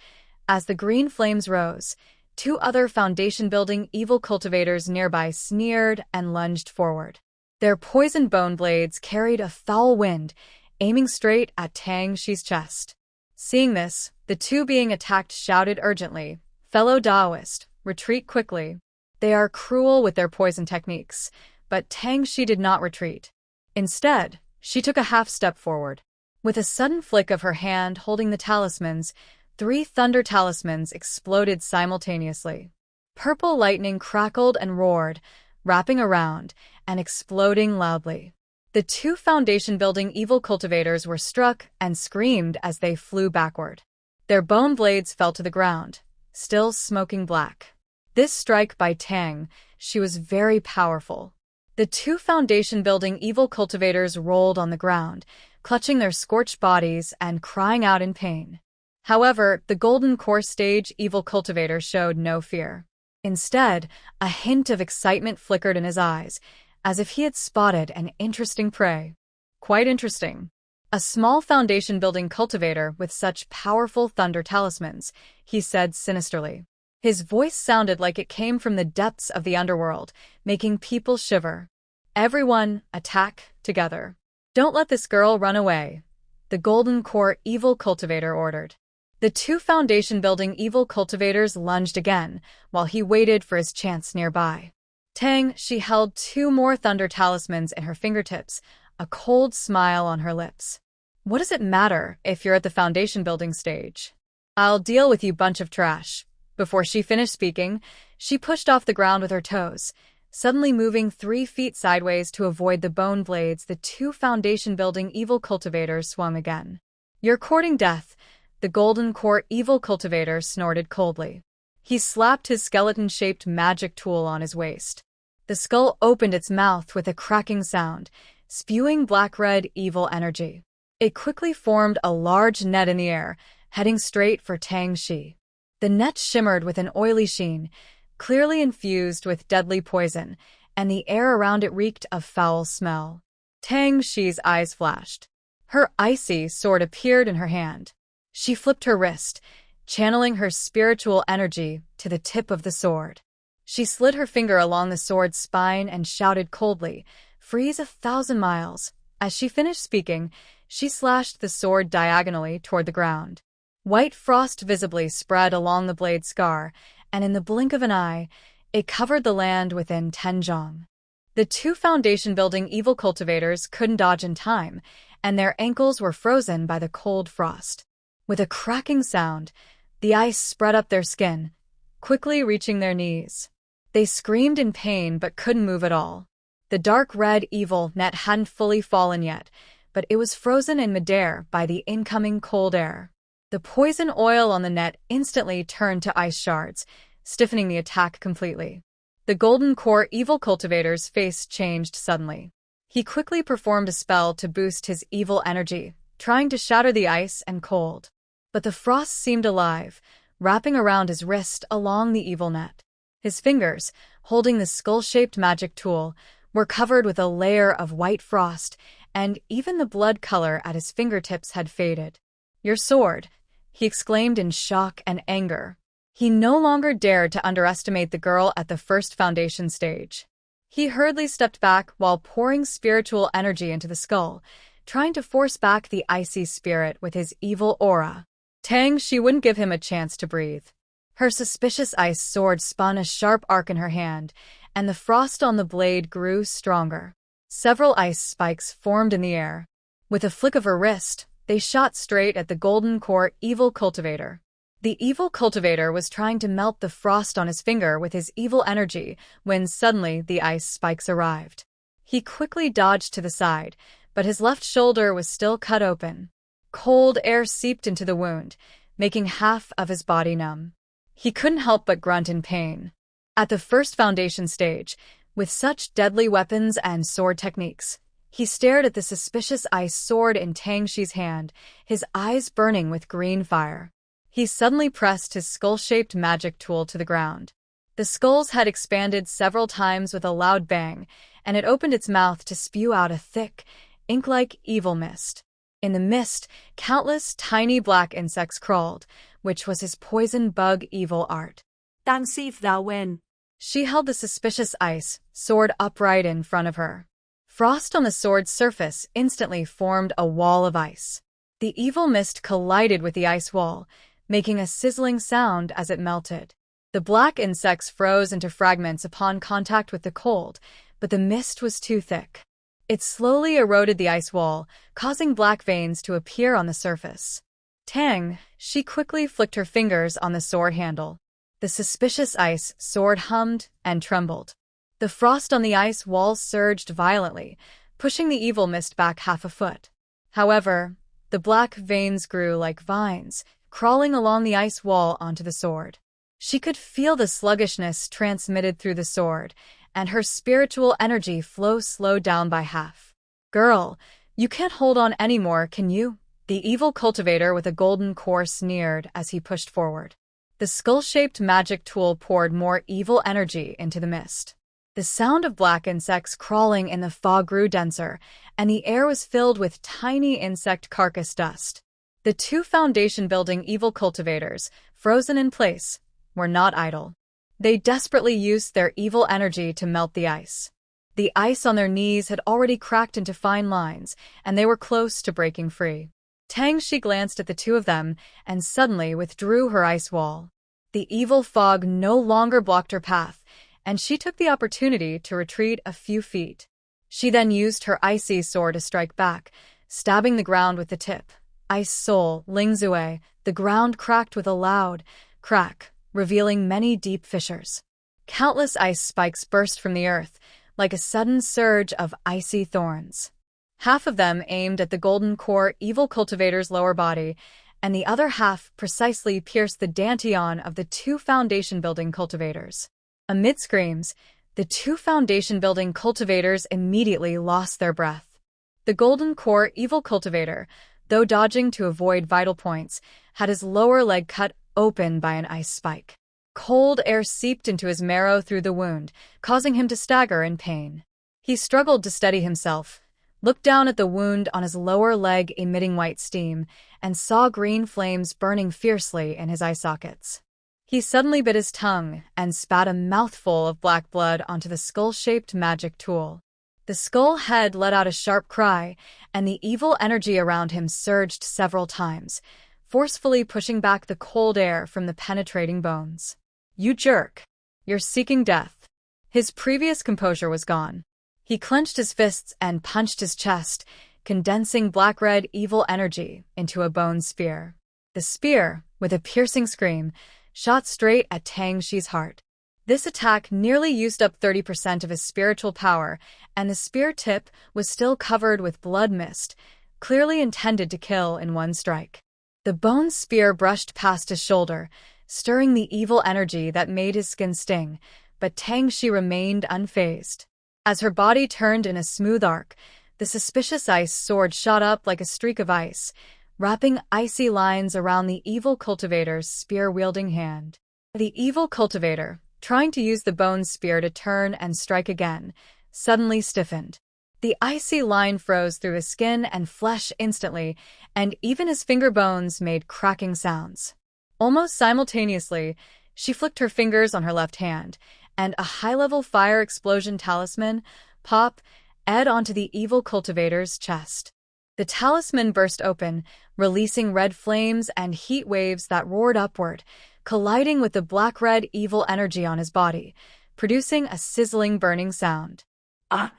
As the green flames rose, 2 other foundation-building evil cultivators nearby sneered and lunged forward. Their poisoned bone blades carried a foul wind, aiming straight at Tang Shi's chest. Seeing this, the 2 being attacked shouted urgently, "Fellow Taoist, retreat quickly." They are cruel with their poison techniques, but Tang Shi did not retreat. Instead, she took a half step forward. With a sudden flick of her hand holding the talismans, 3 thunder talismans exploded simultaneously. Purple lightning crackled and roared, wrapping around and exploding loudly. The 2 foundation-building evil cultivators were struck and screamed as they flew backward. Their bone blades fell to the ground, still smoking black. This strike by Tang Shi was very powerful. The 2 foundation-building evil cultivators rolled on the ground, clutching their scorched bodies and crying out in pain. However, the golden core stage evil cultivator showed no fear. Instead, a hint of excitement flickered in his eyes, as if he had spotted an interesting prey. Quite interesting. A small foundation-building cultivator with such powerful thunder talismans, he said sinisterly. His voice sounded like it came from the depths of the underworld, making people shiver. "Everyone, attack together. Don't let this girl run away," the golden core evil cultivator ordered. The 2 foundation-building evil cultivators lunged again, while he waited for his chance nearby. Tang Shi held 2 more thunder talismans in her fingertips, a cold smile on her lips. "What does it matter if you're at the foundation-building stage? I'll deal with you, bunch of trash." Before she finished speaking, she pushed off the ground with her toes, suddenly moving 3 feet sideways to avoid the bone blades. The 2 foundation-building evil cultivators swung again. "You're courting death," the golden core evil cultivator snorted coldly. He slapped his skeleton-shaped magic tool on his waist. The skull opened its mouth with a cracking sound, spewing black-red evil energy. It quickly formed a large net in the air, heading straight for Tang Shi. The net shimmered with an oily sheen, clearly infused with deadly poison, and the air around it reeked of foul smell. Tang Shi's eyes flashed. Her icy sword appeared in her hand. She flipped her wrist, channeling her spiritual energy to the tip of the sword. She slid her finger along the sword's spine and shouted coldly, "Freeze 1,000 miles." As she finished speaking, she slashed the sword diagonally toward the ground. White frost visibly spread along the blade's scar, and in the blink of an eye, it covered the land within 10 jong. The two foundation-building evil cultivators couldn't dodge in time, and their ankles were frozen by the cold frost. With a cracking sound, the ice spread up their skin, quickly reaching their knees. They screamed in pain but couldn't move at all. The dark red evil net hadn't fully fallen yet, but it was frozen in midair by the incoming cold air. The poison oil on the net instantly turned to ice shards, stiffening the attack completely. The Golden Core evil cultivator's face changed suddenly. He quickly performed a spell to boost his evil energy, trying to shatter the ice and cold. But the frost seemed alive, wrapping around his wrist along the evil net. His fingers, holding the skull-shaped magic tool, were covered with a layer of white frost, and even the blood color at his fingertips had faded. "Your sword," he exclaimed in shock and anger. He no longer dared to underestimate the girl at the first foundation stage. He hurriedly stepped back while pouring spiritual energy into the skull, trying to force back the icy spirit with his evil aura. Tang, she wouldn't give him a chance to breathe. Her suspicious ice sword spun a sharp arc in her hand, and the frost on the blade grew stronger. Several ice spikes formed in the air. With a flick of her wrist, they shot straight at the Golden Core evil cultivator. The evil cultivator was trying to melt the frost on his finger with his evil energy when suddenly the ice spikes arrived. He quickly dodged to the side, but his left shoulder was still cut open. Cold air seeped into the wound, making half of his body numb. He couldn't help but grunt in pain. At the first foundation stage, with such deadly weapons and sword techniques, he stared at the suspicious ice sword in Tang Shi's hand, his eyes burning with green fire. He suddenly pressed his skull-shaped magic tool to the ground. The skull's head expanded several times with a loud bang, and it opened its mouth to spew out a thick, ink-like evil mist. In the mist, countless tiny black insects crawled, which was his poison bug evil art. "Tang si if thou win." She held the suspicious ice sword upright in front of her. Frost on the sword's surface instantly formed a wall of ice. The evil mist collided with the ice wall, making a sizzling sound as it melted. The black insects froze into fragments upon contact with the cold, but the mist was too thick. It slowly eroded the ice wall, causing black veins to appear on the surface. Tang, she quickly flicked her fingers on the sword handle. The suspicious ice sword hummed and trembled. The frost on the ice wall surged violently, pushing the evil mist back half a foot. However, the black veins grew like vines, crawling along the ice wall onto the sword. She could feel the sluggishness transmitted through the sword, and her spiritual energy flow slowed down by half. "Girl, you can't hold on anymore, can you?" The evil cultivator with a golden core sneered as he pushed forward. The skull-shaped magic tool poured more evil energy into the mist. The sound of black insects crawling in the fog grew denser, and the air was filled with tiny insect carcass dust. The two foundation-building evil cultivators, frozen in place, were not idle. They desperately used their evil energy to melt the ice. The ice on their knees had already cracked into fine lines, and they were close to breaking free. Tang Shi glanced at the two of them and suddenly withdrew her ice wall. The evil fog no longer blocked her path, and she took the opportunity to retreat a few feet. She then used her icy sword to strike back, stabbing the ground with the tip. Ice Soul, Lingzue, the ground cracked with a loud crack, revealing many deep fissures. Countless ice spikes burst from the earth, like a sudden surge of icy thorns. Half of them aimed at the Golden Core evil cultivator's lower body, and the other half precisely pierced the dantian of the two foundation-building cultivators. Amid screams, the two foundation-building cultivators immediately lost their breath. The Golden Core evil cultivator, though dodging to avoid vital points, had his lower leg cut open by an ice spike. Cold air seeped into his marrow through the wound, causing him to stagger in pain. He struggled to steady himself, looked down at the wound on his lower leg emitting white steam, and saw green flames burning fiercely in his eye sockets. He suddenly bit his tongue and spat a mouthful of black blood onto the skull-shaped magic tool. The skull head let out a sharp cry, and the evil energy around him surged several times, forcefully pushing back the cold air from the penetrating bones. "You jerk! You're seeking death." His previous composure was gone. He clenched his fists and punched his chest, condensing black-red evil energy into a bone spear. The spear, with a piercing scream, shot straight at Tang Shi's heart. This attack nearly used up 30% of his spiritual power, and the spear tip was still covered with blood mist, clearly intended to kill in one strike. The bone spear brushed past his shoulder, stirring the evil energy that made his skin sting, but Tang Shi remained unfazed. As her body turned in a smooth arc, the suspicious ice sword shot up like a streak of ice, wrapping icy lines around the evil cultivator's spear-wielding hand. The evil cultivator, trying to use the bone spear to turn and strike again, suddenly stiffened. The icy line froze through his skin and flesh instantly, and even his finger bones made cracking sounds. Almost simultaneously, she flicked her fingers on her left hand, and a high-level fire explosion talisman popped onto the evil cultivator's chest. The talisman burst open, releasing red flames and heat waves that roared upward, colliding with the black-red evil energy on his body, producing a sizzling burning sound. Ah!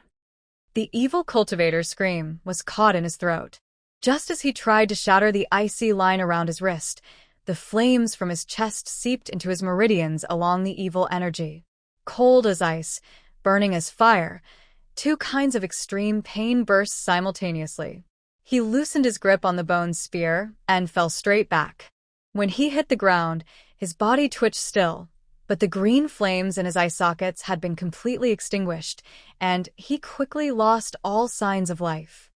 The evil cultivator's scream was caught in his throat. Just as he tried to shatter the icy line around his wrist, the flames from his chest seeped into his meridians along the evil energy. Cold as ice, burning as fire, two kinds of extreme pain burst simultaneously. He loosened his grip on the bone spear and fell straight back. When he hit the ground, his body twitched still, but the green flames in his eye sockets had been completely extinguished, and he quickly lost all signs of life.